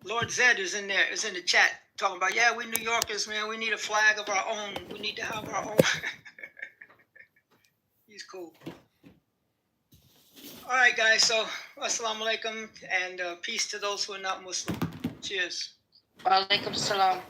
Lord Zed is in there, is in the chat talking about, yeah, we New Yorkers, man, we need a flag of our own. We need to have our own. He's cool. All right, guys. So, assalamu alaikum, and peace to those who are not Muslim. Cheers. Wa alaikum salam.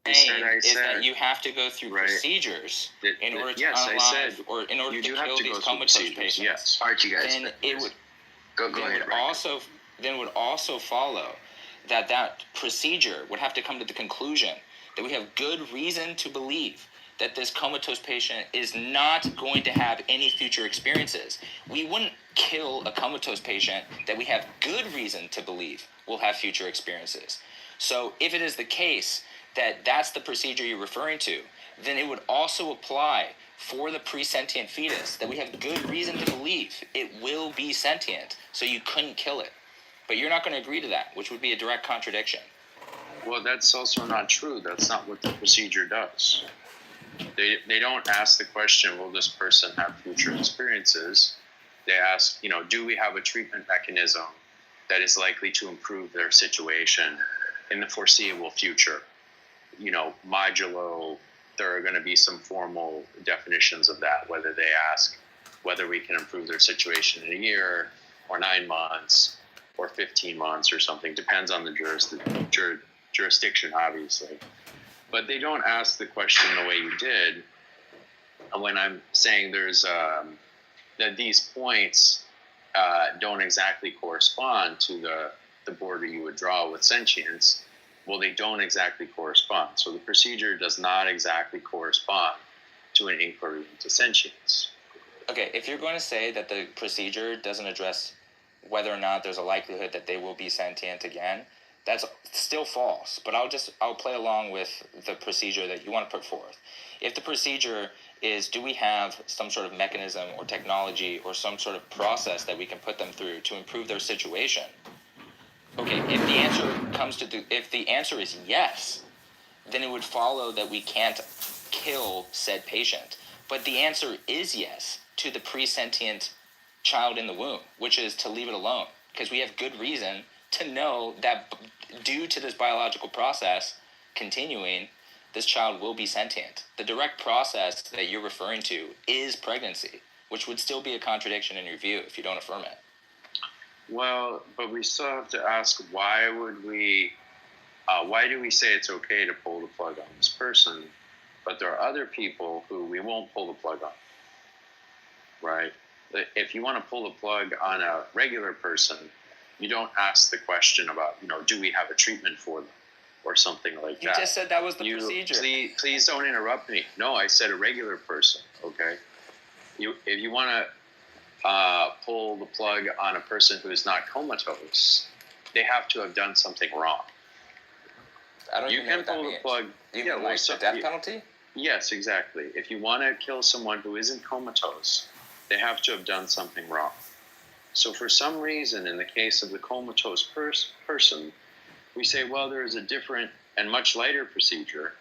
Is that you have to go through procedures in order to unalive or in order to kill these comatose patients. Yes. All right, you guys. Then it would go ahead. Would also follow that procedure would have to come to the conclusion that we have good reason to believe that this comatose patient is not going to have any future experiences. We wouldn't kill a comatose patient that we have good reason to believe will have future experiences. So if it is the case that that's the procedure you're referring to, then it would also apply for the pre-sentient fetus that we have good reason to believe it will be sentient, so you couldn't kill it. But you're not going to agree to that, which would be a direct contradiction. Well, that's also not true. That's not what the procedure does. They don't ask the question, will this person have future experiences? They ask, do we have a treatment mechanism that is likely to improve their situation in the foreseeable future? Modulo, there are going to be some formal definitions of that, whether they ask whether we can improve their situation in a year or 9 months or 15 months or something, depends on the jurisdiction, obviously. But they don't ask the question the way you did. When I'm saying there's that these points don't exactly correspond to the border you would draw with sentience, well, they don't exactly correspond. So the procedure does not exactly correspond to an inquiry into sentience. Okay, if you're going to say that the procedure doesn't address whether or not there's a likelihood that they will be sentient again, that's still false. But I'll play along with the procedure that you want to put forth. If the procedure is, do we have some sort of mechanism or technology or some sort of process that we can put them through to improve their situation? Okay, if the answer is yes, then it would follow that we can't kill said patient. But the answer is yes to the pre-sentient child in the womb, which is to leave it alone, because we have good reason to know that due to this biological process continuing, this child will be sentient. The direct process that you're referring to is pregnancy, which would still be a contradiction in your view if you don't affirm it. Well, but we still have to ask, why do we say it's okay to pull the plug on this person, but there are other people who we won't pull the plug on, right? If you want to pull the plug on a regular person, you don't ask the question about, do we have a treatment for them? or something like You that. just said that was the You procedure. please don't interrupt me. No, I said a regular person. Okay, if you want to pull the plug on a person who is not comatose, they have to have done something wrong. I don't You even know can what that pull the means. plug. You mean like the death penalty? Yes, exactly. If you want to kill someone who isn't comatose, they have to have done something wrong. So for some reason, in the case of the comatose person, we say, well, there is a different and much lighter procedure.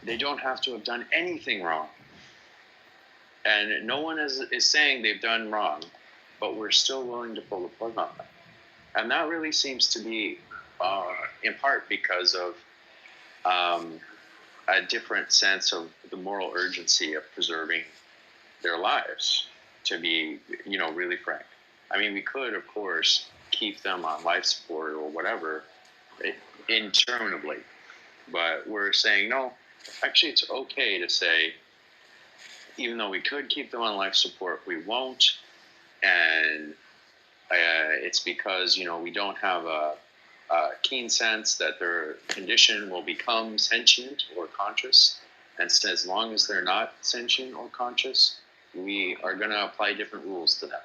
They don't have to have done anything wrong. And no one is saying they've done wrong, but we're still willing to pull the plug on them. And that really seems to be in part because of a different sense of the moral urgency of preserving their lives, to be, really frank. I mean, we could, of course, keep them on life support or whatever interminably, but we're saying, no, actually it's okay to say, even though we could keep them on life support, we won't. And it's because, we don't have a keen sense that their condition will become sentient or conscious. And so as long as they're not sentient or conscious, we are going to apply different rules to them.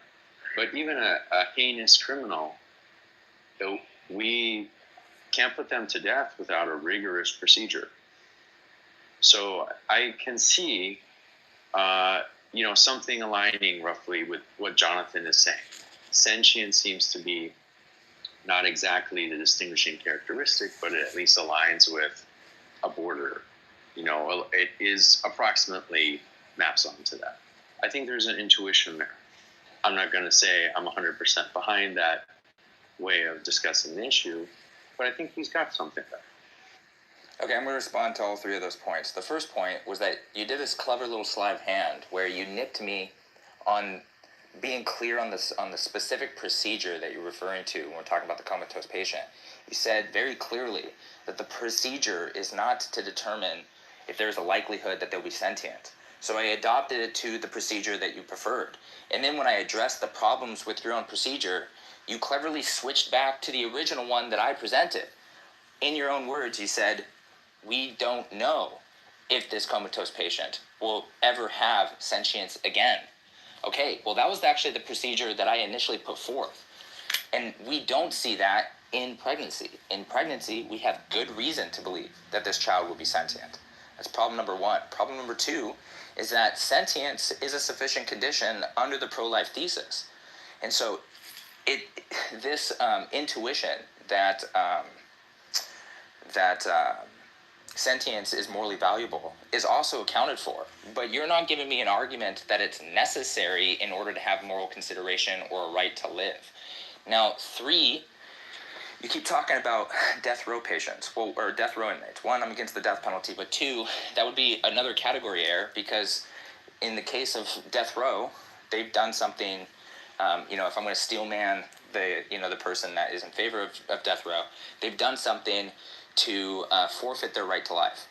But even a heinous criminal, we can't put them to death without a rigorous procedure. So I can see, something aligning roughly with what Jonathan is saying. Sentience seems to be not exactly the distinguishing characteristic, but it at least aligns with a border. It is approximately maps onto that. I think there's an intuition there. I'm not going to say I'm 100% behind that way of discussing the issue, but I think he's got something there. Okay, I'm going to respond to all three of those points. The first point was that you did this clever little sleight of hand where you nipped me on being clear on the specific procedure that you're referring to when we're talking about the comatose patient. You said very clearly that the procedure is not to determine if there's a likelihood that they'll be sentient. So I adopted it to the procedure that you preferred. And then when I addressed the problems with your own procedure, you cleverly switched back to the original one that I presented. In your own words, you said, we don't know if this comatose patient will ever have sentience again. Okay, well, that was actually the procedure that I initially put forth. And we don't see that in pregnancy. In pregnancy, we have good reason to believe that this child will be sentient. That's problem number one. Problem number two is that sentience is a sufficient condition under the pro-life thesis. And so this intuition that sentience is morally valuable is also accounted for. But you're not giving me an argument that it's necessary in order to have moral consideration or a right to live. Now, three, you keep talking about death row patients, or death row inmates. One, I'm against the death penalty, but two, that would be another category error because in the case of death row, they've done something, if I'm going to steel man the person that is in favor of death row, they've done something to forfeit their right to life.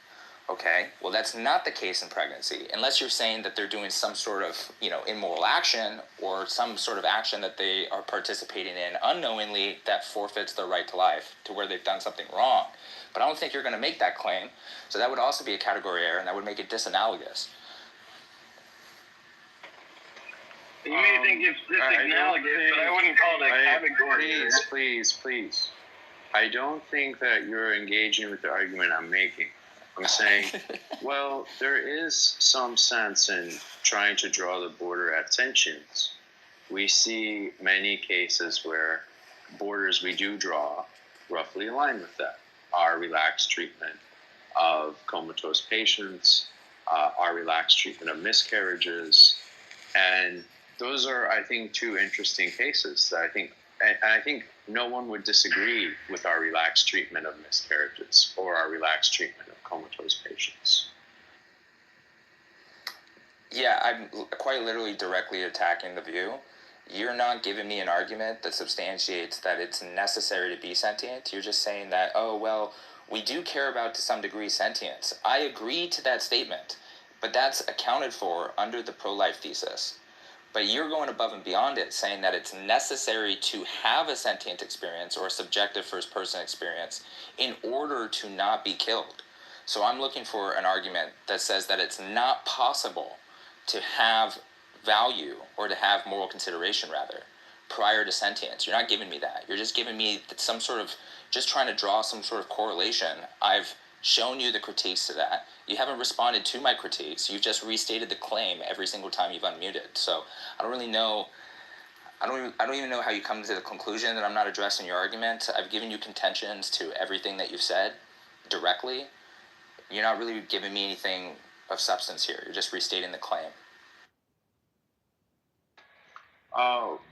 Okay, well, that's not the case in pregnancy, unless you're saying that they're doing some sort of, immoral action or some sort of action that they are participating in unknowingly that forfeits their right to life to where they've done something wrong. But I don't think you're going to make that claim, so that would also be a category error, and that would make it disanalogous. You may think it's disanalogous, but I wouldn't call it a category error. Please. I don't think that you're engaging with the argument I'm making. I'm saying, well, there is some sense in trying to draw the border at sentience. We see many cases where borders we do draw roughly align with that. Our relaxed treatment of comatose patients, our relaxed treatment of miscarriages, and those are, I think, two interesting cases that I think no one would disagree with our relaxed treatment of miscarriages or our relaxed treatment of comatose patients. Yeah, I'm quite literally directly attacking the view. You're not giving me an argument that substantiates that it's necessary to be sentient. You're just saying that, we do care about, to some degree, sentience. I agree to that statement, but that's accounted for under the pro-life thesis. But you're going above and beyond it, saying that it's necessary to have a sentient experience or a subjective first-person experience in order to not be killed. So I'm looking for an argument that says that it's not possible to have value, or to have moral consideration, rather, prior to sentience. You're not giving me that. You're just giving me some sort of, just trying to draw some sort of correlation. I've shown you the critiques to that. You haven't responded to my critiques. You've just restated the claim every single time you've unmuted. So I don't really know. I don't even know how you come to the conclusion that I'm not addressing your argument. I've given you contentions to everything that you've said directly. You're not really giving me anything of substance here. You're just restating the claim.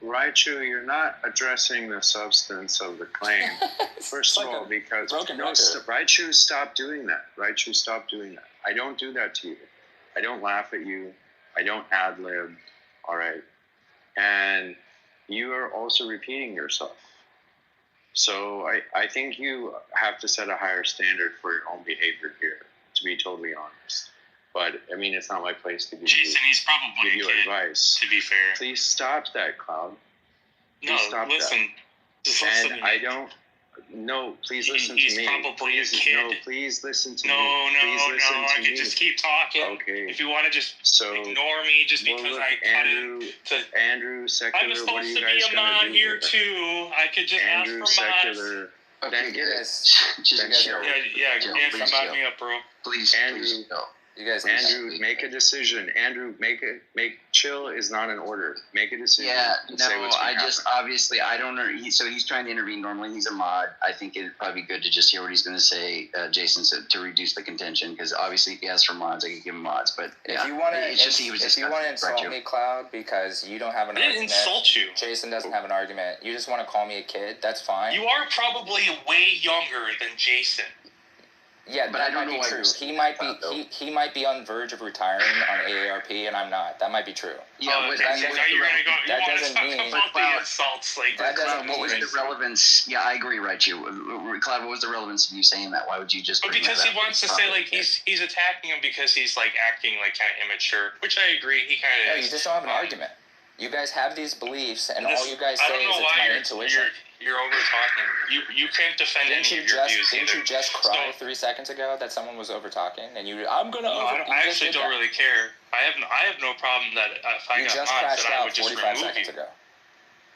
Raichu, you're not addressing the substance of the claim. First of all, because Raichu, stop doing that. Raichu, stop doing that. I don't do that to you. I don't laugh at you. I don't ad-lib. All right. And you are also repeating yourself. So I think you have to set a higher standard for your own behavior here, to be totally honest. But, I mean, it's not my place to give Jason, he's probably you advice. To be fair. Please stop that, Cloud. Please stop listen. That. Just and listen to me. I don't... No, please listen to me. He's probably a kid. No, please listen to me. No, I could me. just keep talking. Okay. If you want to just ignore me just because I cut it. Andrew, secular, I'm supposed what are you to guys be a going to mod do here too. I could just Andrew, ask for secular. mods. Okay, Then get it. just chill. Yeah, Chill, Andrew, please mod chill. me up, bro. Please, Andrew, chill. You guys, Andrew, make a decision. Andrew, make chill is not an order. Make a decision. Yeah, and say what's gonna happen. obviously, I don't know. So he's trying to intervene. Normally, he's a mod. I think it'd probably be good to just hear what he's going to say, Jason, to reduce the contention, because obviously, if he asks for mods, I could give him mods. But if you want to, if you want to insult me, Cloud, because you don't have an I didn't argument. insult you. Jason doesn't have an argument. You just want to call me a kid. That's fine. You are probably way younger than Jason. Yeah, but that I don't might know be why true. you're He might be saying that, he might be on the verge of retiring on AARP, and I'm not. That might be true. Yeah, Now you're gonna go. You that want to doesn't talk mean- about the insults, like That doesn't Cloud, what was mean- the relevance? Yeah, I agree, right? Cloud, what was the relevance of you saying that? Why would you just? But bring because that he up? wants to say like he's attacking him because he's like acting like kind of immature, which I agree. He kind of No, is. you just don't have an argument. You guys have these beliefs, and This- all you guys I say don't know is it's why my intuition. you're over talking. You can't defend Didn't any you of your just views didn't either. you just cry So- 3 seconds ago that someone was over talking, and I'm gonna? No, over, I actually don't really care. I have no problem that if I You got just mods crashed that I out would just 45 remove seconds you. ago.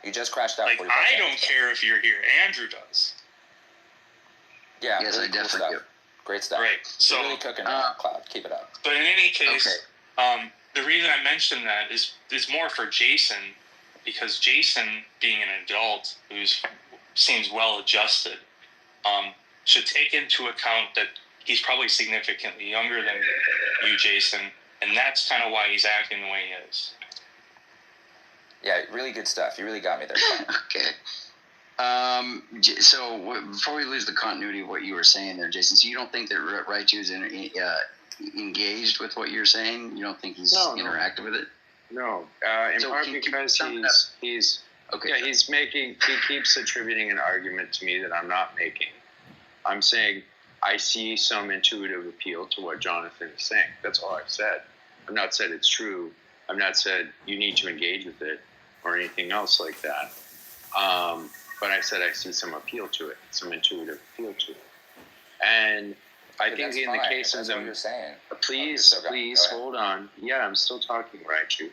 You just crashed out Like 45 I seconds don't ago. care if you're here. Andrew does. Yeah, Yes, really I cool definitely stuff. Great stuff. Right. So, So really cooking right now, Cloud. Keep it up. But in any case, Okay. the reason I mentioned that is more for Jason, because Jason, being an adult who seems well adjusted, should take into account that he's probably significantly younger than you, Jason, and that's kind of why he's acting the way he is. Yeah, really good stuff. You really got me there, Cloud. Okay. So before we lose the continuity of what you were saying there, Jason, so you don't think that Raichu is engaged with what you're saying? You don't think he's interactive with it? No, in So part can you because sum it up? he's Okay. yeah, he keeps attributing an argument to me that I'm not making. I'm saying I see some intuitive appeal to what Jonathan is saying. That's all I've said. I've not said it's true. I've not said you need to engage with it or anything else like that. But I said I see some appeal to it, some intuitive appeal to it. And I But think that's in the fine. case of That's what them, you're saying. please, Okay, so please go ahead. hold on. Yeah, I'm still talking, Raichu.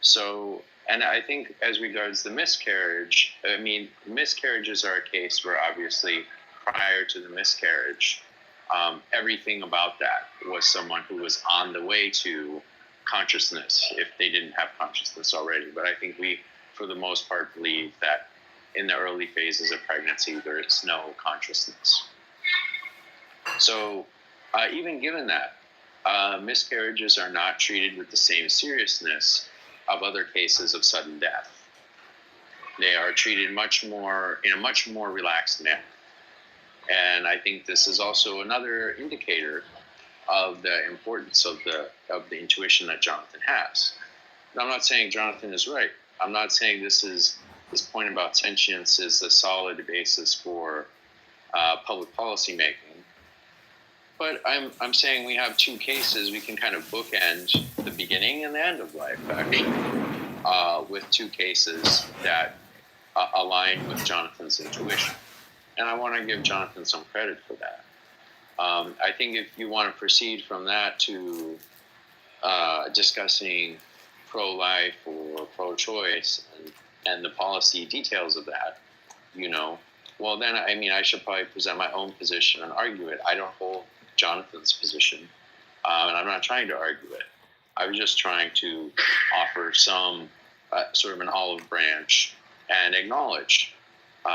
So, and I think as regards the miscarriage, I mean, miscarriages are a case where obviously prior to the miscarriage, everything about that was someone who was on the way to consciousness if they didn't have consciousness already. But I think we, for the most part, believe that in the early phases of pregnancy, there is no consciousness. So even given that, miscarriages are not treated with the same seriousness of other cases of sudden death. They are treated in a much more relaxed manner. And I think this is also another indicator of the importance of the intuition that Jonathan has. And I'm not saying Jonathan is right. I'm not saying this point about sentience is a solid basis for public policy making. But I'm saying we have two cases. We can kind of bookend the beginning and the end of life, actually, with two cases that align with Jonathan's intuition. And I want to give Jonathan some credit for that. I think if you want to proceed from that to discussing pro-life or pro-choice and the policy details of that, well, then, I should probably present my own position and argue it. I don't hold Jonathan's position, and I'm not trying to argue it. I was just trying to offer some sort of an olive branch and acknowledge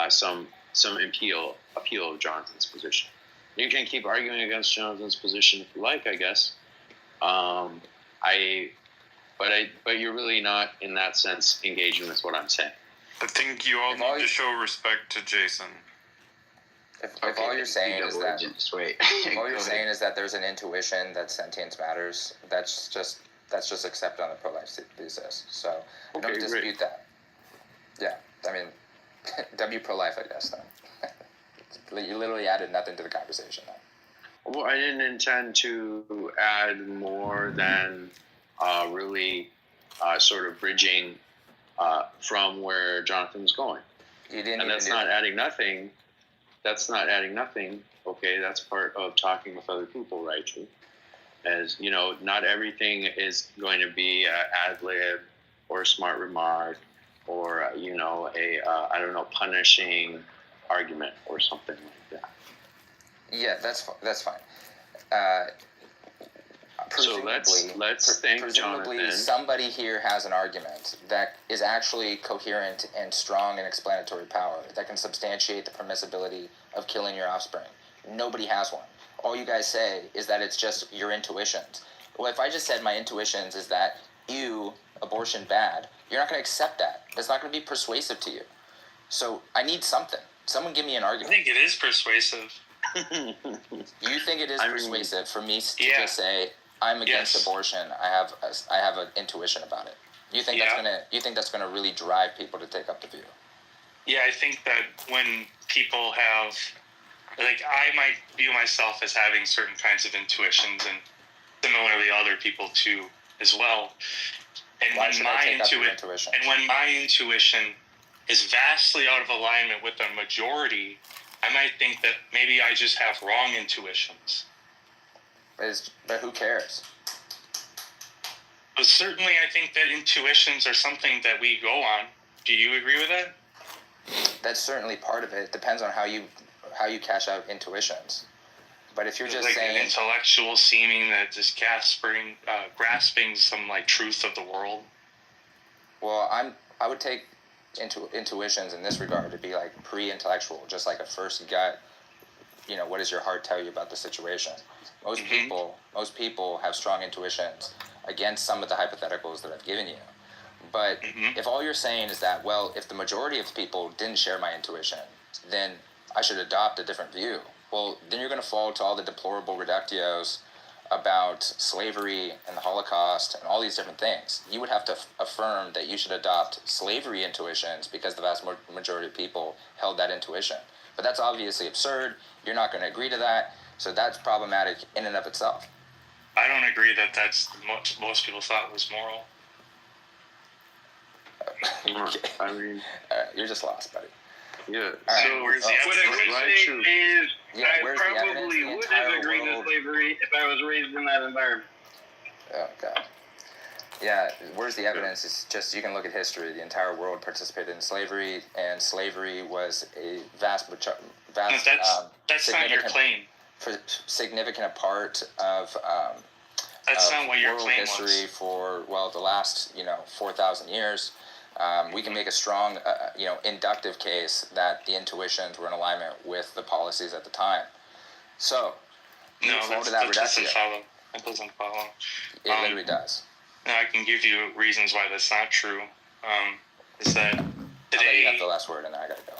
some appeal of Jonathan's position. You can keep arguing against Jonathan's position if you like, I guess. But you're really not, in that sense, engaging with what I'm saying. I think you all need to show respect to Jason. If all you're saying is that Just wait. if all you're saying is that there's an intuition that sentience matters, that's just accepted on the pro-life thesis. So I don't dispute great. that. Yeah, W pro-life, I guess. Then you literally added nothing to the conversation. Then. Well, I didn't intend to add more than really sort of bridging from where Jonathan's going. You didn't. And that's not adding nothing. That's not adding nothing. Okay, that's part of talking with other people, right? True. As not everything is going to be ad lib or a smart remark or a punishing argument or something like that. Yeah, that's fine. So let's thank presumably Jonathan. Somebody here has an argument that is actually coherent and strong in explanatory power that can substantiate the permissibility of killing your offspring. Nobody has one. All you guys say is that it's just your intuitions. Well, if I just said my intuitions is that abortion bad, you're not going to accept that. That's not going to be persuasive to you. So I need something. Someone give me an I argument. think it is persuasive. You think it is persuasive for me to Yeah. just say I'm against abortion? I have an intuition about it. You think that's gonna really drive people to take up the view? Yeah, I think that when people have, I might view myself as having certain kinds of intuitions, and similarly other people too as well. And Why when should I take up your intuition? And when my intuition is vastly out of alignment with the majority, I might think that maybe I just have wrong intuitions. But who cares? But certainly I think that intuitions are something that we go on. Do you agree with that? That's certainly part of it. It depends on how you cash out intuitions. But if you're just like saying an intellectual seeming that just grasping some truth of the world. Well, I would take intuitions in this regard to be pre-intellectual, just like a first gut. What does your heart tell you about the situation? Most people have strong intuitions against some of the hypotheticals that I've given you. But if all you're saying is that, well, if the majority of people didn't share my intuition, then I should adopt a different view. Well, then you're going to fall to all the deplorable reductios about slavery and the Holocaust and all these different things. You would have to affirm that you should adopt slavery intuitions because the vast majority of people held that intuition. But that's obviously absurd. You're not going to agree to that. So that's problematic in and of itself. I don't agree that that's what most people thought was moral. Okay. You're just lost, buddy. Yeah. Right. So Where's the What I would say is, I where's the evidence? probably The would entire have agreed to world- slavery if I was raised in that environment. Oh, God. Yeah, where's the evidence? It's just, you can look at history. The entire world participated in slavery, and slavery was a vast That's not your claim. significant part of That's not what your world claim history was. for, the last, 4,000 years. We can make a strong, inductive case that the intuitions were in alignment with the policies at the time. So, you No, fall to that that doesn't reductio. follow. That doesn't follow. It literally does. Now I can give you reasons why that's not true. Is that I'll let you today? have the last word, and then I gotta go.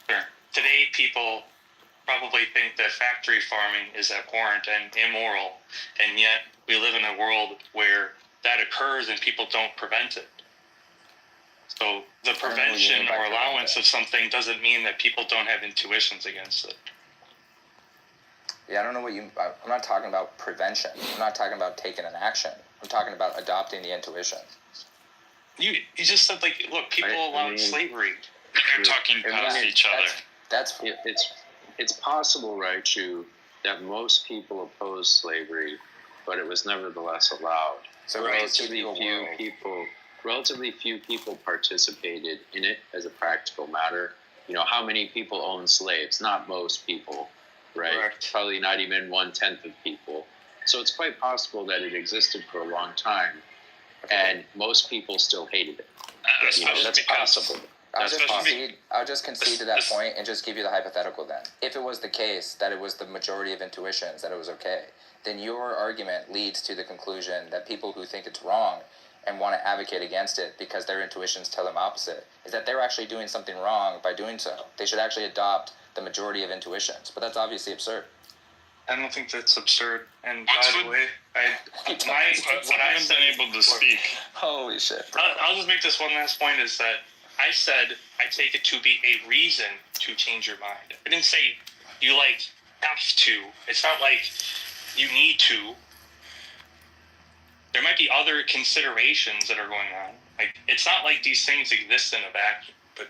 Sure. Today, people probably think that factory farming is abhorrent and immoral, and yet we live in a world where that occurs and people don't prevent it. So the prevention or allowance of something doesn't mean that people don't have intuitions against it. Yeah, I don't know what you. I'm not talking about prevention. I'm not talking about taking an action. I'm talking about adopting the intuition. You just said, like, look, people allowed slavery. They're talking past each other. That's it's possible, right, Chu, that most people opposed slavery, but it was nevertheless allowed. so Relatively few people participated in it as a practical matter. You know, how many people own slaves? Not most people, right? Correct. Probably not even 1/10 of people. So it's quite possible that it existed for a long time, and most people still hated it. You know, that's possible. I'll just concede to that point and just give you the hypothetical then. If it was the case that it was the majority of intuitions, that it was okay, then your argument leads to the conclusion that people who think it's wrong and want to advocate against it because their intuitions tell them opposite, is that they're actually doing something wrong by doing so. They should actually adopt the majority of intuitions. But that's obviously absurd. I don't think that's absurd. And by the way, I haven't been able to speak. Holy shit. Bro. I'll just make this one last point, is that I said I take it to be a reason to change your mind. I didn't say you, like, have to. It's not like you need to. There might be other considerations that are going on. Like, it's not like these things exist in a vacuum. But,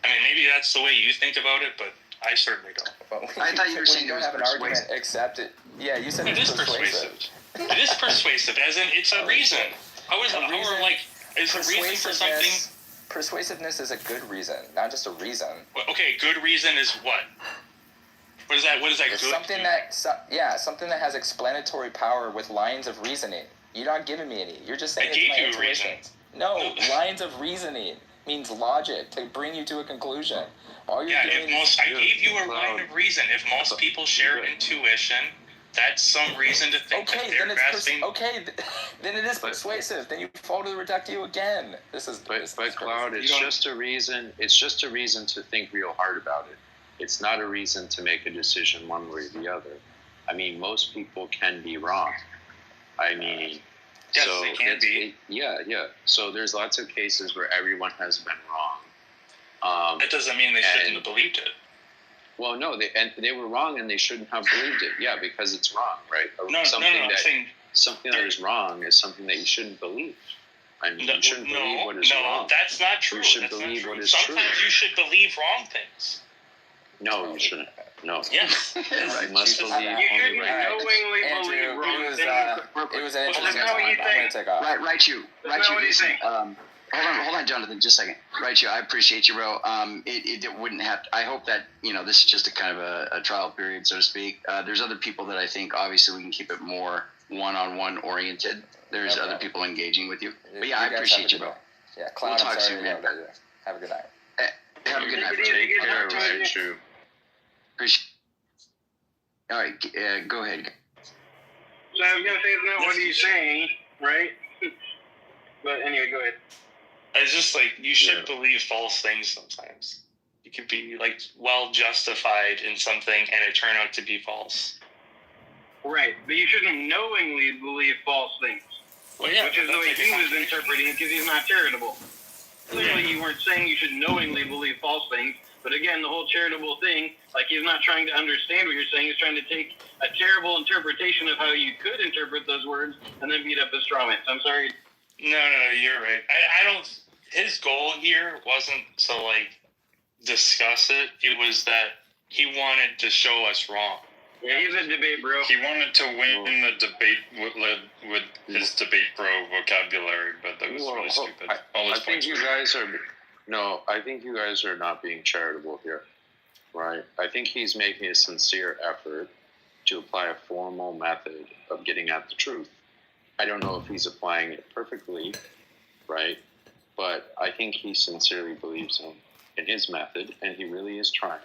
I mean, maybe that's the way you think about it, but I certainly don't. I thought you were saying you don't have an argument, accept it. Yeah, you said It is persuasive. It is persuasive, as in it's a reason. It's a reason for something. Persuasiveness is a good reason, not just a reason. Okay, good reason is what? What is that? What is that? It's good? something that has explanatory power with lines of reasoning. You're not giving me any. You're just saying it's my intuitions. No, lines of reasoning means logic to bring you to a conclusion. All you're doing I gave you a line of reason. If most people share intuition, that's some reason to think that they're grasping. Then it is persuasive. Then you fall to the reductio again. But Cloud, it's just a reason. It's just a reason to think real hard about it. It's not a reason to make a decision one way or the other. I mean, most people can be wrong. I mean, yes, so they can be. Yeah. So there's lots of cases where everyone has been wrong. That doesn't mean they shouldn't have believed it. Well, no, they were wrong and they shouldn't have believed it. Yeah, because it's wrong, right? Something that is wrong is something that you shouldn't believe. I mean, you shouldn't believe what is wrong. No, that's not true. You should believe what is true. Sometimes you should believe wrong things. No, you shouldn't. No. Yes. You must believe You shouldn't knowingly believe wrong things. It was an interesting That's not what you I'm think. Right, you. That's not what you think. Hold on, Jonathan, just a second. Right, you. I appreciate you, bro. It wouldn't have to, I hope that, this is just a kind of a trial period, so to speak. There's other people that I think, obviously, we can keep it more one-on-one oriented. There's other people engaging with you. But yeah, I appreciate you, bro. Yeah, Cloud, we'll talk soon, man. Have a good night. Have a good night, bro. Take care, right, True. Appreciate. All right, go ahead. So I was gonna say, it's not what he's saying, right? But anyway, go ahead. It's just like, you should believe false things sometimes. You could be, like, well justified in something and it turn out to be false. Right, but you shouldn't knowingly believe false things. Well, yeah, which is the way he was interpreting it, because he's not charitable. Clearly, you weren't saying you should knowingly believe false things, but again, the whole charitable thing, like, he's not trying to understand what you're saying. He's trying to take a terrible interpretation of how you could interpret those words and then beat up the straw man. So I'm sorry. No, you're right. I don't. His goal here wasn't to, like, discuss it. It was that he wanted to show us wrong. Yeah, he's a debate bro. He wanted to win the debate with his debate bro vocabulary, but that was really stupid. I think you guys are not being charitable here, right? I think he's making a sincere effort to apply a formal method of getting at the truth. I don't know if he's applying it perfectly, right? But I think he sincerely believes in his method, and he really is trying.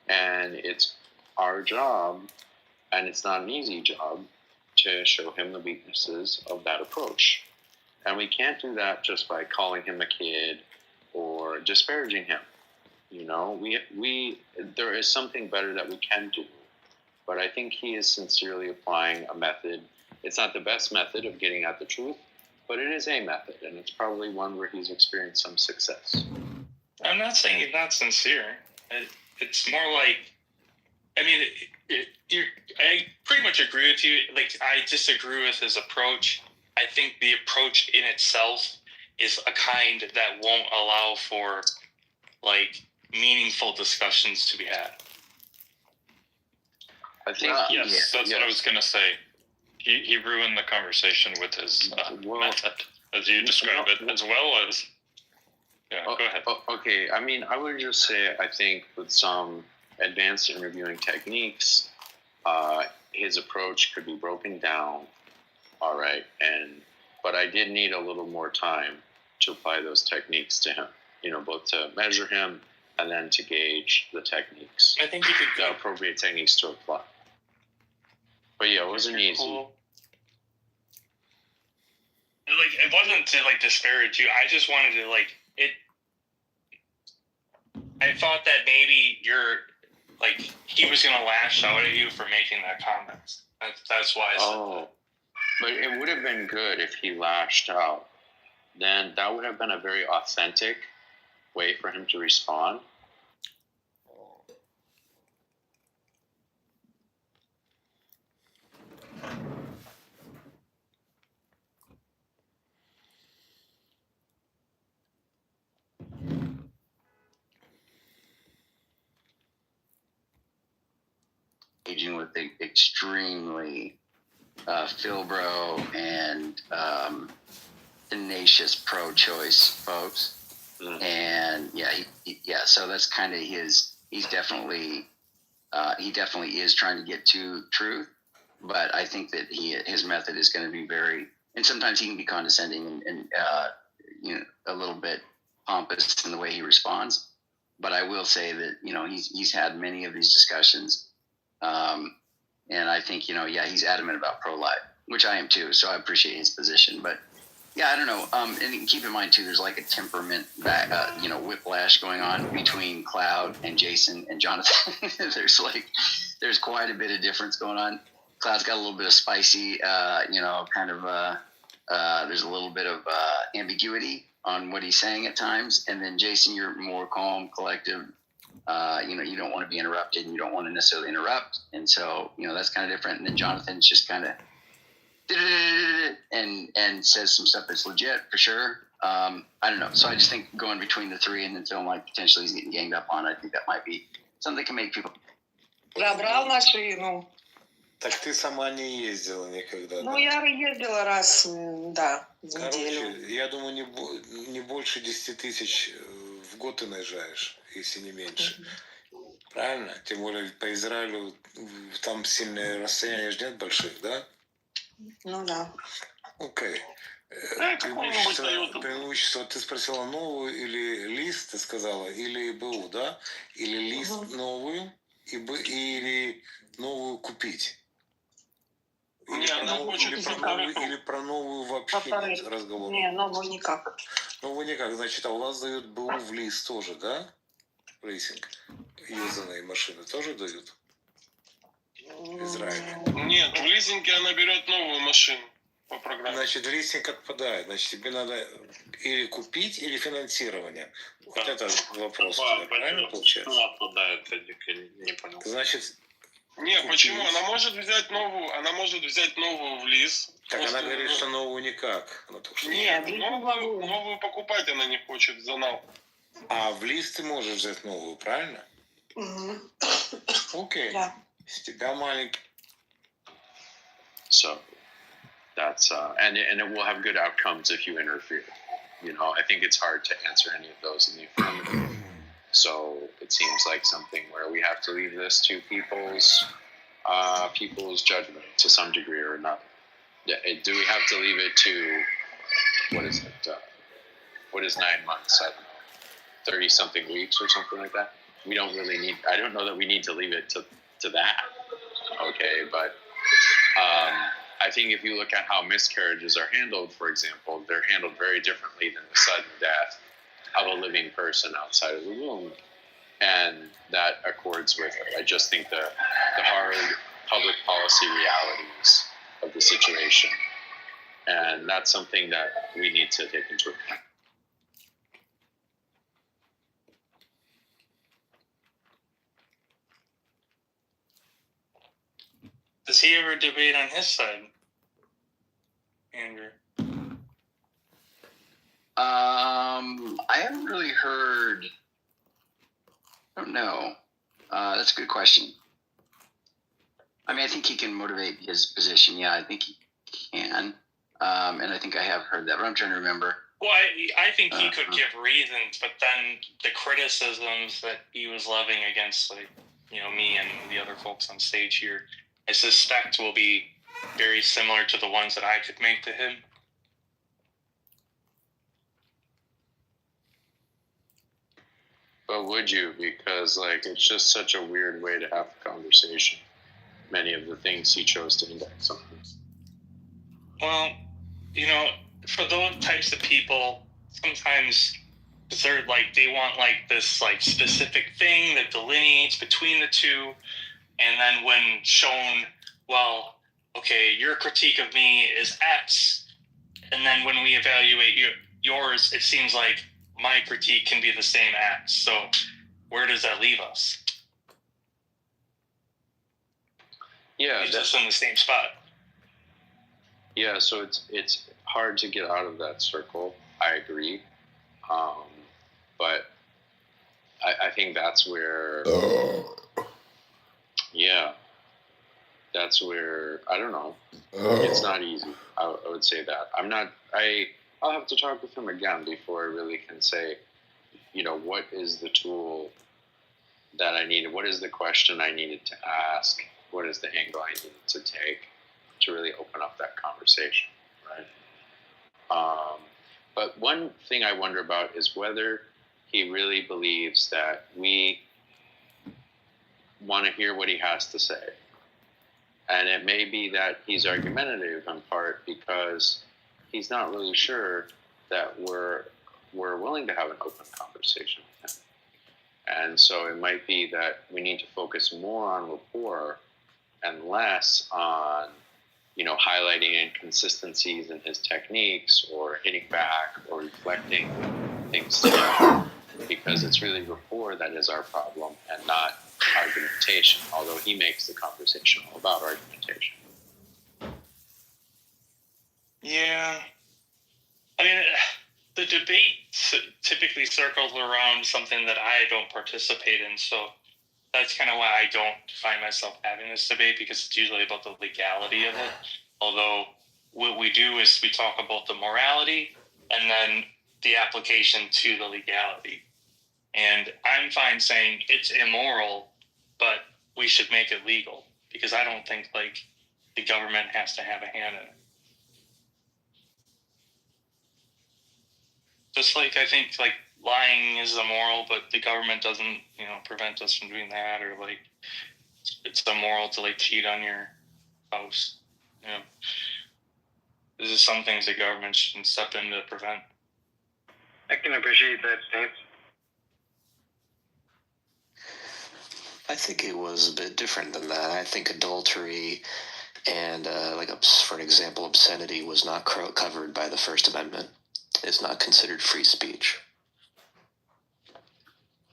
And it's our job, and it's not an easy job, to show him the weaknesses of that approach. And we can't do that just by calling him a kid or disparaging him. There is something better that we can do. But I think he is sincerely applying a method. It's not the best method of getting at the truth, but it is a method, and it's probably one where he's experienced some success. I'm not saying he's not sincere. It's more like, I mean, I pretty much agree with you. Like, I disagree with his approach. I think the approach in itself is a kind that won't allow for like meaningful discussions to be had. I think Yes, that's what I was going to say. He ruined the conversation with his method, as you describe it, as well as. Yeah, go ahead. Okay, I mean, I would just say I think with some advanced interviewing techniques, his approach could be broken down. All right, but I did need a little more time to apply those techniques to him. You know, both to measure him and then to gauge the techniques, I think you could the appropriate techniques to apply. But yeah, it wasn't easy. Cool. Like, it wasn't to like disparage you. I just wanted to like it. I thought that maybe he was gonna lash out at you for making that comment. That's why I said that. But it would have been good if he lashed out. Then that would have been a very authentic way for him to respond. Engaging with the extremely Philbro and tenacious pro-choice folks, and so that's kind of his. He definitely is trying to get to truth, but I think that his method is going to be very, and sometimes he can be condescending and a little bit pompous in the way he responds. But I will say that he's had many of these discussions. And I think, he's adamant about pro-life, which I am too. So I appreciate his position. But yeah, I don't know. And keep in mind too, there's like a temperament whiplash going on between Cloud and Jason and Jonathan. there's quite a bit of difference going on. Cloud's got a little bit of spicy, there's a little bit of ambiguity on what he's saying at times. And then Jason, you're more calm, collective. You don't want to be interrupted and you don't want to necessarily interrupt. And so, that's kind of different. And then Jonathan's just kind of and says some stuff that's legit for sure. I don't know. So I just think going between the three and then feeling like potentially he's getting ganged up on, I think that might be something that can make people. Забрал машину. Так ты сама не ездила никогда, Ну, да? я ездила раз, да, в неделю. Короче, я думаю, не больше 10 тысяч в год ты наезжаешь, если не меньше. Правильно? Тем более по Израилю там сильные расстояния же нет больших, да? Ну да. Окей. Преимущество, ты спросила новую или лист, ты сказала, или БУ, да? Или лист новую, или новую купить? Или про новую вообще нет разговора? Не, новую никак. Новую никак. Значит, а у вас дают БУ в лист тоже, да? Рейсинг. Юзанные машины тоже дают? В Израиле. Нет, в лизинге она берет новую машину по программе. Значит, лизинг отпадает. Значит, тебе надо или купить, или финансирование. Вот это вопрос. Правильно получается? Ну, отпадает, я не понял. Значит... Нет, купить. почему? Она может взять новую в лиз. Так она говорит, что новую никак. Нет, новую покупать она не хочет за нал. А в лист ты можешь взять новую, правильно? Окей. Да. С тебя маленький. So that's and it will have good outcomes if you interfere. I think it's hard to answer any of those in the affirmative. So it seems like something where we have to leave this to people's judgment to some degree or another. Do we have to leave it to what is it? What is 9 months? I don't know, 30-something weeks or something like that. We don't really need. I don't know that we need to leave it to that. Okay, but I think if you look at how miscarriages are handled, for example, they're handled very differently than the sudden death of a living person outside of the womb. And that accords with, I just think, the hard public policy realities of the situation. And that's something that we need to take into account. Does he ever debate on his side, Andrew? I haven't really heard. I don't know. That's a good question. I mean, I think he can motivate his position. Yeah, I think he can. And I think I have heard that, but I'm trying to remember. Well, I think he could give reasons, but then the criticisms that he was levying against, like, you know, me and the other folks on stage here, I suspect will be very similar to the ones that I could make to him. But would you? Because, like, it's just such a weird way to have the conversation. Many of the things he chose to index on. Well, you know, for those types of people, sometimes they're like, they want like this like specific thing that delineates between the two, and then when shown, well, okay, your critique of me is X, and then when we evaluate yours, it seems like my critique can be the same X. So where does that leave us? Yeah, It's just in the same spot. Yeah, so it's hard to get out of that circle. I agree, but I think that's where, yeah, that's where, I don't know. It's not easy. I would say that. I'll have to talk with him again before I really can say, you know, what is the tool that I needed? What is the question I needed to ask? What is the angle I needed to take to really open up that conversation, right? But one thing I wonder about is whether he really believes that we want to hear what he has to say. And it may be that he's argumentative in part because he's not really sure that we're willing to have an open conversation with him. And so it might be that we need to focus more on rapport and less on, you know, highlighting inconsistencies in his techniques or hitting back or reflecting things together, because it's really rapport that is our problem and not argumentation, although he makes the conversation all about argumentation. Yeah. I mean, the debate typically circles around something that I don't participate in, so that's kind of why I don't find myself having this debate, because it's usually about the legality of it. Although what we do is we talk about the morality and then the application to the legality. And I'm fine saying it's immoral, but we should make it legal, because I don't think like the government has to have a hand in it. Just like I think like lying is immoral, but the government doesn't, you know, prevent us from doing that, or like it's immoral to like cheat on your spouse. You know, this is some things the government should step in to prevent. I can appreciate that stance. I think it was a bit different than that. I think adultery and, for an example, obscenity was not covered by the First Amendment. It's not considered free speech.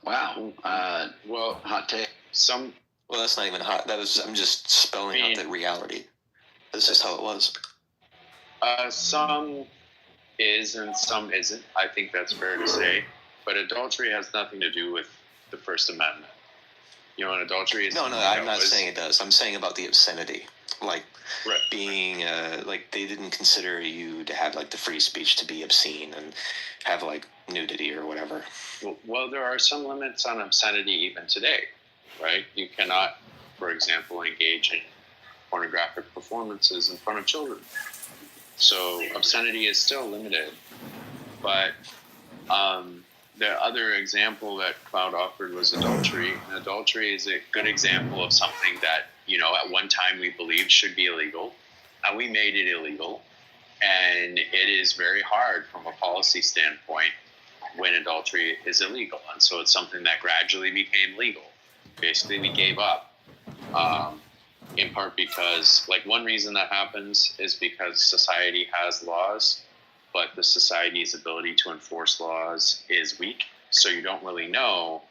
Wow. Well, Hot take. Well, that's not even hot. I'm just spelling out the reality. This is how it was. Some is and some isn't. I think that's fair to say. But adultery has nothing to do with the First Amendment. You know, an adultery is... No, I'm not saying it does. I'm saying about the obscenity. Like, right, being, like, they didn't consider you to have, like, the free speech to be obscene and have, like, nudity or whatever. Well, there are some limits on obscenity even today, right? You cannot, for example, engage in pornographic performances in front of children. So obscenity is still limited. But the other example that Cloud offered was adultery. And adultery is a good example of something that, you know, at one time we believed should be illegal. And we made it illegal. And it is very hard from a policy standpoint when adultery is illegal. And so it's something that gradually became legal. Basically, we gave up. In part because, like, one reason that happens is because society has laws, but the society's ability to enforce laws is weak. So you don't really know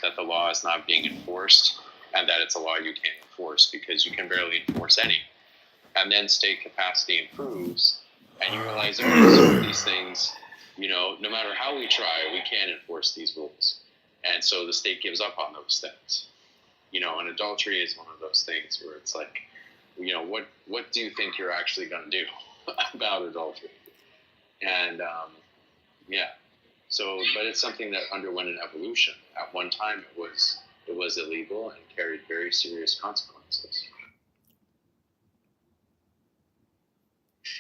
that the law is not being enforced and that it's a law you can't enforce because you can barely enforce any. And then state capacity improves, and you realize, oh, some of these things, no matter how we try, we can't enforce these rules. And so the state gives up on those things. And adultery is one of those things where it's like, what do you think you're actually going to do about adultery? And but it's something that underwent an evolution. At one time, it was illegal and carried very serious consequences.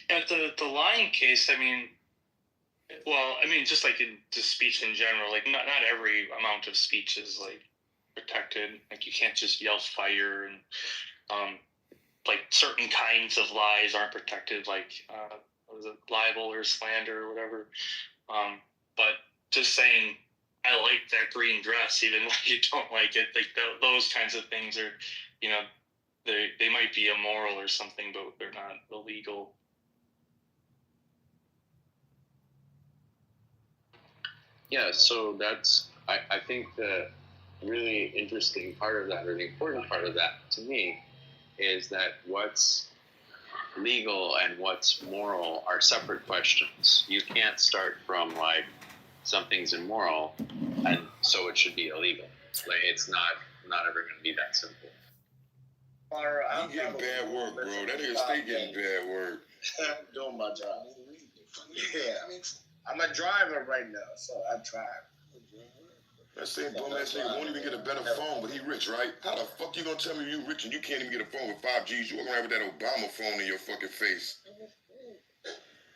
At the lying case, just like in just speech in general, like not every amount of speech is like protected. Like you can't just yell fire, and like certain kinds of lies aren't protected, like what is it, libel or slander or whatever. But just saying I like that green dress, even when you don't like it, like those kinds of things are, they might be immoral or something, but they're not illegal. Yeah, so that's, I think the really interesting part of that, or the important part of that to me, is that what's legal and what's moral are separate questions. You can't start from like something's immoral and so it should be illegal. Like it's not ever going to be that simple. You getting bad work, bro. That nigga stay getting bad work. Doing my job. Yeah, I'm a driver right now, so I drive. That same bum ass nigga won't even get a better phone, but he rich, right? How the fuck you gonna tell me you rich and you can't even get a phone with 5Gs? You walking around with that Obama phone in your fucking face.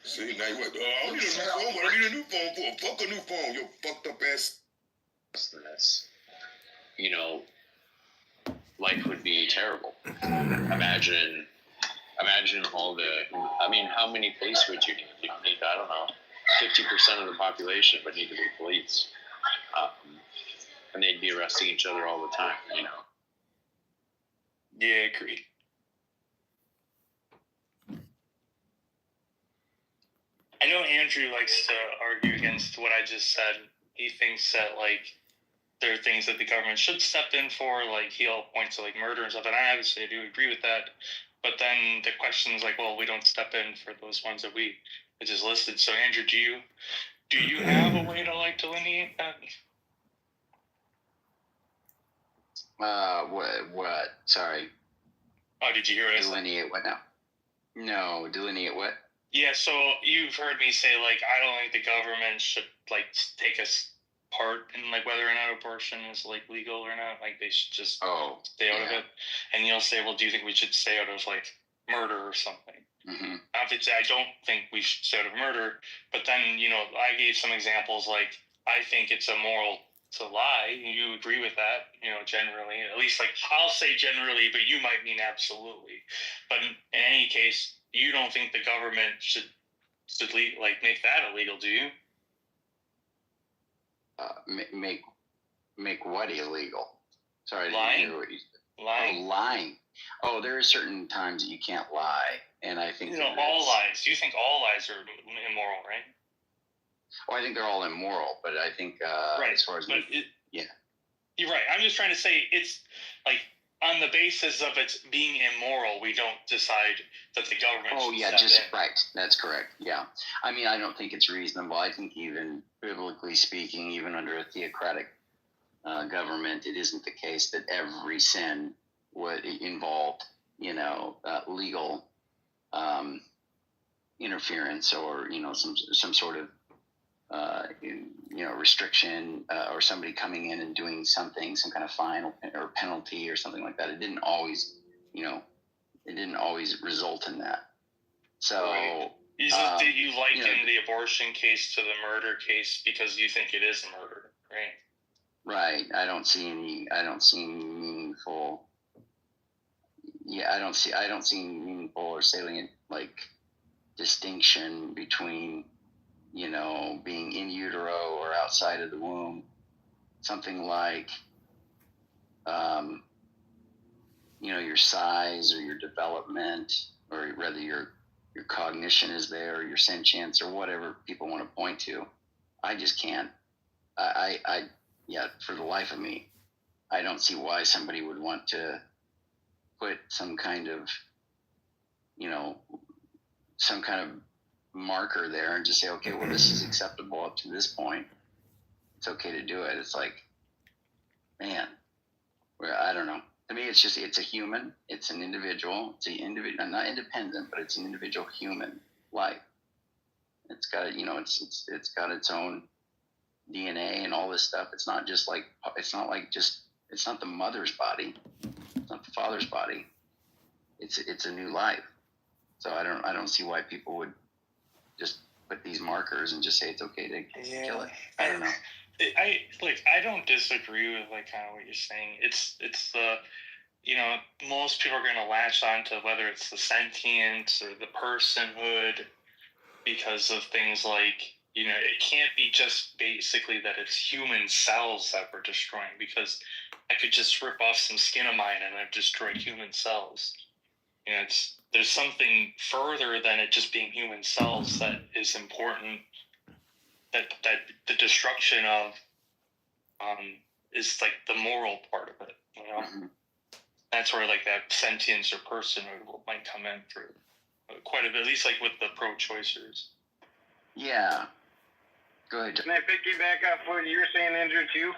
See, now you like, I don't need a new phone. What I need a new phone for? Fuck a new phone, you fucked up ass. Life would be terrible. Imagine all the, how many police would you need? You need, 50% of the population would need to be police. And they'd be arresting each other all the time, Yeah, agreed. I know Andrew likes to argue against what I just said. He thinks that, like, there are things that the government should step in for, like, he'll point to, like, murder and stuff, and I obviously do agree with that. But then the question is, like, well, we don't step in for those ones that we just listed. So, Andrew, do you have a way to, like, delineate that? What? Sorry. Oh, did you hear what I said? Delineate what now? No, delineate what? Yeah, so you've heard me say, like, I don't think the government should, like, take us part in, like, whether or not abortion is, like, legal or not. Like, they should just stay out of it. And you'll say, well, do you think we should stay out of, like, murder or something? Mm-hmm. Obviously, I don't think we should stay out of murder. But then, I gave some examples, like, I think it's immoral to lie. You agree with that, generally. At least, like, I'll say generally, but you might mean absolutely. But in any case, you don't think the government should like make that illegal, do you? Make what illegal? Sorry, lying. I didn't hear what you said. Lying. Oh, lying. Oh, there are certain times that you can't lie, and I think all lies. You think all lies are immoral, right? Well, I think they're all immoral, but I think right. As far as you're right. I'm just trying to say it's like on the basis of it being immoral, we don't decide that the government. Oh yeah, right. That's correct. Yeah, I don't think it's reasonable. I think even biblically speaking, even under a theocratic government, it isn't the case that every sin would involve, legal interference or some sort of restriction or somebody coming in and doing something, some kind of fine or penalty or something like that. It didn't always, result in that. So, right. Did you liken the abortion case to the murder case because you think it is a murder, right? Right. I don't see meaningful. Yeah, I don't see meaningful or salient distinction between being in utero or outside of the womb. Something like your size or your development, or whether your cognition is there, or your sentience, or whatever people want to point to. I just can't. I for the life of me, I don't see why somebody would want to put some kind of, some kind of marker there and just say, okay, well, this is acceptable up to this point. It's okay to do it. It's like, man, I don't know. To me, it's a human. It's an individual. It's an individual, not independent, but it's an individual human life. It's got, it's got its own DNA and all this stuff. It's not the mother's body. It's not the father's body. It's a new life. So I don't see why people would just put these markers and just say it's okay to kill it. I don't know. I don't disagree with kind of what you're saying. It's the most people are going to latch on to whether it's the sentience or the personhood because of things like it can't be just basically that it's human cells that we're destroying, because I could just rip off some skin of mine and I've destroyed human cells. There's something further than it just being human cells that is important. That the destruction of is the moral part of it. Mm-hmm. That's where that sentience or personhood might come in through quite a bit, at least with the pro-choicers. Yeah. Go ahead. Can I piggyback off what you're saying, Andrew, too?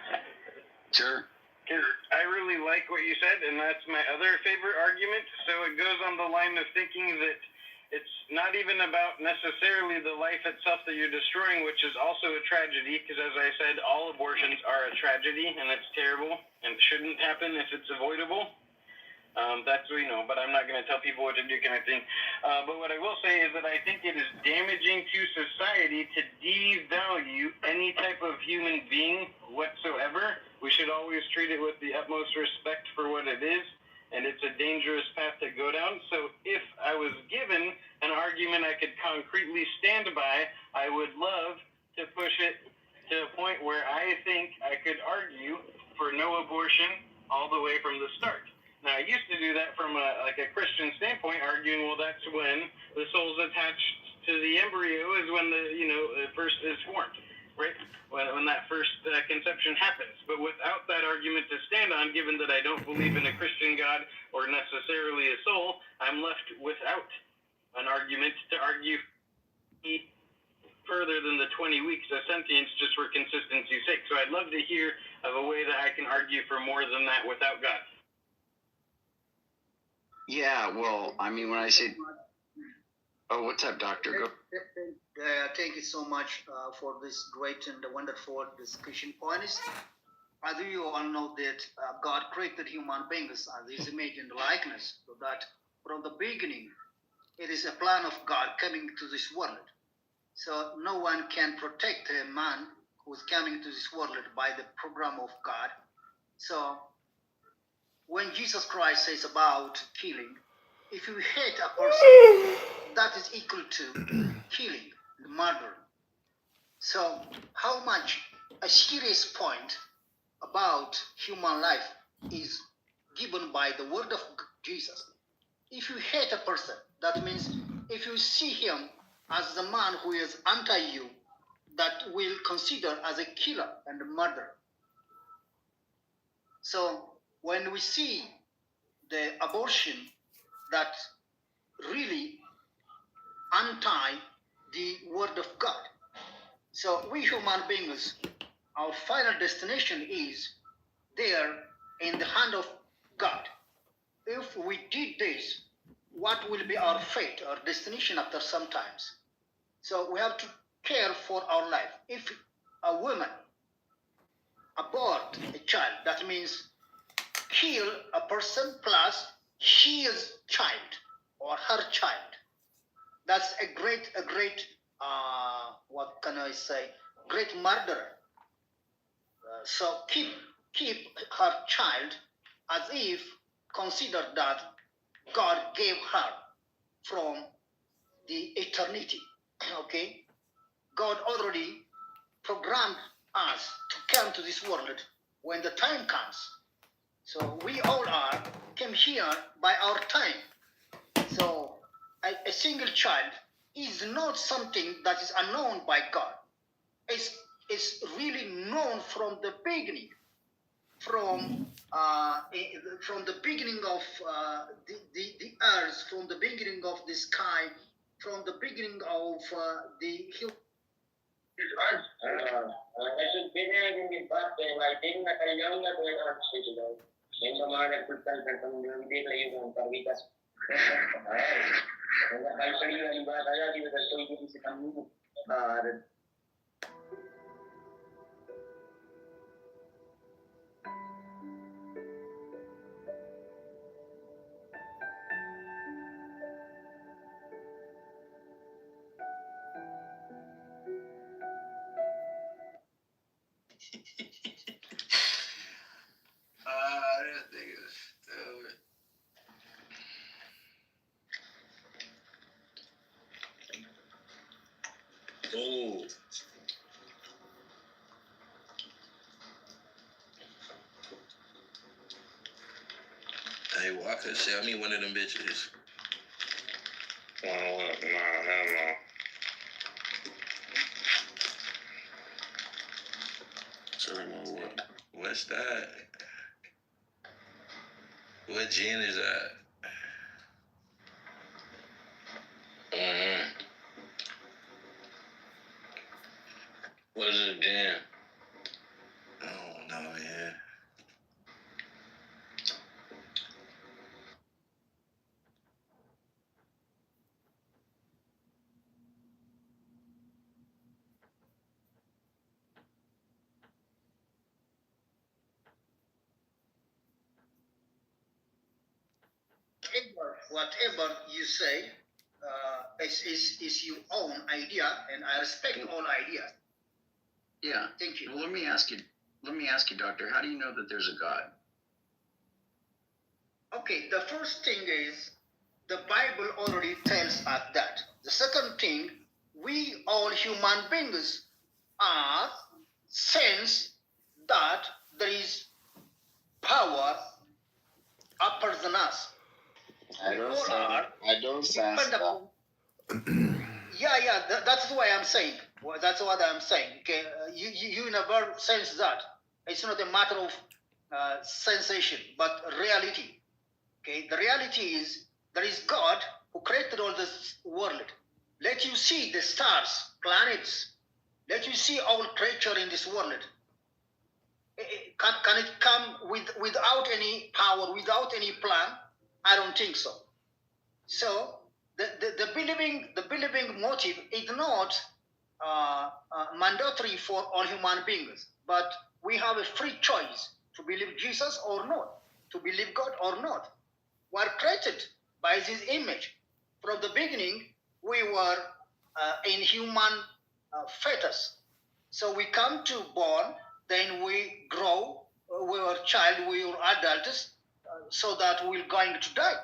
Sure. Because I really like what you said, and that's my other favorite argument. So it goes on the line of thinking that it's not even about necessarily the life itself that you're destroying, which is also a tragedy, because as I said, all abortions are a tragedy, and it's terrible, and shouldn't happen if it's avoidable. That's what we know, but I'm not going to tell people what to do kind of thing. But what I will say is that I think it is damaging to society to devalue any type of human being whatsoever. We should always treat it with the utmost respect for what it is, and it's a dangerous path to go down. So if I was given an argument I could concretely stand by, I would love to push it to a point where I think I could argue for no abortion all the way from the start. Now, I used to do that from a Christian standpoint, arguing, well, that's when the soul's attached to the embryo is when the first is formed, right? When that first conception happens. But without that argument to stand on, given that I don't believe in a Christian God or necessarily a soul, I'm left without an argument to argue further than the 20 weeks of sentience just for consistency's sake. So I'd love to hear of a way that I can argue for more than that without God. Yeah, well, I mean, when I say, oh, what's up, Doctor? Go. Thank you so much for this great and wonderful discussion points. As you all know that God created human beings as His image and likeness, so that from the beginning, it is a plan of God coming to this world. So no one can protect a man who is coming to this world by the program of God. So when Jesus Christ says about killing, if you hate a person, that is equal to killing, murder. So how much a serious point about human life is given by the word of Jesus. If you hate a person, that means if you see him as the man who is anti you, that will consider as a killer and a murderer. So when we see the abortion that really anti the word of God. So we human beings, our final destination is there in the hand of God. If we did this, what will be our fate, our destination after some times? So we have to care for our life. If a woman abort a child, that means kill a person plus his child or her child. That's a great, what can I say, great murderer. So keep her child as if consider that God gave her from the eternity. Okay? God already programmed us to come to this world when the time comes. So we all came here by our time. So a single child is not something that is unknown by God. It's really known from the beginning, from from the beginning of the earth, from the beginning of the sky, from the beginning of the human. That nigga is stupid. Oh. Hey, Walker, sell me one of them bitches. Nah, hell no. Sorry, what's that? What gin is that? What is it, gin? I don't know, man. Whatever you say is your own idea, and I respect all ideas. Yeah. Thank you. Well, let me ask you, Doctor, how do you know that there's a God? Okay, the first thing is the Bible already tells us that. The second thing, we all human beings are sense that there is power upper than us. I don't say that. Yeah, that's why I'm saying. Well, that's what I'm saying. Okay, you never sense that. It's not a matter of sensation, but reality. Okay, the reality is there is God who created all this world. Let you see the stars, planets. Let you see all creature in this world. Can it come without any power, without any plan? I don't think so. So the believing motive is not mandatory for all human beings, but we have a free choice to believe Jesus or not, to believe God or not. We are created by His image. From the beginning, we were in human fetus. So we come to born, then we grow, we were child, we were adults, so that we're going to die.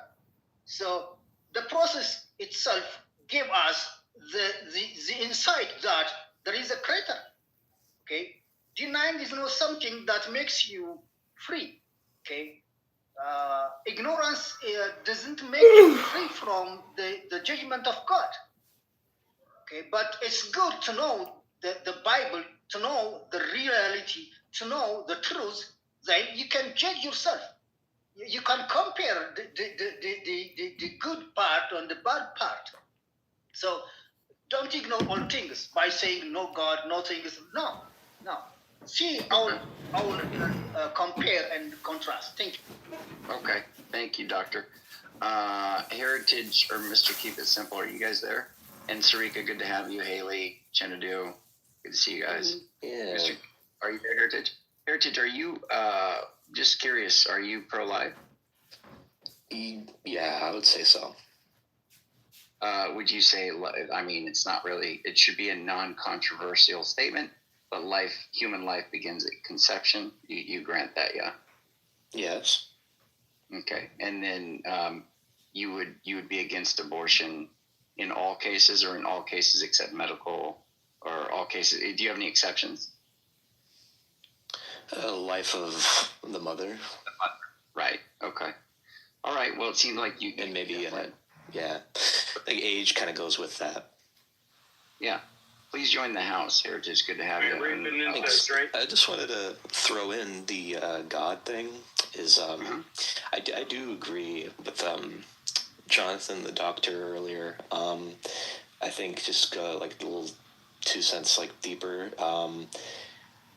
So the process itself gave us the insight that there is a creator. Okay, denying is not something that makes you free. Okay, ignorance doesn't make you free from the judgment of God. Okay, but it's good to know the Bible, to know the reality, to know the truth. Then you can judge yourself. You can compare the good part and the bad part. So don't ignore all things by saying no God, no things. No. See all compare and contrast. Thank you. Okay. Thank you, Doctor. Heritage or Mr. Keep It Simple, are you guys there? And Sarika, good to have you. Haley, Chenadu, good to see you guys. Yeah. Are you there, Heritage? Heritage, are you, just curious, are you pro-life? Yeah, I would say so. Would you say, I mean, it's not really, it should be a non-controversial statement, but human life begins at conception. You grant that, yeah? Yes. Okay. And then you would be against abortion in all cases, or in all cases except medical, or all cases? Do you have any exceptions? Life of the mother. Right. Okay. All right. Well, it seems like you... And maybe, yeah, like age kind of goes with that. Yeah. Please join the house, Heritage. Good to have you. Thanks. I just wanted to throw in the God thing. I do agree with Jonathan, the doctor, earlier. I think just like a little 2 cents like deeper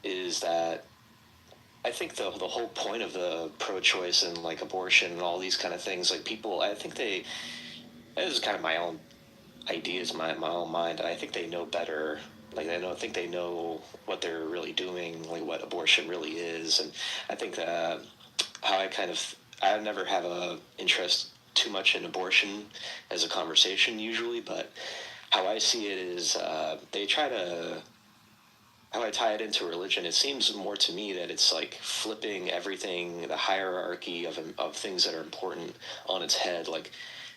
is that I think the whole point of the pro-choice and like abortion and all these kind of things, like people, I think this is kind of my own ideas, my own mind. I think they know better. Like I think they know what they're really doing, like what abortion really is, and I think that I never have a interest too much in abortion as a conversation usually, but how I see it is they try to. How I tie it into religion, it seems more to me that it's like flipping everything, the hierarchy of things that are important on its head, like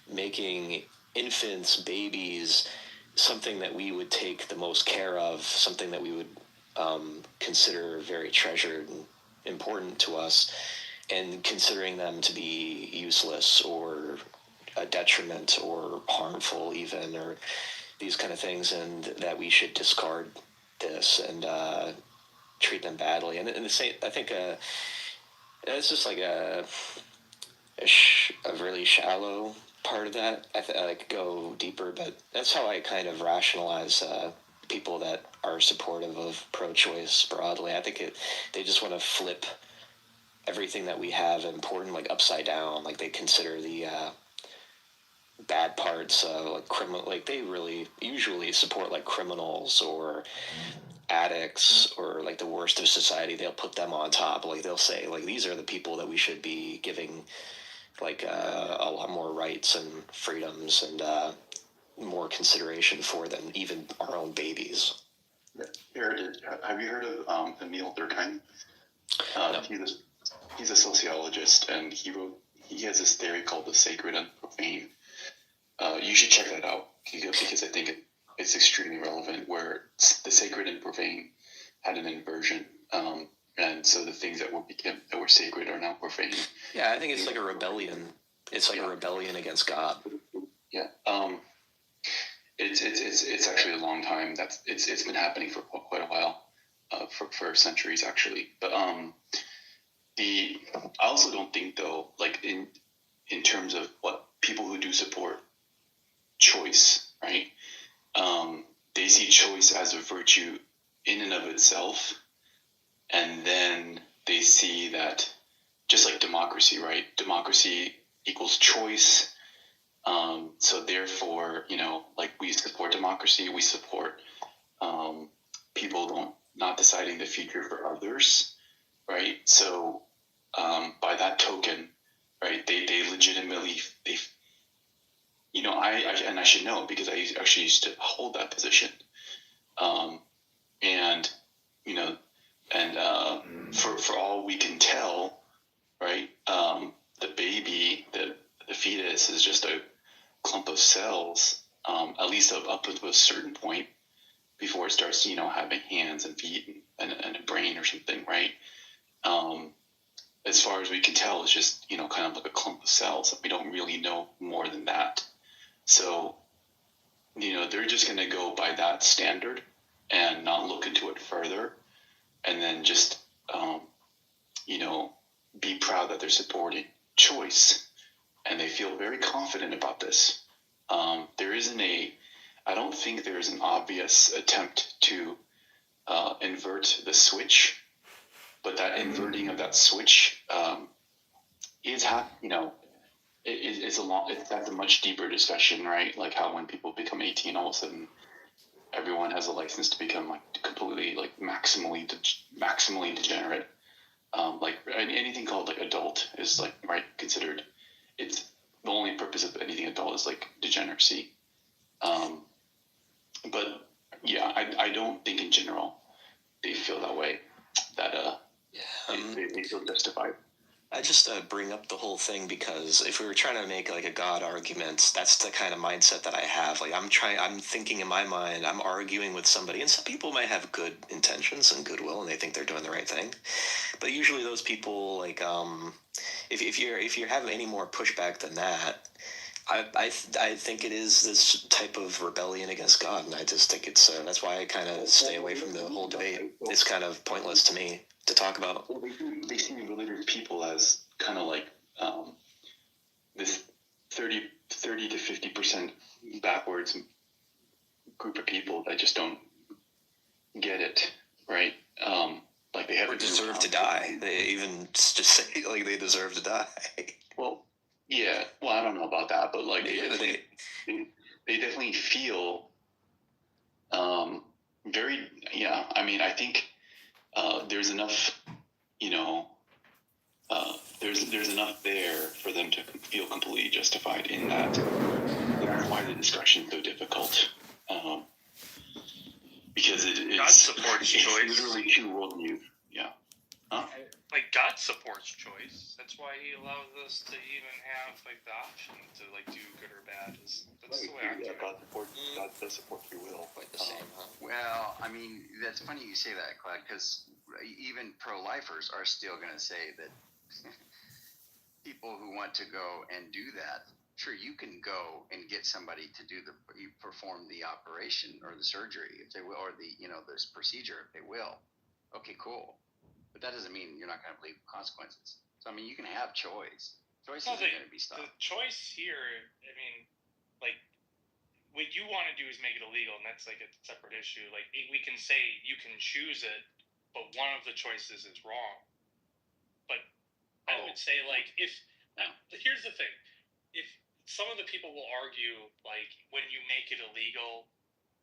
making infants, babies, something that we would take the most care of, something that we would consider very treasured and important to us, and considering them to be useless or a detriment or harmful even, or these kind of things, and that we should discard this and treat them badly. And the same, I think it's just like a really shallow part of that. I could go deeper, but that's how I kind of rationalize people that are supportive of pro-choice broadly. I think they just want to flip everything that we have important like upside down. Like they consider the bad parts like criminal, like they really usually support like criminals or addicts or like the worst of society. They'll put them on top. Like they'll say like these are the people that we should be giving like a lot more rights and freedoms and more consideration for than even our own babies. Have you heard of Emil Durkheim? No. He's a sociologist, and he has this theory called the sacred and profane. You should check that out because I think it's extremely relevant, where the sacred and profane had an inversion, and so the things that were sacred are now profane. Yeah, I think it's like a rebellion. It's like a rebellion against God. Yeah. It's actually a long time. It's been happening for quite a while, for centuries actually. But I also don't think though, like in terms of what people who do support choice, right? They see choice as a virtue in and of itself, and then they see that just like democracy, right? Democracy equals choice. So therefore, like we support democracy, we support people not deciding the future for others, right? So by that token, right, they legitimately I should know because I actually used to hold that position, for all we can tell, right, the baby, the fetus is just a clump of cells, at least up to a certain point before it starts, having hands and feet and a brain or something, right? As far as we can tell, it's just, kind of like a clump of cells. We don't really know more than that. So, they're just going to go by that standard and not look into it further, and then just, be proud that they're supporting choice, and they feel very confident about this. I don't think there is an obvious attempt to invert the switch, but that inverting of that switch that's a much deeper discussion, right? Like how when people become 18, all of a sudden everyone has a license to become like completely like maximally degenerate. Like anything called like adult is like considered. It's the only purpose of anything adult is like degeneracy. But yeah, I don't think in general they feel that way. That they feel justified. I just bring up the whole thing because if we were trying to make like a God argument, that's the kind of mindset that I have. Like I'm thinking in my mind, I'm arguing with somebody, and some people might have good intentions and goodwill, and they think they're doing the right thing. But usually those people, like, if you have any more pushback than that, I think it is this type of rebellion against God, and I just think it's that's why I kind of stay away from the whole debate. It's kind of pointless to me to talk about. Well, they see religious people as kind of like this 30 to 50% backwards group of people that just don't get it, right? Like they have Or deserve to die. They even just say like they deserve to die. Well, yeah. Well, I don't know about that, but like they definitely feel very. Yeah, I mean, I think there's enough. There's enough there for them to feel completely justified in that. That's why the discussion is so difficult. Because God supports choice. Literally two worldviews. Yeah. Huh? Like God supports choice. That's why He allows us to even have like the option to like do good or bad. That's the way I do it. God does support free will. Quite the same, huh? Well, I mean, that's funny you say that, Clyde, because even pro-lifers are still going to say that people who want to go and do that, sure, you can go and get somebody to perform the operation or the surgery if they will, or this procedure if they will. Okay, cool. But that doesn't mean you're not going to believe the consequences. So, I mean, you can have choice. Choice isn't going to be stopped. The choice here, I mean, like, what you want to do is make it illegal, and that's like a separate issue. Like, we can say you can choose it, but one of the choices is wrong. But I would say, like, here's the thing. If some of the people will argue, like, when you make it illegal,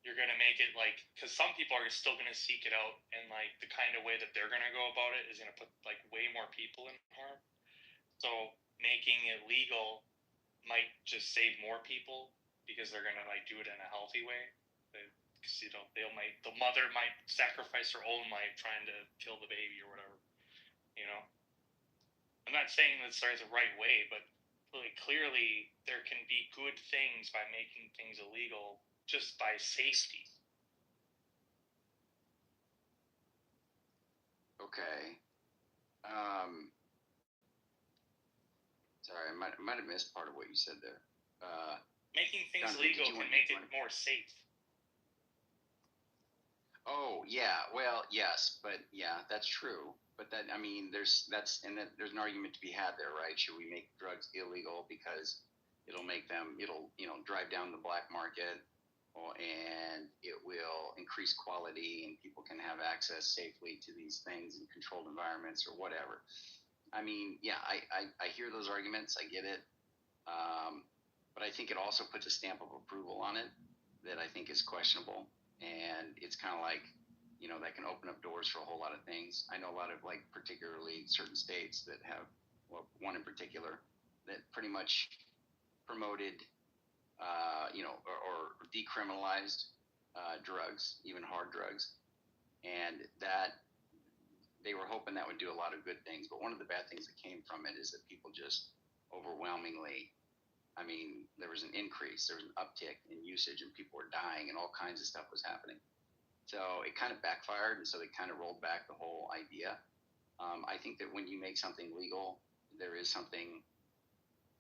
you're going to make it, like, because some people are still going to seek it out, and, like, the kind of way that they're going to go about it is going to put, like, way more people in harm. So making it legal might just save more people because they're going to, like, do it in a healthy way. Because, the mother might sacrifice her own life trying to kill the baby or whatever, I'm not saying that's the right way, but really clearly there can be good things by making things illegal just by safety. Okay. Sorry, I might have missed part of what you said there. Making things Jonathan, legal can make it more safe. Oh yeah, well yes, but yeah, that's true. But that, I mean, there's an argument to be had there, right? Should we make drugs illegal because it'll drive down the black market, and it will increase quality, and people can have access safely to these things in controlled environments or whatever. I mean, yeah, I hear those arguments. I get it. But I think it also puts a stamp of approval on it that I think is questionable. And it's kind of like, that can open up doors for a whole lot of things. I know a lot of, like, particularly certain states that have, well, one in particular that pretty much promoted, or decriminalized drugs, even hard drugs. And that they were hoping that would do a lot of good things. But one of the bad things that came from it is that people just overwhelmingly, I mean, there was an increase, there was an uptick in usage, and people were dying, and all kinds of stuff was happening. So it kind of backfired, and so they kind of rolled back the whole idea. I think that when you make something legal, there is something.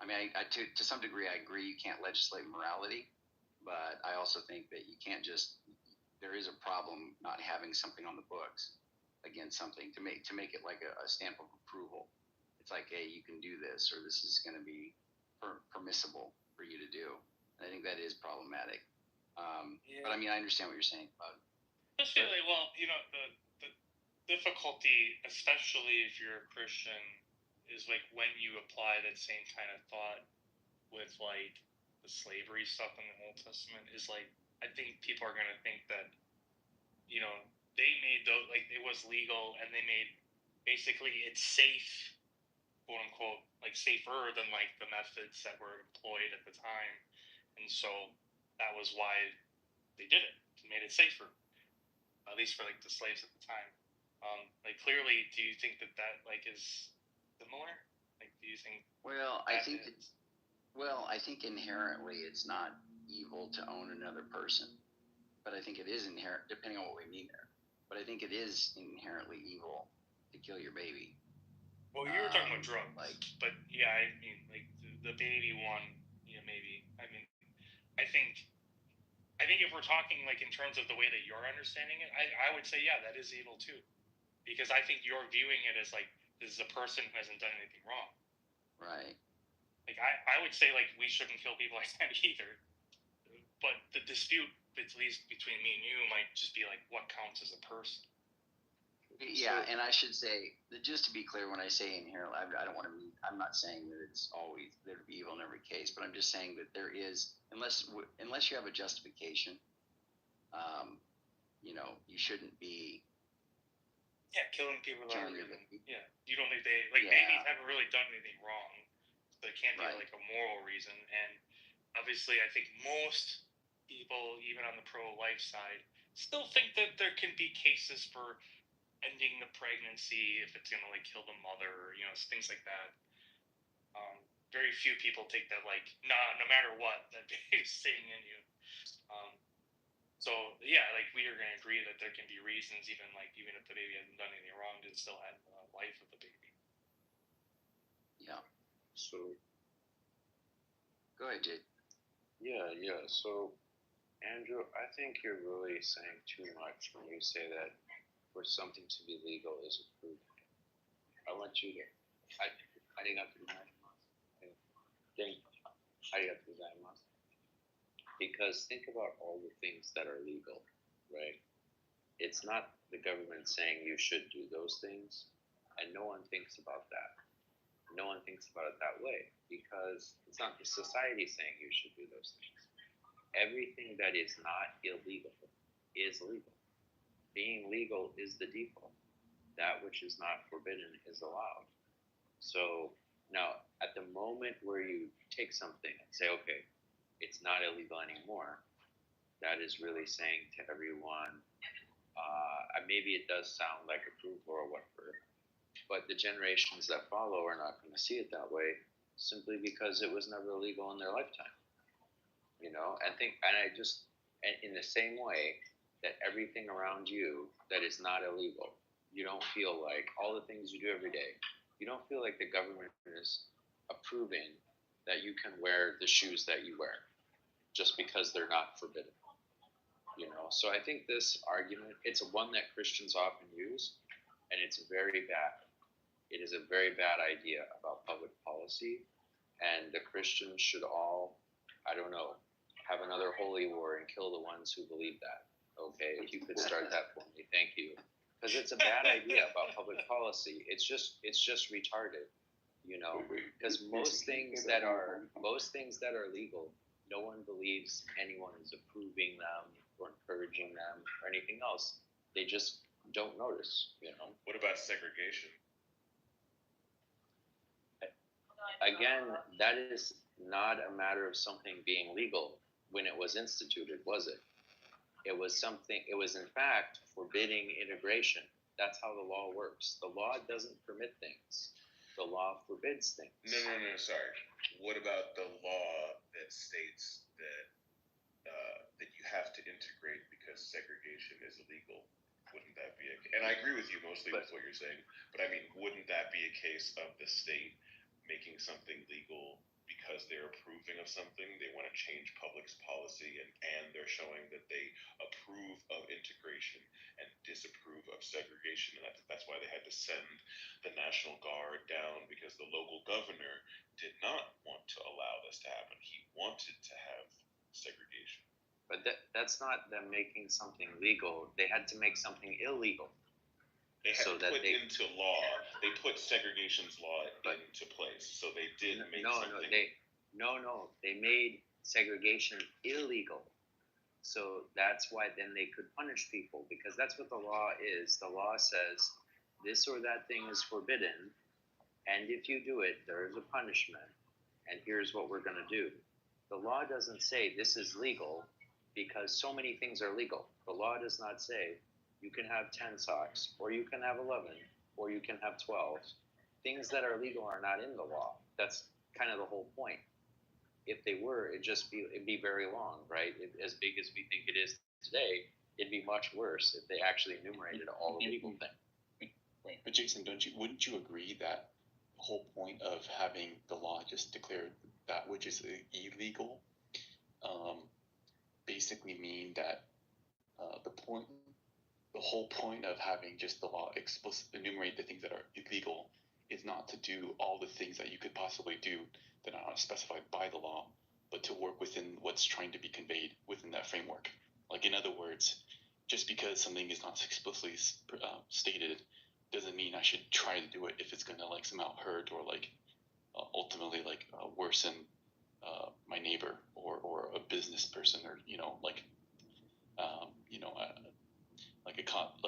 I mean, to some degree, I agree you can't legislate morality, but I also think that you can't just. There is a problem not having something on the books against something to make it like a stamp of approval. It's like, hey, you can do this, or this is going to be permissible for you to do. And I think that is problematic. But I mean, I understand what you're saying about it. Especially, the difficulty, especially if you're a Christian, is like when you apply that same kind of thought with like the slavery stuff in the Old Testament, is like, I think people are going to think that, they made those, like, it was legal, and they made, basically, it's safe, quote unquote, like safer than like the methods that were employed at the time. And so that was why they did it. It made it safer, at least for like the slaves at the time. Like, clearly, do you think that like is similar? Like, do you think? Well, I think inherently it's not evil to own another person, but I think it is inherent, depending on what we mean there. But I think it is inherently evil to kill your baby. Well, you were talking about drugs, but yeah, I mean, like the baby one, maybe. I mean, I think if we're talking like in terms of the way that you're understanding it, I would say, yeah, that is evil too. Because I think you're viewing it as like, this is a person who hasn't done anything wrong. Right. Like, I would say, like, we shouldn't kill people like that either. But the dispute, at least between me and you, might just be like, what counts as a person? Yeah, and I should say that just to be clear, when I say inherent, I don't want to. I'm not saying that it's always there'd be evil in every case, but I'm just saying that there is, unless you have a justification, you shouldn't be. Yeah, killing people without Killing reason. people. Yeah, you don't think babies haven't really done anything wrong, so it can't be like a moral reason. And obviously, I think most people, even on the pro-life side, still think that there can be cases for ending the pregnancy if it's gonna like kill the mother, or, things like that. Very few people take that like, nah, no matter what, that baby's staying in you. So yeah, like we are gonna agree that there can be reasons, even if the baby hasn't done anything wrong, to still have the life of the baby. Yeah. So. Go ahead, Jade. Yeah. So, Andrew, I think you're really saying too much when you say that for something to be legal is approved. I want you to. Because think about all the things that are legal, right? It's not the government saying you should do those things, and no one thinks about that. No one thinks about it that way because it's not the society saying you should do those things. Everything that is not illegal is legal. Being legal is the default. That which is not forbidden is allowed. So now, at the moment where you take something and say, okay, it's not illegal anymore, that is really saying to everyone, maybe it does sound like approval or whatever, but the generations that follow are not going to see it that way simply because it was never illegal in their lifetime. And in the same way that everything around you that is not illegal, you don't feel like all the things you do every day, you don't feel like the government is approving that you can wear the shoes that you wear just because they're not forbidden. So I think this argument, it's one that Christians often use, and it's very bad. It is a very bad idea about public policy, and the Christians should all, have another holy war and kill the ones who believe that. Okay, if you could start that for me, thank you. Because it's a bad idea about public policy. It's just retarded, because most things that are legal, no one believes anyone is approving them or encouraging them or anything else. They just don't notice, What about segregation? Again, that is not a matter of something being legal when it was instituted, was it? It was in fact forbidding integration. That's how the law works. The law doesn't permit things. The law forbids things. No, sorry. What about the law that states that you have to integrate because segregation is illegal? Wouldn't that be and I agree with you mostly with what you're saying, but I mean, wouldn't that be a case of the state making something legal because they're approving of something? They want to change public policy and they're showing that they approve of integration and disapprove of segregation, and that's why they had to send the National Guard down, because the local governor did not want to allow this to happen. He wanted to have segregation. But that's not them making something legal. They had to make something illegal. They had to put into law. They put segregation's law into place. So they did make something. They made segregation illegal. So that's why then they could punish people, because that's what the law is. The law says this or that thing is forbidden, and if you do it, there is a punishment, and here's what we're going to do. The law doesn't say this is legal, because so many things are legal. The law does not say you can have 10 socks, or you can have 11, or you can have 12. Things that are legal are not in the law. That's kind of the whole point. If they were, it'd be very long, right? As big as we think it is today, it'd be much worse if they actually enumerated all the legal things. Right, but Jason, wouldn't you agree that the whole point of having the law just declare that which is illegal basically mean that the whole point of having just the law explicitly enumerate the things that are illegal is not to do all the things that you could possibly do that are not specified by the law, but to work within what's trying to be conveyed within that framework. Like, in other words, just because something is not explicitly stated doesn't mean I should try to do it if it's going to like somehow hurt or like ultimately like worsen my neighbor or a business person, or like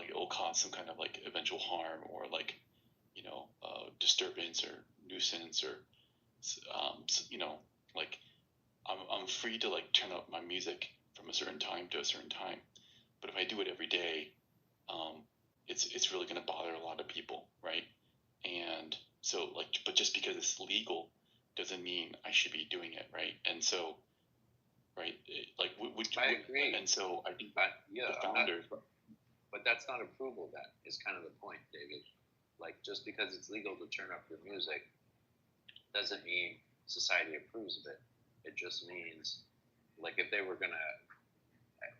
it will cause some kind of like eventual harm or like disturbance or nuisance or like I'm free to like turn up my music from a certain time to a certain time, but if I do it every day, it's really going to bother a lot of people, right? And so like, but just because it's legal doesn't mean I should be doing it, right? And so, right, I agree. And so I think the founders. But that's not approval. That is kind of the point, David. Like, just because it's legal to turn up your music doesn't mean society approves of it. It just means, like, if they were going to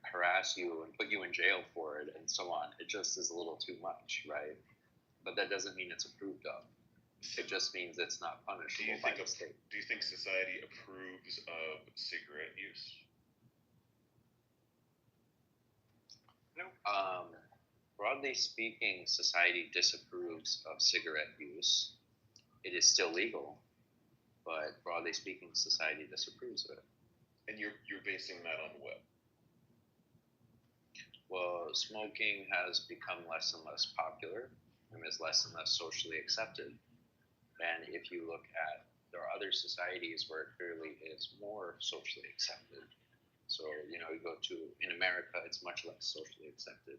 harass you and put you in jail for it and so on, it just is a little too much, right? But that doesn't mean it's approved of. It just means it's not punishable by the state. Do you think society approves of cigarette use? Broadly speaking, society disapproves of cigarette use. It is still legal, but broadly speaking, society disapproves of it. And you're basing that on what? Well, smoking has become less and less popular and is less and less socially accepted. And if you look at, there are other societies where it clearly is more socially accepted. So, you go to, in America, it's much less socially accepted.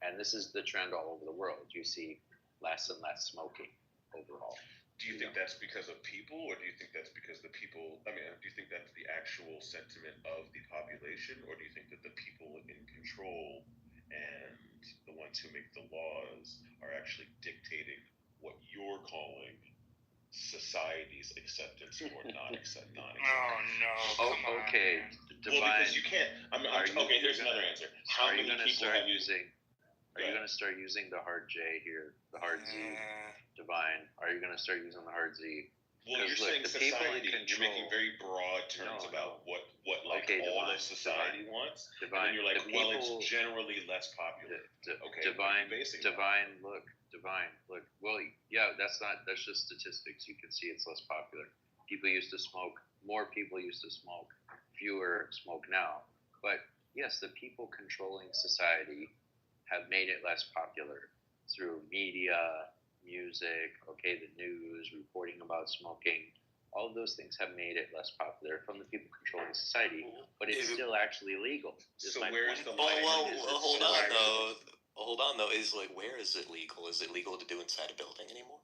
And this is the trend all over the world. You see less and less smoking overall. Do you think that's because of people, or do you think that's because the people, do you think that's the actual sentiment of the population, or do you think that the people in control and the ones who make the laws are actually dictating what you're calling society's acceptance or non-acceptance? Oh no! Okay, well, because you can't. Okay, here's another answer. How many people have using? Are you going to start using the hard J here, the hard Z, divine? Are you going to start using the hard Z? Well, you're saying society. You're making very broad terms about what all of society wants, and then you're like, well, it's generally less popular. Divine. Look. Well, yeah, that's just statistics. You can see it's less popular. People used to smoke. More people used to smoke. Fewer smoke now. But yes, the people controlling society have made it less popular through media, music, the news, reporting about smoking. All of those things have made it less popular from the people controlling society, but it's still actually legal. So where's the line? Well, hold on though. Hold on though. Is where is it legal? Is it legal to do inside a building anymore?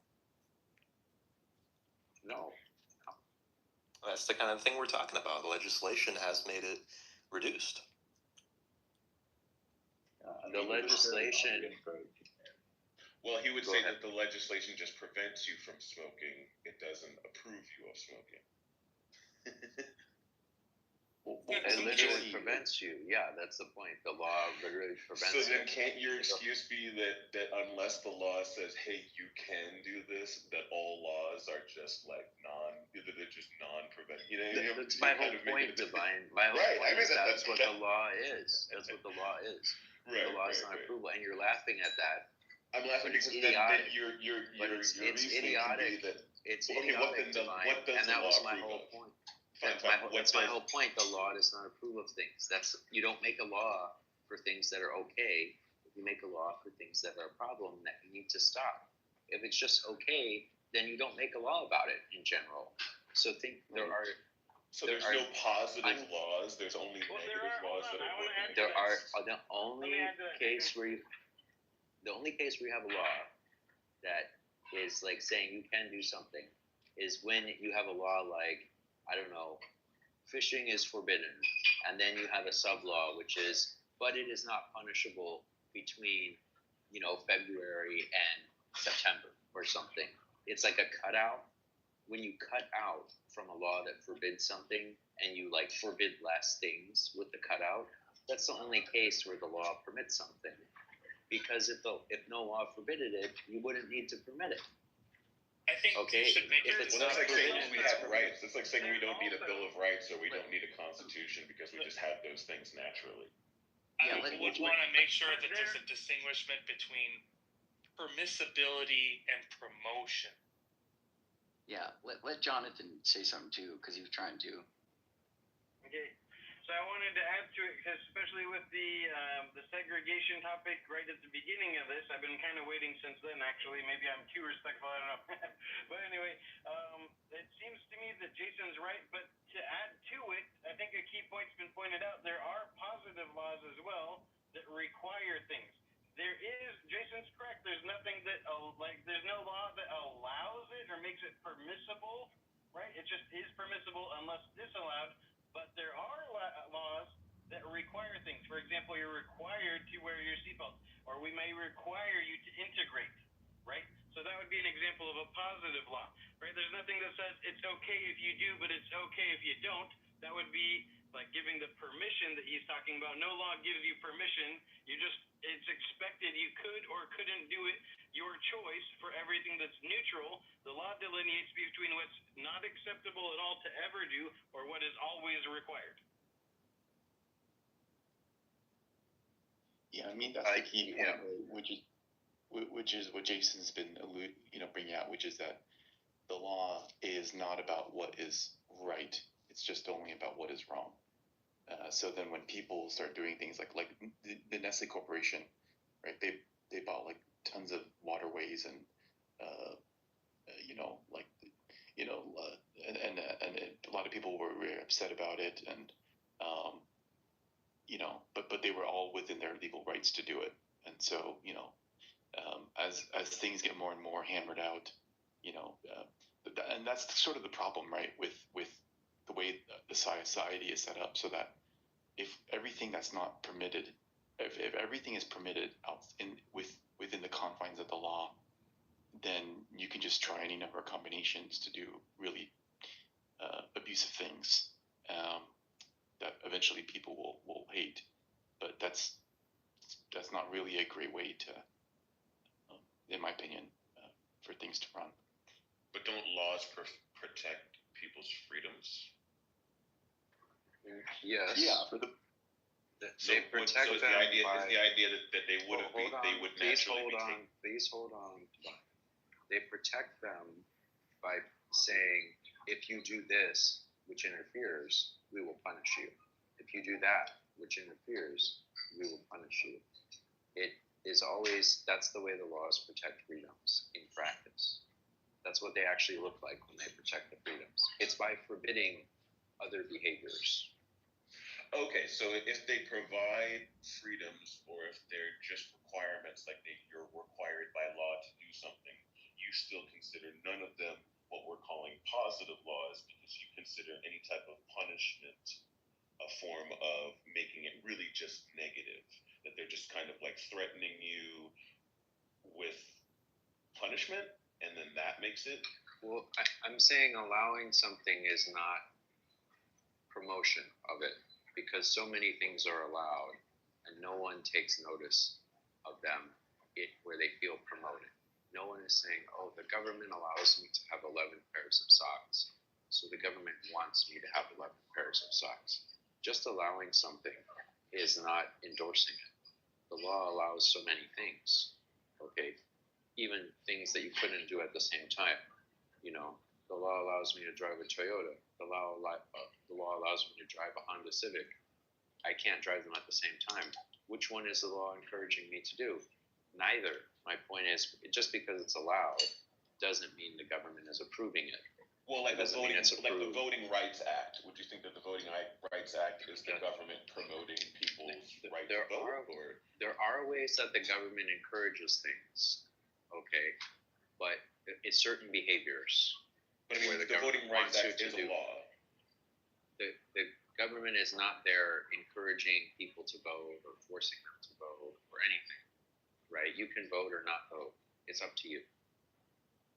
No. That's the kind of thing we're talking about. The legislation has made it reduced. The legislation. Well, he would say that the legislation just prevents you from smoking. It doesn't approve you of smoking. It literally prevents you. Yeah, that's the point. The law literally prevents you. So then can't your excuse be that unless the law says, hey, you can do this, that all laws are just like they're just non-prevent. That's my whole point, Divine. My whole point is that's what the law is. That's what the law is. The law is not approval, and you're laughing at that. I'm laughing because then you're it's idiotic. It's idiotic, Divine, and that was my whole point. That's my whole point. The law does not approve of things. You don't make a law for things that are okay. You make a law for things that are a problem that you need to stop. If it's just okay, then you don't make a law about it in general. So there's no positive laws. There's only negative laws that are working. There are the only case where you have a law that is like saying you can do something is when you have a law like, I don't know, fishing is forbidden, and then you have a sub-law which is, but it is not punishable between, February and September or something. It's like a cutout, when you cut out from a law that forbids something and you like forbid less things with the cutout, that's the only case where the law permits something. Because if no law forbidded it, you wouldn't need to permit it. I think Okay, you should make if it. it's Well, that's not like saying forbidden, we have rights. It's like saying we don't need a Bill of Rights or we don't need a Constitution because we just have those things naturally. I would want to make sure that there's a distinguishment between permissibility and promotion. Yeah, let Jonathan say something too, because he was trying to. Okay, so I wanted to add to it, because especially with the segregation topic right at the beginning of this, I've been kind of waiting since then. Actually, maybe I'm too respectful. I don't know. But anyway, it seems to me that Jason's right. But to add to it, I think a key point's been pointed out. There are positive laws as well that require things. Jason's correct. There's nothing that there's no law that allows it or makes it permissible, right? It just is permissible unless disallowed. But there are laws that require things. For example, you're required to wear your seatbelt, or we may require you to integrate, right? So that would be an example of a positive law, right? There's nothing that says it's okay if you do, but it's okay if you don't. That would be like giving the permission that he's talking about. No law gives you permission. It's expected you could or couldn't do it, your choice for everything that's neutral. The law delineates between what's not acceptable at all to ever do or what is always required. Yeah, I mean that's the key point, right? Which is what Jason's been bringing out, which is that the law is not about what is right; it's just only about what is wrong. So then, when people start doing things like the Nestle Corporation, right? They bought like tons of waterways and a lot of people were very upset about it, and but they were all within their legal rights to do it. And so, as things get more and more hammered out, and that's sort of the problem, right? With the way the society is set up, so that if everything that's not permitted, if everything is permitted within the confines of the law, then you can just try any number of combinations to do really abusive things that eventually people will hate. But that's not really a great way to, in my opinion, for things to run. But don't laws protect people's freedoms? Yes. Yeah. They protect them is the idea that they would naturally be taken. Please hold on. They protect them by saying, if you do this, which interferes, we will punish you. If you do that, which interferes, we will punish you. It is always, that's the way the laws protect freedoms in practice. That's what they actually look like when they protect the freedoms. It's by forbidding other behaviors. Okay, so if they provide freedoms, or if they're just requirements, like you're required by law to do something, you still consider none of them what we're calling positive laws, because you consider any type of punishment a form of making it really just negative, that they're just kind of like threatening you with punishment, and then that makes it. Well, I'm saying allowing something is not promotion of it, because so many things are allowed and no one takes notice of them where they feel promoted. No one is saying, oh, the government allows me to have 11 pairs of socks, so the government wants me to have 11 pairs of socks. Just allowing something is not endorsing it. The law allows so many things, okay? Even things that you couldn't do at the same time. The law allows me to drive a Toyota. The law allows me to drive a Honda Civic. I can't drive them at the same time. Which one is the law encouraging me to do? Neither. My point is, just because it's allowed doesn't mean the government is approving it. Well, like the Voting Rights Act. Would you think that the Voting Rights Act is the government promoting people's right to vote? There are ways that the government encourages things, okay, but it's certain behaviors. But I mean, the Voting Rights Act is a law. The government is not there encouraging people to vote or forcing them to vote or anything, right? You can vote or not vote. It's up to you.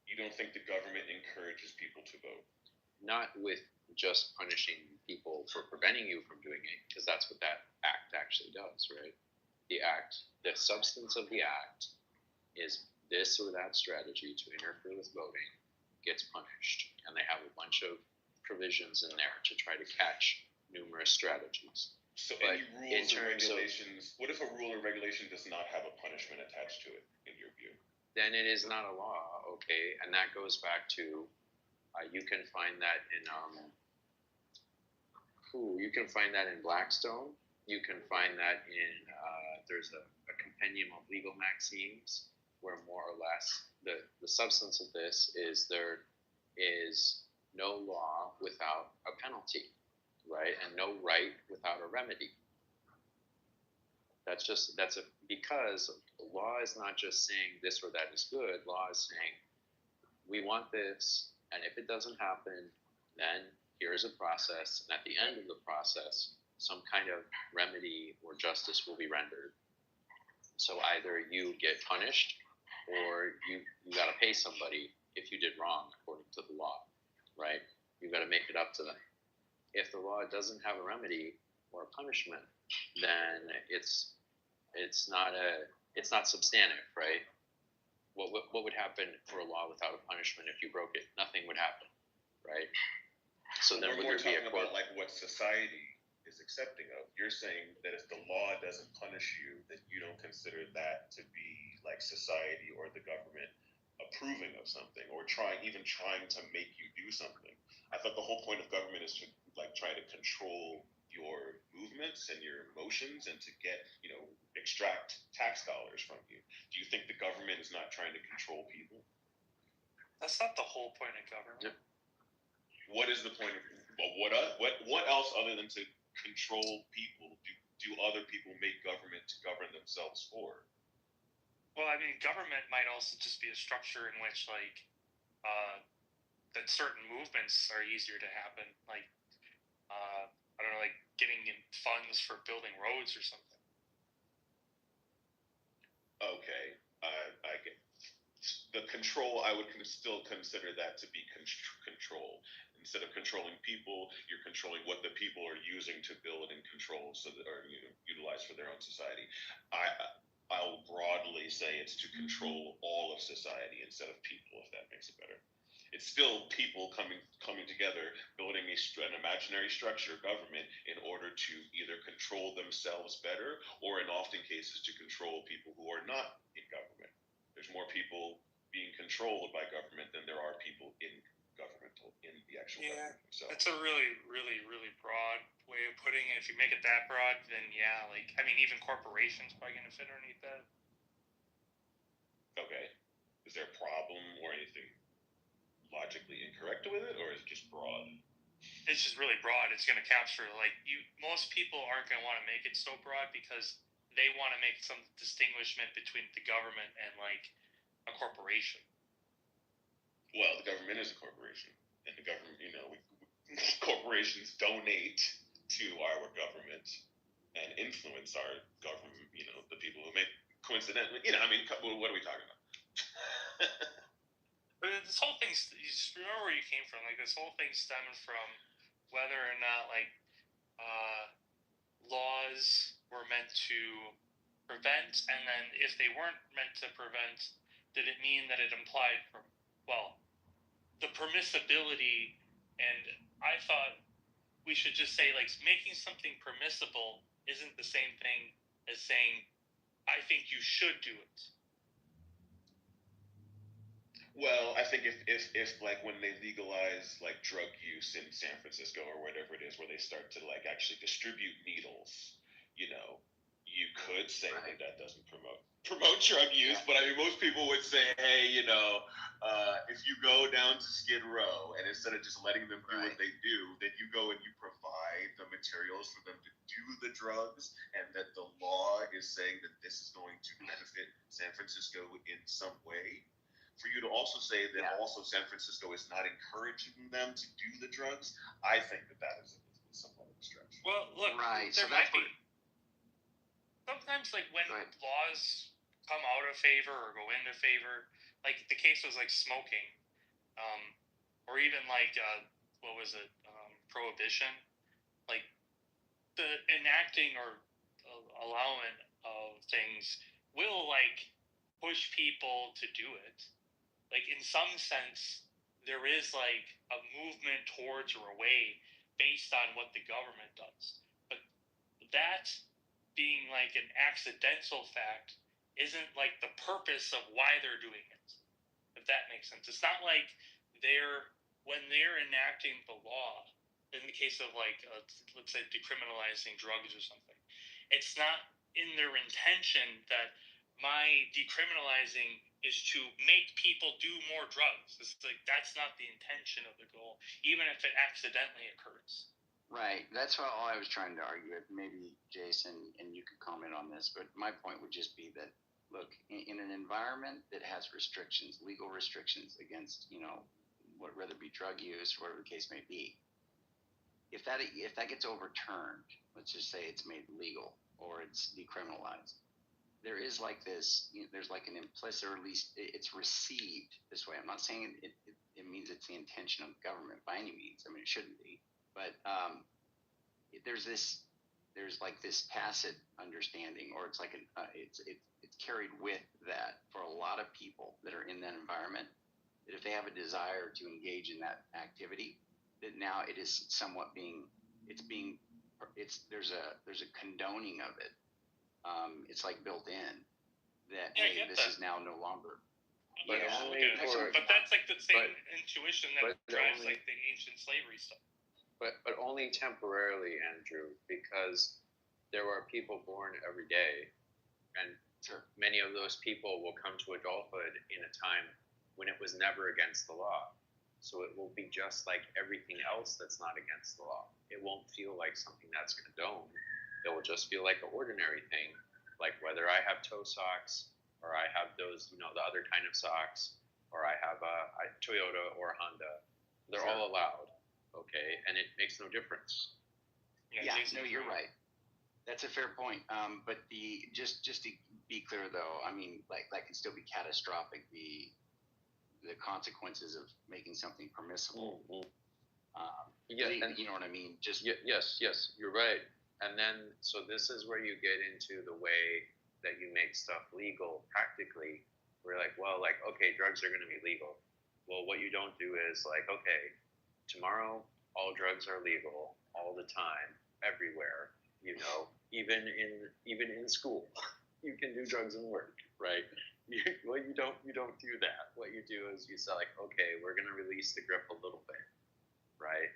You don't think the government encourages people to vote? Not with just punishing people for preventing you from doing it, because that's what that act actually does, right? The substance of the act is this or that strategy to interfere with voting gets punished, and they have a bunch of provisions in there to try to catch numerous strategies. So But any in rules or terms of- regulations, what if a rule or regulation does not have a punishment attached to it, in your view? Then it is not a law, okay? And that goes back to, you can find that in, you can find that in Blackstone. You can find that in, there's a compendium of legal maximes where more or less the substance of this is there is no law without a penalty, right? And no right without a remedy. Because law is not just saying this or that is good. Law is saying we want this, and if it doesn't happen, then here's a process, and at the end of the process, some kind of remedy or justice will be rendered. So either you get punished, or you got to pay somebody if you did wrong according to the law, right? You got to make it up to them. If the law doesn't have a remedy or a punishment, then it's not substantive, right? What would happen for a law without a punishment if you broke it? Nothing would happen, right? So then we're would more there be a talking court? about like what society is accepting of. You're saying that if the law doesn't punish you, that you don't consider that to be like society or the government approving of something or trying to make you do something. I thought the whole point of government is to like try to control your movements and your emotions and to get, extract tax dollars from you. Do you think the government is not trying to control people? That's not the whole point of government. Yep. What is the point of what else other than to control people do other people make government to govern themselves for? Well, I mean, government might also just be a structure in which, like, that certain movements are easier to happen. Like, I don't know, like getting in funds for building roads or something. Okay, I get the control. I would still consider that to be control. Instead of controlling people, you're controlling what the people are using to build and control, or utilize for their own society. I'll broadly say it's to control all of society instead of people, if that makes it better. It's still people coming together, building an imaginary structure, government, in order to either control themselves better, or in often cases to control people who are not in government. There's more people being controlled by government than there are people in the actual government themselves. That's a really, really, really broad way of putting it. If you make it that broad, then yeah, like, I mean, even corporations probably going to fit underneath that. Okay. Is there a problem or anything logically incorrect with it, or is it just broad? It's just really broad. It's going to capture, like, most people aren't going to want to make it so broad because they want to make some distinguishment between the government and, like, a corporation. Well, the government is a corporation, and the government, corporations donate to our government and influence our government. The people who make, coincidentally, what are we talking about? But this whole thing, you just remember where you came from. Like, this whole thing stemmed from whether or not, like, laws were meant to prevent, and then if they weren't meant to prevent, did it mean that it implied, the permissibility? And I thought we should just say, like, making something permissible isn't the same thing as saying, I think you should do it. Well, I think if like when they legalize like drug use in San Francisco or whatever it is, where they start to like actually distribute needles, you could say that doesn't promote drug use, but I mean most people would say, hey, if you go down to Skid Row and instead of just letting them do what they do, then you go and you provide the materials for them to do the drugs, and that the law is saying that this is going to benefit San Francisco in some way. For you to also say that also San Francisco is not encouraging them to do the drugs, I think that is somewhat of a stretch. Well, look, there might be. Sometimes, like, when laws come out of favor or go into favor, like the case was like smoking, or even like what was it, prohibition, like the enacting or allowing of things will like push people to do it. Like in some sense, there is like a movement towards or away based on what the government does. But that being like an accidental fact isn't like the purpose of why they're doing it. If that makes sense. It's not like when they're enacting the law, in the case of like, let's say decriminalizing drugs or something, it's not in their intention that my decriminalizing is to make people do more drugs. It's like, that's not the intention of the goal, even if it accidentally occurs. Right. That's all I was trying to argue. Maybe Jason, and you could comment on this, but my point would just be that, look, in an environment that has restrictions, legal restrictions against, whether it be drug use or whatever the case may be, if that gets overturned, let's just say it's made legal or it's decriminalized, there is like this, there's like an implicit, or at least it's received this way. I'm not saying it means it's the intention of the government by any means. I mean, it shouldn't be, but there's like this tacit understanding, or it's like it's carried with that for a lot of people that are in that environment, that if they have a desire to engage in that activity, that now it is somewhat there's a condoning of it. It's like built in that, hey, this is now no longer. But that's like the same intuition that drives like the ancient slavery stuff. But only temporarily, Andrew, because there are people born every day, and many of those people will come to adulthood in a time when it was never against the law. So it will be just like everything else that's not against the law. It won't feel like something that's condoned. It will just feel like an ordinary thing, like whether I have toe socks or I have those, the other kind of socks, or I have a Toyota or a Honda. They're all allowed, okay? And it makes no difference. Yeah, no, you're right. That's a fair point. But just to be clear, though, I mean, like that can still be catastrophic. The consequences of making something permissible. You know what I mean? Yes, you're right. And then, so this is where you get into the way that you make stuff legal practically. We're like, well, like, okay, drugs are going to be legal. Well, what you don't do is like, okay, tomorrow all drugs are legal all the time, everywhere. Even in school, you can do drugs and work, right? You don't do that. What you do is you say like, okay, we're going to release the grip a little bit, right?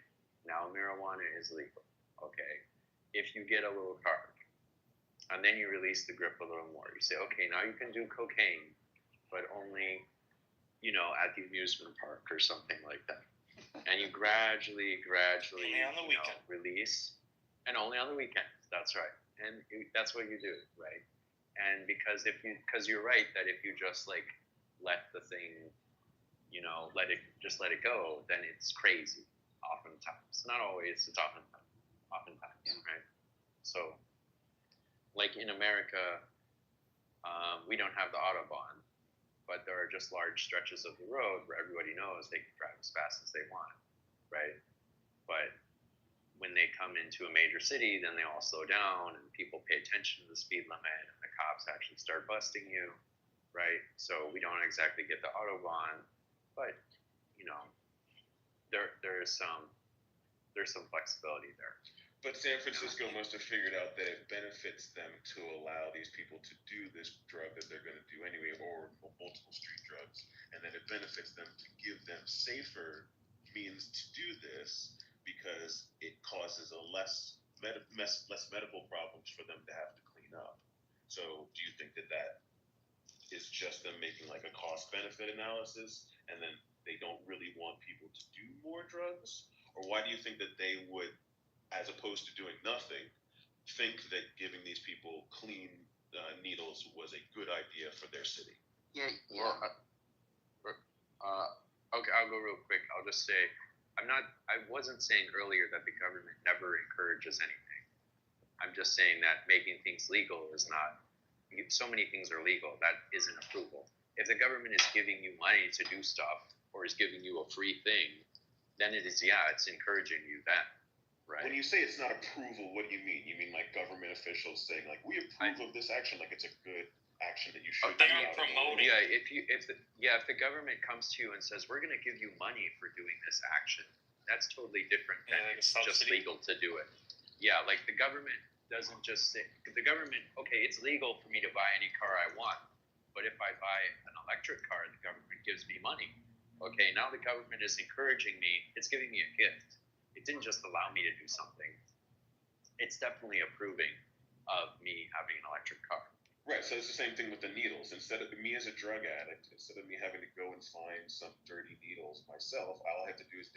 Now marijuana is legal, okay? If you get a little card, and then you release the grip a little more, you say, okay, now you can do cocaine, but only, at the amusement park or something like that. And you gradually only on the weekend. Release, and only on the weekend. That's right. And that's what you do, right? And because you're right that if you just like let the thing, let it go, then it's crazy. Oftentimes, not always. It's oftentimes, right? So, like in America, we don't have the Autobahn, but there are just large stretches of the road where everybody knows they can drive as fast as they want, right? But when they come into a major city, then they all slow down and people pay attention to the speed limit and the cops actually start busting you, right? So we don't exactly get the Autobahn, but there's some flexibility there. But San Francisco must have figured out that it benefits them to allow these people to do this drug that they're going to do anyway, or multiple street drugs, and then it benefits them to give them safer means to do this because it causes a less medical problems for them to have to clean up. So do you think that is just them making like a cost benefit analysis, and then they don't really want people to do more drugs? Or why do you think that they would, as opposed to doing nothing, think that giving these people clean needles was a good idea for their city? Yeah. Okay, I'll go real quick. I'll just say, I wasn't saying earlier that the government never encourages anything. I'm just saying that making things legal is not, so many things are legal, that isn't approval. If the government is giving you money to do stuff or is giving you a free thing, then it's encouraging you then, right? When you say it's not approval, what do you mean? You mean like government officials saying like, we approve of this action, like it's a good action that you should They do? are promoting. Yeah, if the government comes to you and says we're going to give you money for doing this action, that's totally different than like a it's just subsidy. legal to do it. Yeah, like the government doesn't just say the government. Okay, it's legal for me to buy any car I want, but if I buy an electric car, the government gives me money. Okay, now the government is encouraging me. It's giving me a gift. It didn't just allow me to do something. It's definitely approving of me having an electric car. Right, so it's the same thing with the needles. Instead of me as a drug addict, instead of me having to go and find some dirty needles myself, all I have to do is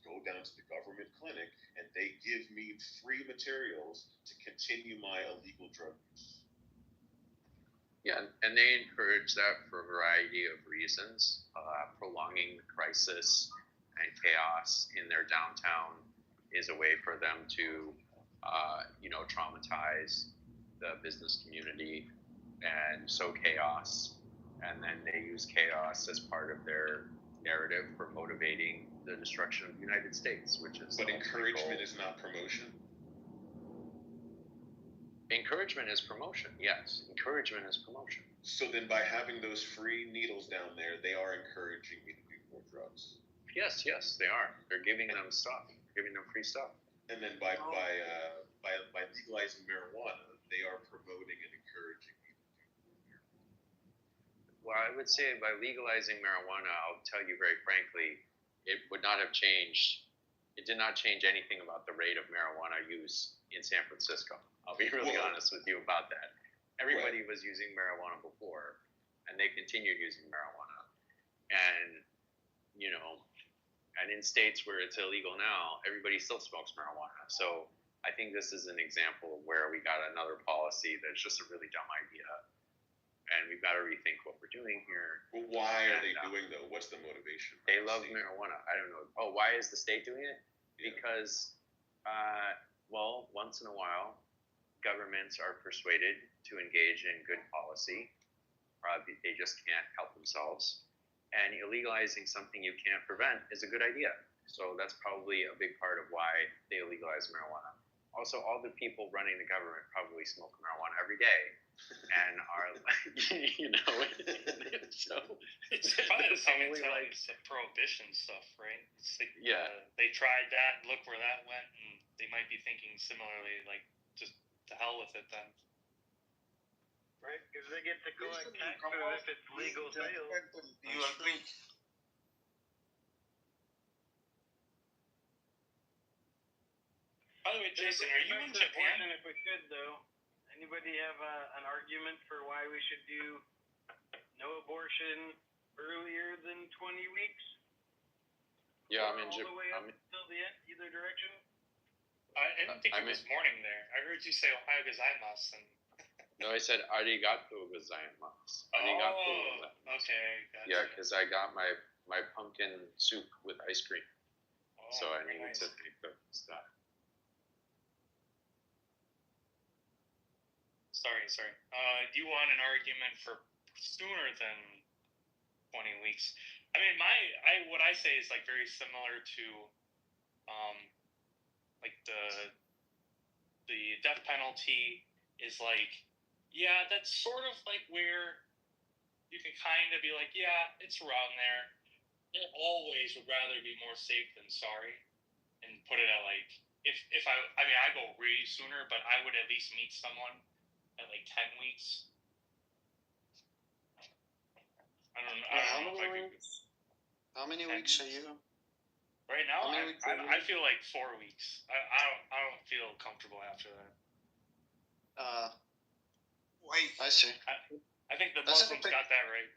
go down to the government clinic, and they give me free materials to continue my illegal drug use. Yeah, and they encourage that for a variety of reasons. Prolonging the crisis and chaos in their downtown is a way for them to, traumatize the business community and sow chaos. And then they use chaos as part of their narrative for motivating the destruction of the United States, which is. But encouragement is not promotion? Encouragement is promotion, yes. Encouragement is promotion. So then by having those free needles down there, they are encouraging me to do more drugs? Yes, they are. They're giving them stuff, giving them free stuff. And then by legalizing marijuana, they are promoting and encouraging me to do more. Well, I would say by legalizing marijuana, I'll tell you very frankly, it would not have changed. It did not change anything about the rate of marijuana use in San Francisco. I'll be really honest with you about that. Everybody was using marijuana before, and they continued using marijuana. And, and in states where it's illegal now, everybody still smokes marijuana. So I think this is an example where we got another policy that's just a really dumb idea. And we've got to rethink what we're doing here. Well, why are they doing, though? What's the motivation? They love marijuana. I don't know. Oh, why is the state doing it? Yeah. Because, once in a while, governments are persuaded to engage in good policy. They just can't help themselves. And illegalizing something you can't prevent is a good idea. So that's probably a big part of why they legalize marijuana. Also, all the people running the government probably smoke marijuana every day. And are, so it's probably the same as like some prohibition stuff, right? It's like, they tried that, look where that went, and they might be thinking similarly, like, just to hell with it then. Right, because they get to collect taxes if it's legal sales. You agree? By the way, Jason, are you in Japan? If we could, though, anybody have an argument for why we should do no abortion earlier than 20 weeks? Yeah, I'm in Japan. All the way up Japan. till the end, either direction? I didn't think it was morning there. I heard you say Ohio gozaimasu. No, I said arigato gozaimasu. Arigato gozaimasu. Okay, gotcha. Yeah, because I got my pumpkin soup with ice cream. So I needed to thank the staff. Sorry. Do you want an argument for sooner than 20 weeks? I mean, what I say is like very similar to, like the death penalty is like, yeah, that's sort of like where you can kind of be like, yeah, it's around there. I always would rather be more safe than sorry, and put it at like, if I go really sooner, but I would at least meet someone at like 10 weeks. I don't know if I could. How many weeks are you? Right now, I feel like 4 weeks. I don't feel comfortable after that. Why? I see. I think the Muslims got that right.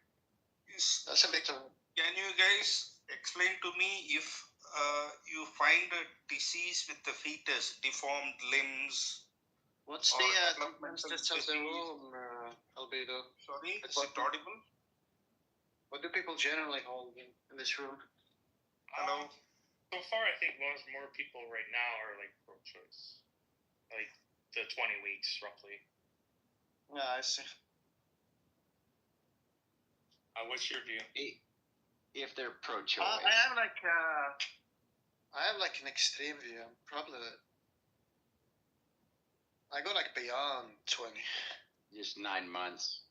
That's a bit. Can you guys explain to me if you find a disease with the fetus, deformed limbs? What's the context of the room, Albedo? Sorry, is it audible? What do people generally hold in this room? Hello? So far, I think more people right now are like pro-choice. Like the 20 weeks, roughly. Yeah, I see. What's your view? If they're pro-choice. I have like an extreme view. Probably I go like beyond 20. Just 9 months.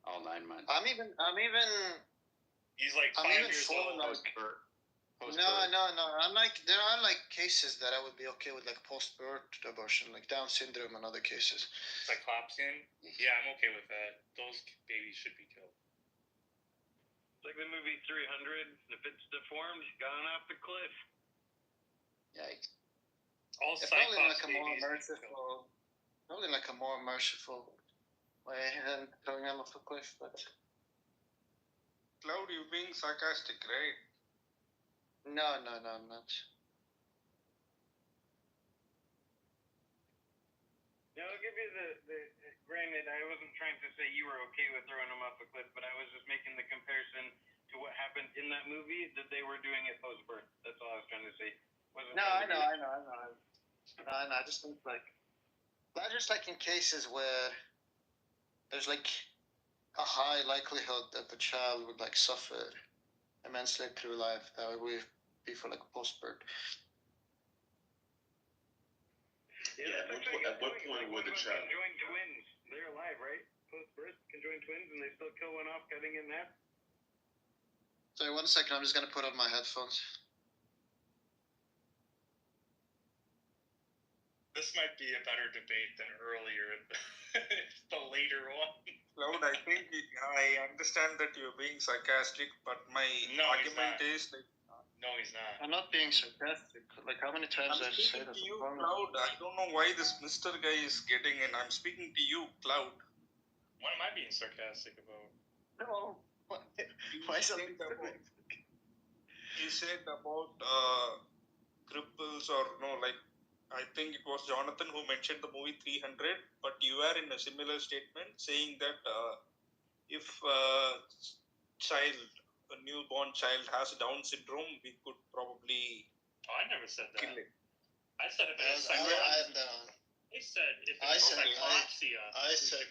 All 9 months. I'm even. He's like 5 years old. No. I'm like, there are like cases that I would be okay with, like post-birth abortion, like Down syndrome and other cases. Cyclopsian? Yeah, I'm okay with that. Those babies should be killed. It's like the movie 300. If it's deformed, he's gone off the cliff. Yikes. All Probably Cyclops like a more babies. merciful way than throwing them off a cliff, but. Cloud, you being sarcastic, right? No, I'm not. Now, I'll give you the granted, I wasn't trying to say you were okay with throwing them off a cliff, but I was just making the comparison to what happened in that movie, that they were doing it post-birth. That's all I was trying to say. I know. I just think like, in cases where there's like a high likelihood that the child would like suffer immensely through life, that would be for like post-birth. Yeah, at what point would the child join twins? They're alive, right? Post-birth can join twins and they still kill one off, cutting in half. Sorry, 1 second. I'm just gonna put on my headphones. This might be a better debate than earlier, the later one. Cloud, I think I understand that you're being sarcastic, but my argument is like. No, he's not. I'm not being sarcastic. Like, how many times I'm I've said speaking it? to you, Cloud. I don't know why this Mr. guy is getting in. I'm speaking to you, Cloud. What am I being sarcastic about? No. Why something? You said about cripples or no, like, I think it was Jonathan who mentioned the movie 300, but you were in a similar statement saying that if a newborn child has Down syndrome, we could probably I never said that. kill it. I said if it's I had that on. He said if I it's said cyclopsia, I said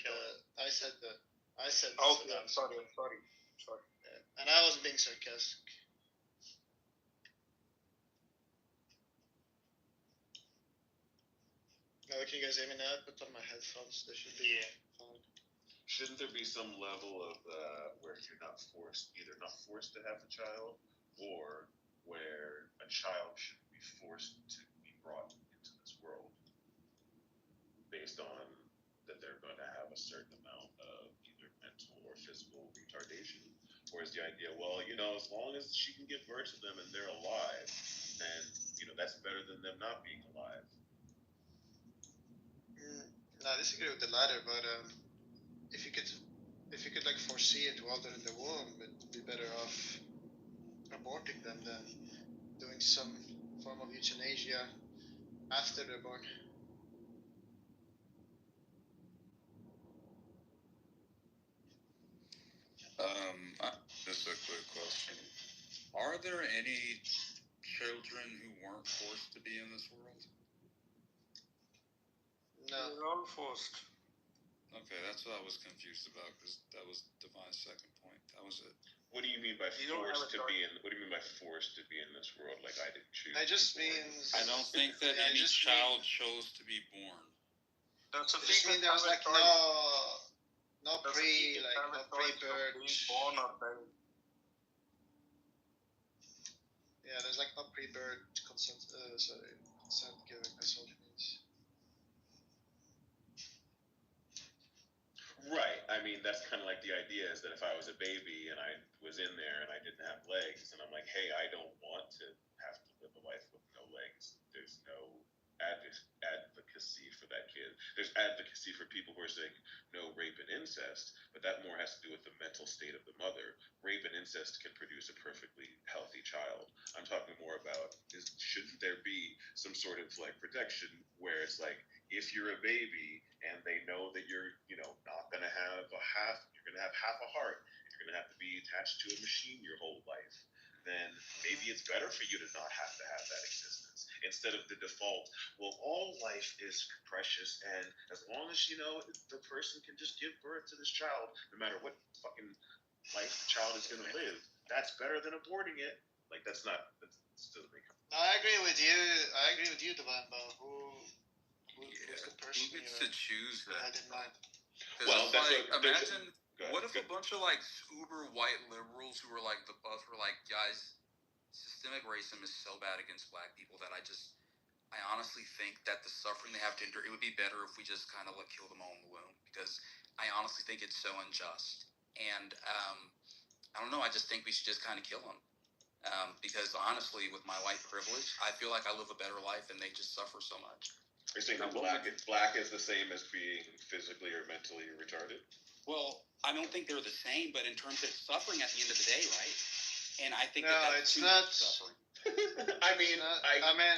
Okay, I'm sorry. And I was being sarcastic. Now, can you guys hear me now? I put on my headphones. They should be fine. Shouldn't there be some level of where you're not forced to have a child, or where a child should be forced to be brought into this world based on that they're going to have a certain amount of either mental or physical retardation? Or is the idea, well, as long as she can give birth to them and they're alive, then that's better than them not being alive? I disagree with the latter, but if you could like foresee it while they're in the womb, it'd be better off aborting them than doing some form of euthanasia after they're born. Just a quick question. Are there any children who weren't forced to be in this world? No. They're all forced. Okay, that's what I was confused about, because that was Divine's second point. That was it. What do you mean by forced to be in? What do you mean by forced to be in this world? Like I didn't choose. It just means. I don't think that any child chose to be born. Does it just mean there was like no pre-birth. Born or died. Yeah, there's like no pre-birth consent giving. That's what it means. Right. I mean, that's kind of like the idea is that if I was a baby and I was in there and I didn't have legs, and I'm like, hey, I don't want to have to live a life with no legs. There's no advocacy for that kid. There's advocacy for people who are saying no rape and incest, but that more has to do with the mental state of the mother. Rape and incest can produce a perfectly healthy child. I'm talking more about shouldn't there be some sort of like protection where it's like if you're a baby and they know that you're not going to have you're going to have half a heart, you're going to have to be attached to a machine your whole life, then maybe it's better for you to not have to have that existence instead of the default, well, all life is precious, and as long as the person can just give birth to this child, no matter what fucking life the child is going to live. That's better than aborting it. Like that still doesn't make sense. I agree with you, Divine Bow. Who's the person Who gets to choose that? had in mind? Well, It's like, imagine ahead, what if a bunch of like uber white liberals who were like the buff were like, guys, systemic racism is so bad against black people that I honestly think that the suffering they have to endure, it would be better if we just kind of like kill them all in the womb, because I honestly think it's so unjust. And I don't know, I just think we should just kind of kill them. Because honestly, with my white privilege, I feel like I live a better life and they just suffer so much. Are you saying that black is the same as being physically or mentally retarded? Well, I don't think they're the same, but in terms of suffering at the end of the day, right? And I think No, that's it's too not. much suffering. I mean,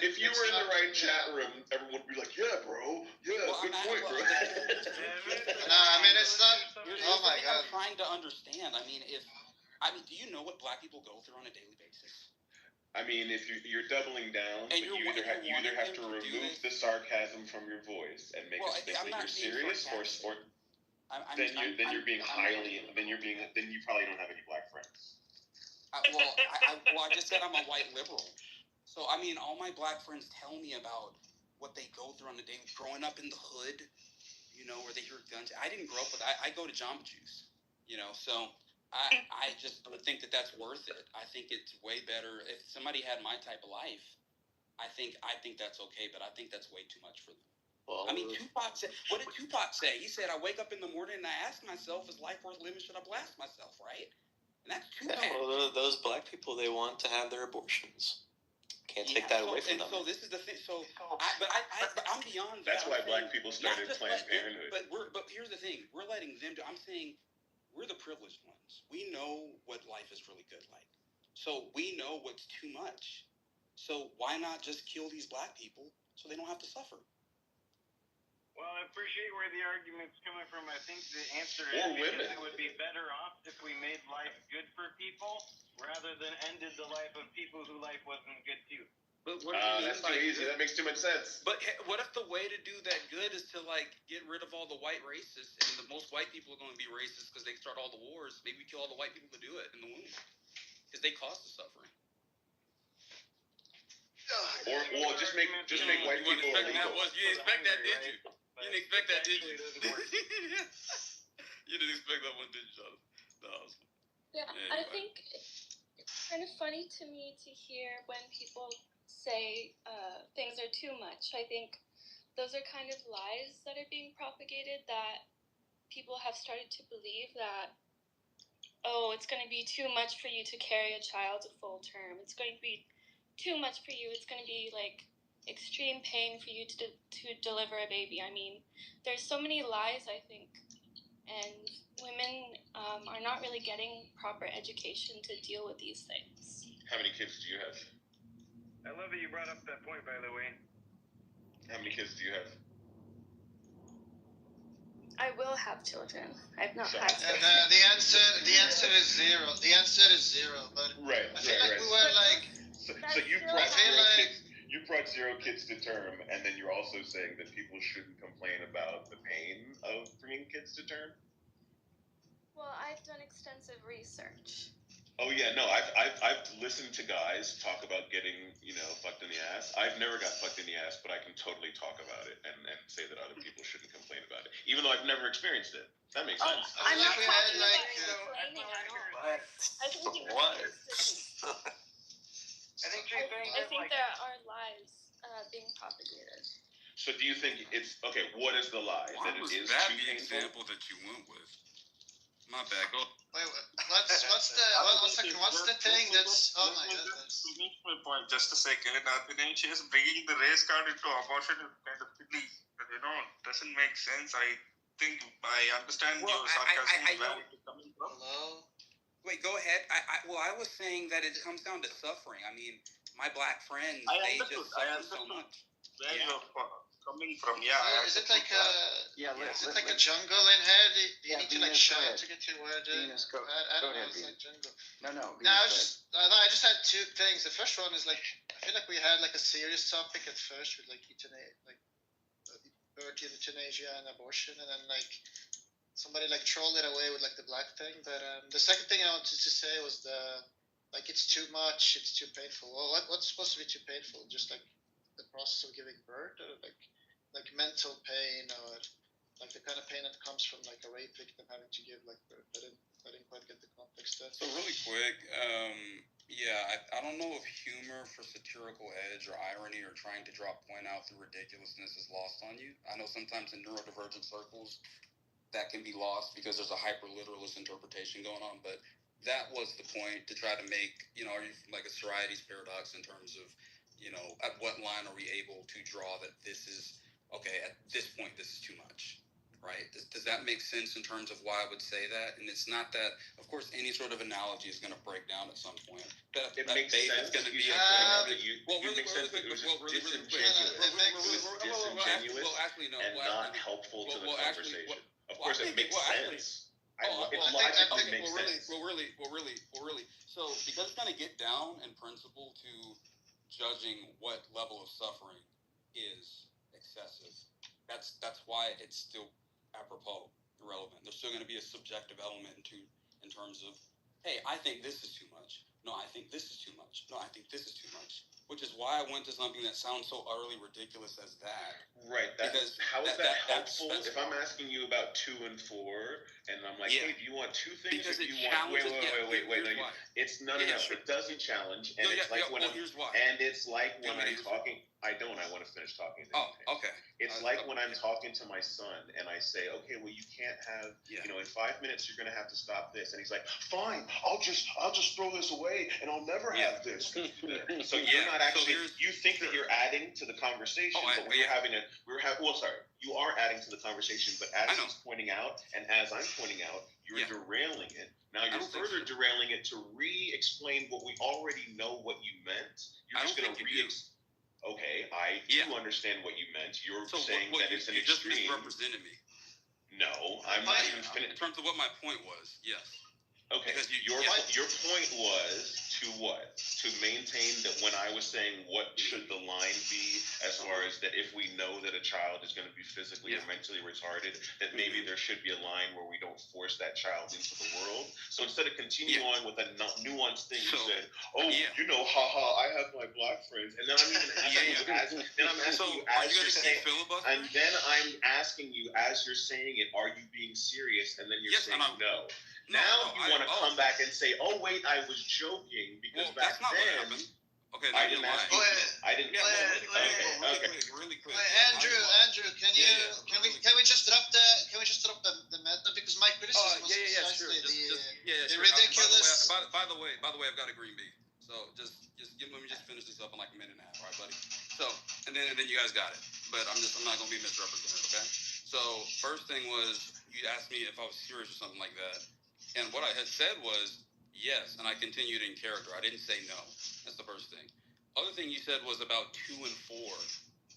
if you were in the right chat room, everyone would be like, "Yeah, bro. Yeah, Well, good point, bro." No, I mean it's not. Oh my God. I'm trying to understand. I mean, do you know what black people go through on a daily basis? I mean, if you're doubling down, And but you either have to remove the sarcasm from your voice and make us think that you're serious, or then you probably don't have any black friends. I just said I'm a white liberal. So, I mean, all my black friends tell me about what they go through on the day, growing up in the hood, you know, where they hear guns. I didn't grow up with that. I go to Jamba Juice, you know, so I just think that that's worth it. I think it's way better. If somebody had my type of life, I think that's okay, but I think that's way too much for them. Well, I mean, Tupac said, what did Tupac say? He said, I wake up in the morning and I ask myself, is life worth living? Should I blast myself, right? And that's Tupac. yeah, well, those black people, they want to have their abortions. Can't take that away from them. So this is the thing. But I'm beyond that. That's why black people started Planned Parenthood. But here's the thing. We're letting them do. I'm saying we're the privileged ones. We know what life is really good like. So we know what's too much. So why not just kill these black people so they don't have to suffer? Well, I appreciate where the argument's coming from. I think the answer is because it would be better off if we made life good for people rather than ended the life of people whose life wasn't good too. But what do you mean that's by too easy. good? That makes too much sense. But what if the way to do that good is to like get rid of all the white racists, and the most white people are going to be racist because they start all the wars? Maybe we kill all the white people to do it in the womb because they cause the suffering. Or just make white people illegal. You didn't expect that, did you? You didn't expect that, did you? You didn't expect that one, did you, Jonathan? No, yeah, anyway. I think it's kind of funny to me to hear when people say things are too much. I think those are kind of lies that are being propagated, that people have started to believe that, oh, it's going to be too much for you to carry a child to full term. It's going to be too much for you. It's going to be like extreme pain for you to deliver a baby. I mean, there's so many lies, I think, and women are not really getting proper education to deal with these things. How many kids do you have? I love that you brought up that point, by the way. How many kids do you have? I will have children. I've not had children. And the answer is zero. The answer is zero. But right, I feel like we were like. So you brought 0 kids to term, and then you're also saying that people shouldn't complain about the pain of bringing kids to term? Well, I've done extensive research. Oh yeah, no, I've listened to guys talk about getting, fucked in the ass. I've never got fucked in the ass, but I can totally talk about it and say that other people shouldn't complain about it, even though I've never experienced it. That makes sense. I'm not talking about complaining at all. I think I think there are lies being propagated. So do you think it's okay? What is the lie? Why that was it is that too the painful? example that you went with? My bad. Go. Wait, what's the thing that's? Oh my goodness. Finish my point. Just a second. Atheism bringing the race card into abortion is kind of silly. Doesn't make sense. I think I understand your sarcasm. Where it is coming from. Hello. Wait, go ahead. I was saying that it comes down to suffering. I mean, my black friends, they just suffer so much. Where you're coming from, Is it like a jungle in here? Do you need to like shout to get your word in? I don't know. It's like jungle. No. I just had 2 things. The first one is like, I feel like we had like a serious topic at first with like euthanasia, and abortion, and then like somebody like trolled it away with like the black thing. But the second thing I wanted to say was like it's too much, it's too painful. Well, what's supposed to be too painful? Just like the process of giving birth, or like mental pain, or like the kind of pain that comes from like a rape victim having to give like birth. I didn't quite get the context there. So really quick, I don't know if humor for satirical edge or irony or trying to draw a point out through ridiculousness is lost on you. I know sometimes in neurodivergent circles that can be lost because there's a hyper-literalist interpretation going on, but that was the point, to try to make, like a Sorites paradox in terms of, at what line are we able to draw that this is, okay, at this point, this is too much. Right? Does that make sense in terms of why I would say that? And it's not that, of course, any sort of analogy is going to break down at some point. It makes sense. Going to be disingenuous and not helpful to the conversation. Of course, it makes sense. It logically makes sense. Well, really. So, because it's going to get down in principle to judging what level of suffering is excessive. That's why it's still apropos, irrelevant. There's still going to be a subjective element in terms of, hey, I think this is too much. No, I think this is too much. No, I think this is too much. Which is why I went to something that sounds so utterly ridiculous as that. Right. How is that helpful? If I'm asking you about 2 and 4, and I'm like, hey, do you want 2 things, or do you want? Wait. No, it's no. It doesn't challenge, and it's like when I'm talking. I don't. I want to finish talking. Okay. It's like when I'm talking to my son, and I say, okay, well, you can't have, in 5 minutes you're going to have to stop this, and he's like, fine, I'll just throw this away, and I'll never have this. So you're not actually. You think that you're adding to the conversation, but you are adding to the conversation, but as he's pointing out, and as I'm pointing out, you're derailing it. Now you're further derailing it to re-explain what we already know what you meant. You're just going to okay, I do understand what you meant. You're saying that it's an extreme. You just misrepresented me. No, I'm not even finished. In terms of what my point was, yes. Okay, because your point was to what? To maintain that when I was saying what should the line be, as far as that if we know that a child is going to be physically or mentally retarded, that maybe there should be a line where we don't force that child into the world. So instead of continuing on with a nuanced thing, you said, haha, I have my black friends, and then I'm asking you as you're saying, and then I'm asking you as you're saying it, are you being serious? And then you're saying no. Now you want to come back and say, "Oh wait, I was joking," because back then. Okay, I didn't ask you. I didn't. Really quick. Andrew, can we just drop the meta, because my criticism was precisely the ridiculous. By the way, I've got a green bean. So let me just finish this up in like a minute and a half, all right, buddy? So and then you guys got it. But I'm not gonna be misrepresented, okay? So first thing was, you asked me if I was serious or something like that. And what I had said was yes, and I continued in character. I didn't say no. That's the first thing. Other thing you said was about 2 and 4.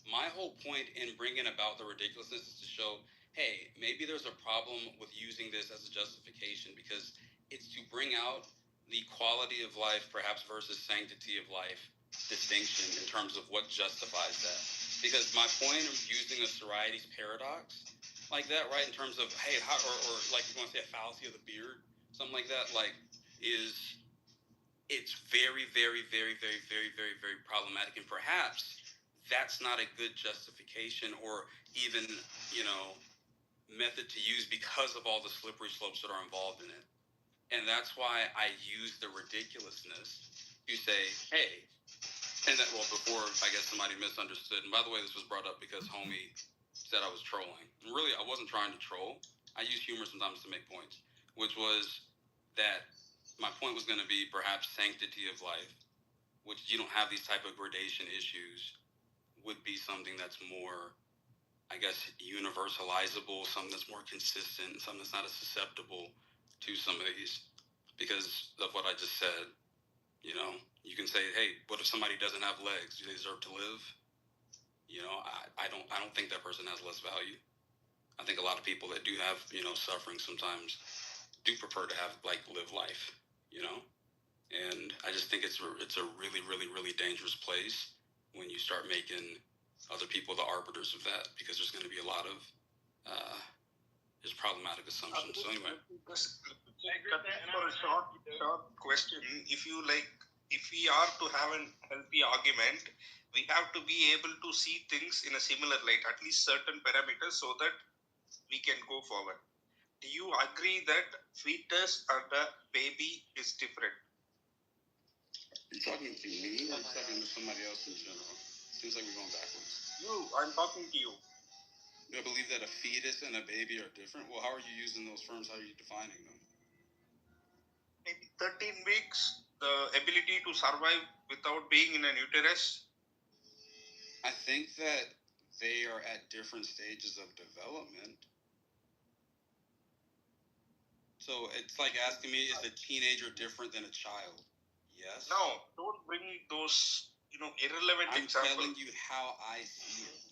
My whole point in bringing about the ridiculousness is to show, hey, maybe there's a problem with using this as a justification, because it's to bring out the quality of life, perhaps, versus sanctity of life distinction in terms of what justifies that. Because my point of using a Sorites paradox like that, right, in terms of, hey, how, or like you want to say a fallacy of the beard, something like that, like, it's very, very, very, very, very, very, very problematic. And perhaps that's not a good justification or even, method to use because of all the slippery slopes that are involved in it. And that's why I use the ridiculousness to say, hey, and that, well, before I guess somebody misunderstood. And by the way, this was brought up because homie said I was trolling. And really, I wasn't trying to troll. I use humor sometimes to make points, which was that my point was going to be perhaps sanctity of life, which you don't have these type of gradation issues, would be something that's more, I guess, universalizable, something that's more consistent, something that's not as susceptible to some of these. Because of what I just said, you can say, hey, what if somebody doesn't have legs? Do they deserve to live? I don't think that person has less value. I think a lot of people that do have, suffering sometimes do prefer to live life, and I just think it's a really, really, really dangerous place when you start making other people the arbiters of that, because there's going to be a lot of is a problematic assumption. So anyway, Just for a short question, if we are to have a healthy argument, we have to be able to see things in a similar light, at least certain parameters, so that we can go forward. Do you agree that fetus and a baby is different? Are you talking to me or talking to somebody else in general? Seems like we're going backwards. I'm talking to you. You believe that a fetus and a baby are different? Well, how are you using those terms? How are you defining them? Maybe 13 weeks, the ability to survive without being in an uterus. I think that they are at different stages of development. So it's like asking me, is a teenager different than a child? Yes. No, don't bring those, irrelevant I'm examples. telling you how I see it.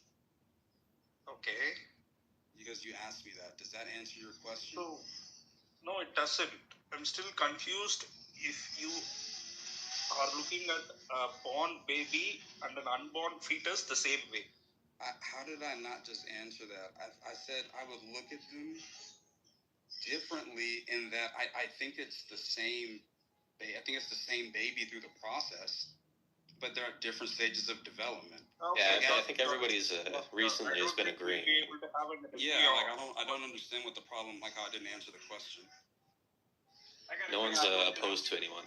Okay. Because you asked me that. Does that answer your question? No, it doesn't. I'm still confused if you are looking at a born baby and an unborn fetus the same way. How did I not just answer that? I said I would look at them differently in that I think it's the same. I think it's the same baby through the process, but they're at different stages of development. Yeah, I think everybody's recently has been agreeing. Yeah, like I don't understand what the problem. Like how I didn't answer the question. No one's opposed to anyone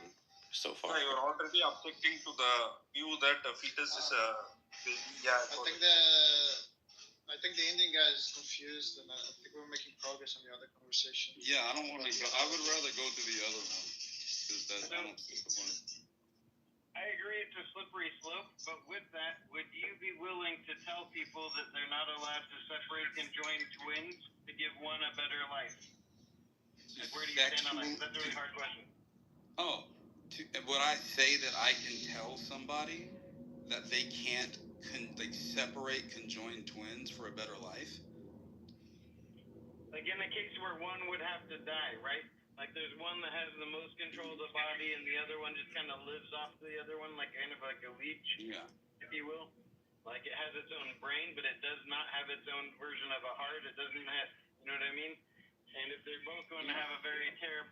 so far. Yeah, you're already objecting to the view that a fetus is a baby. Yeah. I think the Indian guy is confused, and I think we're making progress on the other conversation. Yeah, I don't want to go. I would rather go to the other one because I don't see the point. I agree it's a slippery slope, but with that, would you be willing to tell people that they're not allowed to separate conjoined twins to give one a better life? Like, where do you stand on that? That's a really hard question. Oh, would I say that I can tell somebody that they can't separate conjoined twins for a better life? Like in the case where one would have to die, right? Like there's one that has the most control of the body, and the other one just kind of lives off the other one, like kind of like a leech, if you will. Like it has its own brain, but it does not have its own version of a heart. It doesn't have, you know what I mean? And if they're both going to have a very terrible,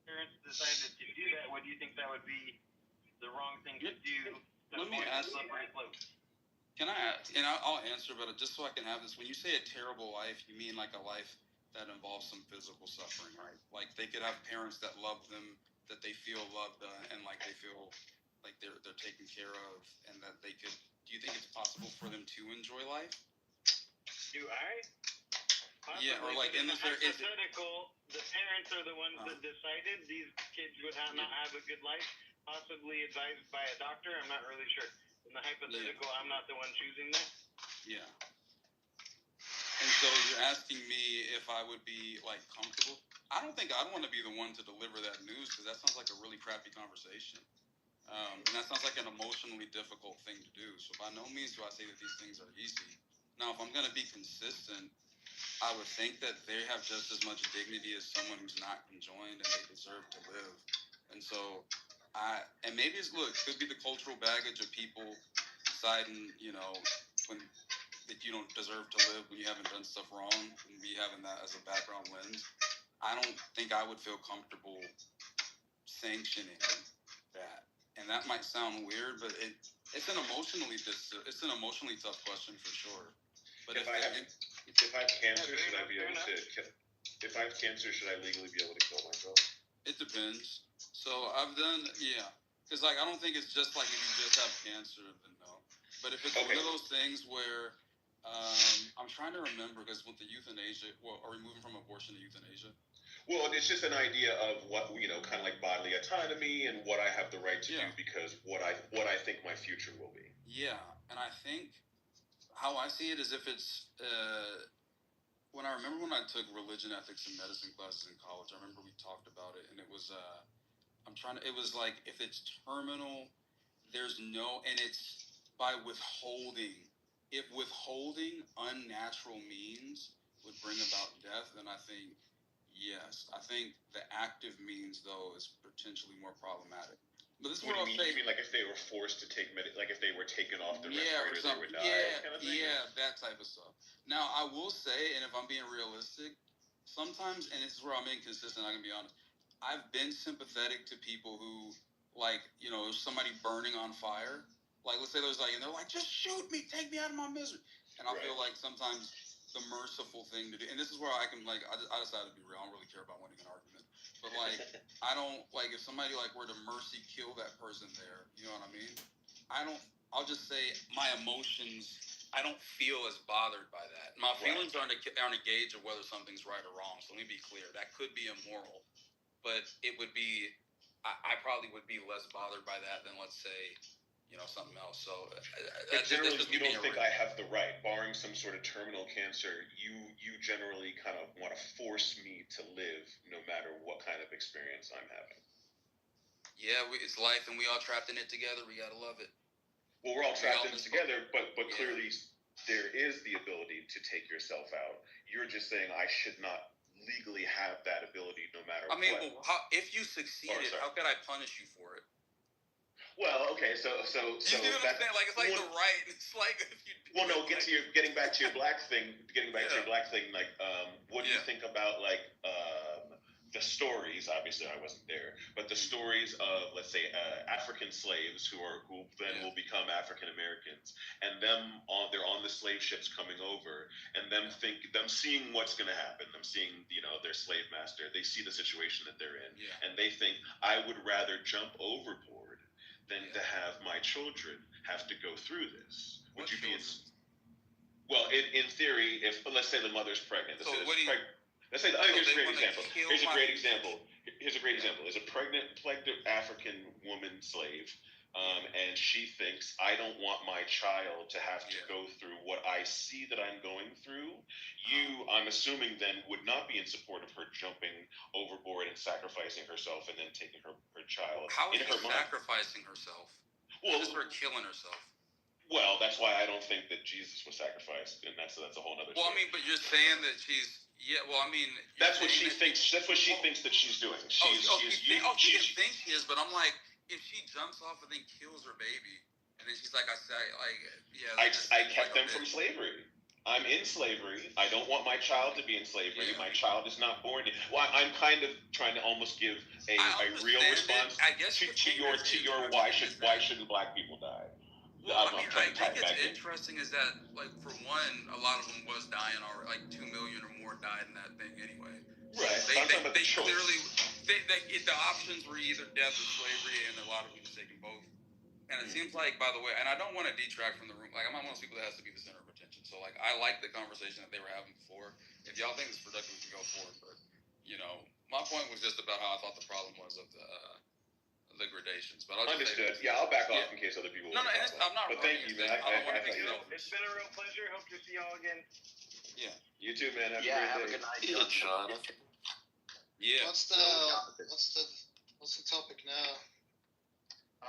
parents decided to do that, what do you think that would be the wrong thing to do? Let me ask. Can I ask, and I'll answer, but just so I can have this. When you say a terrible life, you mean like a life that involves some physical suffering, right? Like they could have parents that love them, that they feel loved, and like they feel like they're taken care of, and that they could. Do you think it's possible for them to enjoy life? Do I? Possibly, yeah, or like in this hypothetical, the parents are the ones that decided these kids would not have a good life, possibly advised by a doctor. I'm not really sure. In the hypothetical, I'm not the one choosing that. Yeah. And so you're asking me if I would be like comfortable. I don't think I'd want to be the one to deliver that news because that sounds like a really crappy conversation. And that sounds like an emotionally difficult thing to do. So by no means do I say that these things are easy. Now, if I'm going to be consistent, I would think that they have just as much dignity as someone who's not conjoined and they deserve to live. And so and maybe could be the cultural baggage of people deciding, that you don't deserve to live when you haven't done stuff wrong, and me having that as a background lens. I don't think I would feel comfortable sanctioning that. And that might sound weird, but it's an emotionally tough question for sure. But if I have cancer, should I be able to kill? If I have cancer, should I legally be able to kill myself? It depends. So I've done, because I don't think it's just like if you just have cancer, then no. But if it's one of those things where I'm trying to remember, because with the euthanasia, are we moving from abortion to euthanasia? Well, it's just an idea of what kind of like bodily autonomy and what I have the right to do because what I think my future will be. Yeah, and I think how I see it is if it's when I took religion, ethics, and medicine classes in college, I remember we talked about it, and it was it was like if it's terminal, there's no, and it's by withholding. If withholding unnatural means would bring about death, then I think yes. I think the active means though is potentially more problematic. But this is What what do I'll you mean? say. You mean like if they were forced to take like if they were taken off the Yeah, or respirator, they something. would die, kind of thing? Yeah, that type of stuff. Now, I will say, and if I'm being realistic, sometimes, and this is where I'm inconsistent, I can be honest, I've been sympathetic to people who, like, you know, somebody burning on fire. Like, let's say there's like, and they're like, just shoot me, take me out of my misery. And I feel like sometimes the merciful thing to do, and this is where I can, like, I decided to be real. I don't really care about winning an argument. But, like, I don't, like, if somebody, like, were to mercy kill that person there, you know what I mean? I'll just say my emotions, I don't feel as bothered by that. My feelings aren't a gauge of whether something's right or wrong. So let me be clear. That could be immoral, but it would be, I probably would be less bothered by that than, let's say, you know, something else. So generally, you don't think I have the right, barring some sort of terminal cancer, you generally kind of want to force me to live no matter what kind of experience I'm having. Yeah, it's life, and we all trapped in it together. We gotta love it. Well, we're all trapped in it together, but clearly there is the ability to take yourself out. You're just saying I should not legally have that ability no matter what. I mean, well, if you succeeded, how could I punish you for it? Well, okay, so you see what I'm saying? Like, it's like the right. It's like if you. Well, no, getting back to your black thing. Like, what do you think about like the stories? Obviously, I wasn't there, but the stories of, let's say, African slaves who then will become African Americans, and they're on the slave ships coming over, and them seeing what's going to happen, them seeing, you know, their slave master. They see the situation that they're in, and they think, I would rather jump overboard than to have my children have to go through this. Would you be well, in theory, if let's say the mother's pregnant, here's a great example. Here's a great example. There's a pregnant African woman slave, and she thinks, I don't want my child to have to go through what I see that I'm going through. I'm assuming then, would not be in support of her jumping overboard and sacrificing herself and then taking her child. How is she sacrificing herself? Well, this is her killing herself. Well, that's why I don't think that Jesus was sacrificed, and that's a whole other story. Well, I mean, but you're saying that she's... Yeah, well, I mean... That's what she thinks. That's what she thinks that she's doing. She thinks she is, but I'm like, if she jumps off and then kills her baby, and then she's like, I kept them from slavery. I'm in slavery. I don't want my child to be in slavery. My child is not born. Well, I'm kind of trying to almost give a real response to your why shouldn't black people die? Well, I think it's interesting is that, like, for one, a lot of them was dying already. Like 2 million or more died in that thing anyway. Right. They clearly, the options were either death or slavery, and a lot of them was taking both. And it seems like, by the way, and I don't want to detract from the room. Like, I'm not one of those people that has to be the center of attention. So, like, I like the conversation that they were having before. If y'all think it's productive, we can go for it. But, you know, my point was just about how I thought the problem was of the gradations. But I'll just understood. I'll back off in case other people. No, I'm not. But thank you, man. It's been a real pleasure. Hope to see y'all again. Yeah. You too, man. Have a good night, John. Yeah. What's the topic now?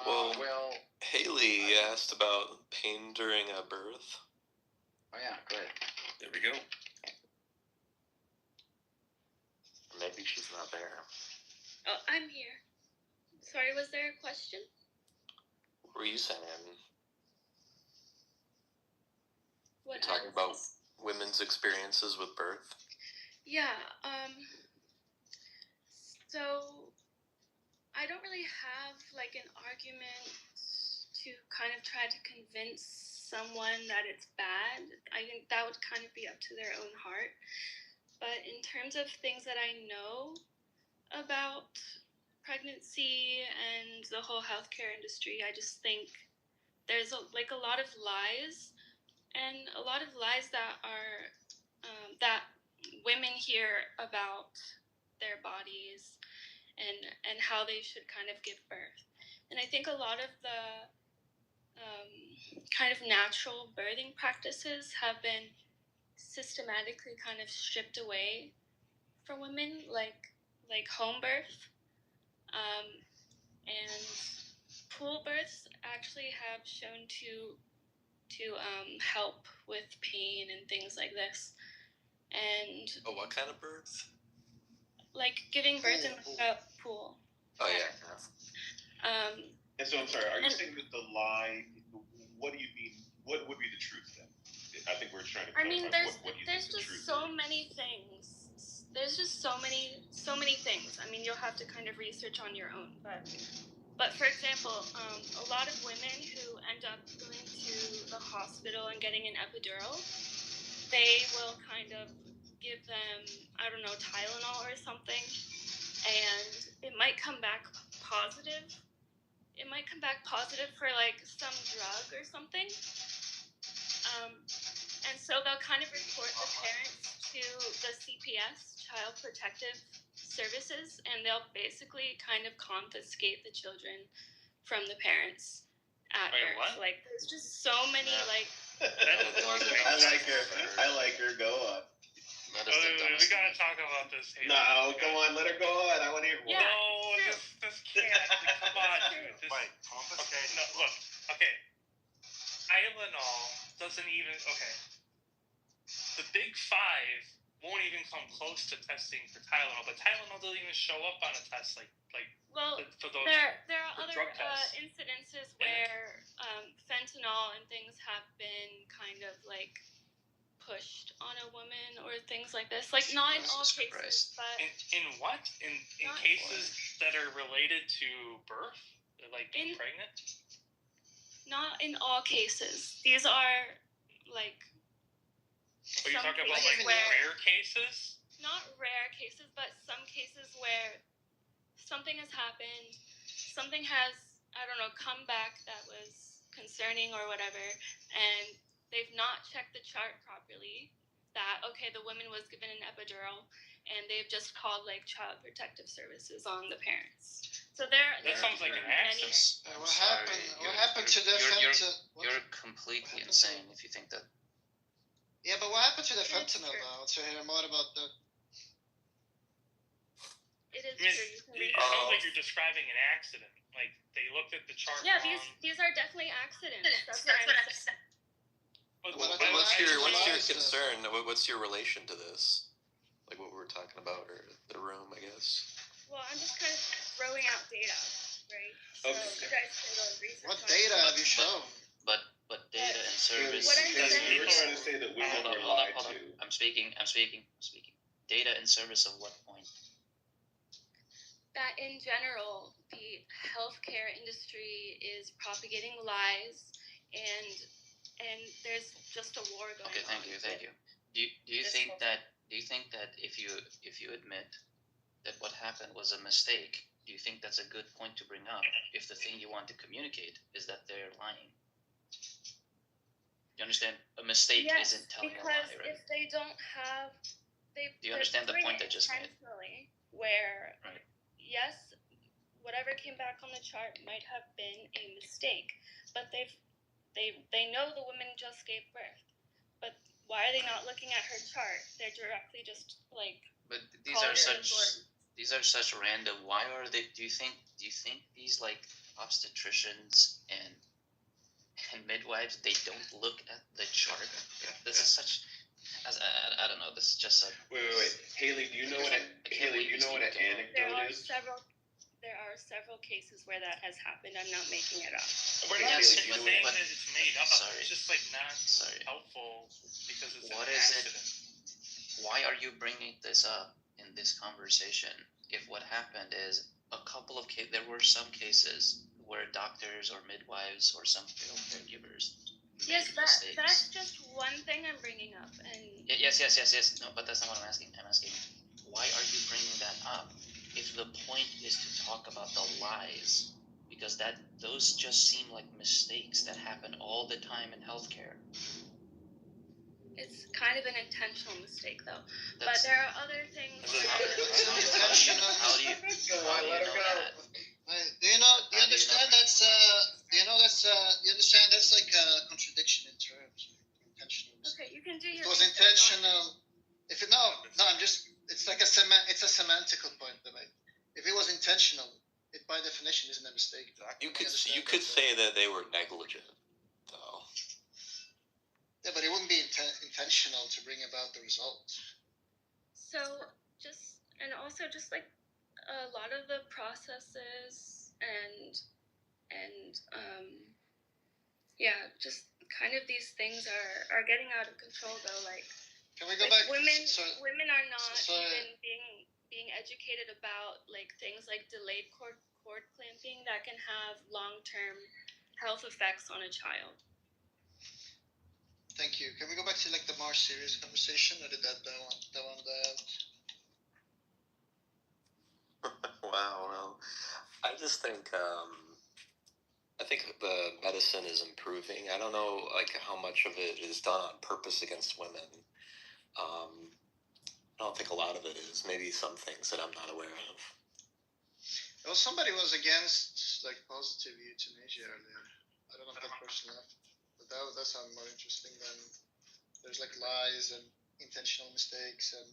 Well, Haley asked about pain during a birth. Oh yeah, great. There we go. Maybe she's not there. Oh, I'm here. Sorry, was there a question? What were you saying? What You're talking about women's experiences with birth? Yeah, so I don't really have like an argument to kind of try to convince someone that it's bad. I think that would kind of be up to their own heart. But in terms of things that I know about pregnancy and the whole healthcare industry, I just think there's a lot of lies, and a lot of lies that are that women hear about their bodies and how they should kind of give birth. And I think a lot of the kind of natural birthing practices have been systematically kind of stripped away from women, like home birth. And pool births actually have shown to help with pain and things like this. And what kind of births? Like giving birth in a pool. Oh yeah. And so I'm sorry. Are you and- saying that the lie? What do you mean? What would be the truth then? I think we're trying to. I mean, clarify what do you there's think the just truth so is. many things. There's just so many things. I mean, you'll have to kind of research on your own, but for example, a lot of women who end up going to the hospital and getting an epidural, they will kind of give them, I don't know, Tylenol or something, and it might come back positive. It might come back positive for like some drug or something. And so they'll kind of report the parents to the CPS, Child Protective Services, and they'll basically kind of confiscate the children from the parents at birth. What? Like, there's just so many, like... I like her. Go on. We gotta talk about this. No, come on, let her go on. I want to hear more. Yeah, No, this can't. Come on, dude. Okay, no, look. Okay. Tylenol doesn't even. Okay. The big five won't even come close to testing for Tylenol, but Tylenol doesn't even show up on a test Well, for those. there are other drug tests. incidences where fentanyl and things have been kind of like pushed on a woman or things like this. Like, not in all cases, but In what? In cases that are related to birth, like being pregnant. not in all cases. These are like. Are you talking about like rare cases? Not rare cases, but some cases where something has happened, something has, I don't know, come back that was concerning or whatever, and they've not checked the chart properly, that, okay, the woman was given an epidural, and they've just called, like, Child Protective Services on the parents. So that sounds like an accident. What happened to the fentanyl? You're completely insane if you think that. Yeah, but what happened to the fentanyl now? Let's hear more about that. It is I mean, true. You can read it sounds like you're describing an accident. Like, they looked at the chart Yeah, wrong. these are definitely accidents. That's what I'm saying. What's your concern? What's your relation to this? Like what we were talking about, or the room, I guess. Well, I'm just kind of throwing out data, right? So you guys can go and research. What data have you shown? But data and service. What I'm saying You're trying to say that women Hold were on. lied to. I'm speaking. Data in service of what point? that in general, the healthcare industry is propagating lies, and there's just a war going on. Okay, thank you. Do you think that if you admit that what happened was a mistake, do you think that's a good point to bring up if the thing you want to communicate is that they're lying? You understand? A mistake isn't telling a lie, right? Because if they don't have, Do you understand the point I just made? intentionally, where Right. yes, whatever came back on the chart might have been a mistake, but they know the woman just gave birth, but why are they not looking at her chart? They're directly just like. But these are such random. Why are they? Do you think these like obstetricians and midwives, they don't look at the chart? This is such. I don't know. This is just a. Wait. Haley, do you know what an anecdote is? There are several cases where that has happened. I'm not making it up. We're not saying that it's made up. Sorry. It's just like not helpful because it's What an is accident. Why are you bringing this up in this conversation? If what happened is there were some cases where doctors or midwives or some caregivers Yes, made mistakes. that's just one thing I'm bringing up, and Yes. No, but that's not what I'm asking. I'm asking, why are you bringing that up if the point is to talk about the lies? Because those just seem like mistakes that happen all the time in healthcare. it's kind of an intentional mistake, though. But there are other things. It's unintentional. How do you know that? Do you understand that's like a contradiction in terms. Intentional. Okay, you can do your. It was intentional. It's like it's a semantical point debate. If it was intentional, it by definition isn't a mistake. You could say that they were negligent, though. Yeah, but it wouldn't be intentional to bring about the result. So also like a lot of the processes and and yeah, just kind of these things are getting out of control though. Like, can we go like back? women are not even being educated about like things like delayed cord clamping that can have long-term health effects on a child. Thank you. Can we go back to like the more serious conversation, or did that one die out? Wow, well, I just think the medicine is improving. I don't know like how much of it is done on purpose against women. I don't think a lot of it is. Maybe some things that I'm not aware of. Well, somebody was against like positive euthanasia earlier. I don't know if that person left, but that sounded more interesting than there's like lies and intentional mistakes and.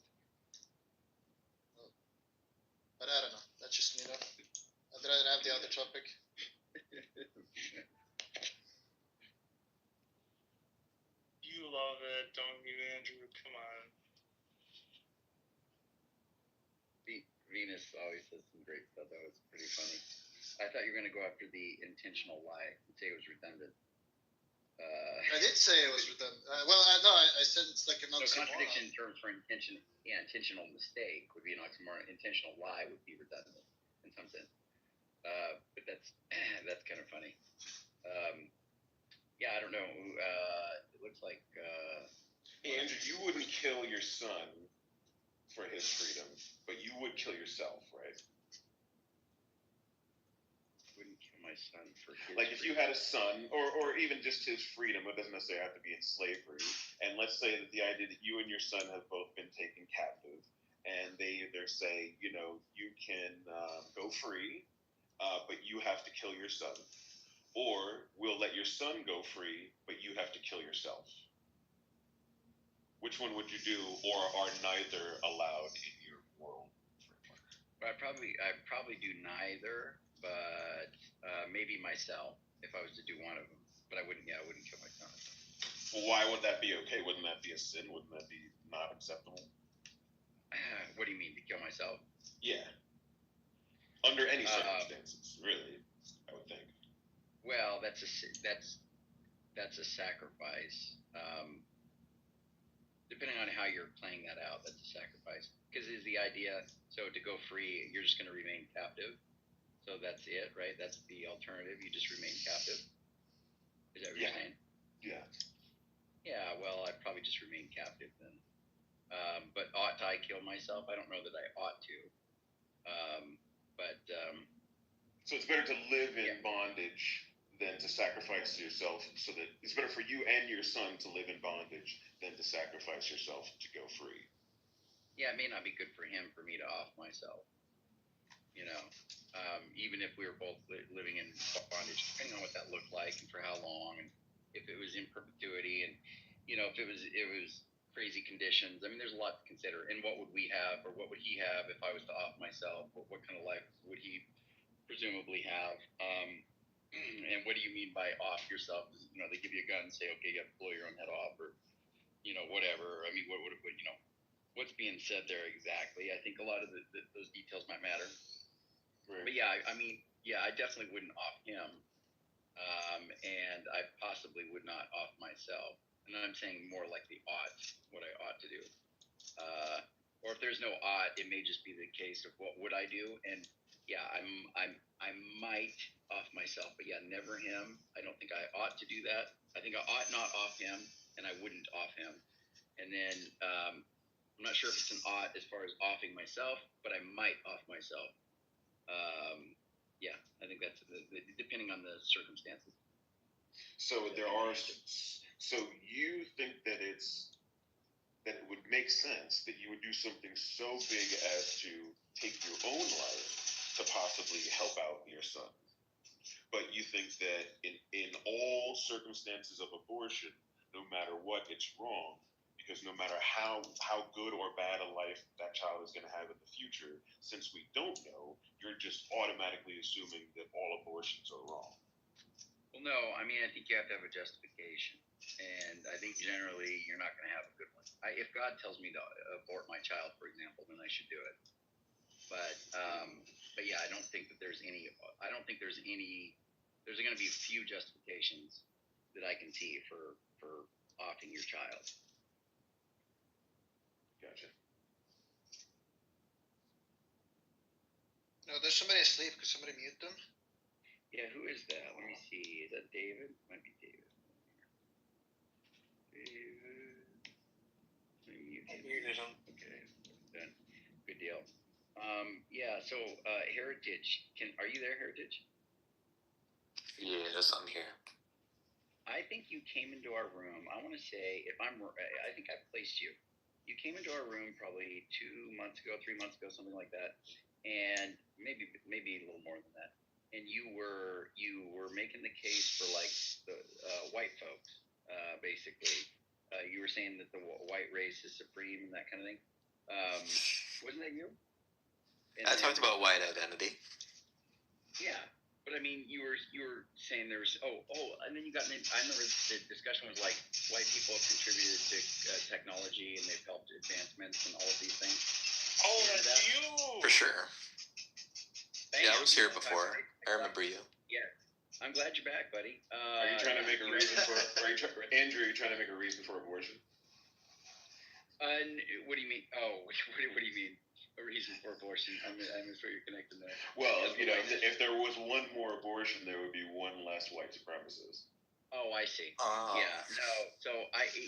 But I don't know. That's just me though. I'd rather have the other topic. You love it, don't you, Andrew? Come on. Venus always says some great stuff. That was pretty funny. I thought you were going to go after the intentional lie and say it was redundant. I did say it was redundant. I said it's like an oxymoron. Contradiction in terms for intention. Yeah, intentional mistake would be an oxymoron. Intentional lie would be redundant in some sense. But that's kind of funny. Yeah, I don't know. It looks like. Hey, Andrew, you wouldn't kill your son for his freedom, but you would kill yourself, right? Wouldn't kill my son for his like if you had a son, or even just his freedom, it doesn't necessarily have to be in slavery. And let's say that the idea that you and your son have both been taken captive, and they either say, you can go free, but you have to kill your son, or we'll let your son go free, but you have to kill yourself. Which one would you do, or are neither allowed in your moral framework? Well, I'd probably do neither, but maybe myself if I was to do one of them. But I wouldn't kill my son. Well, why would that be okay? Wouldn't that be a sin? Wouldn't that be not acceptable? What do you mean, to kill myself? Yeah. Under any circumstances, really, I would think. Well, that's a sacrifice. Depending on how you're playing that out, that's a sacrifice. Because is the idea, so to go free, you're just going to remain captive. So that's it, right? That's the alternative. You just remain captive. Is that what you're saying? Yeah. Yeah, well, I'd probably just remain captive then. But ought I kill myself? I don't know that I ought to. So it's better to live in bondage than to sacrifice yourself, so that it's better for you and your son to live in bondage than to sacrifice yourself to go free. Yeah, it may not be good for him for me to off myself. Even if we were both living in bondage, depending on what that looked like and for how long, and if it was in perpetuity, and if it was crazy conditions. I mean, there's a lot to consider. And what would we have, or what would he have if I was to off myself? What kind of life would he presumably have? And what do you mean by off yourself? They give you a gun and say, okay, you have to blow your own head off, or whatever. I mean, what what's being said there exactly? I think a lot of those details might matter. Right. But yeah, I definitely wouldn't off him, and I possibly would not off myself. And I'm saying more like the ought, what I ought to do. Or if there's no ought, it may just be the case of what would I do. And yeah, I might off myself, but yeah, never him. I don't think I ought to do that. I think I ought not off him, and I wouldn't off him. And then I'm not sure if it's an ought as far as offing myself, but I might off myself. Yeah, I think that's depending on the circumstances. So So you think that it would make sense that you would do something so big as to take your own life to possibly help out your son, but you think that in all circumstances of abortion, no matter what, it's wrong, because no matter how good or bad a life that child is going to have in the future, since we don't know, you're just automatically assuming that all abortions are wrong. Well, no, I think you have to have a justification, and I think generally you're not going to have a good one. If God tells me to abort my child, for example, then I should do it. But yeah, I don't think there's any there's going to be few justifications that I can see for offing your child. Gotcha. No, there's somebody asleep. Could somebody mute them? Yeah, who is that? Let me see. Is that David? Might be David. Muted him. Okay, done. Good deal. Yeah. So, Heritage. Are you there, Heritage? Yes, I'm here. I think you came into our room. I want to say, I think I placed you. You came into our room probably 2 months ago, 3 months ago, something like that, and maybe a little more than that. And you were making the case for like the white folks, basically. You were saying that the white race is supreme and that kind of thing. Wasn't that you? I talked about white identity. Yeah, but I mean, you were saying there was and then you got in. I remember the discussion was like white people have contributed to technology and they've helped advancements and all of these things. Oh, that's you. For sure. Yeah, I was here before. I remember you. Yeah. I'm glad you're back, buddy. Are you trying to make a reason for? Andrew? Are you trying to make a reason for abortion? What do you mean? Oh, what do you mean? A reason for abortion? I miss where you're connecting there. Well, if there was one more abortion, there would be one less white supremacist. Oh, I see. Yeah. No. So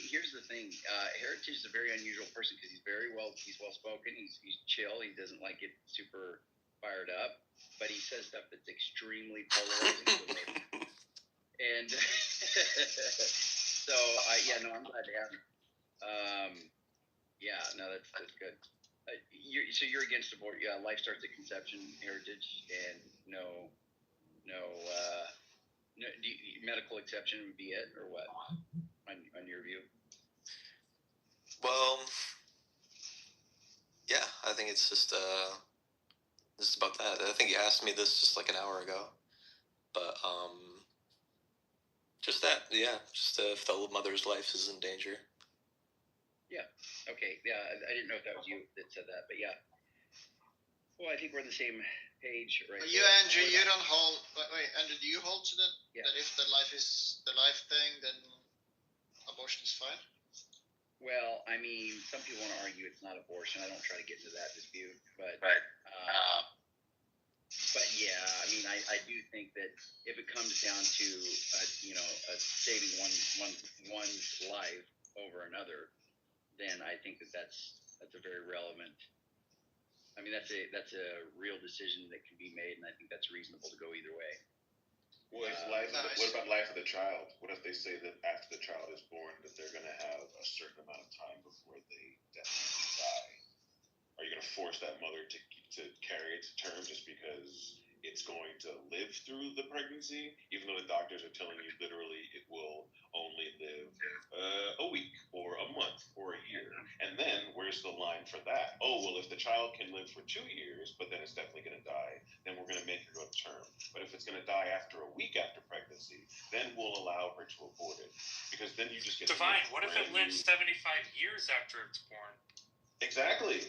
here's the thing. Heritage is a very unusual person because he's well spoken. He's chill. He doesn't like get super fired up, but he says stuff that's extremely polarizing. And so I'm glad to have him. That's good. So you're against abortion? Yeah, life starts at conception, Heritage, and no, medical exception would be it, or what? On your view? Well, yeah, I think it's just about that. I think you asked me this just like an hour ago, but just that, yeah, just if the mother's life is in danger. Yeah. Okay. Yeah, I didn't know if that was you that said that, but yeah. Well, I think we're on the same page, right? You, Andrew, you don't hold. Wait, Andrew, do you hold to that? Yeah. That if the life is the life thing, then abortion is fine. Well, I mean, some people want to argue it's not abortion. I don't try to get into that dispute, but yeah, I mean, I do think that if it comes down to saving one's life over another, then I think that's a very relevant. I mean, that's a real decision that can be made, and I think that's reasonable to go either way. What about life of the child? What if they say that after the child is born that they're going to have a certain amount of time before they definitely die? Are you going to force that mother to carry it to term just because it's going to live through the pregnancy, even though the doctors are telling you literally it will only live a week or a month or a year? And then where's the line for that? Oh, well, if the child can live for 2 years, but then it's definitely going to die, then we're going to make her go to term. But if it's going to die after a week after pregnancy, then we'll allow her to abort it. Because then you just get Divine, what if it lives 75 years after it's born? Exactly.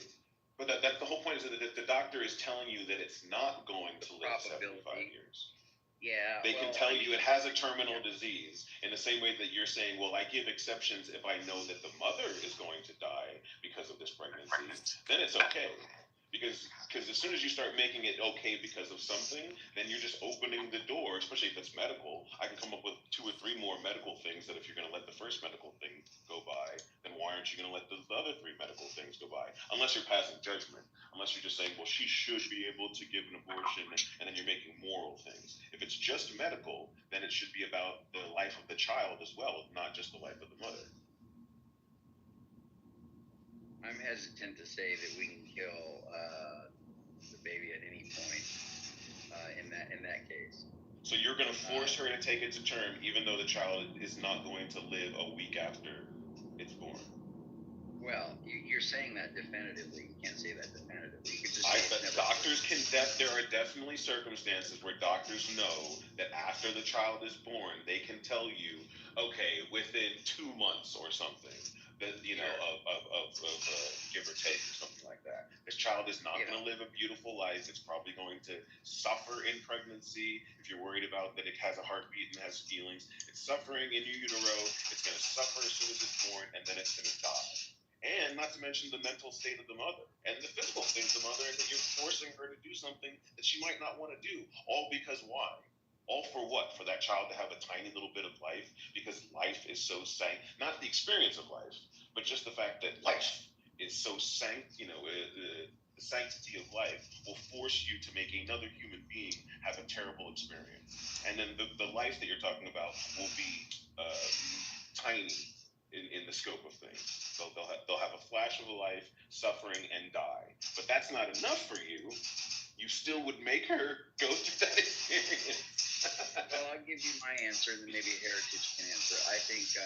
But that's the whole point, is that the doctor is telling you that it's not going to live 75 years. Yeah. They can tell you it has a terminal disease in the same way that you're saying, well, I give exceptions if I know that the mother is going to die because of this pregnancy. Then it's okay. Because as soon as you start making it okay because of something, then you're just opening the door, especially if it's medical. I can come up with 2 or 3 more medical things that if you're going to let the first medical thing go by, then why aren't you going to let the other 3 medical things go by? Unless you're passing judgment. Unless you're just saying, well, she should be able to give an abortion, and then you're making moral things. If it's just medical, then it should be about the life of the child as well, not just the life of the mother. I'm hesitant to say that we can kill the baby at any point in that case. So you're going to force her to take it to term, even though the child is not going to live a week after it's born. Well, you're saying that definitively. You can't say that definitively. You could just I say bet it's never doctors can. There are definitely circumstances where doctors know that after the child is born, they can tell you, okay, within 2 months or something, that of give or take or something like that, this child is not going to live a beautiful life. It's probably going to suffer in pregnancy. If you're worried about that, it has a heartbeat and has feelings. It's suffering in your utero. It's going to suffer as soon as it's born, and then it's going to die. And not to mention the mental state of the mother and the physical state of the mother, and that you're forcing her to do something that she might not want to do. All because why? All for what? For that child to have a tiny little bit of life? Because life is so not the experience of life, but just the fact that life is so the sanctity of life will force you to make another human being have a terrible experience. And then the life that you're talking about will be tiny in the scope of things. They'll have a flash of a life, suffering, and die. But that's not enough for you. You still would make her go through that experience. Well, I'll give you my answer, and then maybe Heritage can answer. I think you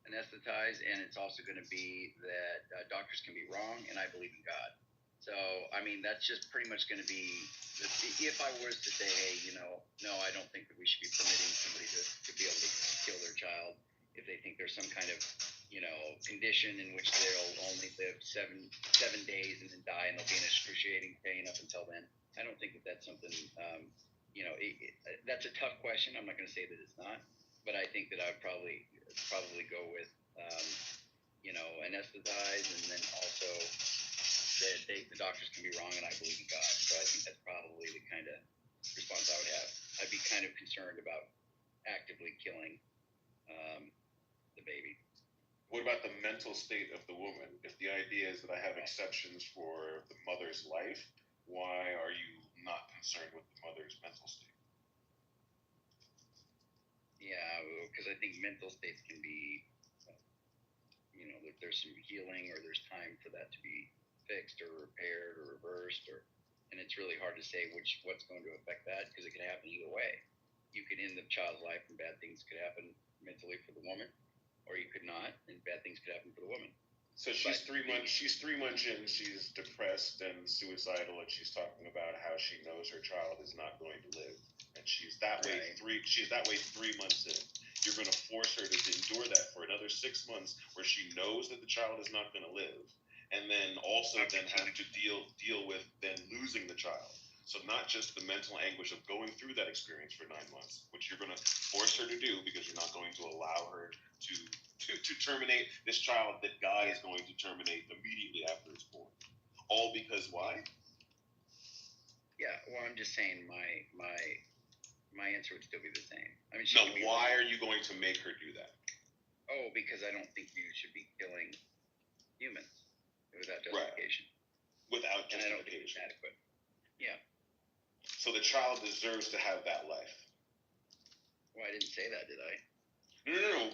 anesthetize, and it's also going to be that doctors can be wrong, and I believe in God. So, I mean, that's just pretty much going to be, if I was to say, hey, no, I don't think that we should be permitting somebody to be able to kill their child if they think there's some kind of, condition in which they'll only live seven days and then die, and they'll be in excruciating pain up until then. I don't think that that's something, that's a tough question. I'm not going to say that it's not, but I think that I would probably go with, anesthetize, and then also that the doctors can be wrong, and I believe in God. So I think that's probably the kind of response I would have. I'd be kind of concerned about actively killing the baby. What about the mental state of the woman? If the idea is that I have exceptions for the mother's life, why are you not concerned with the mother's mental state? Yeah, because I think mental states can be, there's some healing, or there's time for that to be fixed or repaired or reversed, and it's really hard to say what's going to affect that, because it can happen either way. You could end the child's life, and bad things could happen mentally for the woman, or you could not, and bad things could happen for the woman. So she's 3 months. She's 3 months in. She's depressed and suicidal, and she's talking about how she knows her child is not going to live, and she's that way. She's that way 3 months in. You're going to force her to endure that for another 6 months, where she knows that the child is not going to live, and then also then have to deal with then losing the child. So not just the mental anguish of going through that experience for 9 months, which you're going to force her to do because you're not going to allow her to terminate this child that God is going to terminate immediately after it's born. All because why? Yeah, well, I'm just saying my answer would still be the same. I mean, why are you going to make her do that? Oh, because I don't think you should be killing humans without justification. Right. Without justification. And I don't think it's adequate. Yeah. So the child deserves to have that life. Well, I didn't say that, did I? No.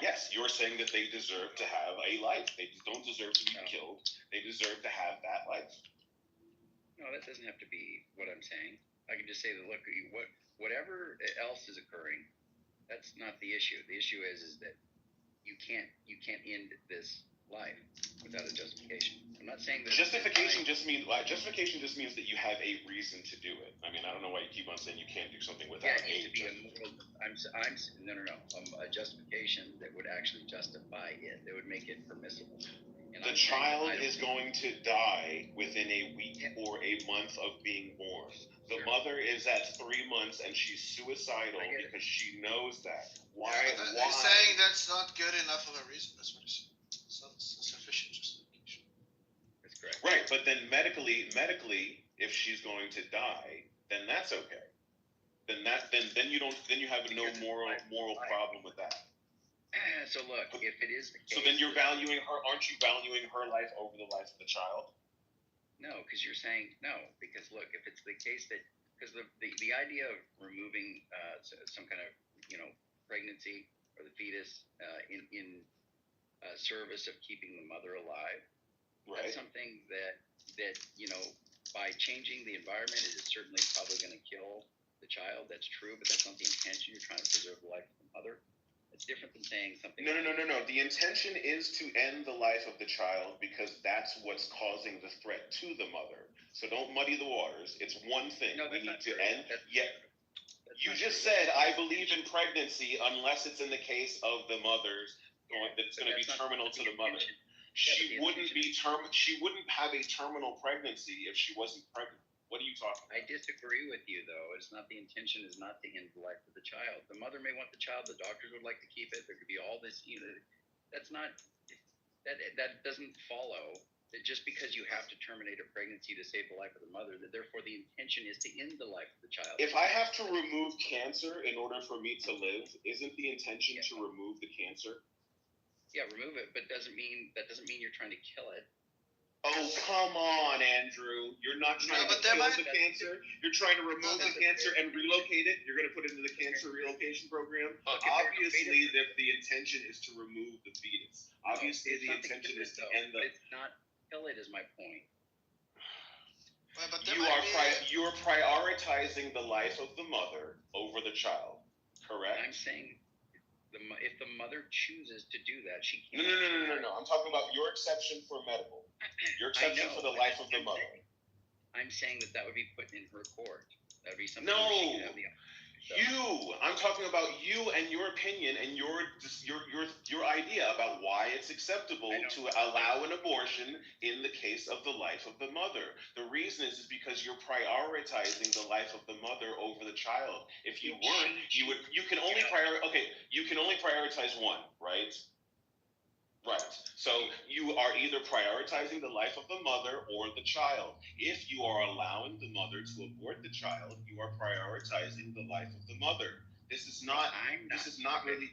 Yes, you're saying that they deserve to have a life. They don't deserve to be killed. They deserve to have that life. No, that doesn't have to be what I'm saying. I can just say that, look, whatever else is occurring, that's not the issue. The issue is that you can't end this life without a justification. I'm not saying that justification just means that you have a reason to do it. I mean, I don't know why you keep on saying you can't do something without a justification. A justification that would actually justify it. That would make it permissible. And the child is going to die within a week or a month of being born. The mother is at 3 months and she's suicidal because she knows that. Why? They're saying that's not good enough of a reason. That's what it's saying. It's not sufficient justification. That's correct. Right, but then medically, if she's going to die, then that's okay. Then you have no moral problem with that. So look, if it is the case, so then aren't you valuing her life over the life of the child? No, because you're saying no. Because look, if it's the case that, because the idea of removing some kind of pregnancy or the fetus in service of keeping the mother alive, right. That's something that by changing the environment, it is certainly probably going to kill the child. That's true, but that's not the intention. You're trying to preserve the life of the mother. It's different than saying something. No. The intention is to end the life of the child because that's what's causing the threat to the mother. So don't muddy the waters. It's one thing. No, We that's need not to true. end. That's Yeah. That's You not just true. said, I believe in pregnancy unless it's in the case of the mother's that's but going to be that's not terminal to the mother. intention. She but the wouldn't intention be she wouldn't have a terminal pregnancy if she wasn't pregnant. What are you talking about? I disagree with you, though. It's not the intention is not to end the life of the child. The mother may want the child. The doctors would like to keep it. There could be all this. That's not. That doesn't follow that just because you have to terminate a pregnancy to save the life of the mother, that therefore the intention is to end the life of the child. If I have to remove cancer in order for me to live, isn't the intention to remove the cancer? Yeah, remove it, but that doesn't mean you're trying to kill it. Oh, come on, Andrew. You're not trying to kill the cancer. You're trying to remove the cancer and relocate it. You're going to put it into the cancer relocation program. Obviously, the intention is to remove the fetus. Obviously, the intention is to end the... It's not kill it is my point. Well, but you are prioritizing the life of the mother over the child, correct? I'm saying if the mother chooses to do that, she can't. No. I'm talking about your exception for medical. Your exception for the life of the mother. I'm saying that would be put in her court. That would be something No. she could have the I'm talking about you and your opinion and your idea about why it's acceptable to allow an abortion in the case of the life of the mother. The reason is because you're prioritizing the life of the mother over the child. If you weren't, you can only prioritize one, right? Right. So you are either prioritizing the life of the mother or the child. If you are allowing the mother to abort the child, you are prioritizing the life of the mother. This is not really,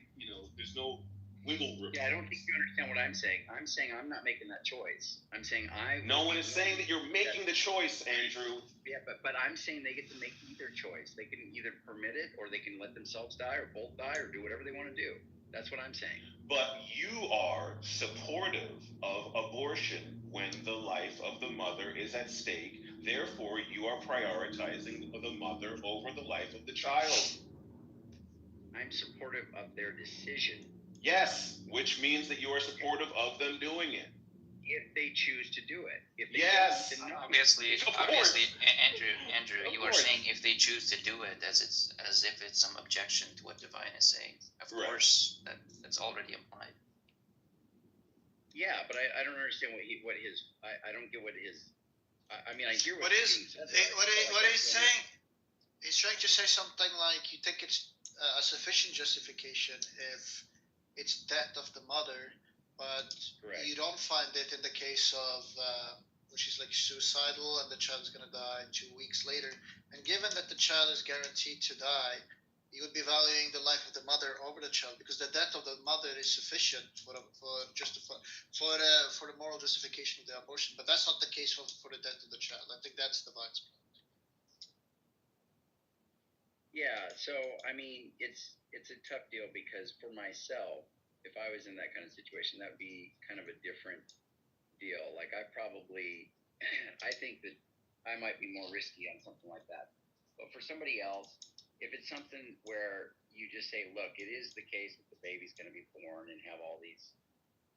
there's no wiggle room. Yeah, I don't think you understand what I'm saying. I'm saying I'm not making that choice. I'm saying No one is saying that you're making the choice, Andrew. Yeah, but I'm saying they get to make either choice. They can either permit it or they can let themselves die or both die or do whatever they want to do. That's what I'm saying. But you are supportive of abortion when the life of the mother is at stake. Therefore, you are prioritizing the mother over the life of the child. I'm supportive of their decision. Yes, which means that you are supportive of them doing it. If they choose to do it. If they yes. Obviously, Andrew, you are saying if they choose to do it, as if it's some objection to what Divine is saying. Of course, that's already applied. Yeah, but I don't understand I don't get what his. I mean, I hear what he's saying. He's trying to say something like you think it's a sufficient justification if it's death of the mother. But you don't find it in the case of which is like suicidal and the child is going to die 2 weeks later. And given that the child is guaranteed to die, you would be valuing the life of the mother over the child because the death of the mother is sufficient for the moral justification of the abortion. But that's not the case for the death of the child. I think that's the vice point. Yeah. So I mean, it's a tough deal because for myself, if I was in that kind of situation, that would be kind of a different deal. Like I think that I might be more risky on something like that. But for somebody else, if it's something where you just say, look, it is the case that the baby's going to be born and have all these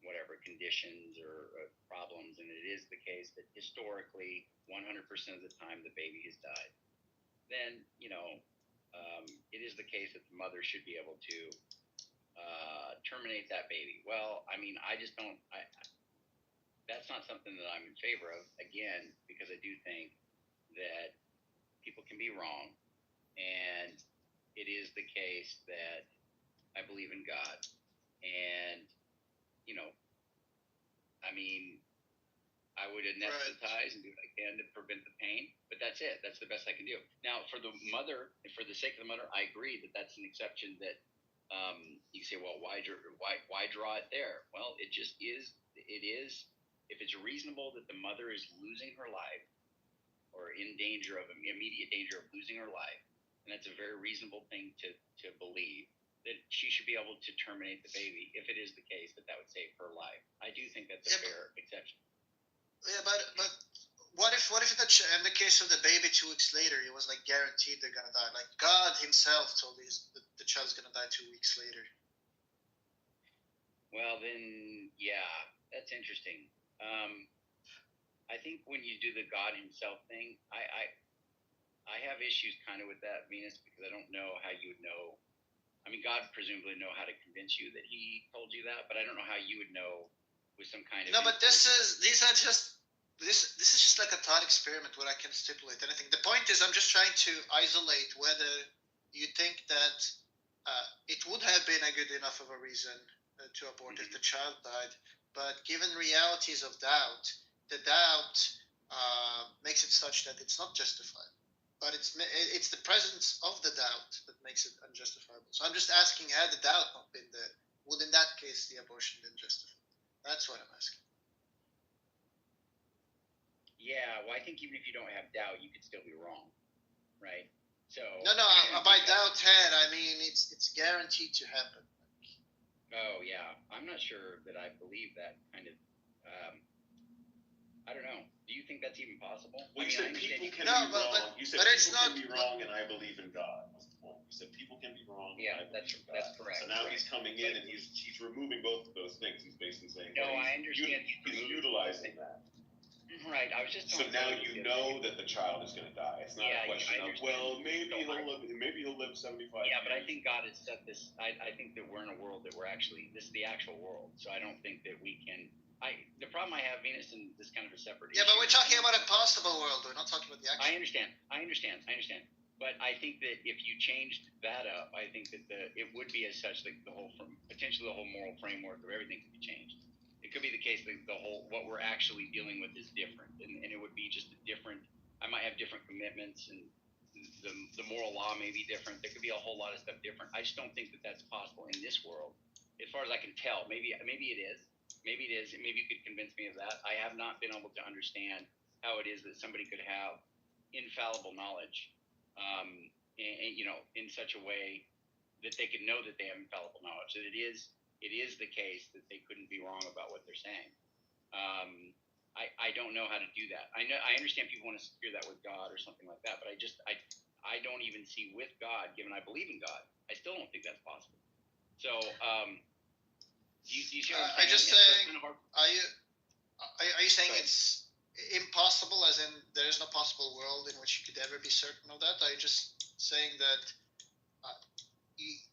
whatever conditions or problems, and it is the case that historically 100% of the time the baby has died, then, it is the case that the mother should be able to terminate that baby. Well, I mean, I just don't. That's not something that I'm in favor of. Again, because I do think that people can be wrong, and it is the case that I believe in God, and I mean, I would anesthetize and do what I can to prevent the pain, but that's it. That's the best I can do. Now, for the mother, for the sake of the mother, I agree that that's an exception that. You say, well, why draw it there? Well, it just is. It is. If it's reasonable that the mother is losing her life or in danger of immediate danger of losing her life, and that's a very reasonable thing to believe that she should be able to terminate the baby if it is the case that would save her life. I do think that's a fair exception. Yeah, but what if in the case of the baby 2 weeks later, it was like guaranteed they're gonna die? Like God Himself told the child's gonna die 2 weeks later. Well, then, yeah, that's interesting. I think when you do the God Himself thing, I have issues kind of with that, Venus, because I don't know how you would know. I mean, God presumably know how to convince you that He told you that, but I don't know how you would know with some kind of. No, but these are just this is just like a thought experiment where I can stipulate anything. The point is, I'm just trying to isolate whether you think that it would have been a good enough of a reason to abort if the child died, but given realities of doubt, the doubt makes it such that it's not justified. But it's the presence of the doubt that makes it unjustifiable. So I'm just asking, had the doubt not been there, would in that case the abortion been justified? That's what I'm asking. Yeah, well, I think even if you don't have doubt, you could still be wrong, right? So no, by doubt had, I mean it's guaranteed to happen. Oh yeah, I'm not sure that I believe that kind of. I don't know. Do you think that's even possible? Well, you said people can be wrong. You said people can be wrong, and I believe in God. Was the point? You said people can be wrong. Yeah, that's correct. So now he's coming in and he's removing both of those things. He's basically saying, no, I understand. He's utilizing that. Right. I was just. So now you know that the child is going to die. It's not a question of maybe he'll live 75 years. Yeah, but I think God has set this. I think that we're in a world that we're actually this is the actual world. So I don't think that we can. The problem I have, Venus, and this kind of a separate issue. Yeah, but we're talking about a possible world. We're not talking about the actual. I understand. But I think that if you changed that up, I think that it would be as such that potentially the whole moral framework of everything could be changed. It could be the case that what we're actually dealing with is different, and it would be just a different. I might have different commitments, and the moral law may be different. There could be a whole lot of stuff different. I just don't think that that's possible in this world, as far as I can tell. Maybe it is. Maybe it is. Maybe you could convince me of that. I have not been able to understand how it is that somebody could have infallible knowledge, and in such a way that they could know that they have infallible knowledge. That it is the case that they couldn't be wrong about what they're saying. I don't know how to do that. I understand people want to secure that with God or something like that, but I don't even see with God, given I believe in God, I still don't think that's possible. So, do you see what I'm saying? I just saying, are you saying it's impossible, as in there is no possible world in which you could ever be certain of that? Are you just saying that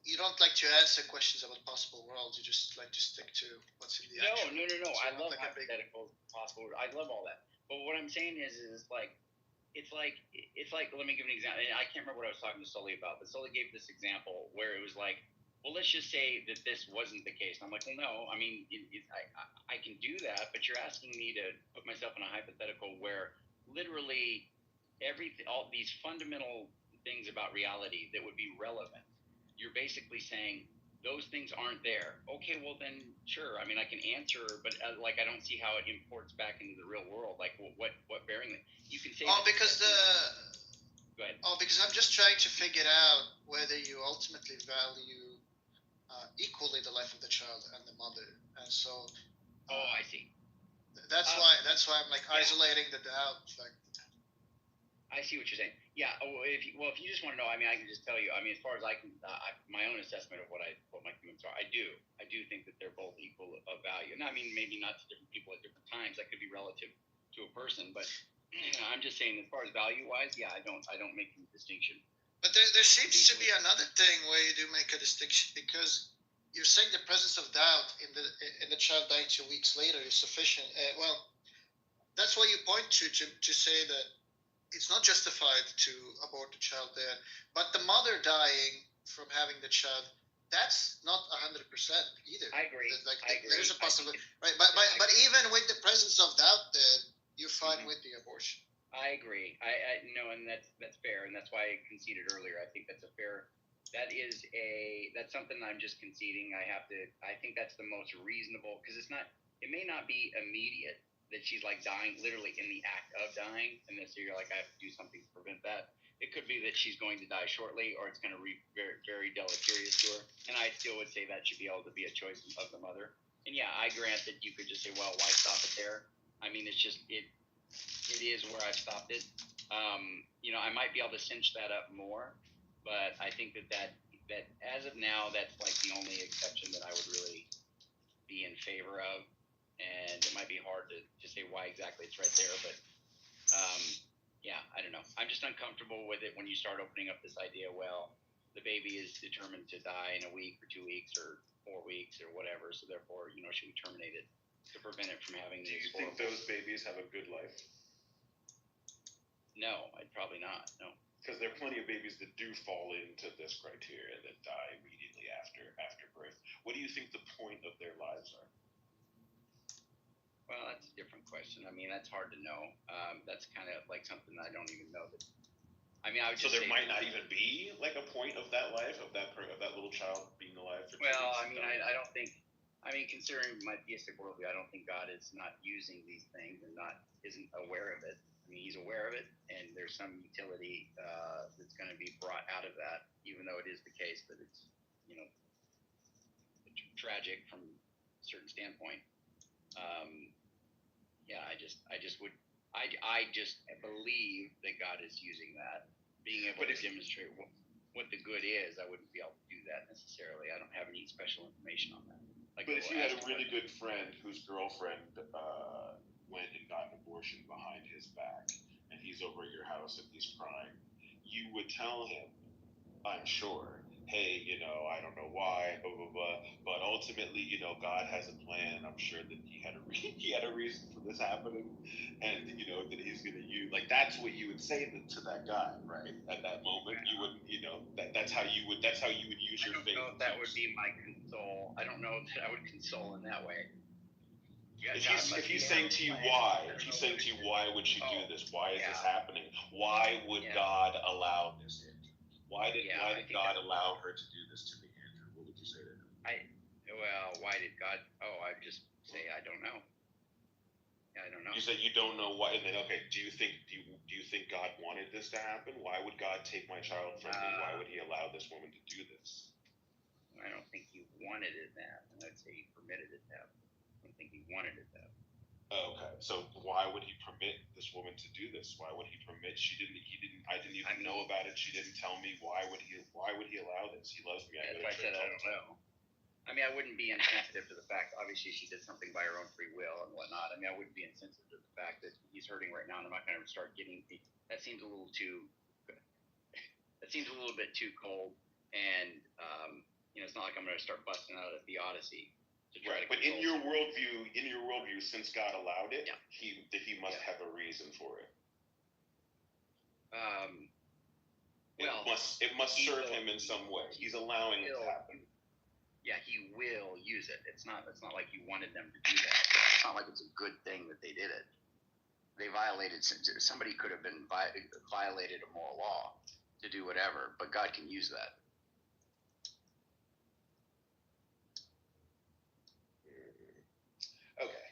you don't like to answer questions about possible worlds, you just like to stick to what's in the action? No. I love hypotheticals, possible. I love all that. But what I'm saying is like, it's like, let me give an example. I can't remember what I was talking to Sully about, but Sully gave this example where it was like, well, let's just say that this wasn't the case. And I'm like, well, no, I mean, I can do that, but you're asking me to put myself in a hypothetical where literally all these fundamental things about reality that would be relevant, you're basically saying those things aren't there. Okay, well then, sure. I mean, I can answer, but I don't see how it imports back into the real world. Like, what bearing you can say? Because Go ahead. Because I'm just trying to figure out whether you ultimately value equally the life of the child and the mother, and so. I see. That's why I'm like isolating the doubt fact. I see what you're saying. Yeah. If you just want to know, I mean, I can just tell you. I mean, as far as I can, my own assessment of what my commitments are, I do think that they're both equal of value. And I mean, maybe not to different people at different times. That could be relative to a person, but I'm just saying, as far as value wise, yeah, I don't make any distinction. But there seems to be another thing where you do make a distinction, because you're saying the presence of doubt in the child dying 2 weeks later is sufficient. Well, that's why you point to say that it's not justified to abort the child there, but the mother dying from having the child, that's not 100% either. I agree. I agree. There's a possibility, right? But even with the presence of doubt, there you're fine with the abortion. I agree. I no, and that's fair, and that's why I conceded earlier. I think that's a fair. That's something I'm just conceding. I think that's the most reasonable, because it may not be immediate that she's like dying, literally in the act of dying, and then so you're like, I have to do something to prevent that. It could be that she's going to die shortly, or it's going to be very, very deleterious to her. And I still would say that should be able to be a choice of the mother. And yeah, I grant that you could just say, well, why stop it there? I mean, it's just it is where I've stopped it. I might be able to cinch that up more, but I think that as of now, that's like the only exception that I would really be in favor of, and it might be hard to say why exactly it's right there, but yeah, I don't know. I'm just uncomfortable with it when you start opening up this idea, well, the baby is determined to die in a week or 2 weeks or 4 weeks or whatever, so therefore, should we terminate it to prevent it from having these Do you think those babies have a good life? No, I'd probably not, no. Because there are plenty of babies that do fall into this criteria that die immediately after birth. What do you think the point of their lives are? Well, that's a different question. I mean, that's hard to know. That's kind of like something I don't even know. I would so just there say might not even be like a point of that life of that little child being alive for 2 weeks. Well, I don't think. Considering my theistic worldview, I don't think God is not using these things and isn't aware of it. He's aware of it, and there's some utility that's going to be brought out of that, even though it is the case that it's tragic from a certain standpoint. I just believe that God is using that, being able to demonstrate what the good is. I wouldn't be able to do that necessarily. I don't have any special information on that. But if you had a really good friend whose girlfriend went and got an abortion behind his back, and he's over at your house and he's crying, you would tell him, I'm sure, hey, I don't know why, blah, blah, blah, but ultimately, God has a plan. I'm sure that he had a reason for this happening, and, that he's going to use, that's what you would say to that guy, right? At that moment, you wouldn't, that's how you would use your faith. I don't know if that would be my console. I don't know if I would console in that way. If he's saying to you why, would you do this? Why is this happening? Why would God allow this? Why did God allow her to do this to me, Andrew? What would you say to him? Why did God? I'd just say I don't know. I don't know. You said you don't know why, and then okay, do you think God wanted this to happen? Why would God take my child from me? Why would He allow this woman to do this? I don't think He wanted it to happen. I'd say He permitted it to happen. I don't think He wanted it to happen. Okay, so why would He permit this woman to do this? Why would He permit? I didn't even know about it. She didn't tell me. Why would He allow this? He loves me. That's why I said I don't know. I wouldn't be insensitive to the fact. Obviously, she did something by her own free will and whatnot. I wouldn't be insensitive to the fact that he's hurting right now, and I'm not going to start getting. That seems a little too. That seems a little bit too cold, and it's not like I'm going to start busting out a theodicy. Right, but in your worldview, since God allowed it, he must have a reason for it. It must serve him in some way. He's allowing it to happen. Yeah, he will use it. It's not like he wanted them to do that. It's not like it's a good thing that they did it. They violated. Somebody could have been violated a moral law to do whatever, but God can use that. Okay.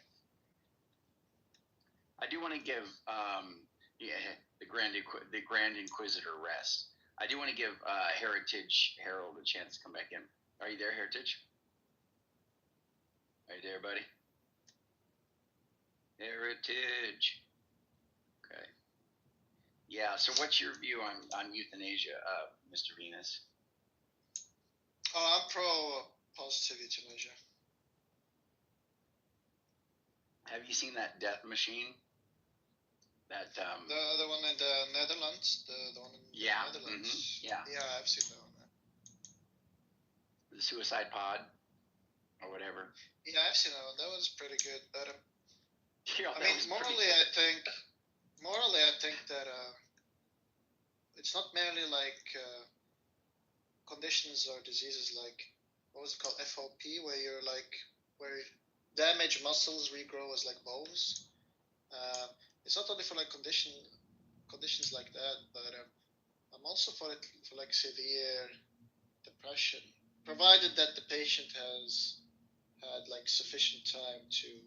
I do want to give the Grand Inquisitor rest. I do want to give Heritage Harold a chance to come back in. Are you there, Heritage? Are you there, buddy? Heritage. Okay. Yeah. So, what's your view on euthanasia, Mr. Venus? I'm pro positive euthanasia. Have you seen that death machine? That the one in the Netherlands, the one in the Netherlands. Mm-hmm. Yeah. Yeah, I've seen that one. The suicide pod, or whatever. Yeah, I've seen that one. That was pretty good. But morally, I think that it's not merely like conditions or diseases like what was it called, FOP, where damaged muscles regrow as like bones. It's not only for like conditions like that, but I'm also for like severe depression, provided that the patient has had like sufficient time to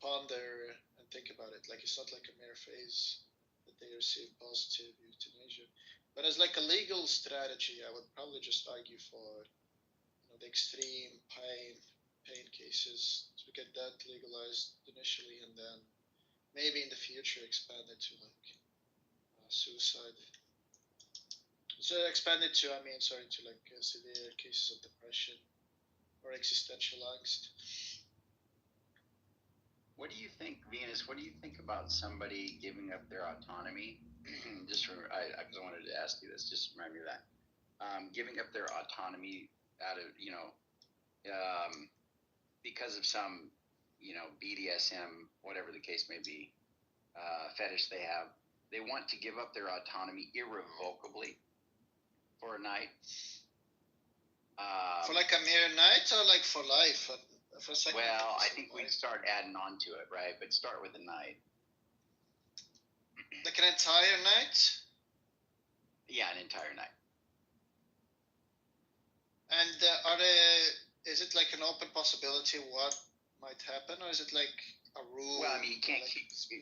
ponder and think about it. Like it's not like a mere phase that they receive positive euthanasia. But as like a legal strategy, I would probably just argue for the extreme pain cases to get that legalized initially, and then maybe in the future expand it to like suicide. So expand it to to like severe cases of depression or existential angst. What do you think, Venus? What do you think about somebody giving up their autonomy? Just because I wanted to ask you this, just remind me of that. Giving up their autonomy out of because of some BDSM, whatever the case may be, fetish they have. They want to give up their autonomy irrevocably for a night. For like a mere night or like for life? For a second? Well, I think we start adding on to it, right? But start with a night. Like an entire night? Yeah, an entire night. And is it like an open possibility what might happen, or is it like a rule? Well, I mean, you can't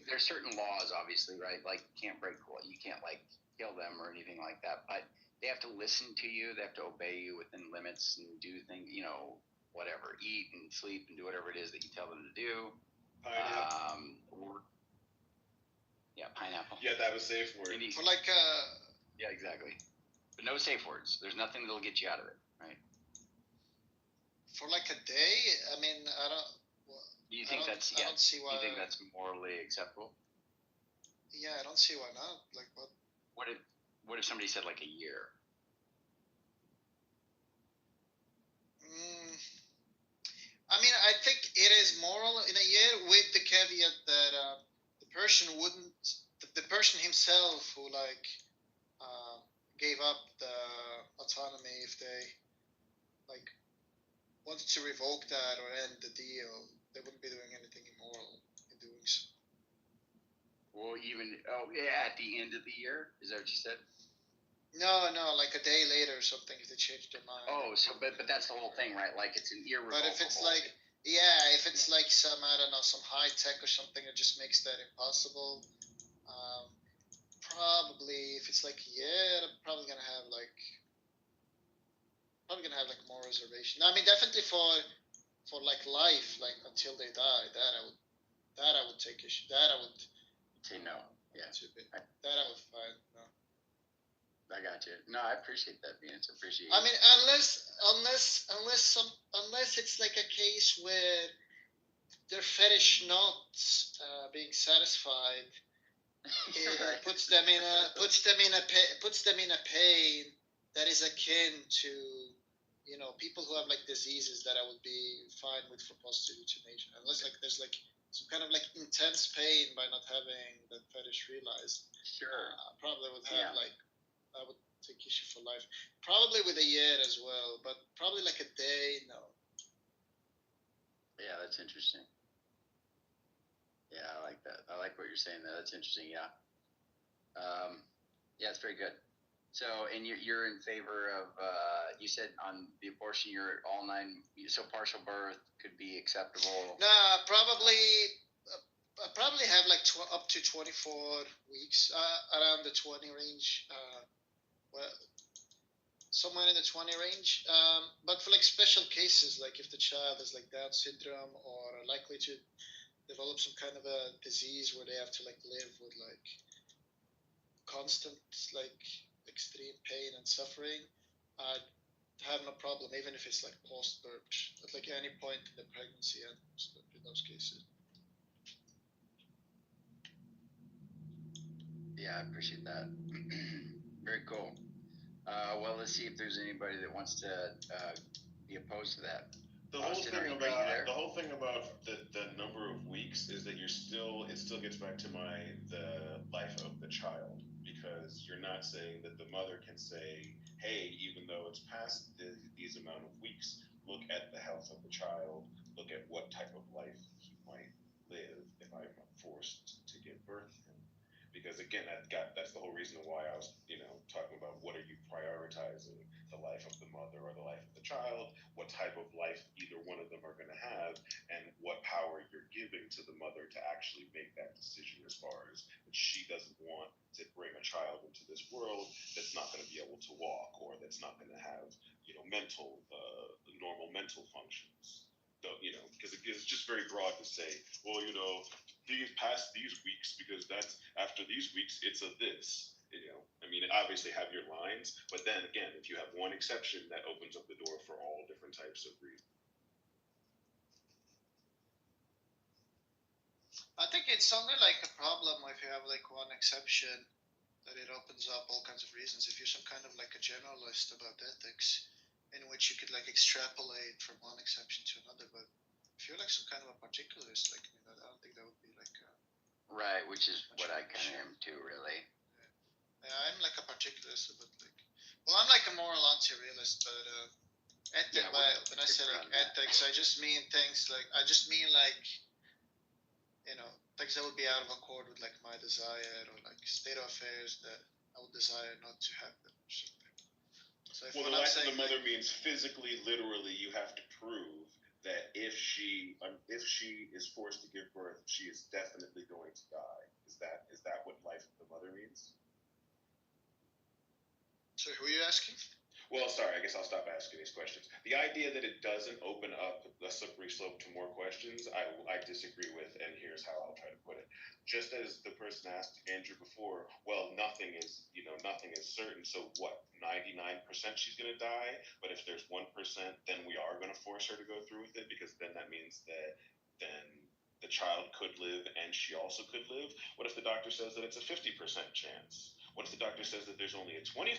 there's certain laws, obviously, right? Like, you can't break the law. You can't, like, kill them or anything like that. But they have to listen to you. They have to obey you within limits and do things, whatever, eat and sleep and do whatever it is that you tell them to do. Pineapple. Pineapple. Yeah, that was safe word. For like yeah, exactly. But no safe words. There's nothing that'll get you out of it, right? For like a day? I mean, I don't. Do you think I don't see why. Do you think that's morally acceptable? Yeah, I don't see why not. Like what? What if somebody said like a year? I mean, I think it is moral in a year, with the caveat that the person himself who gave up the autonomy, if they wanted to revoke that or end the deal, they wouldn't be doing anything immoral in doing so. Well, at the end of the year, is that what you said? No, like a day later or something if they change their mind. Oh, so but that's the whole thing, right? Like, it's an irrevocable. But if it's like, if it's like some, I don't know, some high tech or something that just makes that impossible, probably if it's like a year, I'm probably gonna have like more reservation. I mean, definitely for like life, like until they die, that I would take issue. That I would say no. Yeah. That I would find no. I got you. No, I appreciate that, Venus. Appreciate. I mean, unless it's like a case where their fetish not being satisfied puts them in a pain that is akin to people who have like diseases that I would be fine with for positive euthanasia, unless like there's like some kind of like intense pain by not having that fetish realized. Sure. Probably would have I would take issue for life. Probably with a year as well, but probably like a day, no. Yeah, that's interesting. Yeah, I like that. I like what you're saying there. That's interesting, yeah. Yeah, it's very good. So, and you're in favor of, you said on the abortion, you're all 9, so partial birth could be acceptable? No, probably have like up to 24 weeks, around the 20 range. Somewhere in the 20 range. But for like special cases, like if the child is like Down syndrome or are likely to develop some kind of a disease where they have to like live with like constant like extreme pain and suffering, I'd have no problem, even if it's like post-birth, at like any point in the pregnancy and in those cases. Yeah, I appreciate that. Very cool. Well, let's see if there's anybody that wants to be opposed to that. The whole thing about the number of weeks is that it still gets back to the life of the child, because you're not saying that the mother can say, hey, even though it's past these amount of weeks, look at the health of the child, look at what type of life he might live if I'm forced to give birth to him. Because again, that's the whole reason why I was talking about what are you prioritizing, the life of the mother or the life of the child, what type of life either one of them are going to have, and what power you're giving to the mother to actually make that decision, as far as that she doesn't want to bring a child into this world that's not going to be able to walk, or that's not going to have normal mental functions. Because it's just very broad to say, well, past these weeks, because that's after these weeks, it's a this. I mean, obviously have your lines, but then again, if you have one exception, that opens up the door for all different types of reasons. I think it's only like a problem if you have like one exception, that it opens up all kinds of reasons. If you're some kind of like a generalist about ethics, in which you could like extrapolate from one exception to another, but if you're like some kind of a particularist, like I don't think that would be like a... Right, which is what I kind of am too, really. Yeah, I'm like a particularist, but like, well, I'm like a moral anti-realist, but when I say like ethics, I just mean things like, you know, things that would be out of accord with like my desire, or like state of affairs that I would desire not to happen or something. So if Well, what the I'm life of saying, the mother means physically, literally, you have to prove that if she is forced to give birth, she is definitely going to die. Is that what life of the mother means? So who are you asking? Well, sorry, I guess I'll stop asking these questions. The idea that it doesn't open up a slippery slope to more questions, I disagree with, and here's how I'll try to put it. Just as the person asked Andrew before, well, nothing is certain, so what, 99% she's going to die, but if there's 1%, then we are going to force her to go through with it, because then that means that then the child could live and she also could live. What if the doctor says that it's a 50% chance? What if the doctor says that there's only a 25%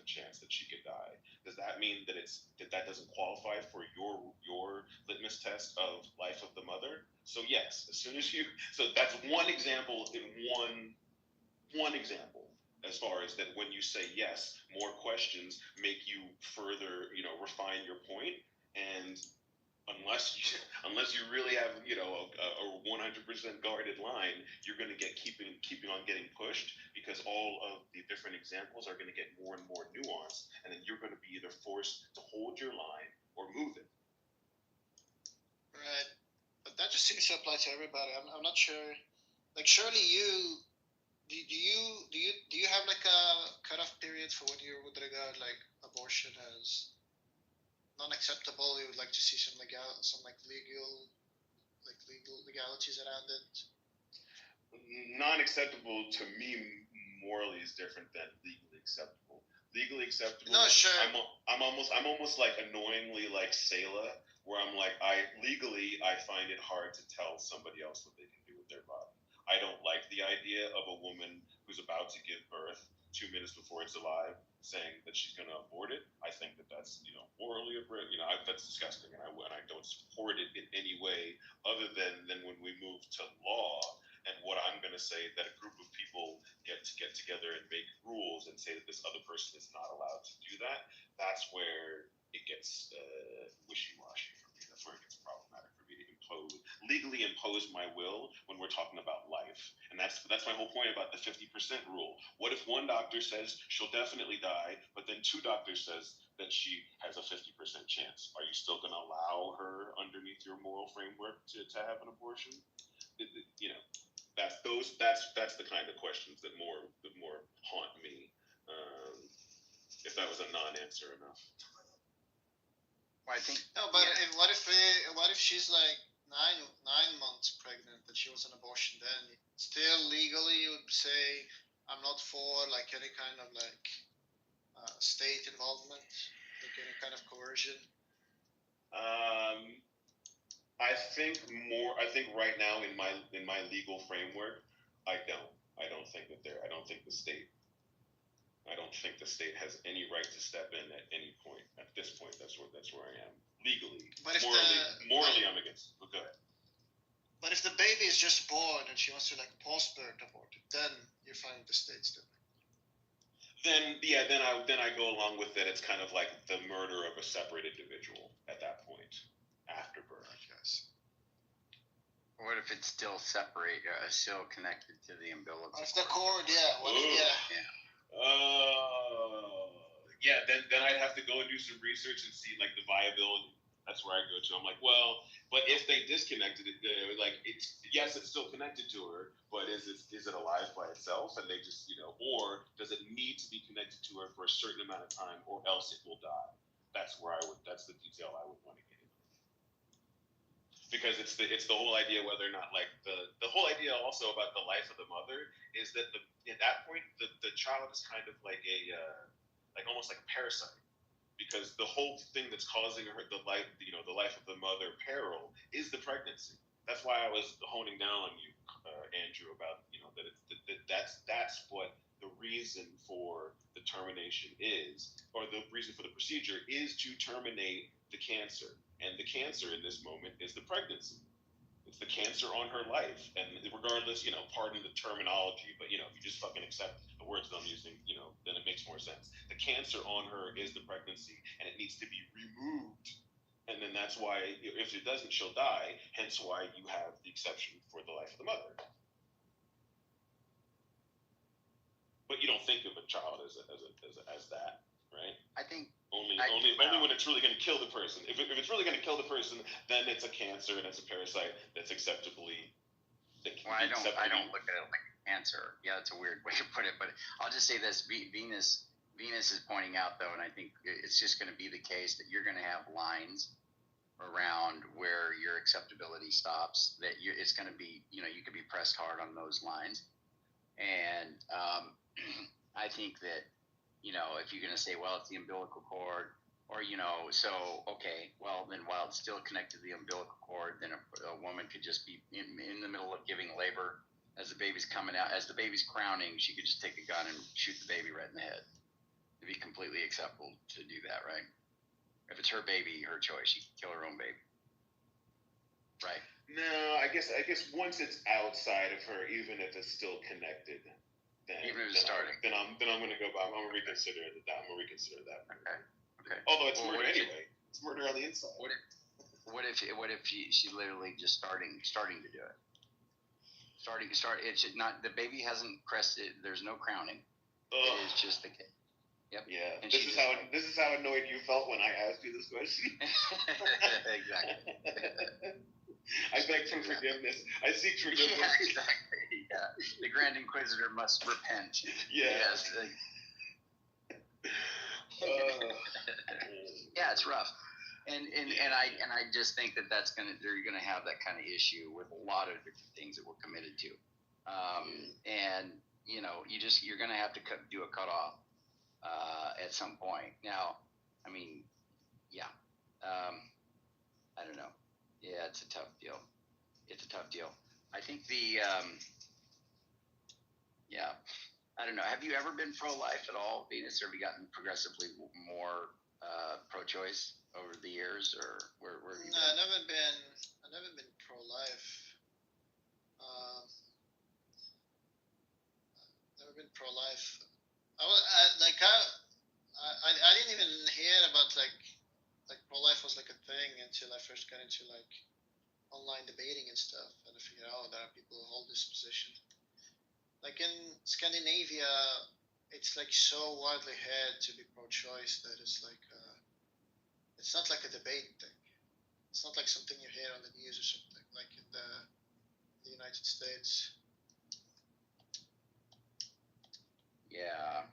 chance that she could die? Does that mean that that doesn't qualify for your litmus test of life of the mother? So yes, so that's one example in one example, as far as that when you say yes, more questions make you further, refine your point, and unless you really have a 100% guarded line, you're going to get keeping on getting pushed, because all of the different examples are going to get more and more nuanced, and then you're going to be either forced to hold your line or move it. Right, but that just seems to apply to everybody. I'm not sure. Like, surely do you have like a cutoff period for when you would regard like abortion as non-acceptable? You would like to see some legal legalities around it. Non-acceptable to me morally is different than legally acceptable. Legally acceptable. No, sure. I'm almost like annoyingly like Selah, where I'm like, I find it hard to tell somebody else what they can do with their body. I don't like the idea of a woman who's about to give birth 2 minutes before it's alive saying that she's going to abort it. I think that that's morally that's disgusting, and I don't support it in any way other than when we move to law. And what I'm going to say, that a group of people get together and make rules and say that this other person is not allowed to do that. That's where it gets wishy-washy for me. That's where it gets problematic for me to legally impose my will when we're talking about life. And that's my whole point about the 50% rule. What if one doctor says she'll definitely die, but then 2 doctors says that she has a 50% chance? Are you still going to allow her underneath your moral framework to have an abortion? That's the kind of questions that more haunt me. If that was a non-answer enough. Well, I think. No, but what if she's like 9 months pregnant and she was an abortion? Then still legally you would say, I'm not for like any kind of like state involvement, like any kind of coercion. I think right now in my legal framework, I don't think the state has any right to step in at any point. At this point, that's where I am legally. But if morally, I'm against it. But go ahead. But if the baby is just born and she wants to like post-birth abort it, then you're fine with the state stepping. Then I go along with that. It's kind of like the murder of a separate individual at that point after birth. I guess. What if it's still separate, still connected to the umbilical? If the cord, yeah. Then I'd have to go and do some research and see like the viability. That's where I go to. I'm like, well, but if they disconnected it, it's still connected to her, but is it alive by itself? And they just or does it need to be connected to her for a certain amount of time, or else it will die? That's the detail I would want to get into. Because it's the whole idea whether or not like the whole idea also about the life of the mother is that at that point the child is kind of like almost like a parasite, because the whole thing that's causing her the life of the mother peril is the pregnancy. That's why I was honing down on you Andrew, about that's what the reason for the termination is, or the reason for the procedure is to terminate the cancer, and the cancer in this moment is the pregnancy. It's the cancer on her life, and regardless, pardon the terminology, but if you just fucking accept the words that I'm using, then it makes more sense. The cancer on her is the pregnancy, and it needs to be removed. And then that's why, if it doesn't, she'll die. Hence why you have the exception for the life of the mother. But you don't think of a child as that, right? I think only when it's really going to kill the person. If it's really going to kill the person, then it's a cancer and it's a parasite that's acceptably. I don't look at it like cancer. Yeah, that's a weird way to put it. But I'll just say this: Venus is pointing out, though, and I think it's just going to be the case that you're going to have lines around where your acceptability stops. That it's going to be, you could be pressed hard on those lines, and I think that, if you're going to say, well, it's the umbilical cord, or so okay, well then while it's still connected to the umbilical cord, then a woman could just be in the middle of giving labor as the baby's coming out, as the baby's crowning, she could just take a gun and shoot the baby right in the head. It'd be completely acceptable to do that, right? If it's her baby, her choice, she can kill her own baby, right? No, I guess once it's outside of her, even if it's still connected, then even if it's starting, then I'm gonna go. I'm gonna reconsider that. Okay. Although it's murder anyway. It's murder on the inside. What if she literally just starting to do it? It's not, the baby hasn't crested. There's no crowning. It is just the kid. Yep. Yeah. And This is how annoyed you felt when I asked you this question. Exactly. I beg for forgiveness. I seek forgiveness. Yeah, exactly. Yeah. The Grand Inquisitor must repent. Yes. Yeah, it's rough. And I just think that they're gonna have that kind of issue with a lot of different things that we're committed to, and you're gonna have to do a cutoff at some point. Now, I mean, yeah, I don't know. Yeah, it's a tough deal. I think I don't know. Have you ever been pro-life at all, Venus? Or have you gotten progressively more pro-choice over the years, or where have you been? I've never been pro-life. Never been pro-life. I didn't even hear about like pro-life was like a thing until I first got into like online debating and stuff, and I figured out there are people who hold this position. Like in Scandinavia, it's like so widely held to be pro-choice that it's like it's not like a debate thing. It's not like something you hear on the news or something like in the United States. Yeah,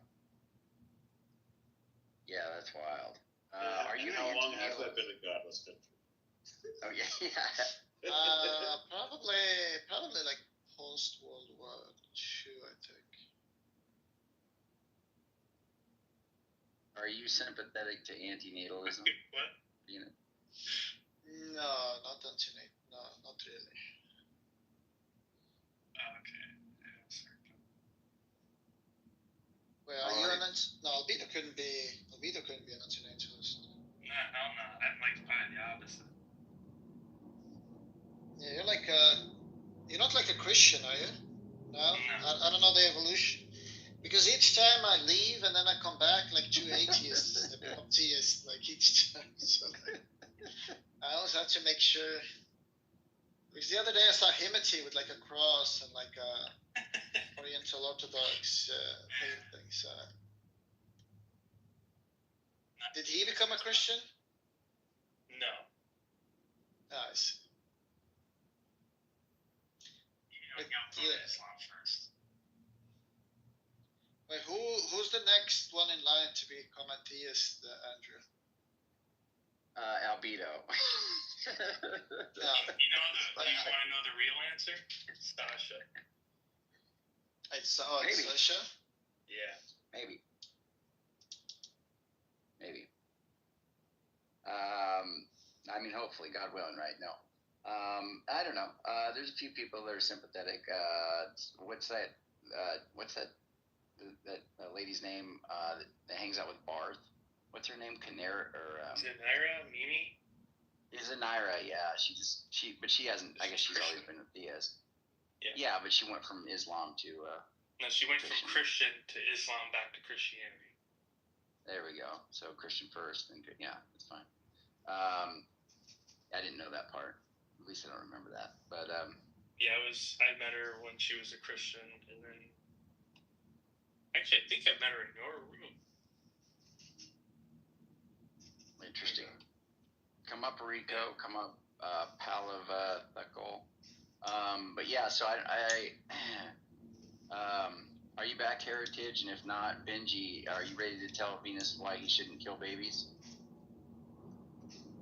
that's wild. Are you? How long has that been a godless country? Oh yeah. Probably like post World War II, I think. Are you sympathetic to antinatalism? What? No, not antinate. No, not really. Okay. Wait, are you an no? Albedo couldn't be an antinatalist. No, I'm like quite the opposite. Yeah, you're not like a Christian, are you? No? I don't know the evolution. Because each time I leave and then I come back like two atheists, I become theist like each time. So like, I always have to make sure. Because the other day I saw Himity with like a cross and like a Oriental Orthodox things. Did he become a Christian? No. I see. You go for Islam first. Wait, who's the next one in line to become a theist, Andrew? Albedo. You want to know the real answer? It's Sasha. It's Maybe. Sasha? Yeah. Maybe. I mean, hopefully, God willing, right? No. I don't know. There's a few people that are sympathetic. What's that? That lady's name that hangs out with Barth? What's her name? Canara or Is it Naira? Mimi? Is it Naira? Yeah, but she hasn't. I guess she's always been a theist. Yeah. Yeah, but she went from Islam to. No, she went from Christian to Islam back to Christianity. There we go. So Christian first, then yeah, that's fine. I didn't know that part. At least I don't remember that. But yeah, I met her when she was a Christian, and then actually I think I met her in your room. Interesting. Come up, Rico. Come up, pal of Thakol. But yeah, so are you back, Heritage? And if not, Benji, are you ready to tell Venus why he shouldn't kill babies?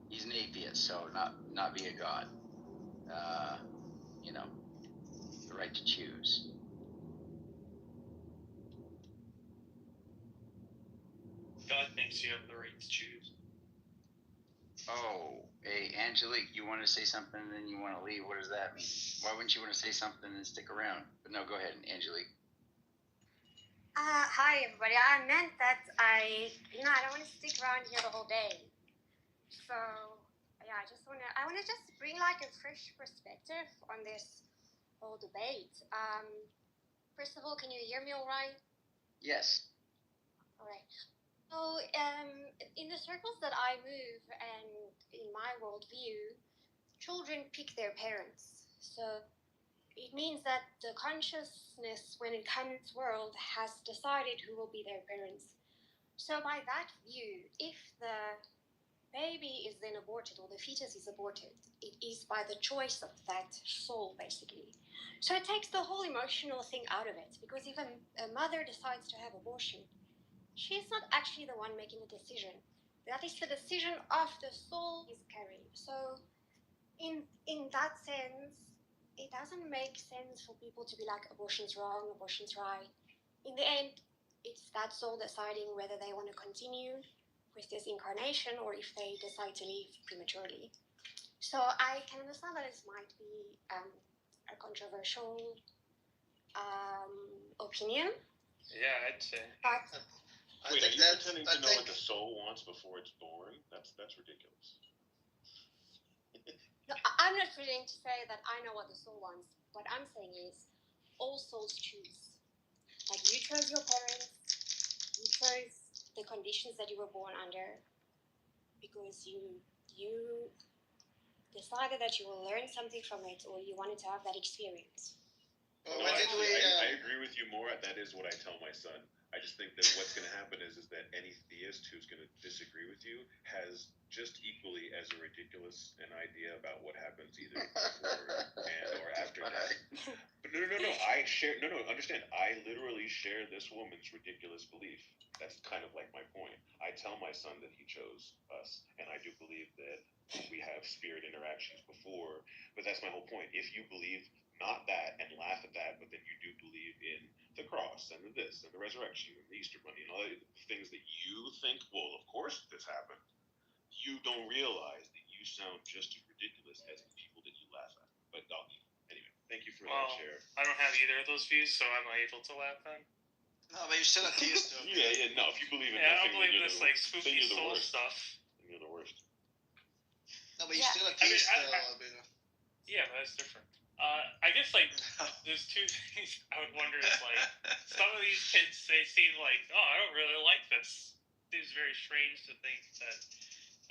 He's an atheist, so not be a god. The right to choose. God thinks you have the right to choose. Oh, hey, Angelique, you want to say something and then you want to leave? What does that mean? Why wouldn't you want to say something and stick around? But no, go ahead, Angelique. Hi, everybody. I meant that I don't want to stick around here the whole day. So, yeah, I want to just bring like a fresh perspective on this whole debate. First of all, can you hear me all right? Yes. All right. So, in the circles that I move and in my worldview, children pick their parents. So, it means that the consciousness, when it comes to the world, has decided who will be their parents. So by that view, if the baby is then aborted or the fetus is aborted, it is by the choice of that soul, basically. So it takes the whole emotional thing out of it, because if a mother decides to have abortion, she's not actually the one making the decision. That is the decision of the soul is carrying. So in that sense, it doesn't make sense for people to be like, abortion's wrong, abortion's right. In the end, it's that soul deciding whether they want to continue with this incarnation or if they decide to leave prematurely. So I can understand that this might be a controversial opinion. Yeah, I'd say. But Wait, are you pretending to know what the soul wants before it's born? That's ridiculous. no, I'm not pretending to say that I know what the soul wants. What I'm saying is, all souls choose. Like, you chose your parents, you chose the conditions that you were born under, because you decided that you will learn something from it, or you wanted to have that experience. I agree with you more. That is what I tell my son. I just think that what's going to happen is that any theist who's going to disagree with you has just equally as a ridiculous an idea about what happens either before and or after death. But no. Understand. I literally share this woman's ridiculous belief. That's kind of like my point. I tell my son that he chose us, and I do believe that we have spirit interactions before. But that's my whole point. If you believe not that and laugh at that, but then you do believe in the cross and this and the resurrection and the Easter bunny and all the things that you think, well, of course this happened, you don't realize that you sound just as ridiculous as the people that you laugh at. But anyway, thank you for that share. I don't have either of those views, so I'm not able to laugh then. No, but you're still a theist. Yeah. No, if you believe in I nothing, don't believe in this like spooky soul stuff. Then you're the worst. No, but you're still a theist. Yeah, but that's different. I guess like there's two things I would wonder is like some of these kids, they seem like, oh, I don't really like this. It seems very strange to think that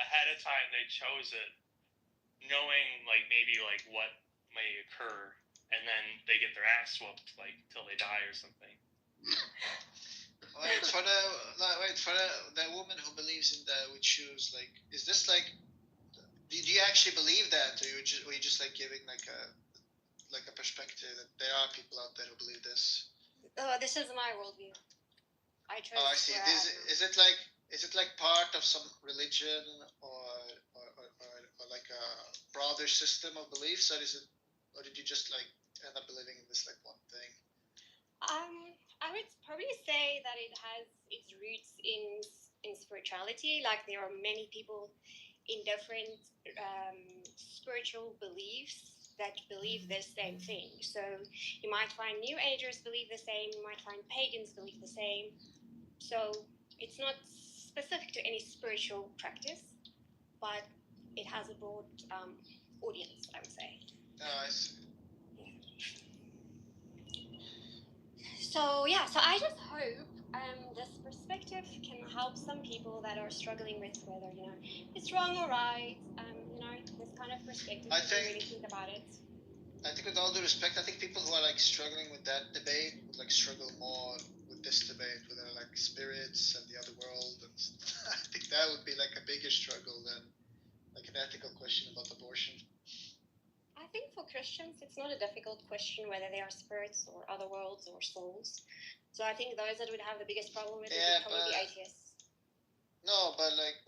ahead of time they chose it, knowing like maybe like what may occur, and then they get their ass whooped like till they die or something. For the woman who believes in that we choose, like, is this like, do you actually believe that, or are you just like giving like a perspective that there are people out there who believe this? This is my worldview. I chose. Oh, I see. Is it like part of some religion or like a broader system of beliefs, or did you just like end up believing in this like one thing? I would probably say that it has its roots in spirituality. Like, there are many people in different spiritual beliefs that believe the same thing. So you might find New Agers believe the same, you might find pagans believe the same. So it's not specific to any spiritual practice, but it has a broad audience, I would say. I see. So yeah, so I just hope this perspective can help some people that are struggling with whether it's wrong or right. This kind of perspective. I if think- you really think about it. I think, with all due respect, I think people who are like struggling with that debate would like struggle more with this debate, with like spirits and the other world. And I think that would be like a bigger struggle than like an ethical question about abortion. I think for Christians, it's not a difficult question whether they are spirits or other worlds or souls. So I think those that would have the biggest problem with it Yeah, would probably be but- atheists. No, but like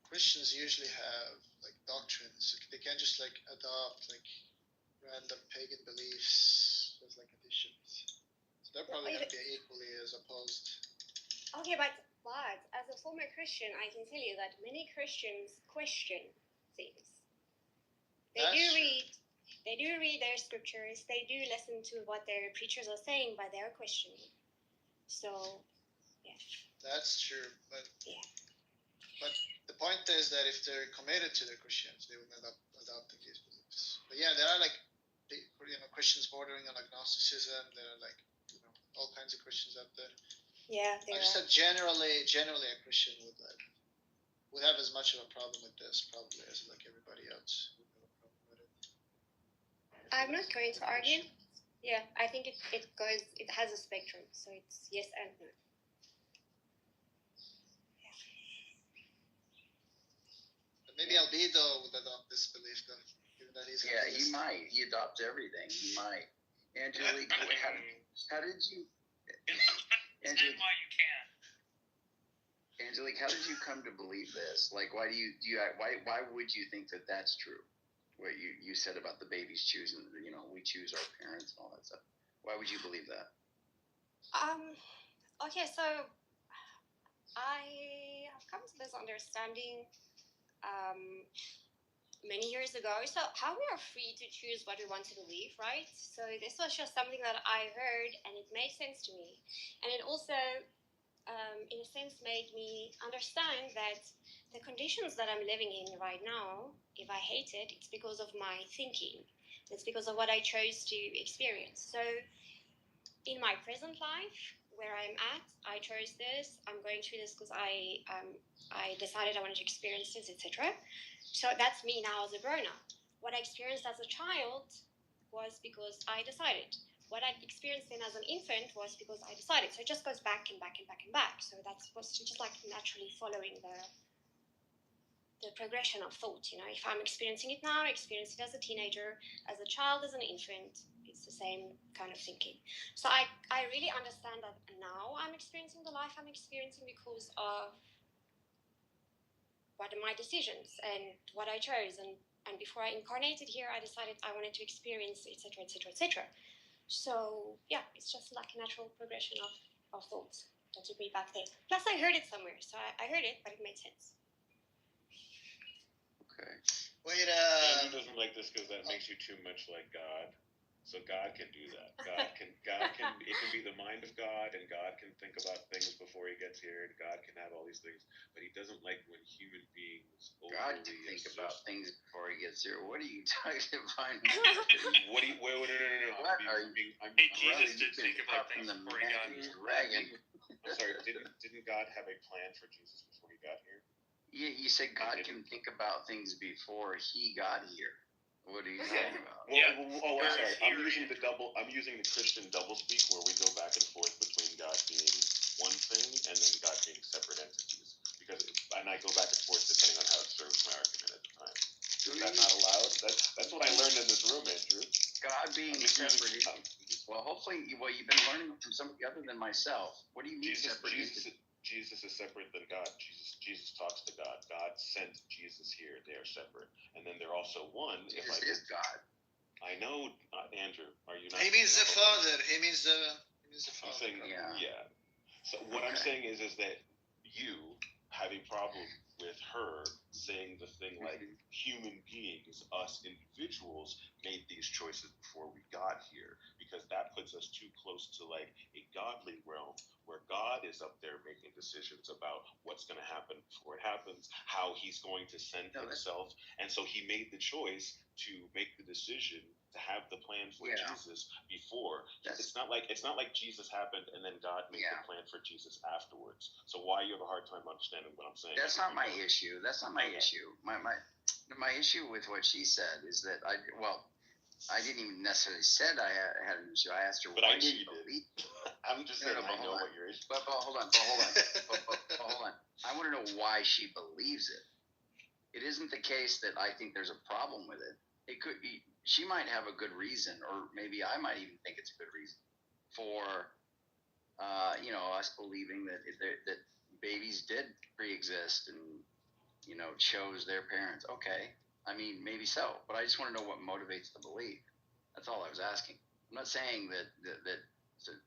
Christians usually have like doctrines. They can't just like adopt like random pagan beliefs as like additions. So they're probably gonna be equally as opposed. Okay, but as a former Christian, I can tell you that many Christians question things. They That's do true. read. They do read their scriptures. They do listen to what their preachers are saying, but they're questioning. So, yeah. That's true, but Yeah. but the point is that if they're committed to their Christians, they would end up adopting these beliefs. But yeah, there are like Christians bordering on agnosticism. There are like all kinds of Christians out there. Yeah, I just said generally a Christian would have as much of a problem with this probably as like everybody else would have a problem with it. I'm not going to argue. Yeah, I think it has a spectrum, so it's yes and no. But maybe Albedo would adopt this belief though, given that he's Yeah, he might. He adopts everything. He might. Angelique, how did you? Angelique, why you can't. Angelique, how did you come to believe this? Like, why would you think that that's true? What you said about the babies choosing, we choose our parents and all that stuff. Why would you believe that? Okay, so I have come to this understanding many years ago. So how we are free to choose what we want to believe, right? So this was just something that I heard and it made sense to me. And it also, in a sense, made me understand that the conditions that I'm living in right now, if I hate it, it's because of my thinking. It's because of what I chose to experience. So in my present life, where I'm at, I chose this. I'm going through this because I decided I wanted to experience this, etc. So that's me now as a grown-up. What I experienced as a child was because I decided. What I experienced then as an infant was because I decided. So it just goes back and back and back and back. So that's just like naturally following the progression of thought. If I'm experiencing it now, I experienced it as a teenager, as a child, as an infant. It's the same kind of thinking. So I really understand that now I'm experiencing the life I'm experiencing because of what are my decisions and what I chose. And before I incarnated here, I decided I wanted to experience, etc., etc., etc. So yeah, it's just like a natural progression of thoughts that took me back there. Plus, I heard it somewhere, so I heard it, but it made sense. Okay. Wait, Andrew doesn't like this because that makes you too much like God. So God can do that. It can be the mind of God, and God can think about things before he gets here, and God can have all these things, but he doesn't like when human beings God can think about things before he gets here. What are you talking about? What do you? Wait, no. What are you? Hey, Jesus did think about things before he got here. Dragon. I'm sorry. Didn't God have a plan for Jesus before he got here? Yeah, you said God can think about things before he got here. What are you talking about? I'm sorry. I'm using the Christian doublespeak where we go back and forth between God being one thing and then God being separate entities. And I go back and forth depending on how it serves my argument at the time. Is that not allowed? That's what I learned in this room, Andrew. God being separate. Well, hopefully, you've been learning from somebody other than myself. What do you mean separate? Jesus is separate than God. Jesus talks to God. God sent Jesus here. They are separate, and then they're also one. Jesus is God. I know, Andrew. Are you not? he means the Father. He means the I'm Father. saying, yeah. So what I'm saying is that you have a problem with her saying the thing like human beings, us individuals, made these choices before we got here, because that puts us too close to like a godly realm where God is up there making decisions about what's going to happen before it happens, how he's going to send himself. And so he made the choice to make the decision to have the plan for Jesus before. It's not like Jesus happened and then God made the plan for Jesus afterwards. So why you have a hard time understanding what I'm saying? That's not my issue. That's not my issue. My issue with what she said is that I didn't even necessarily said I had an issue. I asked her why she believed. I'm just saying I know what your issue. But hold on. Hold on. I want to know why she believes it. It isn't the case that I think there's a problem with it. It could be she might have a good reason, or maybe I might even think it's a good reason for us believing that babies did pre-exist and chose their parents. Okay, I mean maybe so, but I just want to know what motivates the belief. That's all I was asking. I'm not saying that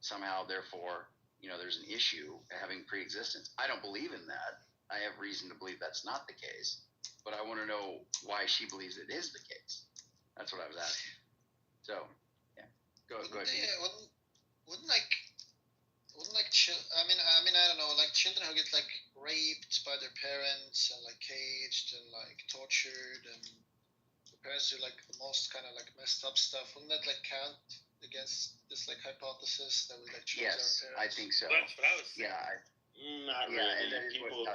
somehow therefore there's an issue having pre-existence. I don't believe in that. I have reason to believe that's not the case, but I want to know why she believes it is the case. That's what I was asking. So, yeah, go ahead. Wouldn't I don't know, like children who get like raped by their parents and like caged and like tortured, and the parents do like the most kind of like messed up stuff. Wouldn't that like count against this like hypothesis that we like choose our parents? Yes, I think so. That's what I was saying. Not really.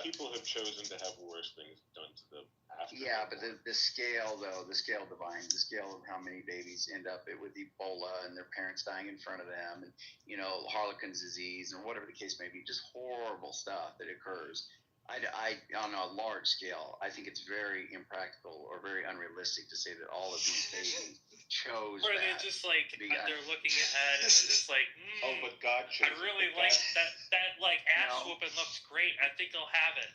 People have chosen to have worse things done to them after. Yeah, but the scale though, the scale of how many babies end up with Ebola and their parents dying in front of them, and Harlequin's disease or whatever the case may be, just horrible stuff that occurs. I on a large scale, I think it's very impractical or very unrealistic to say that all of these babies chose or that. they just like they're looking ahead and they're just like, oh, but God chose. I really like that like ass whooping looks great. I think I'll have it.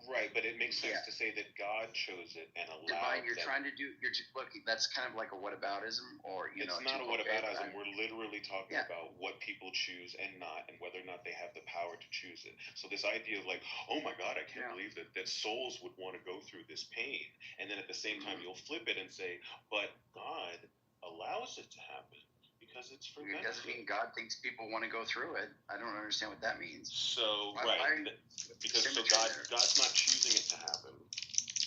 Right, but it makes sense to say that God chose it and allowed. You're trying to do. Look, that's kind of like a whataboutism, or it's not a whataboutism. We're literally talking about what people choose and not, and whether or not they have the power to choose it. So this idea of like, oh my God, I can't believe that souls would want to go through this pain, and then at the same time you'll flip it and say, but God allows it to happen because it's for benefit. It doesn't mean God thinks people want to go through it. I don't understand what that means. So because God's not choosing it to happen,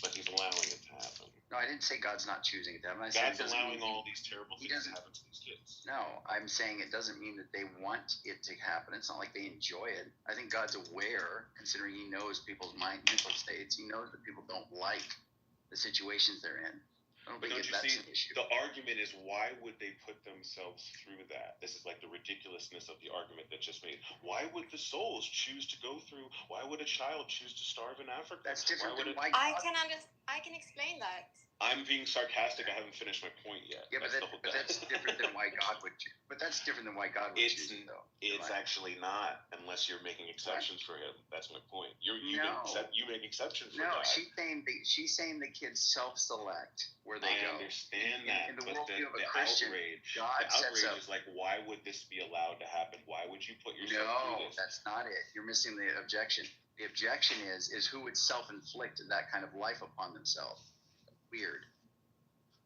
but He's allowing it to happen. No, I didn't say God's not choosing it to happen. God's allowing all these terrible things to happen to these kids. No, I'm saying it doesn't mean that they want it to happen. It's not like they enjoy it. I think God's aware, considering He knows people's mental states. He knows that people don't like the situations they're in. But don't you see, the argument is, why would they put themselves through that? This is like the ridiculousness of the argument that just made. Why would the souls choose to go through? Why would a child choose to starve in Africa? That's different than I can explain that. I'm being sarcastic. I haven't finished my point yet. Yeah, but that's different than why God would choose. But that's different than why God would choose it, though. It's actually not, unless you're making exceptions for Him. That's my point. You make exceptions for God. No, she's saying the kids self-select where they go. I understand that. In the but worldview of a the Christian, God sets up. Is like, why would this be allowed to happen? Why would you put yourself through this? No, that's not it. You're missing the objection. The objection is who would self-inflict that kind of life upon themselves. Weird.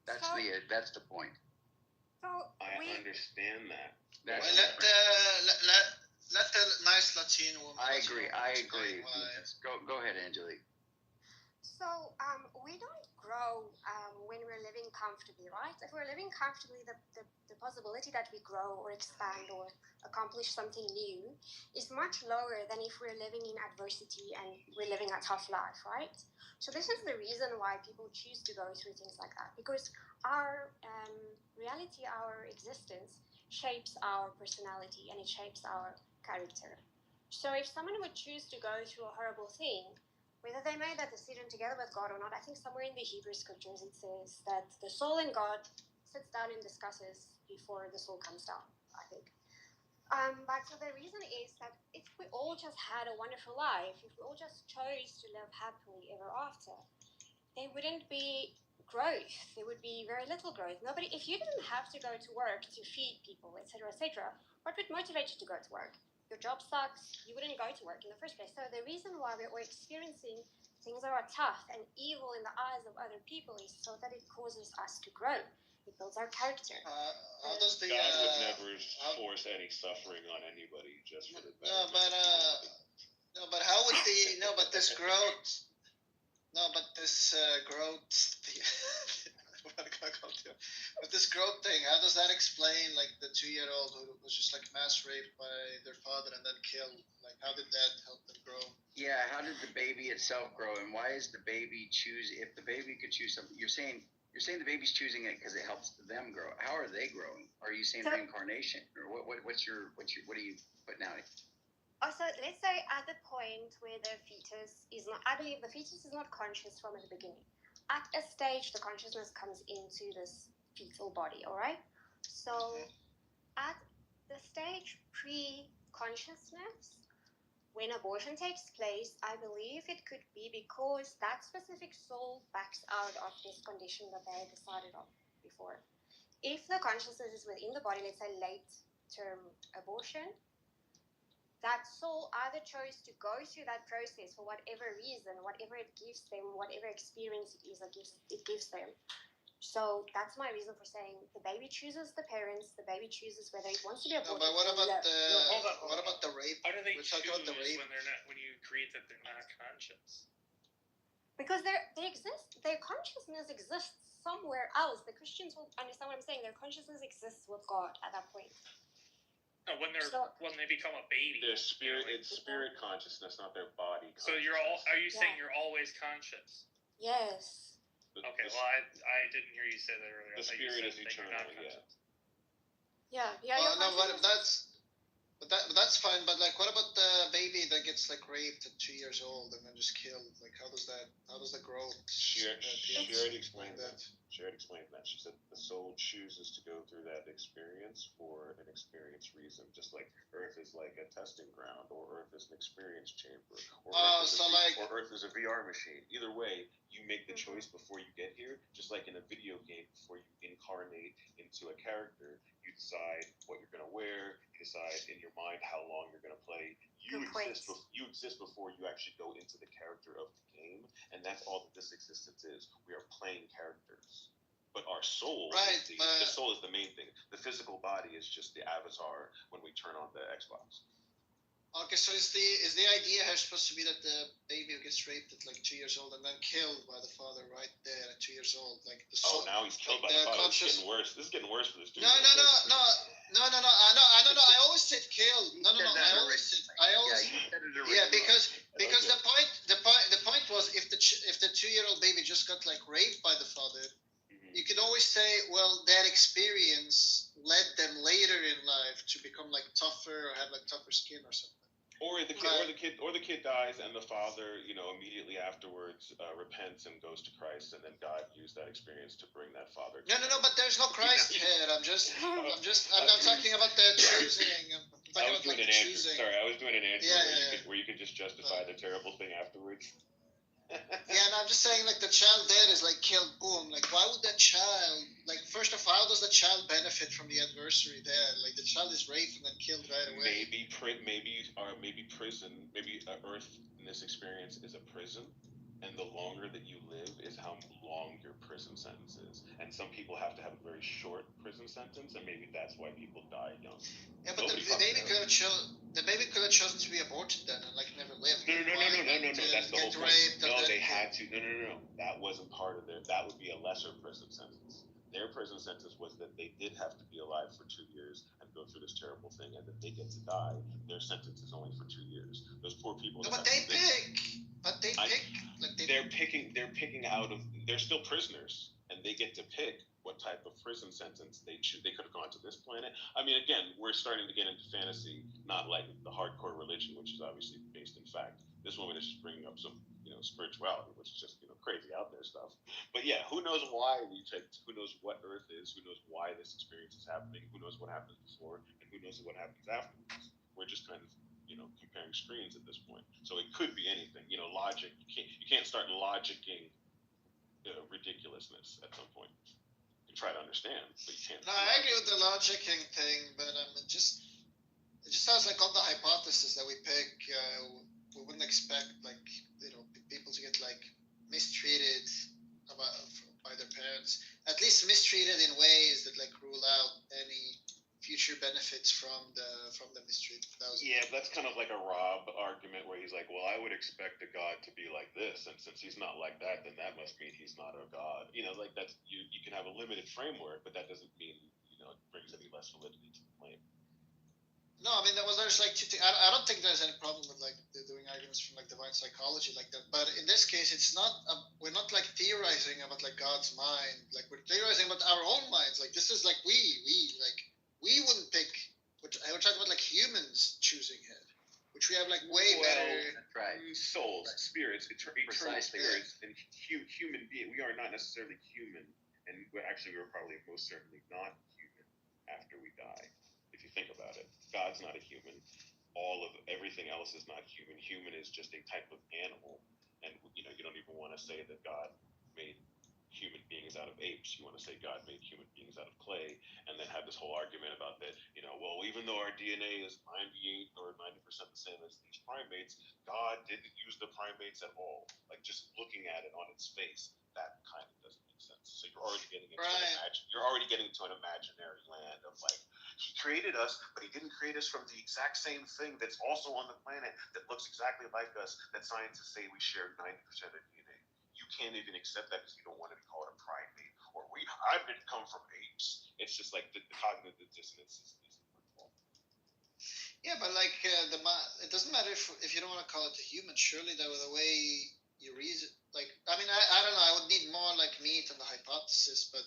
That's the point. I understand that. Let a nice Latino woman. I agree. Go ahead, Angelique. So we don't grow when we're living comfortably, right? If we're living comfortably, the possibility that we grow or expand or accomplish something new is much lower than if we're living in adversity and we're living a tough life, right? So this is the reason why people choose to go through things like that, because our reality, our existence shapes our personality and it shapes our character. So if someone would choose to go through a horrible thing, whether they made that decision together with God or not, I think somewhere in the Hebrew scriptures it says that the soul and God sits down and discusses before the soul comes down, I think. But so the reason is that if we all just had a wonderful life, if we all just chose to live happily ever after, there wouldn't be growth. There would be very little growth. If you didn't have to go to work to feed people, etc., what would motivate you to go to work? your job sucks, you wouldn't go to work in the first place. So the reason why we're experiencing things that are tough and evil in the eyes of other people is so that it causes us to grow. It builds our character. How does the God would never force any suffering on anybody just for the benefit. but how would but this growth, but this growth thing, how does that explain like the 2-year-old who was just like mass raped by their father and then killed? Like, how did that help them grow? Yeah, how did the baby itself grow, and why is the baby choose? If the baby could choose something, you're saying the baby's choosing it because it helps them grow. How are they growing? Are you saying reincarnation, or what are you putting out? Also, let's say at the point where the fetus is not, I believe the fetus is not conscious from the beginning. At a stage, the consciousness comes into this fetal body, all right? So at the stage pre-consciousness, when abortion takes place, I believe it could be because that specific soul backs out of this condition that they had decided on before. If the consciousness is within the body, let's say late-term abortion, that soul either chose to go through that process for whatever reason, whatever it gives them, whatever experience it is that it gives them. So that's my reason for saying the baby chooses the parents, the baby chooses whether it wants to be aborted. But what about Hold about the rape? How do they We're choose talking about the rape. when you create that they're not conscious? Because they exist, their consciousness exists somewhere else. The Christians will understand what I'm saying. Their consciousness exists with God at that point. No, when they become a baby. Their spirit, it's spirit consciousness, not their body consciousness. So are you saying you're always conscious? Yes. Okay, well I didn't hear you say that earlier. The spirit is eternal, Yeah. But that's fine. But like, what about the baby that gets like raped at 2 years old and then just killed? Like, how does the growth? She already explained that. She already explained that. She said the soul chooses to go through that experience for an experience reason. Just like Earth is like a testing ground, or Earth is an experience chamber, or Earth is a VR machine. Either way, you make the choice before you get here. Just like in a video game, before you incarnate into a character, you decide what you're going to wear. You decide in your mind how long you're going to play. You exist before you actually go into the character of the game, and that's all that this existence is. We are playing characters, but our soul, the soul is the main thing. The physical body is just the avatar when we turn on the Xbox. Okay, so is the idea here supposed to be that the baby who gets raped at like 2 years old and then killed by the father right there at 2 years old, like the soul? Now he's killed by the father. It's getting worse. This is getting worse for this dude. No. I always said killed. No. Because the point was if the 2-year-old baby just got like raped by the father, you could always say, well, that experience led them later in life to become like tougher or have like tougher skin or something. Or the kid dies, and the father, immediately afterwards repents and goes to Christ, and then God used that experience to bring that father. No, but there's no Christ here. I'm not talking about the choosing. I was doing an answer. Sorry, I was doing an answer where you could just justify the terrible thing afterwards. And I'm just saying, like, the child there is like killed, boom. Like, why would that child, like, first of all, how does the child benefit from the adversary there? Like, the child is raped and then killed right away. Maybe prison, maybe Earth in this experience is a prison, and the longer that you live is how long your prison sentence is. And some people have to have a very short prison sentence, and maybe that's why people die young. Yeah, but the baby could have chosen to be aborted then and like never live. No. That's the whole point. They had to. No. That wasn't part of that would be a lesser prison sentence. Their prison sentence was that they did have to be alive for 2 years and go through this terrible thing, and that they get to die. Their sentence is only for 2 years. Those poor people. No, but they pick. They're picking out of. They're still prisoners, and they get to pick what type of prison sentence they choose. They could have gone to this planet. I mean, again, we're starting to get into fantasy, not like the hardcore religion, which is obviously based in fact. This woman is just bringing up some, spirituality, which is just, crazy out there stuff. But yeah, who knows why who knows what Earth is, who knows why this experience is happening, who knows what happened before, and who knows what happens afterwards. We're just kind of, comparing screens at this point. So it could be anything. Logic. You can't start logicking ridiculousness at some point. You try to understand, but you can't. No, I agree with the logicking thing, but It just sounds like on the hypothesis that we pick, we wouldn't expect like people to get like mistreated by their parents. At least mistreated in ways that like rule out any future benefits from the mistreatment. That's kind of like a Rob argument where he's like, well, I would expect a God to be like this, and since he's not like that, then that must mean he's not a God. Like that's you can have a limited framework, but that doesn't mean it brings any less validity to the claim. No, I mean there's like two things. I don't think there's any problem with like doing arguments from like divine psychology like that. But in this case, it's not. We're not like theorizing about like God's mind. Like we're theorizing about our own minds. Like this is like we wouldn't pick. We're talking about like humans choosing Him, which we have like way better. Right. Souls, spirits, eternal spirits, and human being. We are not necessarily human, and we're probably most certainly not human after we die. If you think about it, God's not a human. All of everything else is not human. Human is just a type of animal, and you don't even want to say that God made human beings out of apes. You want to say God made human beings out of clay, and then have this whole argument about that. Well, even though our DNA is 98 or 90% the same as these primates, God didn't use the primates at all. Like just looking at it on its face, that kind of doesn't make sense. So you're already getting into an imaginary land of like. He created us, but he didn't create us from the exact same thing that's also on the planet that looks exactly like us, that scientists say we share 90% of DNA. You can't even accept that because you don't want to be called a primate, or I didn't come from apes. It's just like the cognitive dissonance is brutal. Yeah, but like it doesn't matter if you don't want to call it a human. Surely the way you reason, like I mean, I don't know. I would need more like meat on the hypothesis, but.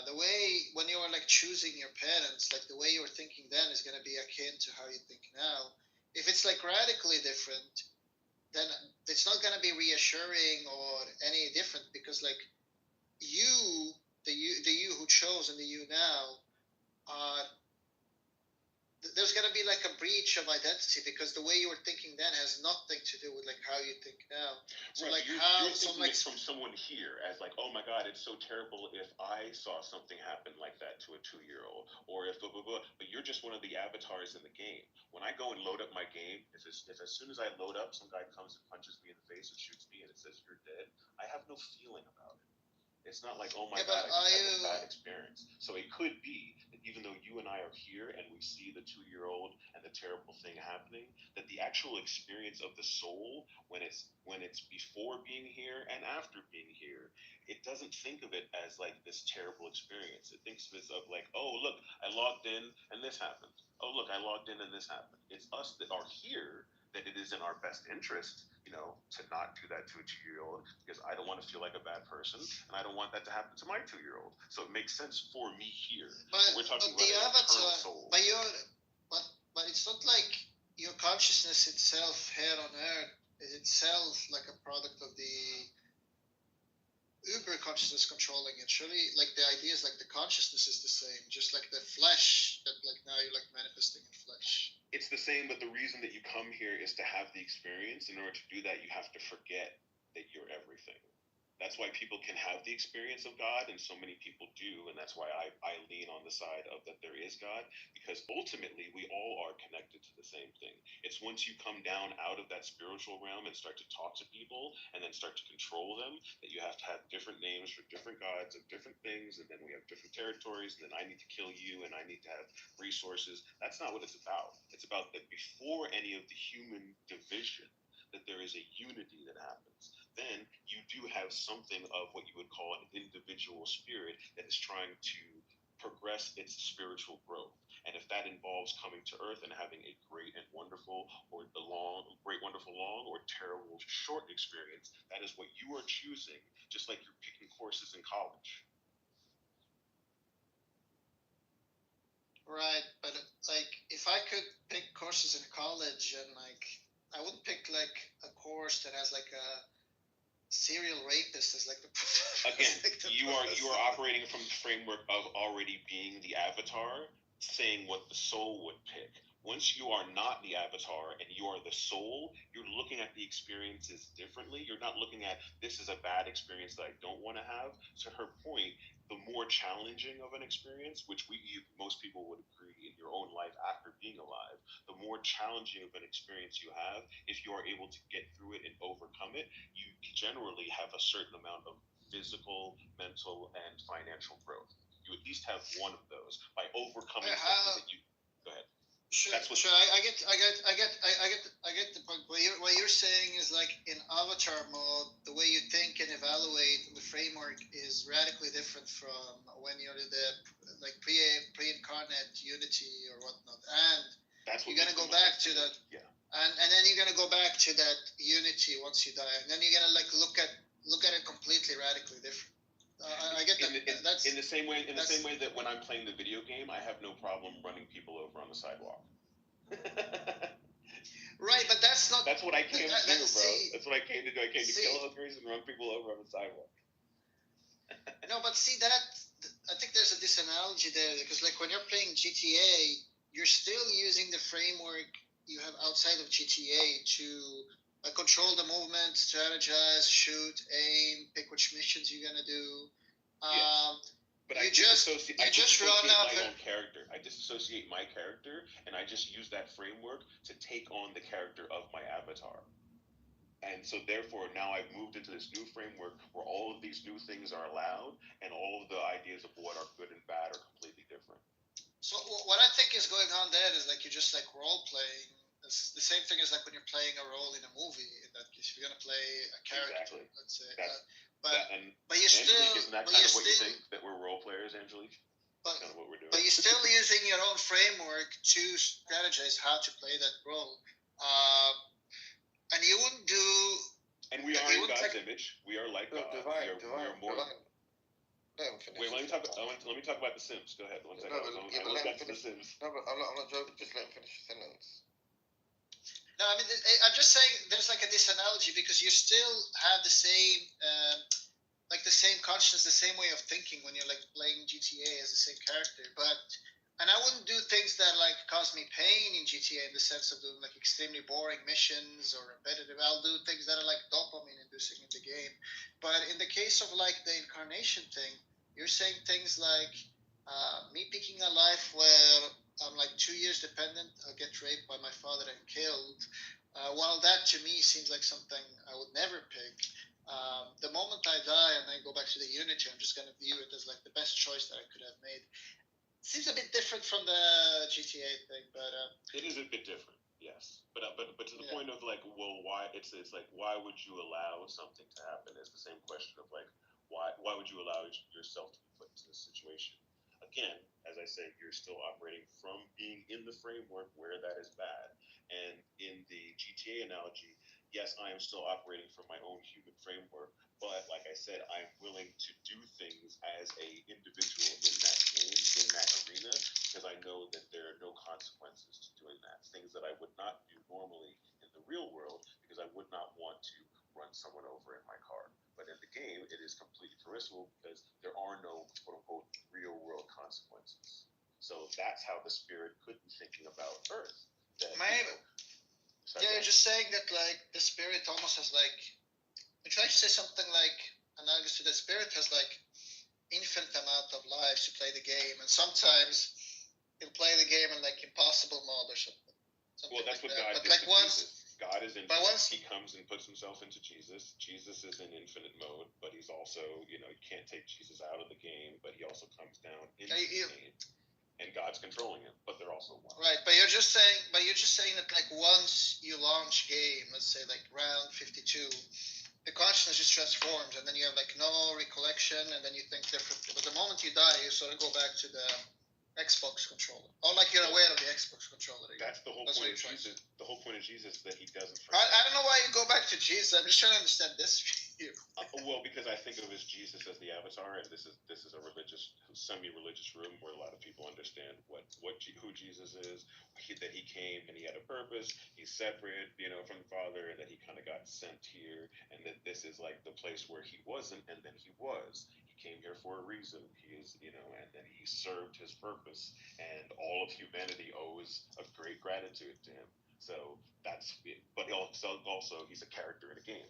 The way when you are like choosing your parents, like the way you were thinking then is going to be akin to how you think now. If it's like radically different, then it's not going to be reassuring or any different because like the you who chose and the you now are. There's going to be like a breach of identity because the way you were thinking then has nothing to do with like how you think now. So right, like you're thinking it from someone here as like, oh my God, it's so terrible if I saw something happen like that to a 2-year-old, or if blah blah blah. But you're just one of the avatars in the game. When I go and load up my game, if as soon as I load up, some guy comes and punches me in the face and shoots me and it says you're dead, I have no feeling about it. It's not like, oh my God, I just had a bad experience. So it could be that even though you and I are here and we see the 2-year-old and the terrible thing happening, that the actual experience of the soul, when it's before being here and after being here, it doesn't think of it as like this terrible experience. It thinks of it as like, oh look, I logged in and this happened. Oh look, I logged in and this happened. It's us that are here that it is in our best interest, to not do that to a 2-year-old because I don't want to feel like a bad person and I don't want that to happen to my 2-year-old. So it makes sense for me here. We're talking about an eternal soul. But it's not like your consciousness itself here on Earth is itself like a product of the Uber consciousness controlling it. Surely, like the idea is like the consciousness is the same, just like the flesh that like now you're like manifesting in flesh. It's the same, but the reason that you come here is to have the experience. In order to do that, you have to forget that you're everything. That's why people can have the experience of God, and so many people do, and that's why I lean on the side of that there is God, because ultimately we all are connected to the same thing. It's once you come down out of that spiritual realm and start to talk to people and then start to control them that you have to have different names for different gods of different things, and then we have different territories, and then I need to kill you, and I need to have resources. That's not what it's about. It's about that before any of the human division, that there is a unity that happens. Then you do have something of what you would call an individual spirit that is trying to progress its spiritual growth. And if that involves coming to Earth and having a great and wonderful or long or terrible short experience, that is what you are choosing, just like you're picking courses in college. Right, but like if I could pick courses in college and like I wouldn't pick like a course that has like a serial rapist as like the again you are operating from the framework of already being the avatar, saying what the soul would pick. Once you are not the avatar and you are the soul, you're looking at the experiences differently. You're not looking at this is a bad experience that I don't want to have. To her point, the more challenging of an experience, which most people would agree in your own life after being alive, the more challenging of an experience you have, if you are able to get through it and overcome it, you generally have a certain amount of physical, mental, and financial growth. You at least have one of those by overcoming something that you. Go ahead. Sure, That's what. sure. I get the point. What you're saying is like in Avatar mode, the way you think and evaluate the framework is radically different from when you're in the like pre-incarnate unity or whatnot, and you're gonna go back to that. Yeah. And then you're gonna go back to that unity once you die, and then you're gonna like look at it completely radically different. I get that. In the same way that when I'm playing the video game, I have no problem running people over on the sidewalk. Right, but that's not. That's what I came to do, bro. That's what I came to do. I came to kill hookers and run people over on the sidewalk. No, but see that. I think there's a disanalogy there because, like, when you're playing GTA, you're still using the framework you have outside of GTA to control the movement, strategize, shoot, aim, pick which missions you're gonna do. Yes. But I disassociate my own character. I disassociate my character, and I just use that framework to take on the character of my avatar. And so, therefore, now I've moved into this new framework where all of these new things are allowed, and all of the ideas of what are good and bad are completely different. So, what I think is going on there is like you're just like role playing. It's the same thing as like when you're playing a role in a movie. In that case, if you're gonna play a character, let's say. But you're still. Isn't that kind of what you think, that we're role players, Angelique? That's kind of what we're doing. But you're still using your own framework to strategize how to play that role. And you wouldn't do. And we are in God's image. We are like God. We are more. Wait, let me talk about The Sims. Go ahead. One second. I look back to The Sims. No, but I'm not joking. Just let him finish the sentence. No, I mean, I'm just saying there's like a disanalogy because you still have the same, like the same consciousness, the same way of thinking when you're like playing GTA as the same character. And I wouldn't do things that like cause me pain in GTA in the sense of doing like extremely boring missions or repetitive. I'll do things that are like dopamine inducing in the game. But in the case of like the incarnation thing, you're saying things like me picking a life where I'm like 2 years dependent, I'll get raped by my father and killed. While that to me seems like something I would never pick. The moment I die and I go back to the unity, I'm just going to view it as like the best choice that I could have made. Seems a bit different from the GTA thing, but it is a bit different, yes. But to the point of like, well, why it's like why would you allow something to happen? It's the same question of like why would you allow yourself to be put into this situation? Again, as I say, you're still operating from being in the framework where that is bad. And in the GTA analogy, yes, I am still operating from my own human framework, but like I said, I'm willing to do things as a individual in that game, in that arena, because I know that there are no consequences to doing that. Things that I would not do normally in the real world, because I would not want to run someone over in my car. But in the game, it is completely permissible because there are no quote-unquote real-world consequences. So that's how the spirit could be thinking about Earth. You're just saying that like the spirit almost has like. I'm trying to say something like analogous to the spirit has like infinite amount of lives to play the game, and sometimes you'll play the game in like impossible mode or something. Well, that's like what God did did to Jesus. God is infinite. He comes and puts himself into Jesus. Jesus is in infinite mode, but he's also, you can't take Jesus out of the game, but he also comes down into the game. And God's controlling him, but they're also one. Right, but you're just saying that like once you launch game, let's say like round 52, the consciousness just transforms, and then you have like no recollection, and then you think differently. But the moment you die, you sort of go back to the Xbox controller, or like you're aware of the Xbox controller again. That's the whole point of Jesus. The whole point of Jesus is that he doesn't. I don't know why you go back to Jesus. I'm just trying to understand this view. Well, because I think of as Jesus as the avatar, and this is a religious, semi-religious room where a lot of people understand who Jesus is, that he came and he had a purpose. He's separate, from the Father, and that he kind of got sent here, and that this is like the place where he wasn't, and then he was. Came here for a reason. He is, and then he served his purpose, and all of humanity owes a great gratitude to him. So that's it. But also he's a character in a game.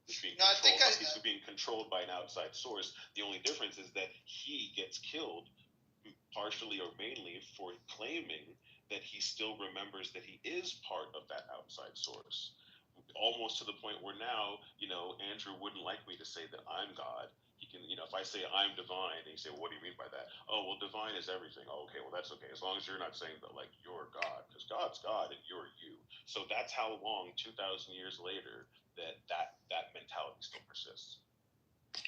He's being No, I think he's being controlled by an outside source. The only difference is that he gets killed partially or mainly for claiming that he still remembers that he is part of that outside source. Almost to the point where now, Andrew wouldn't like me to say that I'm God. He can, if I say I'm divine, and you say, well, what do you mean by that? Oh, well, divine is everything. Oh, okay, well, that's okay. As long as you're not saying that, like, you're God, because God's God and you're you. So that's how long, 2,000 years later, that mentality still persists.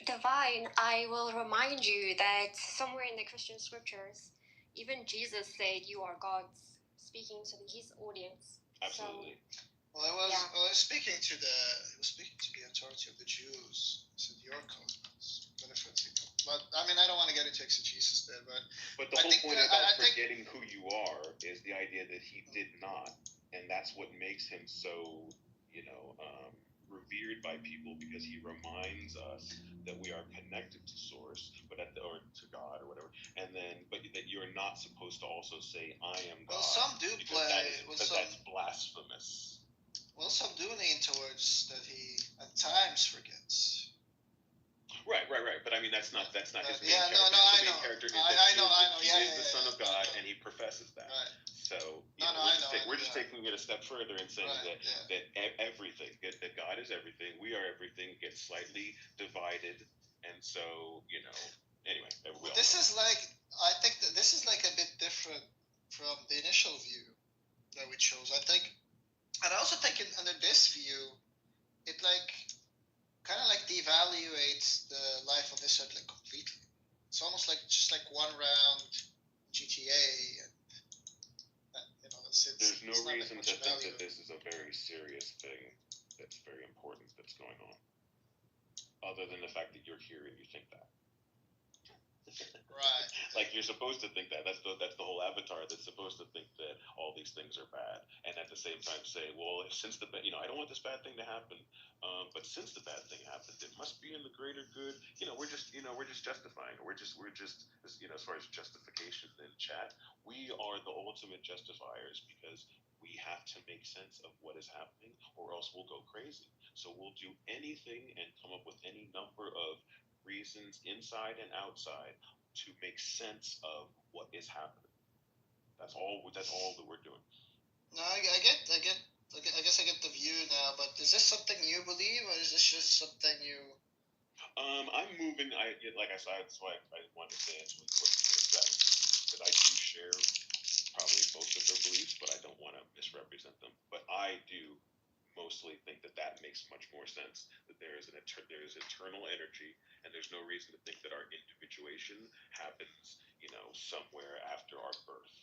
Divine, I will remind you that somewhere in the Christian scriptures, even Jesus said, "You are gods," speaking to his audience. Absolutely. Well, I was speaking to the authority of the Jews. He said, "You're cosmos." But I mean, I don't want to get into exegesis there, But the whole point about forgetting who you are is the idea that he did not, and that's what makes him so, revered by people, because he reminds us that we are connected to Source, or to God or whatever, and then but that you're not supposed to also say I am God. Well, some do because that's blasphemous. Well, some do lean towards that he at times forgets. Right. But I mean, that's not his main character. I know. Main character is he is the Son of God, and he professes that. Right. So we're just taking it a step further and saying that everything, that God is everything, we are everything, gets slightly divided, and so anyway. This is like, I think that this is like a bit different from the initial view that we chose. I think, and I also think under this view, it like kind of like devaluates the life on this earth like completely. It's almost like just like one round GTA. There's no reason to think that this is a very serious thing that's very important that's going on, other than the fact that you're here and you think that. Right. Like you're supposed to think that. That's the whole avatar that's supposed to think that all these things are bad, and at the same time say, well, since I don't want this bad thing to happen, but since the bad thing happened, it must be in the greater good. We're just justifying. We're just as far as justification in chat, we are the ultimate justifiers because we have to make sense of what is happening, or else we'll go crazy. So we'll do anything and come up with any number of reasons inside and outside to make sense of what is happening. That's all that we're doing. No, I guess I get the view now, but is this something you believe, or is this just something you? I'm moving. Like I said, that's why I wanted to say that I do share probably most of their beliefs, but I don't want to misrepresent them. But I do mostly think that makes much more sense, that there is eternal energy, and there's no reason to think that our individuation happens somewhere after our birth.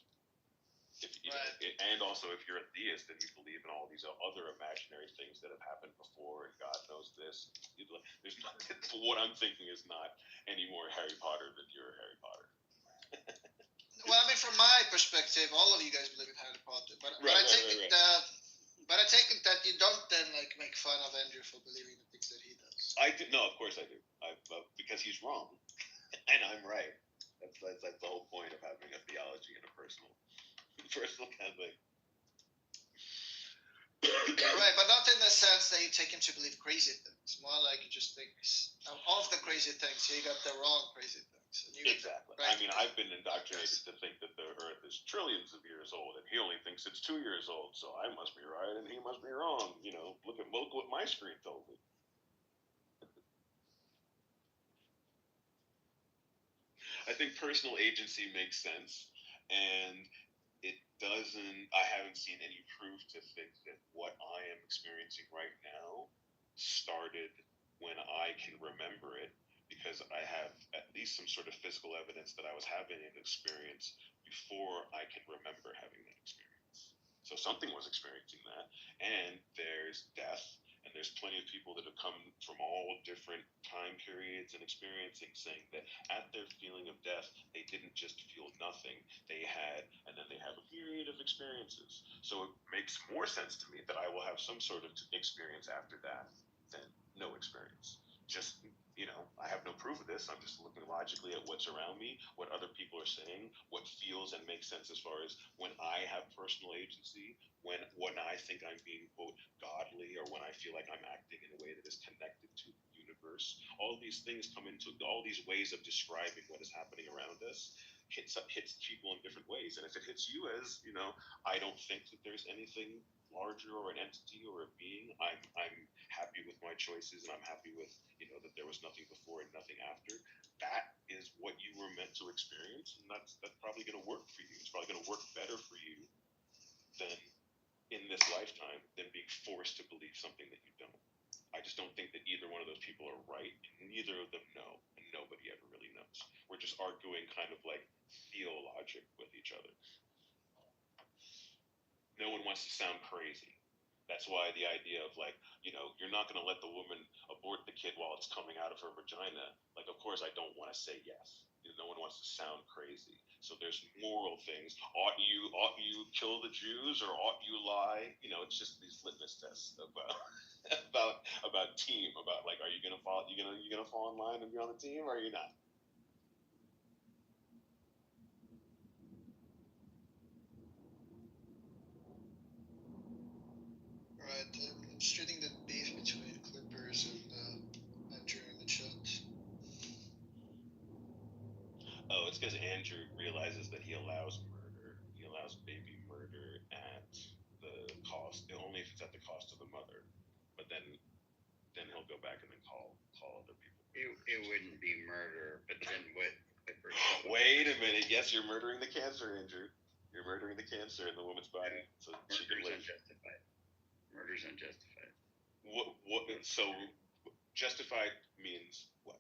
And also, if you're a theist and you believe in all these other imaginary things that have happened before, and God knows this, there's not, what I'm thinking is not any more Harry Potter than you're Harry Potter. Well, I mean, from my perspective, all of you guys believe in Harry Potter, but I take it that you don't then make fun of Andrew for believing the things that he does. I do. No, of course I do. Because he's wrong, and I'm right. That's the whole point of having a theology and a personal kind of thing. Right, but not in the sense that you take him to believe crazy things. More like you just think of the crazy things, he got the wrong crazy things. Exactly. Right. I mean, I've been indoctrinated to think that the Earth is trillions of years old, and he only thinks it's 2 years old. So I must be right, and he must be wrong. Look what my screen told me. I think personal agency makes sense, and it doesn't. I haven't seen any proof to think that what I am experiencing right now started when I can remember it, because I have at least some sort of physical evidence that I was having an experience before I can remember having that experience. So something was experiencing that, and there's death. And there's plenty of people that have come from all different time periods and experiencing, saying that at their feeling of death, they didn't just feel nothing. They had, and then they have a myriad of experiences. So it makes more sense to me that I will have some sort of experience after that than no experience. Just, I have no proof of this. I'm just looking logically at what's around me, what other people are saying, what feels and makes sense as far as when I have personal agency, when I think I'm being, quote, godly, or when I feel like I'm acting in a way that is connected to the universe. All these things come into all these ways of describing what is happening around us hits people in different ways. And if it hits you as, I don't think that there's anything larger or an entity or a being, I'm happy with my choices, and I'm happy with, that there was nothing before and nothing after. That is what you were meant to experience, and that's probably going to work for you. It's probably going to work better for you than in this lifetime than being forced to believe something that you don't. I just don't think that either one of those people are right, and neither of them know, and nobody ever really knows. We're just arguing kind of like theologic with each other. No one wants to sound crazy. That's why the idea of like, you're not going to let the woman abort the kid while it's coming out of her vagina. Like, of course, I don't want to say yes. No one wants to sound crazy. So there's moral things. Ought you kill the Jews, or ought you lie? It's just these litmus tests about team. About like, are you gonna fall? You gonna fall in line and be on the team, or are you not? Right, I'm just reading the beef between Clippers and Andrew in the chat. Oh, it's because Andrew realizes that he allows murder. He allows baby murder at the cost, only if it's at the cost of the mother. But then he'll go back and then call other people. It wouldn't be murder, but then what? Wait a minute. Yes, you're murdering the cancer, Andrew. You're murdering the cancer in the woman's body, so she can live. Unjustified. Murder's unjustified. What? So, justified means what?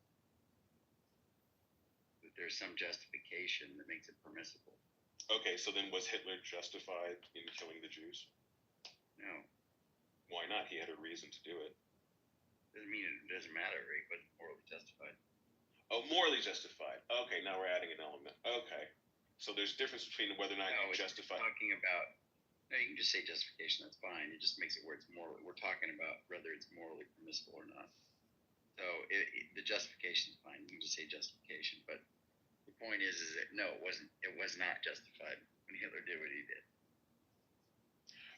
There's some justification that makes it permissible. Okay, so then was Hitler justified in killing the Jews? No. Why not? He had a reason to do it. Doesn't mean it doesn't matter, right? But morally justified. Oh, morally justified. Okay, now we're adding an element. Okay. So there's a difference between whether or not you justify. Talking about, no, you can just say justification. That's fine. It just makes it where it's morally. We're talking about whether it's morally permissible or not. So the justification is fine. You can just say justification. But the point is that no, it wasn't. It was not justified when Hitler did what he did.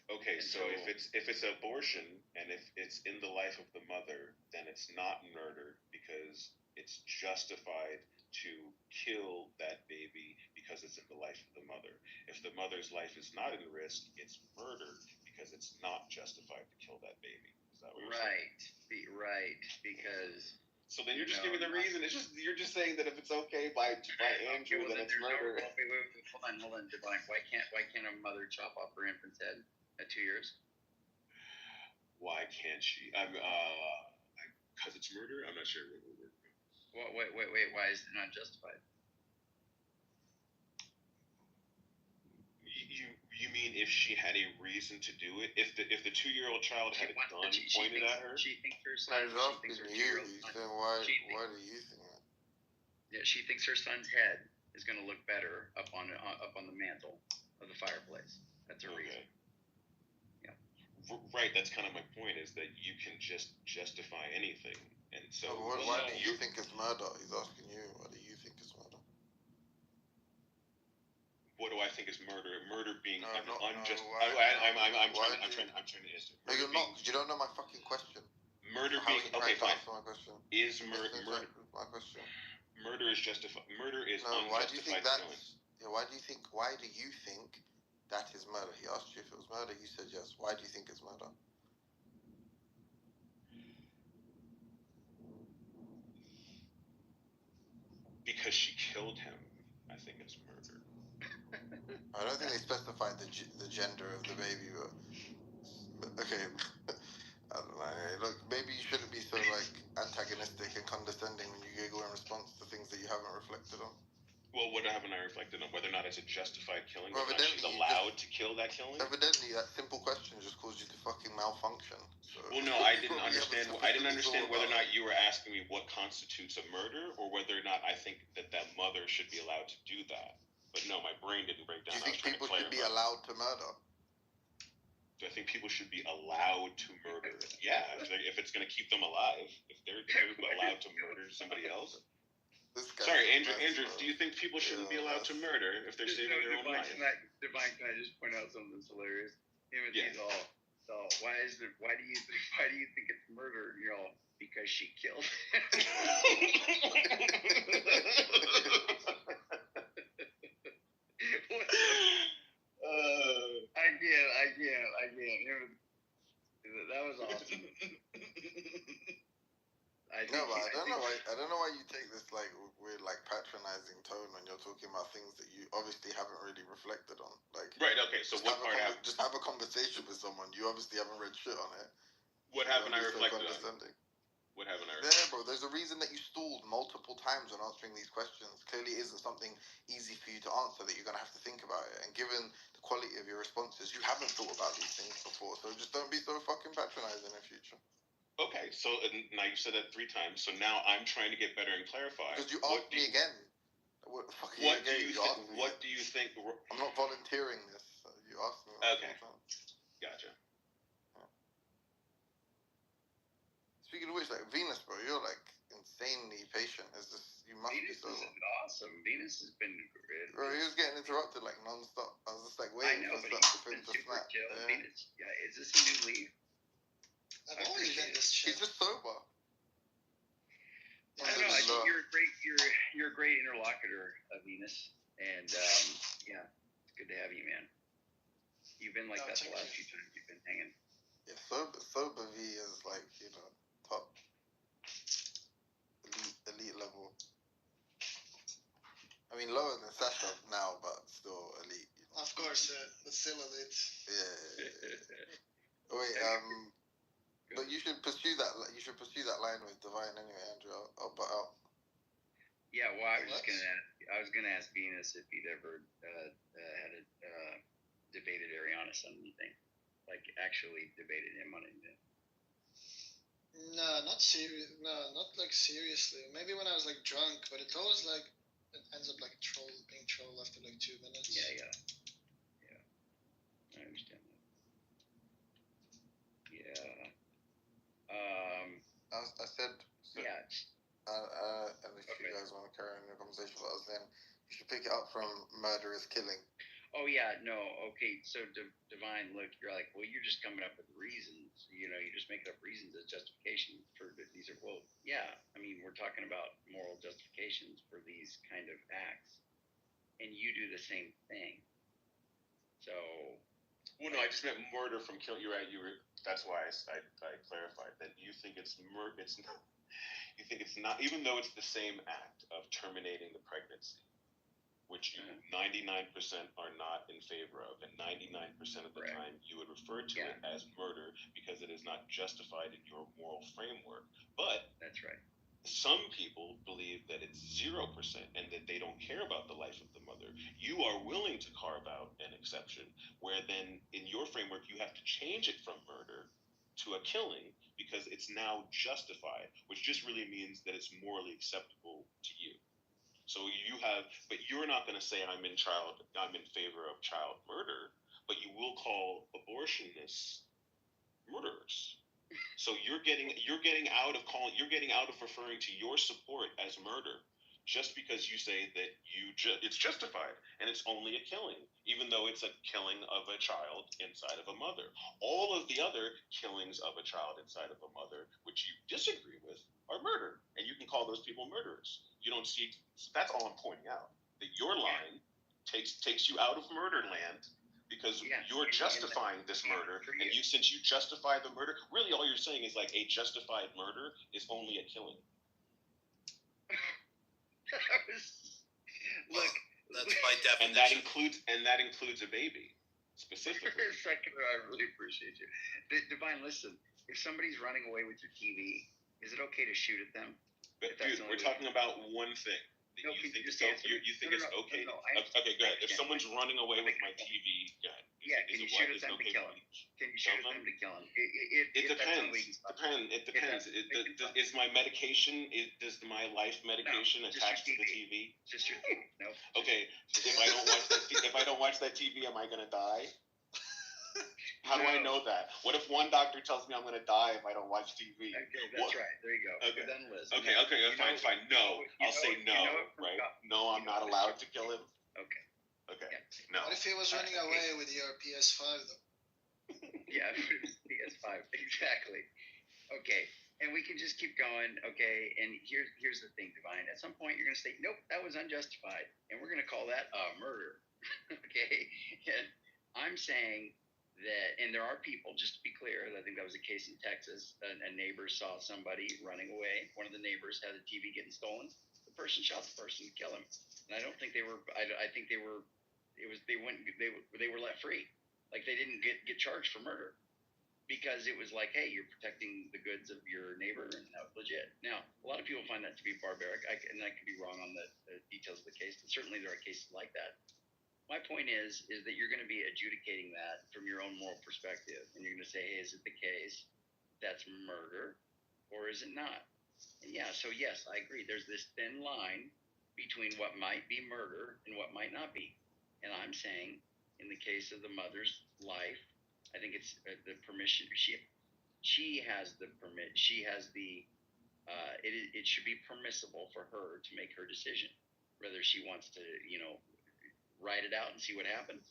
Okay, so if it's abortion and if it's in the life of the mother, then it's not murder because it's justified to kill that baby because it's in the life of the mother. If the mother's life is not in risk, it's murder because it's not justified to kill that baby. Is that what you're saying? Right, because. So then you're just giving the reason. You're just saying that if it's okay by Andrew, then it's murder. Hold on, Divine. Why can't a mother chop off her infant's head at 2 years? Why can't she? Because it's murder. I'm not sure. Wait. Why is it not justified? You mean if she had a reason to do it? If the 2-year-old child had a gun pointed at her? She thinks her son. Why do you think that? Yeah, she thinks her son's head is going to look better up on the mantle of the fireplace. That's a reason. Yeah. Right. That's kind of my point. Is that you can just justify anything, and so. Why do you think it's murder? He's asking you. Why do you think it's murder? What do I think is murder? Murder being unjust. Why? I'm trying to answer. No, you're not. You don't know my fucking question. Murder being okay. Fine. My question. Is murder? My question. Murder is justified. Murder is unjustified. Why do you think that's? Yeah. Why do you think that is murder? He asked you if it was murder. You said yes. Why do you think it's murder? Because she killed him. I think it's murder. I don't think they specified the gender of the baby, but okay. I don't know. Look, maybe you shouldn't be so antagonistic and condescending when you giggle in response to things that you haven't reflected on. Well, what haven't I reflected on? Whether or not it's a justified killing, whether or not she's allowed to kill that killing? Evidently, that simple question just caused you to fucking malfunction. So. Well, no, I didn't understand. I didn't understand whether or not you were asking me what constitutes a murder, or whether or not I think that mother should be allowed to do that. But no, my brain didn't break down. Do you think people should be allowed to murder? Do I think people should be allowed to murder? Yeah, if it's going to keep them alive. If they're allowed to murder somebody else. Sorry, Andrew, do you think people shouldn't be allowed to murder if they're saving their own life? Divine, can I just point out something that's hilarious? Him and So why do you think it's murder? And you're all, because she killed. I can't. That was awesome. I don't know why you take this like weird, like patronizing tone when you're talking about things that you obviously haven't really reflected on. Like, right? Okay, so what part? Just have a conversation with someone. You obviously haven't read shit on it. What haven't I reflected on? What haven't I reflected? Yeah, bro. There's a reason that you stalled multiple times on answering these questions. Clearly, it isn't something easy for you to answer. That you're gonna have to think about it. And given the quality of your responses, you haven't thought about these things before. So just don't be so fucking patronizing in future. Okay, so now you said that 3 times. So now I'm trying to get better and clarify. Because you asked me again. What do you think? I'm not volunteering this. You asked me. Okay. Gotcha. Speaking of which, like Venus, bro, you're like insanely patient. You must be so. Venus is awesome. Venus has been great. Bro, he was getting interrupted like non-stop. I was just like waiting for him to snap. Yeah. Venus, is this a new leaf? I've always been this shit. He's just sober. I don't know. I think you're a great interlocutor, Venus, and yeah, it's good to have you, man. You've been like that the last few times you've been hanging. Yeah, sober V is like top elite level. I mean, lower than Sasha now, but still elite. Of course, but still elite. Yeah. Wait, but you should pursue that. You should pursue that line with Divine anyway, Andrew. I'll butt out. Yeah, well, I was gonna ask Venus if he'd ever had debated Arianus on anything, like actually debated him on anything. No, not serious. No, not like seriously. Maybe when I was like drunk, but it always like it ends up like being troll after like 2 minutes. Yeah. I understand that. Yeah. I said. Yeah. And if you guys want to carry on the conversation with us, then you should pick it up from murder is killing. Oh yeah, no, okay. So Divine, look, you're like, well, you're just coming up with reasons. You just make up reasons as justification for these are. Well, yeah. I mean, we're talking about moral justifications for these kind of acts, and you do the same thing. So. Well, no, I just meant murder from kill. You're right. That's why I clarified that you think it's murder. It's not. You think it's not, even though it's the same act of terminating the pregnancy, which 99% are not in favor of, and 99% of the time you would refer to it as murder because it is not justified in your moral framework. But that's right. Some people believe that it's 0% and that they don't care about the life of the mother. You are willing to carve out an exception where then in your framework you have to change it from murder to a killing because it's now justified, which just really means that it's morally acceptable to you. So but you're not going to say I'm in favor of child murder, but you will call abortionists murderers. So you're getting out of referring to your support as murder just because you say that it's justified and it's only a killing, even though it's a killing of a child inside of a mother. All of the other killings of a child inside of a mother, which you disagree with, are murder, and you can call those people murderers. You don't see. That's all I'm pointing out. That your line takes you out of murder land. Because you're justifying this murder, and since you justify the murder, really all you're saying is like a justified murder is only a killing. Look, that's by definition. And that includes a baby, specifically. For a second, I really appreciate you. Divine, listen. If somebody's running away with your TV, is it okay to shoot at them? But dude, we're talking about one thing. No, you think it's okay? Okay, go ahead. If someone's running away with my TV, go ahead. Yeah, can you shoot at them to kill them? Can you shoot at them to kill them? It depends. Is my medication? Does my life medication attach to the TV? Just your TV. No. Okay. If I don't watch that TV, am I gonna die? How do I know that? What if one doctor tells me I'm going to die if I don't watch TV? Okay, that's right. There you go. Okay. We're done, Liz. Okay, fine. No. I'll say no, right? No, I'm not allowed to kill him. Okay. Okay. No. What if he was running away with your PS5, though? Yeah, PS5, exactly. Okay, and we can just keep going. Okay, and here's the thing, Divine. At some point, you're going to say, nope, that was unjustified, and we're going to call that a murder. Okay, and I'm saying that, and there are people, just to be clear, I think that was a case in Texas. A neighbor saw somebody running away. One of the neighbors had a TV getting stolen. The person shot the person to kill him, and I don't think they were. I think they were. It was they went. They were let free. Like they didn't get charged for murder. Because it was like, hey, you're protecting the goods of your neighbor, and that was legit. Now, a lot of people find that to be barbaric, and I could be wrong on the details of the case, but certainly there are cases like that. My point is that you're going to be adjudicating that from your own moral perspective, and you're going to say, hey, is it the case that's murder, or is it not? And yeah, so yes, I agree. There's this thin line between what might be murder and what might not be. And I'm saying, in the case of the mother's life, I think it's the permission. She has the permit. She has the. It should be permissible for her to make her decision, whether she wants to, ride it out and see what happens,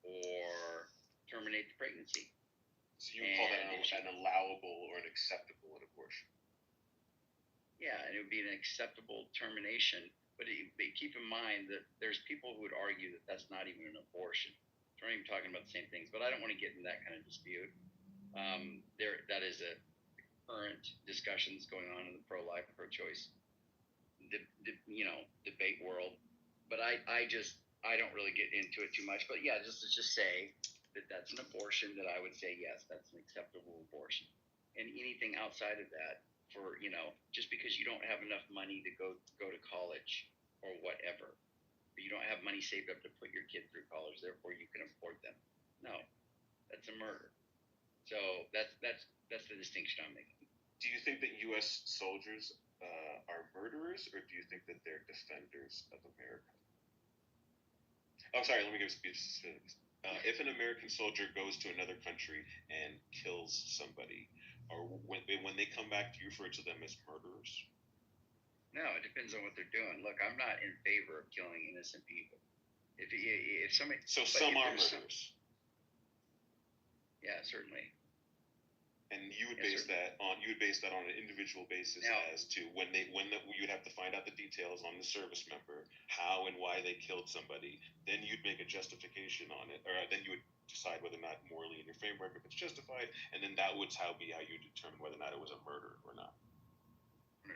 or terminate the pregnancy. So you would call that an allowable or an acceptable abortion? Yeah, and it would be an acceptable termination. But keep in mind that there's people who would argue that that's not even an abortion. We're not even talking about the same things, but I don't want to get in that kind of dispute. That is a current discussions going on in the pro-life, pro-choice, debate world. But I don't really get into it too much. But yeah, let's just say that that's an abortion. That I would say yes, that's an acceptable abortion. And anything outside of that, for just because you don't have enough money to go to college or whatever. You don't have money saved up to put your kid through college, therefore you can afford them. No, that's a murder. So that's the distinction I'm making. Do you think that U.S. soldiers are murderers, or do you think that they're defenders of America? Oh, sorry. Let me give specifics. If an American soldier goes to another country and kills somebody, or when they come back, do you refer to them as murderers? No, it depends on what they're doing. Look, I'm not in favor of killing innocent people. If somebody, some are murderers. Yeah, certainly. And you would base that on an individual basis as to when you'd have to find out the details on the service member, how and why they killed somebody. Then you'd make a justification on it, or then you would decide whether or not morally in your framework if it's justified, and then that would how you determine whether or not it was a murder or not.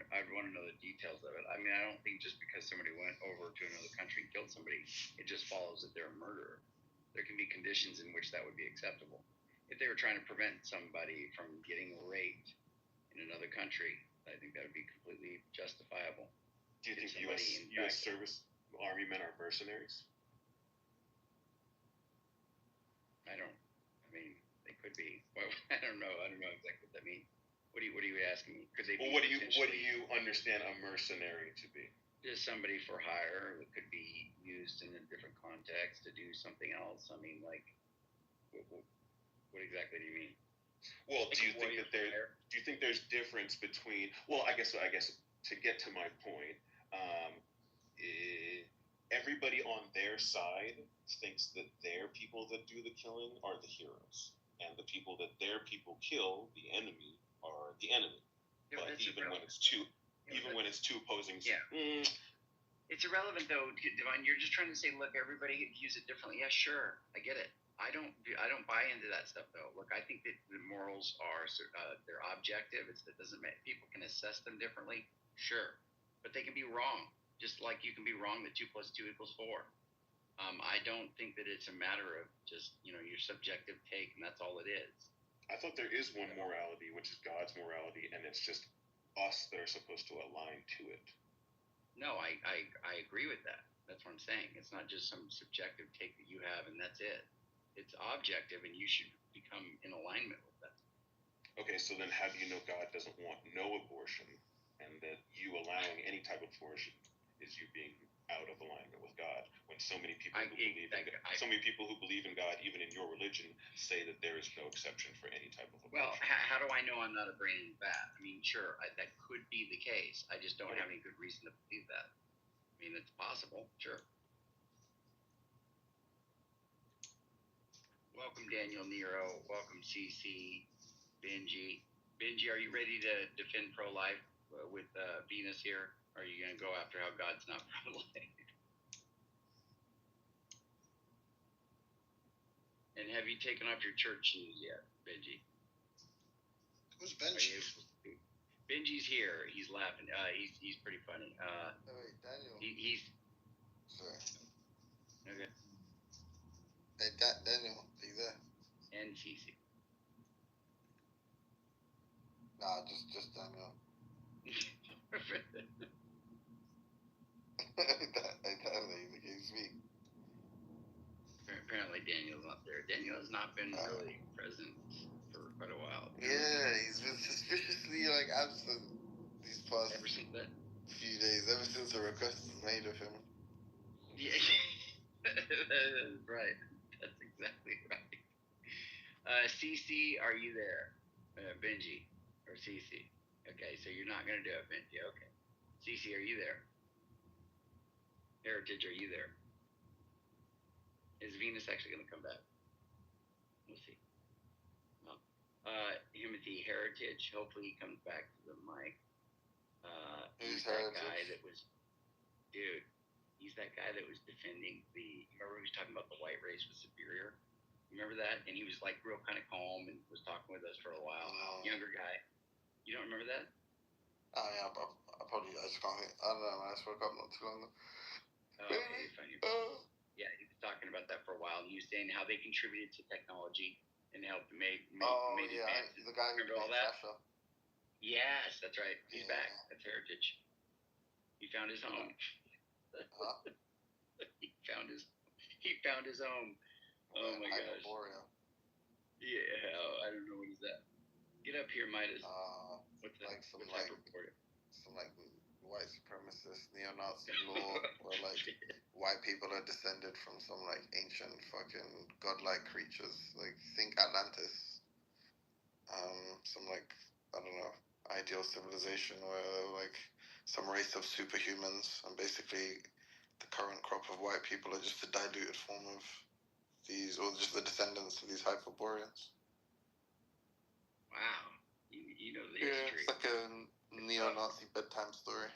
I'd want to know the details of it. I mean, I don't think just because somebody went over to another country and killed somebody, it just follows that they're a murderer. There can be conditions in which that would be acceptable. If they were trying to prevent somebody from getting raped in another country, I think that would be completely justifiable. Do you think U.S. service Army men are mercenaries? I mean, they could be. Well, I don't know exactly what that means. What are you asking me? Could they be what do you understand a mercenary to be? Just somebody for hire who could be used in a different context to do something else. I mean, like, what exactly do you mean? Well, do you think there's difference between? Well, I guess to get to my point, everybody on their side thinks that their people that do the killing are the heroes, and the people that their people kill, the enemy, are the enemy. Yeah, but even when it's two opposing. Yeah. It's irrelevant though, Divine. You're just trying to say, look, everybody views it differently. Yeah, sure, I get it. I don't buy into that stuff though. Look, I think that the morals are they're objective. It doesn't make people can assess them differently. Sure, but they can be wrong. Just like you can be wrong that 2 + 2 = 4. I don't think that it's a matter of just your subjective take, and that's all it is. I thought there is one morality, which is God's morality, and it's just us that are supposed to align to it. No, I agree with that. That's what I'm saying. It's not just some subjective take that you have, and that's it. It's objective, and you should become in alignment with that. Okay, so then how do you know God doesn't want no abortion, and that you allowing any type of abortion is you being out of alignment with God? When so many people who believe in God, even in your religion, say that there is no exception for any type of abortion. Well, how do I know I'm not a brain bat? I mean, sure, that could be the case. I just don't have any good reason to believe that. I mean, it's possible, sure. Welcome, Daniel Nero. Welcome, CC. Benji. Benji, are you ready to defend pro-life with Venus here? Or are you going to go after how God's not pro-life? And have you taken off your church shoes yet, Benji? Who's Benji? Benji's here. He's laughing. He's pretty funny. Wait, Daniel. He's Sorry. okay. Hey, Daniel, are you there? And CC. Nah, just Daniel. Daniel, can you speak? Apparently, Daniel's not there. Daniel has not been really present for quite a while. Yeah, he's been suspiciously absent these past few days, ever since the request was made of him. Yeah, that's right. That's exactly right. CC, are you there? Benji or CC? Okay, so you're not gonna do it, Benji. Okay. CC, are you there? Heritage, are you there? Is Venus actually gonna come back? We'll see. Well, Timothy Heritage. Hopefully he comes back to the mic. He's that guy that was, dude. He's that guy that was defending the. Remember he was talking about the white race was superior. Remember that? And he was real kind of calm and was talking with us for a while. Younger guy. You don't remember that? Oh yeah, but I just can't think. I don't know, man. I spoke up not too long ago. Okay, fine. Yeah, he was talking about that for a while. And he was saying how they contributed to technology and helped made advances. The guy who remember all played that? Sasha. Yes, that's right. He's back. That's Heritage. He found his home. Huh? He found his home. Oh my gosh. Yeah, I don't know what is that. Get up here, Midas. What's that? Some white supremacist neo-Nazi law where white people are descended from some ancient fucking godlike creatures. Think Atlantis. Some I don't know, ideal civilization where some race of superhumans, and basically the current crop of white people are just a diluted form of these, or just the descendants of these Hyperboreans. Wow, you know the history. It's like a neo-Nazi bedtime story.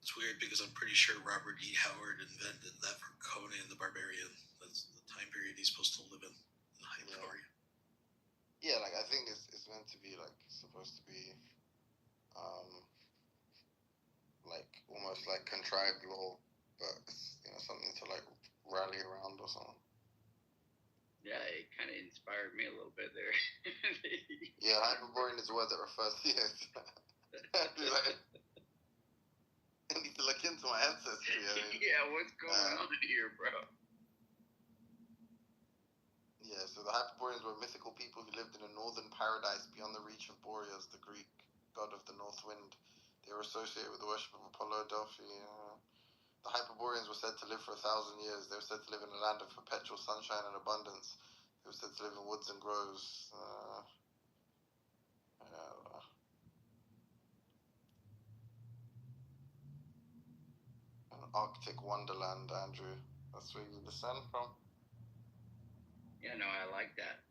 It's weird because I'm pretty sure Robert E. Howard invented that for Conan the Barbarian. That's the time period he's supposed to live in Hyperborea. Yeah, I think it's meant to be supposed to be almost contrived law, but it's something to rally around or something. Yeah, it kind of inspired me a little bit there. Yeah, Hyperborean is a word that refers to I need to look into my ancestry. Yeah, what's going on here, bro? Yeah, so the Hyperboreans were mythical people who lived in a northern paradise beyond the reach of Boreas, the Greek god of the north wind. They were associated with the worship of Apollo, Delphi. The Hyperboreans were said to live for 1,000 years. They were said to live in a land of perpetual sunshine and abundance. They were said to live in woods and groves. An Arctic wonderland, Andrew. That's where you descend from. Yeah, no, I like that.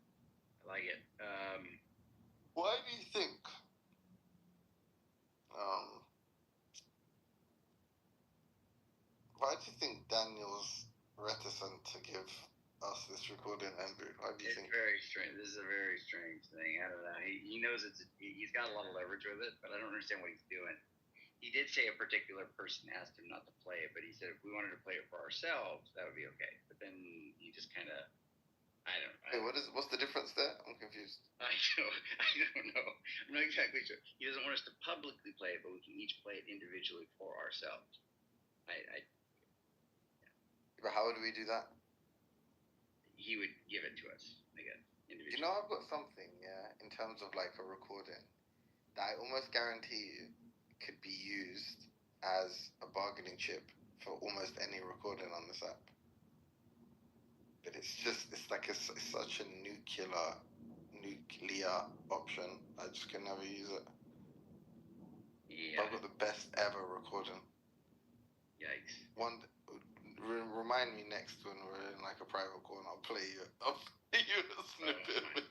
I like it. Why do you think Daniel's reticent to give us this recording, Andrew? Why do you think? It's very strange. This is a very strange thing. I don't know. He knows he's got a lot of leverage with it, but I don't understand what he's doing. He did say a particular person asked him not to play it, but he said if we wanted to play it for ourselves, that would be okay. But then he just kind of, I don't know. Hey, what's the difference there? I'm confused. I don't know. I'm not exactly sure. He doesn't want us to publicly play it, but we can each play it individually for ourselves. But how would we do that? He would give it to us, I guess, individually. I've got something, in terms of a recording that I almost guarantee you could be used as a bargaining chip for almost any recording on this app. But it's such a nuclear option. I just can never use it. Yeah. I've got the best ever recording. Yikes. remind me next when we're in like a private call and I'll play you a snippet.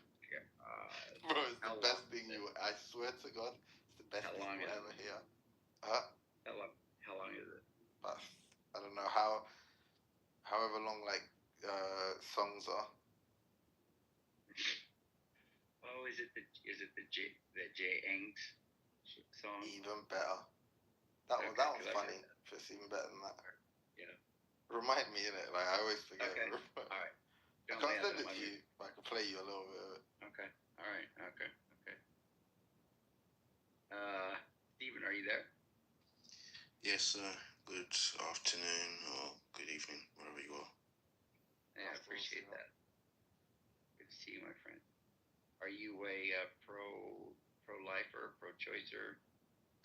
Bro, it's the best thing I swear to God, it's the best thing you'll ever hear. Huh? How long is it? I don't know however long like songs are. Oh, is it the J Ang's song? Even better. That one's funny. It's even better than that. Yeah. Remind me in it. Like I always forget. Okay. All right. I can't send it to you, but I can play you a little bit of it. Okay. All right. Okay. Stephen, are you there? Yes, sir. Good afternoon or good evening, wherever you are. Yeah, I appreciate that. Good to see you, my friend. Are you a pro-lifer, pro-choicer,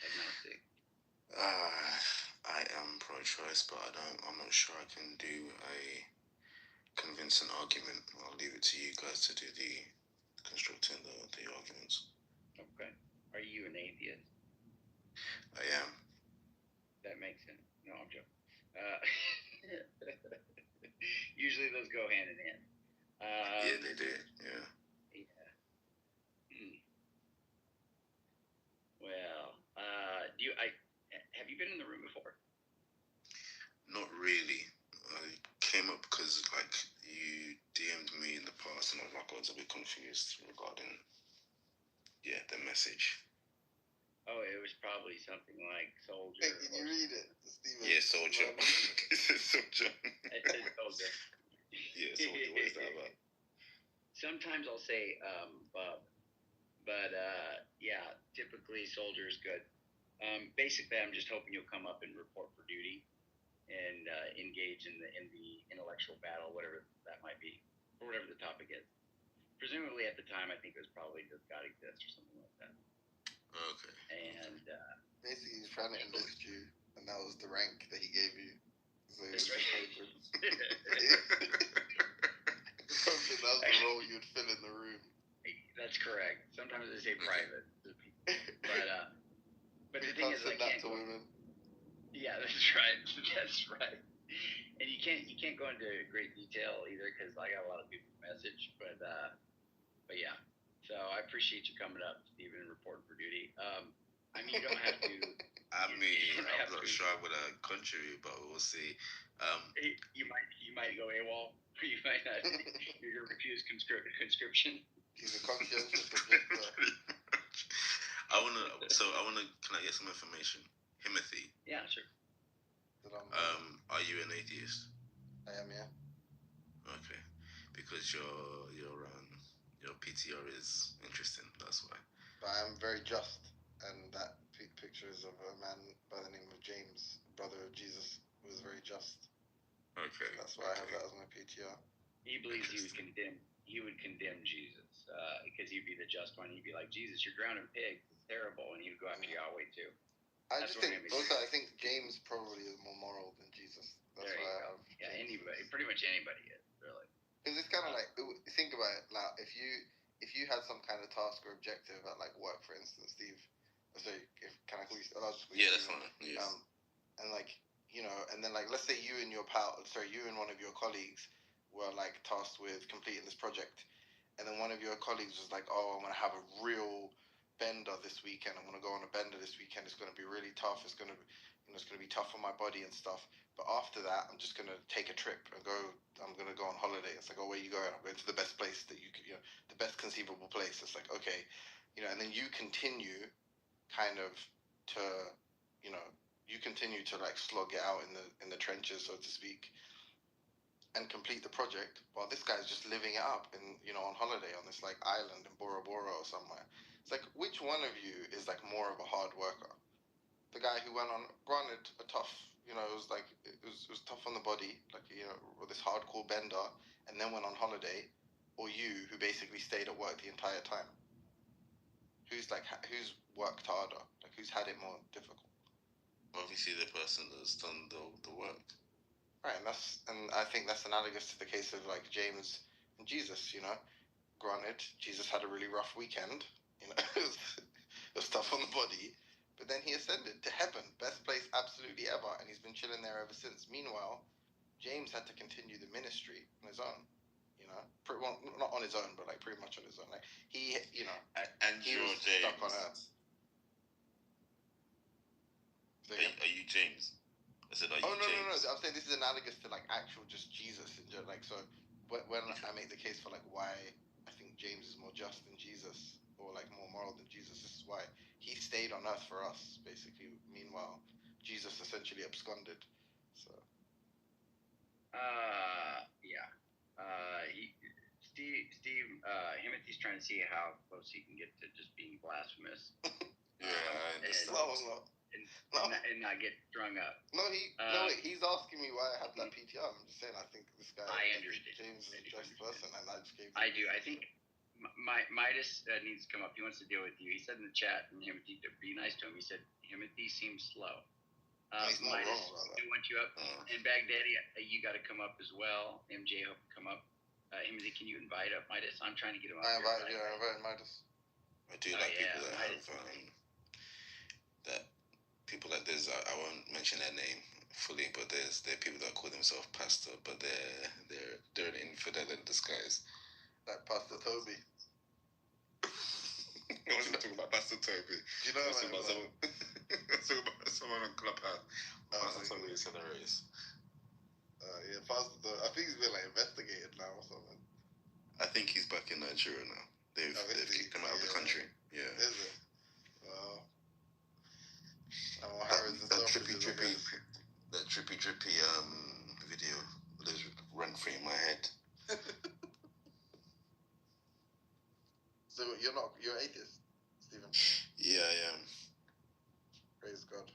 agnostic? I am pro-choice, but I'm not sure I can do a convincing argument. I'll leave it to you guys to do the constructing the arguments. Okay. Are you an atheist? I am. That makes sense. No, I'm joking. Usually those go hand in hand. Yeah, they do. Yeah. Well, have you been in the room before? Not really. I came up because like you DM'd me in the past, and I was a bit confused regarding the message. Oh, it was probably something like Soldier. Hey, can you read it, Steven? Yeah, Soldier. It says Soldier. It says Soldier. Yeah, Soldier. What is that about? Sometimes I'll say Bub, but typically Soldier is good. Basically, I'm just hoping you'll come up and report for duty and engage in the intellectual battle, whatever that might be, or whatever the topic is. Presumably, at the time, I think it was probably does God exist or something like that. Okay. And basically, he's trying to enlist you, and that was the rank that he gave you. So he was hoping that was the role you'd fill in the room. That's correct. Sometimes they say private, but the thing is, I can't to women. Yeah, that's right. That's right. And you can't go into great detail either because I got a lot of people message, but yeah. So I appreciate you coming up, Stephen, and reporting for duty. I mean, you don't have to. I'm not sure I would contribute, but we'll see. You might go AWOL. You might not. You're gonna refuse conscription. He's a conscientious I wanna. Can I get some information? Timothy. Yeah, sure. Are you an atheist? I am, yeah. Okay, because your PTR is interesting. That's why. But I am very just, and that picture is of a man by the name of James, brother of Jesus, who was very just. Okay. That's why I have that as my PTR. He believes he would condemn Jesus because he'd be the just one. He'd be like, Jesus, you're drowning pigs. It's terrible, and he would go after Yahweh too. I think James probably is more moral than Jesus. That's why I have. Yeah, anybody, pretty much anybody is really. Because it's kind of like, think about it now. If you had some kind of task or objective at like work, for instance, Steve. Sorry, can I call you? Yeah, that's fine. Yes. And like and then like let's say you and one of your colleagues were like tasked with completing this project, and then one of your colleagues was like, oh, I'm gonna have a real bender this weekend. I'm gonna go on a bender this weekend. It's gonna be really tough. It's gonna be tough on my body and stuff. But after that, I'm just gonna take a trip and go. I'm gonna go on holiday. It's like, oh, where you going? I'm going to the best place that you could, the best conceivable place. It's like, okay, and then you continue, kind of, to, you continue to like slog it out in the trenches, so to speak, and complete the project while this guy's just living it up on holiday on this like island in Bora Bora or somewhere. It's like, which one of you is like more of a hard worker? The guy who went on, granted, a tough, it was tough on the body, like, with this hardcore bender, and then went on holiday, or you who basically stayed at work the entire time? Who's worked harder? Like, who's had it more difficult? Obviously, the person that's done the work. Right, and I think that's analogous to the case of like James and Jesus. Granted, Jesus had a really rough weekend. It was tough on the body. But then he ascended to heaven, best place absolutely ever, and he's been chilling there ever since. Meanwhile, James had to continue the ministry on his own. You know, well, not on his own, but like pretty much on his own. Like he, you know, And he you're was James. stuck on earth. Are you James? I said, are you no, James? I'm saying this is analogous to like actual just Jesus. Like, so when I make the case for like why I think James is more just than Jesus or like more moral than Jesus, this is why he stayed on earth for us, basically. Meanwhile, Jesus essentially absconded. So. Yeah. Steve, Himothy's trying to see how close he can get to just being blasphemous. Yeah, I understand. And not get strung up. He's asking me why I have that PTR. I'm just saying, I think this guy. I understand. James is a just person, and I just gave. I do. I think Midas needs to come up. He wants to deal with you. He said in the chat, and Himothy, to be nice to him, he said Himothy seems slow. He's not Midas, wrong about that. we want you up. And Baghdadi, you got to come up as well. MJ, hope you come up. Himothy, can you invite up Midas? I'm trying to get him up. I invited Midas. I do like people that have people like this. I won't mention their name fully, but there are people that call themselves pastor, but they're an infidel in disguise. Like Pastor Toby. I wasn't talking about Pastor Toby. Do you know I was talking about someone on Clubhouse. Pastor Toby is hilarious. Yeah, Pastor Toby. I think he's been like investigated now or something. I think he's back in Nigeria now. They've kicked him out of the country. Yeah. Is it? That trippy video lives run free in my head. So you're atheist, Stephen? Yeah, I am. Praise God.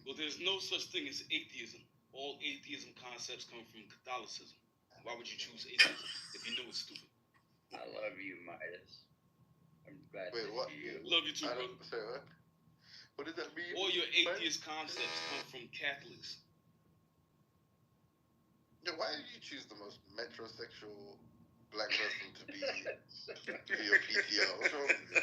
Well, there's no such thing as atheism. All atheism concepts come from Catholicism. Why would you choose atheism if you knew it's stupid? I love you, Midas. I'm glad to what? see you. Love you too, bro. Say what? What does that mean? All your atheist concepts come from Catholics. Yeah, why did you choose the most metrosexual black person to be for your PTO? What's wrong with you?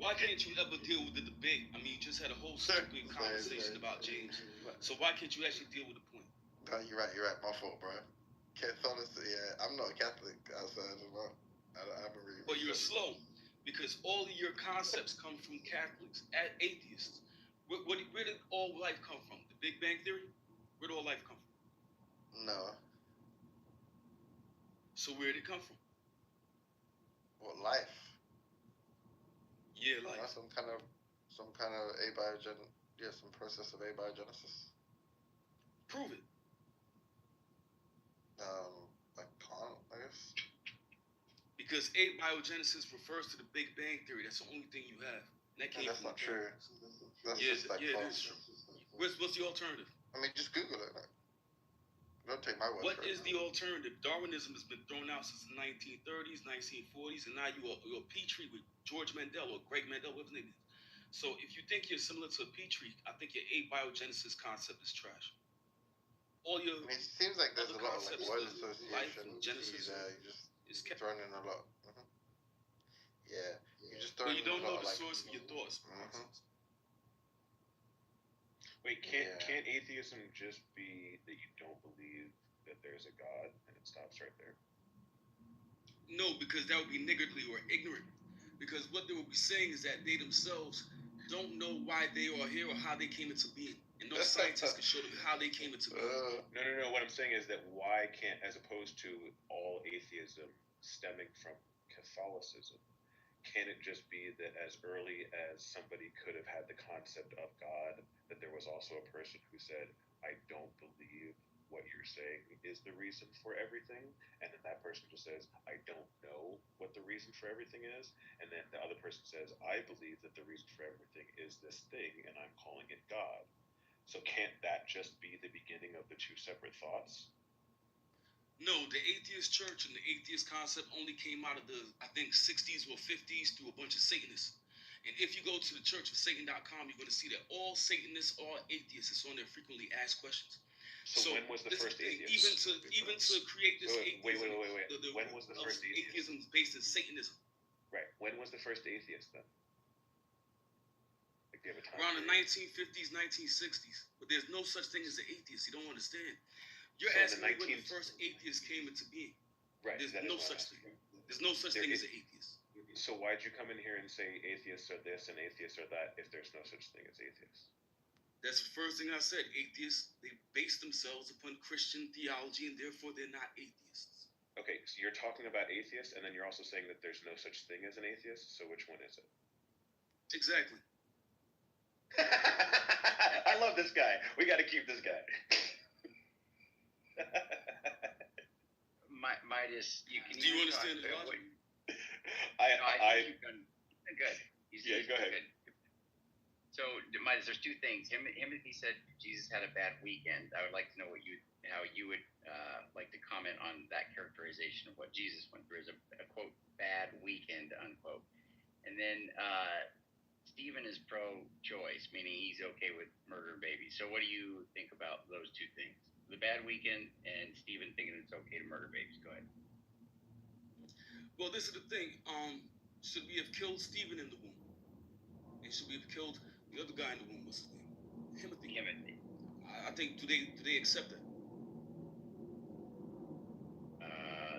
Why can't you ever deal with the debate? I mean, you just had a whole stupid conversation about James. So why can't you actually deal with the point? No, you're right. My fault, bro. I'm not a Catholic outside of my. I haven't really. But you're slow, because all of your concepts come from Catholics, atheists. Where did all life come from? The Big Bang Theory? Where did all life come from? No. So where did it come from? What, life? Yeah, life. Some kind of some process of abiogenesis. Prove it. I can't, I guess. Because abiogenesis refers to the Big Bang Theory. That's the only thing you have. And that came that's not true. That's just like it false. is true. What's the alternative? I mean, just Google it. Don't take my word What for it. is the alternative? Darwinism has been thrown out since the 1930s, 1940s, and now you're a Petri with George Mendel or Greg Mendel, whatever his name is. So if you think you're similar to a Petri, I think your abiogenesis concept is trash. All your it seems like there's a lot of like word life association. and Genesis. You just throwing in a lot. Mm-hmm. Yeah, you just But throwing you don't in a know lot the of source of your thoughts. Mm-hmm. Wait, can't atheism just be that you don't believe that there's a God and it stops right there? No, because that would be niggardly or ignorant. Because what they would be saying is that they themselves don't know why they are here or how they came into being. And no scientist can show them how they came into being. No. What I'm saying is that why can't, as opposed to all atheism stemming from Catholicism, can it just be that as early as somebody could have had the concept of God, that there was also a person who said, I don't believe what you're saying is the reason for everything, and then that person just says, I don't know what the reason for everything is, and then the other person says, I believe that the reason for everything is this thing, and I'm calling it God. So can't that just be the beginning of the two separate thoughts? No, the atheist church and the atheist concept only came out of the, I think, 60s or 50s through a bunch of Satanists. And if you go to the churchofsatan.com, you're going to see that all Satanists are atheists. It's on their frequently asked questions. So when was the first atheist? Even to create this atheism. Wait. When was the first atheist? Atheism is based in Satanism. Right. When was the first atheist then? Like Give a time around the period. 1950s, 1960s. But there's no such thing as an atheist. You don't understand. You're So asking me when the first atheist came into being. Right. There's that is no what I'm such asking. thing. There's no such thing as an atheist. So why'd you come in here and say atheists are this and atheists are that if there's no such thing as atheists? That's the first thing I said. Atheists, they base themselves upon Christian theology, and therefore they're not atheists. Okay, so you're talking about atheists, and then you're also saying that there's no such thing as an atheist. So which one is it? Exactly. I love this guy. We got to keep this guy. Midas, you can. Do you understand the logic? I think you've done good. Yeah, go ahead. Good. So, Midas, there's two things. Timothy said Jesus had a bad weekend. I would like to know how you would like to comment on that characterization of what Jesus went through as a quote bad weekend unquote. And then Stephen is pro-choice, meaning he's okay with murdering babies. So, what do you think about those two things? The bad weekend and Stephen thinking it's okay to murder babies. Go ahead. Well, this is the thing. Should we have killed Stephen in the womb? And should we have killed the other guy in the womb? What's his name? Timothy. I think, do they accept that?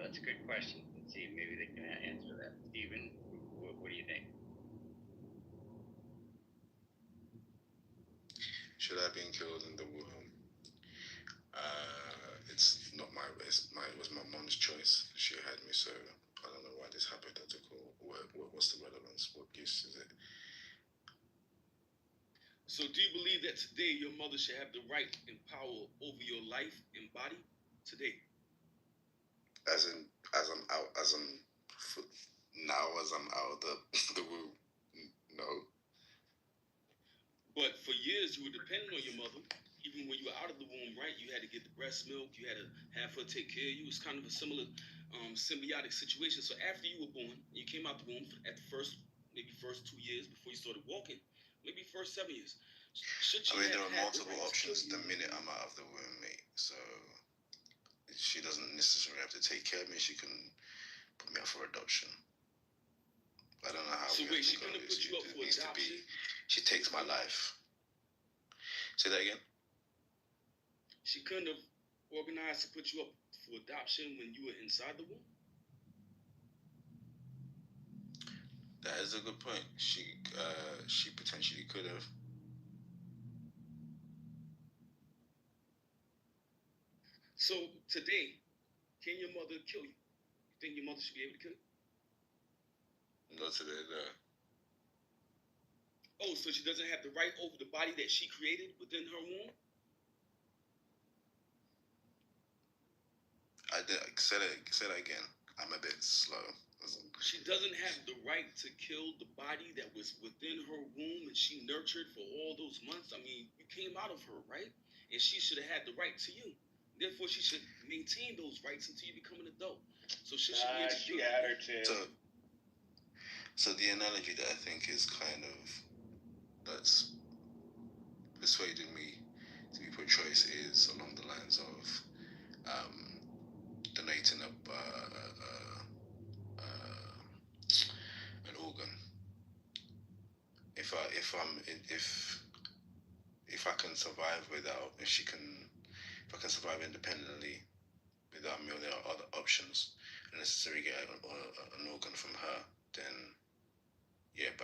That's a good question. Let's see, maybe they can answer that. Stephen, what do you think? Should I have been killed in the womb? It's not my. It was my mom's choice. She had me, so I don't know why this hypothetical. What's the relevance? What use is it? So, do you believe that today your mother should have the right and power over your life and body today? As I'm out of the womb, no. But for years you were dependent on your mother. Even when you were out of the womb, right? You had to get the breast milk. You had to have her take care of you. It was kind of a similar symbiotic situation. So after you were born, you came out the womb at the first 2 years before you started walking, maybe first 7 years. There are multiple options the minute I'm out of the womb, mate. So she doesn't necessarily have to take care of me. She can put me up for adoption. I don't know how. So wait, she couldn't put you up for adoption? She takes my life. Say that again? She couldn't have organized to put you up for adoption when you were inside the womb? That is a good point. She potentially could have. So today, can your mother kill you? You think your mother should be able to kill you? Not today, no. Oh, so she doesn't have the right over the body that she created within her womb? Say that again. I'm a bit slow. She doesn't have the right to kill the body that was within her womb and she nurtured for all those months. I mean, you came out of her, right? And she should have had the right to you. Therefore, she should maintain those rights until you become an adult. So she should be able to do it. So the analogy that I think is that's persuading me to be pro-choice is along the lines of donating an organ. If I can survive if I can survive independently without me, or there are other options, and necessarily get an organ from her, then I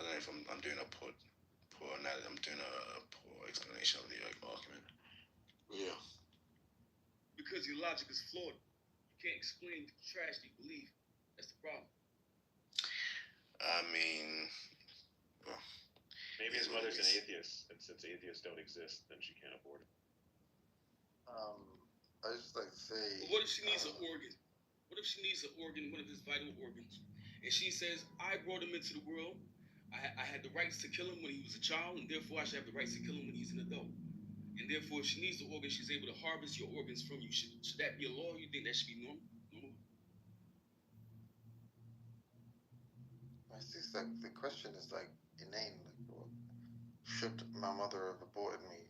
don't know if I'm doing a poor analogy. I'm doing a poor explanation of the argument. Yeah. Because your logic is flawed. You can't explain the trash you believe. That's the problem. I mean, maybe his mother's an atheist, and since atheists don't exist, then she can't afford it. I just like to say. But what if she needs an organ? What if she needs an organ, one of his vital organs, and she says, "I brought him into the world. I had the rights to kill him when he was a child, and therefore I should have the rights to kill him when he's an adult. And therefore, if she needs the organ, she's able to harvest your organs from you. Should that be a law? You think that should be normal? I think that the question is like inane. Like, should my mother have aborted me?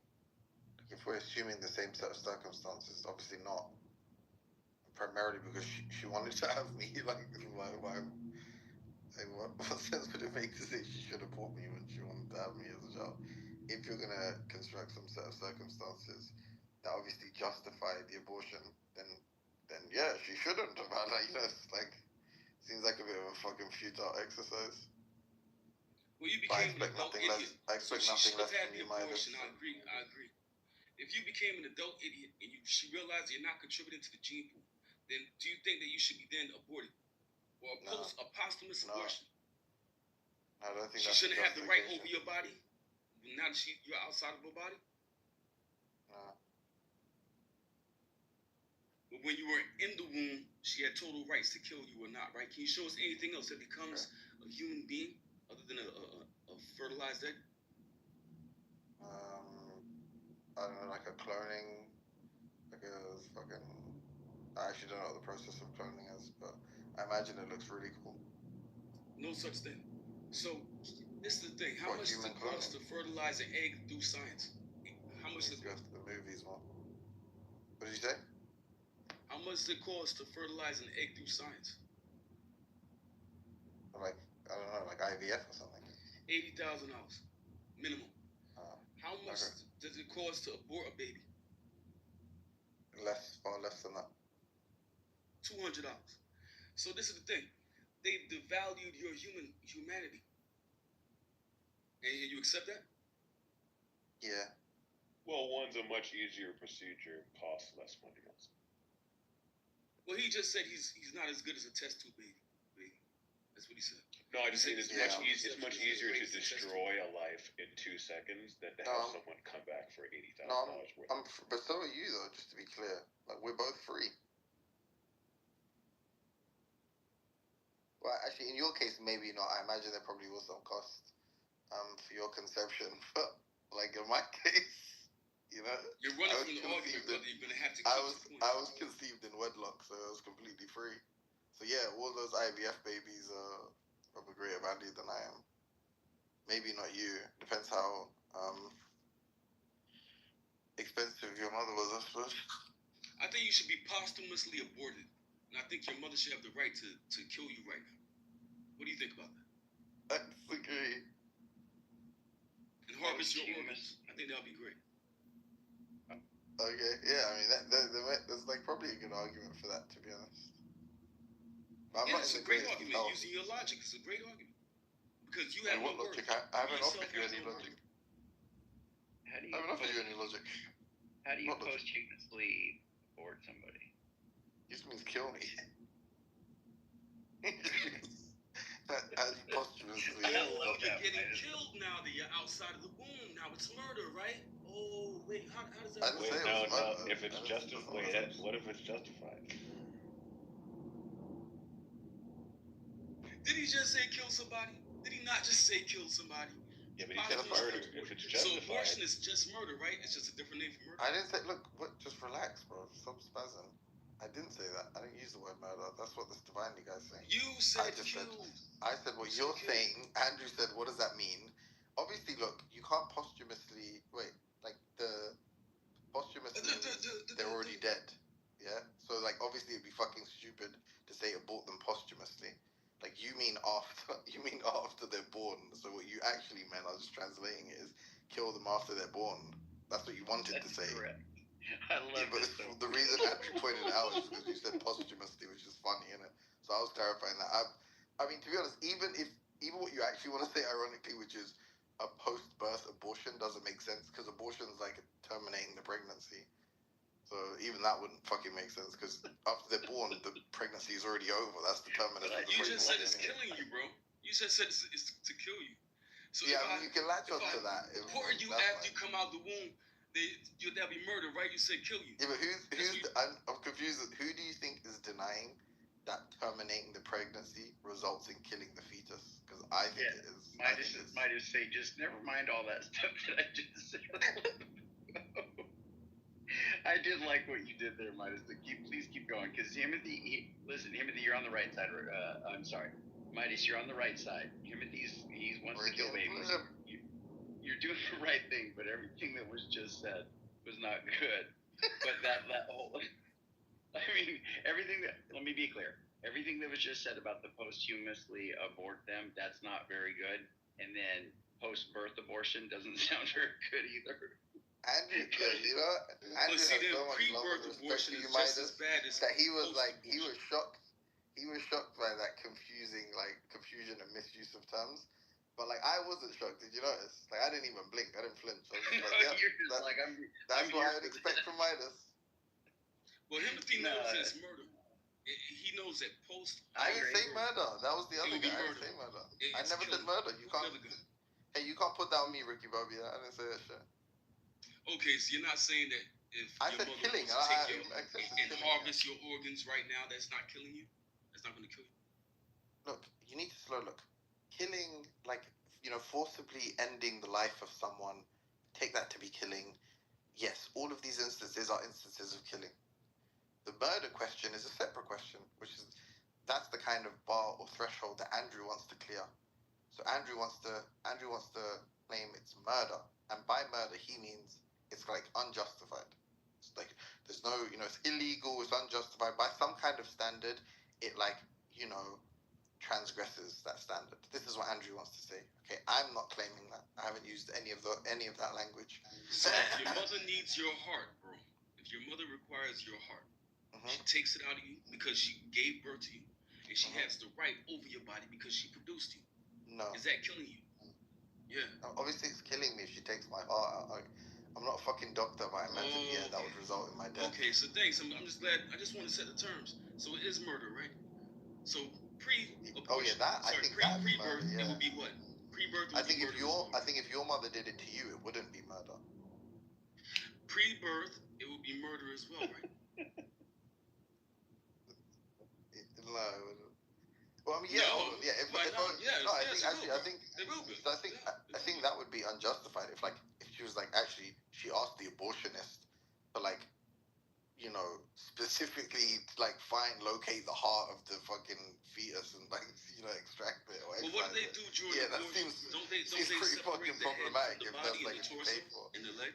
Like, if we're assuming the same set of circumstances, obviously not. Primarily because she wanted to have me. Like Like, what sense would it make to say she should have bought me when she wanted to have me as a child? If you're gonna construct some set of circumstances that obviously justify the abortion, then yeah, she shouldn't have had. Like, it's like seems like a bit of a fucking futile exercise. Well, you But I became an expect adult nothing less. idiot. I expect So she nothing should have less had from the you, Midas. abortion. I agree. If you became an adult idiot and she realized you're not contributing to the gene pool, then do you think that you should be then aborted? Or a posthumous abortion? I don't think She that's shouldn't have the right over justification. your body? Now that you're outside of her body? No. But when you were in the womb, she had total rights to kill you or not, right? Can you show us anything else that becomes a human being other than a fertilized egg? I don't know, like a cloning, like a fucking. I actually don't know what the process of cloning is, but I imagine it looks really cool. No such thing. So, this is the thing. How much does it cost to fertilize an egg through science? How much does it cost? The movies more. What did you say? How much does it cost to fertilize an egg through science? Like, I don't know, like IVF or something. $80,000 minimum. How much does it cost to abort a baby? Far less than that. $200. So this is the thing. They've devalued your humanity. And you accept that? Yeah. Well, one's a much easier procedure, costs less money. Also. Well, he just said he's not as good as a test tube baby. That's what he said. No, I just think it's much easier to destroy a life in 2 seconds than to have someone come back for $80,000 worth. But so are you, though. Just to be clear, like we're both free. Well, actually, in your case, maybe not. I imagine there probably was some cost for your conception, but like in my case, you know, you're running from the argument, brother. You're gonna have to. I was conceived in wedlock, so I was completely free. So yeah, all those IVF babies are of a greater value than I am. Maybe not you. Depends how expensive your mother was, I suppose. I think you should be posthumously aborted, and I think your mother should have the right to kill you right now. What do you think about that? I disagree. And harvest your organs. I think that'll be great. Okay, yeah, I mean there's like probably a good argument for that, to be honest. But It's a great argument using your logic. It's a great argument because you have no logic. I haven't offered you any logic. How do you I haven't offered you any logic. How do you posthumously abort somebody? Just means kill me. How do you posthumously? You're getting killed now that you're outside of the womb. Now it's murder, right? Oh wait, how does that work? No. If it's justified, what if it's justified? Did he just say kill somebody? Did he not just say kill somebody? Yeah, but he said murder. If it's justified. So abortion is just murder, right? It's just a different name for murder. I didn't say. Look, just relax, bro. Stop spazzing. I didn't say that. I didn't use the word murder. That's what this divinely guy's saying. You said kill. I said what you're saying. Andrew said, what does that mean? Obviously, look, you can't posthumously wait. Like the posthumously, they're already dead. Yeah. So like, obviously, it'd be fucking stupid to say abort them posthumously. Like you mean after they're born. So what you actually meant, I was just translating it, is kill them after they're born. That's what you wanted to say. Correct. I love but the reason Andrew pointed it out is because you said posthumously, which is funny, innit? So I was clarifying that. I mean, to be honest, even what you actually want to say, ironically, which is a post-birth abortion, doesn't make sense because abortion is like terminating the pregnancy. So even that wouldn't fucking make sense because after they're born, the pregnancy is already over. That's the terminus of the pregnancy. You just said it's killing you, bro. You just said it's to kill you. So yeah, I mean, you can latch on to that. Or you after you come out the womb, that'll be murder, right? You said kill you. Yeah, but I'm confused. Who do you think is denying that terminating the pregnancy results in killing the fetus? Because I think it is. Might just say, just never mind all that stuff that I just said. I did like what you did there, Midas. Please keep going, because Timothy, you're on the right side. I'm sorry, Midas, you're on the right side. Timothy wants to kill babies. You're doing the right thing, but everything that was just said was not good. But that whole, I mean, everything that. Let me be clear. everything that was just said about the posthumously abort them, that's not very good. And then post-birth abortion doesn't sound very good either. Andrew, you know, Andrew has so much love and respect for you, Midas, that he was like, he was shocked. He was shocked by that confusion and misuse of terms. But like, I wasn't shocked. Did you notice? Like, I didn't even blink. I didn't flinch. I was just like, yeah, that's what I would expect from Midas. Well, Timothy knows it's murder. He knows that post. I didn't say murder. That was the other guy. I didn't say murder. I never said murder. You can't. Hey, you can't put that on me, Ricky Bobby. I didn't say that shit. Okay, so you're not saying that if I your said mother killing. wants to take and harvest your organs right now, that's not killing you? That's not going to kill you? Look, you need to slow look. Killing, like, you know, forcibly ending the life of someone, take that to be killing. Yes, all of these instances are instances of killing. The murder question is a separate question, which is, that's the kind of bar or threshold that Andrew wants to clear. So Andrew wants to claim it's murder, and by murder he means it's like unjustified. It's like there's no, you know, it's illegal, it's unjustified by some kind of standard. It, like, you know, transgresses that standard. This is what Andrew wants to say. Okay, I'm not claiming that. I haven't used any of that language. So if your mother needs your heart, bro, if your mother requires your heart, she takes it out of you because she gave birth to you, and she has the right over your body because she produced you. No. Is that killing you? Yeah. Obviously, it's killing me if she takes my heart out. I'm not a fucking doctor, but I imagine, that would result in my death. Okay, so thanks. I'm just glad. I just want to set the terms. So it is murder, right? So pre-abortion. Oh yeah, that. I think that's pre-birth. murder. Yeah. It would be what? Pre-birth. I think if your mother did it to you, it wouldn't be murder. Pre-birth, it would be murder as well, right? No, it wouldn't. Well, I mean, yeah, I think that would be unjustified if she was like, actually, she asked the abortionist to, like, you know, specifically, like, locate the heart of the fucking fetus and, like, you know, extract it. Or well, what do they do during that abortion? seems Don't they pretty fucking problematic if that's like the torso and the leg?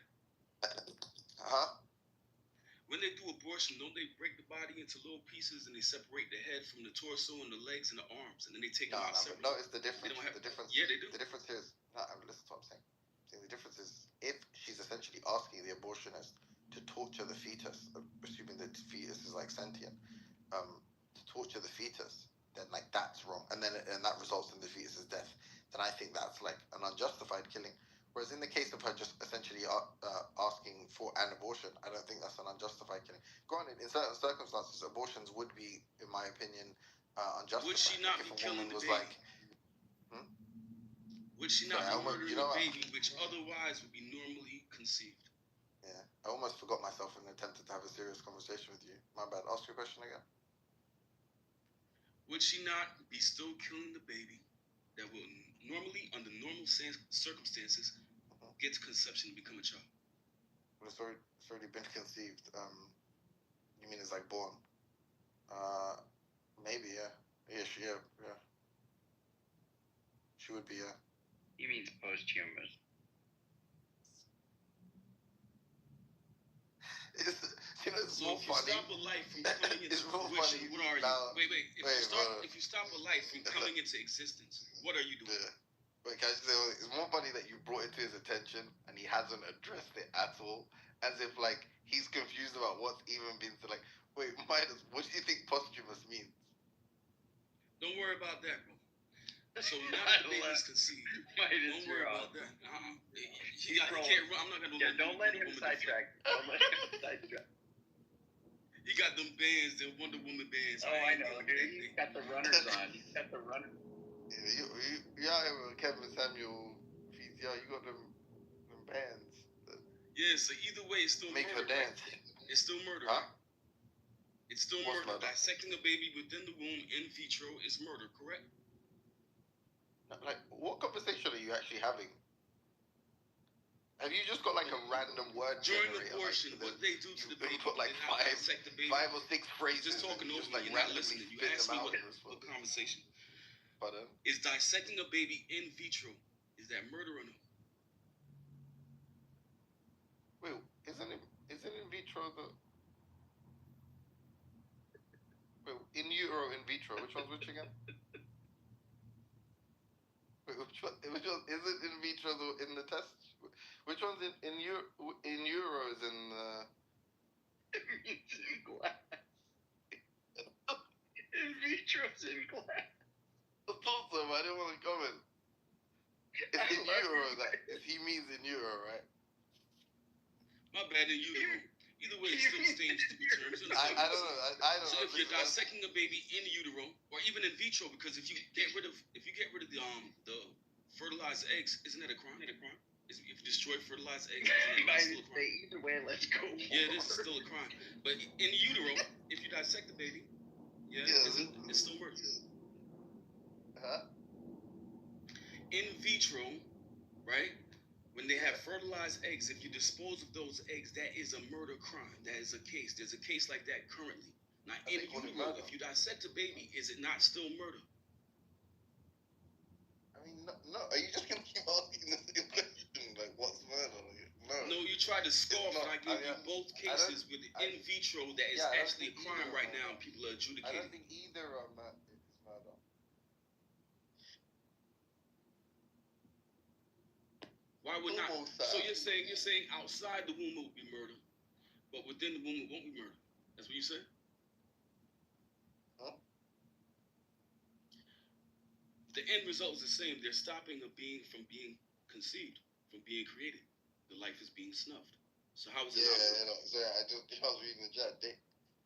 When they do abortion, don't they break the body into little pieces and they separate the head from the torso and the legs and the arms, and then they take them out separately? No, it's the difference. Yeah, they do. The difference is, listen to what I'm saying. The difference is, if she's essentially asking the abortionist to torture the fetus, assuming that the fetus is like sentient, to torture the fetus, then like that's wrong, and that results in the fetus's death. Then I think that's like an unjustified killing. Whereas in the case of her just essentially asking for an abortion, I don't think that's an unjustified killing. Granted, in certain circumstances, abortions would be, in my opinion, unjustified. Would she not be killing the baby? Would she not be murdering the baby, which otherwise would be normally conceived? Yeah, I almost forgot myself and attempted to have a serious conversation with you. My bad. Ask your question again. Would she not be still killing the baby that will normally, under normal circumstances, get to conception and become a child? Well, it's already been conceived. You mean it's like born? Maybe, yeah. Yeah. She would be, yeah. He means posthumous. It's more funny. If you stop a life from coming into fruition, what are you? Wait. If you stop a life from coming into existence, what are you doing? Wait, can I just say, it's more funny that you brought it to his attention and he hasn't addressed it at all, as if like he's confused about what's even been said. Like, wait, Midas, what do you think posthumous means? Don't worry about that, bro. So now that the baby's conceived, don't worry about that. He can't run. I'm not gonna. Yeah, don't let him sidetrack. He got them bands, the Wonder Woman bands. Oh, I know, dude. He's got the runners on. Yeah, Kevin Samuel feet. Yeah, you got them bands. Yeah, so either way, it's still make murder. Her dance. Right? It's still murder. Huh? Right? It's still murder. Dissecting a baby within the womb in vitro is murder, correct? Like, what conversation are you actually having? Have you just got like a random word during abortion? What they do to the baby? You put like 5 or 6 phrases. Just talking over like me. You're not listening. You asked me what conversation. Pardon? Is dissecting a baby in vitro, is that murder or no? Wait, isn't in vitro the? Well, in utero, in vitro. Which one's which again? Wait, which one is it in vitro in the test? Which one's in utero is in in glass. In vitro's in glass. I thought so, but I didn't want to comment. It's in utero he means in utero, right? My bad, in utero. Either way, it still stands to be terms. I don't know. I don't so know. if you're dissecting a baby in utero, or even in vitro, because if you get rid of the fertilized eggs, isn't that a crime? If you destroy fertilized eggs, isn't that still a crime? Either way, let's go. Yeah, this is still a crime. But in utero, if you dissect the baby, it's still murder. Huh? In vitro, right? When they have fertilized eggs, if you dispose of those eggs, that is a murder crime. That is a case. There's a case like that currently. Now, in utero, if you dissect a baby, is it not still murder? I mean, no. Are you just gonna keep asking the same question? Like, what's murder? No, you tried to scoff, and I give you both cases with in vitro that is actually a crime right now. People are adjudicating. I don't think either of them is murder. Why would not? So you're saying outside the womb it would be murder, but within the womb it won't be murder. That's what you say? Huh? The end result is the same. They're stopping a being from being conceived, from being created. The life is being snuffed. So how is it not murder? I was reading the chat.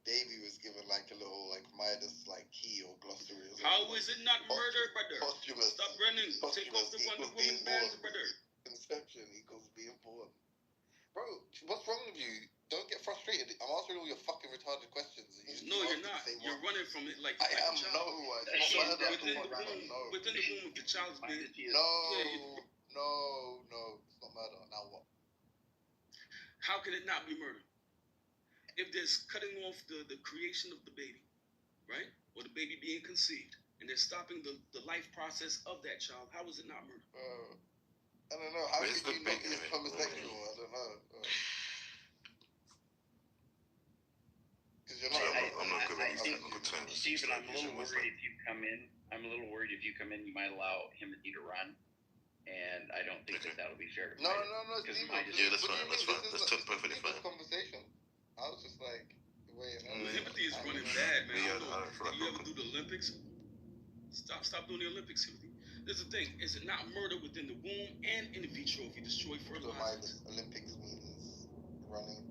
Davey was given like a little Midas key or glossary or something. How is it not murder, brother? Posthumous. Stop running. Take off the Wonder Woman bands, brother. Conception equals being born. Bro, what's wrong with you? Don't get frustrated. I'm answering all your fucking retarded questions. You're not. You're running from it like I am. child. No, Within the womb of the child's being. No, it's not murder. Now what? How can it not be murder? If there's cutting off the creation of the baby, right? Or the baby being conceived, and they're stopping the life process of that child, how is it not murder? I don't know. How could you not be homosexual? I don't know. Because you're not. I'm not good at Stephen, I'm a little worried if you come in. You might allow Timothy to run, and I don't think that'll be fair. No. Stephen, yeah, that's fine. That's perfectly fine. Conversation. I was just like, wait. Timothy is running bad, man. Did you ever do the Olympics? Stop doing the Olympics, Timothy. There's the thing. Is it not murder within the womb and in vitro if you destroy fertilizers? So Olympics means running.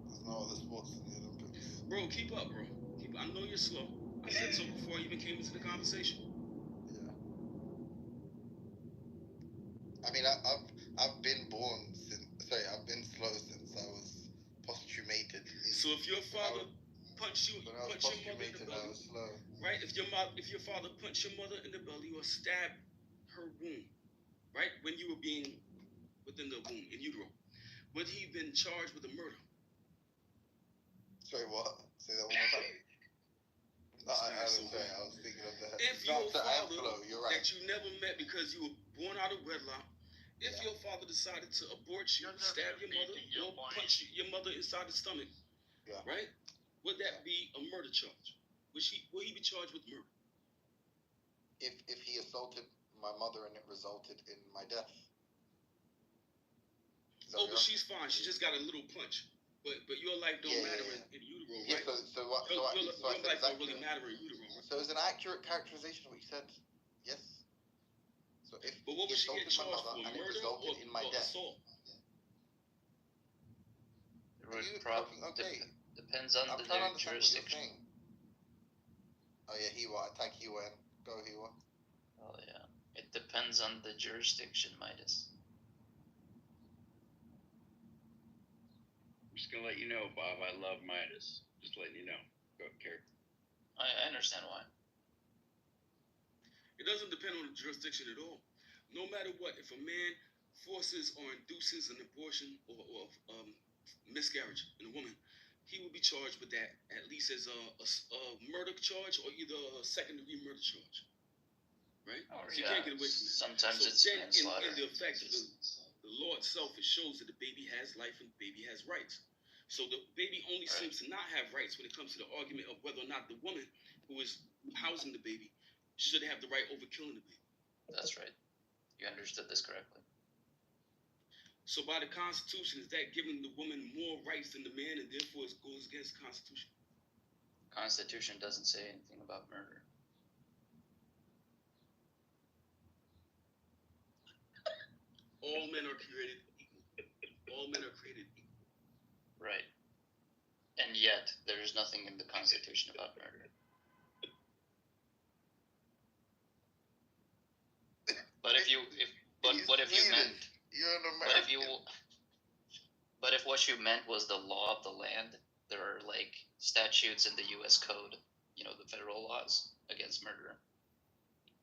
There's no other sports in the Olympics. Bro, keep up, bro. I know you're slow. I said so before I even came into the conversation. Yeah. I mean, I've been born I've been slow since I was posthumated. So if your father punched your mother in the belly, right? If your father punched your mother in the belly or stabbed her womb, right? When you were being within the womb in utero, would he been charged with a murder? Sorry, what? Say that one more time. No, I didn't say. I was thinking of that. If your father that you never met because you were born out of wedlock, if your father decided to abort you, stab your mother, or punch your mother inside the stomach, right? Would that be a murder charge? Will he be charged with murder? If he assaulted my mother and it resulted in my death. Oh, but she's fine. She just got a little punch. But your life don't matter in utero, right? Your life don't really matter in utero, right? So it's an accurate characterization of what you said. Yes. So if but what would she get charged for? And murder it resulted in my death. Assault? Depends on the jurisdiction. Oh yeah, Hiwa. Attack Hiwa. Go Hiwa. Oh yeah. It depends on the jurisdiction, Midas. I'm just gonna let you know, Bob. I love Midas. Just letting you know. Go, Carrie. I understand why. It doesn't depend on the jurisdiction at all. No matter what, if a man forces or induces an abortion or miscarriage in a woman, he will be charged with that, at least as a murder charge or either a second-degree murder charge. Right? So you can't get away from it. Sometimes so it's then manslaughter. In the effect of the law itself, it shows that the baby has life and the baby has rights. So the baby only seems to not have rights when it comes to the argument of whether or not the woman who is housing the baby should have the right over killing the baby. That's right. You understood this correctly. So by the Constitution, is that giving the woman more rights than the man, and therefore it goes against the Constitution? Constitution doesn't say anything about murder. All men are created equal. All men are created equal. Right. And yet, there is nothing in the Constitution about murder. But if you what you meant was the law of the land, there are like statutes in the U.S. Code, the federal laws against murder,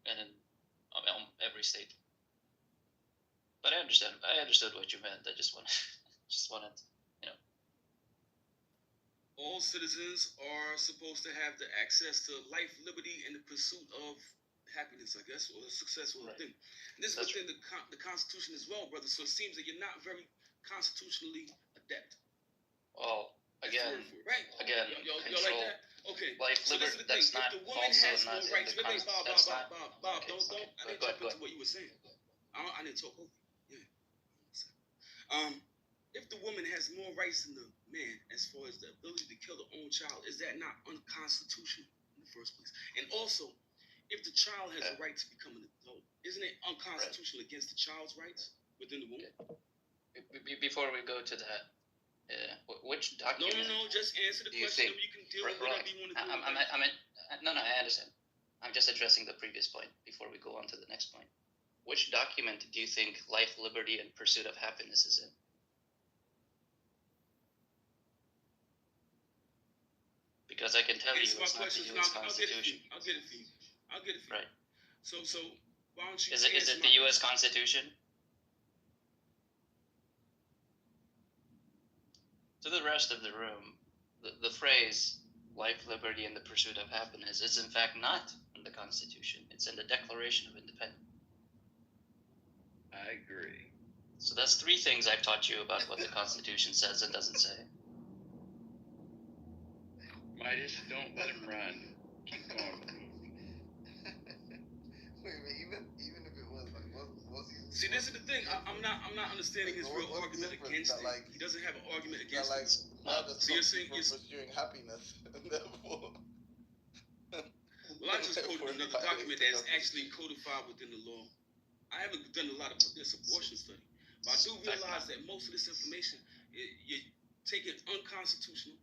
and in every state. But I understood what you meant. I just wanted, All citizens are supposed to have the access to life, liberty, and the pursuit of happiness, I guess, or a successful thing. And this is within the Constitution as well, brother. So it seems that you're not very constitutionally adept. Well, again, y'all control. like that? Okay. Life, so liberty. That's not. If the woman has no rights, wait, Bob. I didn't talk into what you were saying. I didn't talk over. Yeah. If the woman has more rights than the man as far as the ability to kill her own child, is that not unconstitutional in the first place? And also, if the child has a right to become an adult, isn't it unconstitutional against the child's rights within the womb? Before we go to that, which document? No, just answer the question. You can deal with whatever you want to do. No, I understand. I'm just addressing the previous point before we go on to the next point. Which document do you think life, liberty, and pursuit of happiness is in? Because I can tell you, it's not the U.S. Constitution. I'll get it for you. Right. So why don't you? Is it the U.S. Constitution? To the rest of the room, the phrase "life, liberty, and the pursuit of happiness" is in fact not in the Constitution. It's in the Declaration of Independence. I agree. So that's three things I've taught you about what the Constitution says and doesn't say. Midas, don't let him run. Keep going. Wait, even if it was like, what's he? See, this is the thing. I'm not understanding his real argument against it. He doesn't have an argument against it. So you're saying you're pursuing happiness, and therefore. Well, I just quoted another document that is actually codified within the law. I haven't done a lot of this abortion study, but I do realize that most of this information, you're taking unconstitutional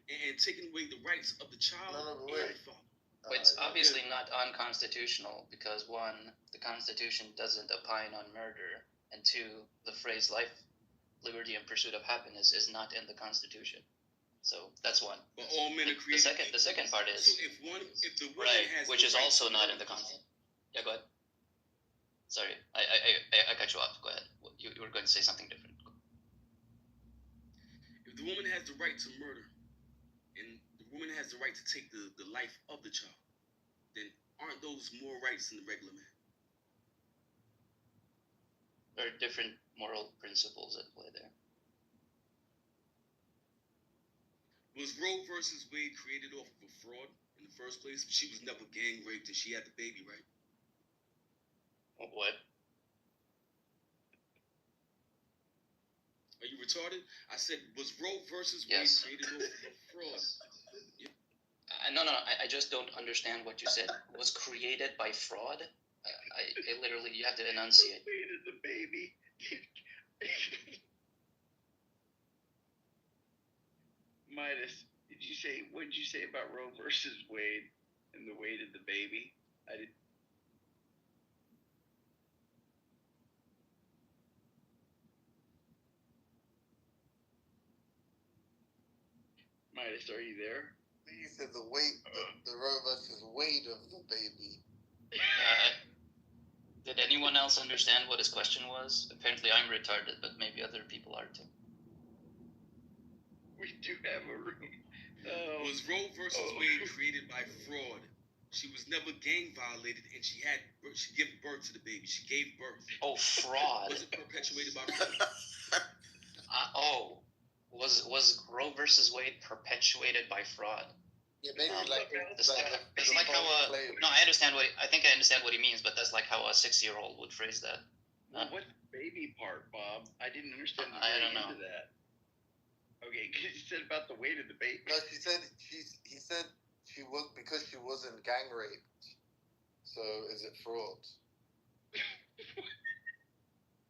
and taking away the rights of the child and the father. But it's obviously not unconstitutional because, one, the Constitution doesn't opine on murder, and two, the phrase life, liberty, and pursuit of happiness is not in the Constitution. So that's one. But all men are created the second part is... So if the woman has which is also not in the Constitution. Yeah, go ahead. Sorry, I cut you off. Go ahead. You were going to say something different. If the woman has the right to murder, and the woman has the right to take the life of the child, then aren't those more rights than the regular man? There are different moral principles at play there. Was Roe versus Wade created off of a fraud in the first place? She was never gang raped and she had the baby, right? What? Are you retarded? I said, was Roe versus Wade created off of a fraud? No, I just don't understand what you said. Was created by fraud? I literally, you have to enunciate. Created the baby. Midas, what did you say about Roe versus Wade and the weight of the baby? I did. Midas, are you there? You said the weight, the Roe versus Wade of the baby. Did anyone else understand what his question was? Apparently I'm retarded, but maybe other people are too. We do have a room. Was Roe versus Wade created by fraud? She was never gang violated, and she gave birth to the baby. She gave birth. Oh, fraud. Was it perpetuated by fraud? was Roe versus Wade perpetuated by fraud? Yeah, basically It's like how no, I understand I think I understand what he means, but that's like how a 6-year-old would phrase that. What baby part, Bob? I didn't understand the I very don't know. end of that. Okay, because you said about the weight of the baby. No, he said she was because she wasn't gang raped. So is it fraud?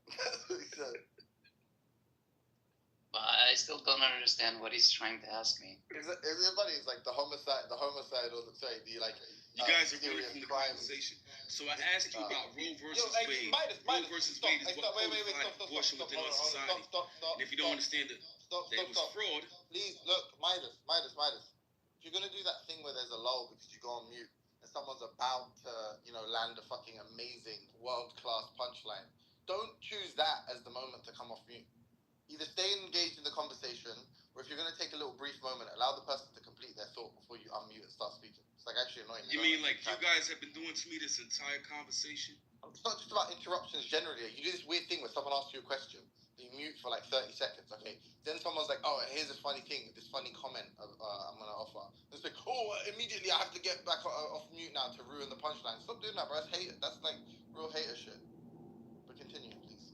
That's what he said. But I still don't understand what he's trying to ask me. Everybody is like the homicide, or the like. You guys are really from the conversation. So I asked you about Roe versus Wade. Roe versus Wade is what codified abortion within our society. And if you don't understand it, that it was fraud. Please look, Midas. If you're gonna do that thing where there's a lull because you go on mute and someone's about to, land a fucking amazing world-class punchline, don't choose that as the moment to come off mute. Either stay engaged in the conversation, or if you're going to take a little brief moment, allow the person to complete their thought before you unmute and start speaking. It's like actually annoying. You mean like you guys have been doing to me this entire conversation? It's not just about interruptions generally. You do this weird thing where someone asks you a question, you mute for like 30 seconds, okay? Then someone's like, oh, here's this funny thing, this funny comment I'm going to offer. It's like, oh, immediately I have to get back off mute now to ruin the punchline. Stop doing that, bro. That's hate. That's like real hater shit. But continue, please.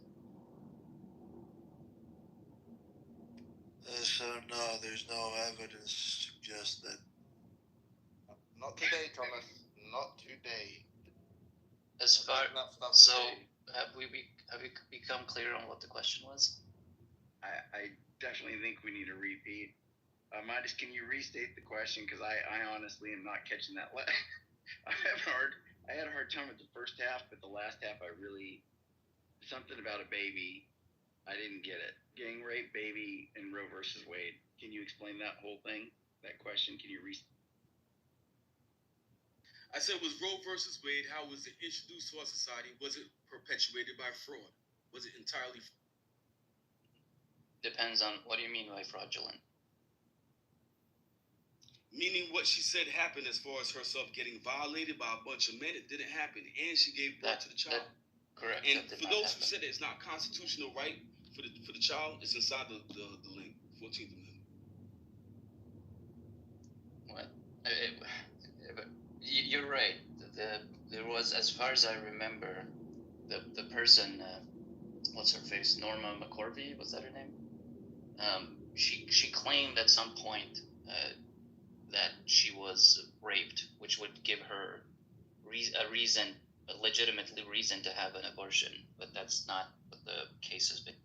So no, there's no evidence to suggest that. Not today, Thomas. Not today. As far so, have we become clear on what the question was? I definitely think we need a repeat. Midas, can you restate the question? Because I honestly am not catching that. I had a hard time with the first half, but the last half I really something about a baby. I didn't get it. Gang rape, baby, and Roe versus Wade. Can you explain that whole thing? That question? Can you I said, was Roe versus Wade, how was it introduced to our society? Was it perpetuated by fraud? Was it entirely? Depends on what do you mean by fraudulent? Meaning what she said happened as far as herself getting violated by a bunch of men. It didn't happen, and she gave birth to the child. Correct. And for those who said that it's not constitutional right for the child, it's inside the link, 14th Amendment. What? You're right. There was, as far as I remember, the person, what's her face, Norma McCorvey, was that her name? She claimed at some point that she was raped, which would give her a legitimate reason to have an abortion, but that's not what the case has been.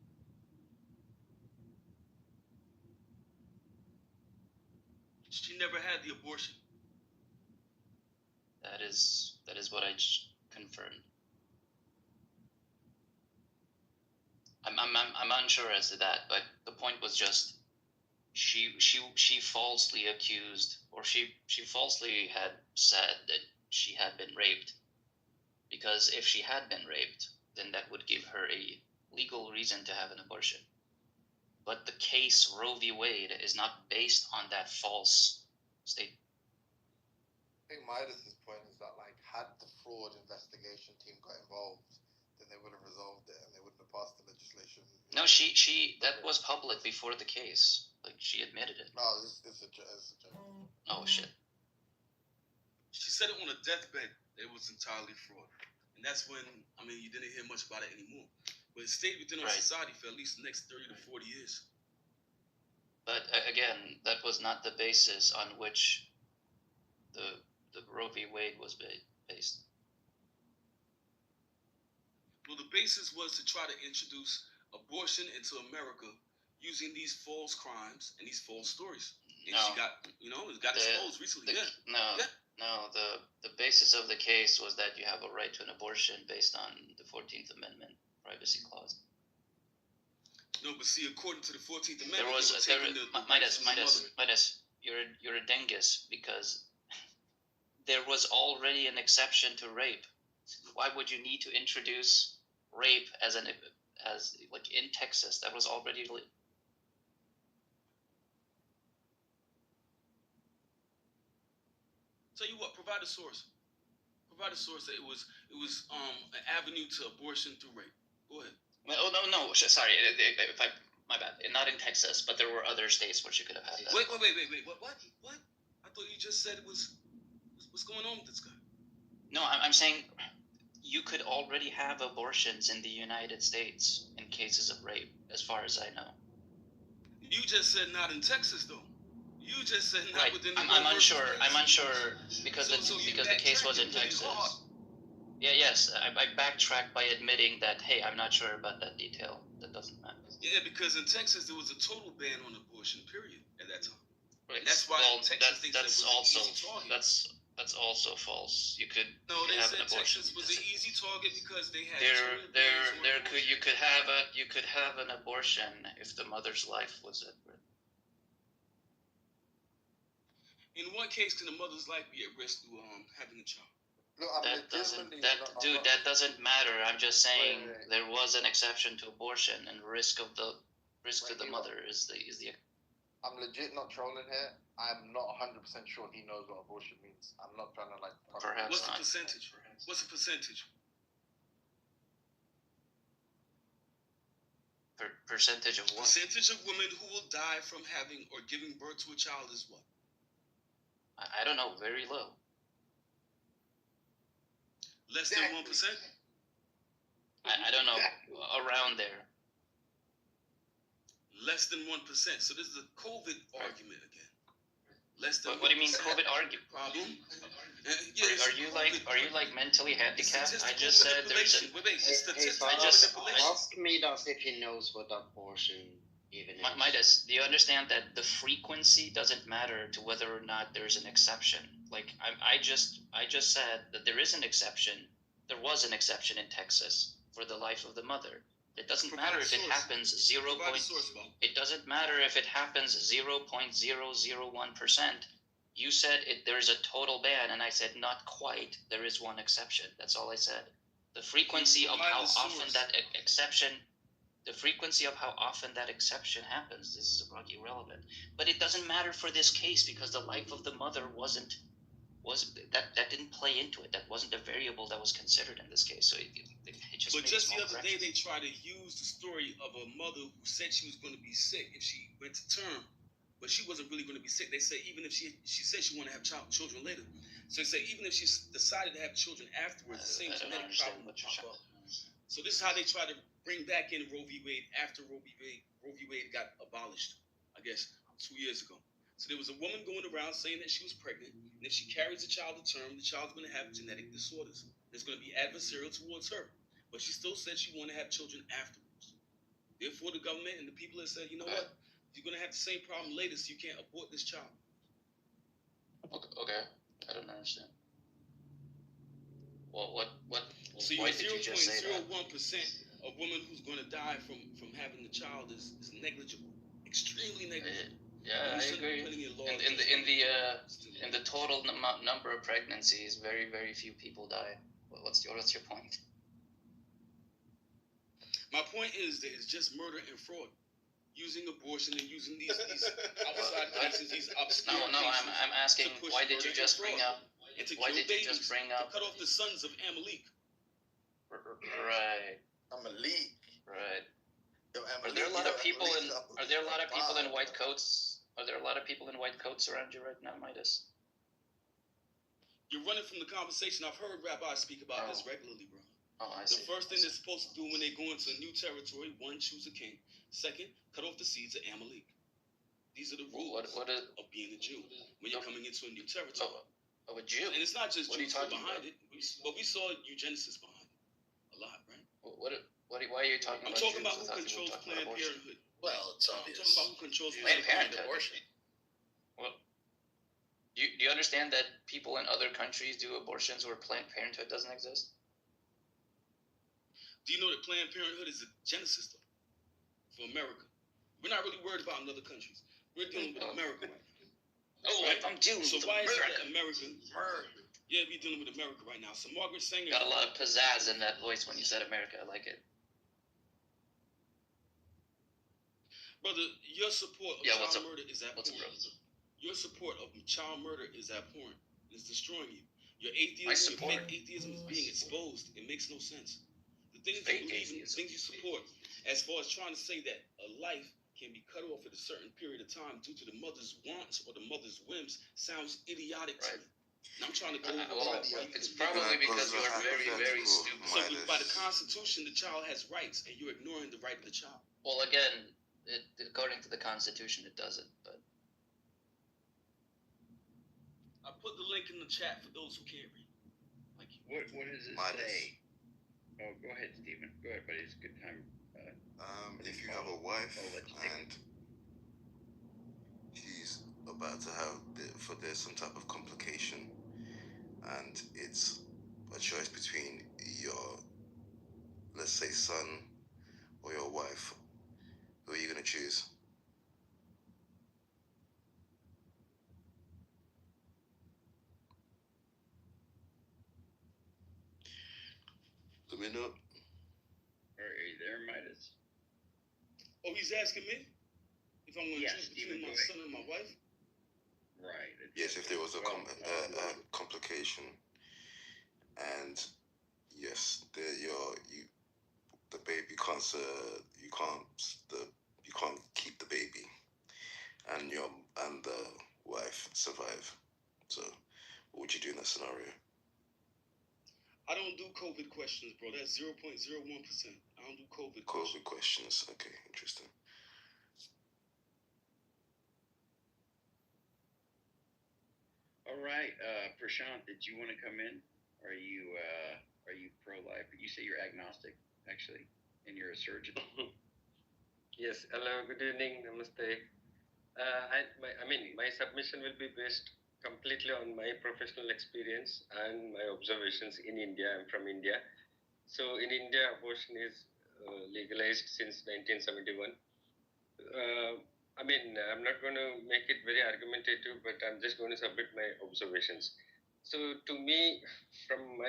She never had the abortion. That is what I confirmed. I'm unsure as to that, but the point was just she falsely accused, or she falsely had said that she had been raped, because if she had been raped, then that would give her a legal reason to have an abortion. But the case Roe v. Wade is not based on that false statement. I think Midas's point is that, like, had the fraud investigation team got involved, then they would have resolved it and they wouldn't have passed the legislation. No, that was public before the case. Like, she admitted it. No, it's a joke. Oh, shit. She said it on a deathbed. It was entirely fraud. And that's when, you didn't hear much about it anymore. But it stayed within our society for at least the next 30 to 40 years. But, again, that was not the basis on which the Roe v. Wade was based. Well, the basis was to try to introduce abortion into America using these false crimes and these false stories. And she got, it got exposed recently. No, the basis of the case was that you have a right to an abortion based on the 14th Amendment privacy clause. No, but see, according to the 14th Amendment, Midas, you're a dingus, because there was already an exception to rape. Why would you need to introduce rape as in Texas? That was already Tell you what, provide a source. Provide a source that it was an avenue to abortion through rape. Go ahead. Oh no, sorry. If I My bad. Not in Texas, but there were other states where she could have had that. Wait. What? I thought you just said it was. What's going on with this guy? No, I'm saying you could already have abortions in the United States in cases of rape, as far as I know. You just said not in Texas, though. You just said not Right. within the I'm unsure. I'm unsure because because the case was in really Texas. hard. Yeah. Yes. I backtracked by admitting that hey, I'm not sure about that detail. That doesn't matter. Yeah, because in Texas there was a total ban on abortion, period, at that time. Right. That's why Texas thinks that's that was also an easy target. that's also false. You could No, they have said an abortion. Texas was an easy target because they had you could have an abortion if the mother's life was at risk. In what case can the mother's life be at risk through having a child? Look, That doesn't matter. I'm just saying there was an exception to abortion, and risk to the mother is the. I'm legit not trolling here. I'm not 100% sure he knows what abortion means. I'm not trying to like. Perhaps What's not. the percentage? What's the percentage? Percentage of what? Percentage of women who will die from having or giving birth to a child is what? I don't know. Very low. Less than 1%? I don't know. Around there. Less than 1%. So this is a COVID argument again. Less than. What do you mean COVID argument? Problem? Yes, are you like mentally handicapped? I just said there's a. Ask Midas if he knows what abortion even is. Midas, do you understand that the frequency doesn't matter to whether or not there's an exception? Like I just said that there is an exception. There was an exception in Texas for the life of the mother. It doesn't matter if it happens 0. It doesn't matter if it happens 0.001%. You said there's a total ban, and I said not quite. There is one exception. That's all I said. The frequency of how often that exception. The frequency of how often that exception happens is irrelevant. But it doesn't matter for this case because the life of the mother that didn't play into it. That wasn't a variable that was considered in this case. So it just. But just the other day, they tried to use the story of a mother who said she was going to be sick if she went to term, but she wasn't really going to be sick. They say even if she said she wanted to have children later. So they say even if she decided to have children afterwards, the same genetic problem would pop up. So this is how they try to bring back in Roe v. Wade after Roe v. Wade got abolished, I guess, 2 years ago. So there was a woman going around saying that she was pregnant, and if she carries a child to term, the child's going to have genetic disorders. It's going to be adversarial towards her. But she still said she wanted to have children afterwards. Therefore, the government and the people have said, you know what? You're going to have the same problem later, so you can't abort this child. Okay. I don't understand. Well, what? So why did you just say that? 0.01% of women who's going to die from having a child is negligible, extremely negligible. Yeah, I agree. In the total number of pregnancies, very very few people die. What's your point? My point is that it's just murder and fraud, using abortion and using these outside cases, these obscure No, I'm asking why did you just bring up? Why did you just bring up? To cut off the sons of Amalek. Right. Amalek. Right. Are there a lot of people in white coats? Are there a lot of people in white coats around you right now, Midas? You're running from the conversation. I've heard rabbis speak about this regularly, bro. Oh, I see. The first thing they're supposed to do when they go into a new territory, one, choose a king. Second, cut off the seeds of Amalek. These are the rules of being a Jew when you're coming into a new territory. Of a Jew? And it's not just Jews behind it, but we saw eugenicists behind it a lot, right? Why are you talking about Jews? I'm talking about who without controls Planned Parenthood. Well, it's obvious. I'm talking about who controls Planned Parenthood. Well, do you understand that people in other countries do abortions where Planned Parenthood doesn't exist? Do you know that Planned Parenthood is a genesis though, for America? We're not really worried about in other countries. We're dealing with America right now. Oh, right? I'm dealing with why America. is it that America? Yeah, we're dealing with America right now. So Margaret Sanger got a lot of pizzazz in that voice when you said America. I like it. Brother, your support of child murder is abhorrent. Your support of child murder is abhorrent. It's destroying you. Your atheism, your fake atheism is being exposed. It makes no sense. The things you believe in, things you support, as far as trying to say that a life can be cut off at a certain period of time due to the mother's wants or the mother's whims sounds idiotic to me. And I'm trying to go over it's probably because you are very, very stupid. So by the Constitution, the child has rights, and you're ignoring the right of the child. Well, again, according to the Constitution, it doesn't. But I put the link in the chat for those who can't read. What does it say? Oh, go ahead, Stephen. Go ahead, buddy. It's a good time. If you have a wife and she's about to have there's some type of complication, and it's a choice between your, let's say, son or your wife, who are you gonna choose? Let me know. Are you there, Midas? Oh, he's asking me if I'm going to choose between my son and my wife? Right. Yes, if there was a complication, and yes, the baby can't you can't keep the baby, and the wife survive. So, what would you do in that scenario? I don't do COVID questions, bro. That's 0.01%. I don't do COVID questions. Okay, interesting. All right, Prashant, did you want to come in? Are you pro-life? You say you're agnostic, actually, and you're a surgeon. Yes. Hello. Good evening. Namaste. My submission will be based completely on my professional experience and my observations in India. I'm from India. So in India, abortion is legalized since 1971. I'm not going to make it very argumentative, but I'm just going to submit my observations. So to me, from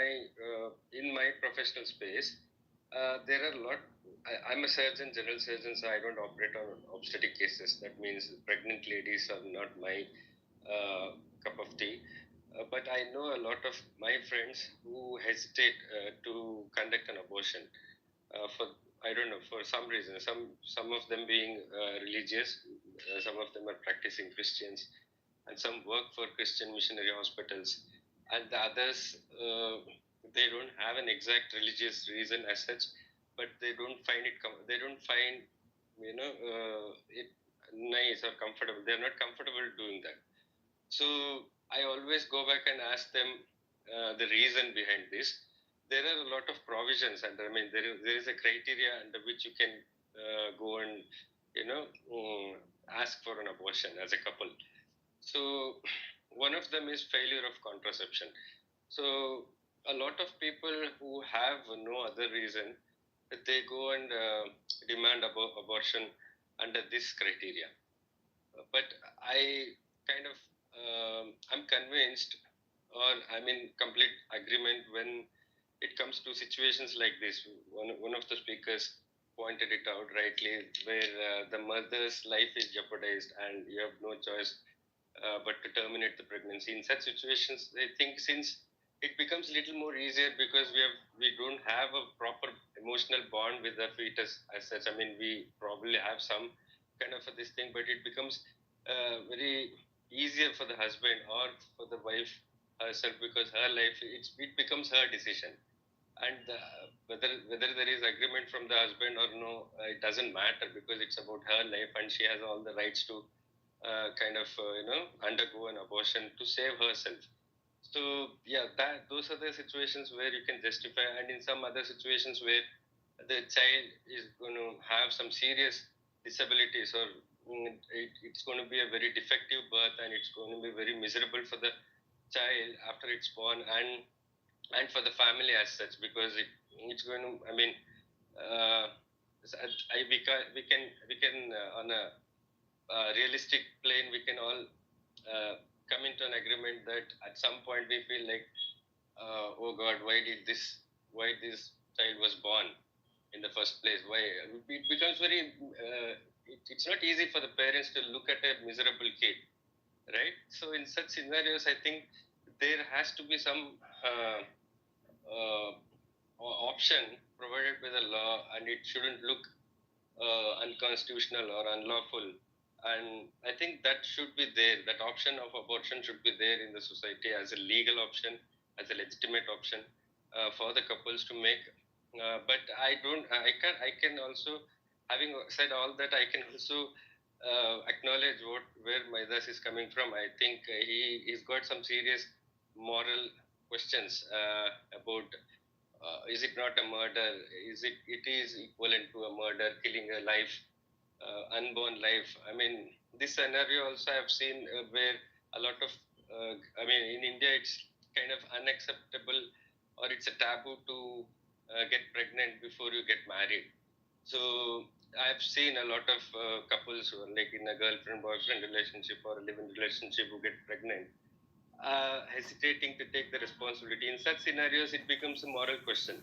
in my professional space, there are a lot. I'm a surgeon, general surgeon, so I don't operate on obstetric cases. That means pregnant ladies are not my cup of tea. But I know a lot of my friends who hesitate to conduct an abortion for some reason. Some of them being religious, some of them are practicing Christians, and some work for Christian missionary hospitals, and the others they don't have an exact religious reason as such, but they don't find it it nice or comfortable. They're not comfortable doing that. So I always go back and ask them the reason behind this. There are a lot of provisions, and there is a criteria under which you can go and ask for an abortion as a couple. So one of them is failure of contraception. So a lot of people who have no other reason, they go and demand abortion under this criteria. But I kind of I'm convinced, or I'm in complete agreement when it comes to situations like this. One of the speakers pointed it out rightly, where the mother's life is jeopardized and you have no choice but to terminate the pregnancy. In such situations, I think since it becomes a little more easier because we don't have a proper emotional bond with the fetus as such. We probably have some kind of this thing, but it becomes very easier for the husband or for the wife herself, because her life, it becomes her decision. And whether there is agreement from the husband or no, it doesn't matter, because it's about her life and she has all the rights to undergo an abortion to save herself. So yeah, those are the situations where you can justify, and in some other situations where the child is going to have some serious disabilities, or it's going to be a very defective birth, and it's going to be very miserable for the child after it's born, and for the family as such, because it's going to, we can on a realistic plane, we can all come into an agreement that at some point we feel like, oh God, why this child was born in the first place? Why? It becomes very it's not easy for the parents to look at a miserable kid, right? So in such scenarios, I think there has to be some option provided by the law, and it shouldn't look unconstitutional or unlawful. And I think that should be there. That option of abortion should be there in the society as a legal option, as a legitimate option for the couples to make. But I don't. I can also, having said all that, I can also acknowledge where Maidas is coming from. I think he's got some serious moral questions about is it not a murder? It is equivalent to a murder, killing a life, unborn life. I mean, this scenario also I've seen where a lot of, I mean, in India it's kind of unacceptable, or it's a taboo to get pregnant before you get married. So I've seen a lot of couples who are like in a girlfriend-boyfriend relationship or a live-in relationship who get pregnant, hesitating to take the responsibility. In such scenarios, it becomes a moral question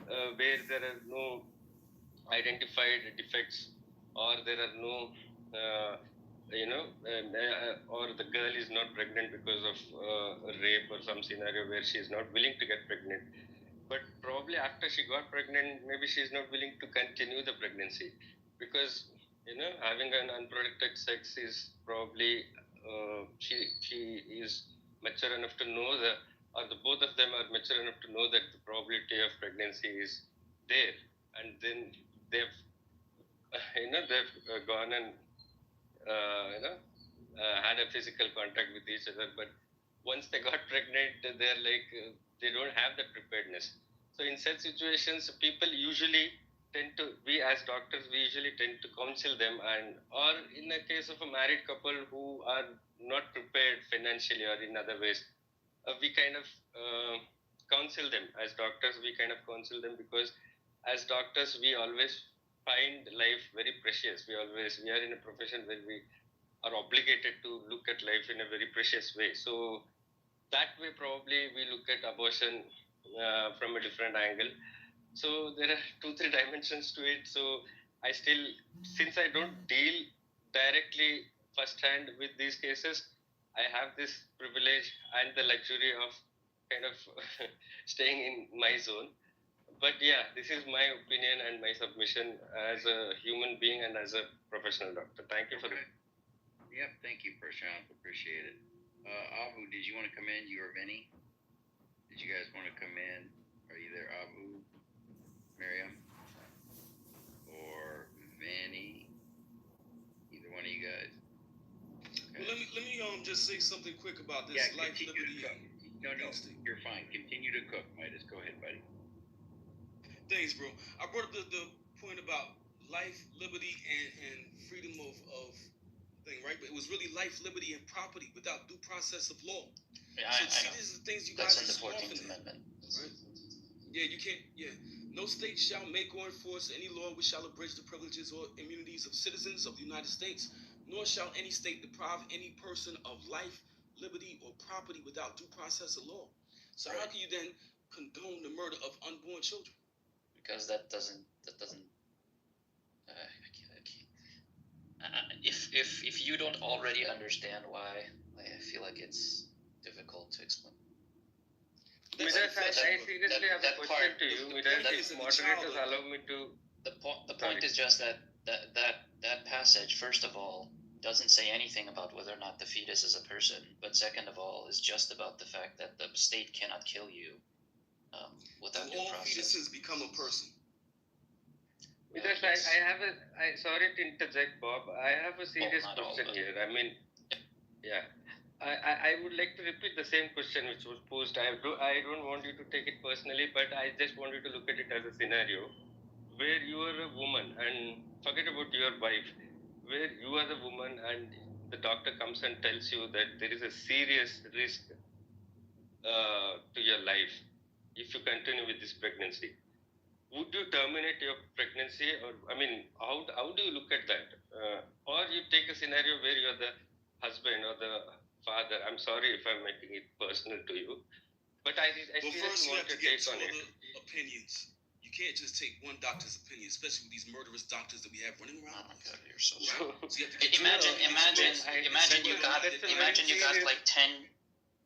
where there are no identified defects, or there are no, or the girl is not pregnant because of rape or some scenario where she is not willing to get pregnant. But probably after she got pregnant, maybe she is not willing to continue the pregnancy because having an unprotected sex is probably she is mature enough to know both of them are mature enough to know that the probability of pregnancy is there, and then they've gone and had a physical contact with each other, but once they got pregnant, they're like they don't have that preparedness. So in such situations, people usually tend to, we as doctors, we usually tend to counsel them, and or in the case of a married couple who are not prepared financially or in other ways, we kind of counsel them as doctors. We kind of counsel them because as doctors, we always find life very precious. We are in a profession where we are obligated to look at life in a very precious way. So that way, probably we look at abortion from a different angle. So there are 2-3 dimensions to it. So I still, since I don't deal directly firsthand with these cases, I have this privilege and the luxury of kind of staying in my zone. But yeah, this is my opinion and my submission as a human being and as a professional doctor. Thank you for it. Yep, thank you, Prashant. Appreciate it. Abu, did you want to come in? You or Vinny? Did you guys want to come in? Are you there, Abu, Miriam, or Vinny? Either one of you guys. Okay. Well, let me just say something quick about this life, liberty. No, you're fine. Continue to cook, Midas. Go ahead, buddy. Thanks, bro. I brought up the point about life, liberty, and freedom of thing, right? But it was really life, liberty, and property without due process of law. Yeah, so I know. These are the things you That's guys in the are 14th Amendment. Right? Yeah, you can't. Yeah, no state shall make or enforce any law which shall abridge the privileges or immunities of citizens of the United States, nor shall any state deprive any person of life, liberty, or property without due process of law. So how can you then condone the murder of unborn children? Because that doesn't. If you don't already understand why, I feel like it's difficult to explain. Midas, I seriously have a question to you. Midas, moderators allow me to. The point is just that passage, first of all, doesn't say anything about whether or not the fetus is a person, but second of all, is just about the fact that the state cannot kill you without due process. All fetuses become a person. Midas, sorry to interject, Bob. I have a serious question here. I mean, yeah. I would like to repeat the same question which was posed. I don't want you to take it personally, but I just want you to look at it as a scenario where you are a woman, and forget about your wife, where you are the woman and the doctor comes and tells you that there is a serious risk to your life if you continue with this pregnancy. Would you terminate your pregnancy, or I mean, how do you look at that? Or you take a scenario where you're the husband or the father. I'm sorry if I'm making it personal to you, but I seriously want to take on it. Opinions. You can't just take one doctor's opinion, especially with these murderous doctors that we have running around. Oh my God, you're so Imagine you got like 10.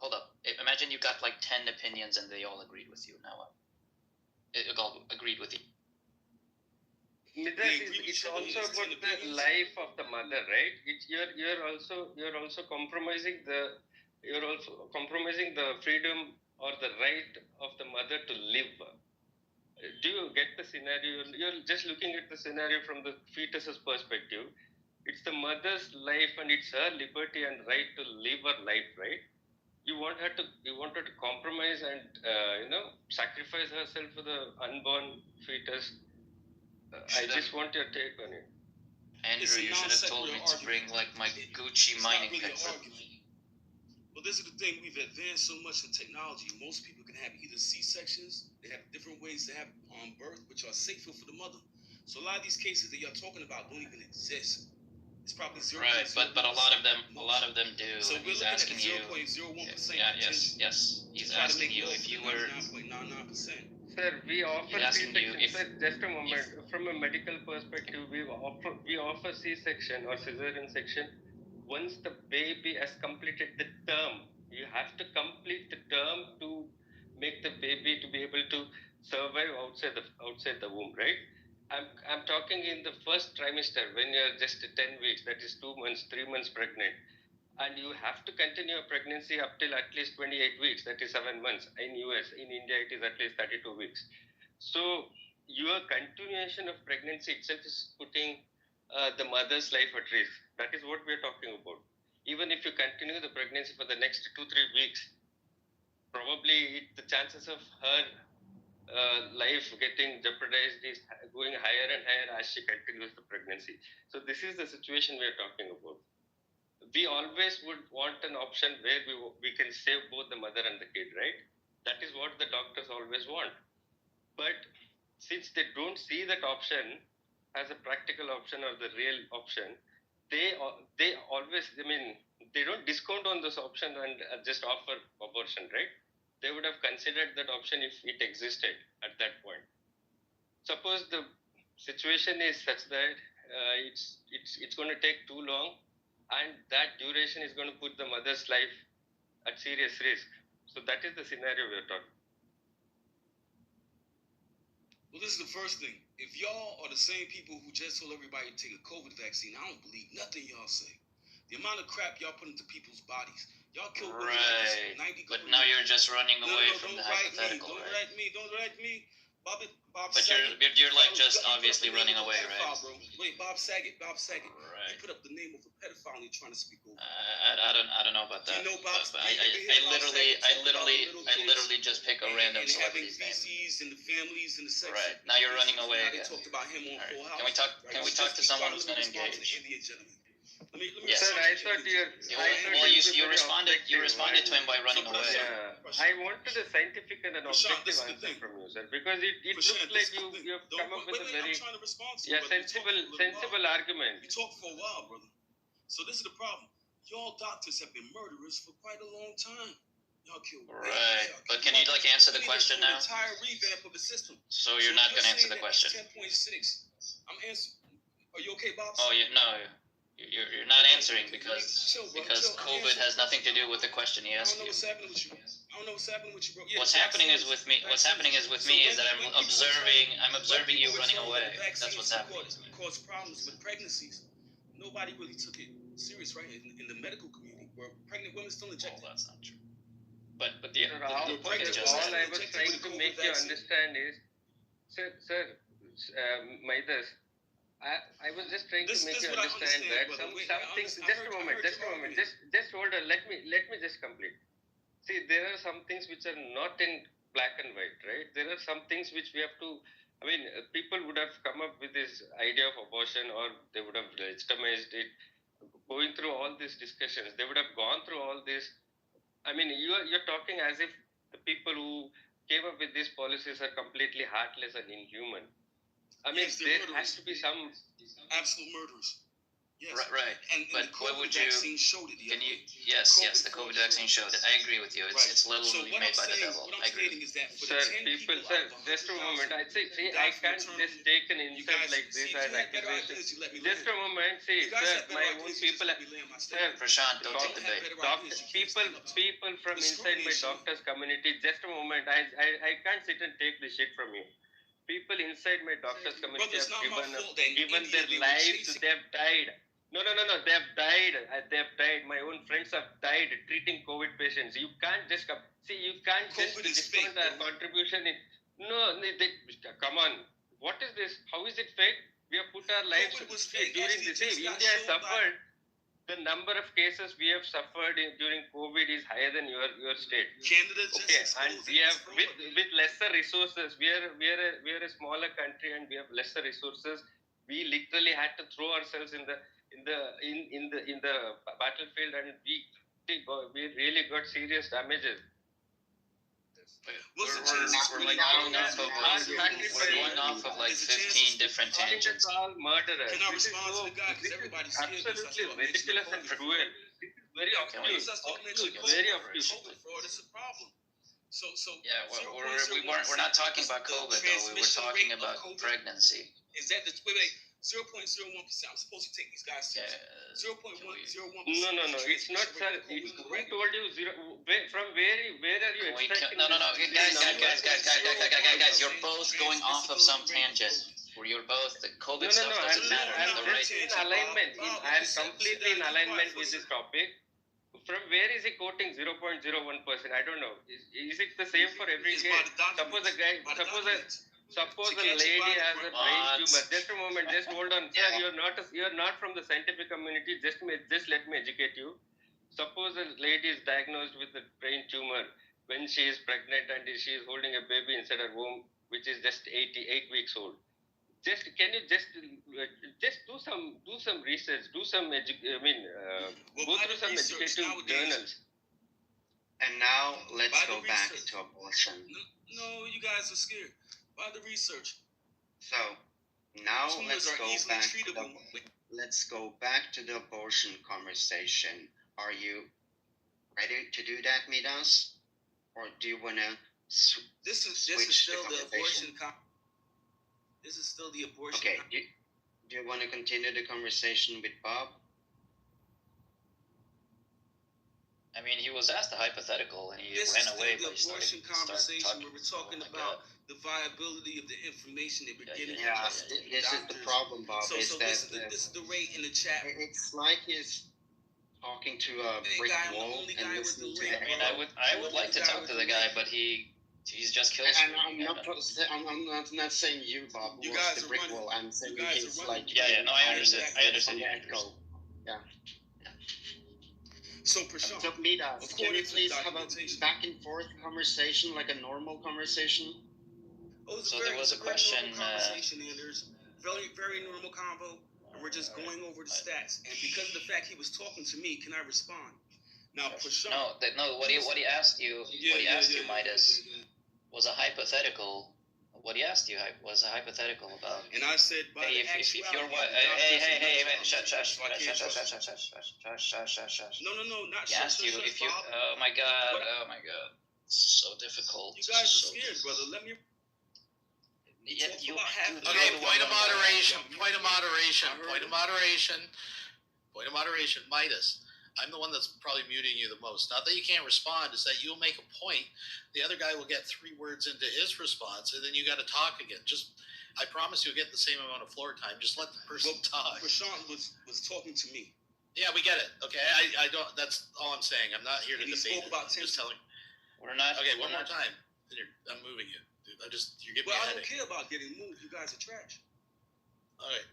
Hold up. Imagine you got like 10 opinions and they all agreed with you. Now what? agreed with you. Midas, it's also about the life of the mother, right? You're also compromising the freedom or the right of the mother to live. Do you get the scenario? You're just looking at the scenario from the fetus's perspective. It's the mother's life and it's her liberty and right to live her life, right? You want her to compromise and sacrifice herself for the unborn fetus. I just want your take on it. Andrew, you should have told me to bring like my Gucci mining pencil. Well, this is the thing. We've advanced so much in technology. Most people can have either C-sections. They have different ways to have birth, which are safer for the mother. So a lot of these cases that you're talking about don't even exist. It's probably 0. Right, but a lot of them do. So and we're he's looking asking at you. 0.01%. Yes. He's asking you if you were. 99.99%. Sir, we offer C-section. Sir, just a moment. From a medical perspective, we offer C-section or cesarean section once the baby has completed the term. You have to complete the term to make the baby to be able to survive outside the womb, right? I'm talking in the first trimester when you're just 10 weeks, that is 2 months, 3 months pregnant. And you have to continue a pregnancy up till at least 28 weeks, that is 7 months. In US, in India, it is at least 32 weeks. So your continuation of pregnancy itself is putting the mother's life at risk. That is what we're talking about. Even if you continue the pregnancy for the next 2-3 weeks, probably the chances of her life getting jeopardized is going higher and higher as she continues the pregnancy. So this is the situation we're talking about. We always would want an option where we can save both the mother and the kid, right? That is what the doctors always want. But since they don't see that option as a practical option or the real option, they always, they don't discount on this option and just offer abortion, right? They would have considered that option if it existed at that point. Suppose the situation is such that it's going to take too long, and that duration is going to put the mother's life at serious risk. So that is the scenario we're talking. Well, this is the first thing. If y'all are the same people who just told everybody to take a COVID vaccine, I don't believe nothing y'all say. The amount of crap y'all put into people's bodies. Y'all killed right. 90. But now you're just running away from the hypothetical, Don't right? Don't write me. Bob but Saget, you're like just obviously running away, right? Wait, Bob Saget. Right. You put up the name of a pedophile and you're trying to speak over. I don't know about that. You know Bob, but I literally just pick a random celebrity's name. And the families and the sex. Right. Now you're running away again. They talked about him on Full House. Can we talk to someone who's going to engage? Yes. Sir, I thought you responded to him by running away. Yeah. I wanted a scientific and an objective answer from you, sir, because it looks like you've come up with a very sensible argument. You talked for a while, brother. So this is the problem. Y'all doctors have been murderers for quite a long time. Y'all killed. Right. But can you answer the question now? Entire revamp of the system. So you're not going to answer the question. 10.6. I'm answering. Are you okay, Bob? Oh, no. You're not answering because COVID has nothing to do with the question he asked you. I don't know what's happening with you, bro. Yeah, what's happening is with me is that I'm observing you running away. That's what's happening. Cause problems with pregnancies. Nobody really took it serious, right? In the medical community, where pregnant women still inject. Well, that's not true. But the point is, all I was trying to make you understand is, sir, Midas. I was just trying to make you understand that some things. Just a moment. Just hold on. Let me just complete. See, there are some things which are not in black and white, right? There are some things which we have to. People would have come up with this idea of abortion, or they would have legitimized it. Going through all these discussions, they would have gone through all this. You're talking as if the people who came up with these policies are completely heartless and inhuman. Yes, there has to be some absolute murderers. Yes. Right. But what would you? Yes, the COVID vaccine showed it. I agree with you. It's literally made by the devil. I agree. Sir, just a moment. I can't just take an insult like this as accusation. Just a moment. See, sir, my own people. Sir, Prashant, don't take the bait. People from inside my doctor's community. Just a moment. I can't sit and take the shit from you. people inside my doctor's community Brother, it's have not my fault that in given India their they were lives. chasing. They have died. No. They have died. They have died. My own friends have died treating COVID patients. You can't just see. You can't just COVID is discount fake, our bro. contribution. Come on. What is this? How is it fake? We have put our lives COVID was fake. during Actually, this. just got India has shown by- suffered. The number of cases we have suffered during COVID is higher than your state. Canada just Okay, and exposed we it. have with lesser resources. We are a smaller country and we have lesser resources. We literally had to throw ourselves in the battlefield, and we really got serious damages. We're like going off of like 15 different tangents. All murderers. Can I respond to the guy? Because everybody's scared. Absolutely ridiculous and cruel. Very obtuse. Very obtuse. COVID fraud is a problem. So Yeah, we're not talking about COVID though. We were talking about pregnancy. Is that the wait 0.01%? I'm supposed to take these guys seriously. 0.101%. No. It's not, sir. Who told you zero? From where are you extracting? No. Guys, you're both going off of some tangent. Where you're both the COVID stuff doesn't matter. I'm in alignment. I'm completely in alignment with this topic. From where is he quoting 0.01%? I don't know. Is it the same for every case? Suppose a lady has a brain tumor. Just a moment. Just hold on, sir. You're not from the scientific community. Just let me educate you. Suppose a lady is diagnosed with a brain tumor when she is pregnant and she is holding a baby inside her womb, which is just 8 weeks old. Can you just do some research, go through some educative journals. And now let's go back to abortion. No, you guys are scared. By the research. So now Tumors let's go back to the abortion conversation. Are you ready to do that, Midas? Or do you wanna This is still the abortion. This is still the abortion. Okay. Do you want to continue the conversation with Bob? I mean, he was asked a hypothetical and he This ran is away. the abortion conversation where we're talking about the viability of the information that we're getting. Yeah, this is the problem, Bob. So this is the rate in the chat. It's like he's talking to a brick wall and listening to I mean, I would like to talk to the guy, but he's just killed. And I'm not saying you, Bob. You was guys the are brick running. wall. I'm saying You guys he's are running. like No, I understand. on the echo. Yeah. So, Prashant, so Midas, can we please have a back and forth conversation, like a normal conversation? So there was a question. Conversation, Anders. Very, very normal convo, and we're just going over the stats. And because of the fact he was talking to me, can I respond? Now, Prashant. No. What he asked you, Midas, was a hypothetical. What he asked you was a hypothetical about. And I said, hey, if you're what? Hey, man, shush. No, not He asked you if you. Oh my God. It's so difficult. You guys are scared, brother. Let me. Okay, point of moderation. Midas, I'm the one that's probably muting you the most. Not that you can't respond, it's that you'll make a point. The other guy will get 3 words into his response, and then you got to talk again. I promise you'll get the same amount of floor time. Just let the person talk. Prashant was talking to me. Yeah, we get it. Okay, I don't. That's all I'm saying. I'm not here to debate. I'm just telling. We're not. Okay, one more time. I'm moving you. You're giving me a I don't headache. care about getting moved. You guys are trash. All right,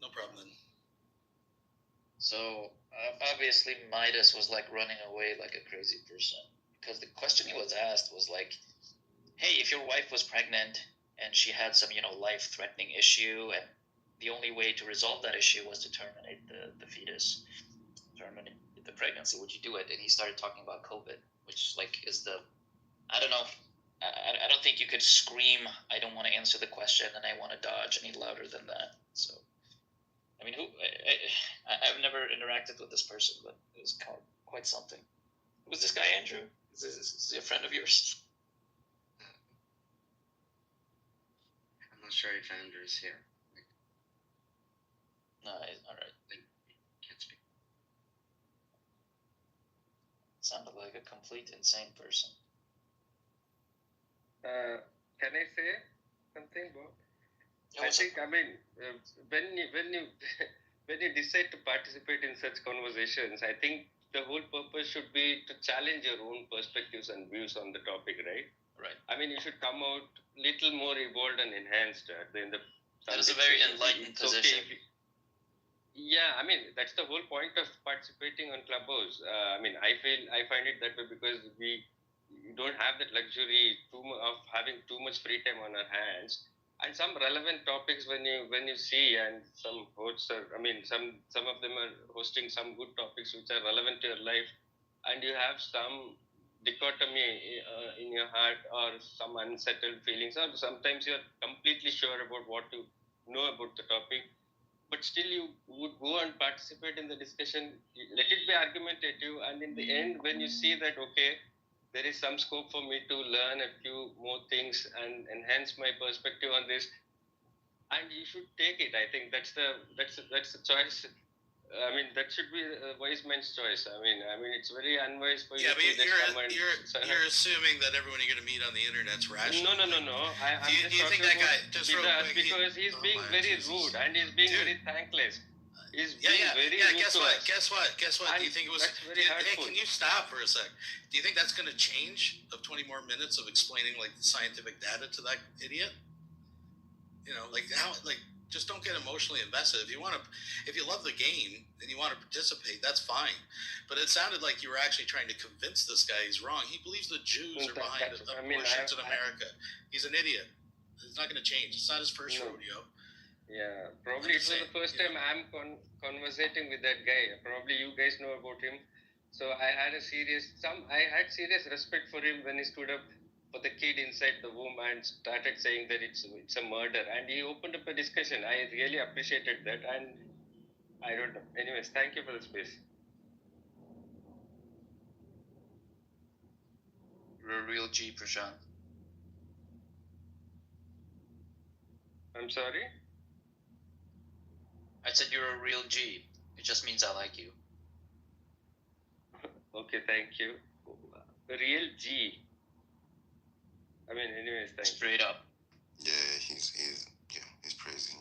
no problem then. So obviously Midas was like running away like a crazy person, because the question he was asked was like, hey, if your wife was pregnant and she had some life-threatening issue, and the only way to resolve that issue was to terminate the fetus, terminate the pregnancy, would you do it? And he started talking about COVID, which is I don't know. I don't think you could scream, I don't want to answer the question and I want to dodge any louder than that. So, I mean, I've never interacted with this person, but it was quite something. Was this guy Andrew? Is he a friend of yours? I'm not sure if Andrew's here. No, all right. Can't speak. Sounded like a complete insane person. Can I say something, Bob? think, I mean, when you when you decide to participate in such conversations, I think the whole purpose should be to challenge your own perspectives and views on the topic, right? Right. I mean, you should come out little more evolved and enhanced at the end of. That is a very enlightened position. Yeah, I mean that's the whole point of participating on Clubhouse. I mean, I find it that way because we don't have that luxury of having too much free time on our hands. And some relevant topics when you see, and some hosts are, I mean, some of them are hosting some good topics which are relevant to your life, and you have some dichotomy in your heart or some unsettled feelings, or sometimes you're completely sure about what you know about the topic, but still you would go and participate in the discussion, let it be argumentative, and in the end when you see that okay, there is some scope for me to learn a few more things and enhance my perspective on this, and you should take it. I think that's the choice. I mean, that should be a wise man's choice. I mean, it's very unwise for you but to just come and... you're assuming that everyone you're going to meet on the internet's rational. No. I'm do you think that guy, just real quick, because he's being very rude and he's being very thankless. He's being very rude guess to what? us. Guess what? Do you think it was... Hey, can you stop for a sec? Do you think that's going to change of 20 more minutes of explaining like the scientific data to that idiot? You know, like how, like, just don't get emotionally invested. If you love the game and you want to participate, that's fine. But it sounded like you were actually trying to convince this guy he's wrong. He believes the Jews are behind abortions in America. He's an idiot. It's not going to change. It's not his first rodeo. Yeah, probably it was the first time I'm conversating with that guy. Probably you guys know about him. So I had serious respect for him when he stood up for the kid inside the womb and started saying that it's a murder, and he opened up a discussion. I really appreciated that, and I don't know. Anyways, thank you for the space. You're a real G, Prashant. I'm sorry? I said you're a real G. It just means I like you. Okay, thank you. A real G. I mean, anyways, thanks. Straight up. Yeah, he's crazy.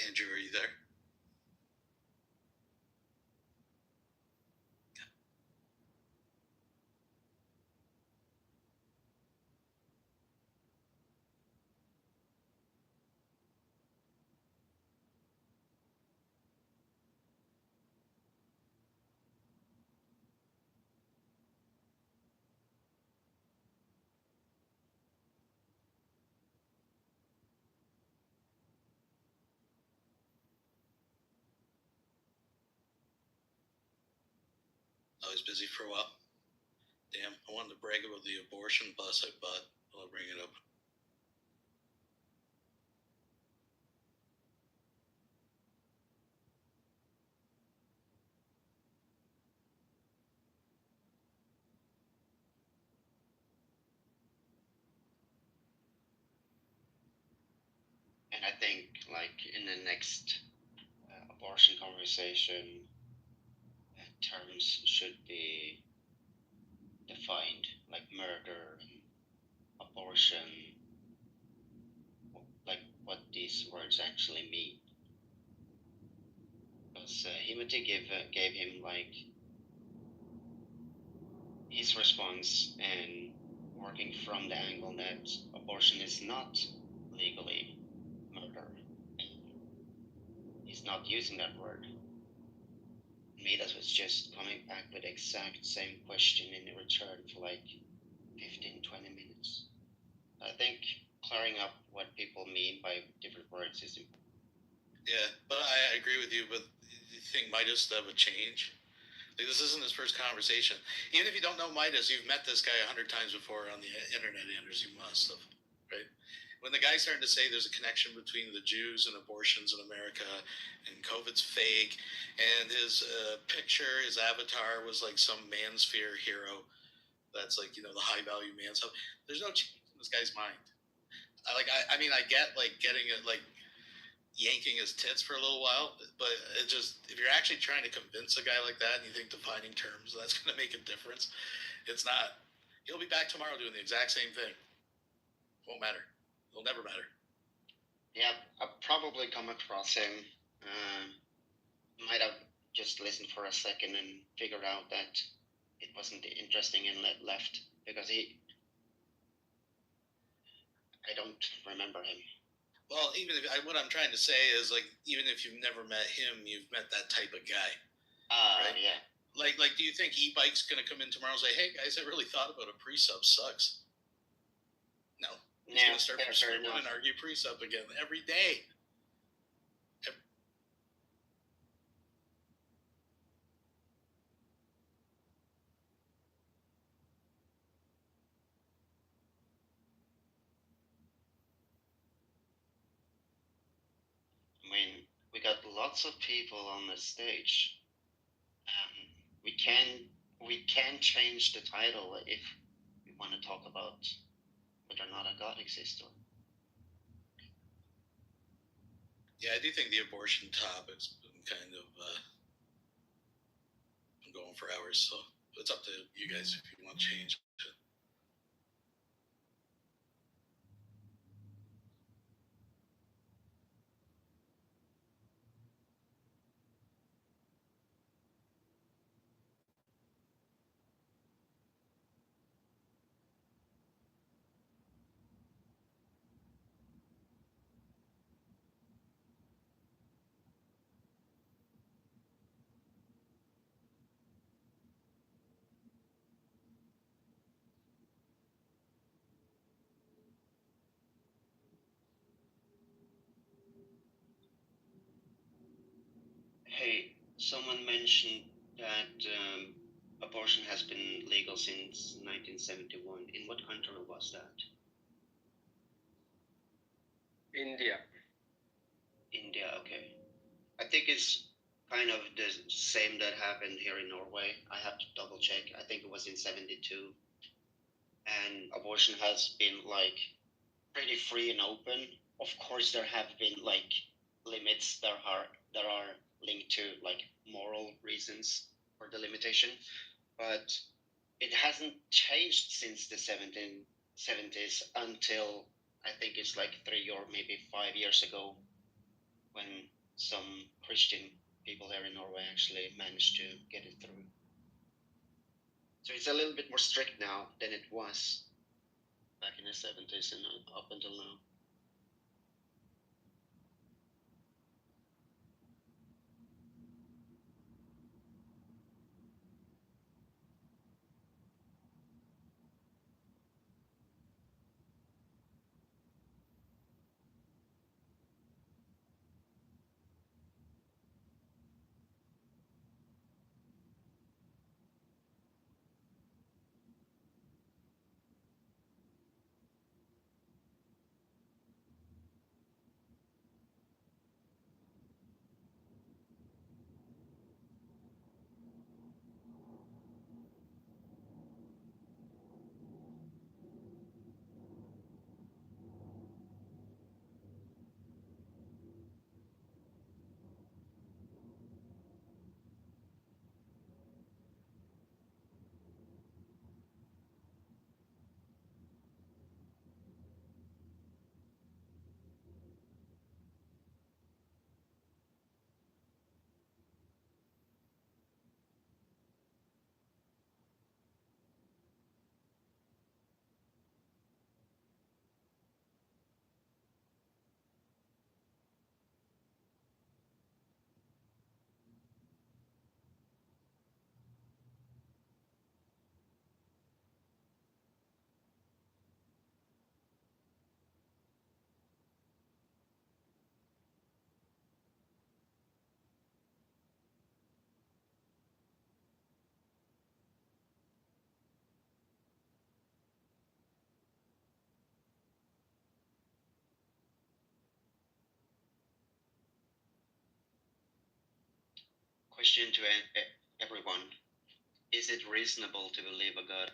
Andrew, are you there? I was busy for a while. Damn, I wanted to brag about the abortion bus I bought. I'll bring it up. And I think, like, in the next abortion conversation, terms should be defined, like murder and abortion, like what these words actually mean. Because Himati gave him like his response and working from the angle that abortion is not legally murder. He's not using that word. Midas was just coming back with the exact same question in return for like 15-20 minutes. I think clearing up what people mean by different words is important. Yeah, but I agree with you, but you think Midas would have a change? Like, this isn't his first conversation. Even if you don't know Midas, you've met this guy 100 times before on the internet, Anders. You must have, right? When the guy started to say there's a connection between the Jews and abortions in America and COVID's fake, and his picture, his avatar was like some mansphere hero that's like, you know, the high value man stuff. There's no change in this guy's mind. I mean, I get like getting it, like, yanking his tits for a little while, but it just, if you're actually trying to convince a guy like that and you think defining terms, that's going to make a difference, it's not. He'll be back tomorrow doing the exact same thing. Won't matter. It'll never matter. Yeah, I've probably come across him. Might have just listened for a second and figured out that it wasn't interesting and left, because I don't remember him. Well, even if what I'm trying to say is, like, even if you've never met him, you've met that type of guy. Right? Yeah. Like, do you think E-Bike's going to come in tomorrow and say, hey, guys, I really thought about a pre-sub sucks? No. He's going to start from square one and argue pre-sub again every day. I mean, we got lots of people on the stage. We can change the title if we want to talk about whether or not a God exists. Yeah, I do think the abortion topic's been kind of been going for hours, so it's up to you guys if you want to change it. Hey, someone mentioned that abortion has been legal since 1971. In what country was that? India. India, okay. I think it's kind of the same that happened here in Norway. I have to double check. I think it was in 72. And abortion has been like pretty free and open. Of course, there have been like limits that are linked to like moral reasons for the limitation, but it hasn't changed since the 1770s until I think it's like 3 or maybe 5 years ago, when some Christian people here in Norway actually managed to get it through. So it's a little bit more strict now than it was back in the 70s and up until now. Question to everyone. Is it reasonable to believe a God?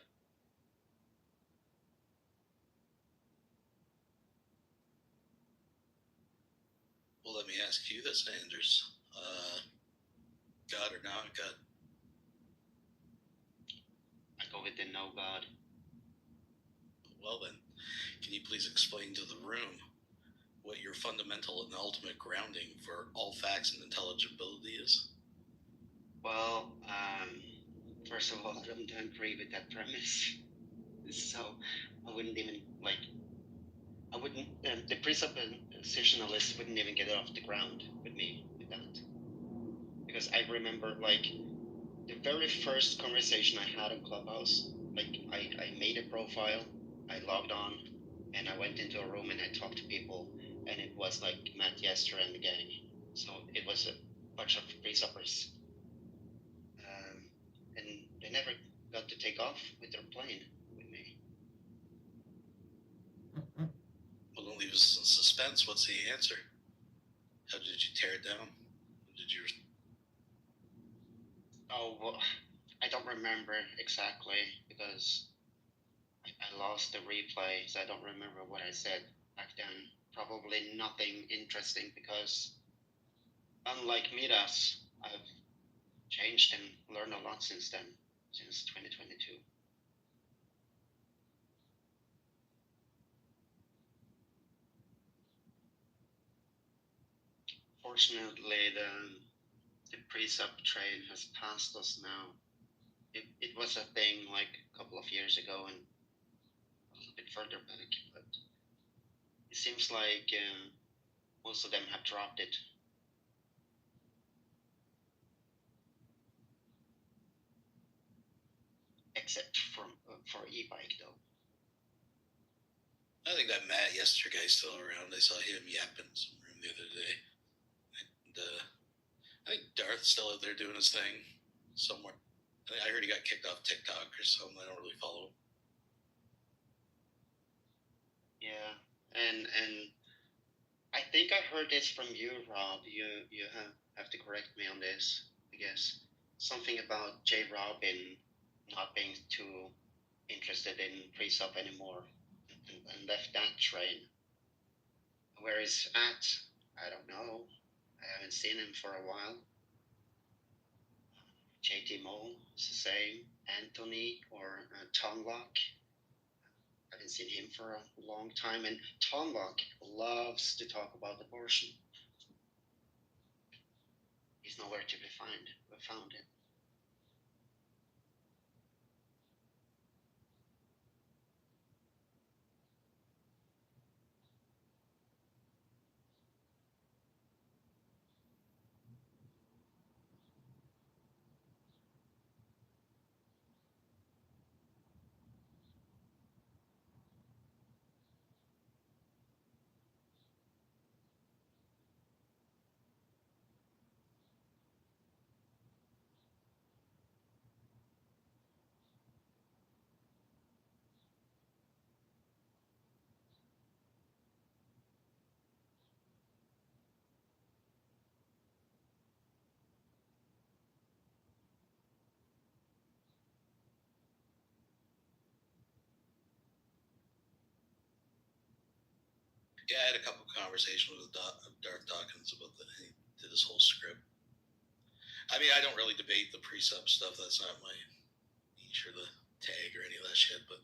Well, Well, let me ask you this, Anders. God or not God? I go with the no God. Well then, can you please explain to the room what your fundamental and ultimate grounding for all facts and intelligibility is? Well, first of all, I don't agree with that premise. So I wouldn't even the presuppositionalists wouldn't even get off the ground with me with that. Because I remember the very first conversation I had on Clubhouse, I made a profile, I logged on, and I went into a room and I talked to people, and it was Matt Yester and the gang. So it was a bunch of presuppers. And they never got to take off with their plane with me. Well, don't leave us in suspense. What's the answer? How did you tear it down? Did you? Oh, well, I don't remember exactly because I lost the replay, so I don't remember what I said back then. Probably nothing interesting because, unlike Midas, I've changed and learned a lot since then, since 2022. Fortunately, the precept train has passed us now. It was a thing a couple of years ago and a little bit further back, but it seems like most of them have dropped it. Except for e-bike though. I think that Matt Yester guy's still around. I saw him yapping in some room the other day. And I think Darth's still out there doing his thing somewhere. I heard he got kicked off TikTok or something. I don't really follow him. Yeah, and I think I heard this from you, Rob. You have to correct me on this, I guess. Something about J. Robin not being too interested in pre-sub anymore and left that train. Where is at? I don't know. I haven't seen him for a while. JT Mole is the same. Anthony or Tonlock. I haven't seen him for a long time. And Tonlock loves to talk about abortion. He's nowhere to be found. Yeah, I had a couple conversations with Darth Dawkins about he did his whole script. I mean, I don't really debate the precept stuff. That's not my niche or the tag or any of that shit, but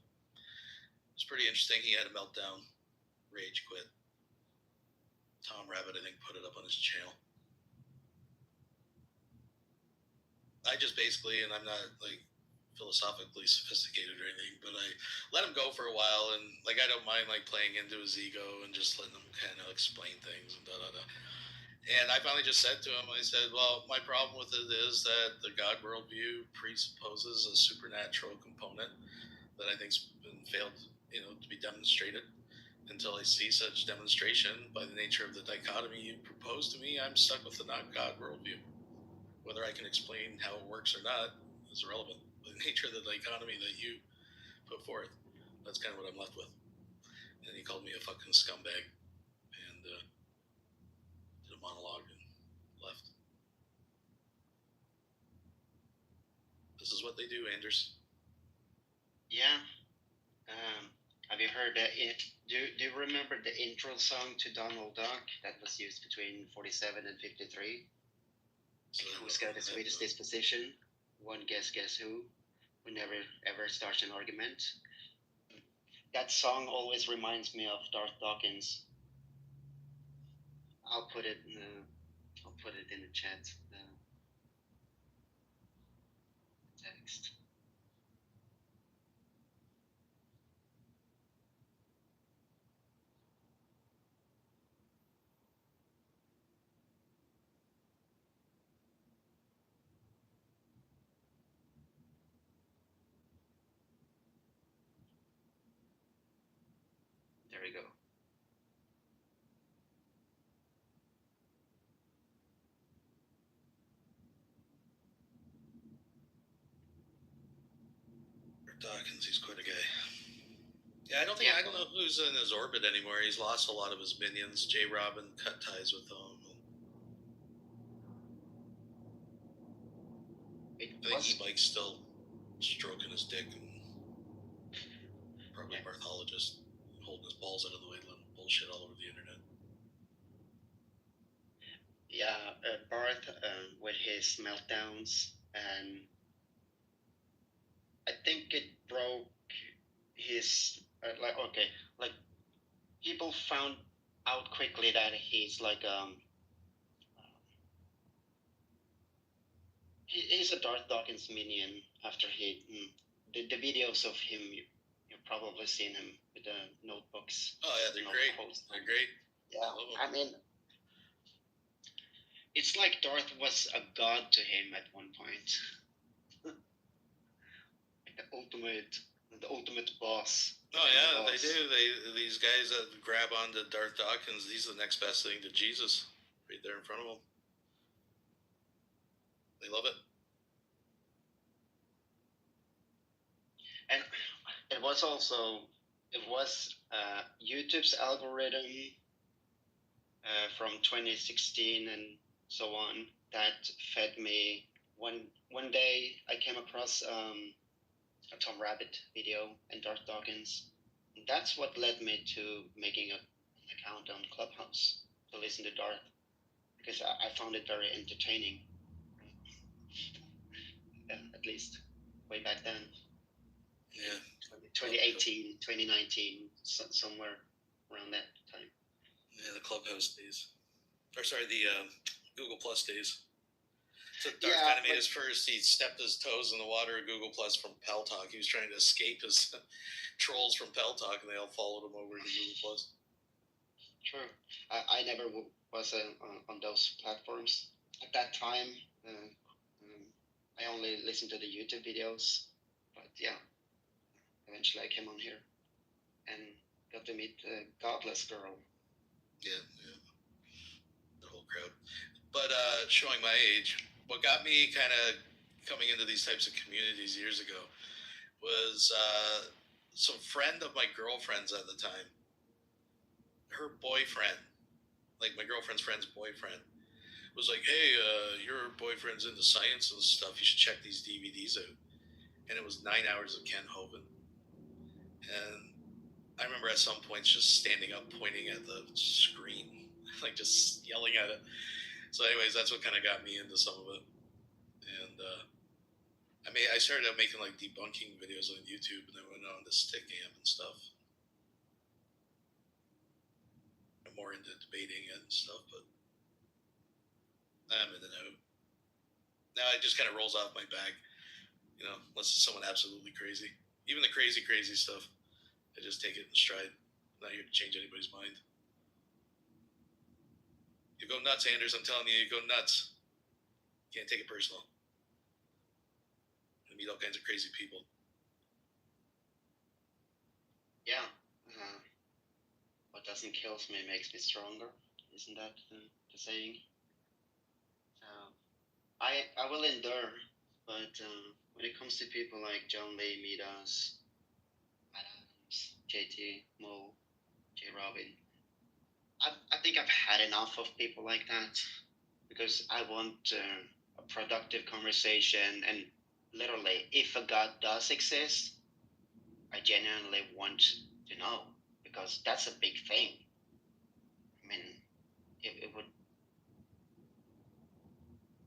it's pretty interesting. He had a meltdown, rage quit. Tom Rabbit, I think, put it up on his channel. I just basically, and I'm not philosophically sophisticated or anything, but I let him go for a while, and I don't mind playing into his ego and just letting him kind of explain things and da-da-da. And I finally just said to him, I said, well, my problem with it is that the God worldview presupposes a supernatural component that I think's been failed, to be demonstrated. Until I see such demonstration, by the nature of the dichotomy you propose to me, I'm stuck with the not God worldview. Whether I can explain how it works or not is irrelevant. The nature of the dichotomy that you put forth, that's kind of what I'm left with. And he called me a fucking scumbag and did a monologue and left. This is what they do, Anders. Yeah. I've Have you heard do you remember the intro song to Donald Duck that was used between 47 and 53? Who's got the sweetest disposition? One guess who? Who never ever starts an argument. That song always reminds me of Darth Dawkins. I'll put it in the chat. Text. There we go. Dawkins, he's quite a guy. Yeah, I don't know who's in his orbit anymore. He's lost a lot of his minions. J. Robin cut ties with them. I think Mike's still stroking his dick and probably a pathologist holding his balls out of the way, letting bullshit all over the internet. Yeah, Barth with his meltdowns, and I think it broke his like people found out quickly that he's like he's a Darth Dawkins minion after the videos of him. You've probably seen him with the notebooks. Oh yeah, they're great. They're great. Yeah, I mean, it's like Darth was a god to him at one point. The ultimate boss. Oh yeah, they do. These guys that grab onto Darth Dawkins, he's the next best thing to Jesus, right there in front of them. They love it. And it was YouTube's algorithm from 2016 and so on that fed me. One day I came across a Tom Rabbit video and Darth Dawkins. And that's what led me to making an account on Clubhouse to listen to Darth, because I found it very entertaining. At least way back then. Yeah. 2018, 2019, somewhere around that time. Yeah, the Clubhouse days. Or sorry, the Google Plus days. So Darth kind of made his first, he stepped his toes in the water of Google Plus from Pal Talk. He was trying to escape his trolls from Pal Talk, and they all followed him over to Google Plus. True. I never was on those platforms. At that time, I only listened to the YouTube videos. But yeah, eventually I came on here and got to meet the Godless Girl. Yeah. The whole crowd. But showing my age, what got me kind of coming into these types of communities years ago was some friend of my girlfriend's at the time. Her boyfriend, like my girlfriend's friend's boyfriend, was like, hey, your boyfriend's into science and stuff. You should check these DVDs out. And it was 9 hours of Ken Hovind. And I remember at some points just standing up, pointing at the screen, like just yelling at it. So anyways, that's what kind of got me into some of it. And I started out making like debunking videos on YouTube, and then went on to stick amp and stuff. I'm more into debating it and stuff, but I'm in and out. Now it just kind of rolls off my back, unless it's someone absolutely crazy. Even the crazy stuff, I just take it in stride. I'm not here to change anybody's mind. You go nuts, Anders. I'm telling you, you go nuts. You can't take it personal. You meet all kinds of crazy people. Yeah. What doesn't kill me makes me stronger. Isn't that the saying? I will endure, but when it comes to people like John Lee, Midas, Adams, JT, Mo, J. Robin, I think I've had enough of people like that, because I want a productive conversation, and literally, if a God does exist, I genuinely want to know, because that's a big thing. I mean, it would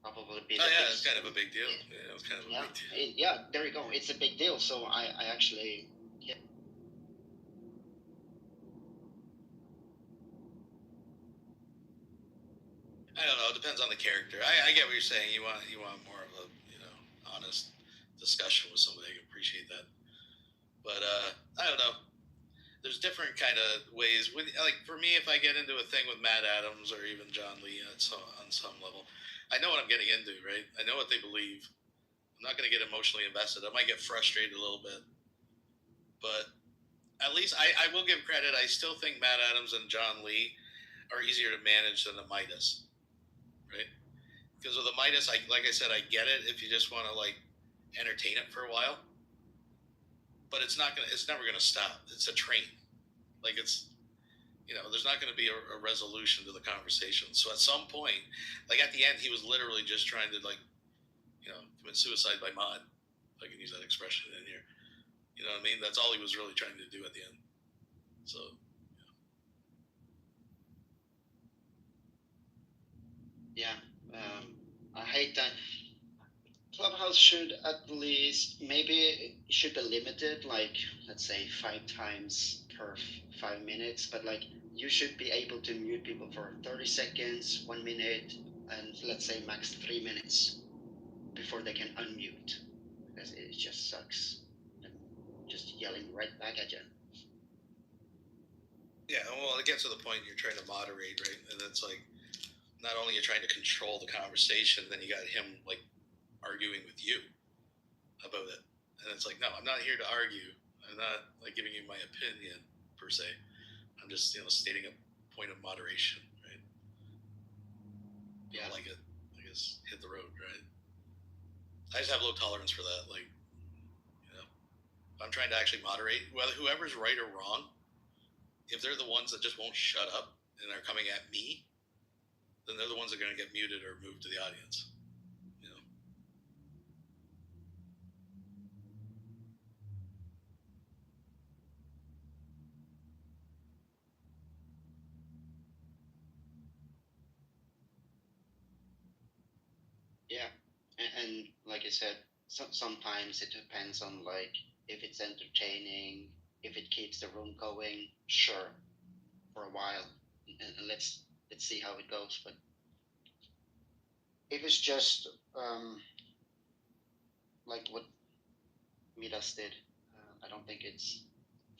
probably be. Oh yeah, it's kind of a big deal. Yeah, it was kind of a big deal. Yeah, there you go. It's a big deal. So I actually. Yeah. I don't know. It depends on the character. I get what you're saying. You want more of a honest discussion with somebody. I can appreciate that. But I don't know. There's different kind of ways. Like for me, if I get into a thing with Matt Adams or even John Lee on some level, I know what I'm getting into, right? I know what they believe. I'm not going to get emotionally invested. I might get frustrated a little bit, but at least I will give credit. I still think Matt Adams and John Lee are easier to manage than the Midas, right? Because with the Midas, like I said, I get it if you just want to like entertain it for a while, but it's never gonna stop. It's a train. Like there's not gonna be a resolution to the conversation. So at some point, like at the end, he was literally just trying to commit suicide by mod. If I can use that expression in here. You know what I mean? That's all he was really trying to do at the end. So. Yeah, I hate that. Clubhouse should at least maybe should be limited, like let's say 5 times per 5 minutes, but like you should be able to mute people for 30 seconds, 1 minute, and let's say max 3 minutes before they can unmute, because it just sucks. And just yelling right back at you. Yeah, well, it gets to the point you're trying to moderate, right? And it's like not only you're trying to control the conversation, then you got him like arguing with you about it, and it's like, no, I'm not here to argue. I'm not like giving you my opinion per se. I'm just stating a point of moderation, right? Yeah, like it. I guess hit the road, right? I just have low tolerance for that. Like, if I'm trying to actually moderate, whether whoever's right or wrong, if they're the ones that just won't shut up and are coming at me, then they're the ones that are going to get muted or moved to the audience. Yeah, and like I said, sometimes it depends on like if it's entertaining, if it keeps the room going. Sure, for a while, and let's see how it goes. But if it's just like what Midas did, I don't think it's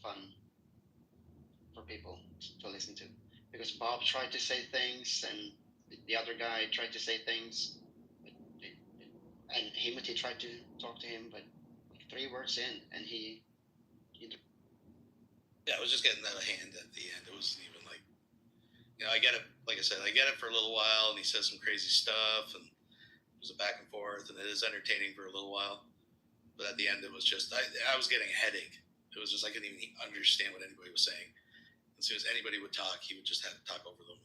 fun for people to listen to, because Bob tried to say things and the other guy tried to say things, and Himothy tried to talk to him, but like 3 words in, and he. Yeah, it was just getting out of hand at the end. It wasn't even like, I get it. Like I said, I get it for a little while, and he says some crazy stuff, and it was a back and forth, and it is entertaining for a little while. But at the end, it was just, I was getting a headache. It was just, I couldn't even understand what anybody was saying. As soon as anybody would talk, he would just have to talk over them.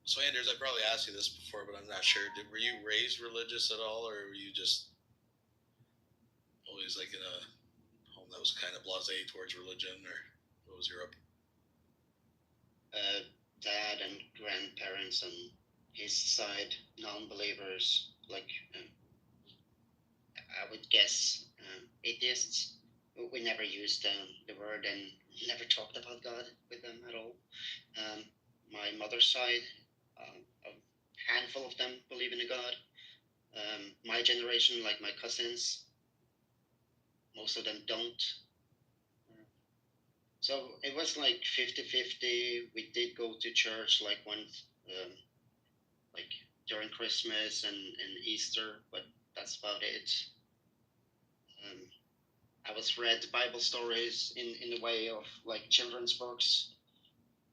So, Anders, I probably asked you this before, but I'm not sure. Were you raised religious at all, or were you just always like in a home that was kind of blasé towards religion, or what was your up? Dad and grandparents and his side, non-believers, like I would guess atheists. We never used the word and never talked about God with them at all. My mother's side, a handful of them believe in a God. My generation, like my cousins, most of them don't. So it was like 50-50. We did go to church like once, like during Christmas and Easter, but that's about it. I was read Bible stories in the way of like children's books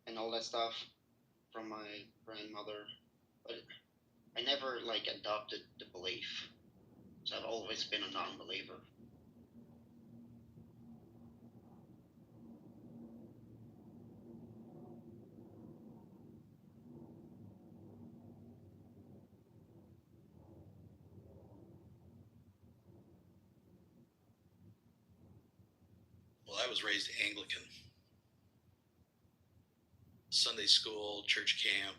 and all that stuff from my grandmother, but I never like adopted the belief. So I've always been a non-believer. Well, I was raised Anglican. Sunday school, church camp.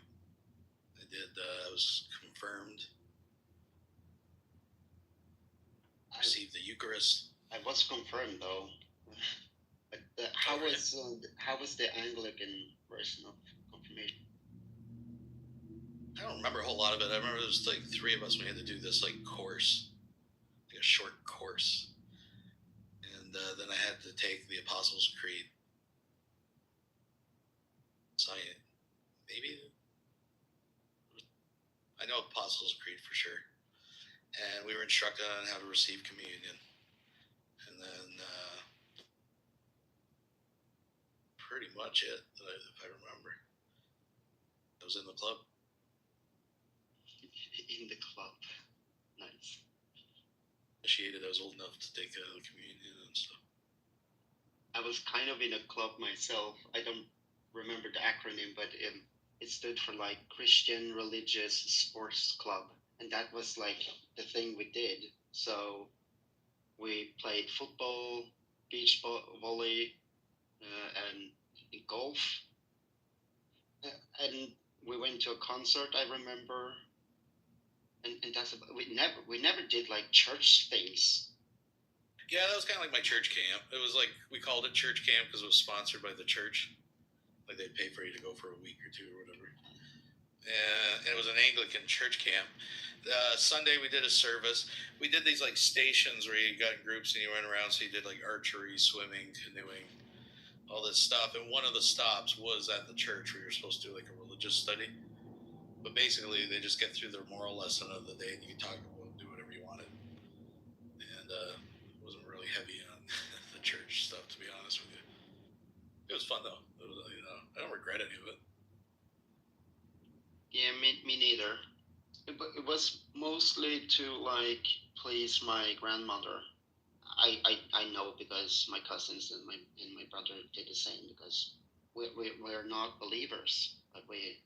I was confirmed. Received the Eucharist. I was confirmed though. But how was the Anglican version of confirmation? I don't remember a whole lot of it. I remember there was like 3 of us. We had to do this like course, like a short course, and then I had to take the Apostles' Creed. So I know Apostles' Creed for sure, and we were instructed on how to receive communion, and then pretty much it, if I remember. I was in the club. In the club. Nice. Initiated, I was old enough to take the communion and stuff. I was kind of in a club myself. I don't remember the acronym, but it stood for like Christian Religious Sports Club. And that was like the thing we did. So we played football, beach volley, and golf. And we went to a concert, I remember. And that's about, we never did like church things. Yeah, that was kind of like my church camp. It was like, we called it church camp because it was sponsored by the church. Like they'd pay for you to go for a week or 2 or whatever. And it was an Anglican church camp. Sunday we did a service. We did these like stations where you got in groups and you went around. So you did like archery, swimming, canoeing, all this stuff. And one of the stops was at the church where you're supposed to do like a religious study. But basically, they just get through their moral lesson of the day, and you can talk about do whatever you wanted. And it wasn't really heavy on the church stuff, to be honest with you. It was fun though. It was, I don't regret any of it. Yeah, me neither. It was mostly to like please my grandmother. I know because my cousins and my brother did the same because we're not believers, but we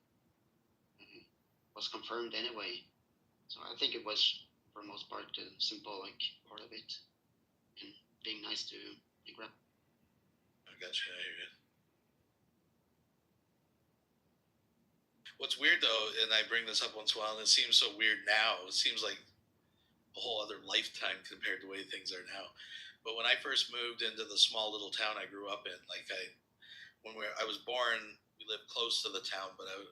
was confirmed anyway. So I think it was, for the most part, the symbolic part of it, and being nice to the grandma. I got you. I hear you. What's weird though, and I bring this up once in a while, and it seems so weird now. It seems like a whole other lifetime compared to the way things are now. But when I first moved into the small little town I grew up in, I was born, we lived close to the town, but it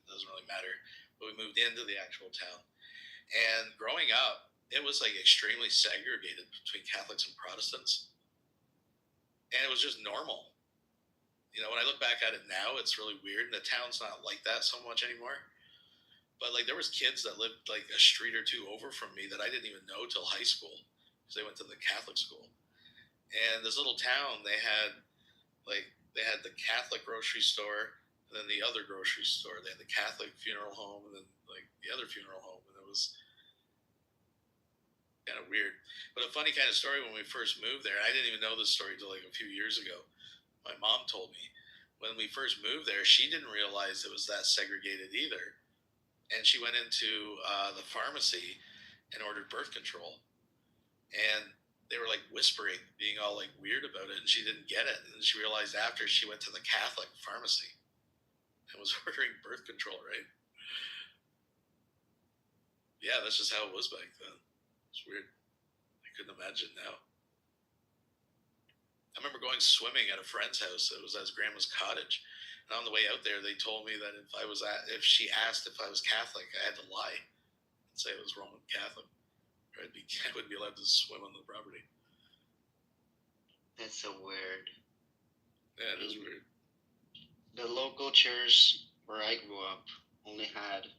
doesn't really matter. But we moved into the actual town. And growing up, it was like extremely segregated between Catholics and Protestants. And it was just normal. When I look back at it now, it's really weird. And the town's not like that so much anymore. But like there was kids that lived like a street or 2 over from me that I didn't even know till high school because they went to the Catholic school. And this little town, they had the Catholic grocery store, and then the other grocery store. They had the Catholic funeral home, and then like the other funeral home, and it was kind of weird. But a funny kind of story when we first moved there. I didn't even know this story until like a few years ago. My mom told me when we first moved there, she didn't realize it was that segregated either. and she went into the pharmacy and ordered birth control, and they were like whispering, being all like weird about it, and she didn't get it, and she realized after she went to the Catholic pharmacy and was ordering birth control, right? Yeah, that's just how it was back then. It's weird. I couldn't imagine now. I remember going swimming at a friend's house. It was at his grandma's cottage. And on the way out there, they told me that if she asked if I was Catholic, I had to lie and say I was Roman Catholic, or I wouldn't be allowed to swim on the property. That's so weird. Yeah, it is weird. The local church where I grew up only had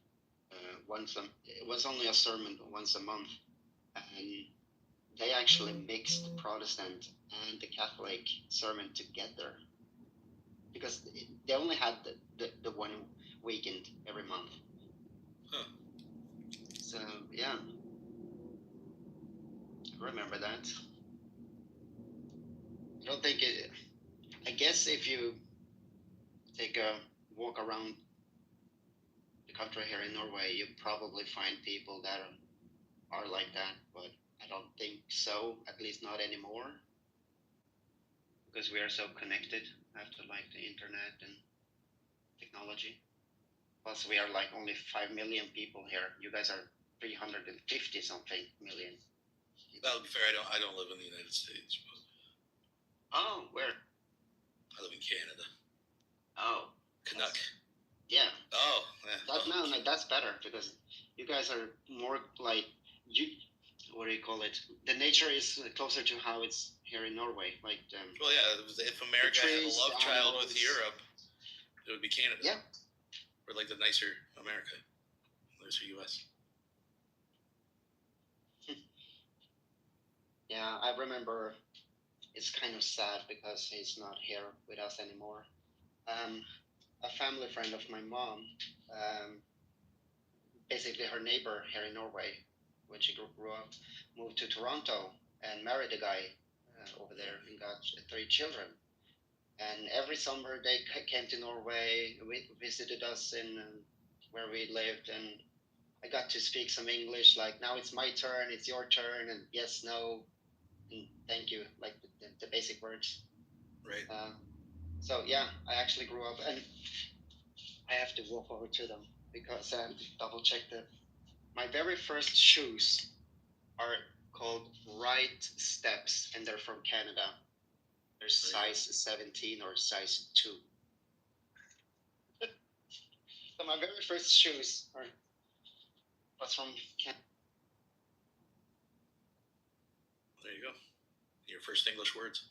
it was only a sermon once a month, and they actually mixed the Protestant and the Catholic sermon together, because they only had the one weekend every month. Huh. So yeah, I remember that. I don't think it. I guess if you take a walk around the country here in Norway, you probably find people that are like that, but I don't think so, at least not anymore, because we are so connected after like the internet and technology. Plus we are like only 5 million people here. You guys are 350 something million. Well, to be fair, I don't live in the United States. But Oh, where? I live in Canada. Oh. Canuck. Yeah. Oh, yeah. No, that's better, because you guys are more like, what do you call it? The nature is closer to how it's here in Norway. Like. Well, yeah. If America had a love child with Europe, it would be Canada. Yeah. Or like the nicer America, nicer U.S. Yeah, I remember. It's kind of sad because he's not here with us anymore. A family friend of my mom, basically her neighbor here in Norway, when she grew up, moved to Toronto and married a guy over there and got 3 children. And every summer they came to Norway, visited us in where we lived, and I got to speak some English, like, now it's my turn, it's your turn, and yes, no, and thank you, like the basic words. Right. So yeah, I actually grew up, and I have to walk over to them because I have to double check that. My very first shoes are called Right Steps, and they're from Canada. They're size 17 or size 2. So my very first shoes was from Canada. There you go. Your first English words.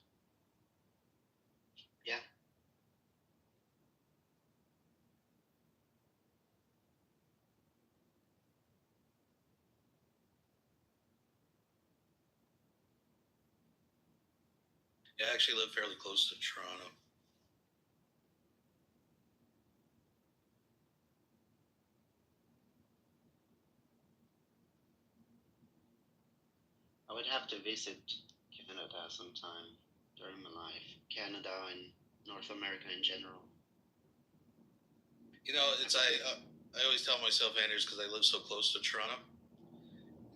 Yeah. Yeah, I actually live fairly close to Toronto. I would have to visit Canada sometime during my life. Canada and North America in general. You know, I always tell myself, Anders, because I live so close to Toronto,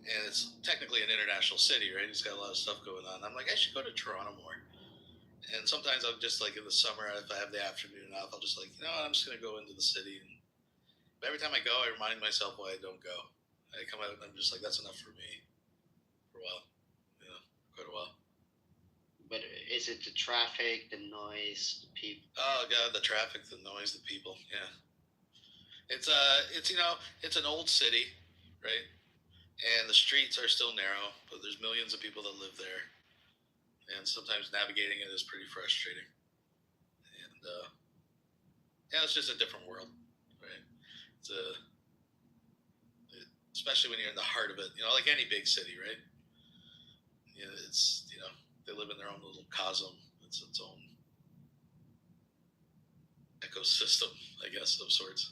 and it's technically an international city, right? It's got a lot of stuff going on. I'm like, I should go to Toronto more. And sometimes I'm just like in the summer, if I have the afternoon off, I'll just like, you know what, I'm just going to go into the city. And every time I go, I remind myself why I don't go. I come out and I'm just like, that's enough for me for a while, quite a while. But is it the traffic, the noise, the people? Oh God, the traffic, the noise, the people. Yeah, it's it's an old city, right? And the streets are still narrow, but there's millions of people that live there, and sometimes navigating it is pretty frustrating. And yeah, it's just a different world, right? Especially when you're in the heart of it, like any big city, right? It's they live in their own little cosm. It's its own ecosystem, I guess, of sorts.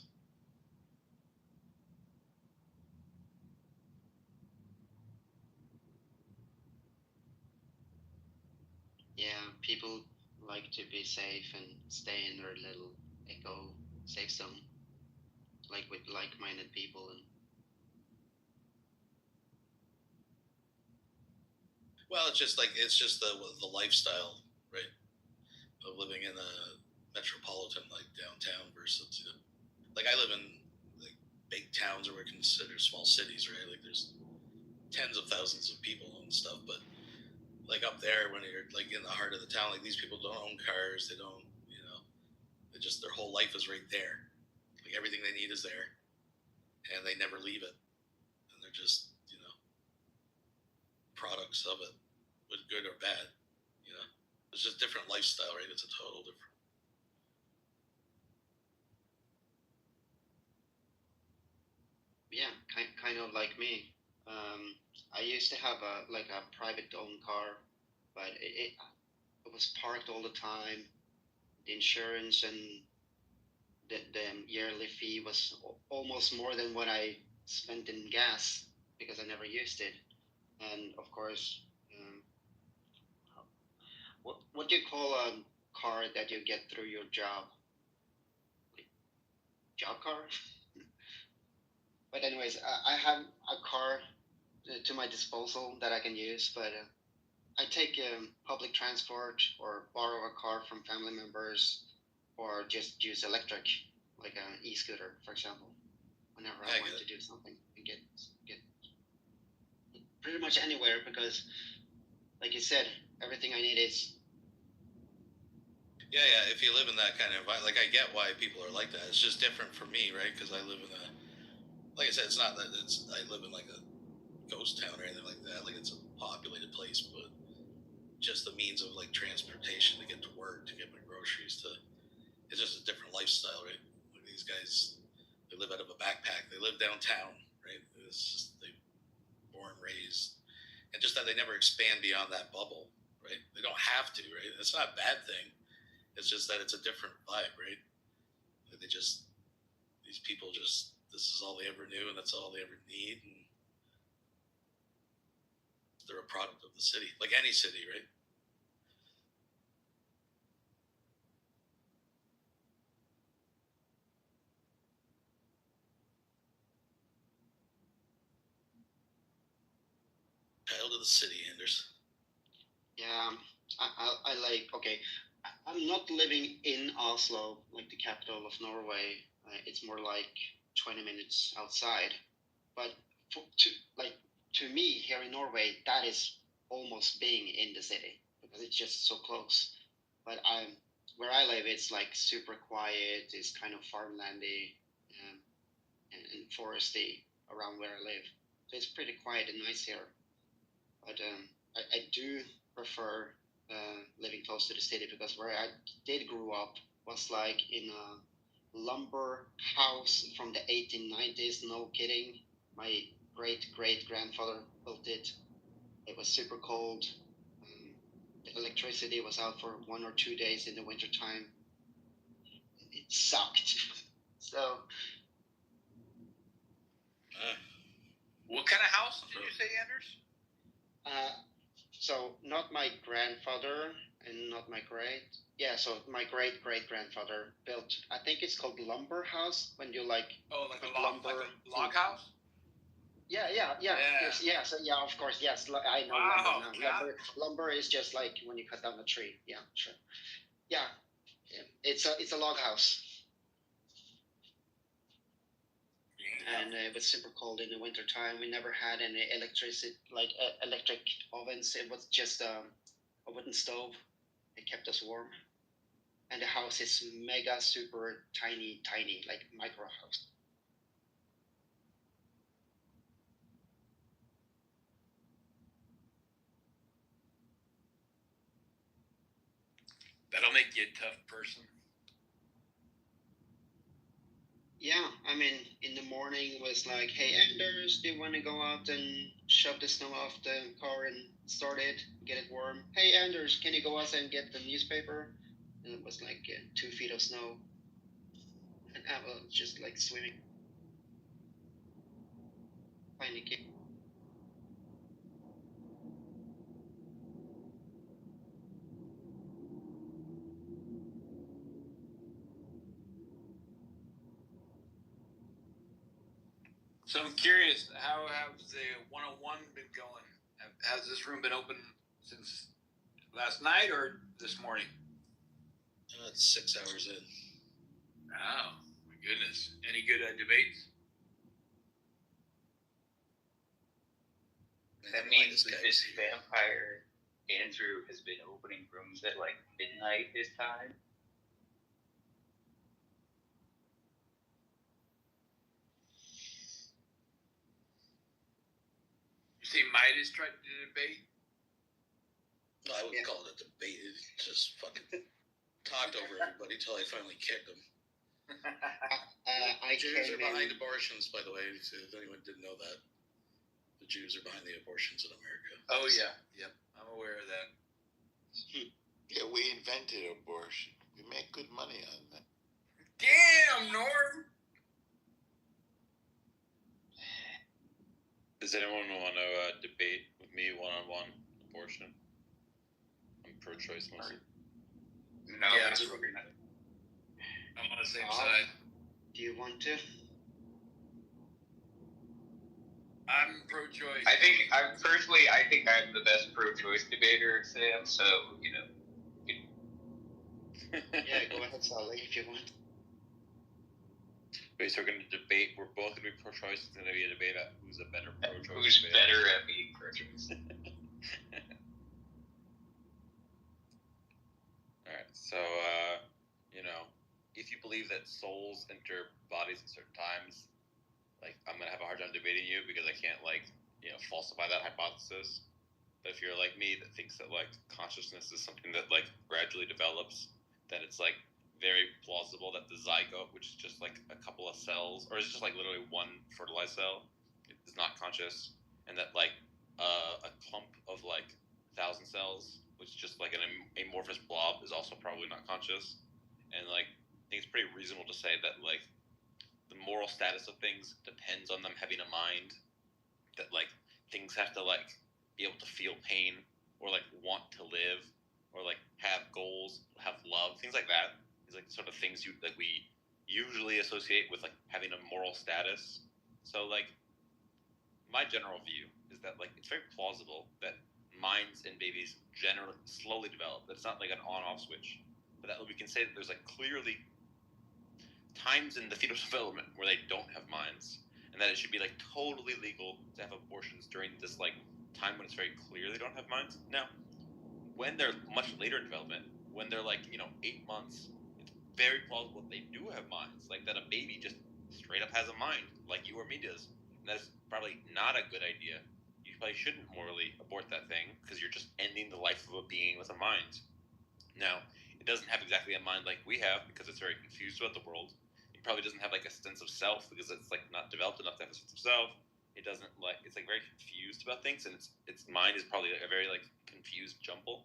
Yeah, people like to be safe and stay in their little eco safe zone. like with like-minded people. And well, it's just the lifestyle, right, of living in a metropolitan like downtown versus like I live in like big towns or we're considered small cities, right? Like there's tens of thousands of people and stuff, but like up there when you're like in the heart of the town, like these people don't own cars, they don't, they just their whole life is right there. Like everything they need is there, and they never leave it, and they're just products of it, with good or bad. It's just different lifestyle, right? It's a total different. yeah, kind of like me. I used to have a private owned car, but it was parked all the time. The insurance and the yearly fee was almost more than what I spent in gas because I never used it. And of course, what do you call a car that you get through your job? Job car? But anyways, I have a car to my disposal that I can use, but I take public transport or borrow a car from family members or just use electric, like an e-scooter, for example, whenever I want to do something and get pretty much anywhere because, like you said, everything I need is. Yeah, if you live in that kind of like, I get why people are like that. It's just different for me, right? Because I live in a, like I said, it's not that I live in like a ghost town or anything like that. Like it's a populated place, but just the means of like transportation to get to work, to get my groceries, it's just a different lifestyle, right? Like these guys, they live out of a backpack. They live downtown, right? It's just they born, raised, and just that they never expand beyond that bubble, right? They don't have to, right? It's not a bad thing. It's just that it's a different vibe, right? Like these people just, this is all they ever knew and that's all they ever need. And they're a product of the city, like any city, right? Child of the city, Anders. Yeah, I like, okay, I'm not living in Oslo, like the capital of Norway. It's more like 20 minutes outside. But to me here in Norway, that is almost being in the city because it's just so close. But where I live, it's like super quiet. It's kind of farmlandy and foresty around where I live. So it's pretty quiet and nice here. But I do prefer living close to the city because where I did grow up was like in a lumber house from the 1890s. No kidding. My great-great-grandfather built it. It was super cold. The electricity was out for 1 or 2 days in the wintertime. It sucked. So. What kind of house did you say, Anders? So not my grandfather and not my so my great-great-grandfather built, I think it's called lumber house when you like. Oh, like a log house? Yeah. So of course, yes. I know wow, lumber now. Lumber is just like when you cut down a tree. Yeah, sure. Yeah, it's a log house. And it was super cold in the winter time. We never had any electricity, like electric ovens. It was just a wooden stove. It kept us warm. And the house is mega, super tiny, like micro house. That'll make you a tough person. Yeah, I mean, in the morning it was like, hey, Anders, do you want to go out and shove the snow off the car and start it, get it warm? Hey, Anders, can you go outside and get the newspaper? And it was like 2 feet of snow. And I was just like swimming. Tiny kid. So I'm curious, how has the 101 been going? Has this room been open since last night or this morning? It's 6 hours in. Oh, my goodness. Any good debates? That means that this vampire Andrew has been opening rooms at like midnight his time. You see Midas tried to debate? No, I wouldn't call it a debate. It just fucking talked over everybody until I finally kicked him. Jews are behind abortions, by the way, if anyone didn't know that. The Jews are behind the abortions in America. Oh, yeah. Yep. I'm aware of that. Yeah, we invented abortion. We make good money on that. Damn, Norm! Does anyone want to debate with me one-on-one abortion? I'm pro-choice mostly. No, yeah, I'm on the same side. Do you want to? I'm pro-choice. I think I'm the best pro-choice debater, Sam. So Yeah, go ahead, Sally, if you want. Wait, so we're going to debate. We're both going to be pro-choice. It's going to be a debate at who's a better pro-choice. Who's better at being pro-choice? All right. So, if you believe that souls enter bodies at certain times, like I'm gonna have a hard time debating you because I can't falsify that hypothesis. But if you're like me that thinks that like consciousness is something that like gradually develops, then it's like very plausible that the zygote, which is just like a couple of cells, or it's just like literally one fertilized cell, is not conscious, and that like a clump of like 1,000 cells, which is just like an amorphous blob, is also probably not conscious. And like I think it's pretty reasonable to say that like the moral status of things depends on them having a mind, that like things have to like be able to feel pain or like want to live or like have goals, have love, things like that. These like sort of things we usually associate with like having a moral status. So like my general view is that like it's very plausible that minds in babies generally slowly develop, that it's not like an on-off switch, but that we can say that there's like clearly times in the fetal development where they don't have minds, and that it should be like totally legal to have abortions during this like time when it's very clear they don't have minds. Now, when they're much later in development, when they're like 8 months, it's very plausible that they do have minds, like that a baby just straight up has a mind, like you or me does. And that's probably not a good idea. You probably shouldn't morally abort that thing because you're just ending the life of a being with a mind. Now, it doesn't have exactly a mind like we have because it's very confused about the world. It probably doesn't have like a sense of self because it's like not developed enough to have a sense of self. It doesn't it's like very confused about things, and its mind is probably a very like confused jumble.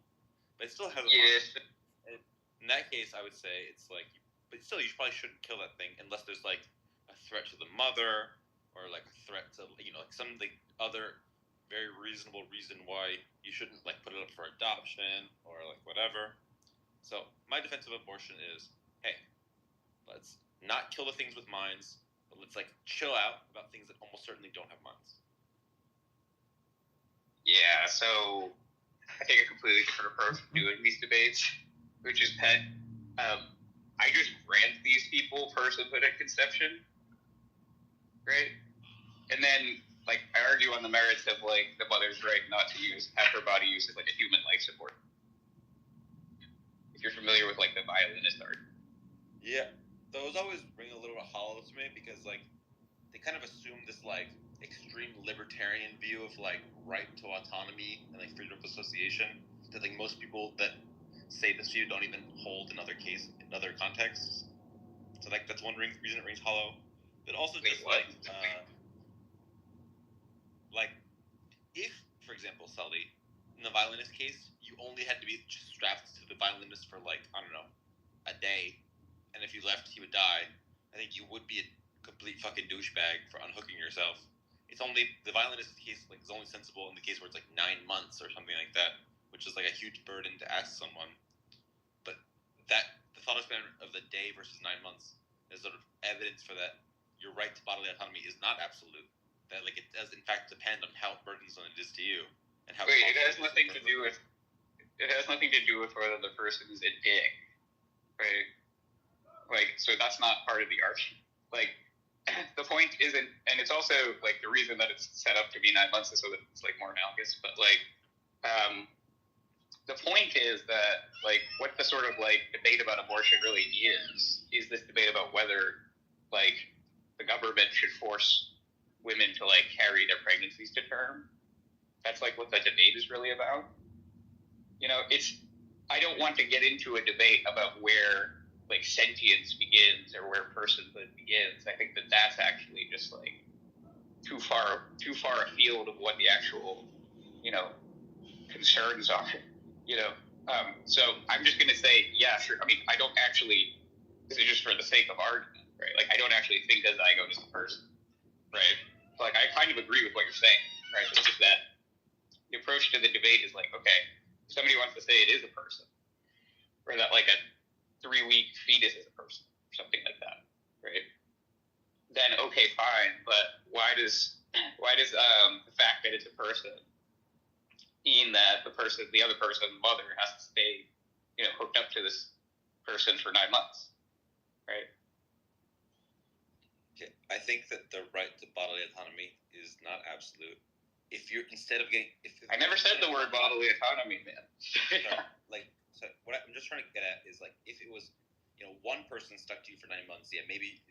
But it still has a mind. And in that case, I would say it's like, but still, you probably shouldn't kill that thing unless there's like a threat to the mother or like a threat to like some like other very reasonable reason why you shouldn't like put it up for adoption or like whatever. So my defense of abortion is, hey, let's not kill the things with minds, but let's like chill out about things that almost certainly don't have minds. Yeah, so I take a completely different approach to doing these debates, which is that I just grant these people personhood at conception, right? And then like I argue on the merits of like the mother's right not to have her body used as like a human life support. If you're familiar with like the violinist art. Yeah. Those always ring a little bit hollow to me because like they kind of assume this like extreme libertarian view of like right to autonomy and like freedom of association that like most people that say this view don't even hold in other contexts. So like that's one reason it rings hollow. But also just like if, for example, Sully, in the violinist case, you only had to be strapped to the violinist for like, I don't know, a day, and if you left, he would die. I think you would be a complete fucking douchebag for unhooking yourself. It's only the violinist case like is only sensible in the case where it's like 9 months or something like that, which is like a huge burden to ask someone. But the thought experiment of the day versus 9 months is sort of evidence for that your right to bodily autonomy is not absolute. That like it does in fact depend on how burdensome it is to you and how. Wait, it has nothing to do with. It has nothing to do with whether the person is a dick, right? Like, so that's not part of the argument. Like, the point isn't, and it's also like the reason that it's set up to be 9 months is so that it's like more analogous. But like, the point is that like what the sort of like debate about abortion really is this debate about whether like the government should force women to like carry their pregnancies to term. That's like what the debate is really about. You know, I don't want to get into a debate about where like sentience begins or where personhood begins. I think that that's actually just like too far afield of what the actual, you know, concerns are, you know. So I'm just going to say, yeah, sure. I mean, I don't actually, this is just for the sake of argument, right? Like, I don't actually think a zygote is a person, right? So, like, I kind of agree with what you're saying, right? It's just that the approach to the debate is like, okay, if somebody wants to say it is a person, or that like a 3-week fetus is a person, or something like that, right? Then okay, fine. But why does the fact that it's a person mean that the other person, mother, has to stay, you know, hooked up to this person for 9 months, right? Okay, I think that the right to bodily autonomy is not absolute. If you're instead of getting, I never said the word bodily autonomy, man. So what I'm just trying to get at is like if it was, you know, one person stuck to you for 9 months, yeah, maybe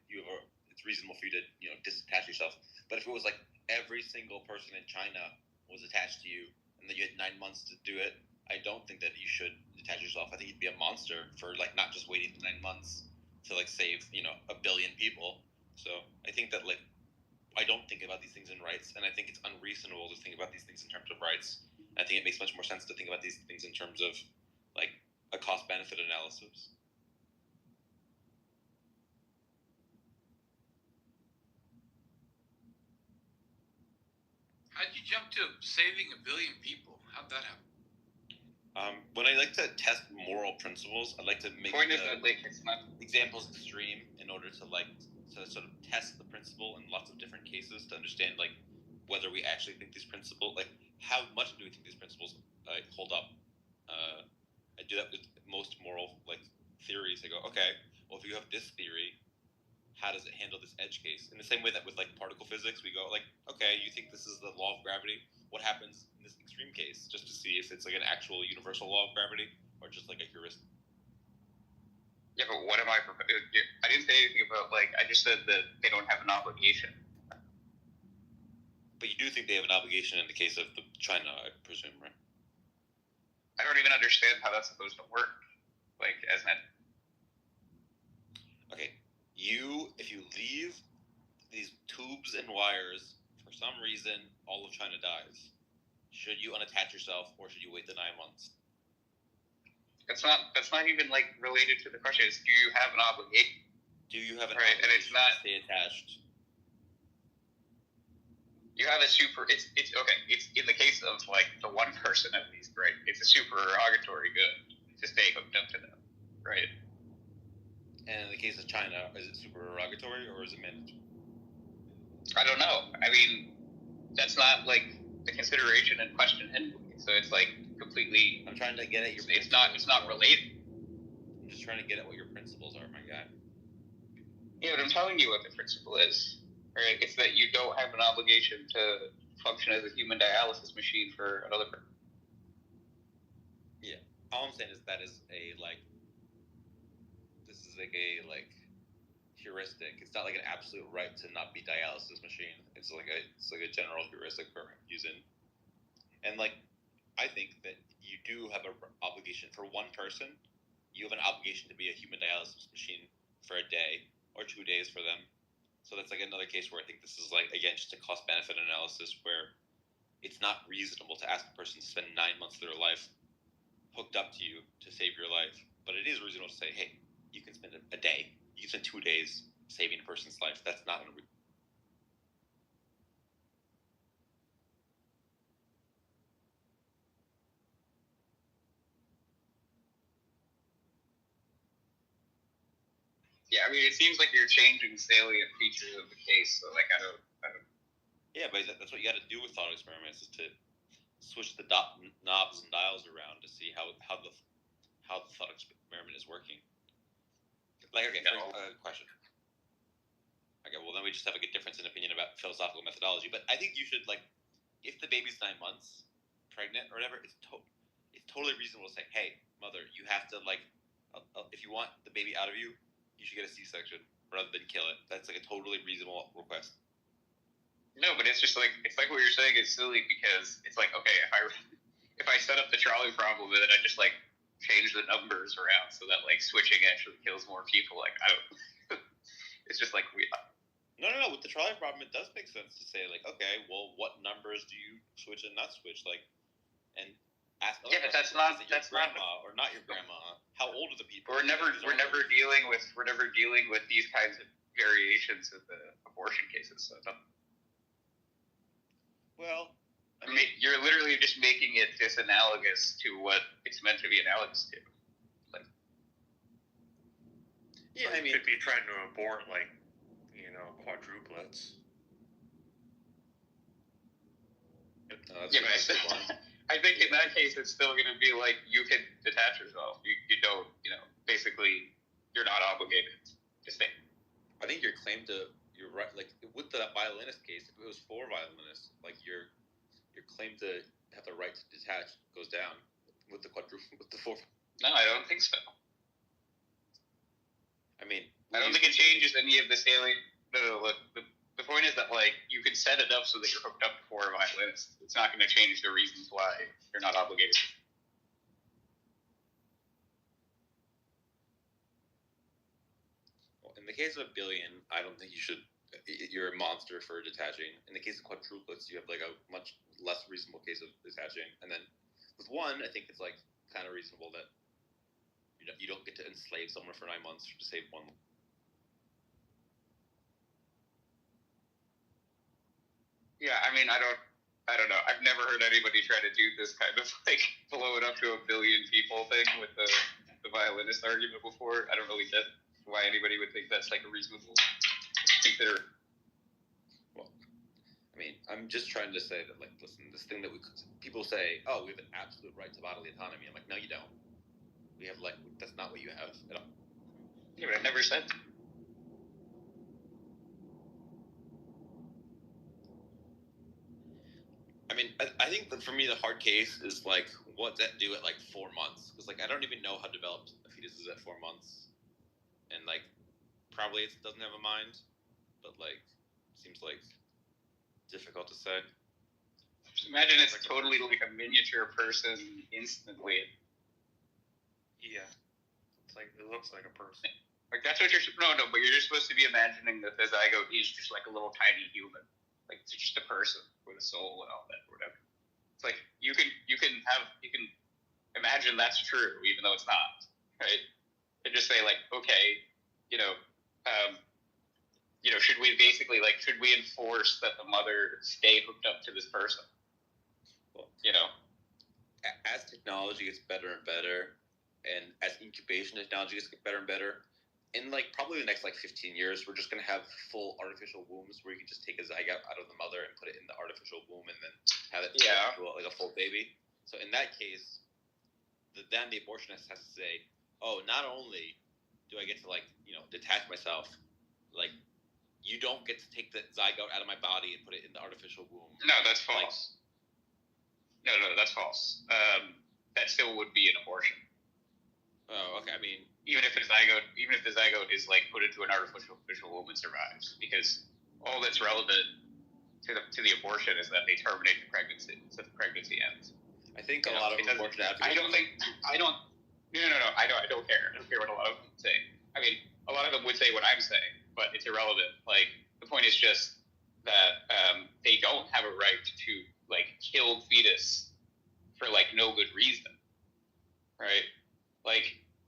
it's reasonable for you to, you know, disattach yourself. But if it was like every single person in China was attached to you and then you had 9 months to do it, I don't think that you should detach yourself. I think you'd be a monster for like not just waiting the 9 months to like save, you know, 1 billion people. So I think that like I don't think about these things in rights, and I think it's unreasonable to think about these things in terms of rights. I think it makes much more sense to think about these things in terms of like a cost-benefit analysis. How'd you jump to saving 1 billion people? How'd that happen? When I like to test moral principles, I like to make examples extreme in order to like to sort of test the principle in lots of different cases to understand like whether we actually think these principles, like how much do we think these principles hold up. I do that with most moral like theories. I go, okay, well if you have this theory, how does it handle this edge case? In the same way that with like particle physics, we go like, okay, you think this is the law of gravity? What happens in this extreme case? Just to see if it's like an actual universal law of gravity or just like a heuristic. Yeah, but what am I? I didn't say anything about like. I just said that they don't have an obligation. But you do think they have an obligation in the case of China, I presume, right? I don't even understand how that's supposed to work. Like, as an. Okay, if you leave these tubes and wires for some reason, all of China dies. Should you unattach yourself, or should you wait the 9 months? That's not even like related to the question. Is do you have an obligation? Do you have an obligation? And it's not to stay attached. You have a super. It's okay. It's in the case of like the one person at least, right? It's a supererogatory good to stay hooked up to them, right? And in the case of China, is it supererogatory or is it mandatory? I don't know. I mean, that's not like the consideration and question anyway. So it's like completely. I'm trying to get at your. It's not related. I'm just trying to get at what your principles are, my guy. Yeah, but I'm telling you what the principle is. Right? It's that you don't have an obligation to function as a human dialysis machine for another person. Yeah. All I'm saying is that is a like. This is like a heuristic. It's not like an absolute right to not be dialysis machine. It's like a general heuristic for using. And like, I think that you do have an obligation for one person. You have an obligation to be a human dialysis machine for a day or 2 days for them. So that's like another case where I think this is like, again, just a cost-benefit analysis where it's not reasonable to ask a person to spend 9 months of their life hooked up to you to save your life. But it is reasonable to say, hey, you can spend a day, you can spend 2 days saving a person's life. That's not unreasonable. Yeah, I mean, it seems like you're changing salient features of the case. So, like, I don't. Yeah, but that's what you got to do with thought experiments, is to switch the knobs and dials around to see how the thought experiment is working. Like, okay, question. Okay, well then we just have like a difference in opinion about philosophical methodology. But I think you should, like, if the baby's 9 months pregnant or whatever, it's totally reasonable to say, hey, mother, you have to, like, if you want the baby out of you, you should get a C-section rather than kill it. That's like a totally reasonable request. No, but it's just like, it's like what you're saying is silly, because it's like, okay, if I set up the trolley problem and then I just like change the numbers around so that like switching actually kills more people, like I don't. It's just like we. No. With the trolley problem, it does make sense to say, like, okay, well, what numbers do you switch and not switch, like, and ask. Yeah, but that's not grandma or not your grandma. How old are the people? We're never dealing with these kinds of variations of the abortion cases. So. Well, I mean, you're literally just making it disanalogous to what it's meant to be analogous to. Like, yeah, I mean, could be trying to abort, like, quadruplets. Yeah, but I think in that case, it's still going to be like you can detach yourself. You don't, basically, you're not obligated to stay. I think your claim to, you're right, like, with the violinist case, if it was 4 violinists, like, your claim to have the right to detach goes down with the 4. No, I don't think so. I mean, I don't think it changes any of the salient. No, look, the point is that, like, you can set it up so that you're hooked up to 4 violinists. It's not going to change the reasons why you're not obligated. Well, in the case of a billion, I don't think you should. You're a monster for detaching. In the case of quadruplets, you have like a much less reasonable case of detaching. And then with 1, I think it's like kind of reasonable that you don't get to enslave someone for 9 months to save 1. Yeah, I mean, I don't know. I've never heard anybody try to do this kind of like blow it up to a billion people thing with the violinist argument before. I don't really get why anybody would think that's like a reasonable consider. Well, I mean, I'm just trying to say that, like, listen, this thing that people say, oh, we have an absolute right to bodily autonomy. I'm like, no, you don't. We have, like, that's not what you have at all. Yeah, but I never said. I mean, I think that for me the hard case is, like, what's that do at, like, 4 months? Because, like, I don't even know how developed a fetus is at 4 months. And, like, probably it doesn't have a mind. But, like, seems, like, difficult to say. Just imagine it's like totally like a miniature person instantly. Yeah. It's like, it looks like a person. Like, that's what you're... No, but you're just supposed to be imagining that the zygote is just like a little tiny human. Like, it's just a person with a soul and all that, or whatever. It's like you can imagine that's true, even though it's not, right? And just say like, okay, should we basically should we enforce that the mother stay hooked up to this person? Well, as technology gets better and better, and as incubation technology gets better and better, in probably the next 15 years, we're just going to have full artificial wombs where you can just take a zygote out of the mother and put it in the artificial womb and then have it like a full baby. So in that case, then the abortionist has to say, oh, not only do I get to detach myself, you don't get to take the zygote out of my body and put it in the artificial womb. No, that's false. No, that's false. That still would be an abortion. Oh, okay. I mean, even if the zygote is put into an artificial womb and survives, because all that's relevant to the abortion is that they terminate the pregnancy, so the pregnancy ends. I think a lot of abortion advocates. I don't care. I don't care what a lot of them say. I mean, a lot of them would say what I'm saying, but it's irrelevant. The point is just that they don't have a right to kill fetus for no good reason, right?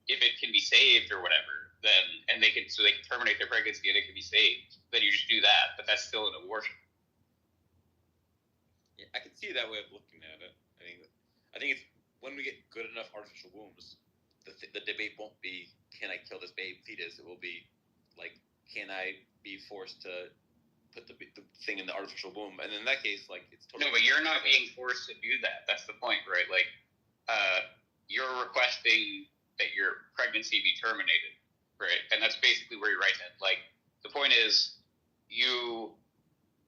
If it can be saved or whatever, then they can terminate their pregnancy and it can be saved. Then you just do that, but that's still an abortion. Yeah, I can see that way of looking at it. I think it's when we get good enough artificial wombs, the debate won't be can I kill this fetus. It will be like, can I be forced to put the thing in the artificial womb? And in that case, like, it's totally... No, but you're not being forced to do that. That's the point, right? Like, you're requesting that your pregnancy be terminated, right? And that's basically where you're writing it. Like, the point is, you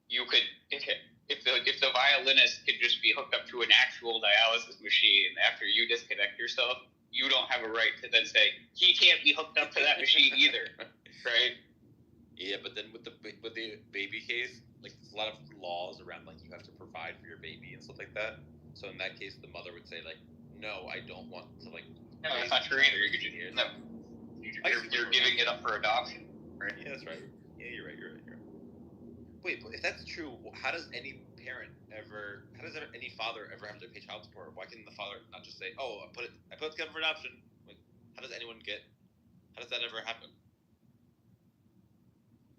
could, if the violinist could just be hooked up to an actual dialysis machine after you disconnect yourself, you don't have a right to then say he can't be hooked up to that machine either, right? Yeah, but then with the baby case, like, there's a lot of laws around, like, you have to provide for your baby and stuff like that. So in that case, the mother would say, like, no, I don't want to, like... No, that's not true either. You could just, no. You're giving it up for adoption, right? Yeah, that's right. Yeah, you're right. Wait, but if that's true, how does any father ever have to pay child support? Why can't the father not just say, oh, I put it together for adoption? Like, how does that ever happen?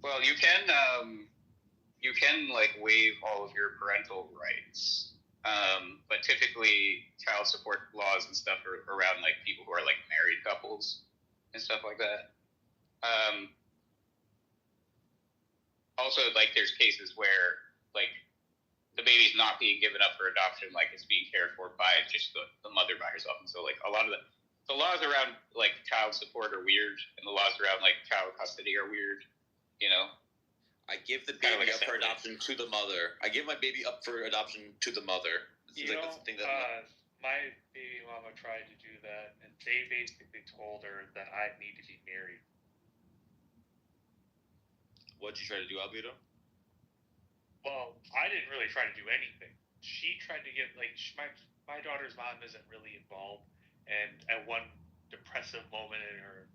Well, you can like waive all of your parental rights, but typically child support laws and stuff are around like people who are like married couples and stuff like that. Also, like, there's cases where like the baby's not being given up for adoption, like it's being cared for by just the mother by herself, and so like a lot of the laws around like child support are weird, and the laws around like child custody are weird. You know, I give the baby up for adoption to the mother. I give my baby up for adoption to the mother. That's the thing that my baby mama tried to do that, and they basically told her that I need to be married. What'd you try to do, Albedo? Well, I didn't really try to do anything. She tried to get, like, my daughter's mom isn't really involved, and at one depressive moment in her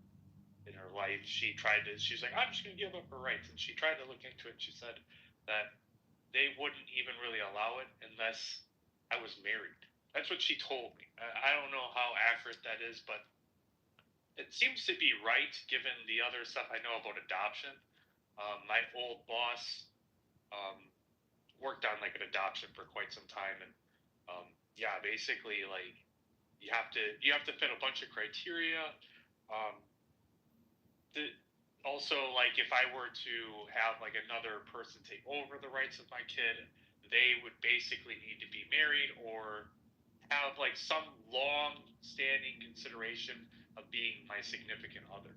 life, she was like, I'm just going to give up her rights, and she tried to look into it, and she said that they wouldn't even really allow it unless I was married. That's what she told me. I don't know how accurate that is, but it seems to be right given the other stuff I know about adoption. My old boss worked on like an adoption for quite some time, and basically like you have to fit a bunch of criteria. Also, like, if I were to have like another person take over the rights of my kid, they would basically need to be married or have like some long-standing consideration of being my significant other.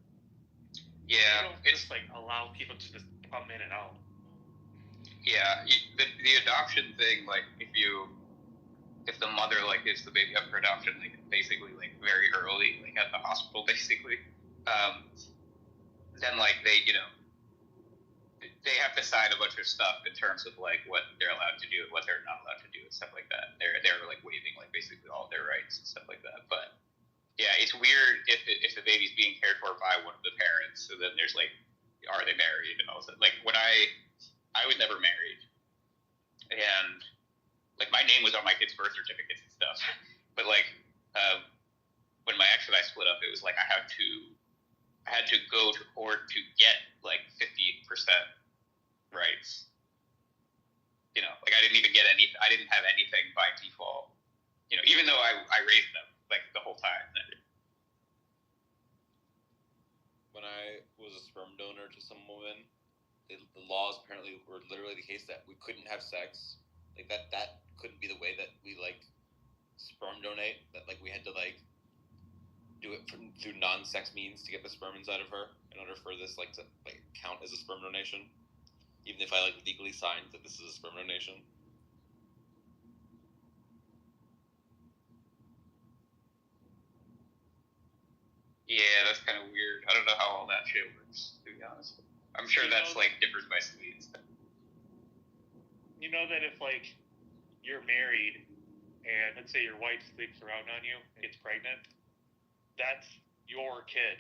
Yeah, they don't just like allow people to just come in and out. Yeah, the adoption thing, like if the mother like gives the baby up for adoption, like basically like very early, like at the hospital, basically, then like they have to sign a bunch of stuff in terms of like what they're allowed to do and what they're not allowed to do and stuff like that. They're like waiving like basically all their rights and stuff like that. But yeah, it's weird if the baby's being cared for by one of the parents. So then there's like, are they married and all that? Like when I was never married, and like my name was on my kids' birth certificates and stuff. But like when my ex and I split up, it was like I had to go to court to get like 50% rights. You know, like I didn't have anything by default. You know, even though I raised them like the whole time. When I was a sperm donor to some woman, the laws apparently were literally the case that we couldn't have sex. Like that couldn't be the way that we like sperm donate. That like we had to like do it through non-sex means to get the sperm inside of her in order for this like to like count as a sperm donation, even if I like legally signed that this is a sperm donation. Yeah, that's kind of weird. I don't know how all that shit works, to be honest. I'm sure that's like differs by state. You know that if like you're married and let's say your wife sleeps around on you and gets pregnant, that's your kid.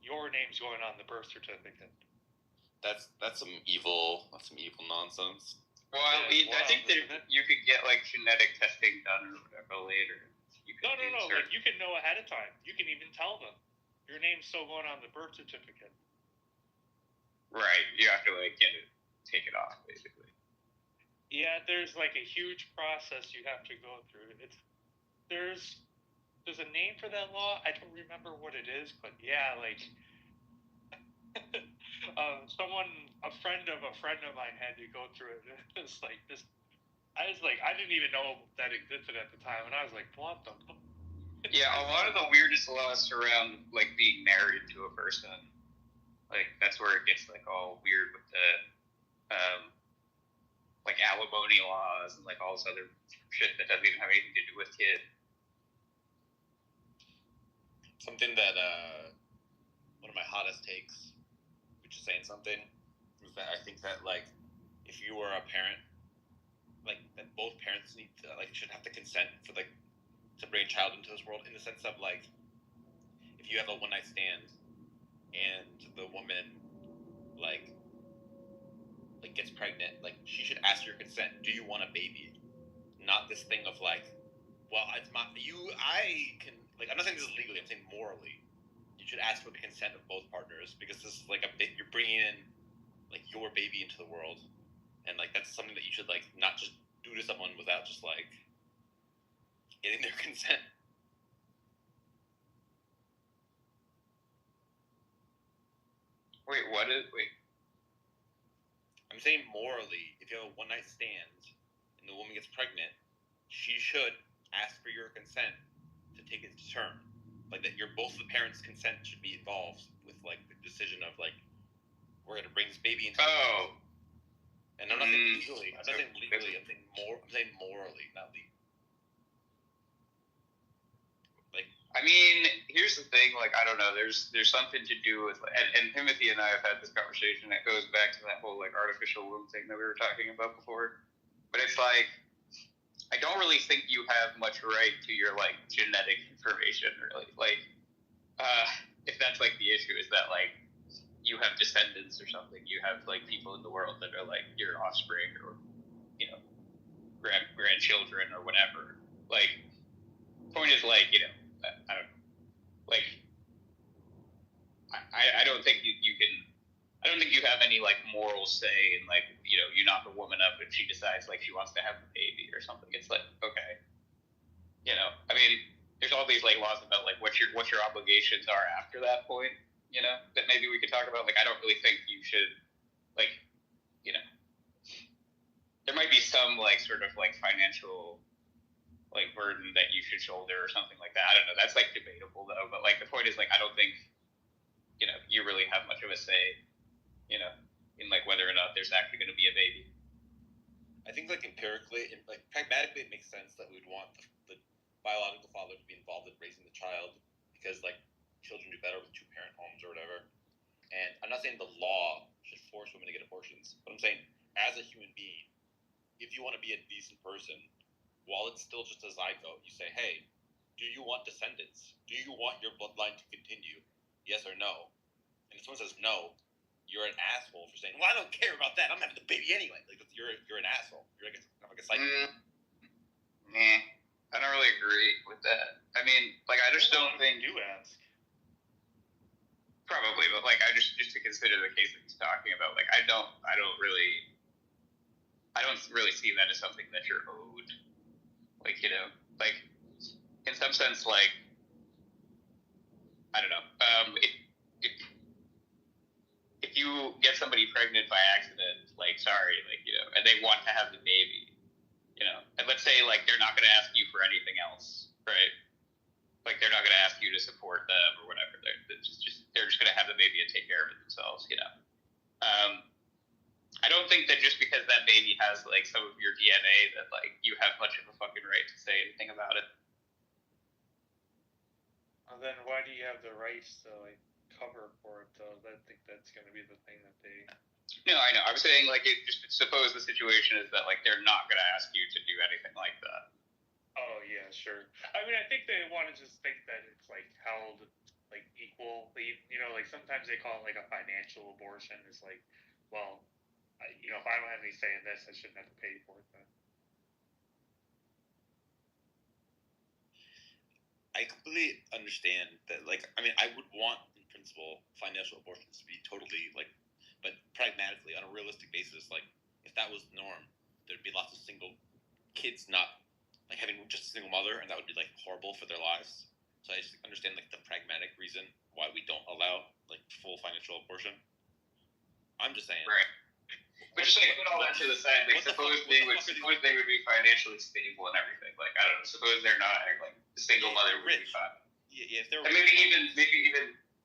Your name's going on the birth certificate. That's some evil nonsense. Well, I think that you could get like genetic testing done or whatever later. No. Like you can know ahead of time. You can even tell them your name's still going on the birth certificate. Right. You have to like take it off, basically. Yeah, there's like a huge process you have to go through. There's a name for that law. I don't remember what it is, but yeah, like a friend of mine had to go through it. It's like this. I was like, I didn't even know that existed at the time, and I was like, what the? Yeah, a lot of the weirdest laws surround like being married to a person. Like that's where it gets like all weird with the like alimony laws and like all this other shit that doesn't even have anything to do with kids. Something that one of my hottest takes, which is saying something, is that I think that like if you were a parent, like that both parents need to like should have to consent for like to bring a child into this world, in the sense of like if you have a one night stand and the woman like gets pregnant, like she should ask your consent. Do you want a baby? Not this thing of like, well, it's my I can like. I'm not saying this is legally. I'm saying morally. You should ask for the consent of both partners, because this is like you're bringing in like your baby into the world, and like that's something that you should like not just do to someone without just like getting their consent. Wait, wait? I'm saying morally, if you have a one night stand and the woman gets pregnant, she should ask for your consent to take it to term. Like that, both the parents' consent should be involved with like the decision of like we're gonna bring this baby into. Oh. And I'm not saying legally. I'm not saying legally. I'm saying morally, not legally. Like, I mean, here's the thing. Like, I don't know. There's something to do with, and Timothy and I have had this conversation that goes back to that whole like artificial womb thing that we were talking about before. But it's like, I don't really think you have much right to your like genetic information, really. Like, if that's like the issue, is that like you have descendants or something, you have like people in the world that are like your offspring or you know grandchildren or whatever. Like, point is like I don't know, like I don't think you can. I don't think you have any like moral say in like you knock a woman up and she decides like she wants to have a baby or something. It's like okay, I mean there's all these like laws about like what your obligations are after that point. That maybe we could talk about. Like I don't really think you should like there might be some like sort of like financial like burden that you should shoulder or something like that. I don't know. That's like debatable though. But like the point is like I don't think you really have much of a say in like whether or not there's actually going to be a baby. I think like empirically, like pragmatically, it makes sense that we'd want the biological father to be involved in raising the child, because like children do better with two-parent homes or whatever. And I'm not saying the law should force women to get abortions, but I'm saying as a human being, if you want to be a decent person, while it's still just a zygote, you say, hey, do you want descendants? Do you want your bloodline to continue? Yes or no? And if someone says no, you're an asshole for saying, well, I don't care about that. I'm having the baby anyway. Like you're an asshole. You're like a psycho. I don't really agree with that. I mean, like I just don't think you ask. Probably, but like I just to consider the case that he's talking about, like I don't really see that as something that you're owed. Like like in some sense, like I don't know. If you get somebody pregnant by accident, like sorry, like and they want to have the baby, and let's say like they're not going to ask you for anything else, right? Like they're not going to ask you to support them or whatever. They're just going to have the baby and take care of it themselves. I don't think that just because that baby has like some of your DNA that like you have much of a fucking right to say anything about it. Well, then why do you have the rights to like cover for it though? I think that's going to be the thing that they. No, I know. I'm saying like suppose the situation is that like they're not going to ask you to do anything like that. Oh yeah, sure. I mean, I think they want to just think that it's like held like equally. Like sometimes they call it like a financial abortion. It's like, well, if I don't have any say in this, I shouldn't have to pay for it then. I completely understand that. Like, I mean, I would want in principle financial abortions to be totally like, but pragmatically on a realistic basis, like if that was the norm, there'd be lots of single kids not like having just a single mother, and that would be like horrible for their lives. So I just understand like the pragmatic reason why we don't allow like full financial abortion. I'm just saying. Right. But just like put all that to the side. Like suppose they would be financially stable and everything. Like I don't know. Suppose they're not. Like the single mother would be fine. Yeah, if they're and maybe even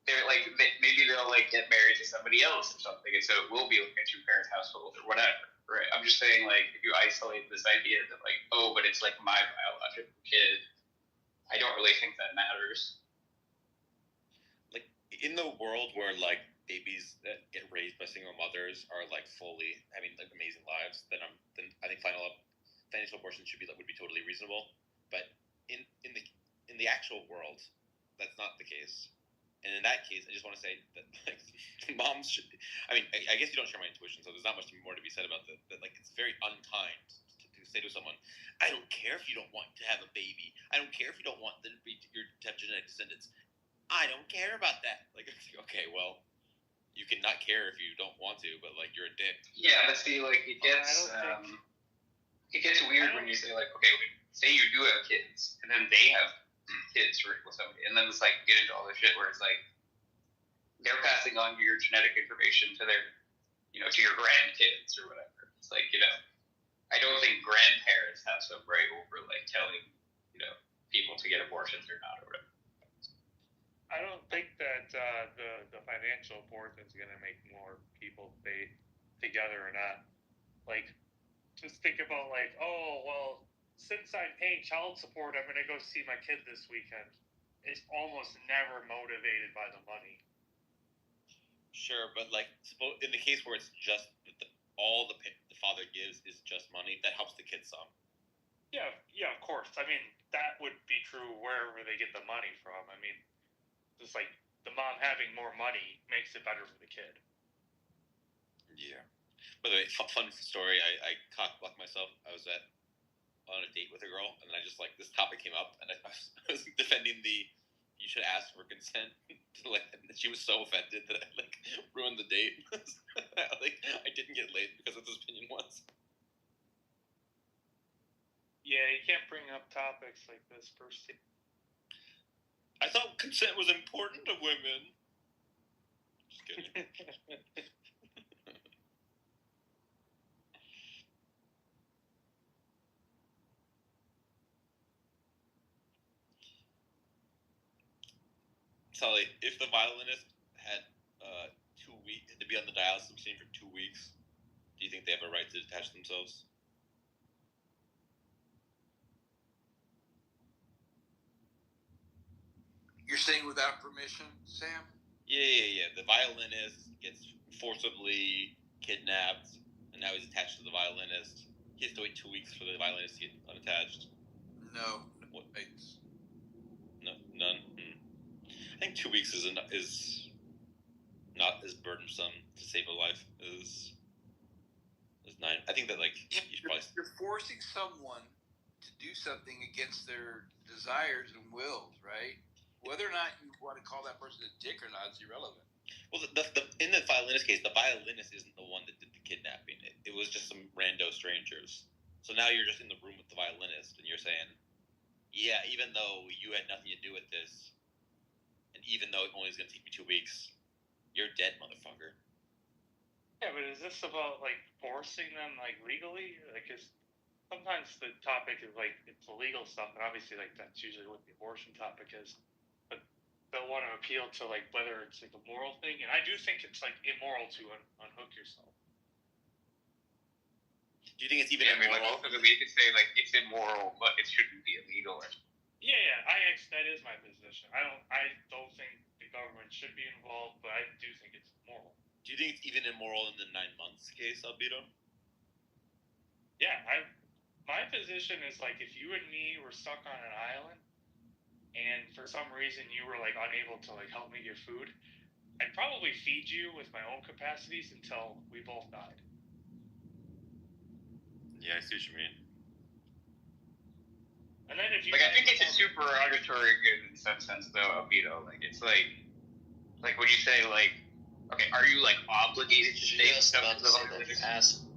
they're like maybe they'll like get married to somebody else or something, and so it will be like a 2-parent household or whatever. Right. I'm just saying like if you isolate this idea that like but it's like my biological kid. I don't really think that matters. Like in the world where like babies that get raised by single mothers are like fully having like amazing lives, then I think financial abortion would be totally reasonable. But in the actual world, that's not the case. And in that case, I just want to say that like moms should. I mean, I guess you don't share my intuition, so there's not much more to be said about that. That like it's very unkind to say to someone, I don't care if you don't want to have a baby. I don't care if you don't want to have genetic descendants. I don't care about that. Like, okay, well, you can not care if you don't want to, but like you're a dick. Yeah, but see, like it gets weird when you say like, okay, say you do have kids, and then they have kids with somebody, and then it's like get into all this shit where it's like they're passing on your genetic information to their, to your grandkids or whatever. It's like I don't think grandparents have some right over like telling people to get abortions or not or whatever. I don't think that the financial abortion is going to make more people stay together or not. Like, just think about like, oh well, since I'm paying child support, I'm going to go see my kid this weekend. It's almost never motivated by the money. Sure, but like in the case where it's just all the father gives is just money, that helps the kid some. Yeah, of course. I mean, that would be true wherever they get the money from. I mean, just like the mom having more money makes it better for the kid. Yeah. By the way, fun story. I cock-blocked myself. I was on a date with a girl, and I just like this topic came up, and I was defending you should ask for consent. And she was so offended that I like ruined the date. I didn't get laid because of this opinion once. Yeah, you can't bring up topics like this first. I thought consent was important to women. Just kidding. Sully, if the violinist had 2 weeks to be on the dialysis machine for 2 weeks, do you think they have a right to detach themselves? You're saying without permission, Sam? Yeah. The violinist gets forcibly kidnapped, and now he's attached to the violinist. He has to wait 2 weeks for the violinist to get unattached. No. What? No, none. I think 2 weeks is not as burdensome to save a life as 9. I think that like you're forcing someone to do something against their desires and wills, right? Whether or not you want to call that person a dick or not is irrelevant. Well, in the violinist case, the violinist isn't the one that did the kidnapping. It was just some rando strangers. So now you're just in the room with the violinist, and you're saying, yeah, even though you had nothing to do with this, and even though it only is going to take me 2 weeks, you're dead, motherfucker. Yeah, but is this about like forcing them like legally? Like, cause sometimes the topic is like it's illegal stuff, and obviously like that's usually what the abortion topic is. But they'll want to appeal to like whether it's like a moral thing, and I do think it's like immoral to unhook yourself. Do you think it's even immoral? I mean, like ultimately, you could say like it's immoral, but it shouldn't be illegal. Yeah, that is my position. I don't think the government should be involved, but I do think it's immoral. Do you think it's even immoral in the 9 months case, Albedo? Yeah, my position is like if you and me were stuck on an island, and for some reason you were like unable to like help me get food, I'd probably feed you with my own capacities until we both died. Yeah, I see what you mean. And then if you I think it's a supererogatory good in some sense, though, Albedo. Like it's like when you say like, okay, are you like obligated to say stuff to the violinist?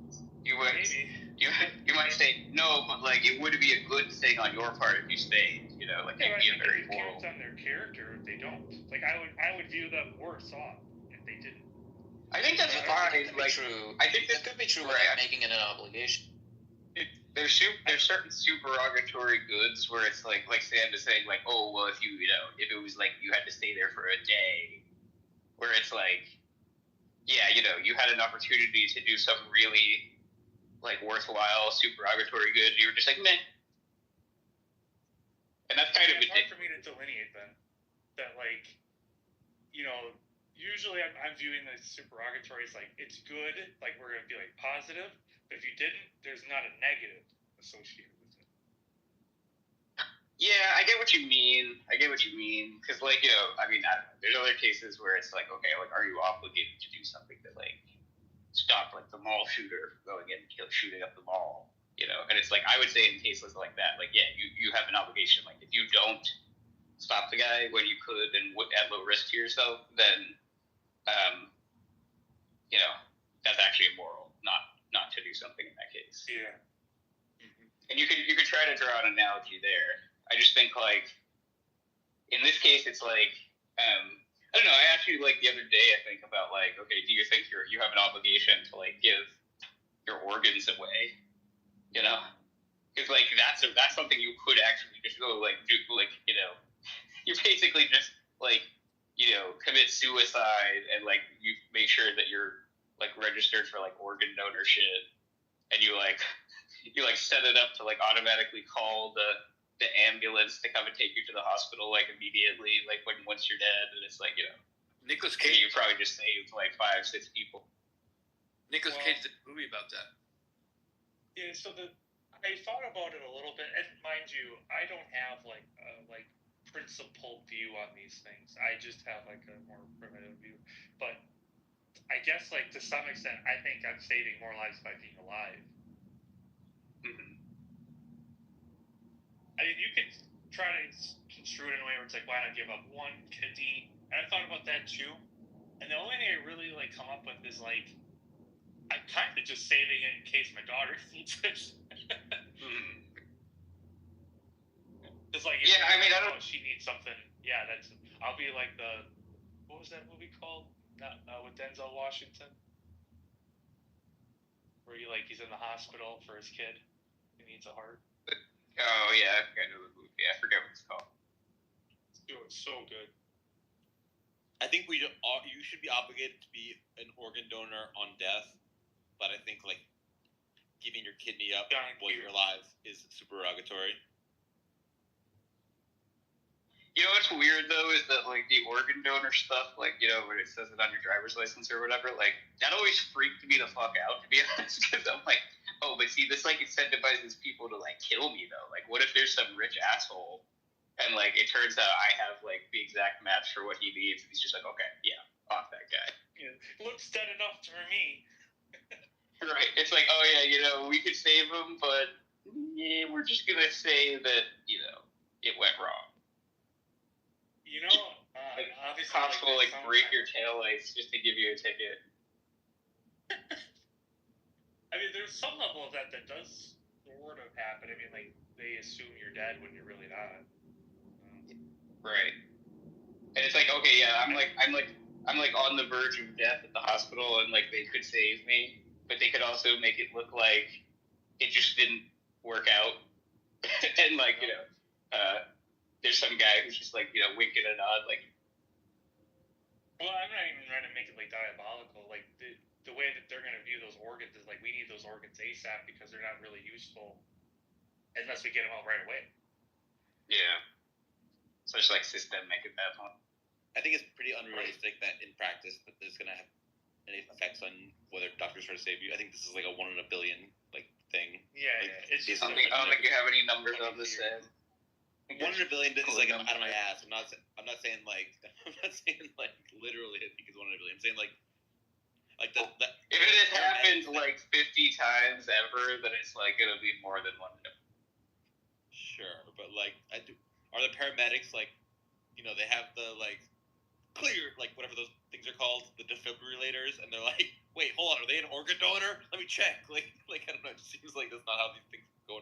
You would. Maybe. you might say no, but like it would be a good thing on your part if you stayed. You know, like it'd be a very moral. Depends on their character if they don't. Like I would view them worse off if they didn't. I think that's fine. Like true. I think That could be true without making it an obligation. There's certain supererogatory goods where it's like Sam is saying, like, oh well, if it was like you had to stay there for a day, where it's like, yeah, you had an opportunity to do some really like worthwhile supererogatory good, you were just like meh, and that's kind of it's hard for me to delineate then. That like, usually I'm viewing the supererogatory as like it's good, like we're gonna be like positive. But if you didn't, there's not a negative associated with it. Yeah, I get what you mean. Because, like, I don't know. There's other cases where it's like, okay, like, are you obligated to do something to, like, stop, like, the mall shooter from going in and shooting up the mall? And it's like, I would say in cases like that, like, yeah, you have an obligation. Like, if you don't stop the guy when you could and at low risk to yourself, then, that's actually immoral, not to do something in that case. Yeah. And you could try to draw an analogy there. I just think like in this case it's like I don't know, I asked you like the other day I think about like, okay, do you think you have an obligation to like give your organs away? Because like that's something you could actually just go like do, like you basically just like commit suicide and like you make sure that you're like registered for like organ donor shit, and you set it up to like automatically call the ambulance to come and take you to the hospital like immediately, like once you're dead, and it's like Nicolas Cage. You probably just saved like 5-6 people. Nicolas Cage did a movie about that. Yeah, so I thought about it a little bit, and mind you, I don't have like principled view on these things. I just have like a more primitive view, but I guess like to some extent, I think I'm saving more lives by being alive. Mm-hmm. I mean, you could try to construe it in a way where it's like, why not give up one kidney? And I thought about that too. And the only thing I really like come up with is like, I'm kind of just saving it in case my daughter needs it. It's like, yeah, I mean, I don't. She needs something. Yeah, I'll be like what was that movie called? With Denzel Washington, where he's in the hospital for his kid who needs a heart. Oh yeah, I know the movie. I forget what it's called. It's so good. I think you should be obligated to be an organ donor on death, but I think like giving your kidney up while you're alive is supererogatory. You know what's weird though is that like the organ donor stuff, like when it says it on your driver's license or whatever, like that always freaked me the fuck out, to be honest. Because I'm like, oh, but see, this like incentivizes people to like kill me though. Like, what if there's some rich asshole, and like it turns out I have like the exact match for what he needs, and he's just like, okay, yeah, off that guy. Yeah, looks dead enough for me. Right. It's like, oh yeah, we could save him, but yeah, we're just gonna say that it went wrong. Like obviously, cops will like break your taillights just to give you a ticket. I mean, there's some level of that does sort of happen. I mean, like they assume you're dead when you're really not. Right. And it's like, okay, yeah, I'm like on the verge of death at the hospital, and like they could save me, but they could also make it look like it just didn't work out, and like there's some guy who's just like winking a nod, like. Well, I'm not even trying to make it like diabolical. Like the way that they're going to view those organs is like we need those organs ASAP because they're not really useful unless we get them out right away. Yeah. So it's like systemic at that point. I think it's pretty unrealistic that in practice that there's going to have any effects on whether doctors try to save you. I think this is like a 1 in a billion like thing. Yeah, like, yeah. It's just I don't think you have any numbers on this. 1 in a billion is like out of my ass. I'm not saying like literally. I think it's 1 in a billion. I'm saying like that. If it has happened like 50 times ever, then it's like gonna be more than 1 in a billion. Sure, but like are the paramedics like they have the like clear like whatever those things are called, the defibrillators, and they're like wait, hold on, are they an organ donor? Let me check. Like I don't know. It seems like that's not how these things go.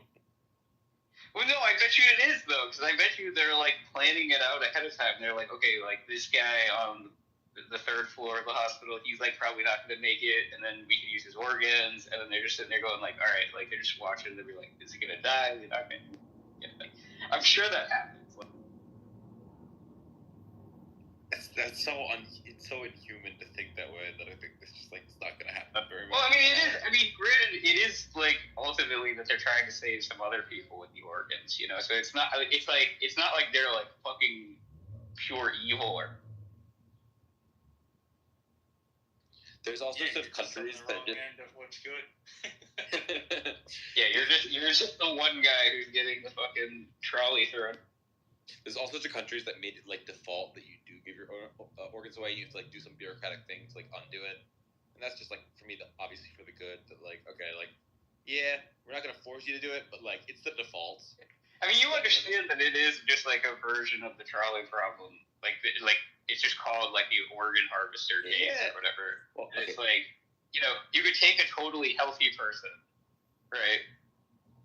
Well, no, I bet you it is though, because I bet you they're like planning it out ahead of time. They're like, okay, like this guy on the third floor of the hospital, he's like probably not going to make it, and then we can use his organs, and then they're just sitting there going like, all right, like they're just watching. They'll be like, is he going to die? Is he not going to? Yeah. I'm sure that happens. That's so it's so inhuman to think that way that I think it's just like it's not gonna happen very much. Well, I mean, it is. I mean, granted, it is like ultimately that they're trying to save some other people with the organs, you know. So it's not. It's not like they're like fucking pure evil or. There's also some countries that just. End of what's good. Yeah, you're just the one guy who's getting the fucking trolley thrown. There's all sorts of countries that made it like default that you do give your organs away. You have to like do some bureaucratic things, like undo it, and that's just like for me, obviously for the good. That like okay, like yeah, we're not gonna force you to do it, but like it's the default. I mean, you understand that it is just like a version of the trolley problem. Like it's just called like the organ harvester case or whatever. Well, okay. It's like, you know, you could take a totally healthy person, right?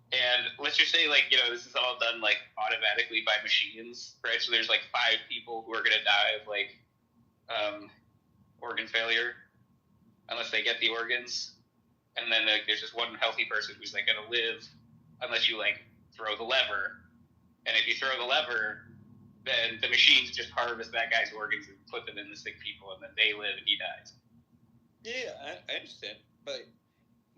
And let's just say, like, you know, this is all done, like, automatically by machines, right? So there's, like, 5 people who are going to die of, like, organ failure unless they get the organs. And then, like, there's just one healthy person who's, like, going to live unless you, like, throw the lever. And if you throw the lever, then the machines just harvest that guy's organs and put them in the sick people, and then they live and he dies. Yeah, I understand. But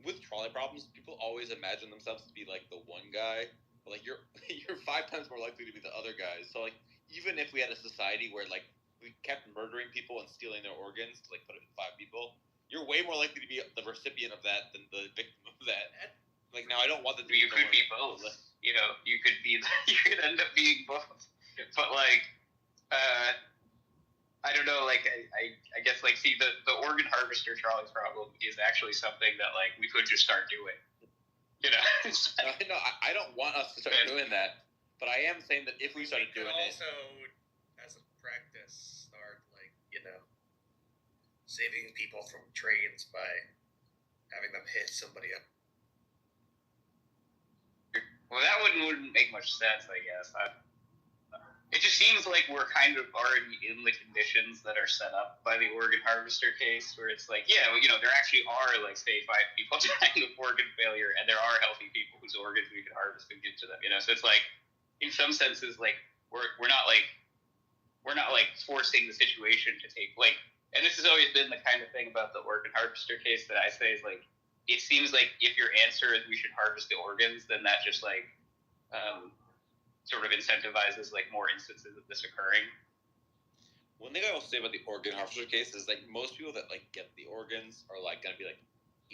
with trolley problems, people always imagine themselves to be like the one guy, but like you're 5 times more likely to be the other guys. So like even if we had a society where like we kept murdering people and stealing their organs to like put it in 5 people, you're way more likely to be the recipient of that than the victim of that. Like now I don't want the you could be both. You know, you could end up being both. But like I don't know, like, I guess, like, see, the organ harvester trolley problem is actually something that, like, we could just start doing. You know? No, I don't want us to start doing that, but I am saying that if we started doing it... also, as a practice, start, like, you know, saving people from trains by having them hit somebody up. Well, that wouldn't make much sense, I guess. It just seems like we're kind of already in the conditions that are set up by the organ harvester case, where it's like, yeah, you know, there actually are, like, say, 5 people dying of organ failure, and there are healthy people whose organs we can harvest and give to them, you know? So it's like, in some senses, like, we're not forcing the situation to take, like, and this has always been the kind of thing about the organ harvester case that I say is, like, it seems like if your answer is we should harvest the organs, then that just, like, sort of incentivizes like more instances of this occurring. One thing I will say about the organ harvester case is like most people that like get the organs are like gonna be like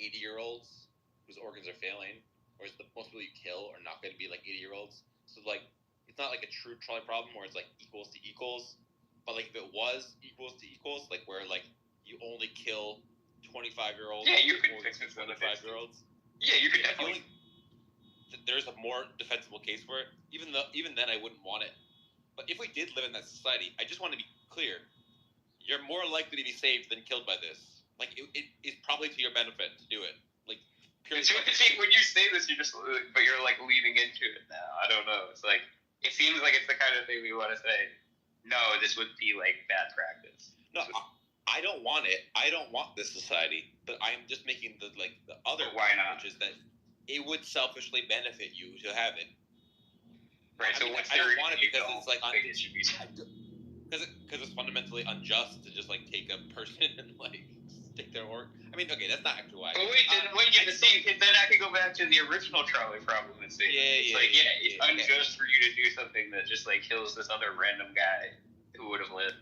80-year-olds whose organs are failing, whereas the most people you kill are not gonna be like 80-year-olds. So like it's not like a true trolley problem where it's like equals to equals, but like if it was equals to equals, like where like you only kill 25-year-olds, yeah, you could fix it 25-year-olds. Yeah, you could definitely. There's a more defensible case for it. Even then, I wouldn't want it. But if we did live in that society, I just want to be clear: you're more likely to be saved than killed by this. Like it is probably to your benefit to do it. Like purely. When you say this, you're like leaning into it now. I don't know. It's like it seems like it's the kind of thing we want to say. No, this would be like bad practice. No, I don't want it. I don't want this society. But I'm just making the other why not? Which is that it would selfishly benefit you to have it. Right. I don't want it because it's like because it's fundamentally unjust to just like take a person and like take their organ. I mean, okay, that's not actually why. But wait, then I could go back to the original trolley problem and say, it's unjust for you to do something that just like kills this other random guy who would have lived.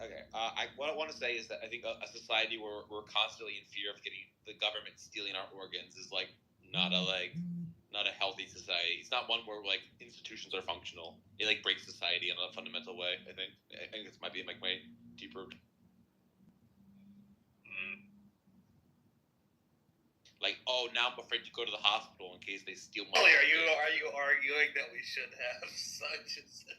Okay. What I want to say is that I think a society where we're constantly in fear of getting the government stealing our organs is like not a healthy society. It's not one where like institutions are functional. It like breaks society in a fundamental way. I think this might be like my deep root. Like, oh, now I'm afraid to go to the hospital in case they steal my. Are you arguing that we should have such and such?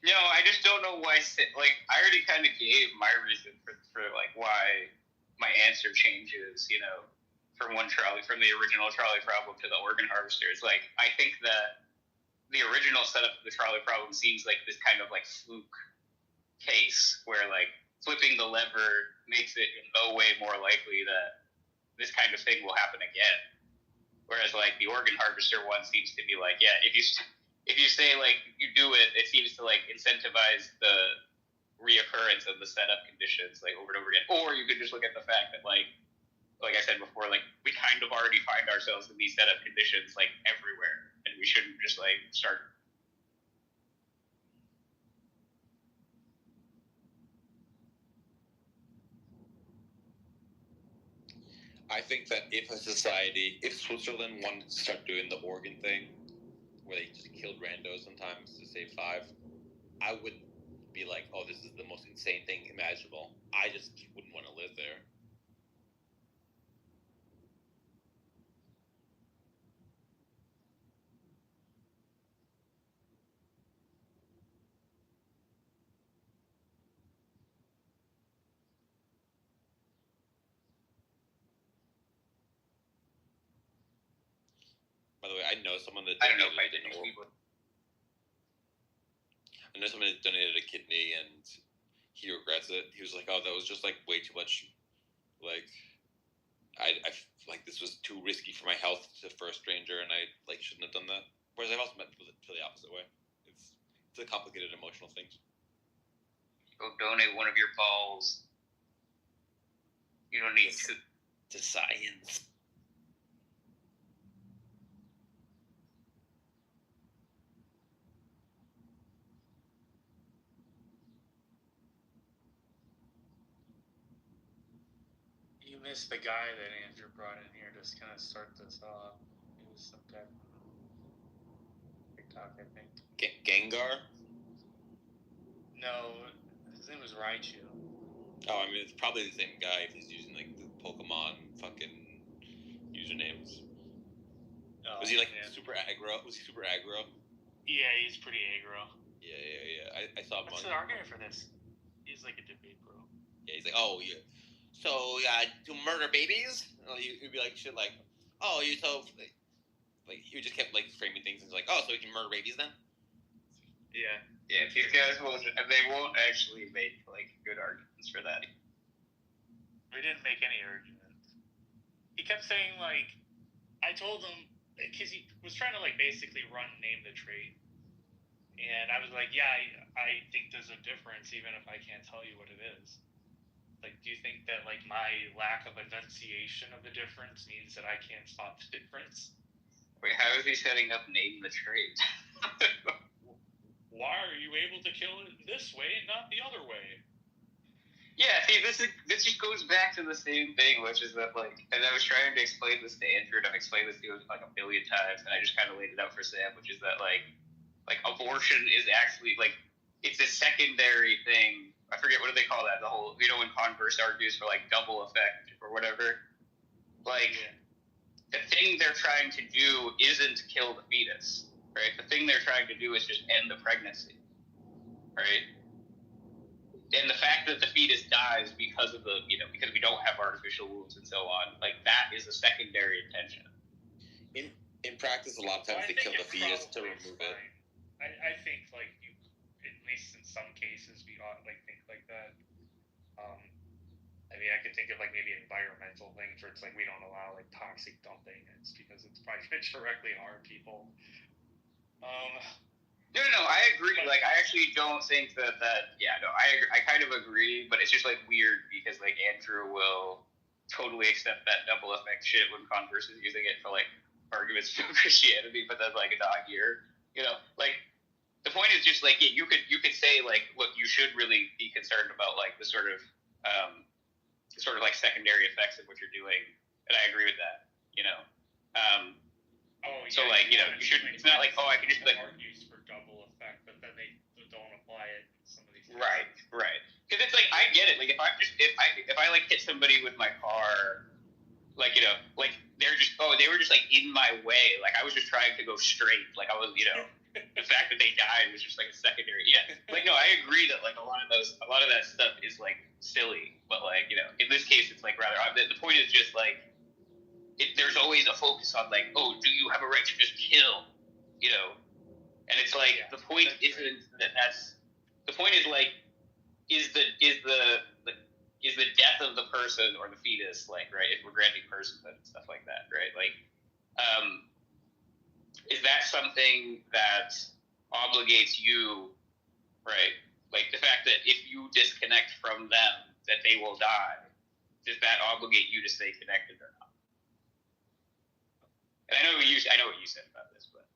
No, I just don't know why. Like, I already kind of gave my reason for like why my answer changes, you know, from the original trolley problem to the organ harvester. It's like, I think that the original setup of the trolley problem seems like this kind of like fluke case where like flipping the lever makes it in no way more likely that this kind of thing will happen again. Whereas like the organ harvester one seems to be like, yeah, if you say like you do it, it seems to like incentivize the reoccurrence of the setup conditions like over and over again. Or you could just look at the fact that like I said before, like we kind of already find ourselves in these setup conditions like everywhere, and we shouldn't just like start. I think that if Switzerland wanted to start doing the organ thing, where they just killed randos sometimes to save 5, I would be like, oh, this is the most insane thing imaginable. I just wouldn't want to live there. By the way, I know someone that donated a kidney and he regrets it. He was like, "Oh, that was just like way too much. Like, I like this was too risky for my health for a stranger, and I like shouldn't have done that." Whereas I've also met people that feel the opposite way. It's a complicated emotional thing. Go donate one of your balls. You don't need to science. You missed the guy that Andrew brought in here to kind of start this off. It was some guy from TikTok, I think. Gengar? No, his name was Raichu. Oh, I mean, it's probably the same guy if he's using like the Pokemon fucking usernames. Oh, was he like super aggro? Was he super aggro? Yeah, he's pretty aggro. Yeah. I saw him. What's the argument for this? He's like a debate bro. Yeah, he's like, oh, yeah. So, to murder babies? He'd be like shit like, oh, you so... Like, he just kept, like, framing things and like, oh, so you can murder babies then? Yeah. Yeah, these guys they won't actually make, like, good arguments for that. We didn't make any arguments. He kept saying, like, I told him, because he was trying to, like, basically name the trait. And I was like, yeah, I think there's a difference even if I can't tell you what it is. Like, do you think that, like, my lack of enunciation of the difference means that I can't spot the difference? Wait, how is he setting up name the trait? Why are you able to kill it this way and not the other way? Yeah, see, this just goes back to the same thing, which is that, like, and I was trying to explain this to Andrew, and I've explained this to him, like, a billion times, and I just kind of laid it out for Sam, which is that, like abortion is actually, like, it's a secondary thing. I forget, what do they call that? The whole, when Converse argues for, like, double effect or whatever. Like, the thing they're trying to do isn't kill the fetus, right? The thing they're trying to do is just end the pregnancy, right? And the fact that the fetus dies because of because we don't have artificial wombs and so on, like, that is a secondary intention. In practice, a lot of times they kill the fetus to remove it. I think, like, you, at least in some cases, we ought, like, think like that. I mean, I could think of, like, maybe environmental things where it's like we don't allow, like, toxic dumping. It's because it's probably going to directly harm people. No, I agree. Like, I actually don't think that I kind of agree, but it's just, like, weird because, like, Andrew will totally accept that double effect shit when Converse is using it for, like, arguments for Christianity, but then, like, a dog ear. Like, the point is just, like, you could say, like, look, you should really be concerned about, like, the sort of like secondary effects of what you're doing, and I agree with that. So, like, you should. It's not like, I can just like argues for double effect, but then they don't apply it in some of these cases. Right. Because it's like, I get it. Like, if I like hit somebody with my car, like, like, they're just they were just like in my way. Like, I was just trying to go straight. Like, I was the fact that they died was just like a secondary. Yeah, like no, I agree that like a lot of that stuff is like silly, but like in this case it's like rather. The point is just like there's always a focus on like, oh, do you have a right to just kill, and it's like the point isn't that's the point is like is the death of the person or the fetus like right if we're granting personhood and stuff like that right like is that something that obligates you right like the fact that if you disconnect from them that they will die does that obligate you to stay connected or not? And I know what you said about this, but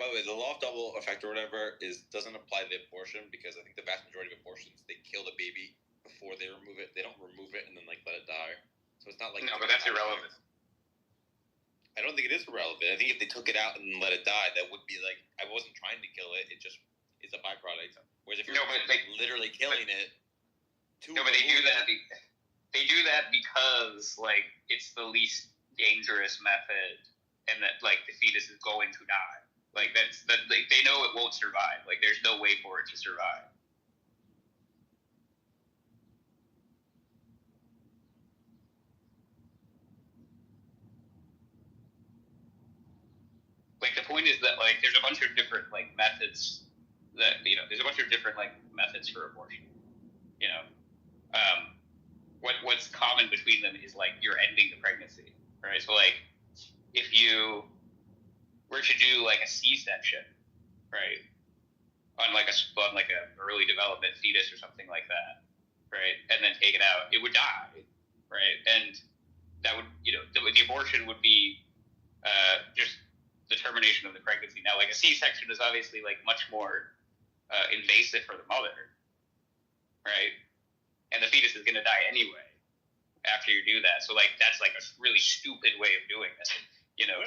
by the way, the law of double effect or whatever doesn't apply to the abortion because I think the vast majority of abortions they kill the baby before they remove it. They don't remove it and then like let it die. So it's not like no, but that's irrelevant. I don't think it is irrelevant. I think if they took it out and let it die, that would be like I wasn't trying to kill it. It just is a byproduct. Whereas if you're literally killing it, but they do that. They do that because like it's the least dangerous method, and that like the fetus is going to die. Like they know it won't survive. Like there's no way for it to survive. Like the point is that like there's a bunch of different like methods that there's a bunch of different like methods for abortion. What's common between them is like you're ending the pregnancy, right? So like if you were to do like a C-section, right, on like a early development fetus or something like that, right, and then take it out, it would die, right, and that would the abortion would be just the termination of the pregnancy. Now, like a C-section is obviously like much more invasive for the mother, right, and the fetus is going to die anyway after you do that. So like that's like a really stupid way of doing this,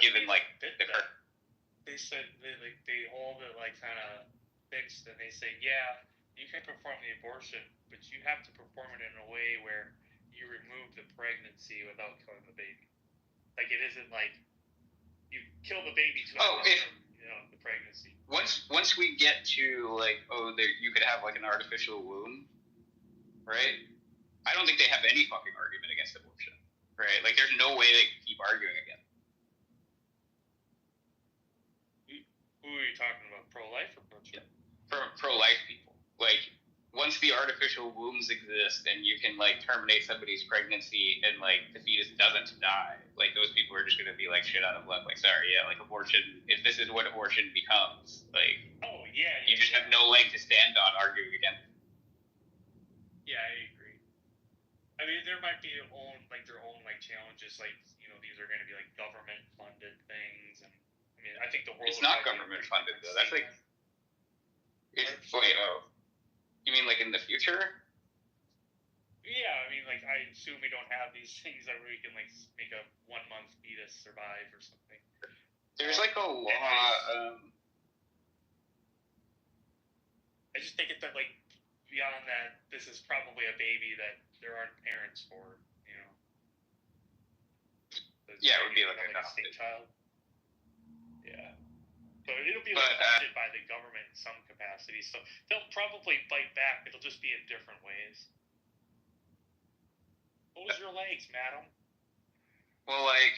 given like they said they hold it like kind of fixed, and they say, yeah, you can perform the abortion, but you have to perform it in a way where you remove the pregnancy without killing the baby. Like it isn't like you kill the baby to the pregnancy. Once we get to like you could have like an artificial womb, right? I don't think they have any fucking argument against abortion, right? Like there's no way they can keep arguing against. Who are you talking about? Pro-life or pro-choice? Pro-life people. Like once the artificial wombs exist and you can like terminate somebody's pregnancy and like the fetus doesn't die, like those people are just gonna be like shit out of luck. Like sorry, yeah, like abortion. If this is what abortion becomes, like you just have no leg to stand on arguing against. Yeah, I agree. I mean, there might be their own challenges. Like these are gonna be like government funded things, and I mean, I think the world. It's not government funded though. That's like. You mean like in the future? Yeah, I mean, like I assume we don't have these things that we can like make a 1 month fetus survive or something. There's like a law. I just think that like beyond that, this is probably a baby that there aren't parents for. Yeah, it would be like a state child. Yeah. So it'll be funded by the government in some capacity. So they'll probably fight back. It'll just be in different ways. Close your legs, madam. Well, like,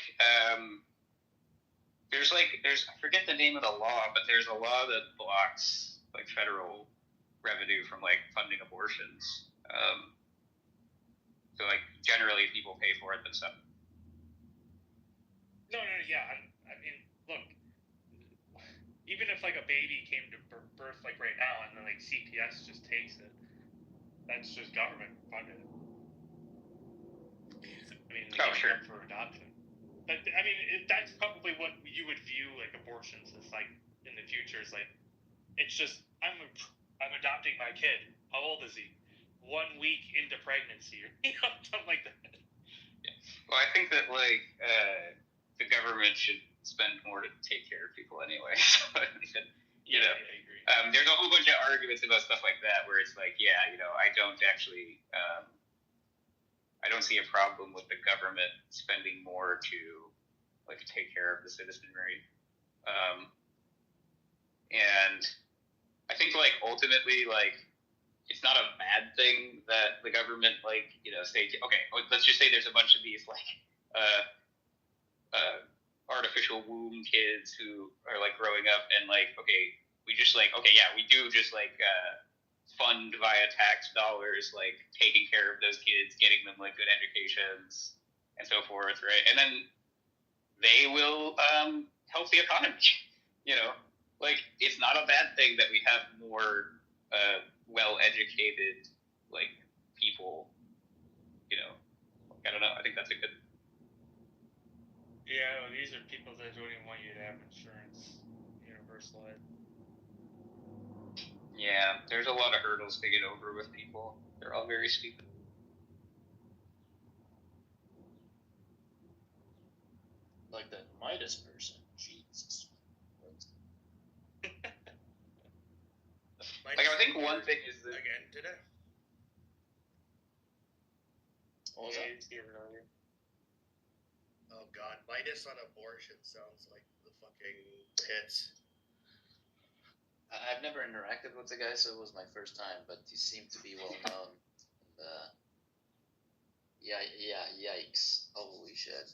there's I forget the name of the law, but there's a law that blocks like federal revenue from like funding abortions. So like generally people pay for it themselves. No, yeah. I mean, look. Even if like a baby came to birth like right now, and then like CPS just takes it, that's just government funded. I mean, sure. For adoption. But I mean, that's probably what you would view like abortions as like in the future. Is like, it's just I'm adopting my kid. How old is he? 1 week into pregnancy, or something like that. Yeah. Well, I think that like the government should spend more to take care of people anyway. So, I agree. There's a whole bunch of arguments about stuff like that where it's like, I don't actually, I don't see a problem with the government spending more to like take care of the citizenry. And I think like ultimately like it's not a bad thing that the government like say okay, let's just say there's a bunch of these like artificial womb kids who are like growing up and like okay, we just like okay, yeah, we do just like fund via tax dollars like taking care of those kids, getting them like good educations and so forth, right? And then they will help the economy. Like it's not a bad thing that we have more well-educated like people. I don't know. I think that's a good. Yeah, well, these are people that don't even want you to have insurance, universal ed. Yeah, there's a lot of hurdles to get over with people. They're all very stupid. Like that Midas person. Jesus. Like I think one thing is that again today. What was that? Oh God, Midas on abortion sounds like the fucking hits. I've never interacted with the guy, so it was my first time, but he seemed to be well known. Yikes. Holy shit.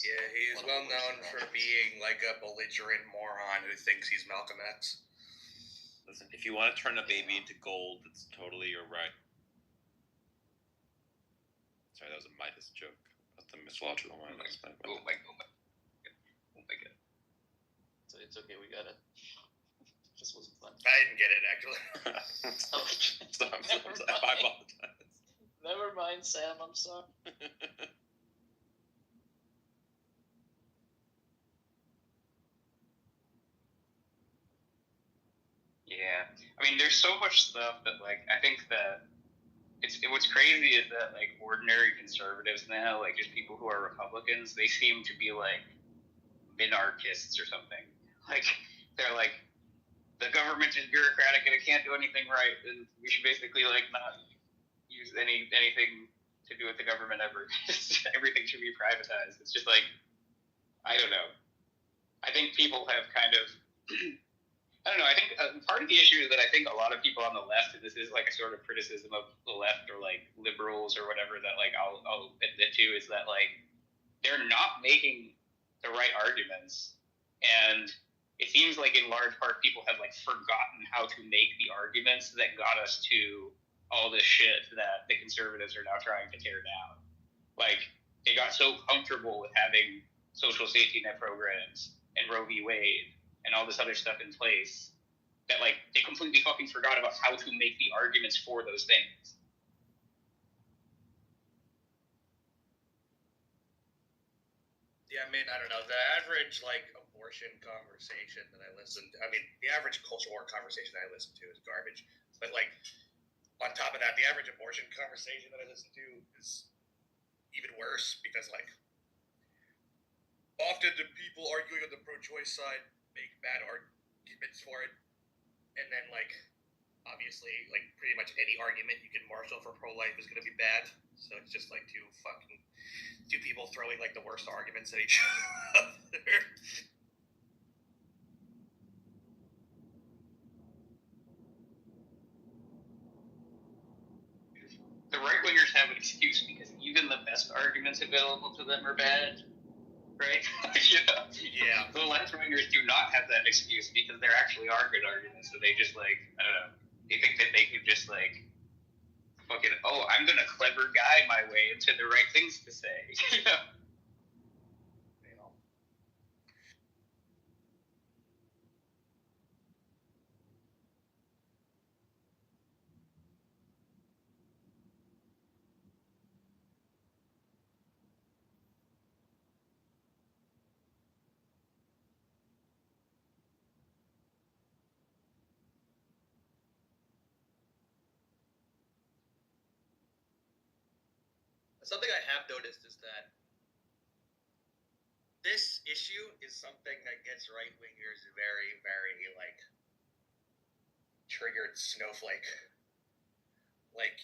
Yeah, he is well known for being like a belligerent moron who thinks he's Malcolm X. Listen, if you want to turn a baby into gold, it's totally your right. Sorry, that was a Midas joke. That's the mythological Midas. Oh my god. So it's okay, we got it. Just wasn't fun. I didn't get it actually. I apologize. Never mind, Sam. I'm sorry. Yeah, I mean, there's so much stuff that like I think that what's crazy is that like ordinary conservatives now, like just people who are Republicans, they seem to be like minarchists or something. Like they're like the government is bureaucratic and it can't do anything right, and we should basically like not use anything to do with the government ever. Everything should be privatized. It's just like I don't know. I think people have kind of. I don't know. I think part of the issue is that I think a lot of people on the left, and this is like a sort of criticism of the left or like liberals or whatever that like I'll admit to, is that like they're not making the right arguments, and it seems like in large part people have like forgotten how to make the arguments that got us to all this shit that the conservatives are now trying to tear down. Like they got so comfortable with having social safety net programs and Roe v. Wade and all this other stuff in place that like they completely fucking forgot about how to make the arguments for those things. Yeah, I mean, I don't know. The average like abortion conversation that I listen to, I mean, the average culture war conversation that I listen to is garbage. But like on top of that, the average abortion conversation that I listen to is even worse because like often the people arguing on the pro-choice side make bad arguments for it, and then like obviously like pretty much any argument you can marshal for pro-life is going to be bad. So it's just like two people throwing like the worst arguments at each other. The right wingers have an excuse because even the best arguments available to them are bad. Right? Yeah. The left wingers do not have that excuse because there actually are good arguments. So they just like, I don't know, they think that they can just like fucking, I'm gonna clever guy my way into the right things to say. Something I have noticed is that this issue is something that gets right wingers very, very like triggered snowflake. Like,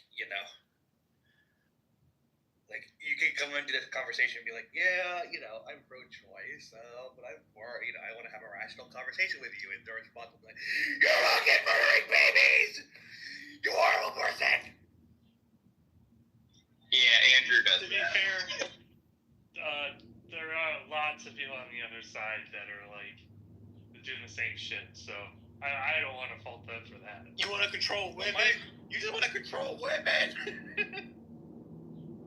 Like, you could come into this conversation and be like, yeah, I'm pro-choice, but I'm more, I want to have a rational conversation with you. And their response will be like, you're fucking murdering babies! You horrible person! Yeah, Andrew does To be that. fair, there are lots of people on the other side that are like doing the same shit. So I don't want to fault them for that. You want to control women? You just want to control women!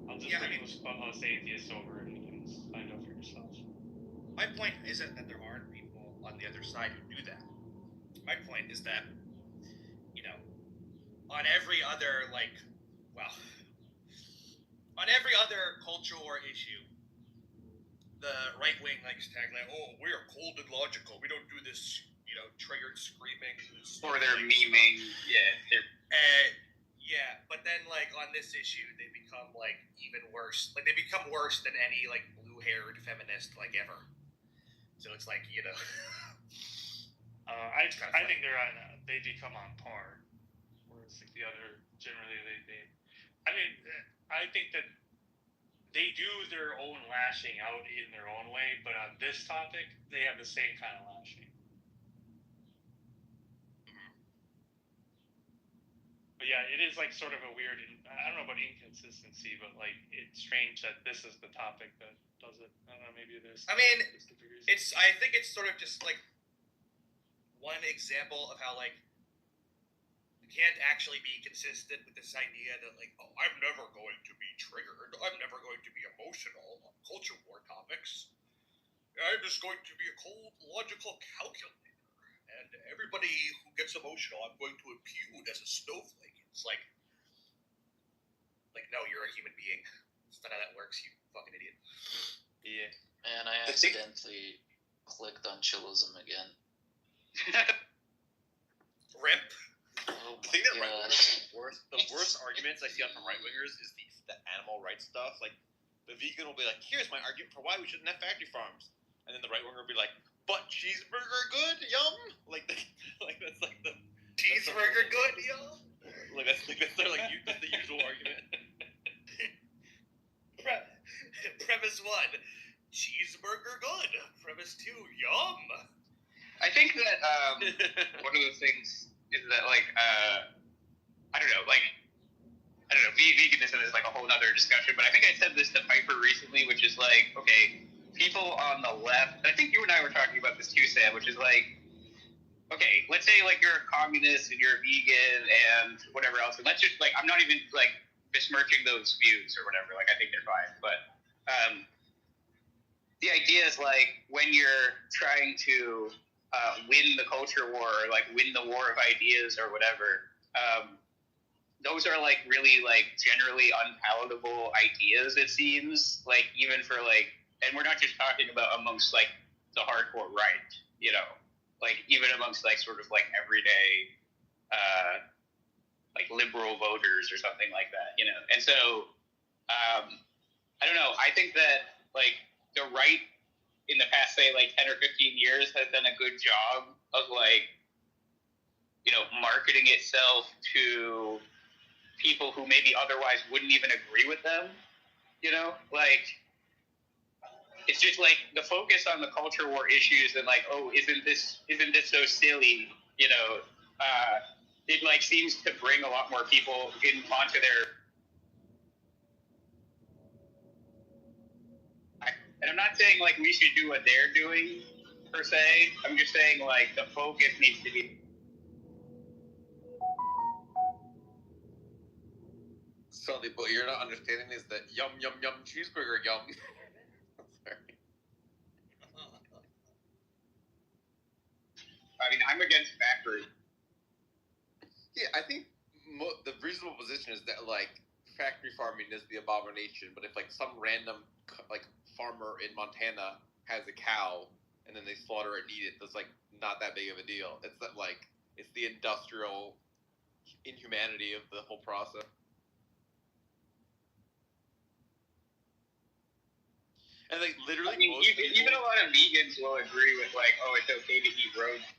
I'll just bring those atheists over and you can find out for yourself. My point isn't that there aren't people on the other side who do that. My point is that, on every other, on every other culture or issue, the right wing likes to tag like, oh, we are cold and logical. We don't do this, triggered screaming. Or they're memeing. Yeah, but then on this issue, they become even worse. They become worse than any blue-haired feminist ever. So it's I think they become on par. Whereas the other generally I think that they do their own lashing out in their own way, but on this topic, they have the same kind of lashing. But yeah, it is sort of a weird, I don't know about inconsistency, but it's strange that this is the topic that does it. I don't know, maybe it is. I mean, I think it's sort of just one example of how you can't actually be consistent with this idea that oh, I'm never going to be triggered, I'm never going to be emotional on culture war topics. I'm just going to be a cold, logical calculator. And everybody who gets emotional, I'm going to impugn as a snowflake. It's no, you're a human being. That's not how that works, you fucking idiot. Yeah. Man, I accidentally clicked on chillism again. Rip. Oh The thing that right wingers the worst arguments I see on from right wingers is the animal rights stuff. The vegan will be like, here's my argument for why we shouldn't have factory farms. And then the right winger will be like, but cheeseburger good, yum. That's the cheeseburger good, yum. That's their that's the usual argument. Premise 1, cheeseburger good. Premise 2, yum. I think that one of the things is that I don't know, veganism is a whole other discussion. But I think I said this to Piper recently, which is okay, people on the left. I think you and I were talking about this too, Sam. Which is okay, let's say you're a communist and you're a vegan and whatever else, and let's just I'm not even besmirching those views or whatever. I think they're fine, but the idea is when you're trying to win the culture war or win the war of ideas or whatever, those are really generally unpalatable ideas, it seems, even for and we're not just talking about amongst the hardcore right, even amongst sort of everyday liberal voters or something like that, and so I don't know, I think that the right in the past, say, 10 or 15 years has done a good job of, marketing itself to people who maybe otherwise wouldn't even agree with them, it's just, the focus on the culture war issues and, oh, isn't this so silly, it, seems to bring a lot more people onto their... And I'm not saying we should do what they're doing per se. I'm just saying the focus needs to be. Something, but you're not understanding is that yum yum yum cheeseburger yum. Sorry. I mean, I'm against factory. Yeah, I think the reasonable position is that factory farming is the abomination. But if some random farmer in Montana has a cow and then they slaughter it and eat it, that's not that big of a deal. It's that it's the industrial inhumanity of the whole process. And literally, I mean, even a lot of vegans will agree with oh, it's okay to eat rodents.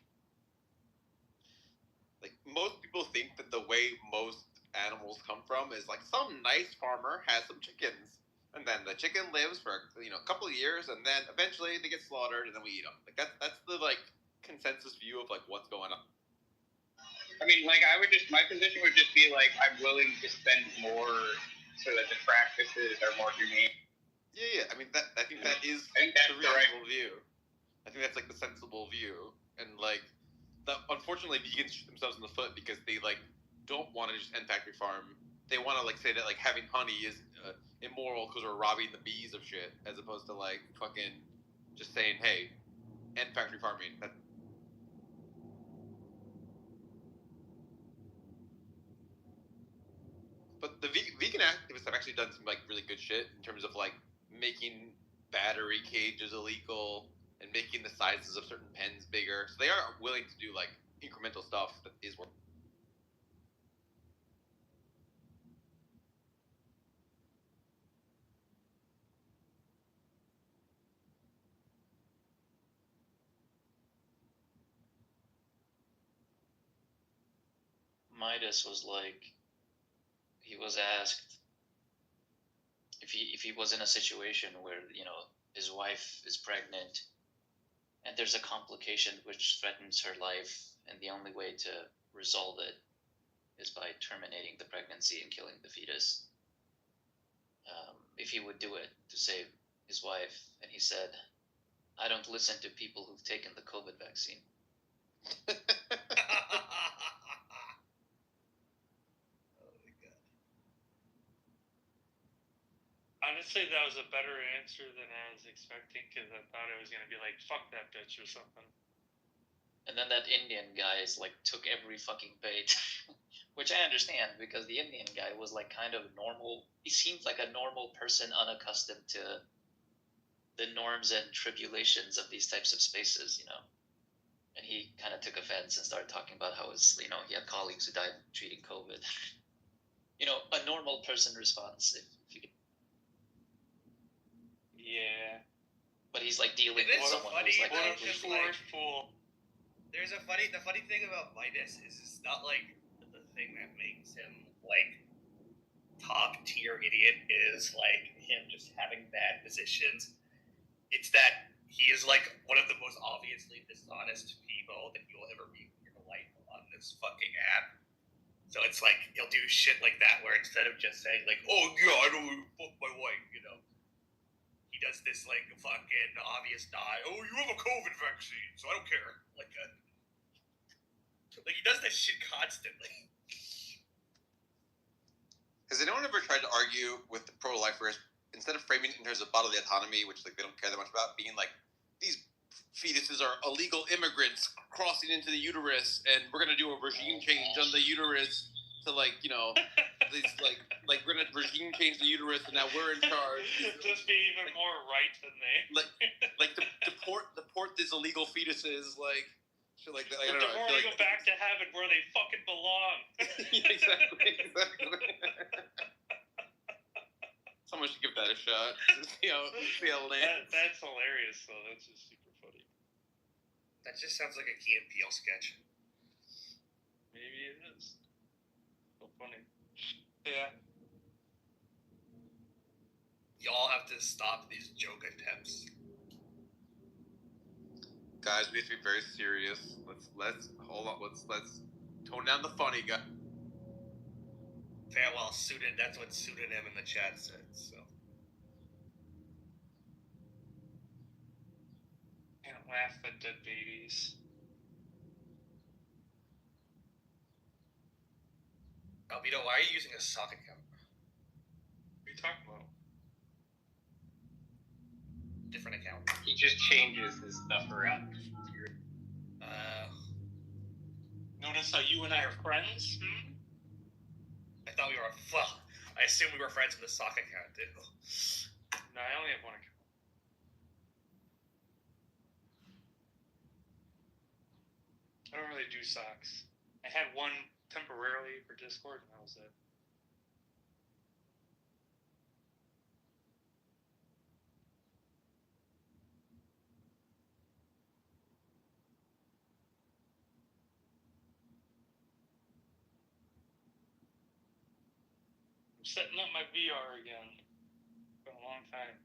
Most people think that the way most animals come from is some nice farmer has some chickens then the chicken lives for a couple of years, and then eventually they get slaughtered, and then we eat them. Like that's the like consensus view of like what's going on. I mean, like my position would just be like, I'm willing to spend more so that the practices are more humane. Yeah. I mean, I think that's the reasonable view. I think that's like the sensible view, and like, unfortunately, vegans shoot themselves in the foot because they like don't want to just end factory farm. They want to like say that like having honey is immoral because we're robbing the bees of shit, as opposed to like fucking just saying, hey, end factory farming. But the vegan activists have actually done some like really good shit in terms of like making battery cages illegal and making the sizes of certain pens bigger. So they are willing to do like incremental stuff that is working. Midas was like, he was asked if he was in a situation where his wife is pregnant and there's a complication which threatens her life, and the only way to resolve it is by terminating the pregnancy and killing the fetus. If he would do it to save his wife, and he said, "I don't listen to people who've taken the COVID vaccine." Honestly, that was a better answer than I was expecting, because I thought it was going to be like, fuck that bitch or something. And then that Indian guy took every fucking bait, which I understand, because the Indian guy was like kind of normal. He seemed like a normal person, unaccustomed to the norms and tribulations of these types of spaces, And he kind of took offense and started talking about how he had colleagues who died treating COVID. A normal person response, if you could. Yeah. But he's like dealing with someone who's like fool. There's the funny thing about Midas is it's not like the thing that makes him like top tier idiot is like him just having bad positions. It's that he is like one of the most obviously dishonest people that you'll ever meet in your life on this fucking app. So it's like he'll do shit like that where instead of just saying like, "Oh yeah, I don't fuck my wife," he does this like fucking obvious die. "Oh, you have a COVID vaccine, so I don't care." Like he does this shit constantly. Has anyone ever tried to argue with the pro-lifers instead of framing it in terms of bodily autonomy, which like they don't care that much about, being like, these fetuses are illegal immigrants crossing into the uterus, and we're gonna do a regime change on the uterus to these like we're gonna regime change the uterus, and now we're in charge. Just be even more right than they. deport these illegal fetuses, shit like that. I don't know. Before we go back to heaven where they fucking belong. Yeah, exactly. Someone should give that a shot. See how it lands. That's hilarious, though. That's just super funny. That just sounds like a Key and Peele sketch. Maybe it is. So funny. Yeah. Y'all have to stop these joke attempts. Guys, we have to be very serious. Let's hold on. Let's tone down the funny guy. Yeah, well, that's what pseudonym in the chat said, so. Can't laugh at dead babies. Albedo, why are you using a sock account? What are you talking about? Different account. He just changes his stuff around. Notice how you and I are friends? I thought we were, I assumed we were friends with the sock account, too. No, I only have one account. I don't really do socks. I had one temporarily for Discord, and that was it. I'm setting up my VR again. Been a long time.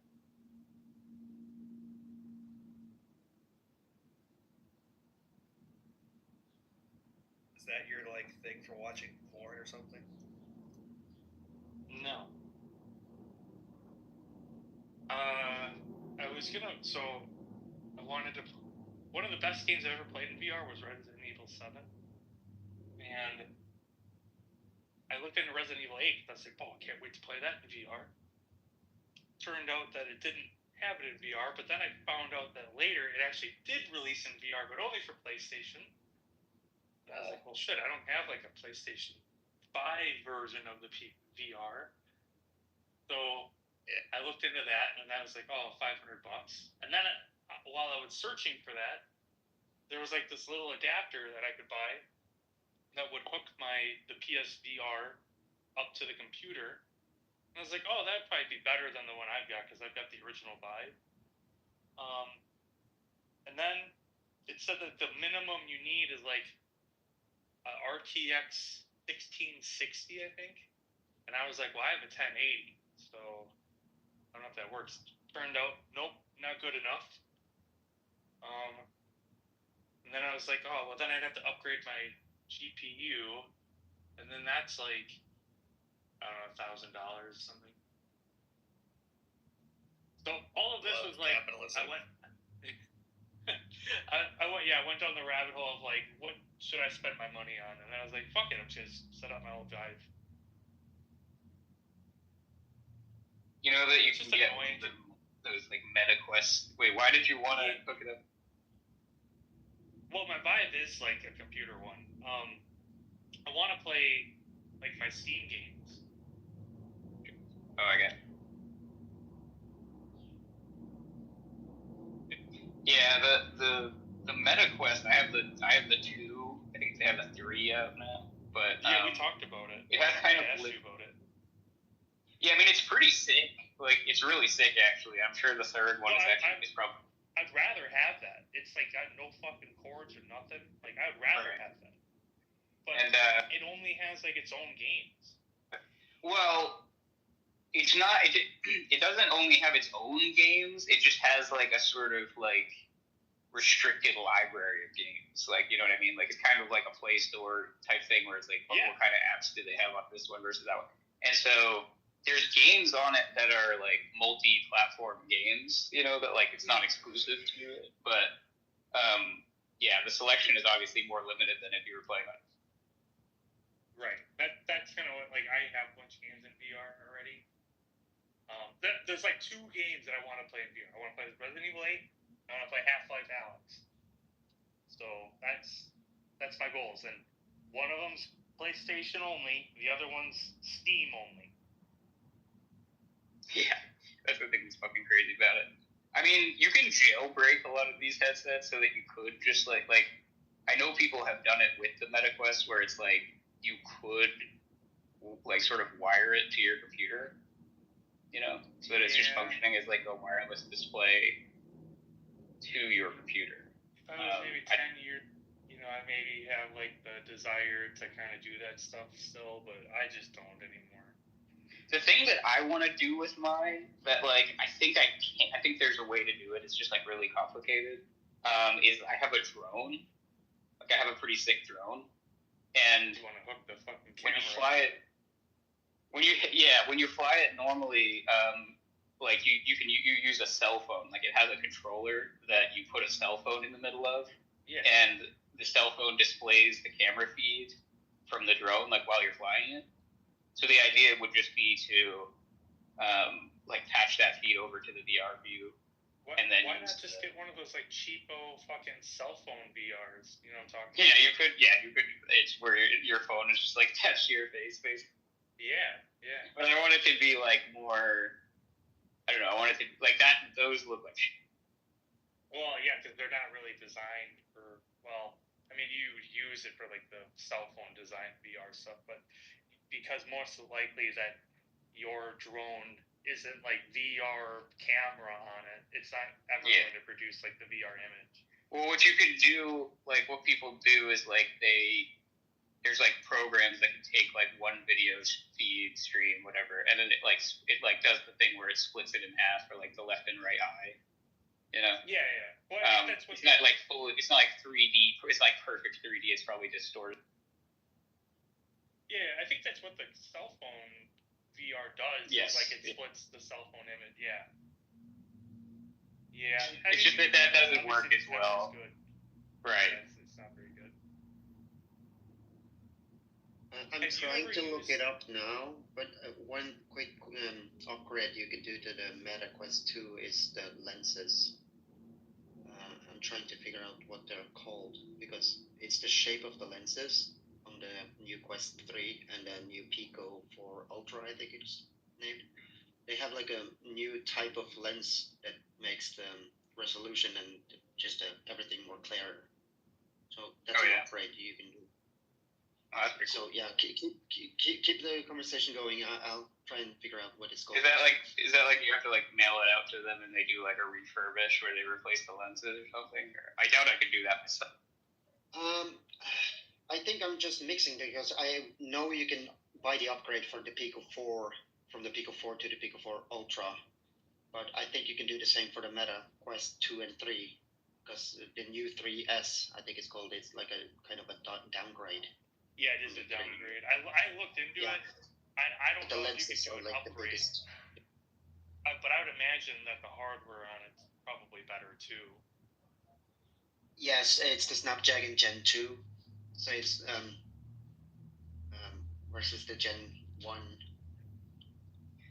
Is that your like thing for watching porn or something? No. I was gonna. So I wanted to. One of the best games I ever played in VR was Resident Evil 7, and I looked into Resident Evil 8. I was like, oh, I can't wait to play that in VR. Turned out that it didn't have it in VR, but then I found out that later it actually did release in VR, but only for PlayStation. And I was like, well, shit, I don't have like a PlayStation 5 version of the VR. So I looked into that, and I was like, oh, $500. And then while I was searching for that, there was like this little adapter that I could buy that would hook the PSVR up to the computer. And I was like, oh, that'd probably be better than the one I've got because I've got the original Vive. And then it said that the minimum you need is like an RTX 1660, I think. And I was like, well, I have a 1080, so I don't know if that works. Turned out, nope, not good enough. And then I was like, oh, well, then I'd have to upgrade my GPU, and then that's like, I don't know, $1,000 or something. So all of this was like, capitalism. I went down the rabbit hole of like, what should I spend my money on? And I was like, fuck it, I'm just set up my old Vive. You know that you can get those like MetaQuest. Wait, why did you want to hook it up? Well, my Vive is like a computer one. I want to play like my Steam games. Oh, I get it. Yeah, the MetaQuest. I have the 2. I think they have the 3 out now. But yeah, we talked about it. It has kind of asked you about it. Yeah, I mean it's pretty sick. Like it's really sick, actually. I'm sure the third one is probably. I'd rather have that. It's like got no fucking cords or nothing. Like I'd rather have that. But it only has like its own games. Well, it's not. It doesn't only have its own games. It just has like a sort of like restricted library of games. Like you know what I mean? Like it's kind of like a Play Store type thing where it's like, what kind of apps do they have on this one versus that one? And so there's games on it that are like multi-platform games, you know, that like it's not exclusive to it, but yeah, the selection is obviously more limited than if you were playing on it. Right. That's kind of what like I have a bunch of games in VR already. There's like 2 games that I want to play in VR. I want to play Resident Evil 8. I want to play Half-Life Alyx. So that's my goals, and one of them's PlayStation only. The other one's Steam only. Yeah, that's the thing that's fucking crazy about it. I mean, you can jailbreak a lot of these headsets so that you could just like I know people have done it with the MetaQuest where it's like you could like sort of wire it to your computer, you know, so that it's just functioning as like a wireless display to your computer. If I was maybe 10 years, you know, I maybe have like the desire to kind of do that stuff still, but I just don't anymore. The thing that I want to do with mine, that like I think there's a way to do it. It's just like really complicated. Is I have a drone. Like I have a pretty sick drone, and you want to hook the fucking camera. When you fly it normally, like you use a cell phone. Like it has a controller that you put a cell phone in the middle of, and the cell phone displays the camera feed from the drone like while you're flying it. So the idea would just be to like patch that feed over to the VR view, and then why not just get one of those like cheapo fucking cell phone VRs? You know what I'm talking about? Yeah, you could. It's where your phone is just like attached to your face, basically. Yeah. But I want it to be like more. I don't know. I want it to like that. Those look like shit. Well, yeah, because they're not really designed for. Well, I mean, you would use it for like the cell phone design VR stuff, but because most likely that your drone isn't like VR camera on it, it's not ever going to produce like the VR image. Well, what you could do, like what people do is like they there's like programs that can take like one video feed stream, whatever, and then it does the thing where it splits it in half for like the left and right eye. You know? Yeah. Well, I think that's what it's not like full. It's not like 3D. It's like perfect 3D. It's probably distorted. Yeah, I think that's what the cell phone VR does. Yes. Like it splits the cell phone image. Yeah. Yeah. It's just that doesn't work as well. Good. Right. Yeah, it's not very good. I'm trying to look it up now, but one quick upgrade you can do to the Meta Quest 2 is the lenses. I'm trying to figure out what they're called, because it's the shape of the lenses on the new Quest 3 and the new Pico 4 Ultra, I think it's named. They have like a new type of lens that makes the resolution and just everything more clear. So that's an upgrade you can do. So yeah, keep the conversation going. I'll try and figure out what it's called. Is that like you have to like mail it out to them and they do like a refurbish where they replace the lenses or something? Or, I doubt I could do that myself. I think I'm just mixing because I know you can buy the upgrade for the Pico 4 from the Pico 4 to the Pico 4 Ultra, but I think you can do the same for the Meta Quest 2 and 3 because the new 3S, I think it's called, it's like a kind of a downgrade. Yeah, it is a downgrade. I looked into it. I don't know if you could do an upgrade. But I would imagine that the hardware on it's probably better too. Yes, it's the Snapdragon Gen 2. So it's versus the Gen 1.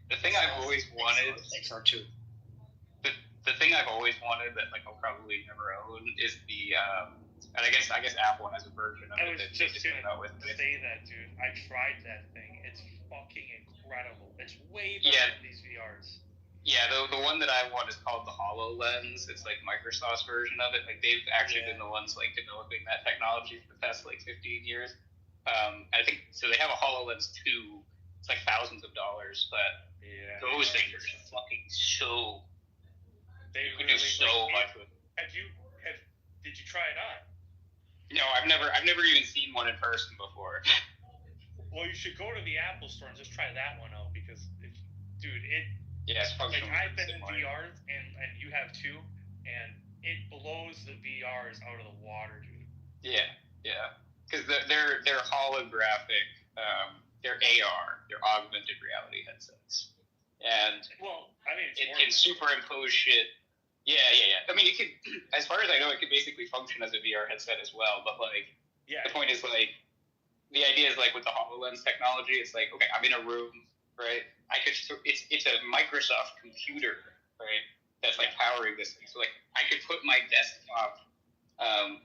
The thing I've always wanted XR2. The thing I've always wanted that like I'll probably never own is the and I guess Apple has a version of it that they just came out with. Say that, dude. I tried that thing. It's fucking incredible. It's way better than these VRs. Yeah, the one that I want is called the HoloLens. It's like Microsoft's version of it. Like they've actually been the ones like developing that technology for the past like 15 years. I think so. They have a HoloLens 2. It's like thousands of dollars, but those things are fucking so. You can do so much with. Did you try it on? No, I've never even seen one in person before. Well, you should go to the Apple store and just try that one out because, dude, it's functional. Like I've been in VRs and you have too, and it blows the VRs out of the water, dude. Yeah, because they're holographic, they're AR, they're augmented reality headsets, and it can superimpose shit. Yeah. I mean, it could, as far as I know, it could basically function as a VR headset as well. But like, the point is like, the idea is like with the HoloLens technology, it's like, okay, I'm in a room, right? It's a Microsoft computer, right? That's like powering this thing. So like, I could put my desktop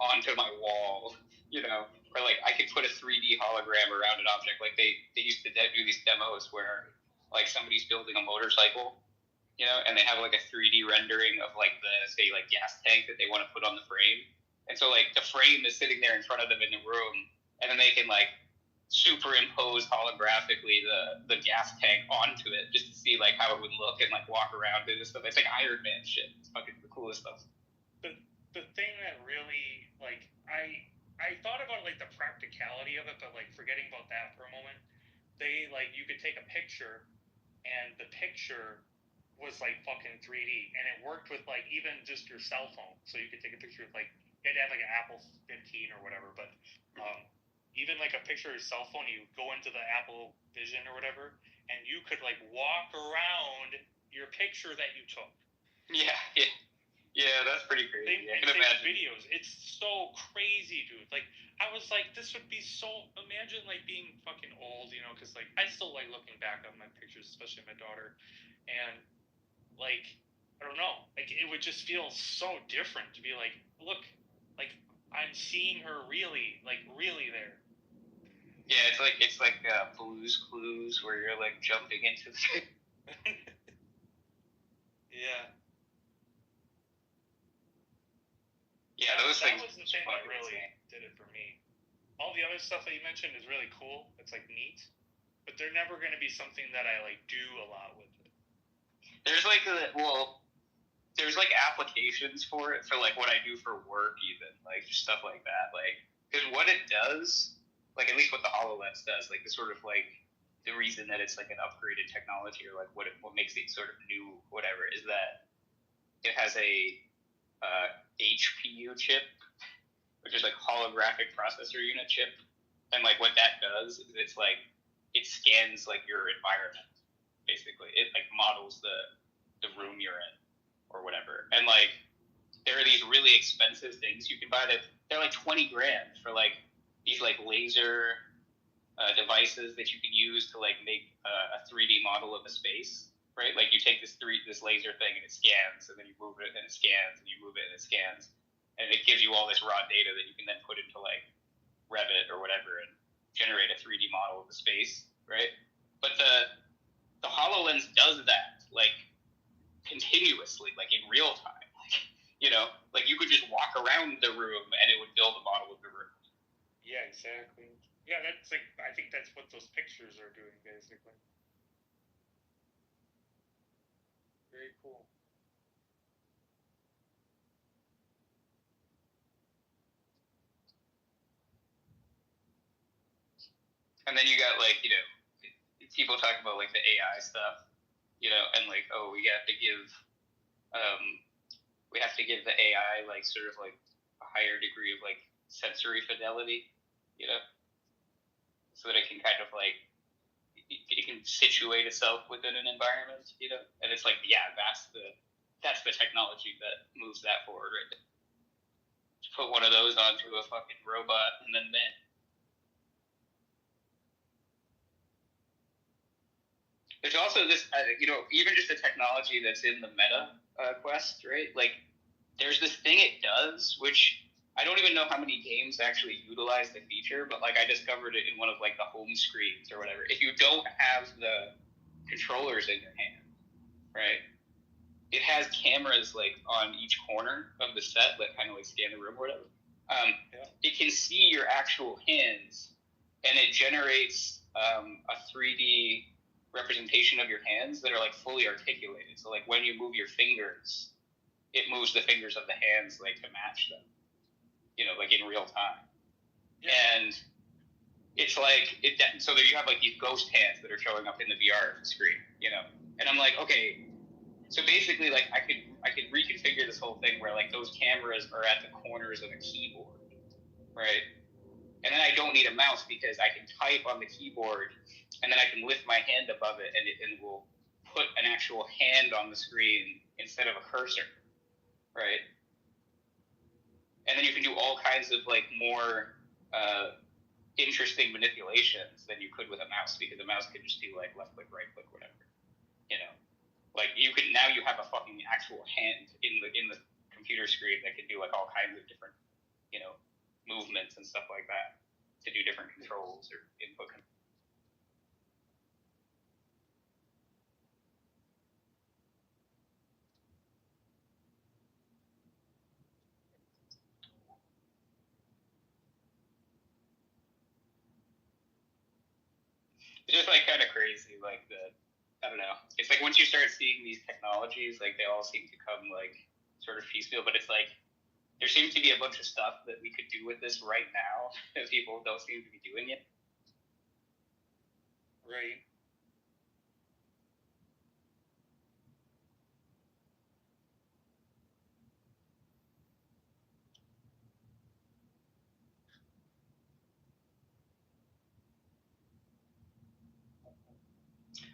onto my wall, you know, or like I could put a 3D hologram around an object. Like they used to do these demos where like somebody's building a motorcycle. You know, and they have like a 3D rendering of like the, say, like gas tank that they want to put on the frame. And so like the frame is sitting there in front of them in the room, and then they can like superimpose holographically the gas tank onto it just to see like how it would look and like walk around it and stuff. It's like Iron Man shit. It's fucking the coolest stuff. The thing that really like I thought about like the practicality of it, but like forgetting about that for a moment, they like you could take a picture, and the picture was like fucking 3D, and it worked with like even just your cell phone. So you could take a picture of like you had to have like an Apple 15 or whatever, but even like a picture of your cell phone, you go into the Apple Vision or whatever, and you could like walk around your picture that you took. Yeah, that's pretty crazy. I can imagine. Videos, it's so crazy, dude. Like I was like, this would be so. Imagine like being fucking old, you know? Because like I still like looking back on my pictures, especially my daughter, and like, I don't know, like it would just feel so different to be like, look, like I'm seeing her really there. Yeah, it's like Blue's Clues where you're like jumping into the. Yeah, those things. That was the thing that really did it for me. All the other stuff that you mentioned is really cool. It's like neat, but they're never going to be something that I like do a lot with it. There's like there's like applications for it for like what I do for work, even like stuff like that. Like, because what it does like at least what the HoloLens does, like the sort of like the reason that it's like an upgraded technology, or like what makes it sort of new, whatever, is that it has a HPU chip, which is like holographic processor unit chip, and like what that does is it's like it scans like your environment, basically. It like models the room you're in or whatever, and like there are these really expensive things you can buy that they're like 20 grand for like these like laser devices that you can use to like make a 3D model of a space, right? Like you take this laser thing and it scans, and then you move it and it scans, and you move it and it scans, and it gives you all this raw data that you can then put into like Revit or whatever and generate a 3D model of the space, right? But the HoloLens does that like continuously, like in real time, like, you know, like you could just walk around the room and it would build a model of the room. Yeah, exactly. Yeah, that's like, I think that's what those pictures are doing, basically. Very cool. And then you got like, you know, people talk about like the AI stuff, you know, and like, oh, we have to give the AI like sort of like a higher degree of like sensory fidelity, you know, so that it can kind of like it can situate itself within an environment, you know, and it's like, yeah, that's the technology that moves that forward, right? Just put one of those onto a fucking robot, and then man. There's also this, you know, even just the technology that's in the Meta Quest, right? Like, there's this thing it does, which I don't even know how many games actually utilize the feature, but like I discovered it in one of like the home screens or whatever. If you don't have the controllers in your hand, right? It has cameras like on each corner of the set that kind of like scan the room or whatever. It can see your actual hands, and it generates a 3D representation of your hands that are like fully articulated. So like when you move your fingers, it moves the fingers of the hands like to match them, you know, like in real time. Yeah. And it's like so that you have like these ghost hands that are showing up in the VR screen, you know. And I'm like, okay, so basically like I could reconfigure this whole thing where like those cameras are at the corners of a keyboard, right? And then I don't need a mouse because I can type on the keyboard, and then I can lift my hand above it, and it will put an actual hand on the screen instead of a cursor, right? And then you can do all kinds of like more interesting manipulations than you could with a mouse, because a mouse could just do like left click, right click, whatever, you know. Like you have a fucking actual hand in the computer screen that can do like all kinds of different, you know, movements and stuff like that to do different controls or input. It's just like kind of crazy, like I don't know. It's like once you start seeing these technologies, like they all seem to come like sort of piecemeal, but it's like there seems to be a bunch of stuff that we could do with this right now, and people don't seem to be doing it. Right.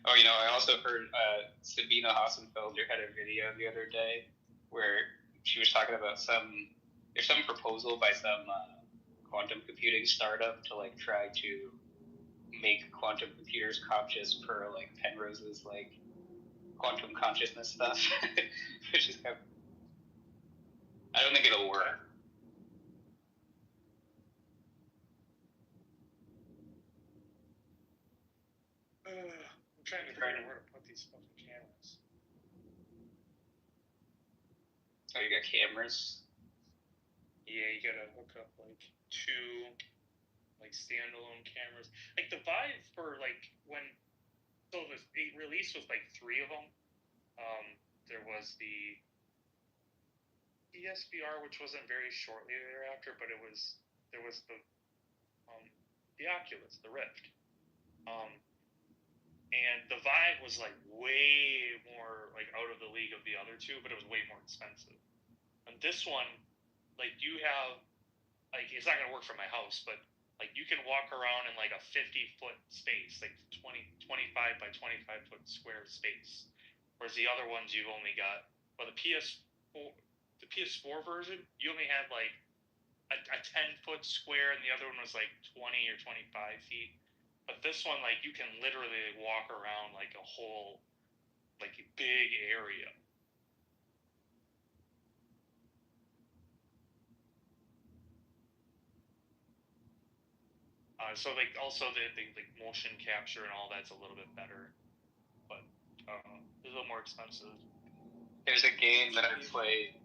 Oh, you know, I also heard Sabina Hassenfelder had a video the other day where she was talking about there's some proposal by some quantum computing startup to like try to make quantum computers conscious per like Penrose's like quantum consciousness stuff, which is kind of, I don't think it'll work. I'm trying to figure out where to put these fucking cameras. Oh, you got cameras? Yeah, you gotta hook up like 2 like standalone cameras. Like the Vive for like when the release was like 3 of them. There was the PSVR, which wasn't very shortly thereafter, but there was the the Oculus, the Rift. And the Vive was like way more like out of the league of the other two, but it was way more expensive. And this one, like you have, like it's not gonna work for my house, but like you can walk around in like a 50-foot space, like 25 by 25-foot square space. Whereas the other ones you've only got, well the PS4 version, you only had like a 10-foot square, and the other one was like 20 or 25 feet. But this one, like, you can literally walk around, like, a whole, like, big area. So, like, also the motion capture and all that's a little bit better. But, it's a little more expensive. There's a game that I play.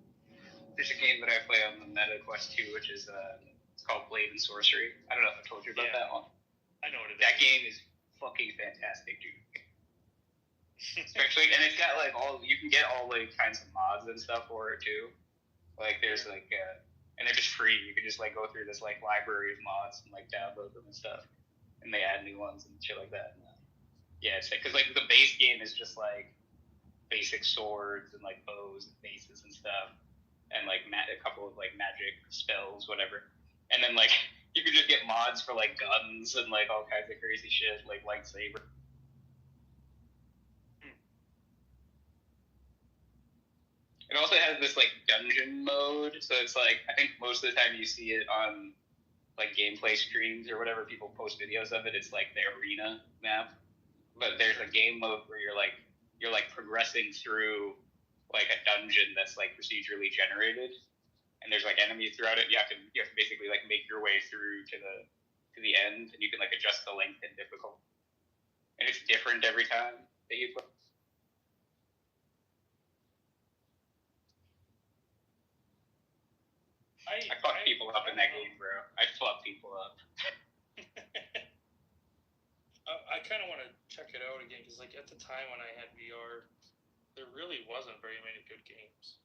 There's a game that I play on the Meta Quest 2, which is, it's called Blade and Sorcery. I don't know if I told you about that one. I know what it is. That game is fucking fantastic, dude. Especially, and it's got like you can get all like kinds of mods and stuff for it too. Like there's like, and they're just free. You can just like go through this like library of mods and like download them and stuff, and they add new ones and shit like that. And, yeah, it's like because like the base game is just like basic swords and like bows and maces and stuff, and like a couple of like magic spells, whatever. And then like you could just get mods for like guns and like all kinds of crazy shit, like lightsaber. It also has this like dungeon mode, so it's like I think most of the time you see it on like gameplay streams or whatever, people post videos of it. It's like the arena map, but there's a game mode where you're like progressing through like a dungeon that's like procedurally generated. And there's like enemies throughout it. You have to basically like make your way through to the end, and you can like adjust the length and difficulty. And it's different every time that you play. I fuck people up in that game, bro. I fuck people up. I kind of want to check it out again because like at the time when I had VR, there really wasn't very many good games.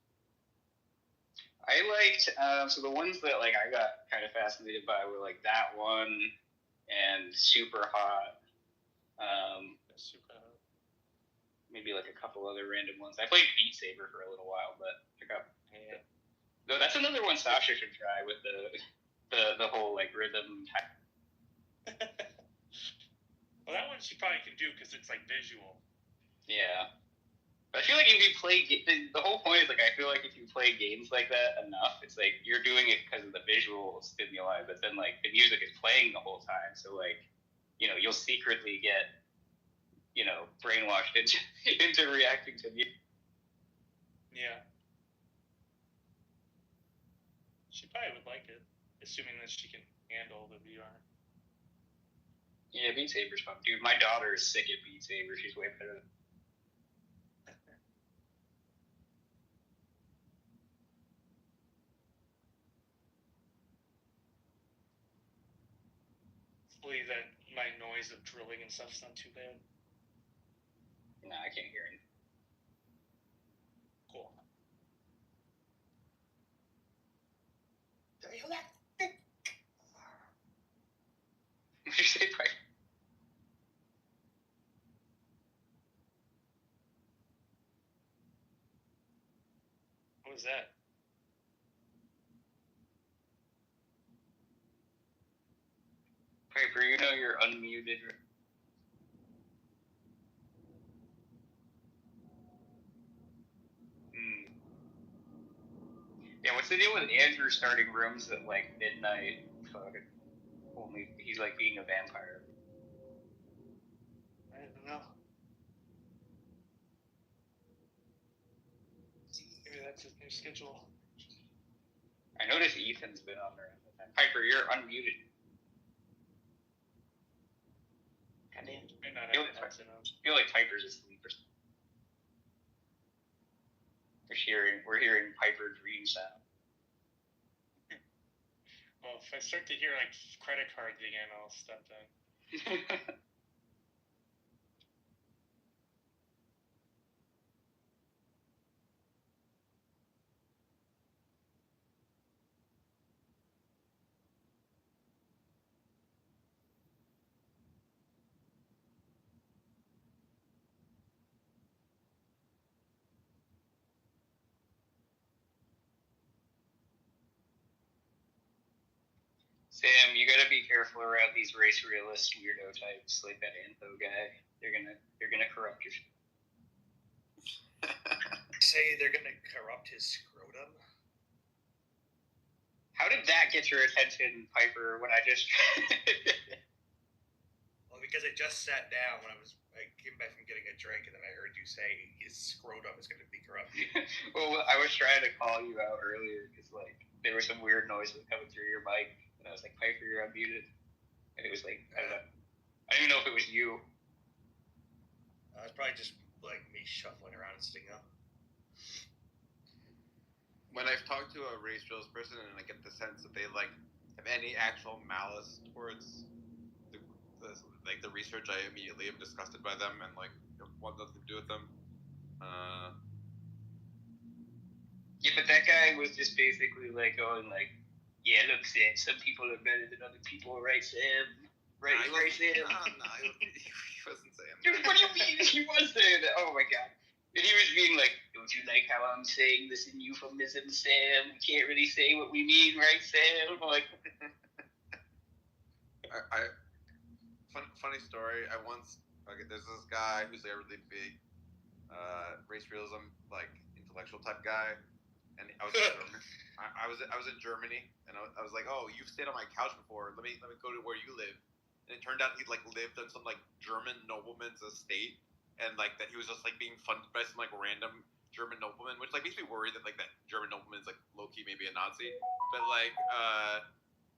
I liked so the ones that like I got kind of fascinated by were like that one and Super Hot. Super Hot. Maybe like a couple other random ones. I played Beat Saber for a little while, but I got though that's another one Sasha should try with the whole like rhythm type. Well, that one she probably can do because it's like visual. Yeah. But I feel like if you play, the whole point is like, I feel like if you play games like that enough, it's like you're doing it because of the visual stimuli, but then like the music is playing the whole time. So like, you know, you'll secretly get, you know, brainwashed into reacting to music. Yeah. She probably would like it, assuming that she can handle the VR. Yeah, Beat Saber's fun. Dude, my daughter is sick at Beat Saber. She's way better than Hopefully that my noise of drilling and stuff's not too bad. Nah, I can't hear anything. Cool. What did you say, Piper? What was that? Piper, you know you're unmuted. Yeah, what's the deal with Andrew starting rooms at like midnight? Fucking only he's like being a vampire. I don't know. Maybe that's his new schedule. I noticed Ethan's been on there. Piper, you're unmuted. Goddamn. I feel like Piper's asleep or something. We're hearing Piper dream sound. Well, if I start to hear like credit cards again, I'll step in. Sam, you gotta be careful around these race realist weirdo types like that Antho guy. They're gonna corrupt your. Say they're gonna corrupt his scrotum. How did that get your attention, Piper? When I just. Well, because I just sat down when I came back from getting a drink, and then I heard you say his scrotum is gonna be corrupted. Well, I was trying to call you out earlier because like there was some weird noises coming through your mic, and I was like, Piper, you're unmuted, and it was like I don't know. I don't even know if it was you. It's probably just like me shuffling around and sitting up. When I've talked to a race realist person and I get the sense that they like have any actual malice towards the research, I immediately am disgusted by them and like want nothing to do with them. Yeah, but that guy was just basically like going like, yeah, look, Sam, some people are better than other people, right, Sam? Right, Sam? No, he wasn't saying that. Dude, what do you mean? He was saying that. Oh my god. And he was being like, don't you like how I'm saying this in euphemism, Sam? We can't really say what we mean, right, Sam? I'm like, funny story. There's this guy who's like a really big race realism, like intellectual type guy, and I was in Germany, and I was like, oh, you've stayed on my couch before. Let me go to where you live. And it turned out he'd like lived on some like German nobleman's estate, and like that he was just like being funded by some like random German nobleman, which like makes me worried that like that German nobleman's like low key maybe a Nazi. But like,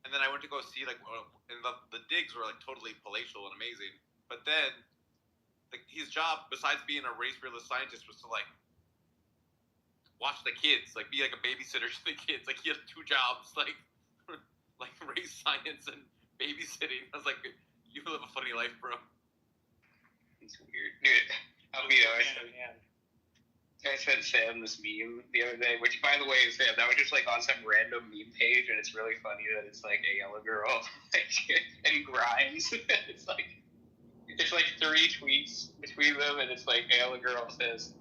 and then I went to go see like, and the digs were like totally palatial and amazing. But then, like his job besides being a race realist scientist was to like watch the kids, like be like a babysitter to the kids. Like he had 2 jobs, like like race science and babysitting. I was like, you live a funny life, bro. it's weird. Dude, I'll be honest. I sent Sam this meme the other day, which, by the way, Sam, that was just like on some random meme page, and it's really funny that it's like a yellow girl and Grimes. it's like 3 tweets between them, and it's like a yellow girl says,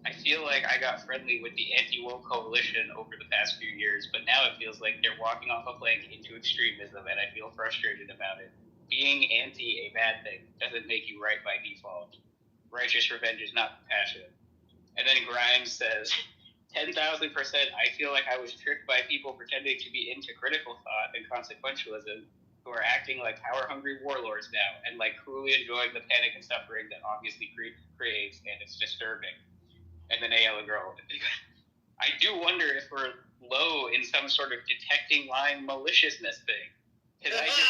I feel like I got friendly with the anti-woke coalition over the past few years, but now it feels like they're walking off a plank into extremism, and I feel frustrated about it. Being anti a bad thing doesn't make you right by default. Righteous revenge is not compassion. And then Grimes says, 10,000%, I feel like I was tricked by people pretending to be into critical thought and consequentialism who are acting like power-hungry warlords now and like cruelly enjoying the panic and suffering that obviously creates, and it's disturbing. And then A.L. girl, I do wonder if we're low in some sort of detecting lying maliciousness thing. Because I just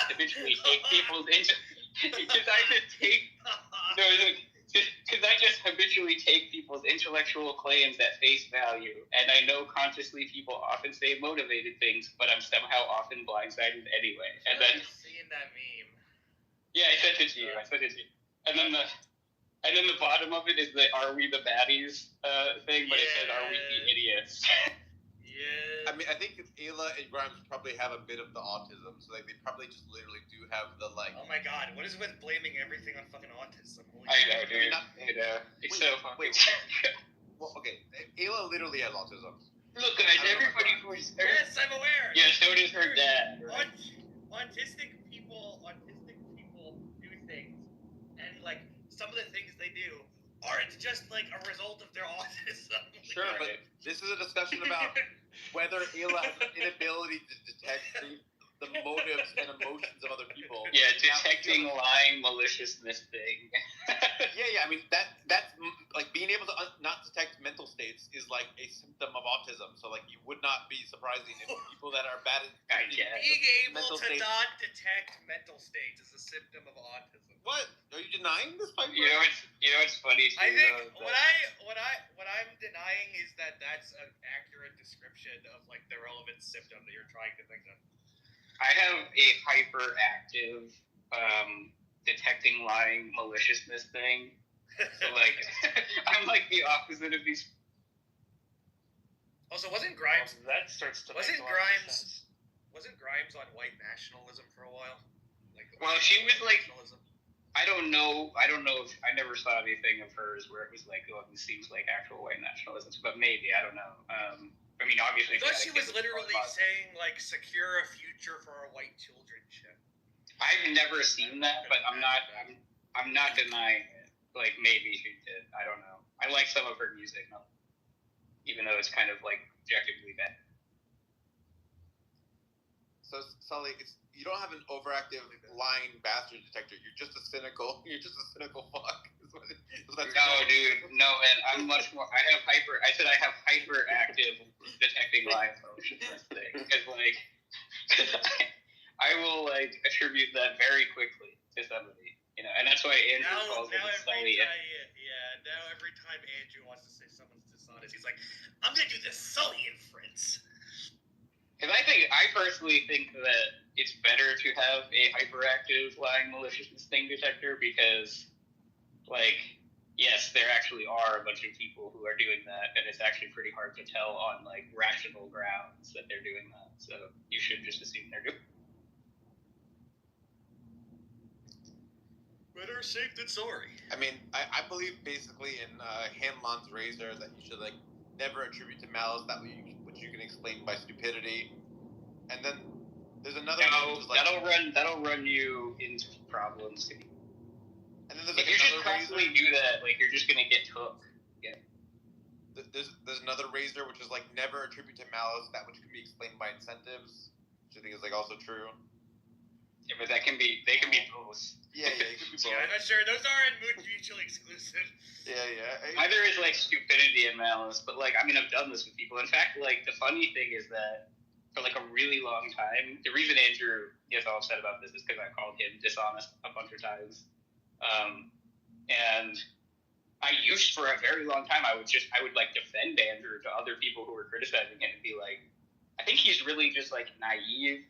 habitually take people's intellectual claims at face value, and I know consciously people often say motivated things, but I'm somehow often blindsided anyway. And then seeing that meme. Yeah, I sent it to you. And then the bottom of it is the "Are we the baddies" thing, but it said "Are we the idiots?" Yeah. I mean, I think Ayla and Grimes probably have a bit of the autism, so like they probably just literally do have the like. Oh my god, what is with blaming everything on fucking autism? I know, dude. It's so funny. Well, okay, Ayla literally has autism. Look, guys, everybody who's Yes, I'm aware. Yeah, so does her dad. Right? Autistic people do things, and like some of the things they do aren't just like a result of their autism. Sure, but this is a discussion about whether Ayla has an inability to detect the motives and emotions of other people. Yeah, detecting lying maliciousness thing. Yeah. I mean, that's like being able to not detect mental states is like a symptom of autism. So like you would not be surprising if people that are bad at being able to not detect mental states is a symptom of autism. What? Are you denying this? You know it's funny too. I think what I'm denying is that that's an accurate description of like the relevant symptom that you're trying to think of. I have a hyperactive detecting lying maliciousness thing. So like I'm like the opposite of these. Also, wasn't Grimes Wasn't Grimes on white nationalism for a while? Well, she was like, I don't know if I never saw anything of hers where it was like, oh, this seems like actual white nationalism, but maybe, I don't know. I mean, obviously. I thought she was literally saying like secure a future for our white children shit. I've never seen that, but I'm not denying it. Like maybe she did. I don't know. I like some of her music, even though it's kind of like objectively bad. So Sully, you don't have an overactive lying bastard detector. You're just a cynical fuck. No, dude. No, man. I'm much more. I have hyperactive detecting lying emotions. Because like, I will like attribute that very quickly to somebody, and that's why Andrew calls it Sully. Now every time Andrew wants to say someone's dishonest, he's like, "I'm gonna do the Sully inference." Because I personally think that it's better to have a hyperactive lying maliciousness thing detector because, like, yes, there actually are a bunch of people who are doing that, and it's actually pretty hard to tell on, like, rational grounds that they're doing that. So you should just assume they're doing it. Better safe than sorry. I mean, I believe basically in Hanlon's razor that you should, like, never attribute to malice that which you can explain by stupidity. And then there's another that'll run you into problems. And then there's if you just constantly do that, like you're just gonna get took. Yeah. There's another razor which is like never attribute to malice that which can be explained by incentives, which I think is like also true. Yeah, but they can be both. Yeah, it could be both. Yeah, I'm not sure. Those aren't mutually exclusive. Yeah. Either is like stupidity and malice, but like I mean I've done this with people. In fact, like the funny thing is that for like a really long time, the reason Andrew gets all upset about this is because I called him dishonest a bunch of times. And I used for a very long time, I would like defend Andrew to other people who were criticizing him and be like, I think he's really just like naive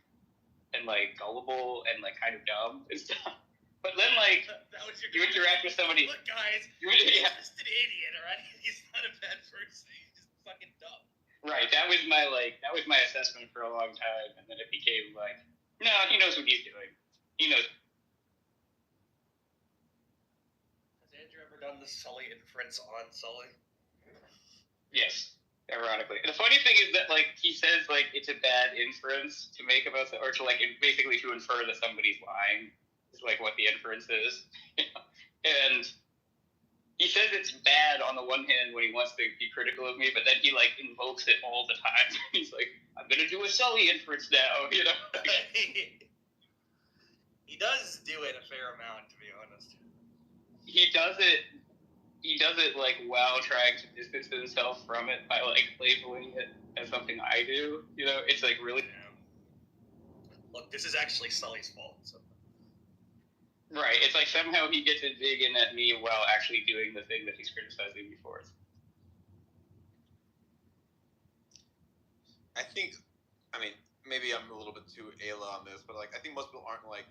and like gullible and like kind of dumb and stuff. But then like you interact with somebody. Look, guys, he's just an idiot, alright? He's not a bad person. He's just fucking dumb. Right. That was my assessment for a long time, and then it became like, no, he knows what he's doing. He knows. Has Andrew ever done the Sully inference on Sully? Yes. Ironically, the funny thing is that like he says like it's a bad inference to make about or to like basically to infer that somebody's lying is like what the inference is, and he says it's bad on the one hand when he wants to be critical of me, but then he like invokes it all the time. He's like, I'm gonna do a Sully inference now, He does do it a fair amount, to be honest. He does it like while trying to distance himself from it by like labeling it as something I do. It's like really. Look, this is actually Sully's fault. So. Right. It's like somehow he gets to dig in at me while actually doing the thing that he's criticizing me for. I think, I mean, maybe I'm a little bit too Ayla on this, but like I think most people aren't like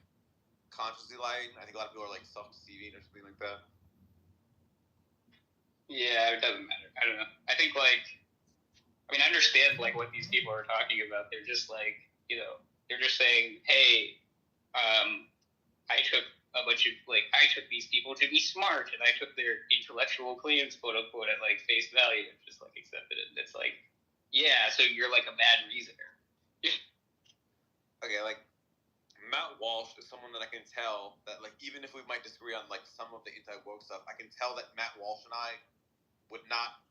consciously lying. I think a lot of people are like self-deceiving or something like that. Yeah, it doesn't matter. I don't know. I think I understand like what these people are talking about. They're just like, they're just saying, hey, I took these people to be smart, and I took their intellectual claims, quote unquote, at like face value, and just like accepted it. And it's like, yeah, so you're like a bad reasoner. Okay, like Matt Walsh is someone that I can tell that like even if we might disagree on like some of the anti-woke stuff, I can tell that Matt Walsh and I would not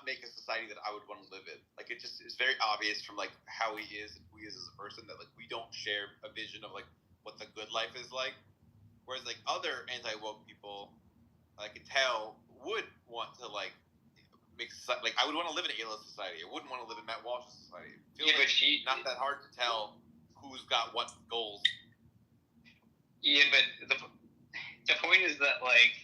make a society that I would want to live in. Like it's very obvious from like how he is and who he is as a person that like we don't share a vision of like what the good life is like. Whereas like other anti-woke people, I can tell would want to like make like I would want to live in an A-list society. I wouldn't want to live in Matt Walsh's society. It feels not that hard to tell who's got what goals. Yeah, but the point is that like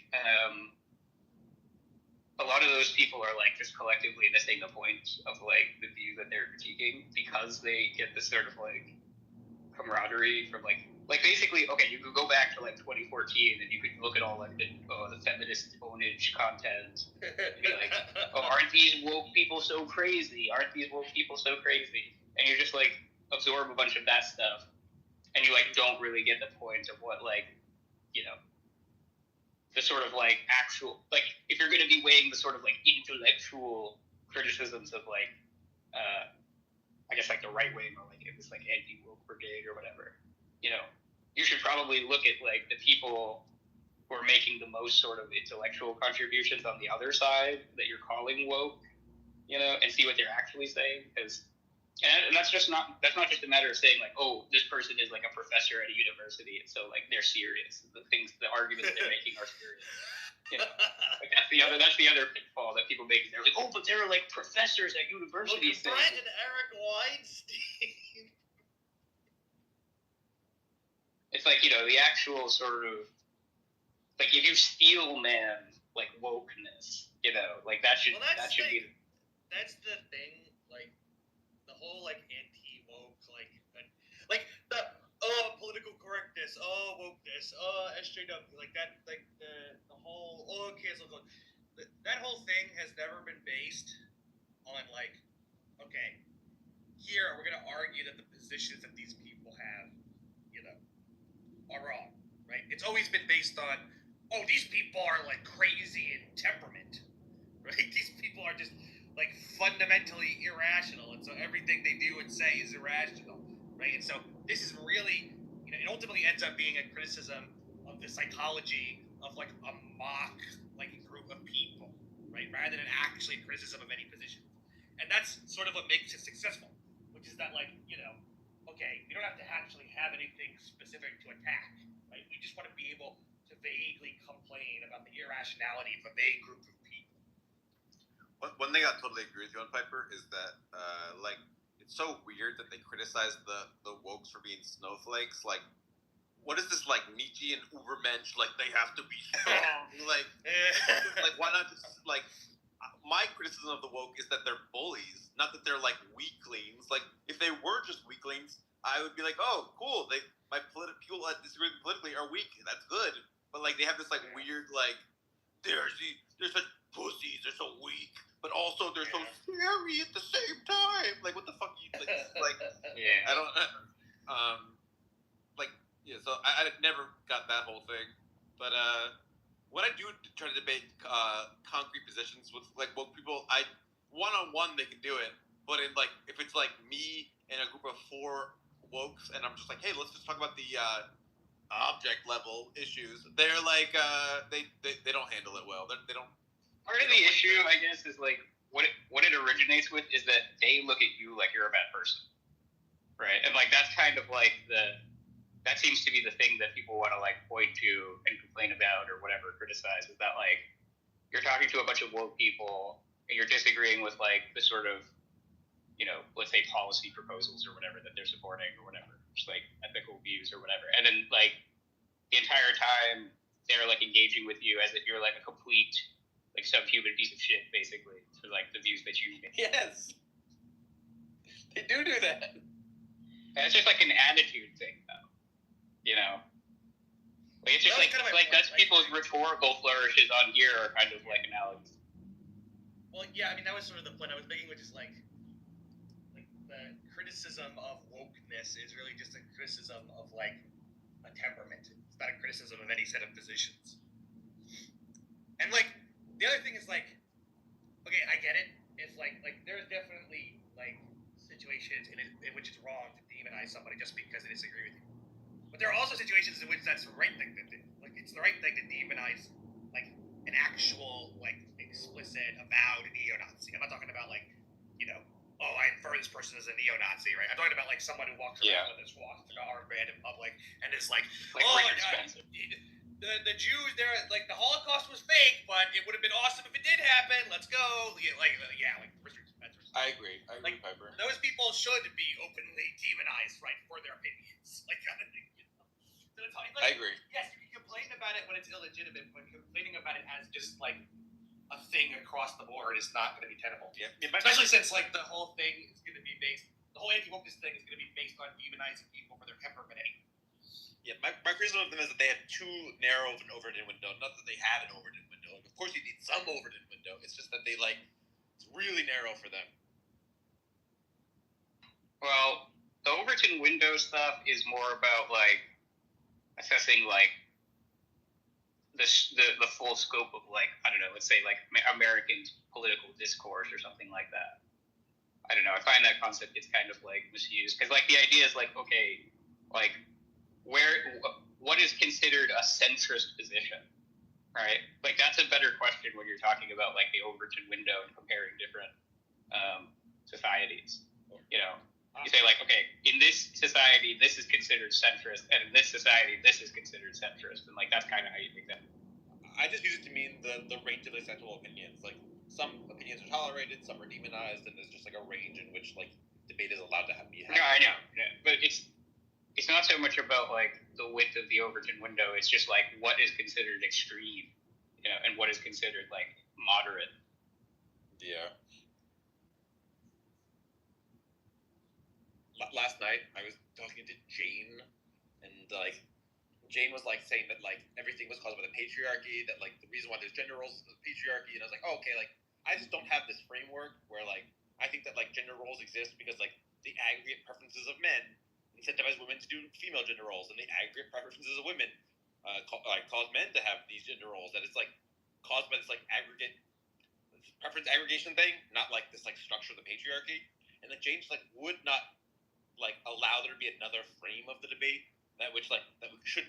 a lot of those people are like just collectively missing the point of like the view that they're critiquing because they get this sort of like camaraderie from like basically, okay, you could go back to like 2014 and you could look at all like the feminist ownage content and be like, oh, aren't these woke people so crazy? Aren't these woke people so crazy? And you just like absorb a bunch of that stuff and you like don't really get the point of what like, the sort of like actual, like if you're going to be weighing the sort of like intellectual criticisms of like, I guess like the right wing or like this like anti-woke brigade or whatever, you know, you should probably look at like the people who are making the most sort of intellectual contributions on the other side that you're calling woke, you know, and see what they're actually saying. And that's not just a matter of saying like, oh, this person is like a professor at a university, and so like they're serious. The arguments they're making are serious. You know, like that's the other pitfall that people make. They're like, oh, but they're like professors at universities. Look, Brett and Eric Weinstein. It's like, you know, the actual sort of like if you steel man like wokeness, you know, like that should be. That's the thing, like the whole like anti-woke, like the political correctness, wokeness, SJW, like that, like the whole cancel culture. That whole thing has never been based on like, okay, here we're gonna argue that the positions that these people have, you know, are wrong, right? It's always been based on, oh, these people are like crazy in temperament, right? These people are just like fundamentally irrational, and so everything they do and say is irrational, right? And so this is really, you know, it ultimately ends up being a criticism of the psychology of like a mock like group of people, right? Rather than actually a criticism of any position. And that's sort of what makes it successful, which is that like, you know, okay, we don't have to actually have anything specific to attack, right? We just want to be able to vaguely complain about the irrationality of a vague group of people. One thing I totally agree with you on, Piper, is that like it's so weird that they criticize the wokes for being snowflakes. Like, what is this like Nietzsche and Ubermensch? Like they have to be strong. like why not just like? My criticism of the woke is that they're bullies, not that they're like weaklings. Like if they were just weaklings, I would be like, oh, cool. People that disagree politically are weak. That's good. But like they have this like weird like they're such pussies. They're so weak, but also they're so scary at the same time. Like what the fuck? Like yeah. I don't. So I never got that whole thing, but when I do try to debate concrete positions with like woke people, I one-on-one they can do it, but in like if it's like me and a group of 4 wokes, and I'm just like, hey, let's just talk about the object level issues. They're like they don't handle it well. They don't. Part of the issue, I guess, is like what it originates with is that they look at you like you're a bad person, right? And like that's kind of like that seems to be the thing that people want to like point to and complain about or whatever, criticize, is that like you're talking to a bunch of woke people and you're disagreeing with like the sort of, you know, let's say policy proposals or whatever that they're supporting or whatever, just like ethical views or whatever. And then like the entire time they're like engaging with you as if you're like a complete like subhuman piece of shit, basically, for like the views that you make. Yes. They do that. And it's just like an attitude thing, though. You know, like it's just like that's people's rhetorical flourishes on here are kind of like analogous. Well, yeah, I mean that was sort of the point I was making, which is like the criticism of wokeness is really just a criticism of like a temperament. It's not a criticism of any set of positions. And like the other thing is like, okay, I get it. If like there's definitely like situations in which it's wrong to demonize somebody just because they disagree with you. But there are also situations in which that's the right thing to do. Like it's the right thing to demonize like an actual like explicit avowed neo-Nazi. I'm not talking about like, you know, oh, I infer this person as a neo-Nazi, right? I'm talking about like someone who walks around with this armband in public and is like oh, the Jews, they're like the Holocaust was fake, but it would have been awesome if it did happen. Let's go. Like I agree, like, Piper. Those people should be openly demonized, right, for their opinions. Like, I agree. Yes, you can complain about it when it's illegitimate, but complaining about it as just like a thing across the board is not going to be tenable. Yeah. Especially since like the whole thing is going to be based, the whole anti-wokeness thing is going to be based on demonizing people for their temperament anyway. Yeah, my criticism of them is that they have too narrow of an Overton window. Not that they have an Overton window. Of course, you need some Overton window. It's just that they like it's really narrow for them. Well, the Overton window stuff is more about like assessing like the full scope of like, I don't know, let's say like American political discourse or something like that. I don't know. I find that concept gets kind of like misused because like the idea is like, okay, like what is considered a centrist position, right? Like that's a better question when you're talking about like the Overton window and comparing different societies. You know, you say like, okay, in this society, this is considered centrist, and in this society, this is considered centrist, and like that's kind of how you think that. I just use it to mean the range of acceptable opinions. Like some opinions are tolerated, some are demonized, and there's just like a range in which like debate is allowed to be had. No, I know, yeah. But it's not so much about like the width of the Overton window. It's just like what is considered extreme, you know, and what is considered like moderate. Yeah. Last night I was talking to Jane, and like Jane was like saying that like everything was caused by the patriarchy, that like the reason why there's gender roles is the patriarchy, and I was like, oh, okay, like I just don't have this framework where like I think that like gender roles exist because like the aggregate preferences of men incentivize women to do female gender roles, and the aggregate preferences of women cause men to have these gender roles. That it's like caused by this like aggregate preference aggregation thing, not like this like structure of the patriarchy. And then James like would not like allow there to be another frame of the debate that we should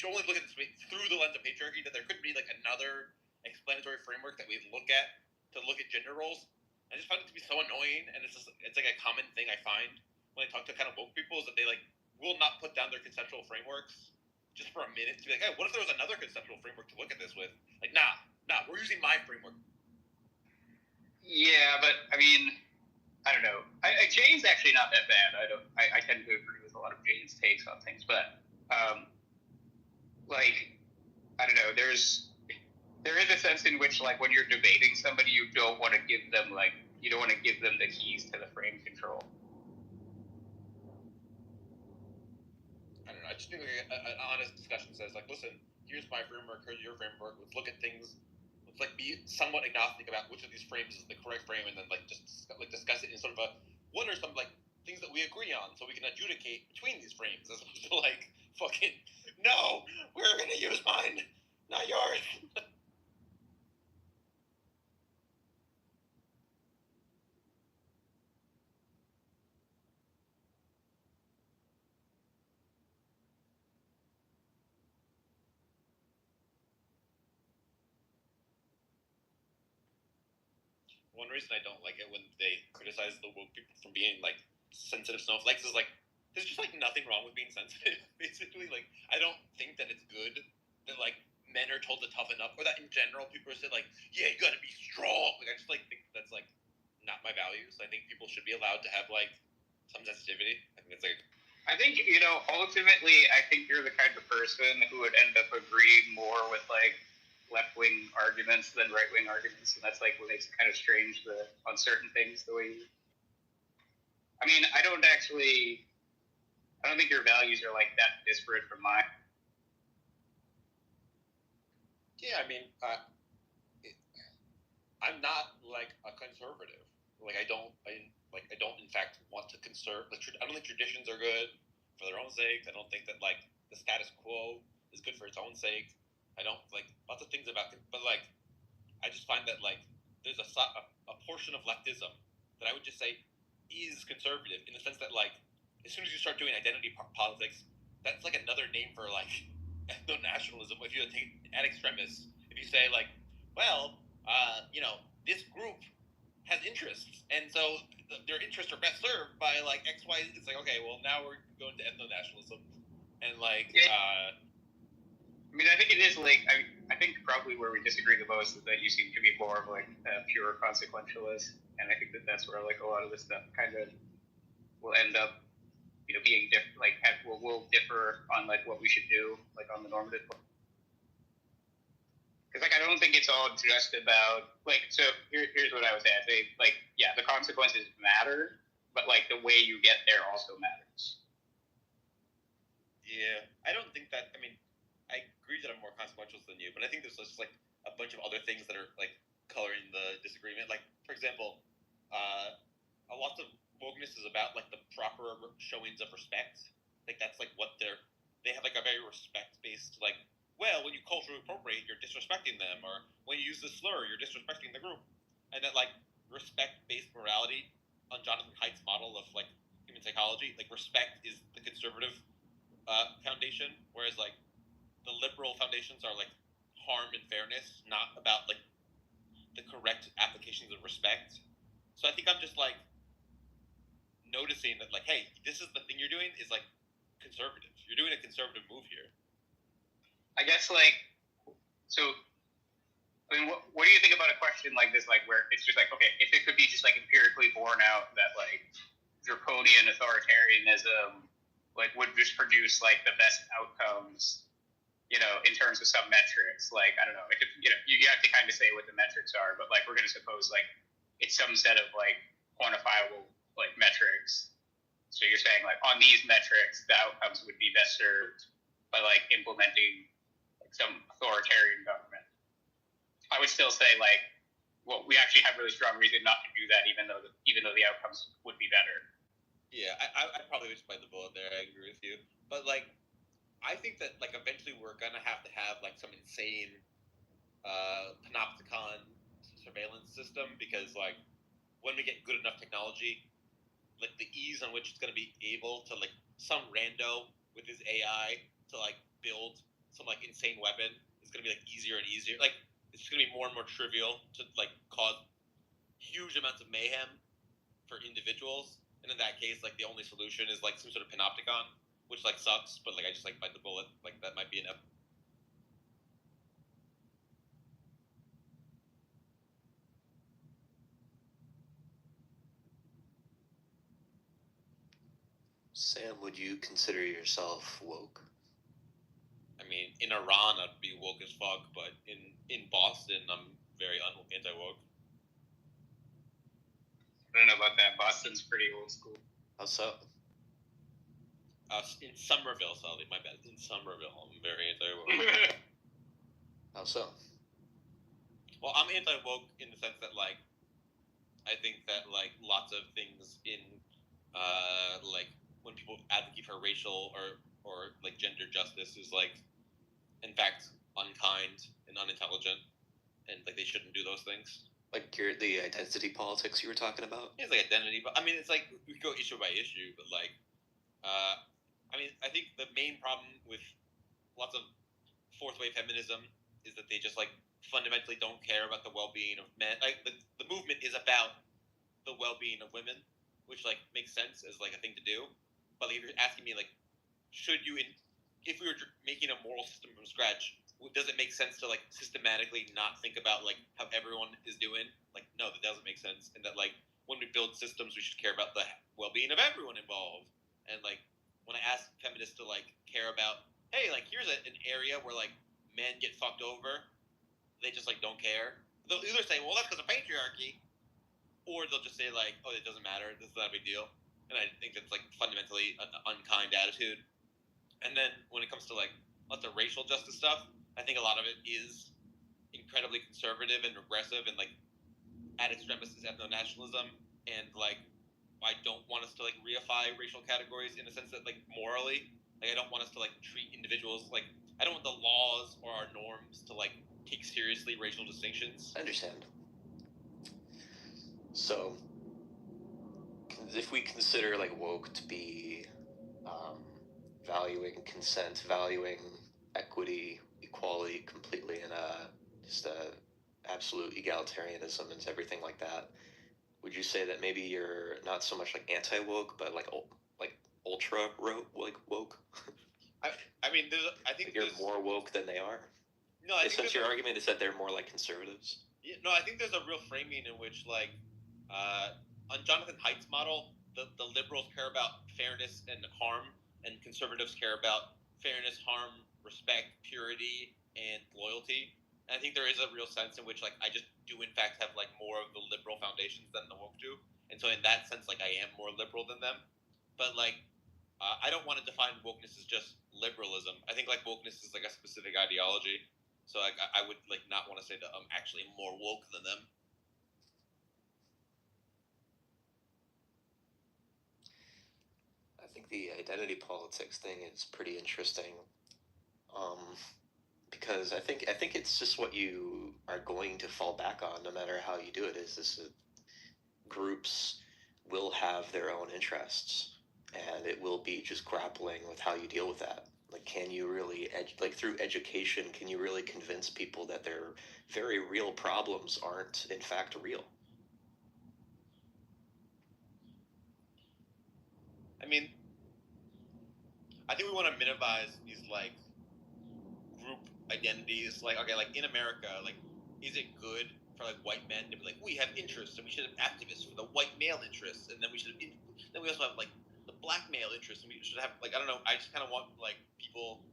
only look at this through the lens of patriarchy. That there could be like another explanatory framework that we look at to look at gender roles. I just find it to be so annoying, and it's like a common thing I find when I talk to kind of woke people is that they like will not put down their conceptual frameworks just for a minute to be like, hey, what if there was another conceptual framework to look at this with? Like, nah, we're using my framework. Yeah, but I mean, I don't know. Jane's actually not that bad. I tend to agree with a lot of Jane's takes on things, but like I don't know. There is a sense in which like when you're debating somebody, you don't want to give them the keys to the frame control. I don't know. I just think like an honest discussion says like, listen, here's my framework, here's your framework. Let's look at things. Let's like be somewhat agnostic about which of these frames is the correct frame, and then like just like discuss it in sort of a what are some like things that we agree on, so we can adjudicate between these frames, as opposed to like fucking no, we're gonna use mine, not yours. One reason I don't like it when they criticize the woke people for being like sensitive snowflakes is like there's just like nothing wrong with being sensitive. Basically, like I don't think that it's good that like men are told to toughen up, or that in general people are saying like, yeah, you gotta be strong. Like I just like think that's like not my values. I think people should be allowed to have like some sensitivity. I think it's like. I think, you know, ultimately, I think you're the kind of person who would end up agreeing more with like left-wing arguments than right-wing arguments, and that's like what makes it kind of strange on certain things the way you. I mean, I don't think your values are like that disparate from mine. Yeah, I mean, I'm not like a conservative. Like I don't in fact want to conserve. I don't think traditions are good for their own sake. I don't think that like the status quo is good for its own sake. I don't like lots of things about it, but like I just find that like there's a portion of leftism that I would just say is conservative in the sense that like as soon as you start doing identity politics, that's like another name for like ethno-nationalism. If you take ad extremis, if you say like, well, you know, this group has interests, and so their interests are best served by like X, Y. It's like okay, well now we're going to ethno-nationalism, and like. I mean, I think it is like I think probably where we disagree the most is that you seem to be more of like a pure consequentialist, and I think that's where like a lot of this stuff kind of will end up, you know, being different. Like we'll differ on like what we should do, like on the normative. Because like I don't think it's all just about like so. Here's what I would say. I say like yeah, the consequences matter, but like the way you get there also matters. Yeah, I don't think that. I mean. I agree that I'm more consequentialist than you, but I think there's just like a bunch of other things that are like coloring the disagreement. Like, for example, a lot of wokeness is about like the proper showings of respect. Like that's like what they have like a very respect-based like well, when you culturally appropriate, you're disrespecting them, or when you use the slur, you're disrespecting the group, and that like respect-based morality on Jonathan Haidt's model of like human psychology, like respect is the conservative foundation, whereas like the liberal foundations are like harm and fairness, not about like the correct applications of respect. So I think I'm just like noticing that like, hey, this is the thing you're doing is like conservative. You're doing a conservative move here. I guess like, so, I mean, what do you think about a question like this, like where it's just like, okay, if it could be just like empirically borne out that like draconian authoritarianism like would just produce like the best outcomes, you know, in terms of some metrics, like, I don't know, it could, you know, you have to kind of say what the metrics are, but like we're going to suppose like it's some set of like quantifiable like metrics. So you're saying like on these metrics, the outcomes would be best served by like implementing like some authoritarian government. I would still say like, well, we actually have really strong reason not to do that, even though the outcomes would be better. Yeah, I probably would just bite the bullet there. I agree with you, but like, I think that like eventually we're gonna have to have like some insane panopticon surveillance system, because like when we get good enough technology, like the ease on which it's going to be able to like some rando with his AI to like build some like insane weapon is going to be like easier and easier. Like it's just going to be more and more trivial to like cause huge amounts of mayhem for individuals. And in that case, like the only solution is like some sort of panopticon, which like sucks, but like I just like bite the bullet. Like that might be enough. Sam, would you consider yourself woke? I mean, in Iran, I'd be woke as fuck, but in Boston, I'm very anti-woke. I don't know about that. Boston's pretty old school. How so? In Somerville, sorry, my bad. In Somerville, I'm very anti-woke. How so? Well, I'm anti-woke in the sense that, like, I think that, like, lots of things in, like, when people advocate for racial or like, gender justice is, like, in fact, unkind and unintelligent, and, like, they shouldn't do those things. Like the identity politics you were talking about? It's like identity, but, I mean, it's like, we go issue by issue, but, like, I mean, I think the main problem with lots of fourth wave feminism is that they just like fundamentally don't care about the well-being of men. Like the movement is about the well-being of women, which like makes sense as like a thing to do. But like, if you're asking me like, should you, if we were making a moral system from scratch, does it make sense to like systematically not think about like how everyone is doing? Like, no, that doesn't make sense. And that like when we build systems, we should care about the well-being of everyone involved. And like when I ask feminists to like care about, hey, like here's an area where like men get fucked over, they just like don't care. They'll either say, well, that's because of patriarchy, or they'll just say like, oh, it doesn't matter, this is not a big deal. And I think that's like fundamentally an unkind attitude. And then when it comes to like lots of racial justice stuff, I think a lot of it is incredibly conservative and regressive, and like at extremis is ethno-nationalism, and like I don't want us to like reify racial categories in the sense that like morally, like I don't want us to like treat individuals like, I don't want the laws or our norms to like take seriously racial distinctions. I understand. So, if we consider like woke to be valuing consent, valuing equity, equality completely, and just absolute egalitarianism and everything like that, would you say that maybe you're not so much like anti-woke, but like ultra woke? I mean, I think like you're more woke than they are. No, I think since your argument is that they're more like conservatives. Yeah, no, I think there's a real framing in which, like, on Jonathan Haidt's model, the liberals care about fairness and harm, and conservatives care about fairness, harm, respect, purity, and loyalty. And I think there is a real sense in which, like, I just do in fact have like more of the liberal foundations than the woke do, and so in that sense, like, I am more liberal than them. But like, I don't want to define wokeness as just liberalism. I think like wokeness is like a specific ideology. So like, I would like not want to say that I'm actually more woke than them. I think the identity politics thing is pretty interesting. because I think it's just what you are going to fall back on, no matter how you do it. Is this groups will have their own interests, and it will be just grappling with how you deal with that. Like, can you really through education, can you really convince people that their very real problems aren't in fact real? I mean, I think we want to minimize these like group identities. Like, okay, like in America, like, is it good for like white men to be like, we have interests and we should have activists for the white male interests, and then we should have, then we also have like the black male interests, and we should have like, I don't know. I just kind of want like people.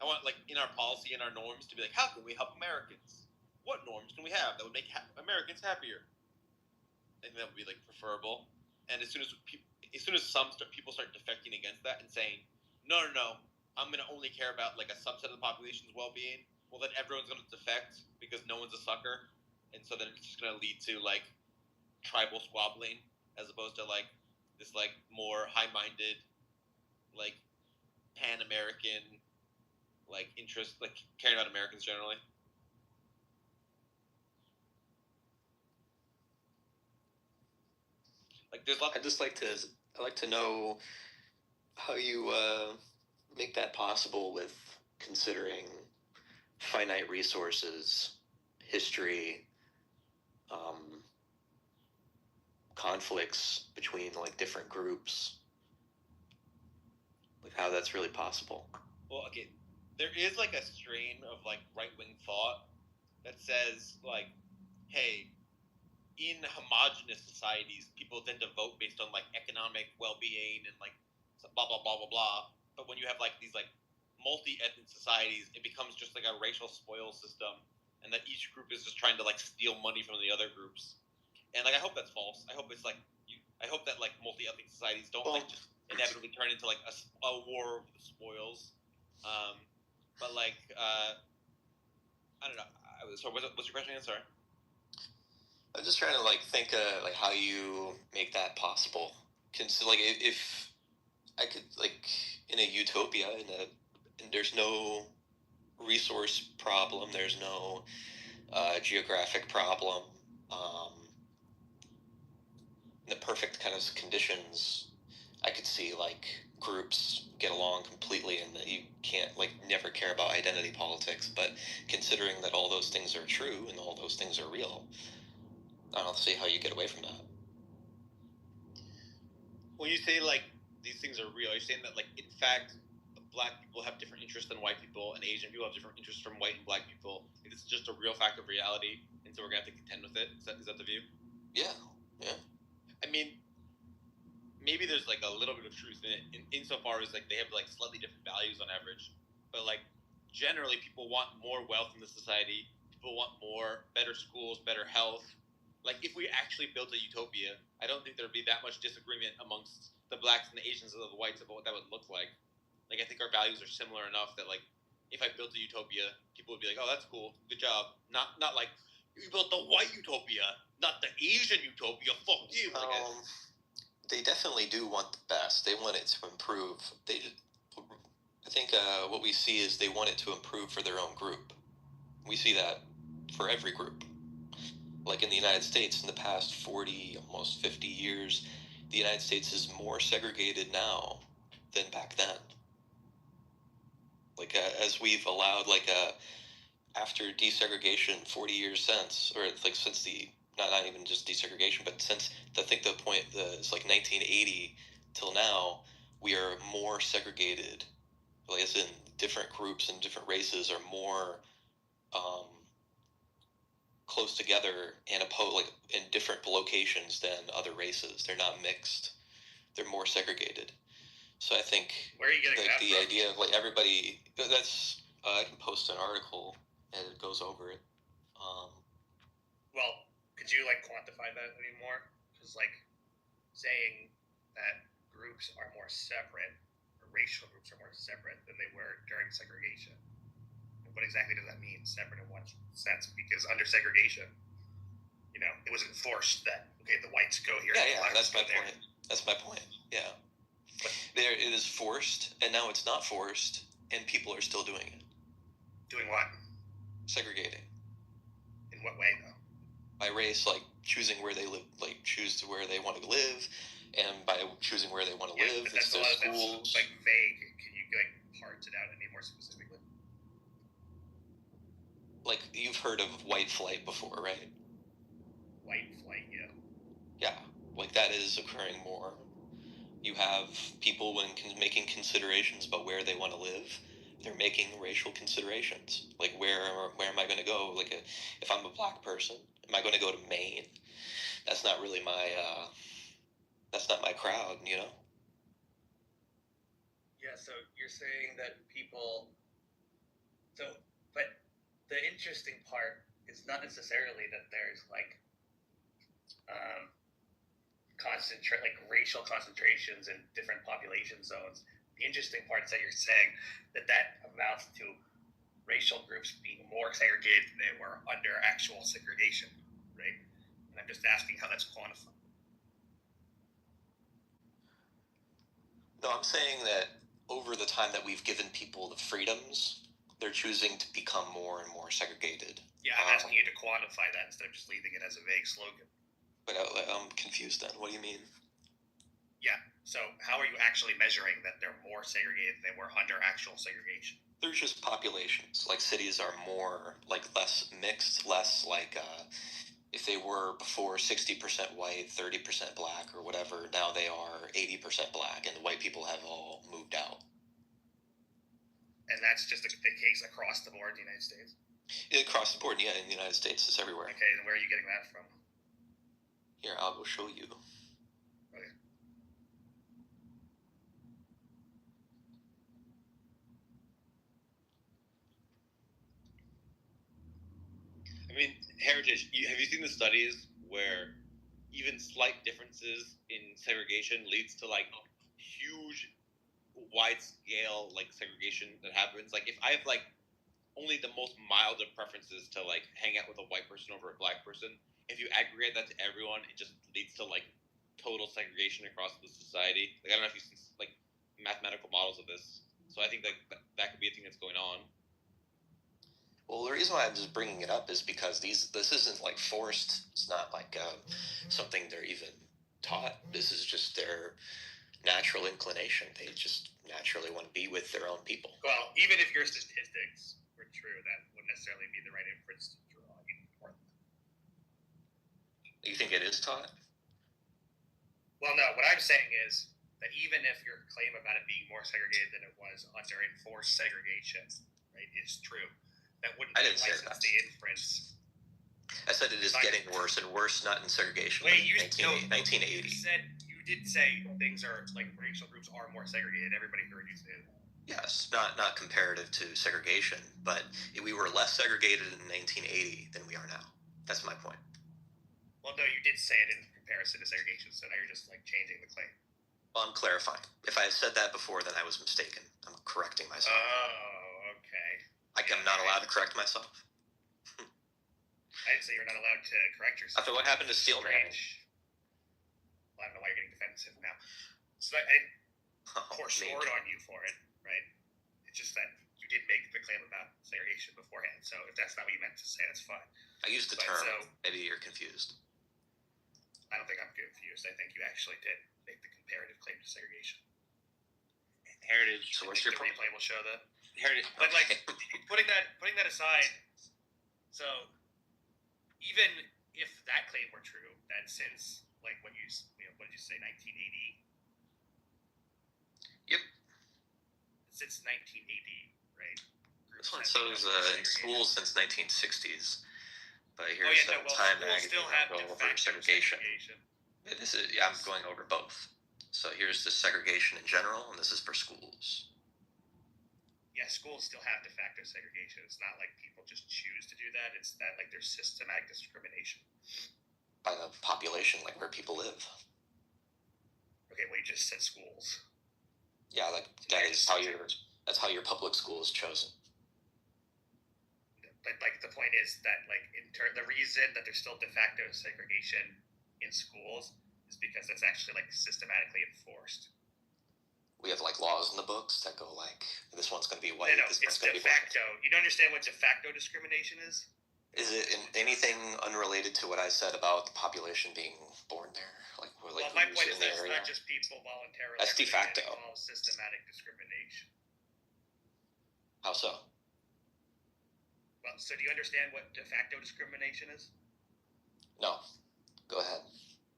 I want like in our policy and our norms to be like, how can we help Americans? What norms can we have that would make Americans happier? I think that would be like preferable. And as soon as people start defecting against that and saying, no, I'm going to only care about like a subset of the population's well-being, well then everyone's going to defect because no one's a sucker, and so then it's just going to lead to like tribal squabbling as opposed to like this like more high-minded like pan-American like interest, like caring about Americans generally. Like there's lots. I'd like to know how you make that possible with considering finite resources, history, conflicts between like different groups, like how that's really possible. Well, okay, there is like a strain of like right-wing thought that says like, hey, in homogenous societies, people tend to vote based on like economic well-being and like blah blah blah blah blah. But when you have like these like multi-ethnic societies, it becomes just like a racial spoil system, and that each group is just trying to like steal money from the other groups. And like I hope that's false. I hope it's like I hope that like multi-ethnic societies don't like just inevitably turn into like a war over the spoils. But like I don't know. So what's your question again? Sorry. I'm just trying to like think like how you make that possible. Like if I could like in a utopia, and there's no resource problem, there's no geographic problem, in the perfect kind of conditions, I could see like groups get along completely, and that you can't like never care about identity politics. But considering that all those things are true and all those things are real, I don't see how you get away from that. When you say like these things are real, you're saying that like in fact black people have different interests than white people, and Asian people have different interests from white and black people. It's just a real fact of reality, and so we're gonna have to contend with it. Is that the view? Yeah. I mean, maybe there's like a little bit of truth in it, insofar as like they have like slightly different values on average, but like generally people want more wealth in the society. People want better schools, better health. Like if we actually built a utopia, I don't think there'd be that much disagreement amongst the blacks and the Asians and the whites about what that would look like. Like I think our values are similar enough that like if I built a utopia, people would be like, "Oh, that's cool, good job." Not like you built the white utopia, not the Asian utopia. Fuck you. They definitely do want the best. They want it to improve. I think what we see is they want it to improve for their own group. We see that for every group. Like in the United States, in the past 40, almost 50 years, the United States is more segregated now than back then. Like as we've allowed, like after desegregation, 40 years since, or like since the not even just desegregation, but since I think the point it's like 1980 till now, we are more segregated. Like as in different groups and different races are more close together and like in different locations than other races. They're not mixed. They're more segregated. So I think where are you getting like that the from? idea of like everybody. That's I can post an article and it goes over it. Well, could you like quantify that anymore? Because like saying that groups are more separate, or racial groups are more separate than they were during segregation. What exactly does that mean? Separate in what sense? Because under segregation, you know, it was enforced that okay, the whites go here. Yeah, that's my point. That's my point. Yeah, it is forced, and now it's not forced, and people are still doing it. Doing what? Segregating. In what way, though? By race, like choosing where they live, like choose to where they want to live, and by choosing where they want to live, it's their schools. That's like vague. Can you like parse it out any more specifically? Like you've heard of white flight before, right? White flight, yeah. Yeah, like that is occurring more. You have people when making considerations about where they want to live, they're making racial considerations. Like where am I going to go? Like if I'm a black person, am I going to go to Maine? That's not really my that's not my crowd, you know? Yeah, so you're saying that people but the interesting part is not necessarily that there's like like racial concentrations in different population zones. The interesting part is that you're saying that amounts to racial groups being more segregated than they were under actual segregation, right? And I'm just asking how that's quantified. No, I'm saying that over the time that we've given people the freedoms, they're choosing to become more and more segregated. Yeah, I'm asking you to quantify that instead of just leaving it as a vague slogan. But I'm confused then. What do you mean? Yeah, so how are you actually measuring that they're more segregated than they were under actual segregation? They're just populations. Like cities are more, like less mixed, less like, if they were before 60% white, 30% black or whatever, now they are 80% black and the white people have all moved out. And that's just the case across the board in the United States? Across the board, yeah, in the United States, it's everywhere. Okay, and where are you getting that from? Here, I'll go show you. Okay. I mean, Heritage, have you seen the studies where even slight differences in segregation leads to like huge wide scale like segregation that happens? Like if I have like only the most mild of preferences to like hang out with a white person over a black person, if you aggregate that to everyone, it just leads to like total segregation across the society. Like I don't know if you've seen like mathematical models of this. So I think that could be a thing that's going on. Well, the reason why I'm just bringing it up is because this isn't like forced. It's not like something they're even taught. This is just their natural inclination. They just naturally want to be with their own people. Well, even if your statistics were true, that wouldn't necessarily be the right inference to draw. You think it is taught? Well, no. What I'm saying is that even if your claim about it being more segregated than it was under enforced segregation, right, is true, that wouldn't license the inference. I said it is getting worse and worse, not in segregation. Wait, you 1980. You did say things are like racial groups are more segregated. Everybody heard you say that. Yes, not comparative to segregation, but we were less segregated in 1980 than we are now. That's my point. Well, no, you did say it in comparison to segregation, so now you're just like changing the claim. Well, I'm clarifying. If I had said that before, then I was mistaken. I'm correcting myself. Oh, okay. Like I'm not allowed to correct myself? I didn't say you're not allowed to correct yourself. After what happened to steel man? Well, I don't know why you're getting defensive now. So I didn't pour sword on you for it, right? It's just that you did make the claim about segregation beforehand, so if that's not what you meant to say, that's fine. I used the term. Maybe you're confused. I don't think I'm confused. I think you actually did make the comparative claim to segregation. Heritage. So what's your point? The replay will show that. Heritage. But like putting that aside, so even if that claim were true, that since like what did you say, 1980? Yep. Since 1980, right? This one says schools since 1960s. But here's Time Magazine. I'll go over segregation. This is I'm going over both. So here's the segregation in general, and this is for schools. Yeah, schools still have de facto segregation. It's not like people just choose to do that. It's that like there's systematic discrimination by the population, like where people live. Okay, well you just said schools. Yeah, like that's how your public school is chosen. But like the point is that like the reason that there's still de facto segregation in schools is because it's actually like systematically enforced. We have like laws in the books that go like, this one's going to be white, No, this it's one's going to de be black. facto. You don't understand what de facto discrimination is? Is it anything unrelated to what I said about the population being born there? Like my point is in the that it's area? not just people voluntarily. That's de facto. It involves systematic discrimination. How so? Well, so do you understand what de facto discrimination is? No. Go ahead.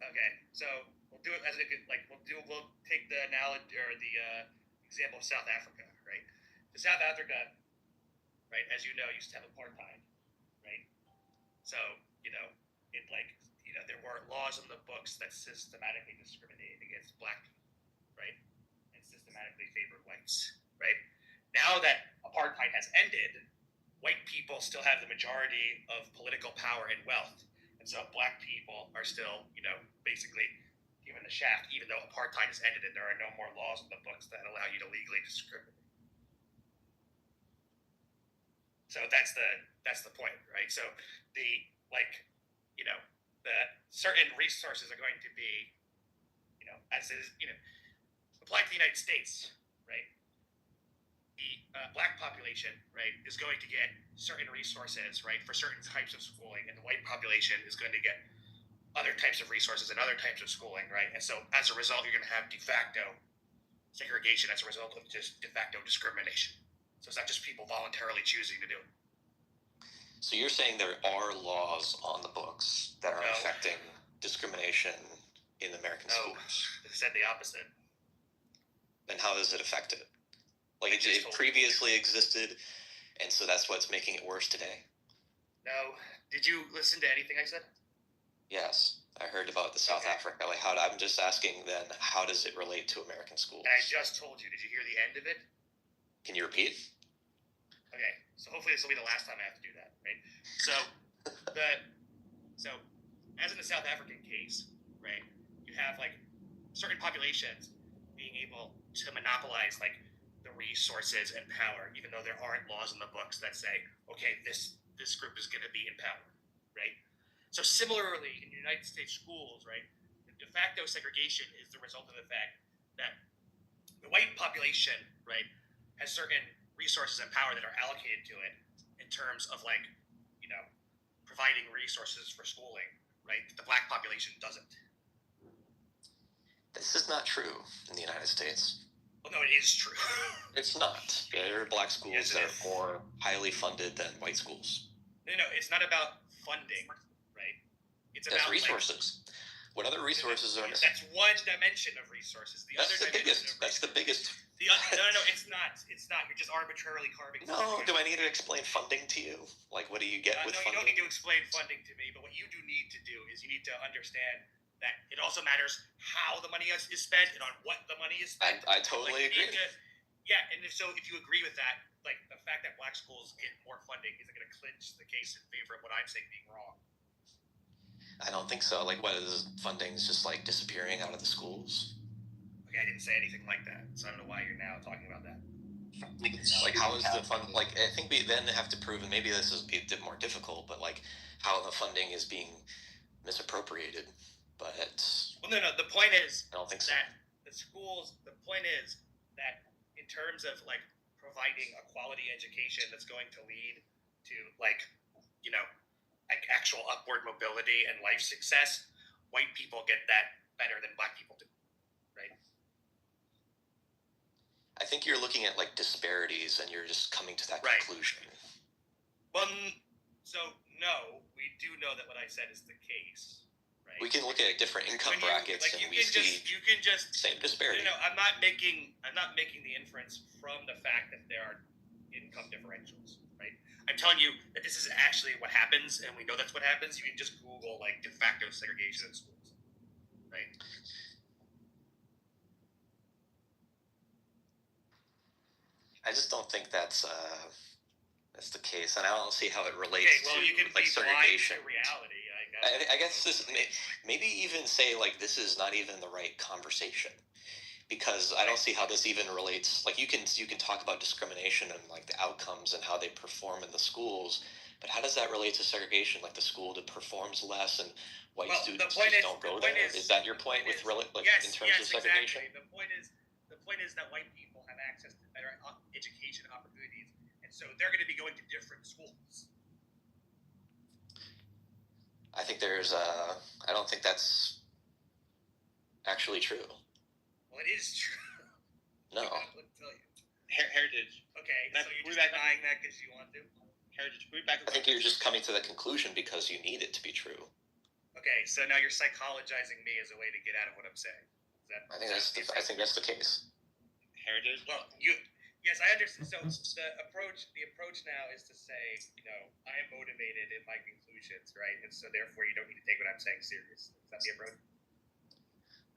Okay, so we'll do it as we'll take the analogy or the example of South Africa, right? The South Africa, right, as you know, used to have apartheid, right? So there were laws in the books that systematically discriminated against black people, right, and systematically favored whites, right? Now that apartheid has ended, white people still have the majority of political power and wealth. And so black people are still, basically given the shaft, even though apartheid has ended and there are no more laws in the books that allow you to legally discriminate. So that's the point, right? So the certain resources are going to be, as is, apply to the United States, right? The black population, right, is going to get certain resources, right, for certain types of schooling, and the white population is going to get other types of resources and other types of schooling, right? And so as a result, you're going to have de facto segregation as a result of just de facto discrimination. So it's not just people voluntarily choosing to do it. So you're saying there are laws on the books that are affecting discrimination in American schools? No, it said the opposite. Then how does it affect it? Like it previously existed, and so that's what's making it worse today? No. Did you listen to anything I said? Yes. I heard about the South Africa. Like, I'm just asking then, how does it relate to American schools? And I just told you. Did you hear the end of it? Can you repeat? Okay. So hopefully this will be the last time I have to do that, right? So as in the South African case, right, you have like certain populations being able to monopolize like the resources and power, even though there aren't laws in the books that say, okay, this group is going to be in power, right? So similarly, in United States schools, right, the de facto segregation is the result of the fact that the white population, right, has certain resources and power that are allocated to it in terms of like, providing resources for schooling, right? The black population doesn't. This is not true in the United States. Well, no, it is true. It's not. There are black schools that are more highly funded than white schools. No, it's not about funding, right? It's about resources. What other resources are missing? That's one dimension of resources. That's the biggest. No, it's not. It's not. You're just arbitrarily carving. No, do I need to explain funding to you? Like, what do you get with funding? No, you don't need to explain funding to me. But what you do need to do is you need to understand that it also matters how the money is spent and on what the money is spent. I totally agree. And if you agree with that, like the fact that black schools get more funding isn't going to clinch the case in favor of what I'm saying being wrong. I don't think so. Like, what is funding is just like disappearing out of the schools? Okay, I didn't say anything like that, so I don't know why you're now talking about that. Like, how is the fund? Like, I think we then have to prove, and maybe this is a bit more difficult, but like how the funding is being misappropriated. But no. The point is, I don't think so. That the schools. The point is that in terms of like providing a quality education that's going to lead to like actual upward mobility and life success, white people get that better than black people do, right? I think you're looking at like disparities and you're just coming to that conclusion. Well, so no, we do know that what I said is the case, right? We can look at different income brackets and we see same disparity. No, I'm not making the inference from the fact that there are income differentials, right? I'm telling you that this is actually what happens, and we know that's what happens. You can just Google like de facto segregation in schools, right? I just don't think that's the case, and I don't see how it relates to like segregation. Reality, I guess this maybe even say like this is not even the right conversation. Because I don't see how this even relates. Like you can talk about discrimination and like the outcomes and how they perform in the schools, but how does that relate to segregation? Like the school that performs less and white students just don't go there. Is that your point with in terms of segregation? Exactly. The point is The point is that white people have access to better education opportunities, and so they're going to be going to different schools. I think I don't think that's actually true. Well, it is true. No. Let me tell you. Heritage. Okay, so you're just denying that because you want to? Heritage. Can we back I think you're just coming to the conclusion because you need it to be true. Okay, so now you're psychologizing me as a way to get out of what I'm saying. I think that's the case. Heritage. Well, yes, I understand. So the approach now is to say, I am motivated in my conclusions, right? And so therefore, you don't need to take what I'm saying seriously. Is that the approach?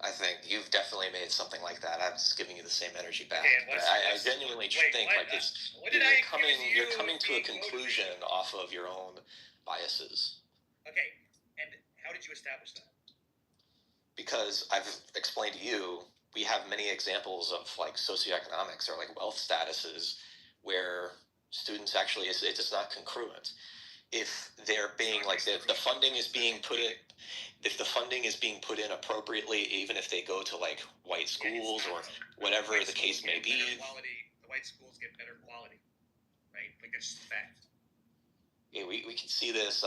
I think you've definitely made something like that. I'm just giving you the same energy back. Okay, but I genuinely think like it's you're coming to a conclusion off of your own biases. Okay, and how did you establish that? Because I've explained to you, we have many examples of like socioeconomics or like wealth statuses where students actually it's not congruent. If they're being like if the funding is being put in appropriately, even if they go to like white schools or whatever the case may be. The white schools get better quality, right? Like that's just a fact. Yeah, we can see this.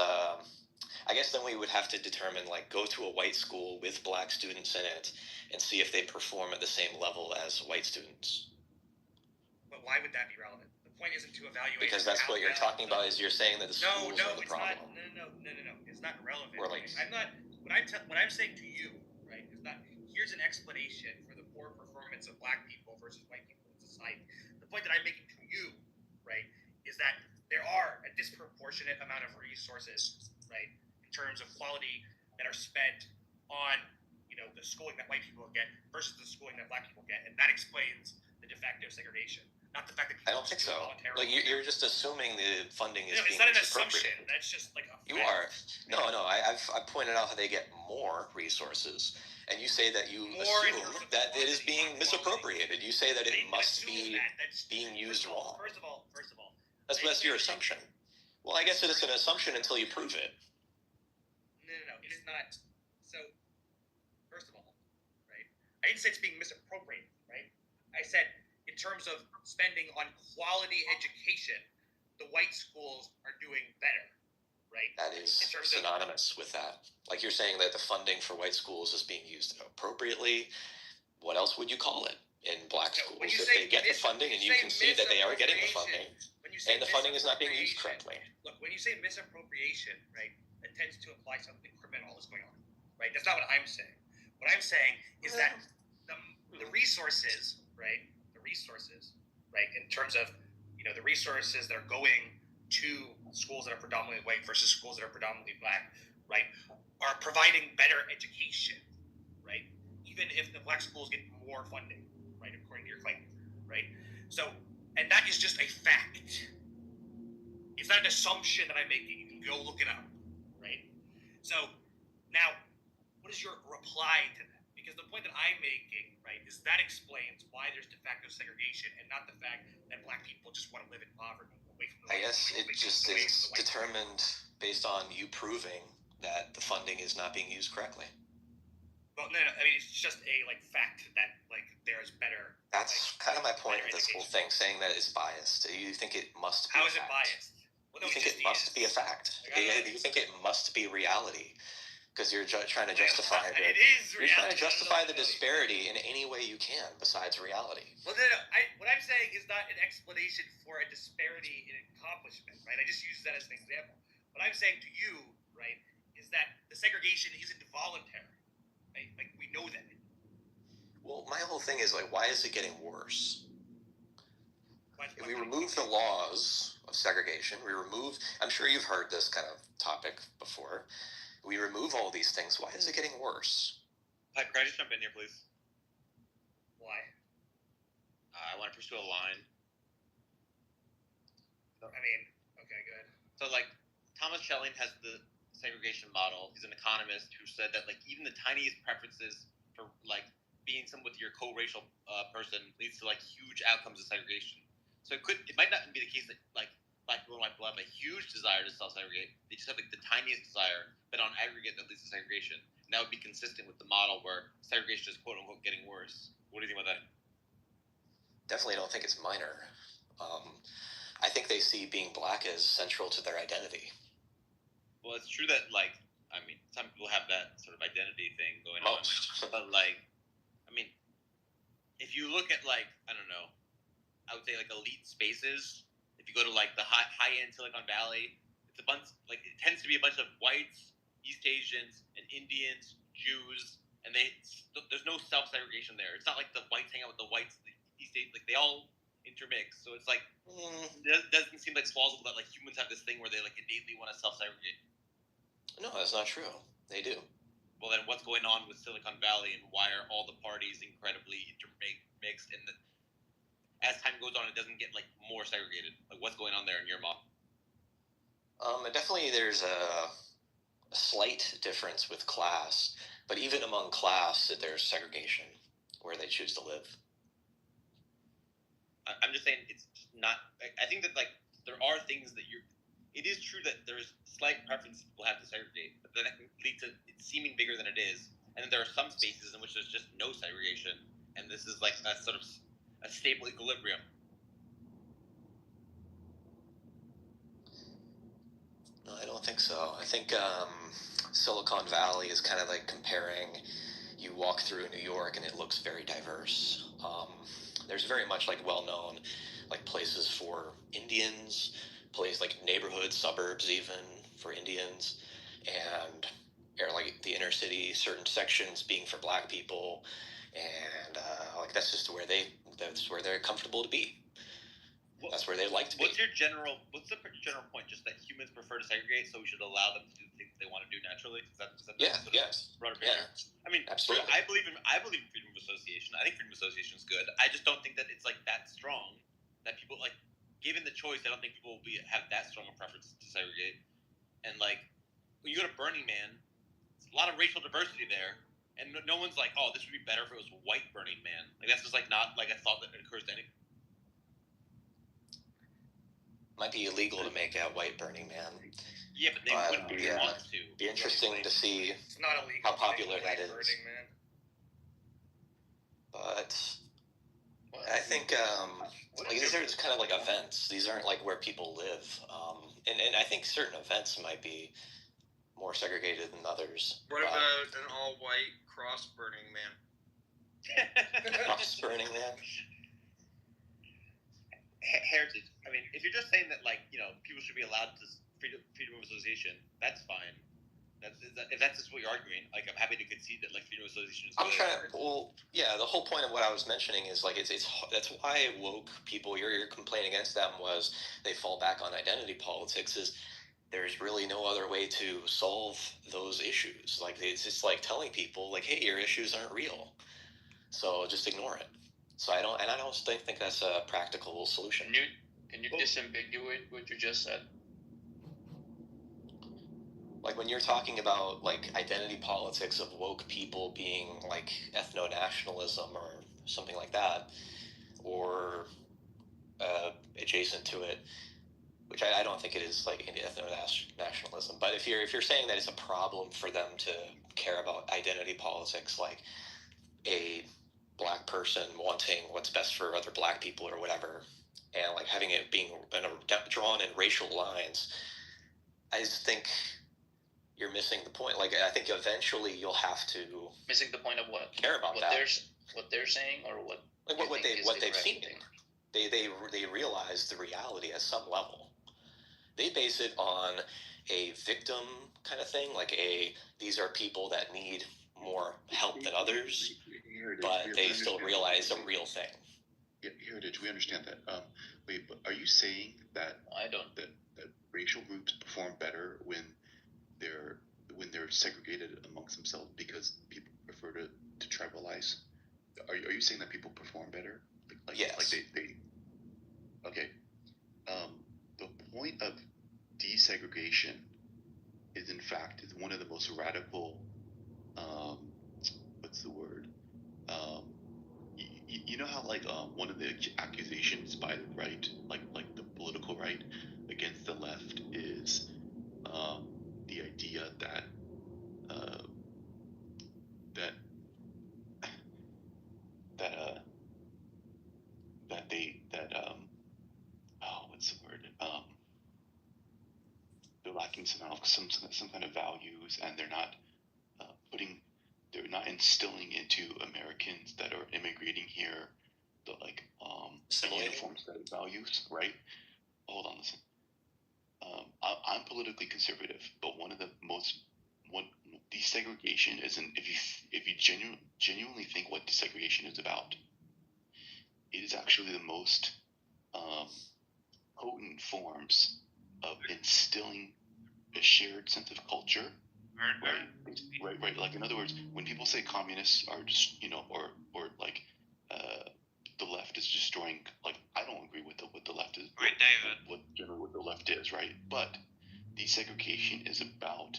I guess then we would have to determine like go to a white school with black students in it and see if they perform at the same level as white students. But why would that be relevant? The point isn't to evaluate. Because that's what you're talking about. Is you're saying that the schools are the problem. No. It's not relevant. Or like, I'm not. What I'm saying to you, right, is not. Here's an explanation for the poor performance of black people versus white people in society. The point that I'm making to you, right, is that there are a disproportionate amount of resources, right, in terms of quality that are spent on, the schooling that white people get versus the schooling that black people get, and that explains the de facto segregation. Not the fact that I don't think so. Like you're just assuming the funding is being it's not an misappropriated. assumption. That's just like a fact. You are. No. I've pointed out how they get more resources, and you say that you assume that it is being misappropriated. You say that it must be being used wrong. First of all, that's your assumption. Well, I guess it is an assumption until you prove it. No, it is not. So, first of all, right? I didn't say it's being misappropriated, right? I said in terms of spending on quality education, the white schools are doing better, right? That is synonymous with that. Like you're saying that the funding for white schools is being used appropriately. What else would you call it in black schools? If they get the funding and you can see that they are getting the funding, and the funding is not being used correctly. Look, when you say misappropriation, right, it tends to imply something criminal is going on, right? That's not what I'm saying. What I'm saying is that the resources, right, in terms of, the resources that are going to schools that are predominantly white versus schools that are predominantly black, right, are providing better education, right? Even if the black schools get more funding, right, according to your claim, right? So, and that is just a fact. It's not an assumption that I'm making. You can go look it up, right? So, now, what is your reply to that? Because the point that I'm making, right, is that explains why there's de facto segregation and not the fact that black people just want to live in poverty away from the I guess it just is determined based on you proving that the funding is not being used correctly. Well, no, I mean, it's just a, fact that, there's better... That's kind of my point with this whole thing, saying that it's biased. You think it must be How is it biased? Well, no, you think it must be a fact. You think it must be reality. Because you're trying to justify the disparity in any way you can besides reality. Well, no. What I'm saying is not an explanation for a disparity in accomplishment, right? I just use that as an example. What I'm saying to you, right, is that the segregation isn't voluntary, right? Like, we know that. Well, my whole thing is, why is it getting worse? If we remove the laws of segregation, I'm sure you've heard this kind of topic before. We remove all these things. Why is it getting worse? Hi, can I just jump in here, please? Why? I want to pursue a line. I mean, okay, good. So, Thomas Schelling has the segregation model. He's an economist who said that, even the tiniest preferences for, being someone with your co-racial person leads to, huge outcomes of segregation. So it might not be the case that, black people and white people have a huge desire to self-segregate. They just have the tiniest desire, but on aggregate that leads to segregation. And that would be consistent with the model where segregation is quote unquote getting worse. What do you think about that? definitely don't think it's minor. I think they see being black as central to their identity. Well, it's true that, like, I mean, some people have that sort of identity thing going on, but, like, I mean, if you look at, like, I don't know, I would say, like, elite spaces, if you go to, like, the high-end Silicon Valley, it's a bunch, like, it tends to be a bunch of whites, East Asians, and Indians, Jews, and there's no self-segregation there. It's not like the whites hang out with the whites, the East Asians, like, they all intermix. So it's like, it doesn't seem like plausible that, like, humans have this thing where they, like, innately want to self-segregate. No, that's not true. They do. Well, then what's going on with Silicon Valley, and why are all the parties incredibly intermixed? And as time goes on, it doesn't get, like, more segregated. Like, what's going on there in your model? Definitely there's a slight difference with class, but even among class, there's segregation where they choose to live. I'm just saying it's not. I think that, like, there are things that it is true that there's slight preferences people have to segregate, but then that can lead to it seeming bigger than it is. And then there are some spaces in which there's just no segregation, and this is like a sort of a stable equilibrium. No, I don't think so. I think Silicon Valley is kind of like comparing, you walk through New York and it looks very diverse. There's very much like well-known like places for Indians, like neighborhoods, suburbs even for Indians, and like the inner city, certain sections being for black people, and like that's where they're comfortable to be. That's where they like to be. What's the general point? Just that humans prefer to segregate, so we should allow them to do the things they want to do naturally. Is that yes. Yeah. I mean, absolutely. I believe in freedom of association. I think freedom of association is good. I just don't think that it's like that strong. That people, like, given the choice, I don't think people will have that strong a preference to segregate. And, like, when you go to Burning Man, there's a lot of racial diversity there, and no one's like, oh, this would be better if it was white Burning Man. Like, that's just like not like a thought that occurs to anyone. Might be illegal to make a white Burning Man. Yeah, but they wouldn't want to. Be interesting to see it's not illegal how popular that is. Burning Man. But I think like these are kind of like events. These aren't like where people live. And I think certain events might be more segregated than others. What about an all-white cross Burning Man? Cross Burning Man? Heritage. I mean, if you're just saying that, like, you know, people should be allowed to freedom of association, that's fine. If that's just what you're arguing, like, I'm happy to concede that, like, freedom of association is good. The whole point of what I was mentioning is, like, that's why woke people, your complaint against them was they fall back on identity politics, is there's really no other way to solve those issues. Like, it's just like telling people, like, hey, your issues aren't real, so just ignore it. So I don't think that's a practical solution. Can you disambiguate what you just said? Like when you're talking about like identity politics of woke people being like ethno-nationalism or something like that, or adjacent to it, which I don't think it is like ethno-nationalism. But if you're saying that it's a problem for them to care about identity politics, like a black person wanting what's best for other black people or whatever, and like having it being drawn in racial lines, I just think you're missing the point. Like, I think eventually you'll have to missing the point of what care about what they're saying, or what like what they've seen. They realize the reality at some level. They base it on a victim kind of thing, like these are people that need more help than others, but they still realize a real thing. Heritage, we understand that. Wait, but are you saying that I don't that racial groups perform better when they're segregated amongst themselves because people prefer to tribalize? Are you saying that people perform better? Like, yes. Like they okay. The point of desegregation is in fact one of the most radical. What's the word? You know how like one of the accusations by the right, like the political right, against the left is the idea that some kind of values, and they're not they're not instilling into Americans that are immigrating here the a uniform set of values, right? Hold on, listen. I'm politically conservative, but desegregation isn't. If you genuinely think what desegregation is about, it is actually the most potent forms of instilling a shared sense of culture. Right. Like, in other words, when people say communists are just, or like, the left is destroying, like, I don't agree with what the left is. Right, David. What the left is, right? But desegregation is about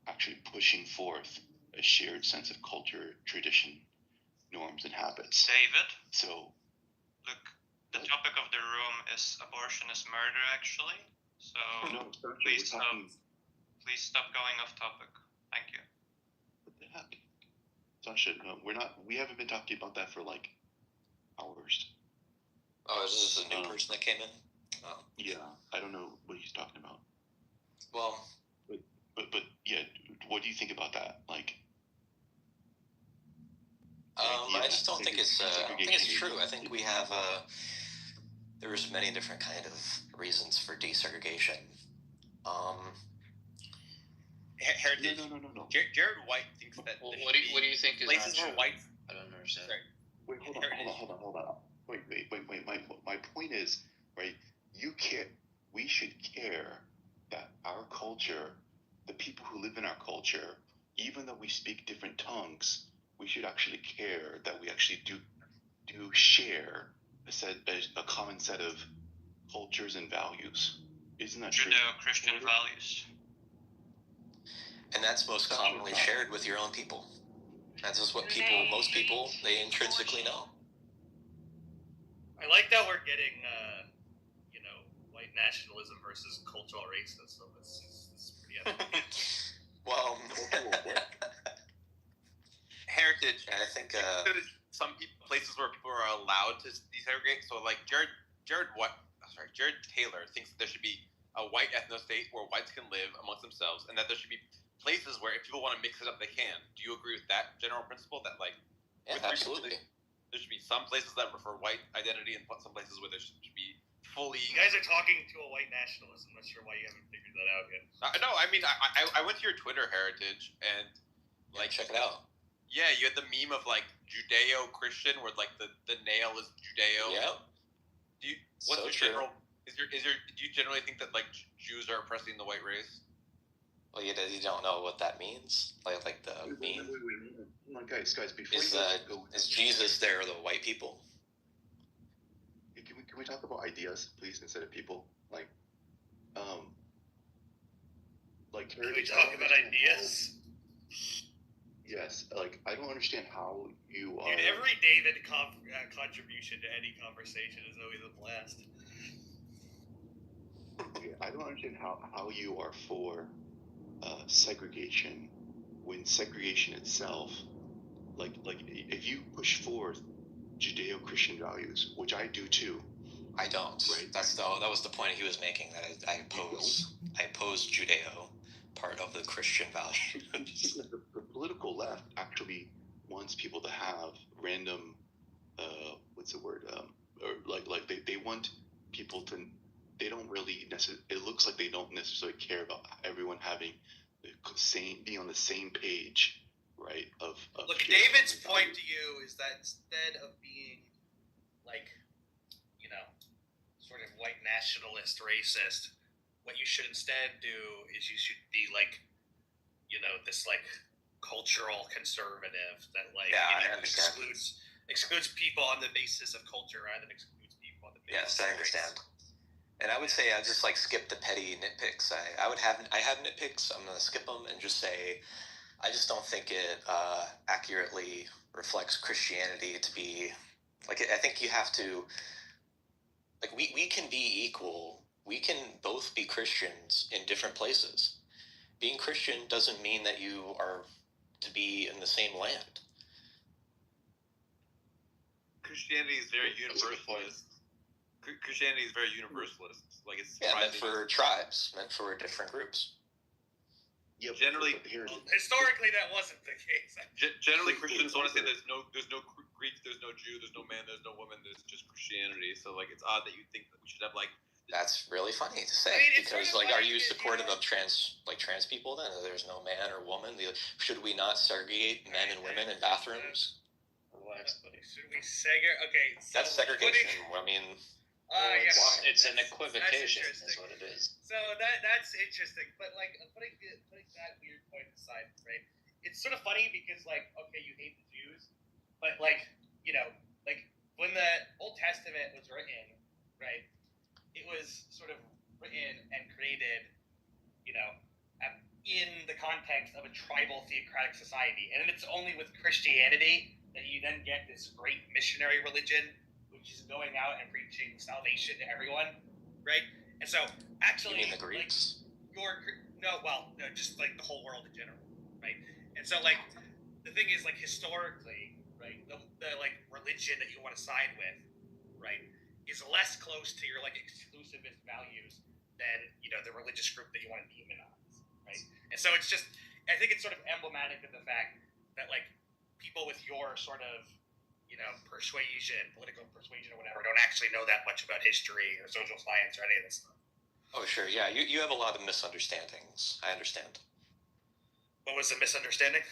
actually pushing forth a shared sense of culture, tradition, norms, and habits. David? So, look, the topic of the room is abortion is murder, actually. So, please stop going off topic. Thank you. What the heck? Sasha, no, we haven't been talking about that for like hours. Oh, is this a new person that came in? Oh. Yeah, I don't know what he's talking about. Well, but yeah, what do you think about that? Like, I just don't think it's. I don't think it's true. I think we have. There's many different kind of reasons for desegregation. Heritage. No. Jared White thinks that. Well, what do you think is places not where true? whites? I don't understand. Sorry. Wait, hold on. Wait. My point is, right? We should care that our culture, the people who live in our culture, even though we speak different tongues, we should actually care that we actually do share a common set of cultures and values. Isn't that true? Judeo-Christian values. And that's most commonly shared with your own people. That's just what most people, they intrinsically know. I like that we're getting, white nationalism versus cultural racism. It's pretty epic. Well, heritage. I think some places where people are allowed to desegregate. So like Jared Taylor thinks that there should be a white ethno-state where whites can live amongst themselves, and that there should be places where if people want to mix it up, they can. Do you agree with that general principle? That absolutely. There should be some places that refer white identity and some places where there should be fully. You guys are talking to a white nationalist. I'm not sure why you haven't figured that out yet. No, I mean, I went to your Twitter, Heritage, and check it out. Yeah, you had the meme of like Judeo-Christian, where like the nail is Judeo. Yeah. Do you generally think that like Jews are oppressing the white race? Well, you don't know what that means. Like the meme. Wait. Guys, before is Jesus there the white people? Can we talk about ideas, please, instead of people? Can we talk about ideas? Yes, I don't understand how you are. Dude, every David contribution to any conversation is always a blast. I don't understand how you are for segregation when segregation itself, like if you push forth Judeo-Christian values, which I do too. I don't. Right. That was the point he was making. That I oppose Judeo, part of the Christian value. The political left actually wants people to have random, what's the word? Or they want people to. They don't really necessarily. It looks like they don't necessarily care about everyone having be on the same page, right? Look, David's point to you is that instead of being sort of white nationalist, racist, what you should instead do is you should be this cultural conservative that excludes people on the basis of culture rather than excludes people on the basis. Yes, I understand. And I would say I just skip the petty nitpicks. I have nitpicks. I'm gonna skip them and just say I just don't think it accurately reflects Christianity to be I think you have to we can be equal. We can both be Christians in different places. Being Christian doesn't mean that you are to be in the same land. Christianity is very universalist. Christianity is very universalist. It's meant for tribes, meant for different groups. Yeah, generally, historically, that wasn't the case. Generally, Christians want to say there's no Greek, there's no Jew, there's no man, there's no woman, there's just Christianity. So like, it's odd that you think that we should have like. That's really funny to say, because like, are you supportive of trans people then? There's no man or woman. Should we not segregate men and women in bathrooms? Should we segregate? Okay, so that's segregation. I mean, it's an equivocation, is what it is. So that's interesting, but like putting that weird point aside, right? It's sort of funny because like, okay, you hate the Jews, but like, you know, like when the Old Testament was written, right? It was sort of written and created, you know, in the context of a tribal theocratic society, and it's only with Christianity that you then get this great missionary religion, which is going out and preaching salvation to everyone, right? And so, actually, you mean the Greeks? Like, just like the whole world in general, right? And so, like, the thing is, like, historically, right, the like religion that you want to side with, right, is less close to your like exclusivist values than, you know, the religious group that you want to demonize, right? And so it's just, I think it's sort of emblematic of the fact that like people with your sort of, you know, persuasion, political persuasion or whatever, don't actually know that much about history or social science or any of this stuff. Oh, sure, yeah. You have a lot of misunderstandings. I understand. What was the misunderstanding?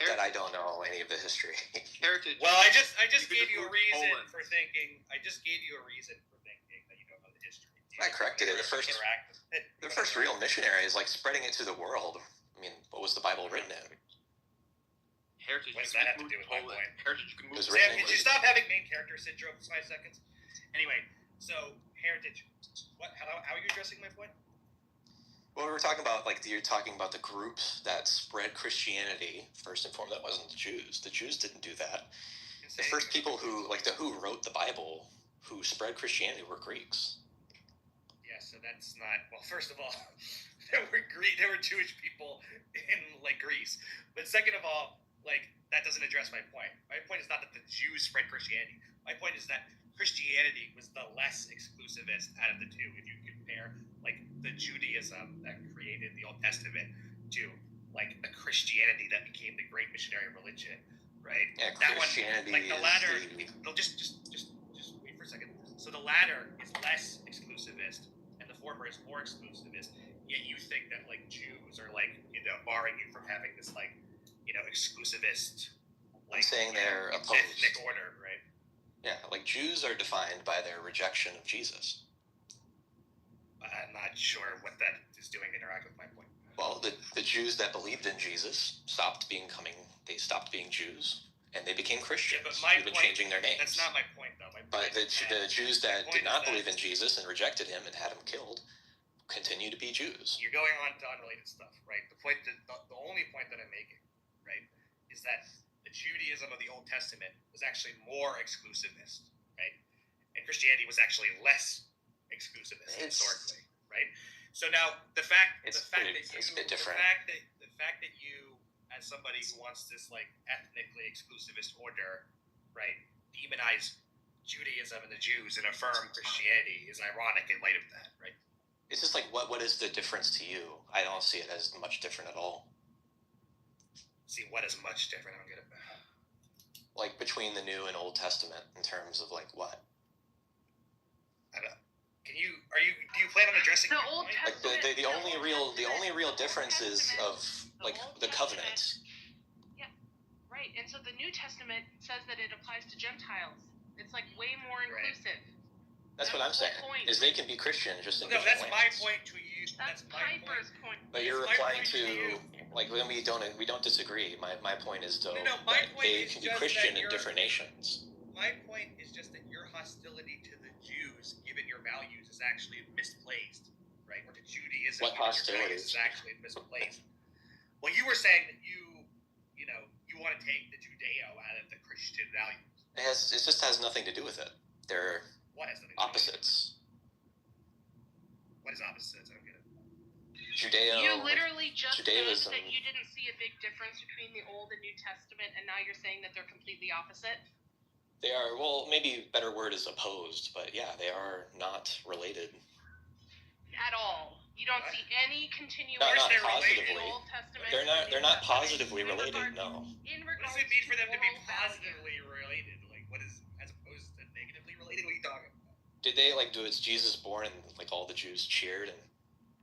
That I don't know any of the history. Heritage. Well, I just gave you a reason for thinking. I just gave you a reason for thinking that you don't know the history. I corrected it. The first real missionary is like spreading it to the world. I mean, what was the Bible written in? Heritage. What does that have to do with my point? Heritage, you can move. Sam, could you stop having main character syndrome for 5 seconds? Anyway, so heritage. How are you addressing my point? Well, we were talking about, like, you're talking about the groups that spread Christianity. First and foremost, that wasn't the Jews. The Jews didn't do that. The first people who wrote the Bible, who spread Christianity, were Greeks. Yeah, so that's not, well, first of all, there were Jewish people in, like, Greece. But second of all, like, that doesn't address my point. My point is not that the Jews spread Christianity. My point is that Christianity was the less exclusivist out of the two. If you compare, like, the Judaism that created the Old Testament to, like, the Christianity that became the great missionary religion, right? Yeah, that Christianity one, like, the latter, just wait for a second. So the latter is less exclusivist, and the former is more exclusivist, yet you think that, like, Jews are, like, you know, barring you from having this, like, you know, exclusivist, like, I'm saying they're opposed. Ethnic order, right? Yeah, like, Jews are defined by their rejection of Jesus. I'm not sure what that is doing to interact with my point. Well, the Jews that believed in Jesus stopped being Jews, and they became Christians, even changing their names. That's not my point, though. But the Jews that did not believe in Jesus and rejected him and had him killed continue to be Jews. You're going on to unrelated stuff, right? The only point that I'm making, right, is that the Judaism of the Old Testament was actually more exclusivist, right? And Christianity was actually less exclusivist historically, right? So now the fact that you, as somebody who wants this like ethnically exclusivist order, right, demonize Judaism and the Jews and affirm Christianity is ironic in light of that, right? It's just like, what is the difference to you? I don't see it as much different at all. See, what is much different? I don't get it. Like between the New and Old Testament in terms of like what? I don't know. Do you plan on addressing the Old Testament? Like the only real difference is of like the covenants. Yeah, right. And so the New Testament says that it applies to Gentiles. It's like way more inclusive. That's what I'm saying. Is they can be Christian just in different ways. No, that's my point to you. That's Piper's point. But you're replying to like when we don't disagree. My point is though that they can be Christian in different nations. My point is just that your hostility to the Jews, given your values, is actually misplaced, right? Or to Judaism, what hostility is actually misplaced. Well, you were saying that you want to take the Judeo out of the Christian values. It just has nothing to do with it. They're opposites. What is opposites? I don't get it. You literally just Judaism. said that you didn't see a big difference between the Old and New Testament, and now you're saying that they're completely opposite? They are, well, maybe a better word is opposed, but yeah, they are not related. At all. You don't see any continuation not in positively. the Old Testament. They're not positively related. No. In What regards does it mean for them to be moral positively related? Like, what is, as opposed to negatively related? What are you talking about? Did they was Jesus born and all the Jews cheered and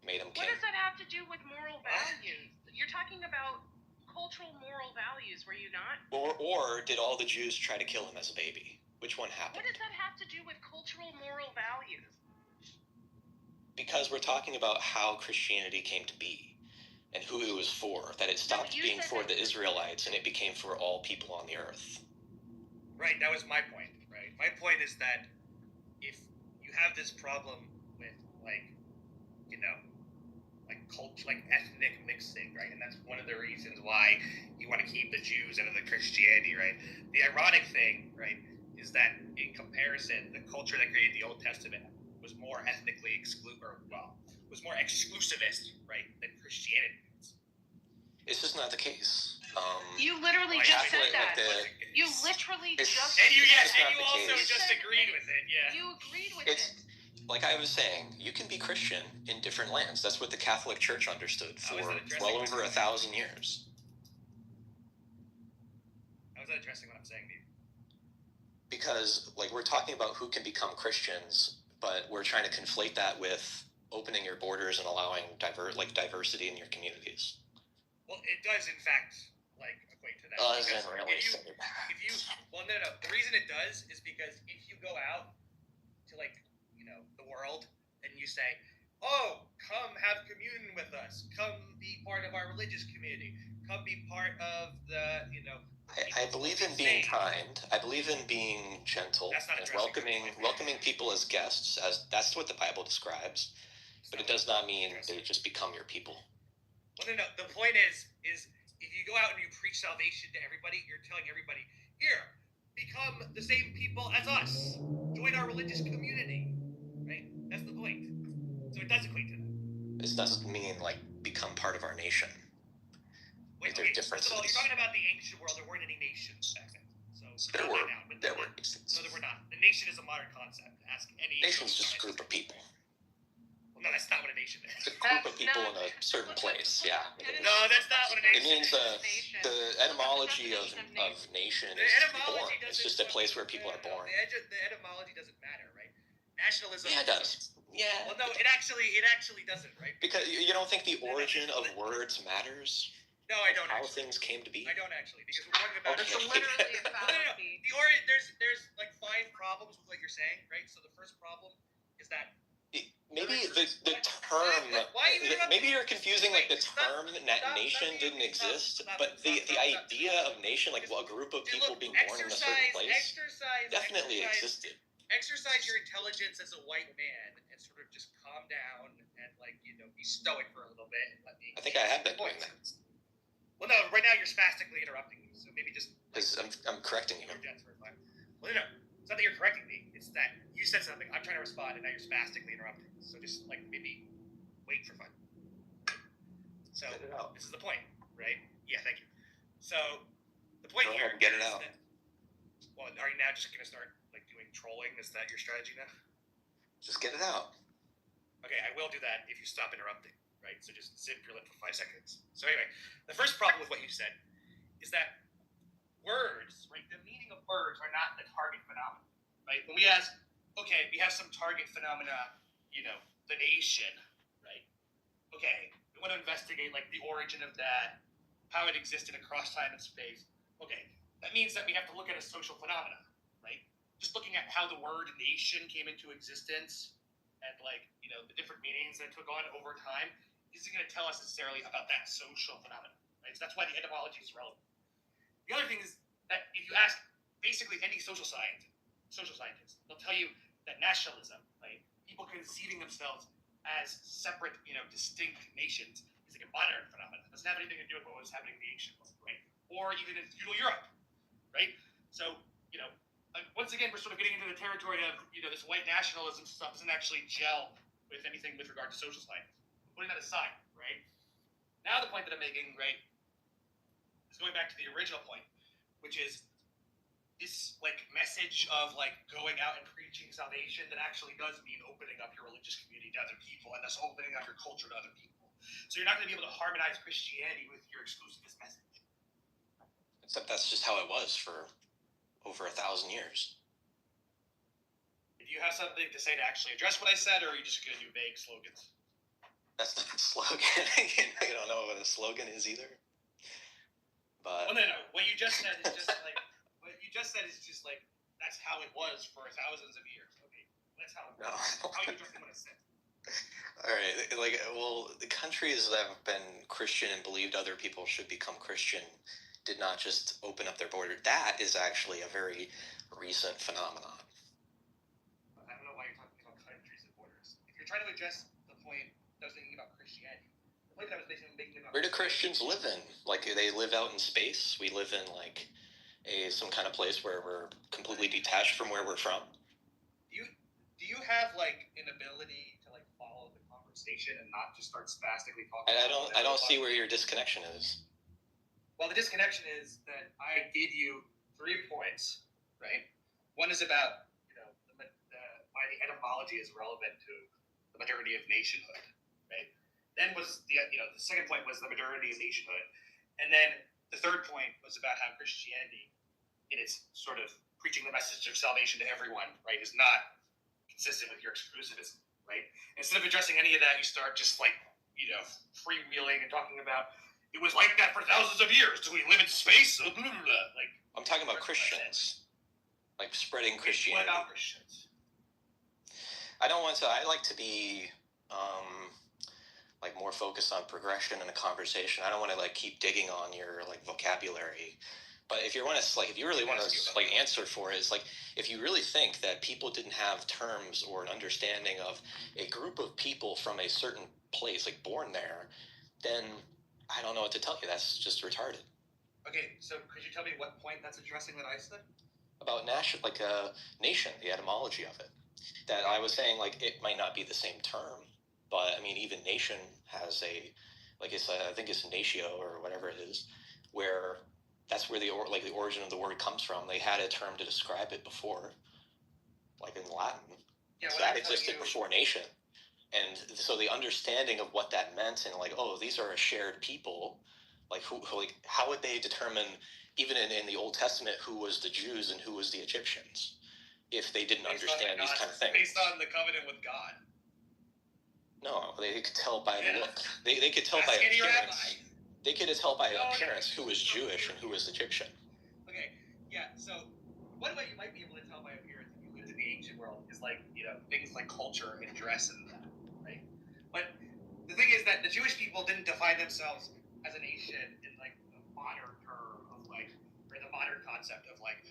made him king? What does that have to do with moral values? You're talking about cultural moral values, were you not? Or did all the Jews try to kill him as a baby? Which one happened? What does that have to do with cultural moral values? Because we're talking about how Christianity came to be and who it was for. That it stopped being for the Israelites and it became for all people on the earth. Right, that was my point, right? My point is that if you have this problem with, culture, ethnic mixing, right? And that's one of the reasons why you want to keep the Jews out of the Christianity, right? The ironic thing, right, is that in comparison, the culture that created the Old Testament was more ethnically was more exclusivist, right, than Christianity is. This is not the case. You literally just said that. You literally just. And you also just agreed with it, yeah. You agreed with it. Like I was saying, you can be Christian in different lands. That's what the Catholic Church understood for well over 1,000 years. How is that addressing what I'm saying to you? Because, we're talking about who can become Christians, but we're trying to conflate that with opening your borders and allowing diversity in your communities. Well, it does, in fact, equate to that. Doesn't really say that. Well, no. The reason it does is because if you go out to, the world and you say, oh, come have communion with us, come be part of our religious community, come be part of the, I believe in being kind. I believe in being gentle and welcoming people as guests. That's what the Bible describes. But it does not mean they just become your people. Well, no. The point is if you go out and you preach salvation to everybody, you're telling everybody, here, become the same people as us. Join our religious community. Right? That's the point. So it does equate to that. This doesn't mean, become part of our nation. Wait, there are differences. First of all, you're talking about the ancient world. There weren't any nations back then. So there were nations. No, there were not. The nation is a modern concept. Ask any. Nation's just a group of people. Well, no, that's not what a nation is. It's a group of people in a certain place, yeah. No, that's not what a nation It means is. the etymology of nation is born. It's just a place where people are born. The etymology doesn't matter, right? Nationalism. Yeah, it does. Yeah. Well, no, it actually doesn't, right? Because you don't think the origin of words matters? No, I don't. How things came to be? I don't actually, because we're talking about. It's literally a fallacy. There's 5 problems with what you're saying, right? So the first problem is that maybe the term. Maybe you're confusing the term nation didn't exist, but the idea of nation, a group of people being born in a certain place, definitely existed. Exercise your intelligence as a white man and sort of just calm down and be stoic for a little bit and let me. I think I have been doing that. Well, no, right now you're spastically interrupting me, so maybe just. Because I'm correcting you. Well, no, it's not that you're correcting me. It's that you said something. I'm trying to respond, and now you're spastically interrupting. So just maybe wait for fun. So this is the point, right? Yeah, thank you. So the point here. Get it out. Well, are you now just gonna start doing trolling? Is that your strategy now? Just get it out. Okay, I will do that if you stop interrupting. Right? So just zip your lip for 5 seconds. So anyway, the first problem with what you said is that words, right? The meaning of words are not the target phenomenon, right? When we ask, okay, we have some target phenomena, the nation, right? Okay, we want to investigate the origin of that, how it existed across time and space. Okay, that means that we have to look at a social phenomena, right? Just looking at how the word nation came into existence and the different meanings that it took on over time isn't going to tell us necessarily about that social phenomenon, right? So that's why the etymology is relevant. The other thing is that if you ask basically any social scientist, they'll tell you that nationalism, right, people conceiving themselves as separate, distinct nations, is a modern phenomenon. It doesn't have anything to do with what was happening in the ancient world, right? Or even in feudal Europe, right? So, once again, we're sort of getting into the territory of, this white nationalism stuff doesn't actually gel with anything with regard to social science. Putting that aside, right? Now the point that I'm making, right, is going back to the original point, which is this like message of like going out and preaching salvation that actually does mean opening up your religious community to other people and thus opening up your culture to other people. So you're not going to be able to harmonize Christianity with your exclusivist message. Except that's just how it was for over 1,000 years. Do you have something to say to actually address what I said, or are you just going to do vague slogans? That's not a slogan. I don't know what a slogan is either. But Well, no. What you just said is just like that's how it was for thousands of years. Okay, that's how. No. How are you addressing what I said? All right, the countries that have been Christian and believed other people should become Christian did not just open up their border. That is actually a very recent phenomenon. I don't know why you're talking about countries and borders. If you're trying to address the point I was thinking about Christianity, the point that I was making about Where do Christians live in? Like, they live out in space? We live in, like, some kind of place where we're completely detached from where we're from? Do you have, like, an ability to, like, follow the conversation and not just start spastically talking? I don't see where your disconnection is. Well, the disconnection is that I gave you 3 points, right? One is about, why the etymology is relevant to the modernity of nationhood, right? Then was the second point was the modernity of nationhood. And then the third point was about how Christianity, in its sort of preaching the message of salvation to everyone, right, is not consistent with your exclusivism, right? Instead of addressing any of that, you start just like, freewheeling and talking about it was like that for thousands of years. Do we live in space? Like, I'm talking about Christians, like spreading Christianity. What about Christians? I like to be, like more focused on progression in a conversation. I don't want to like keep digging on your like vocabulary. But if you really want to like answer for it, it's like if you really think that people didn't have terms or an understanding of a group of people from a certain place, like born there, then I don't know what to tell you. That's just retarded. Okay, so could you tell me what point that's addressing that I said? About nation, the etymology of it. That I was saying, like, it might not be the same term, but I mean, even nation has I think it's natio or whatever it is, where that's where the origin of the word comes from. They had a term to describe it before, like in Latin. Yeah, so that existed before nation. And so the understanding of what that meant and like, oh, these are a shared people, like who how would they determine, even in the Old Testament, who was the Jews and who was the Egyptians, if they didn't understand these kind of things? Based on the covenant with God. No, they could tell by the look. They could tell by appearance. They could tell by appearance who was Jewish and who was Egyptian. Okay, yeah, so one way you might be able to tell by appearance if you lived in the ancient world is like, things like culture and dress and that, right? But the thing is that the Jewish people didn't define themselves as a nation in like the modern term of like, or the modern concept of like,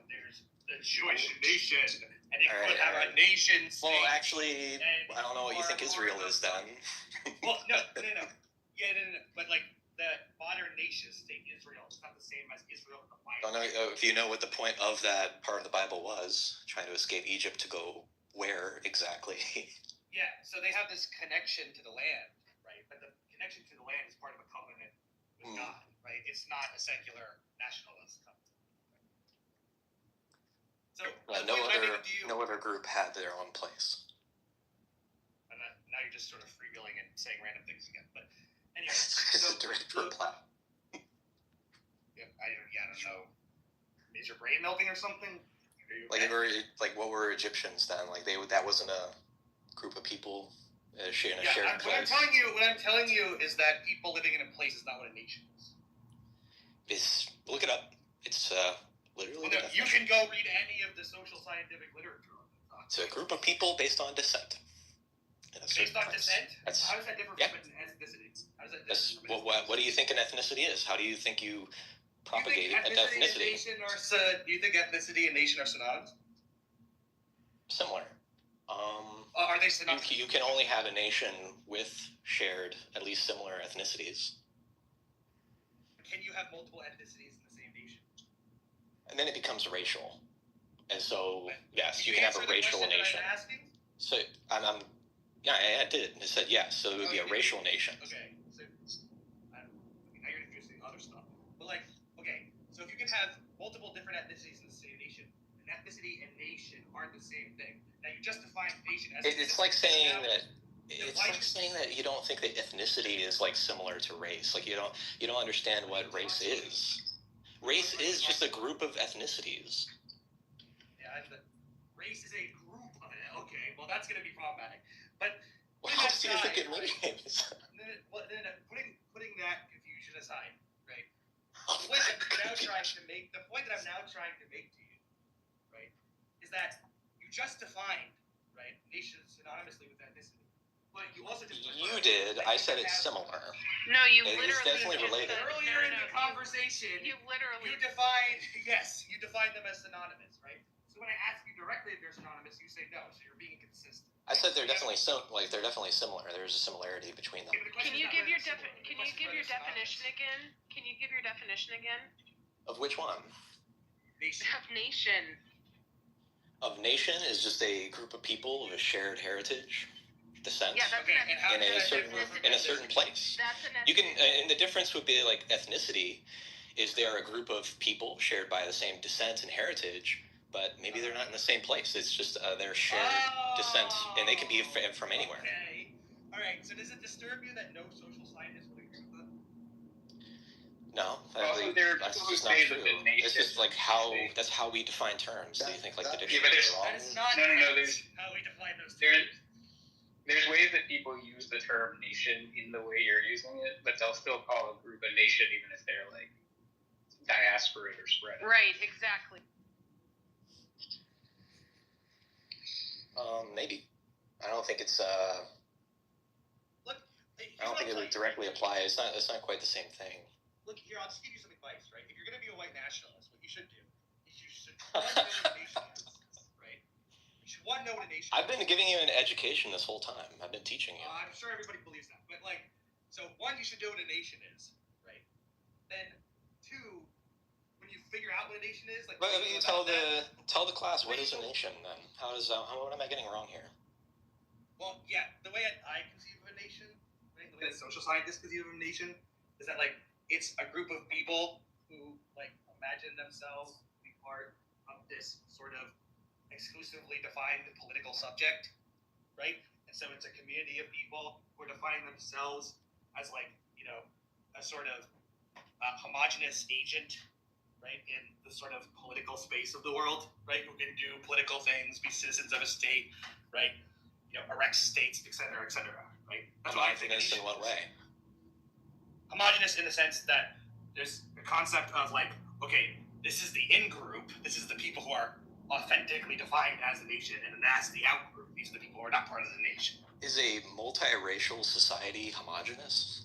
there's the Jewish nation and it could have a nation state. Well, actually, I don't know what you think Israel is then. Well, no. Yeah, no. But like the modern nation state Israel is not the same as Israel in the Bible. I don't know if you know what the point of that part of the Bible was, trying to escape Egypt to go where exactly? Yeah, so they have this connection to the land, right? But the connection to the land is part of a covenant with God, right? It's not a secular nationalist covenant. So no other group had their own place. And now you're just sort of freewheeling and saying random things again. But anyway, so direct reply. Yeah, I don't know. Is your brain melting or something? What were Egyptians then? Like that wasn't a group of people in a shared place. What I'm telling you is that people living in a place is not what a nation is. Look it up. It's literally. Well, no, you can go read any of the social scientific literature. It's a group of people based on descent. Based on descent? How does that differ from ethnicity? What do you think an ethnicity is? How do you think you propagate ethnicity? Do you think ethnicity and nation are synonymous? Similar. Are they synonymous? You can only have a nation with shared, at least similar ethnicities. Can you have multiple ethnicities in the same nation? And then it becomes racial. And so, yes, you can have a racial nation. So, I did. It said yes, so it would be a racial nation. Okay, so now you're introducing other stuff. But so if you can have multiple different ethnicities in the same nation. And ethnicity and nation aren't the same thing. Now you just define nation as It's like saying that. It's like saying that you don't think that ethnicity is like similar to race. Like you don't understand what race is. Race is just a group of ethnicities. Yeah, race is a group of it. Okay, well that's gonna be problematic. But What else do you think it means? Putting that confusion aside, right? The point that I'm now trying to make to you, right, is that you just defined, right, nation synonymously with ethnicity. But you also just You did. I said it's similar. No, you It's literally definitely related. Earlier in the conversation, you defined them as synonymous, right? So when I ask you directly if they're synonymous, you say no. So you're being inconsistent. I said they're definitely similar. There's a similarity between them. Can you give your definition again? Can you give your definition again? Of which one? Nation. Of nation. Of nation is just a group of people of a shared heritage, descent, Yeah, that's in a certain place. That's an You can, and the difference would be like ethnicity is they're a group of people shared by the same descent and heritage, but maybe they're not in the same place. It's just their shared descent, and they can be from anywhere. Okay. All right. So does it disturb you that no social scientist would agree with that? No, that's just not true. It's just like that's how we define terms. Do you think like the dictionary is wrong? That is not There's how we define those terms. there's ways that people use the term nation in the way you're using it, but they'll still call a group a nation even if they're like diaspora or spread. Right, exactly. Maybe. I don't think it's Look, I don't think it would directly apply. It's not quite the same thing. Look here, I'll just give you some advice, right? If you're gonna be a white nationalist, what you should do is you should know what a nation is, right? You should know what a nation I've been giving you an education this whole time. I've been teaching you. I'm sure everybody believes that, but like, so one, you should know what a nation is, right? Then two, when you figure out what a nation is, like, But I mean, tell the class what is a nation then? What am I getting wrong here? Well, yeah, the way I conceive of a nation, right? The way that social scientists conceive of a nation is that like it's a group of people who like imagine themselves to be part of this sort of exclusively defined political subject, right? And so it's a community of people who are defining themselves as like, you know, a sort of homogenous agent, right, in the sort of political space of the world, right, who can do political things, be citizens of a state, right, you know, erect states, et cetera, right? That's what I think. Homogenous in what way? Homogenous in the sense that there's the concept of like, okay, this is the in-group, this is the people who are authentically defined as a nation, and then that's the out-group, these are the people who are not part of the nation. Is a multiracial society homogenous?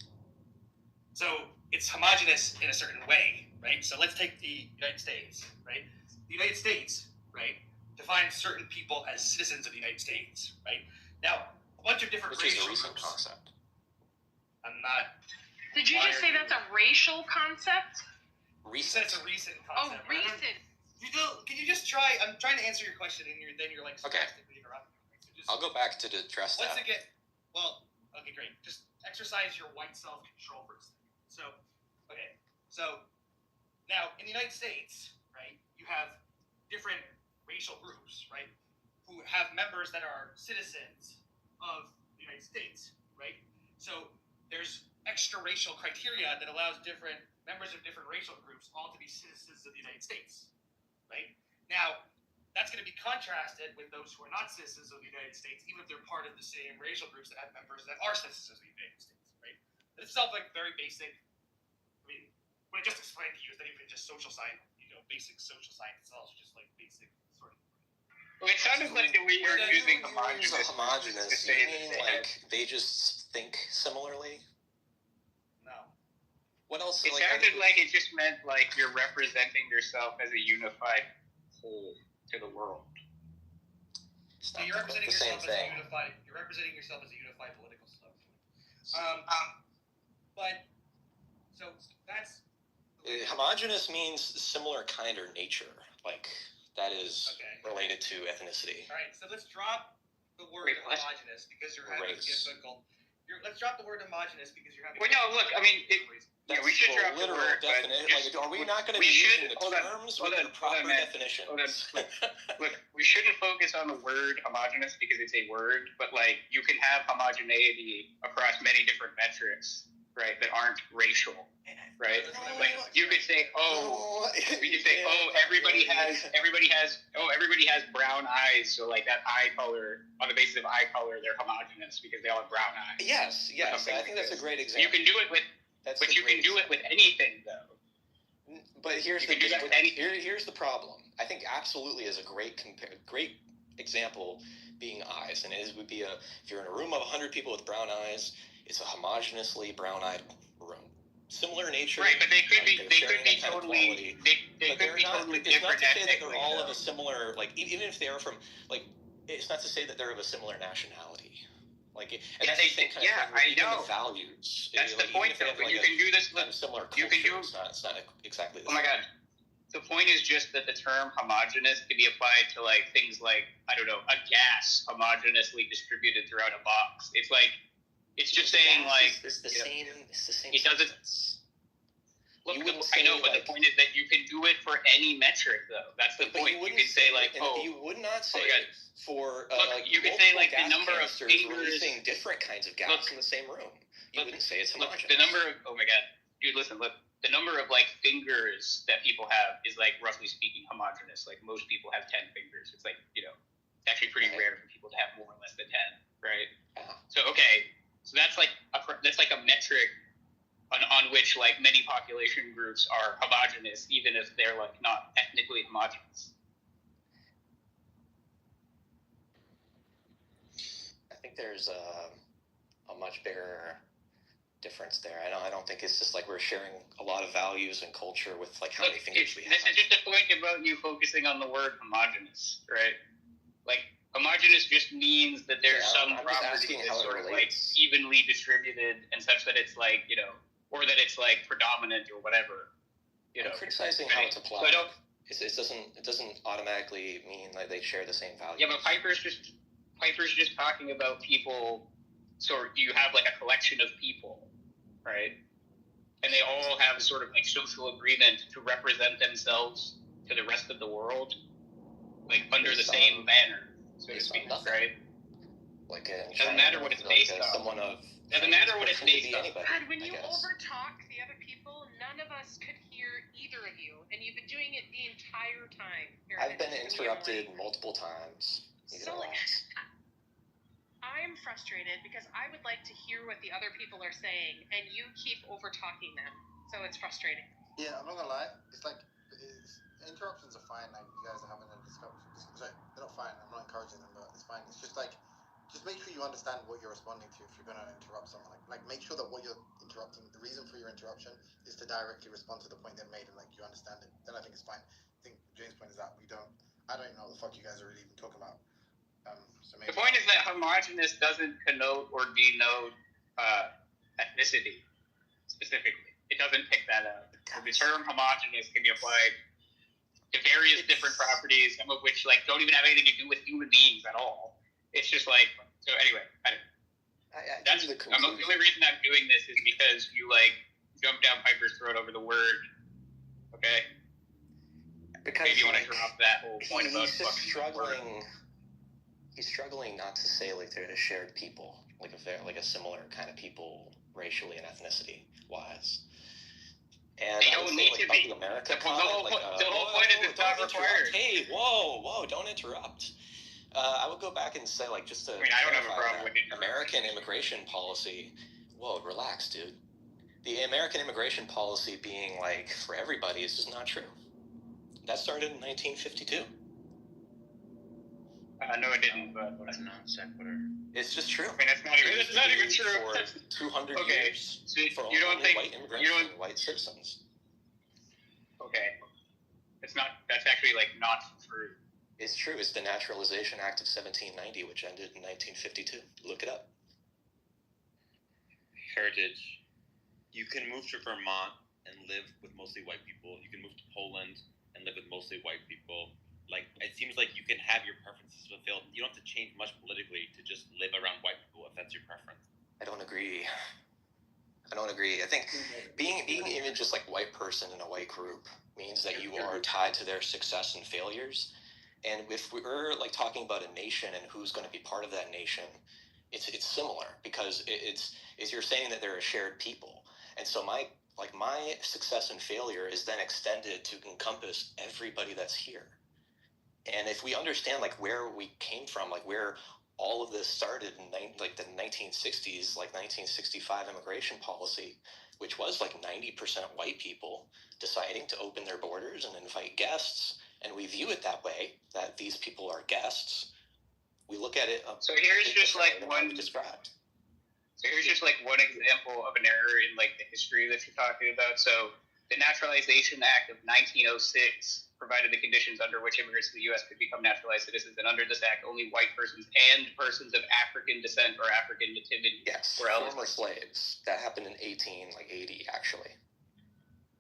So it's homogenous in a certain way, right? So let's take the United States, right? The United States, right, defines certain people as citizens of the United States, right? Now, a bunch of different Which is a racial recent groups. concept. I'm not. Did you just say that's a racial concept? Recent. It's a recent concept. Oh, recent. Can you just try? I'm trying to answer your question, and then you're like sarcastically interrupting me. So just, I'll go back to address that. once again, well, okay, great. Just exercise your white self-control for a second. So, okay. So, now, in the United States, right, you have different racial groups, right, who have members that are citizens of the United States, right? So, there's extra racial criteria that allows different members of different racial groups all to be citizens of the United States, right? Now, that's going to be contrasted with those who are not citizens of the United States, even if they're part of the same racial groups that have members that are citizens of the United States, right? This is all like very basic. I mean, what I just explained to you is not even just social science, you know, basic social science. It's also just like basic sort of. Well, it sounded like the way you're using homogenous. Homogenous. You mean like they just think similarly? No. What else? It sounded like it just meant like you're representing yourself as a unified whole to the world. So you're representing yourself as a unified. You're representing yourself as a unified political subject. But so that's. Homogenous means similar kind or nature. Like that is related to ethnicity. All right. So let's drop the word homogenous because you're having a difficult. Let's drop the word homogenous because you're having. Well, no, look. I mean, That's we should drop the literal word, but definition. just- Like, are we not going to we be should- using the hold on, terms hold with on, the proper man. definitions? Hold on. Look, we shouldn't focus on the word homogeneous because it's a word, but like you can have homogeneity across many different metrics, right? That aren't racial, right? Like you could say, everybody has brown eyes, so like that eye color, on the basis of eye color, they're homogeneous because they all have brown eyes. Yes. I think that's a great example. You can do it with, you can do it with anything though. But here's the problem. I think absolutely is a great example being eyes, and it would be if you're in a room of 100 people with brown eyes, it's a homogeneously brown-eyed room. Similar nature, right? But they could be totally different. It's not to say that they're all of a similar, like even if they are from, like, it's not to say that they're of a similar nationality. Like, and that's the same kind of thing with even the values. That's the point, though. But you can do this with similar culture. You can do. It's not exactly the same. Oh my God. The point is just that the term homogeneous can be applied to like things like, I don't know, a gas homogeneously distributed throughout a box. It's like, it's just saying like it's the same. It doesn't. Look, I know, but the point is that you can do it for any metric, though. That's the point. You can say like, you would not say for like you could say like the number of fingers releasing different kinds of gas in the same room. You wouldn't say it's homogeneous. The number of dude, listen, look. The number of like fingers that people have is like roughly speaking homogeneous. Like most people have 10 fingers. It's like, it's actually pretty rare for people to have more or less than 10, right? So so that's like a metric on which like many population groups are homogeneous, even if they're like not ethnically homogeneous. I think there's a much bigger difference there. I don't think it's just like we're sharing a lot of values and culture with like how many fingers we have. This is just a point about you focusing on the word homogeneous, right? Like homogeneous just means that there's some property that's sort of like evenly distributed and such that it's like, or that it's like predominant or whatever. I'm criticizing how it's applied. It doesn't automatically mean like they share the same values. Yeah, but Piper's just talking about people. So you have like a collection of people, right? And they all have sort of like social agreement to represent themselves to the rest of the world, like under the same banner, so to speak, right? Like it doesn't matter what it's based on. Doesn't matter what it's based on. God, when you overtalk the other people, none of us could hear either of you, and you've been doing it the entire time. I've been interrupted multiple times. I'm frustrated because I would like to hear what the other people are saying, and you keep overtalking them, so it's frustrating. Yeah, I'm not gonna lie. It's like interruptions are fine. Like you guys are having a discussion. Sorry, they're not fine. I'm not encouraging them, but it's fine. It's just like, just make sure you understand what you're responding to if you're gonna interrupt someone. Like make sure that what you're interrupting, the reason for your interruption, is to directly respond to the point they've made, and like you understand it. Then I think it's fine. I think James' point is that I don't even know what the fuck you guys are really even talking about. So maybe the point is that homogeneous doesn't connote or denote ethnicity specifically. It doesn't pick that out. So the term homogeneous can be applied to various different properties, some of which like don't even have anything to do with human beings at all. It's just like, so anyway, that's the only reason I'm doing this is because you like jump down Piper's throat over the word. Okay. Because maybe you want to drop that whole point about fucking struggling. He's struggling not to say like they're a shared people, like a similar kind of people, racially and ethnicity wise. And they don't need to be. America the whole point is it's not required. Hey, whoa, don't interrupt. I would go back and say like just to. I mean, I don't have a problem with it. American immigration policy. Whoa, relax, dude. The American immigration policy being like for everybody is just not true. That started in 1952. No, it didn't, but that's non sequitur. It's just true. I mean, it's not even true. For 200 years, so for you don't think white immigrants and white citizens. Okay, that's actually like not true. It's true. It's the Naturalization Act of 1790, which ended in 1952. Look it up. Heritage. You can move to Vermont and live with mostly white people. You can move to Poland and live with mostly white people. Like, it seems like you can have your preferences fulfilled. You don't have to change much politically to just live around white people if that's your preference. I don't agree. I think being white person in a white group means that you are tied to their success and failures. And if we're like talking about a nation and who's going to be part of that nation, it's similar, because it's you're saying that they're a shared people. And so my success and failure is then extended to encompass everybody that's here. And if we understand like where we came from, like where all of this started in like the 1960s, like 1965 immigration policy, which was like 90% white people deciding to open their borders and invite guests, and we view it that way, that these people are guests. We look at it. So here's just like one described. So here's just like one example of an error in like the history that you're talking about. So the Naturalization Act of 1906 provided the conditions under which immigrants to the U.S. could become naturalized citizens, and under this act, only white persons and persons of African descent or African nativity were eligible. Former slaves. That happened in 1880, actually.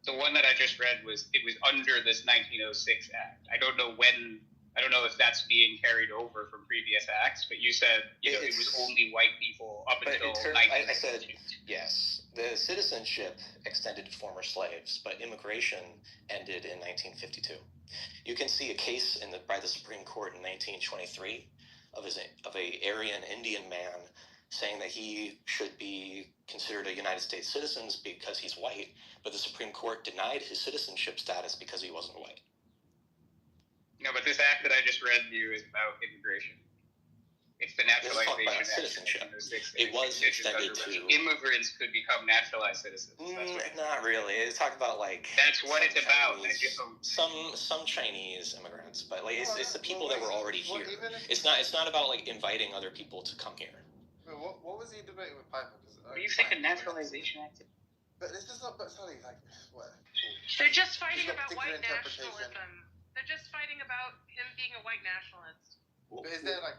The one that I just read was under this 1906 act. I don't know if that's being carried over from previous acts, but you said it was only white people up until 1962. I said yes. The citizenship extended to former slaves, but immigration ended in 1952. You can see a case by the Supreme Court in 1923 of a Aryan Indian man saying that he should be considered a United States citizen because he's white, but the Supreme Court denied his citizenship status because he wasn't white. No, but this act that I just read to you is about immigration. It's the Naturalization Act. Citizenship. It was extended to immigrants could become naturalized citizens. Not really. It's talking about like that's what it's about. Some Chinese immigrants, but like it's the people that were already here. It's not about like inviting other people to come here. What was he debating with Piper? What do you think of Naturalization Act? But this is not. But sorry, like what? They're just fighting about white nationalism. They're just fighting about him being a white nationalist. But is there like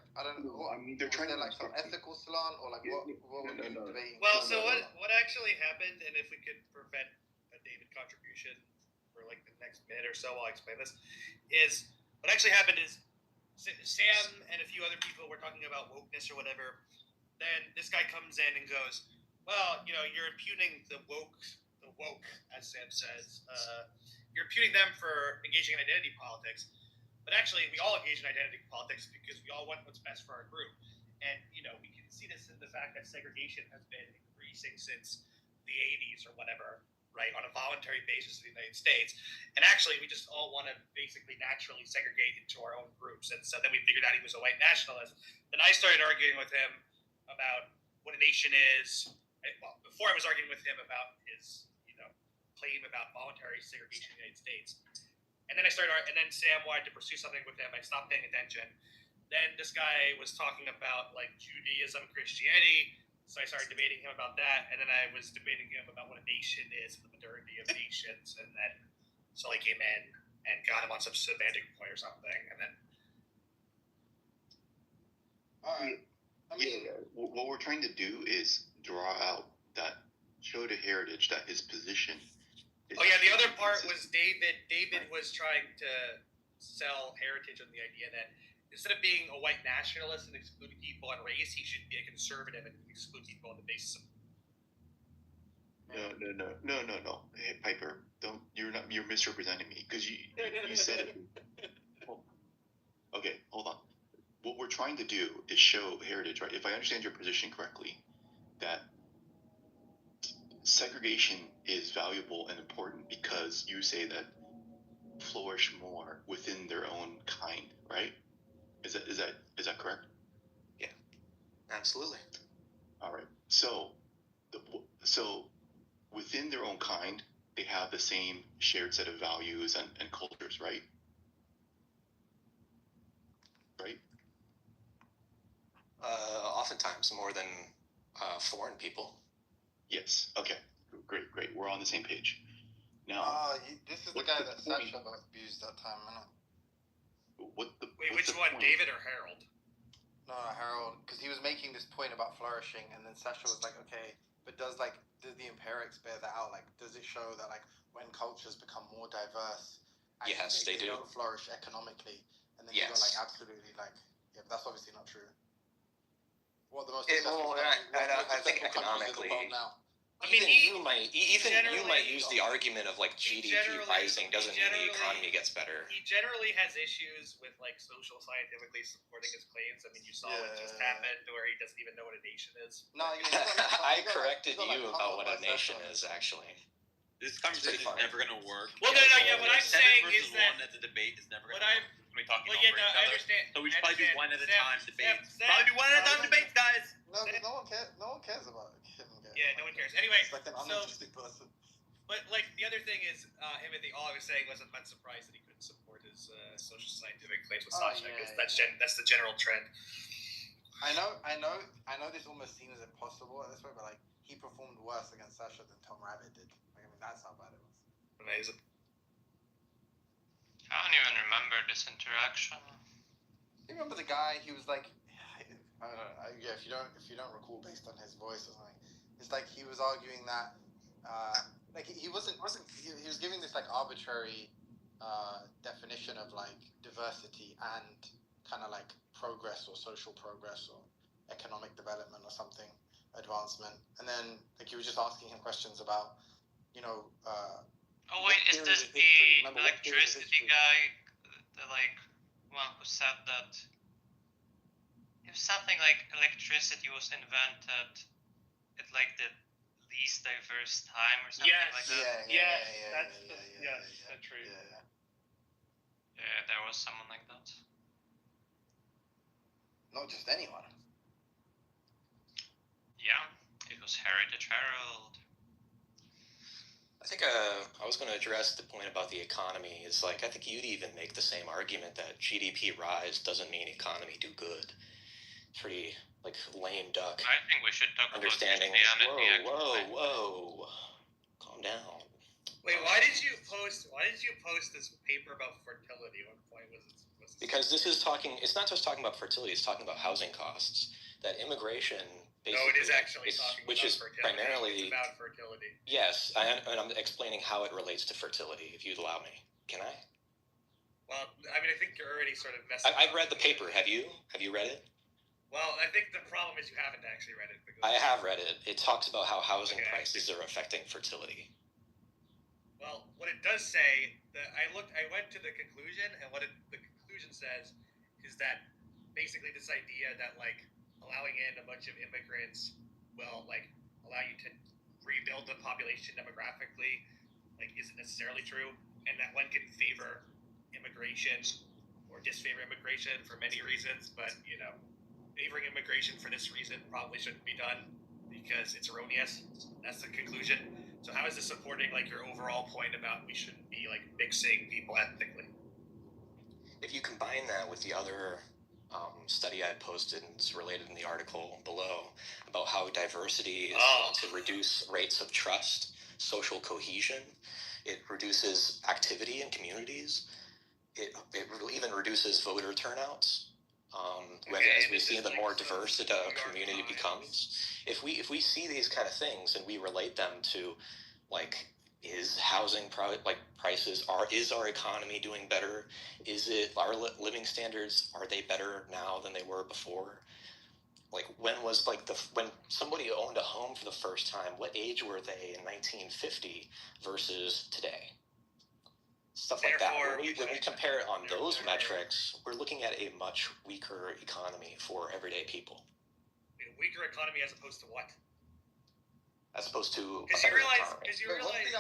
they're trying to like some ethical slant or like what were they debating? Well, so what actually happened, and if we could prevent a David contribution for like the next minute or so while I explain this, is what actually happened is Sam and a few other people were talking about wokeness or whatever. Then this guy comes in and goes, well, you're impugning the woke, as Sam says. You're imputing them for engaging in identity politics. But actually, we all engage in identity politics because we all want what's best for our group. And, we can see this in the fact that segregation has been increasing since the 80s or whatever, right, on a voluntary basis in the United States. And actually, we just all want to basically naturally segregate into our own groups. And so then we figured out he was a white nationalist. Then I started arguing with him about what a nation is. Well, before I was arguing with him about his, claim about voluntary segregation in the United States. And then and then Sam wanted to pursue something with him. I stopped paying attention. Then this guy was talking about like Judaism, Christianity. So I started debating him about that. And then I was debating him about what a nation is and the modernity of nations. And then so I came in and got him on some semantic point or something. And then. All right. What we're trying to do is draw out show the heritage that his position. Oh yeah, the other part was David. David was trying to sell heritage on the idea that instead of being a white nationalist and excluding people on race, he should be a conservative and exclude people on the basis of. No. Hey, Piper, you're misrepresenting me because you said it. Okay, hold on. What we're trying to do is show heritage, right? If I understand your position correctly, that segregation is valuable and important because you say that flourish more within their own kind, right? Is that correct? Yeah, absolutely. All right. So within their own kind, they have the same shared set of values and cultures, right? Right? Oftentimes more than foreign people. Yes. Okay. Great. We're on the same page. Now. This is the guy that Sasha abused that time, isn't it? Wait, which one, point? David or Harold? No, Harold, because he was making this point about flourishing, and then Sasha was like, okay, but does the empirics bear that out? Like, does it show that like when cultures become more diverse, yes, they do. Don't flourish economically, and then you got like absolutely like, yeah, but that's obviously not true. What the most I think economically. now? Even you might use the argument of like GDP rising doesn't mean the economy gets better. He generally has issues with like social scientifically supporting his claims. I mean, you saw what just happened, where he doesn't even know what a nation is. No, I corrected you about what a nation is actually. This conversation is never going to work. Well, no. What I'm saying is that one as a debate is never going to work. We're going to be talking over each other. I understand. So we should probably do one at a time debates. Probably do one at a time debates, guys. No one cares about him. Yeah, no one cares. Anyway, he's like an uninteresting person. But like the other thing is, Timothy, all I was saying was I'm not surprised that he couldn't support his social scientific claims with Sasha, because that's the general trend. I know this almost seems impossible at this point, but like he performed worse against Sasha than Tom Rabbit did. Like, I mean, that's how bad it was. Amazing. I don't even remember this interaction. You remember the guy? He was like, I don't know. If you don't recall based on his voice or something, it's like he was arguing that, like he was giving this like arbitrary definition of like diversity and kind of like progress or social progress or economic development or something, advancement, and then like he was just asking him questions about, oh wait, is this the electricity guy, the like one who said that if something like electricity was invented at like the least diverse time or something like that? That's true. Yeah, there was someone like that. Not just anyone. Yeah, it was Heritage Herald. I think I was going to address the point about the economy. Is like I think you'd even make the same argument that GDP rise doesn't mean economy do good. Pretty like lame duck. I think we should talk understanding. about Christianity. Whoa, calm down. Wait, why did you post this paper about fertility? What point was it? Because this is talking. It's not just talking about fertility. It's talking about housing costs. That immigration. No, it is actually talking which about is fertility. primarily It's about fertility. Yes, and I'm explaining how it relates to fertility. If you'd allow me, can I? Well, I mean, I think you're already sort of messing. I've read the paper. Have you? Have you read it? Well, I think the problem is you haven't actually read it. I have read it. It talks about how housing prices are affecting fertility. Well, what it does say, I went to the conclusion, and the conclusion says is that basically this idea that like allowing in a bunch of immigrants will like allow you to rebuild the population demographically like isn't necessarily true, and that one can favor immigration or disfavor immigration for many reasons, but favoring immigration for this reason probably shouldn't be done because it's erroneous. That's the conclusion. So how is this supporting like your overall point about we shouldn't be like mixing people ethnically? If you combine that with the other study I posted, and it's related in the article below, about how diversity is to reduce rates of trust, social cohesion, it reduces activity in communities, it even reduces voter turnouts. As we see, the more diverse a community becomes. If we see these kind of things and we relate them to, like, is housing prices is our economy doing better? Is it our living standards? Are they better now than they were before? Like when somebody owned a home for the first time? What age were they in 1950 versus today? Stuff like that. When we compare it on those metrics, we're looking at a much weaker economy for everyday people. A weaker economy as opposed to what? As opposed to because you realize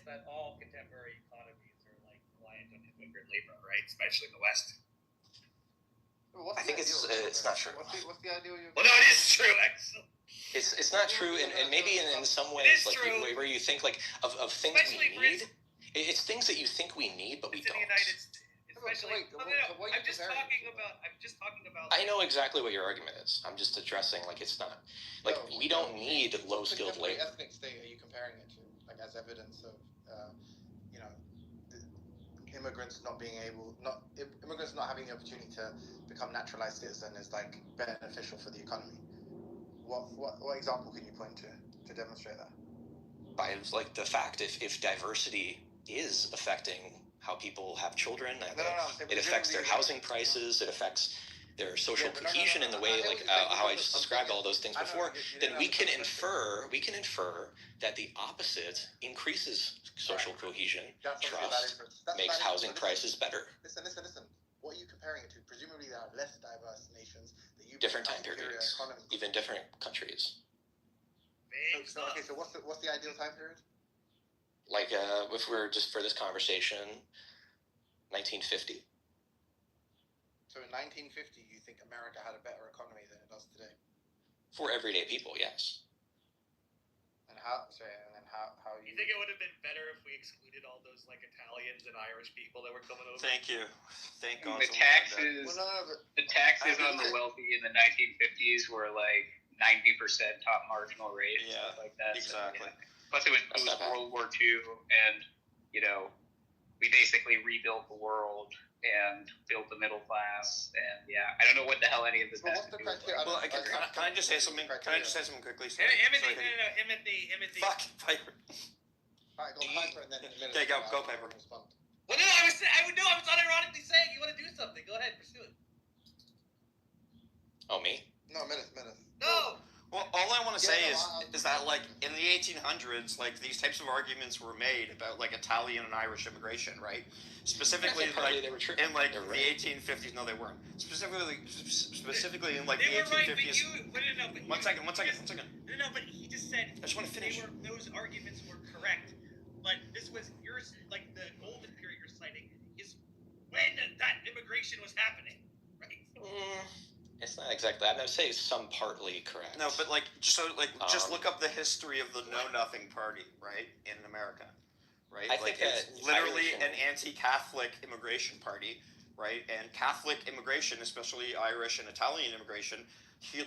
that all contemporary economies are like reliant on immigrant labor, right? Especially in the West. I think it's not true. What's the ideal? Well, no, it is true. Actually. It's not true, and maybe in some ways, like where you think like of things especially we need. It's things that you think we need, but we don't. Especially, I'm just talking about. I know exactly what your argument is. I'm just addressing like it's not like we don't need low skilled labor. What ethnic state are you comparing it to? Like as evidence of immigrants not having the opportunity to become naturalized citizen is like beneficial for the economy. What example can you point to demonstrate that? By like the fact if diversity is affecting how people have children, it affects their housing prices, it affects their social cohesion in the way like how I just described all those things before, then we can infer that the opposite increases social cohesion, trust, makes housing prices better. Listen. What are you comparing it to? Presumably there are less diverse nations that you different time periods, even different countries. So what's the ideal time period? Like if we're just for this conversation, 1950. So in 1950, you think America had a better economy than it does today? For everyday people, yes. And how you think it would have been better if we excluded all those like Italians and Irish people that were coming over? Thank you. Thank God. The taxes on the wealthy in the 1950s were like 90% top marginal rate and stuff like that. Exactly. So, yeah. Plus, it was World War II, and we basically rebuilt the world and built the middle class, and I don't know what the hell any of this has to do with. Well, can I just say something? Can I just say something quickly? Timothy. Fuck, Piper. Alright, go Piper, and then in a minute. Okay, go Piper. Well, no, I was unironically saying you want to do something. Go ahead, pursue it. Oh, me? No, minutes. No. Well, all I want to say is that, like, in the 1800s, like, these types of arguments were made about, like, Italian and Irish immigration, right? Specifically, like, in, like, the 1850s. No, they weren't. Specifically in, like, the 1850s. One second. No, but he just said... I just want to finish. Those arguments were correct. But this was yours, like, the golden period you're citing is when that immigration was happening, right? It's not exactly. I'm going to say some partly correct. No, but just look up the history of the Know Nothing Party, right, in America, right? I think it's literally an anti-Catholic immigration party, right? And Catholic immigration, especially Irish and Italian immigration,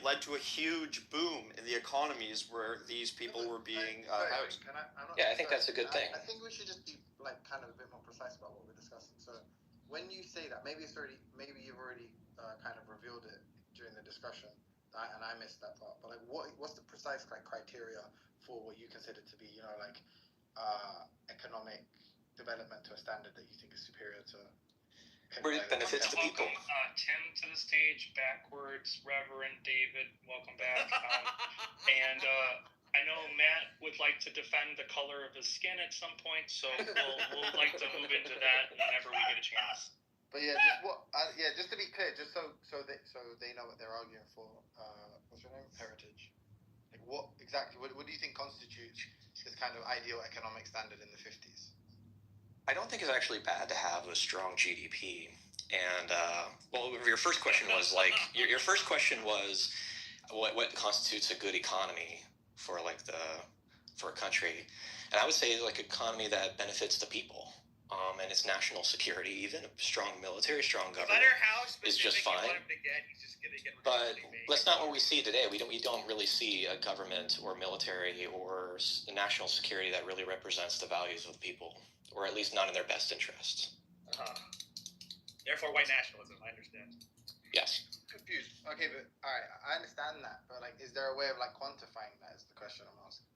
led to a huge boom in the economies where these people were being housed. I think that's a good thing. I think we should just be kind of a bit more precise about what we're discussing. So when you say that, maybe you've already kind of revealed it during the discussion, and I missed that part. But what's the precise criteria for what you consider to be, economic development to a standard that you think is superior to? Where it benefits the people. Welcome, Tim, to the stage. Backwards, Reverend David, welcome back. And I know Matt would like to defend the color of his skin at some point, so we'll like to move into that whenever we get a chance. But just to be clear, just so they know what they're arguing for. What's your name? Heritage. Like what do you think constitutes this kind of ideal economic standard in the 50s? I don't think it's actually bad to have a strong GDP. And your first question was your first question was what constitutes a good economy for for a country, and I would say like an economy that benefits the people. And its national security, even a strong military, strong government, is just fine. But that's not what we see today. We don't really see a government or military or a national security that really represents the values of the people, or at least not in their best interests. Therefore, white nationalism. I understand. Yes. Confused. Okay, but all right, I understand that. But is there a way of quantifying that? Is the question I'm asking.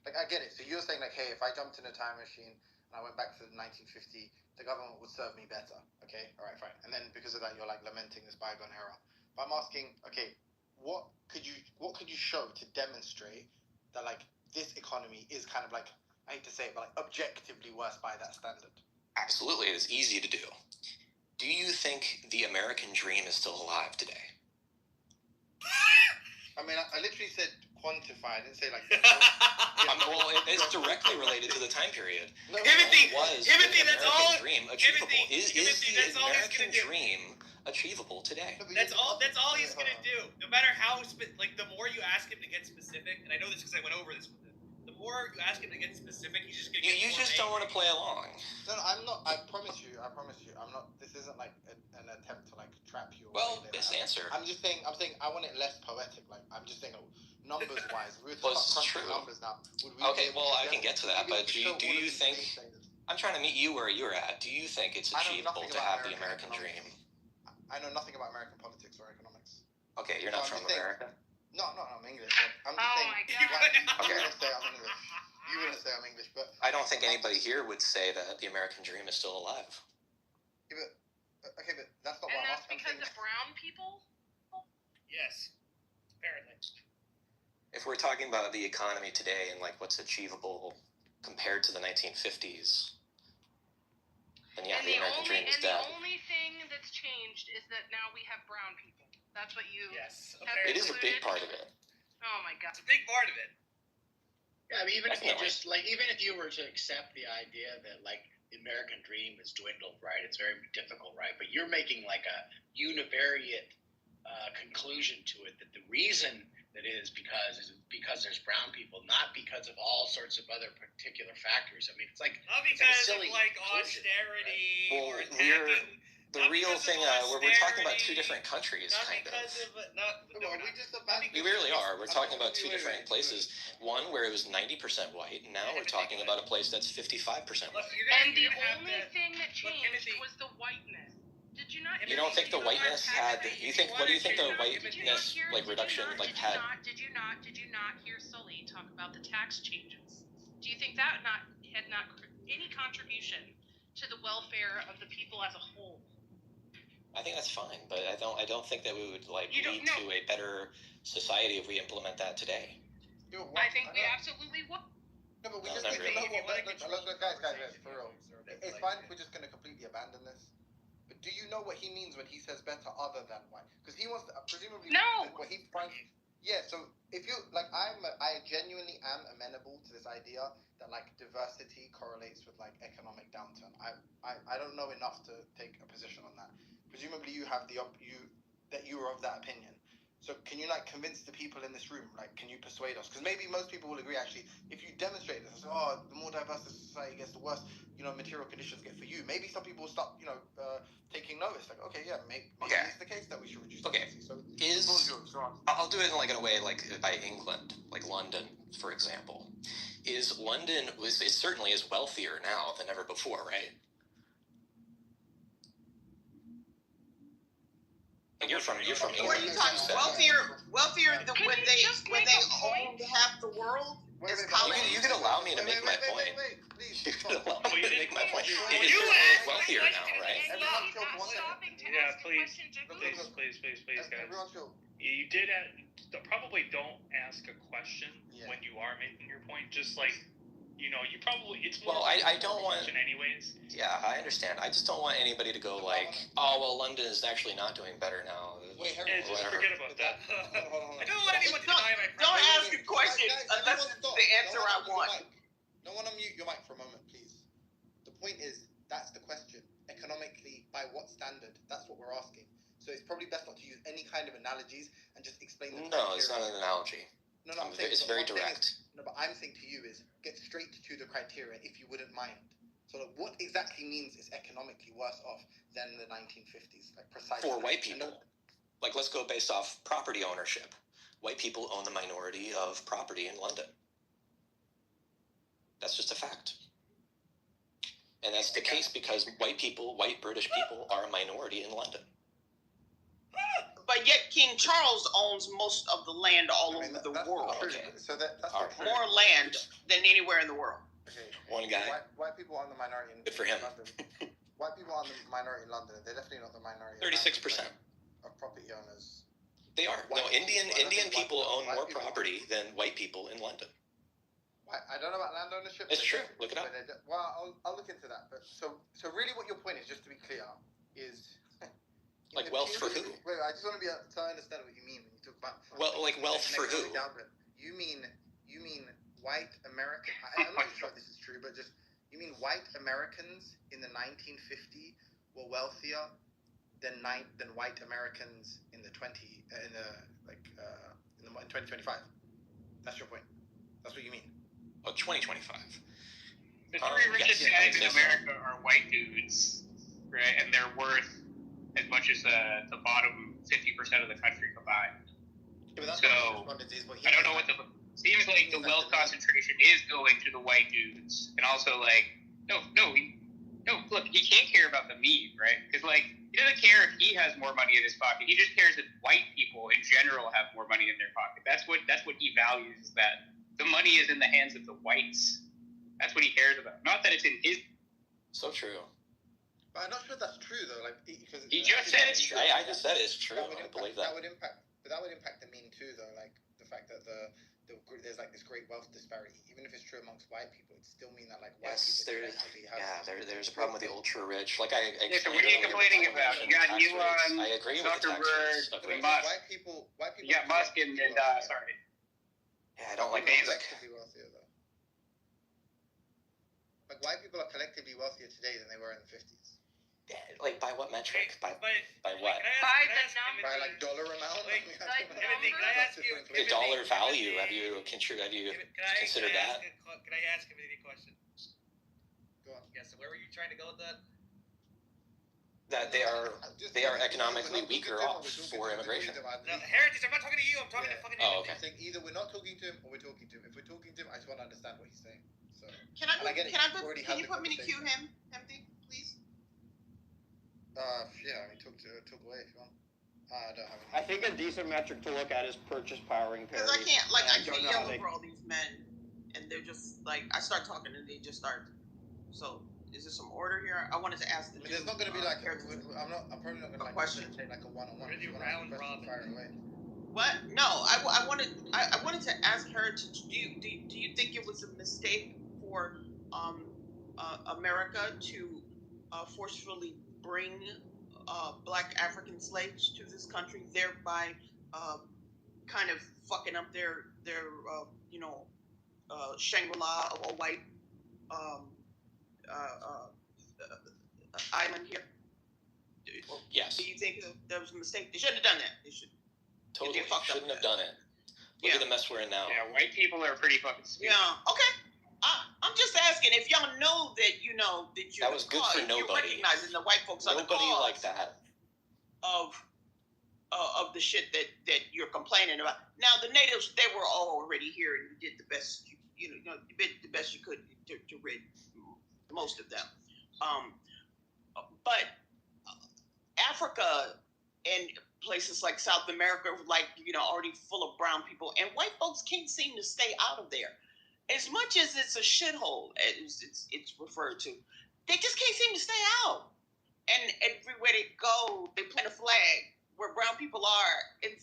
I get it. So you're saying hey, if I jumped in a time machine and I went back to 1950, the government would serve me better. Okay, all right, fine. And then because of that, you're lamenting this bygone era. But I'm asking, okay, what could you show to demonstrate that this economy is kind of I hate to say it, but objectively worse by that standard? Absolutely, it's easy to do. Do you think the American dream is still alive today? I mean, I literally said quantify. I didn't say it's directly related to the time period. Timothy, that's all. Dream achievable? Is the American dream achievable today? That's all he's gonna do. No matter how the more you ask him to get specific, and I know this because I went over this with him. The more you ask him to get specific, he's just gonna. You just don't want to play along. No, I'm not. I promise you. I'm not. This isn't an attempt to trap you. Well, this answer. I'm saying I want it less poetic. I'm just saying numbers wise. We're true. Numbers now. Okay, well I can get to that, but do you think? I'm trying to meet you where you're at. Do you think it's achievable to have the American dream? I know nothing about American politics or economics. Okay, you're not from America. No, I'm English. I'm just saying. Okay. I'm English. You wouldn't say I'm English, but I don't think anybody here would say that the American dream is still alive. Yeah, but that's not what I'm asking. And that's because of brown people? Yes, apparently. If we're talking about the economy today and like what's achievable compared to the 1950s, then yeah, the American dream is dead. The only thing that's changed is that now we have brown people. That's what you. Yes, it is a big part of it. Oh my god, it's a big part of it. Yeah, I mean, even if you were to accept the idea that like the American dream is dwindled, right? It's very difficult, right? But you're making like a univariate conclusion to it that the reason that is because there's brown people, not because of all sorts of other particular factors. I mean, it's like not because of like austerity right? or attacking. The real thing, we're talking about two different countries, kind of. We really are. We're talking about two different places. One where it was 90% white, and now we're talking about a place that's 55% white. And the only thing that changed was the whiteness. Did you not? You don't think the whiteness had? What do you think the whiteness reduction had? Did you not hear Sully talk about the tax changes? Do you think that had not any contribution to the welfare of the people as a whole? I think that's fine, but I don't think that we would lead to a better society if we implement that today. I think we absolutely would. No, but we just need to know look, guys, for real. It's fine if we're just going to completely abandon this. But do you know what he means when he says better other than white? Because he wants to, presumably... No! What he finds... Yeah, so if you... Like, I genuinely am amenable to this idea that, like, diversity correlates with, like, economic downturn. I don't know enough to take a position on that. Presumably you have that you are of that opinion. So can you like convince the people in this room? Like, can you persuade us? Because maybe most people will agree. Actually, if you demonstrate this, the more diverse the society gets, the worse material conditions get for you. Maybe some people will start taking notice. Like, okay, yeah, maybe it's the case that we should reduce. Okay, so I'll do it in like a way like by England, like London, for example. London certainly is wealthier now than ever before, right? You're from England. What are you talking wealthier than when they owned half the world? You could allow me to make my point. You could allow me to make my point. It's wealthier now, right? Yeah, please, guys. You did probably don't ask a question when you are making your point. Just like, you probably, it's more I don't want anyways. Yeah, I understand. I just don't want anybody to go like, oh, well, London is actually not doing better now. Just forget about that. I don't want anyone to deny my Don't ask a question unless it's the answer I want. No one unmute your mic for a moment, please. The point is, that's the question. Economically, by what standard? That's what we're asking. So it's probably best not to use any kind of analogies and just explain the criteria. No, it's not an analogy. No, I'm saying, it's very direct. But I'm saying to you is get straight to the criteria if you wouldn't mind. So what exactly means is economically worse off than the 1950s, like precisely. For white people, like let's go based off property ownership. White people own the minority of property in London. That's just a fact. And that's the case because white British people are a minority in London. But yet King Charles owns most of the land all over the world. Okay. So that's more land than anywhere in the world. Okay. One guy. White people are the minority in London. White people are the minority in London. They're definitely not the minority. 36% of property owners. They are. No, Indian people own more property than white people in London. I don't know about land ownership. It's true. Look it up. Well, I'll look into that. But so really, what your point is, just to be clear, is. Like wealth for who? Wait, I just want to so I understand what you mean when you talk about. Well, like wealth for who? You mean white American? I'm not sure if this is true, but you mean white Americans in the 1950s were wealthier than white Americans in the 2025? That's your point. That's what you mean. Oh, 2025. The three richest guys in America are white dudes, right? And they're worth as much as the bottom 50% of the country combined. Yeah, so I don't know what seems like the wealth concentration is going to the white dudes, and also like look, he can't care about the mean, right? Because like he doesn't care if he has more money in his pocket. He just cares that white people in general have more money in their pocket. That's what he values. That the money is in the hands of the whites. That's what he cares about. Not that it's in his. So true. But I'm not sure that's true though. Like because he just said it's true. I just said it's true. I believe that. That would impact but that would impact the mean too, though. Like the fact that there's like this great wealth disparity, even if it's true amongst white people, it still mean that like white people collectively have. There's a problem with the ultra rich. Like I Yeah, so what are you complaining about? You got Elon, I agree with the tax rates. Musk. White people. You got Musk and sorry. Yeah, I don't like Bezos. Collectively wealthier though. Like white people are collectively wealthier today than they were in the 50s. Yeah, like by what metric? By what? By the number. By like dollar amount. The dollar value. Have you considered that? Can I ask him any question? Go on. Yeah. So where were you trying to go with that? That they are economically weaker off for immigration. No, Heritage, I'm not talking to you. I'm talking to fucking. Oh, okay. Saying either we're not talking to him or we're talking to him. If we're talking to him, I just want to understand what he's saying. So. Can you put me to cue him, Empty, please? Yeah, I mean, talk away if you want. I don't have any. I think a decent metric to look at is purchase powering parity. Because I can't yell over all these men, and they're just like, I start talking and they just start. So, is there some order here? I wanted to ask the. There's not going to be like. I'm probably not going to like question. take like a one-on-one. We're gonna do round robin. Fire away. What? No, I wanted to ask Heritage. Do you think it was a mistake for America to forcefully bring black African slaves to this country, thereby kind of fucking up their Shangri-La of a white island here? Yes. Do you think that was a mistake? They shouldn't have done that. They should. Totally shouldn't have done it. Look at the mess we're in now. Yeah, white people are pretty fucking stupid. Yeah. Okay. I'm just asking if y'all know that that was good for nobody. You're recognizing the white folks are the Nobody cause like that of the shit that you're complaining about. Now the natives, they were all already here, and you did the best you did the best you could to rid most of them. But Africa and places like South America, already full of brown people, and white folks can't seem to stay out of there. As much as it's a shithole, as it's referred to, they just can't seem to stay out. And everywhere they go, they plant a flag where brown people are, and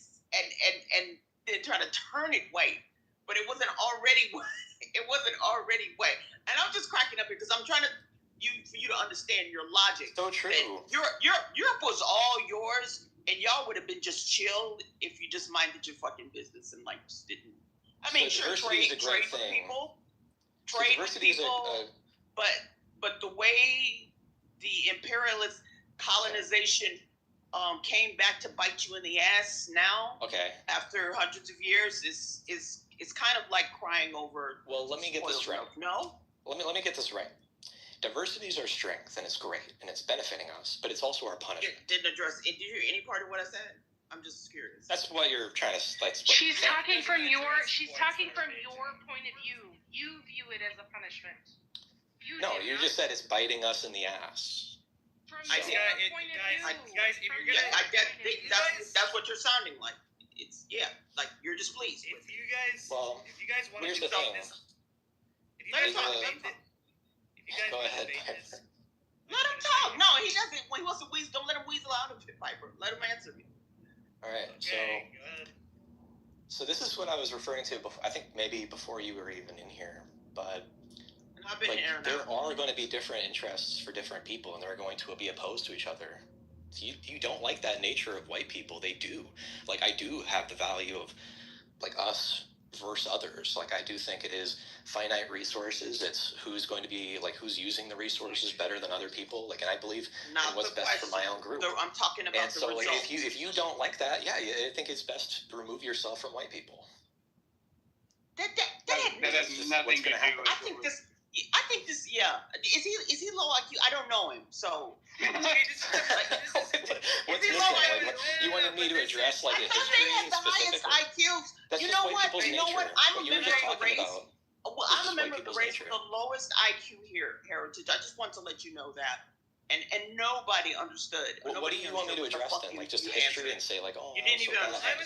they're trying to turn it white, but it wasn't already white. It wasn't already white. And I'm just cracking up because I'm trying for you to understand your logic. So true. Europe was all yours, and y'all would have been just chilled if you just minded your fucking business and just didn't. I mean, so sure, trade with people, but the way the imperialist colonization came back to bite you in the ass now, after hundreds of years, is kind of like crying over. Well, let me get this right. No. Let me get this right. Diversity is our strength, and it's great, and it's benefiting us, but it's also our punishment. Didn't address. Did you hear any part of what I said? I'm just curious. That's what you're trying to She's talking from your point of view. You view it as a punishment. You just said it's biting us in the ass. From your point of view. Guys, if you're gonna, that's what you're sounding like. It's like you're displeased. If you guys want to here's do the thing. this, let him talk. Go ahead. Let him talk. No, he doesn't. When he wants to weasel, don't let him weasel out of it, Piper. Let him answer me. All right, so this is what I was referring to before, I think maybe before you were even in here, but there are going to be different interests for different people, and they're going to be opposed to each other. You don't like that nature of white people. They do. I do have the value of us versus others. I do think it is finite resources. It's who's going to be who's using the resources better than other people. And I believe in what's best for my own group. I'm talking about the results. If you don't like that, I think it's best to remove yourself from white people. That has nothing to do with. I think this. Yeah. Is he low IQ? I don't know him, so. You wanted me to address a history they have the highest IQs. That's you know what? You know what? I'm a member of the race. Well, I'm a member of the race with the lowest IQ here, Heritage. I just want to let you know that. And nobody understood. Well, what do you want me to address then? Just history and say you didn't even understand.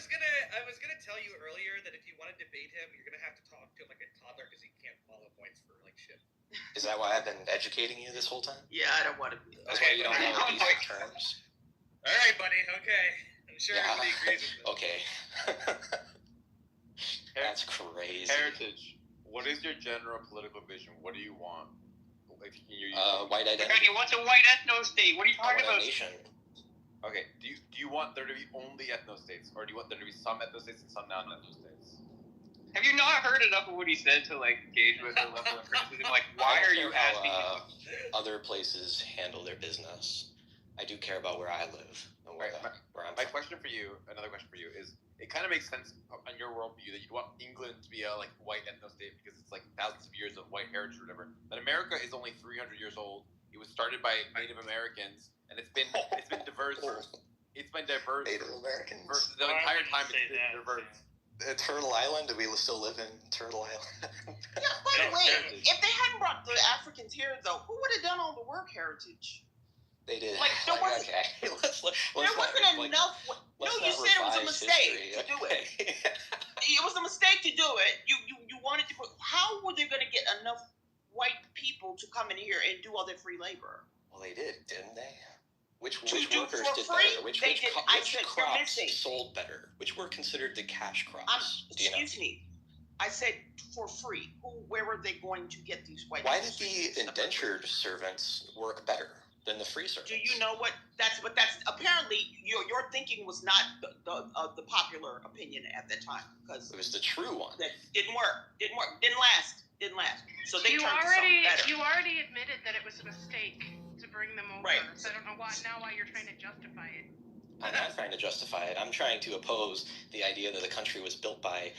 I was gonna tell you earlier that if you want to debate him, you're gonna have to talk to him like a toddler because he can't follow points for shit. Is that why I've been educating you this whole time? Yeah, I don't want to be. That's why you don't know these terms. All right, buddy. Okay. sure everybody agrees with this. Okay. That's crazy. Heritage. What is your general political vision? What do you want? Like, white identity. What's a white ethno state? What are you talking about? Nation. Okay, do you want there to be only ethno states, or do you want there to be some ethno states and some non-ethno states? Have you not heard enough of what he said to like gauge with the level of criticism? Like, why are you asking? Other places handle their business. I do care about where I live and where I'm my question for you, another question for you is: it kind of makes sense on your worldview that you'd want England to be a like white ethno state because it's like thousands of years of white heritage or whatever. But America is only 300 years old. It was started by Native Americans, and it's been diverse. It's been diverse. Native Americans. The entire time it's been diverse. Turtle Island? Do we still live in Turtle Island? Yeah, by the way, if they hadn't brought the Africans here, though, who would have done all the work, Heritage? They did. Like, there wasn't, there wasn't enough. No, you said it was a mistake to do it. It was a mistake to do it. You wanted to put. How were they going to get enough white people to come in here and do all their free labor? Well, they did, didn't they? Which do workers did free? better? Which crops sold better? Which were considered the cash crops? Excuse me. I said for free. Where were they going to get these white? Why did the indentured servants work better than the free servants? Do you know what? That's apparently your thinking was not the popular opinion at that time because it was the true one. That didn't work. Didn't last. So they turned to something better. You already admitted that it was a mistake to bring them over. Right. So I don't know why you're trying to justify it. I'm not trying to justify it. I'm trying to oppose the idea that the country was built by.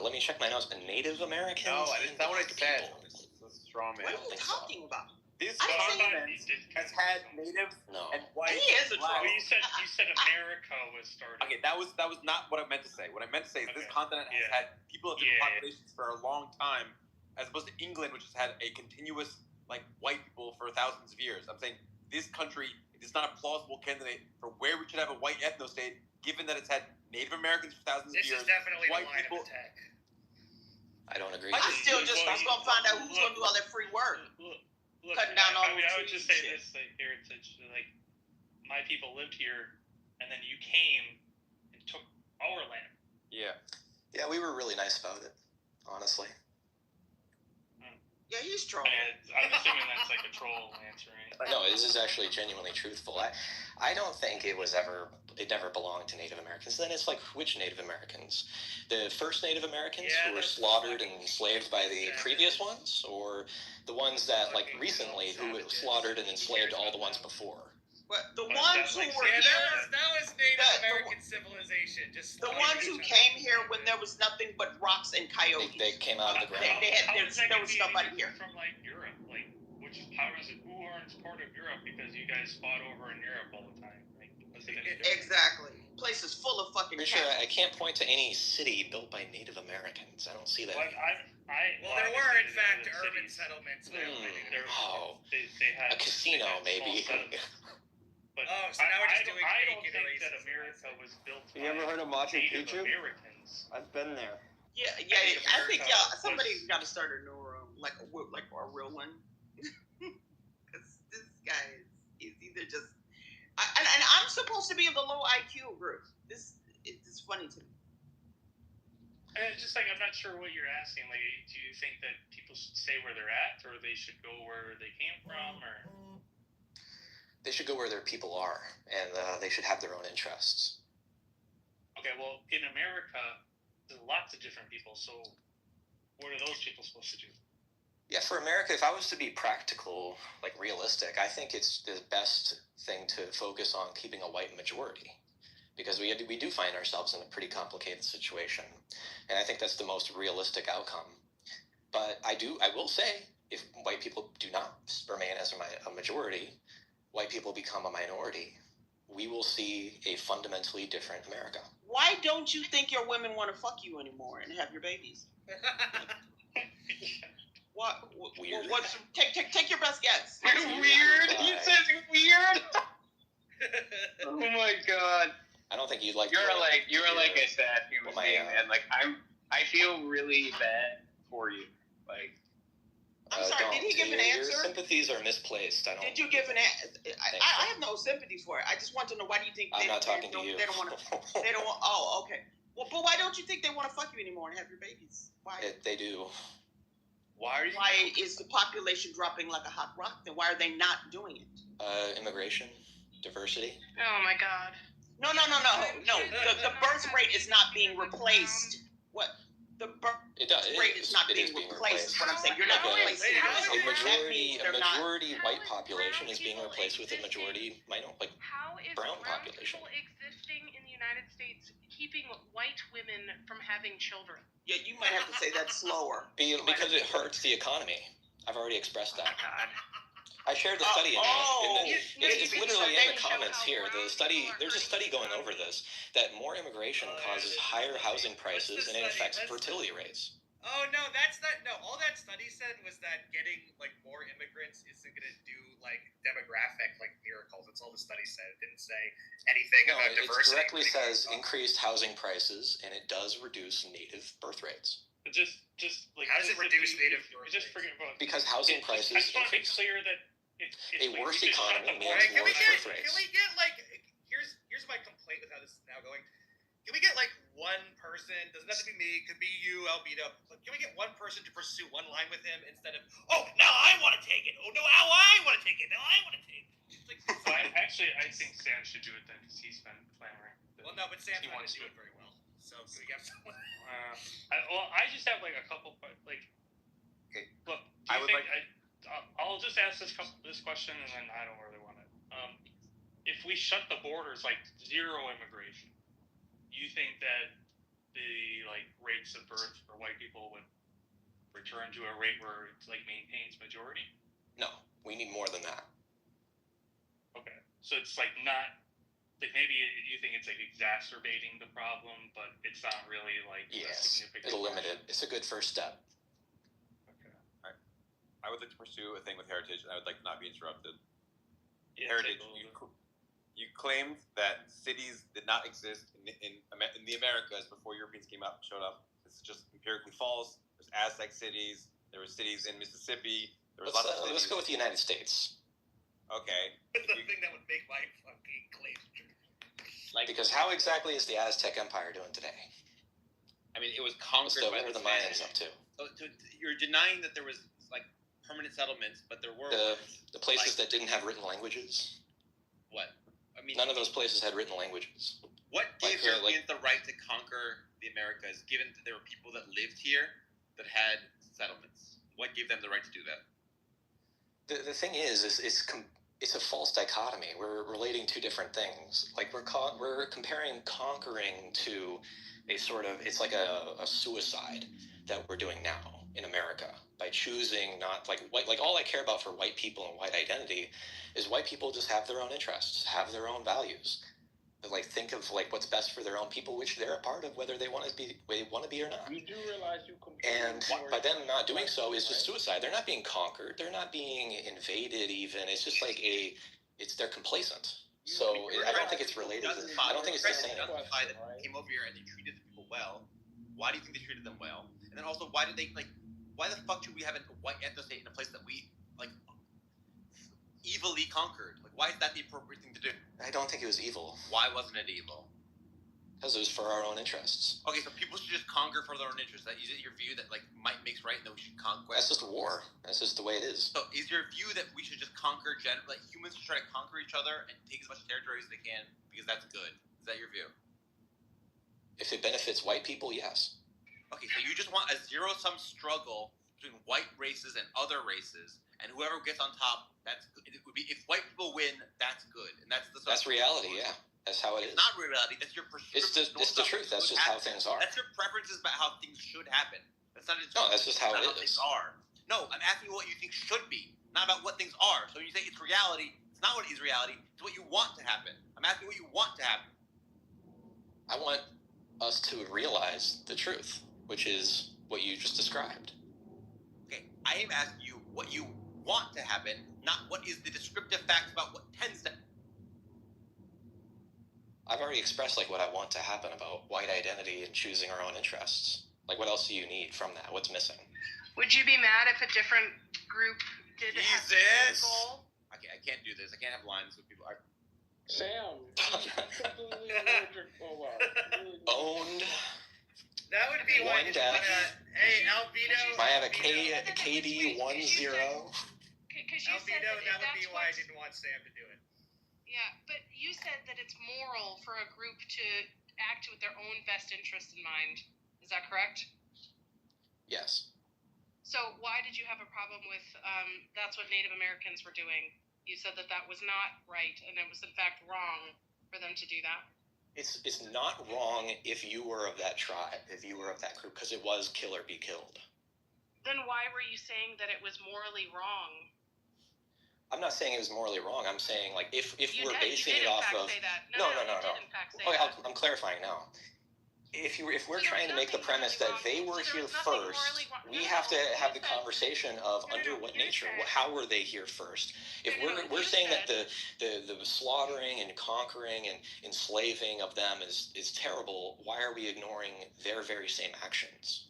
Let me check my notes. Native Americans. No, that's not what I said. It's a straw man. What are you talking about? This continent has had native and white. He is a troll. Well, you said America was started. Okay, that was not what I meant to say. What I meant to say is this continent has had people of different populations for a long time, as opposed to England, which has had a continuous like white people for thousands of years. I'm saying this country is not a plausible candidate for where we should have a white ethno state, given that it's had Native Americans for thousands of years. This is definitely white the line people. of attack. I don't agree. I'm going to find out who's going to do all that free work. Cutting down all the trees. I would just say this, like, heritage, like, my people lived here, and then you came and took our land. Yeah. Yeah, we were really nice about it, honestly. Yeah, he's trolling. I'm assuming that's like a troll answering. No, this is actually genuinely truthful. I don't think it never belonged to Native Americans. Then it's like, which Native Americans? The first Native Americans who were slaughtered and enslaved by the previous ones? Or the ones that, like, recently, who slaughtered and enslaved all the ones before? But the ones who were here, that was Native American civilization. Just the ones who came here when there was nothing but rocks and coyotes. They came out of the ground. There was nobody here. From like Europe, like how is it? Who aren't part of Europe because you guys fought over in Europe all the time? Like, exactly. Place is full of fucking. Sure, I can't point to any city built by Native Americans. I don't see that. Well, there were in fact urban settlements. They had a casino, maybe. But so now we're just doing I don't think that America was built by you ever heard of Machu Native Picchu? Americans. I've been there. Yeah. I think somebody's got to start a new room, like a real one, because this guy is either just. And I'm supposed to be of the low IQ group. It's funny to me. And it's just like I'm not sure what you're asking. Like, do you think that people should stay where they're at, or they should go where they came from, or? They should go where their people are, and they should have their own interests. Okay, well, in America, there's lots of different people, so what are those people supposed to do? Yeah, for America, if I was to be practical, like realistic, I think it's the best thing to focus on keeping a white majority, because we do find ourselves in a pretty complicated situation, and I think that's the most realistic outcome. But I will say, if white people do not remain as a majority, white people become a minority, we will see a fundamentally different America. Why don't you think your women want to fuck you anymore and have your babies? What? Weird. Take your best guess. Weird. He says weird. Oh my god. I don't think you'd like. You're like a sad human being, man. Like I feel really bad for you. Like. I'm sorry. Did he give an answer? Your sympathies are misplaced. Did you give an answer? I have no sympathy for it. I just want to know, why do you think I'm not talking to you. They don't want to. They don't want. Oh, okay. Well, but why don't you think they want to fuck you anymore and have your babies? Why? They do. Why is the population dropping like a hot rock? Then why are they not doing it? Immigration, diversity. Oh my God. No. The birth rate is not being replaced. What? The birth rate is not being replaced. What I'm saying, you're not replacing a majority white population is being replaced with a majority How is brown population. People existing in the United States keeping white women from having children? Yeah, you might have to say that slower. Because it hurts the economy. I've already expressed that. I shared the study it's literally in the comments here. The study, there's a study going over this, that more immigration causes higher housing prices and it affects fertility rates. Oh no, that's not. No, all that study said was that getting like more immigrants isn't going to do like demographic like miracles. That's all the study said. It didn't say anything about diversity. It directly says increased housing prices and it does reduce native birth rates. Just like, how does it reduce native birth rates? Just forget about because housing prices I just want to be increase. clear that a worse economy means can worse birth rates. Can we get like here's my complaint with how this is now going. Can we get like one person? Doesn't have to be me. Could be you, Albedo. But can we get one person to pursue one line with him instead of now I want to take it. Now I want to take it. Now I want to take it. Like, so I think Sam should do it then because he's been clamoring. Well, no, but Sam's not doing it very well. So can we get someone? I just have like a couple like. Okay. Look, I'll just ask this question, and then I don't really want it. If we shut the borders, like zero immigration, you think that the like rates of birth for white people would return to a rate where it like maintains majority? No, we need more than that. Okay, so it's like not like maybe you think it's like exacerbating the problem, but it's not really like significant. It'll limit it. It's a good first step. I would like to pursue a thing with heritage, and I would like to not be interrupted. Yeah, heritage. You claimed that cities did not exist in the Americas before Europeans showed up. This is just empirically false. There's Aztec cities. There were cities in Mississippi. There was lots of cities. Let's go with the United States. Okay. The thing that would make my fucking claim true. Because how exactly is the Aztec Empire doing today? I mean, it was conquered by the Mayans up to. You're denying that there was like permanent settlements, but there were the places that didn't have written languages. What? I mean, none of those places had written languages. What gave Europeans the right to conquer the Americas, given that there were people that lived here that had settlements? What gave them the right to do that? The thing is it's a false dichotomy. We're relating two different things. Like we're comparing conquering to a sort of, it's like a suicide that we're doing now in America by choosing not like white, like all I care about for white people and white identity is white people just have their own interests, have their own values. But like think of like what's best for their own people, which they're a part of, whether they want to be or not. You do realize you and by them not doing so is just suicide. They're not being conquered. They're not being invaded even. It's just like they're complacent. So I don't think it's related. I don't think it's the same. Justify that they came over here and they treated the people well. Why do you think they treated them well? And then also, why did they like? Why the fuck should we have a white ethno-state in a place that we like evilly conquered? Like, why is that the appropriate thing to do? I don't think it was evil. Why wasn't it evil? Because it was for our own interests. Okay, so people should just conquer for their own interests. That is it your view that like might makes right and that we should conquer? That's just a war. That's just the way it is. So is your view that we should just conquer like humans should try to conquer each other and take as much territory as they can because that's good? Is that your view? If it benefits white people, yes. Okay, so you just want a zero-sum struggle between white races and other races, and whoever gets on top, that's good. It would be if white people win, that's good, and that's the. That's reality, yeah. That's how it is. It's not reality. That's your prescription. It's the truth. That's just how things are. That's your preferences about how things should happen. That's not. No, that's just how it is. Things are. No, I'm asking you what you think should be, not about what things are. So when you say it's reality, it's not what is reality. It's what you want to happen. I'm asking what you want to happen. I want us to realize the truth, which is what you just described. Okay, I am asking you what you want to happen, not what is the descriptive facts about what tends to. I've already expressed like what I want to happen about white identity and choosing our own interests. Like, what else do you need from that? What's missing? Would you be mad if a different group did have the same goal? I can't do this. I can't have lines with people. Sam. Owned. That would be why. Hey, Albedo. I have a KD 10. Albedo, that would be why I didn't want Sam to do it. Yeah, but you said that it's moral for a group to act with their own best interest in mind. Is that correct? Yes. So why did you have a problem with that's what Native Americans were doing? You said that was not right, and it was in fact wrong for them to do that. It's not wrong if you were of that tribe, if you were of that group, because it was kill or be killed. Then why were you saying that it was morally wrong? I'm not saying it was morally wrong. I'm saying, like, if we're basing it off of... No. I'm clarifying now. If we're trying to make the premise that they were here first, we have to have the conversation of under what nature, how were they here first? If we're saying that the slaughtering and conquering and enslaving of them is terrible, why are we ignoring their very same actions?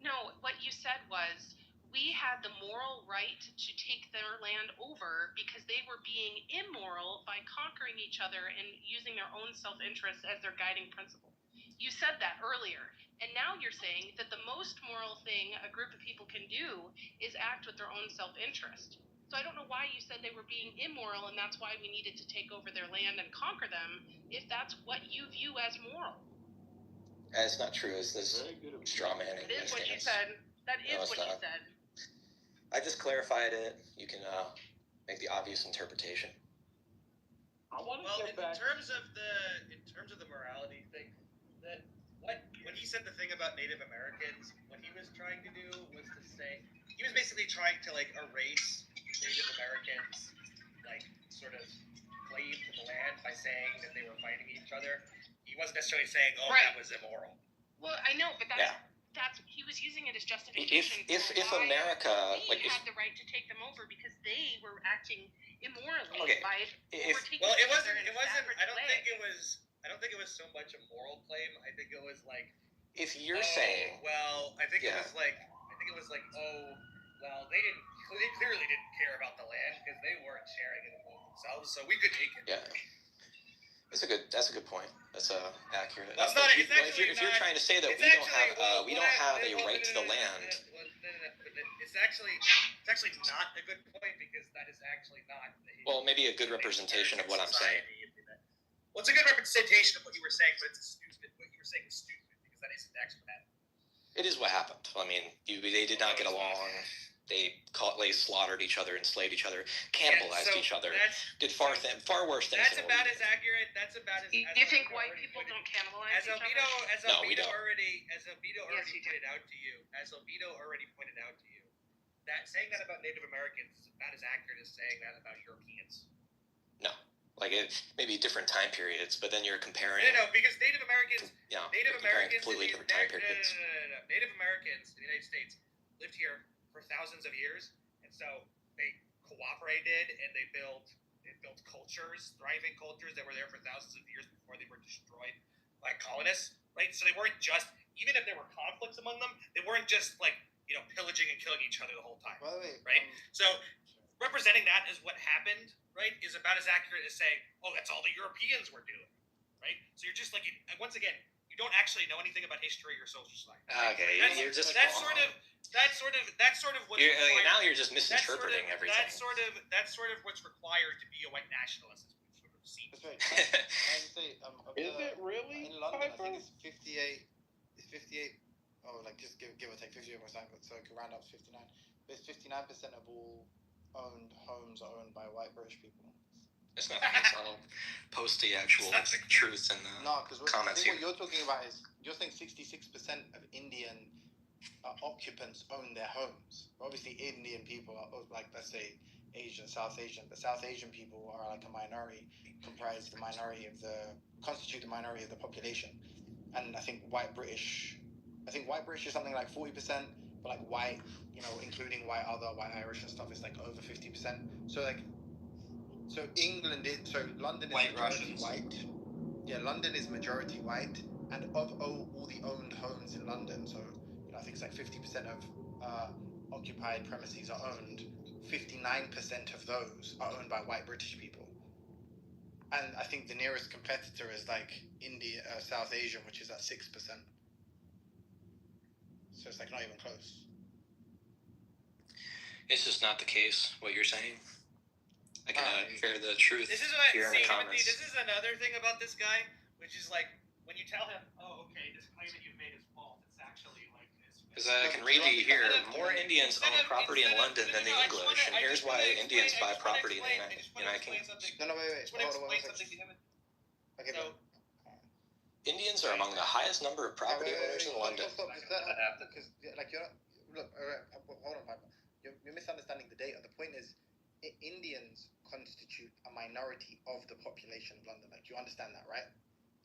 No, what you said was we had the moral right to take their land over because they were being immoral by conquering each other and using their own self-interest as their guiding principle. You said that earlier, and now you're saying that the most moral thing a group of people can do is act with their own self-interest. So I don't know why you said they were being immoral, and that's why we needed to take over their land and conquer them, if that's what you view as moral. That's not true. It's this straw manning. It is what you said. That is what you said. I just clarified it. You can make the obvious interpretation. I want to get back in terms of the morality thing. That when he said the thing about Native Americans, what he was trying to do was to say he was basically trying to like erase Native Americans like sort of claim to the land by saying that they were fighting each other. He wasn't necessarily saying, "Oh, that was immoral." Well, I know, but that's he was using it as justification. If America had the right to take them over because they were acting immorally by overtaking. Well, it wasn't. I don't think it was so much a moral claim. I think it was like, if you're saying, well, I think it was like, oh, well, they clearly didn't care about the land because they weren't sharing it among themselves, so we could take it. Yeah, that's a good point. That's accurate. That's not. If you're trying to say that we don't have a right to the land. It's actually not a good point because that is actually not. Well, maybe a good representation of what I'm saying. Well, it's a good representation of what you were saying, but what you were saying is stupid because that isn't actually what happened. It is what happened. I mean, they did not get along. They slaughtered each other, enslaved each other, cannibalized each other, did far worse things. That's about as accurate. That's about as. You think white people don't cannibalize each other? As Albedo already pointed out to you, that saying that about Native Americans is about as accurate as saying that about Europeans. No. Like maybe different time periods, but then you're comparing. No, because Native Americans. Native Americans completely different time periods. No. Native Americans in the United States lived here for thousands of years, and so they cooperated and they built cultures, thriving cultures that were there for thousands of years before they were destroyed by colonists. Right, so they weren't just, even if there were conflicts among them, they weren't just like pillaging and killing each other the whole time. Right, so representing that as what happened, right, is about as accurate as saying, oh, that's all the Europeans were doing, right? So you're just like, once again, you don't actually know anything about history or social science. Okay, you're just that's sort of what's required. Now you're just misinterpreting everything. That's sort of what's required to be a white nationalist. That's right. Is it really? In London, I think it's 58. It's 58. Oh, like just give or take 58%, but so round up to 59. But it's 59% of all owned homes are owned by white British people. It's not. I'll post the actual truth in the comments here. What you're talking about is you're saying 66% of Indian occupants own their homes. Obviously, Indian people are like, let's say, Asian, South Asian, but South Asian people are like a minority, constitute the minority of the population. And I think white British is something like 40%. Like white, including white Irish and stuff, is like over 50%. So London is majority white. Yeah, London is majority white, and of all the owned homes in London, so I think it's like 50% of occupied premises are owned, 59% of those are owned by white British people. And I think the nearest competitor is like India, South Asia, which is at 6%. So it's like not even close. It's just not the case, what you're saying. I cannot hear the truth. This is what here in the Timothy, comments. this is another thing about this guy, which is like, when you tell him, oh, okay, this claim that you've made is false, it's actually like this. Because I can read to you here, more Indians own property in London than the English, and here's why Indians buy property in the United Kingdom. No, wait. Hold on. Okay, so, Indians are among the highest number of property owners in London. Stop. Because, like, you're not... Look, hold on, Piper. You're misunderstanding the data. The point is, Indians constitute a minority of the population of London. Like, you understand that, right?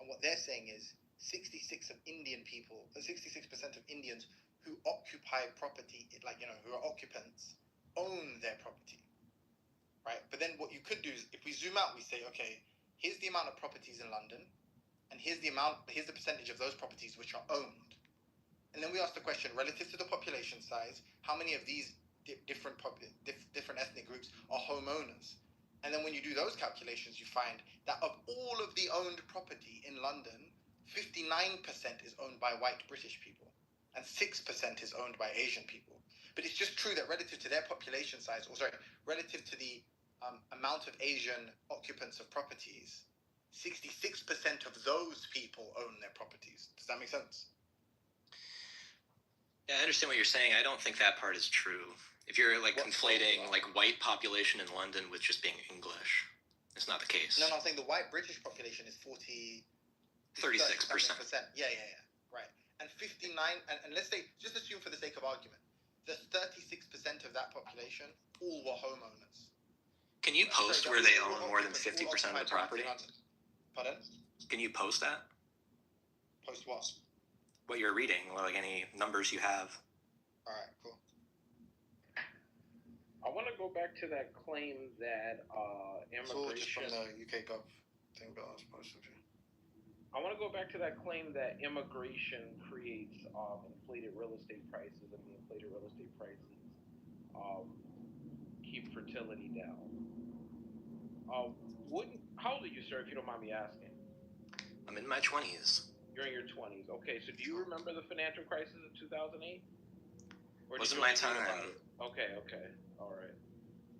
And what they're saying is 66% of Indians who occupy property, like, you know, who are occupants, own their property, right? But then what you could do is, if we zoom out, we say, okay, here's the amount of properties in London, and here's the percentage of those properties which are owned. And then we ask the question, relative to the population size, how many of these different ethnic groups are homeowners? And then when you do those calculations, you find that of all of the owned property in London, 59% is owned by white British people, and 6% is owned by Asian people. But it's just true that relative to their population size, relative to the amount of Asian occupants of properties, 66% of those people own their properties. Does that make sense? Yeah, I understand what you're saying. I don't think that part is true. If you're like conflating like white population in London with just being English, it's not the case. No, I'm saying the white British population is 36%. Yeah. Right. And 59, and let's say, just assume for the sake of argument, the 36% of that population all were homeowners. Can you post where they own more than 50% of the property? Pardon? Can you post that? Post what? What you're reading, or like any numbers you have. All right, cool. I want to go back to that claim that immigration. Just from the UK Gov thing, but I was supposed to. I want to go back to that claim that immigration creates inflated real estate prices, and the inflated real estate prices keep fertility down. How old are you, sir, if you don't mind me asking? I'm in my 20s. You're in your 20s. Okay, so do you remember the financial crisis of 2008? Wasn't my time. Okay. All right.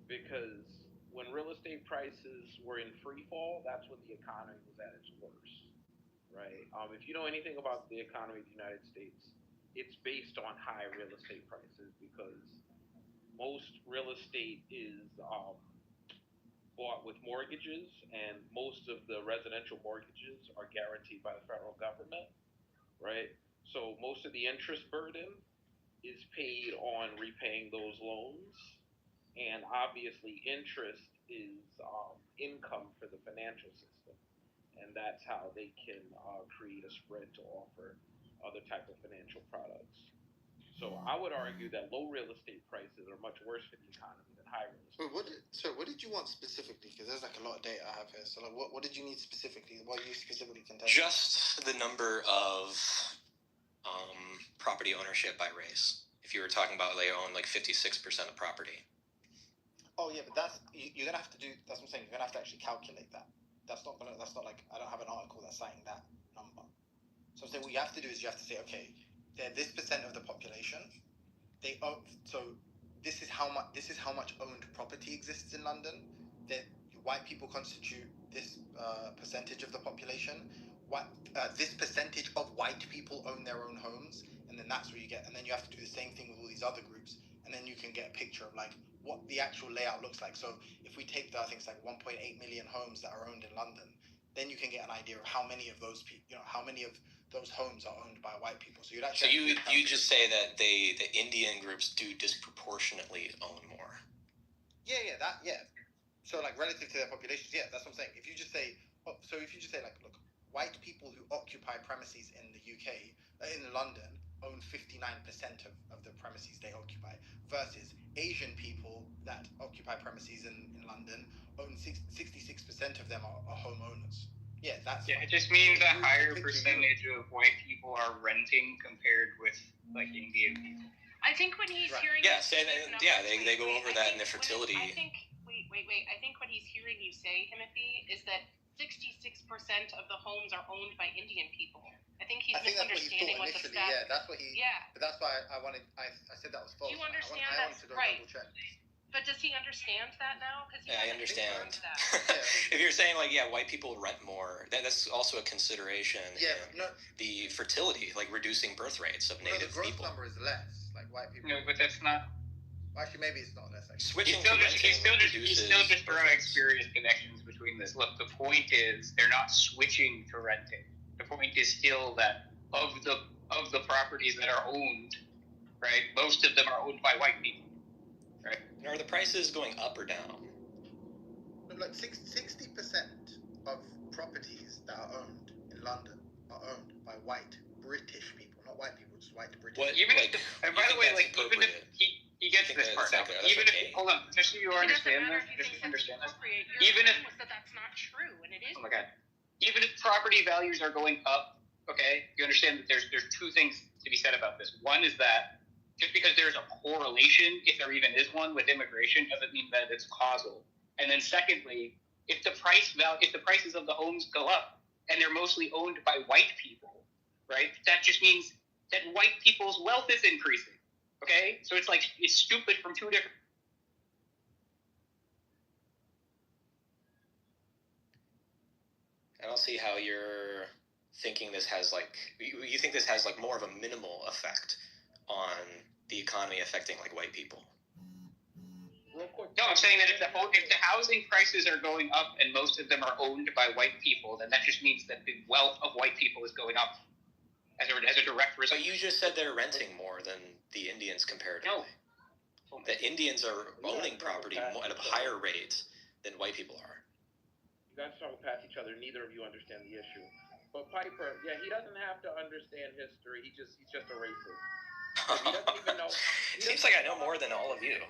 Because when real estate prices were in free fall, that's when the economy was at its worst, right? If you know anything about the economy of the United States, it's based on high real estate prices because most real estate is bought with mortgages, and most of the residential mortgages are guaranteed by the federal government, right? So most of the interest burden is paid on repaying those loans, and obviously interest is income for the financial system, and that's how they can create a spread to offer other type of financial products. So I would argue that low real estate prices are much worse for the economy than high real estate. What did you want specifically? Because there's like a lot of data I have here. So like, what did you need specifically? What you specifically contested? Just the number of property ownership by race. If you were talking about they own like 56% of property. Oh yeah, but you're gonna have to do. That's what I'm saying. You're gonna have to actually calculate that. That's not like I don't have an article that's citing that number. So I'm saying what you have to do is you have to say, okay, they're this percent of the population. They own. So this is how much owned property exists in London. That white people constitute this percentage of the population. This percentage of white people own their own homes, and then that's where you get. And then you have to do the same thing with all these other groups, and then you can get a picture of like what the actual layout looks like. So if we take I think it's like 1.8 million homes that are owned in London, then you can get an idea of how many of those people, how many of those homes are owned by white people. So you'd actually. So you just say that the Indian groups do disproportionately own more. Yeah. So like relative to their populations, yeah, that's what I'm saying. If you just say, look, white people who occupy premises in the UK, in London, own 59% of the premises they occupy, versus Asian people that occupy premises in London own 66% of them are homeowners. Yeah, it just means a higher percentage of white people are renting compared with like Indian people. I think when he's hearing they go over that in their fertility. I think what he's hearing you say, Timothy, is that 66% of the homes are owned by Indian people. I think he's misunderstanding what the stat. Yeah, that's what he. Yeah. But that's why I said that was false. Do you understand I wanted to go double check. But does he understand that now? Yeah, I understand. If you're saying white people rent more, that's also a consideration. Yeah, the fertility, reducing birth rates of native people. The growth people. number is less, white people. No, but that's not. Actually, maybe it's not less. Switching he's still just drawing spurious connections between this. Look, the point is they're not switching to renting. The point is still that of the properties that are owned, right, most of them are owned by white people. Right. Are the prices going up or down? Like 60% of properties that are owned in London are owned by white British people, not white people, just white British. And by the way, even if he gets this part now, even if hold on, just so you understand this, even if that's not true, and it is. Oh my God, even if property values are going up, okay, you understand that there's two things to be said about this. One is that just because there's a correlation, if there even is one, with immigration, doesn't mean that it's causal. And then secondly, if the prices of the homes go up and they're mostly owned by white people, right? That just means that white people's wealth is increasing. Okay? So it's stupid from two different. I don't see how you're thinking this has you think this has more of a minimal effect on the economy affecting white people. No, I'm saying that if the housing prices are going up and most of them are owned by white people, then that just means that the wealth of white people is going up as a direct result. But you just said they're renting more than the Indians comparatively. No. The Indians are owning property at a higher rate than white people are. You guys talk past each other. Neither of you understand the issue. But Piper, he doesn't have to understand history. He's just a racist. He doesn't even know. Seems like I know more than all of you.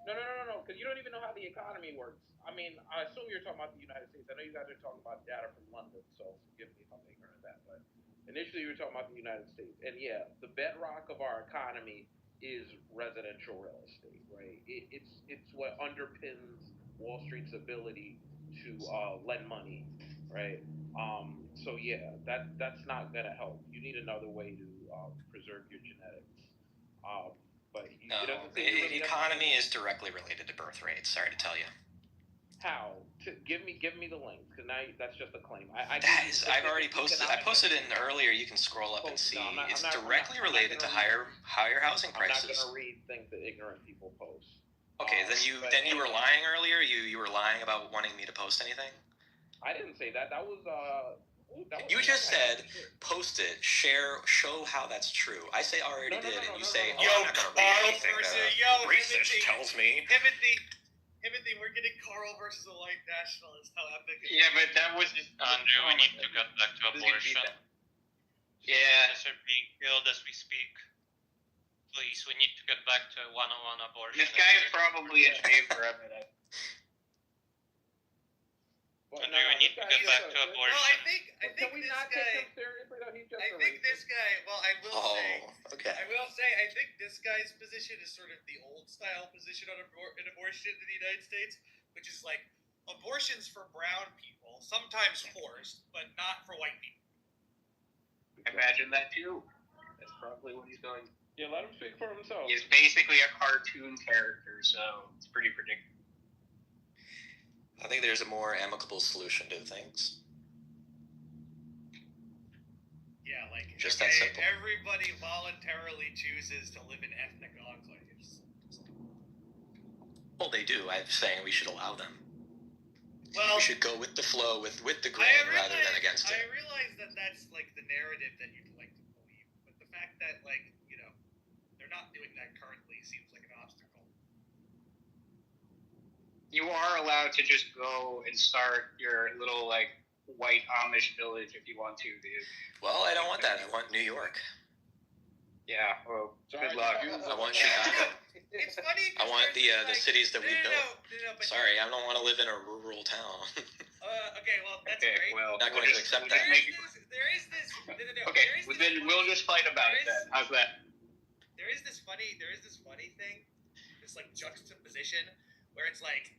No, because you don't even know how the economy works. I mean, I assume you're talking about the United States. I know you guys are talking about data from London, so forgive me if I'm ignorant of that. But initially, you were talking about the United States. And the bedrock of our economy is residential real estate, right? It's what underpins Wall Street's ability to lend money, right? That's not going to help. You need another way to preserve your genetics. The economy is directly related to birth rates. Sorry to tell you. How? Give me the link, because now that's just a claim. I've already posted. I posted it in earlier. You can scroll up and see. It's directly related to higher housing prices. I'm not going to read things that ignorant people post. Okay, then you were lying earlier. You were lying about wanting me to post anything. I didn't say that. That was you just said, post it, share, show how that's true. I say already did, and you say, yo, I'm not going to read anything racist tells me. Timothy, we're getting Carl versus a white nationalist. How epic! Yeah, but that was just Andrew. We need to get back to abortion. Yeah. As are being killed as we speak. Please, we need to get back to one-on-one abortion. This guy is probably in favor of it. Andrew, we need to get back to abortion. Well, I think this guy. Well, I will say, I think this guy's position is sort of the old-style position on abortion in the United States, which is abortions for brown people, sometimes forced, but not for white people. Imagine that too. That's probably what he's going. Yeah, let him speak for himself. He's basically a cartoon character, so it's pretty predictable. I think there's a more amicable solution to things. Yeah, just that simple. Everybody voluntarily chooses to live in ethnic enclaves. Well, they do. I'm saying we should allow them. Well, we should go with the flow, with the grain, rather than against it. I realize that that's the narrative that you'd like to believe, but the fact that they're not doing that currently seems like an obstacle. You are allowed to just go and start your little white Amish village if you want to, dude. Well, I don't want that. I want New York. Yeah. Well, good luck. I want Chicago. It's funny. I want the cities that we built. Sorry, I don't want to live in a rural town. Okay, well that's great. Well, not going to accept that. There is this. Okay, then we'll just fight about it then. How's that? there is this funny thing, this like juxtaposition where it's like,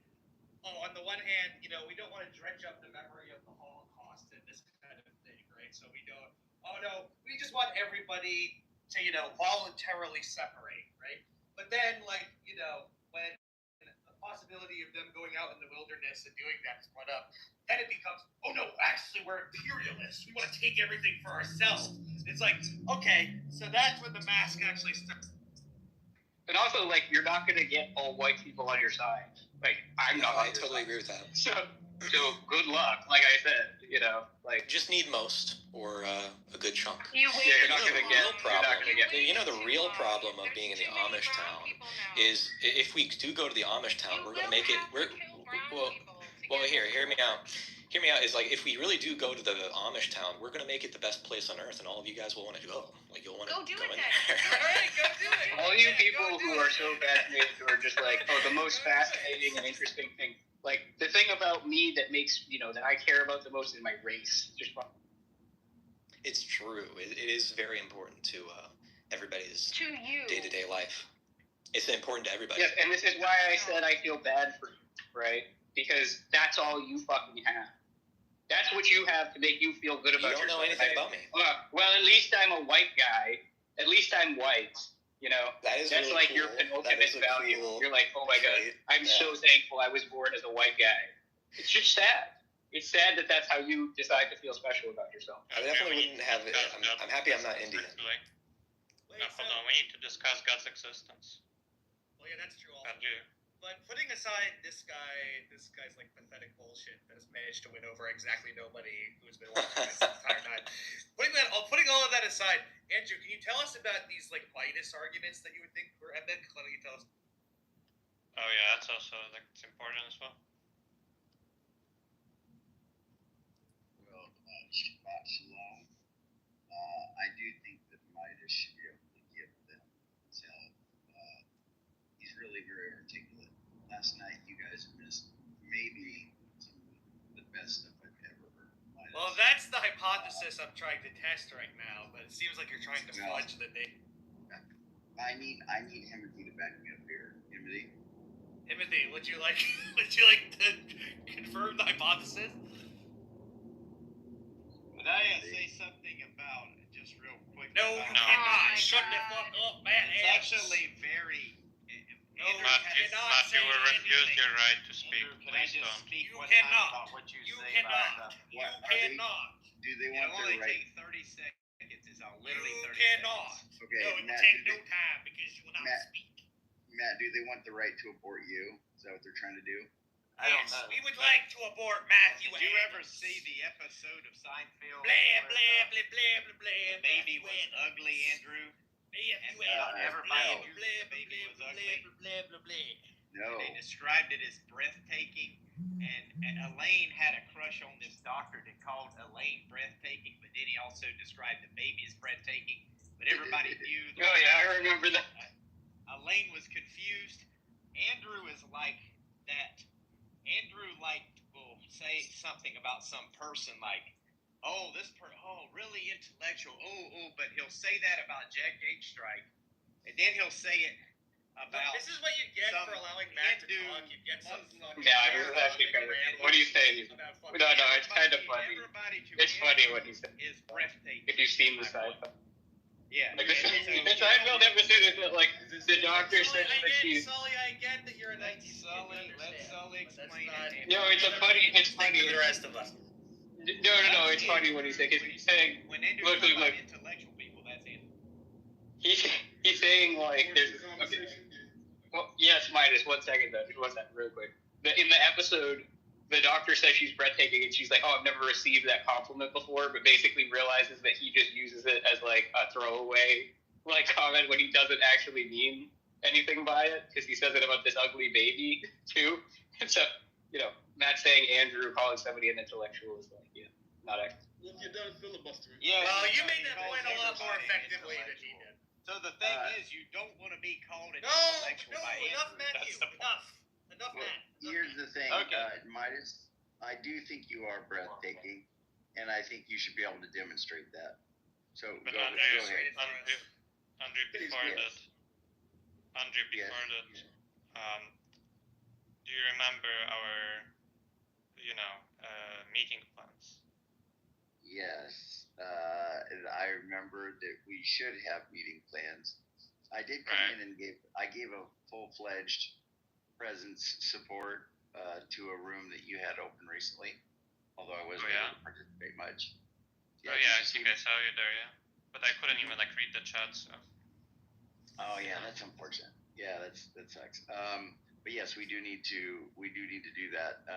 oh, on the one hand, you know, we don't want to dredge up the memory of the Holocaust and this kind of thing, right? So we don't. Oh no, we just want everybody to, you know, voluntarily separate, right? But then, like, you know, when the possibility of them going out in the wilderness and doing that is brought up, then it becomes, oh no, actually we're imperialists. We want to take everything for ourselves. It's like, okay, so that's when the mask actually starts. And also, like, you're not going to get all white people on your side. Like, I'm not. I totally agree with that. So good luck. Like I said, you know, like, just need most or a good chunk. you're not going to get. The real problem of being in the Amish town is if we do go to the Amish town, we're going to make it. Well, hear me out. Hear me out. Is like if we really do go to the Amish town, we're going to make it the best place on earth, and all of you guys will want to go. Like you'll want to go in there. Alright, go do it. All you people who are so fascinated, who are just like, oh, the most fascinating and interesting thing. Like, the thing about me that makes, you know, that I care about the most is my race. It's true. It is very important to everybody's day-to-day life. It's important to everybody. Yes, and this is why I said I feel bad for you, right? Because that's all you fucking have. That's what you have to make you feel good about yourself. You don't know anything about me. Well, at least I'm a white guy. At least I'm white. You know, that's really like cool. Your penultimate value. Cool You're like, oh my god, I'm so thankful I was born as a white guy. It's just sad. It's sad that that's how you decide to feel special about yourself. I definitely wouldn't have it. I'm happy I'm not Indian. No, hold on. We need to discuss God's existence. Well, yeah, that's true. Also. But putting aside this guy's like pathetic bullshit that has managed to win over exactly nobody who's been watching this entire time. Putting all of that aside, Andrew, can you tell us about these like Midas arguments that you would think were epic? Why don't you tell us? Oh yeah, that's also like it's important as well. Well, Shabbat Shalom. I do think that Midas should be able to give them himself. He's really very articulate. Last night, you guys missed maybe some of the best stuff I've ever heard. Well, that's the hypothesis I'm trying to test right now, but it seems like you're trying to fudge the name. I need Timothy to back me up here. Timothy, would you like to confirm the hypothesis? Could I say something about just real quick? No, you cannot. Shut the fuck up, man. It's actually very. Matthew will refuse your right to speak. Can I just speak you one cannot. time about what you say cannot. about You cannot. Do they It'll want only their right? take 30 seconds. It's literally 30 cannot. seconds. Okay, No, it will Matt, take no time because you will not speak. Matt, do they want the right to abort you? Is that what they're trying to do? I don't know. We would like to abort Matthew. Did you ever see the episode of Seinfeld? Blah, blah, blah, blah, blah, blah. The baby was ugly, Andrew. And everybody knew the baby was ugly. No. And they described it as breathtaking. And Elaine had a crush on this doctor that called Elaine breathtaking, but then he also described the baby as breathtaking. But everybody knew. Oh yeah, I remember that. Elaine was confused. Andrew is like that. Andrew will say something about some person like, really intellectual. But he'll say that about Jack Strike, and then he'll say it about. This is what you get for allowing Matt to talk. You get some fucking. Yeah, it was actually kind of. What are you saying? No, it's kind of funny. It's funny what he said. Is breathtaking. If you've seen the Seinfeld. Yeah. Like the Seinfeld episode is that like the doctor said that she's. Sully, I get that you're a Let Sully explain it. No, it's funny. The rest of us. No, it's funny when he's saying. When they do like intellectual people, that's it. He's saying like there's. Okay. Well, yes, Midas. 1 second though. Just 1 second, real quick. In the episode, the doctor says she's breathtaking, and she's like, "Oh, I've never received that compliment before," but basically realizes that he just uses it as like a throwaway like comment when he doesn't actually mean anything by it, because he says it about this ugly baby too. And so, Matt saying Andrew calling somebody an intellectual is like, not actually. Well, you're done filibustering. Yeah. Well, you made that point a lot more effectively than he did. So the thing is, you don't want to be called an intellectual by enough, Andrew. Matthew. Enough, Matt. Here's the thing, Okay. Midas. I do think you are breathtaking, and I think you should be able to demonstrate that. So But go Andrew, ahead. Andrew, before that, Andre, before that, do you remember our, meeting plans? Yes, I remember that we should have meeting plans. I did come in and gave a full-fledged presence support to a room that you had open recently, although I wasn't able to participate much. Yeah, I think I saw you there, yeah. But I couldn't even read the chat, so. Oh yeah, that's unfortunate. Yeah, that sucks. But yes, we do need to do that.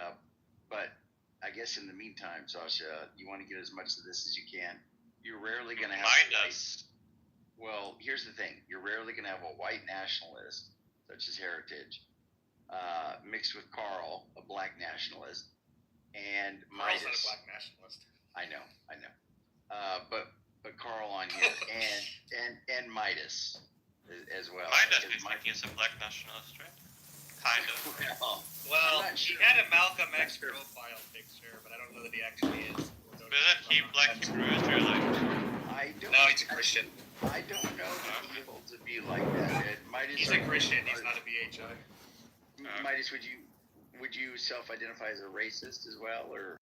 But I guess in the meantime, Sasha, you want to get as much of this as you can. You're rarely going to have Well, here's the thing. You're rarely going to have a white nationalist, such as Heritage, mixed with Carl, a black nationalist, and Midas. Carl's not a black nationalist. I know. But Carl on here, and Midas as well. Midas, I think he's a black nationalist, right? Kind of. Well, he had a Malcolm X profile picture, but I don't know that he actually is. Isn't he black Hebrew Israelite? No, he's a Christian. I don't know that he's able to be like that. Midas, he's a Christian. He's not a BHI. Midas, would you self-identify as a racist as well, or?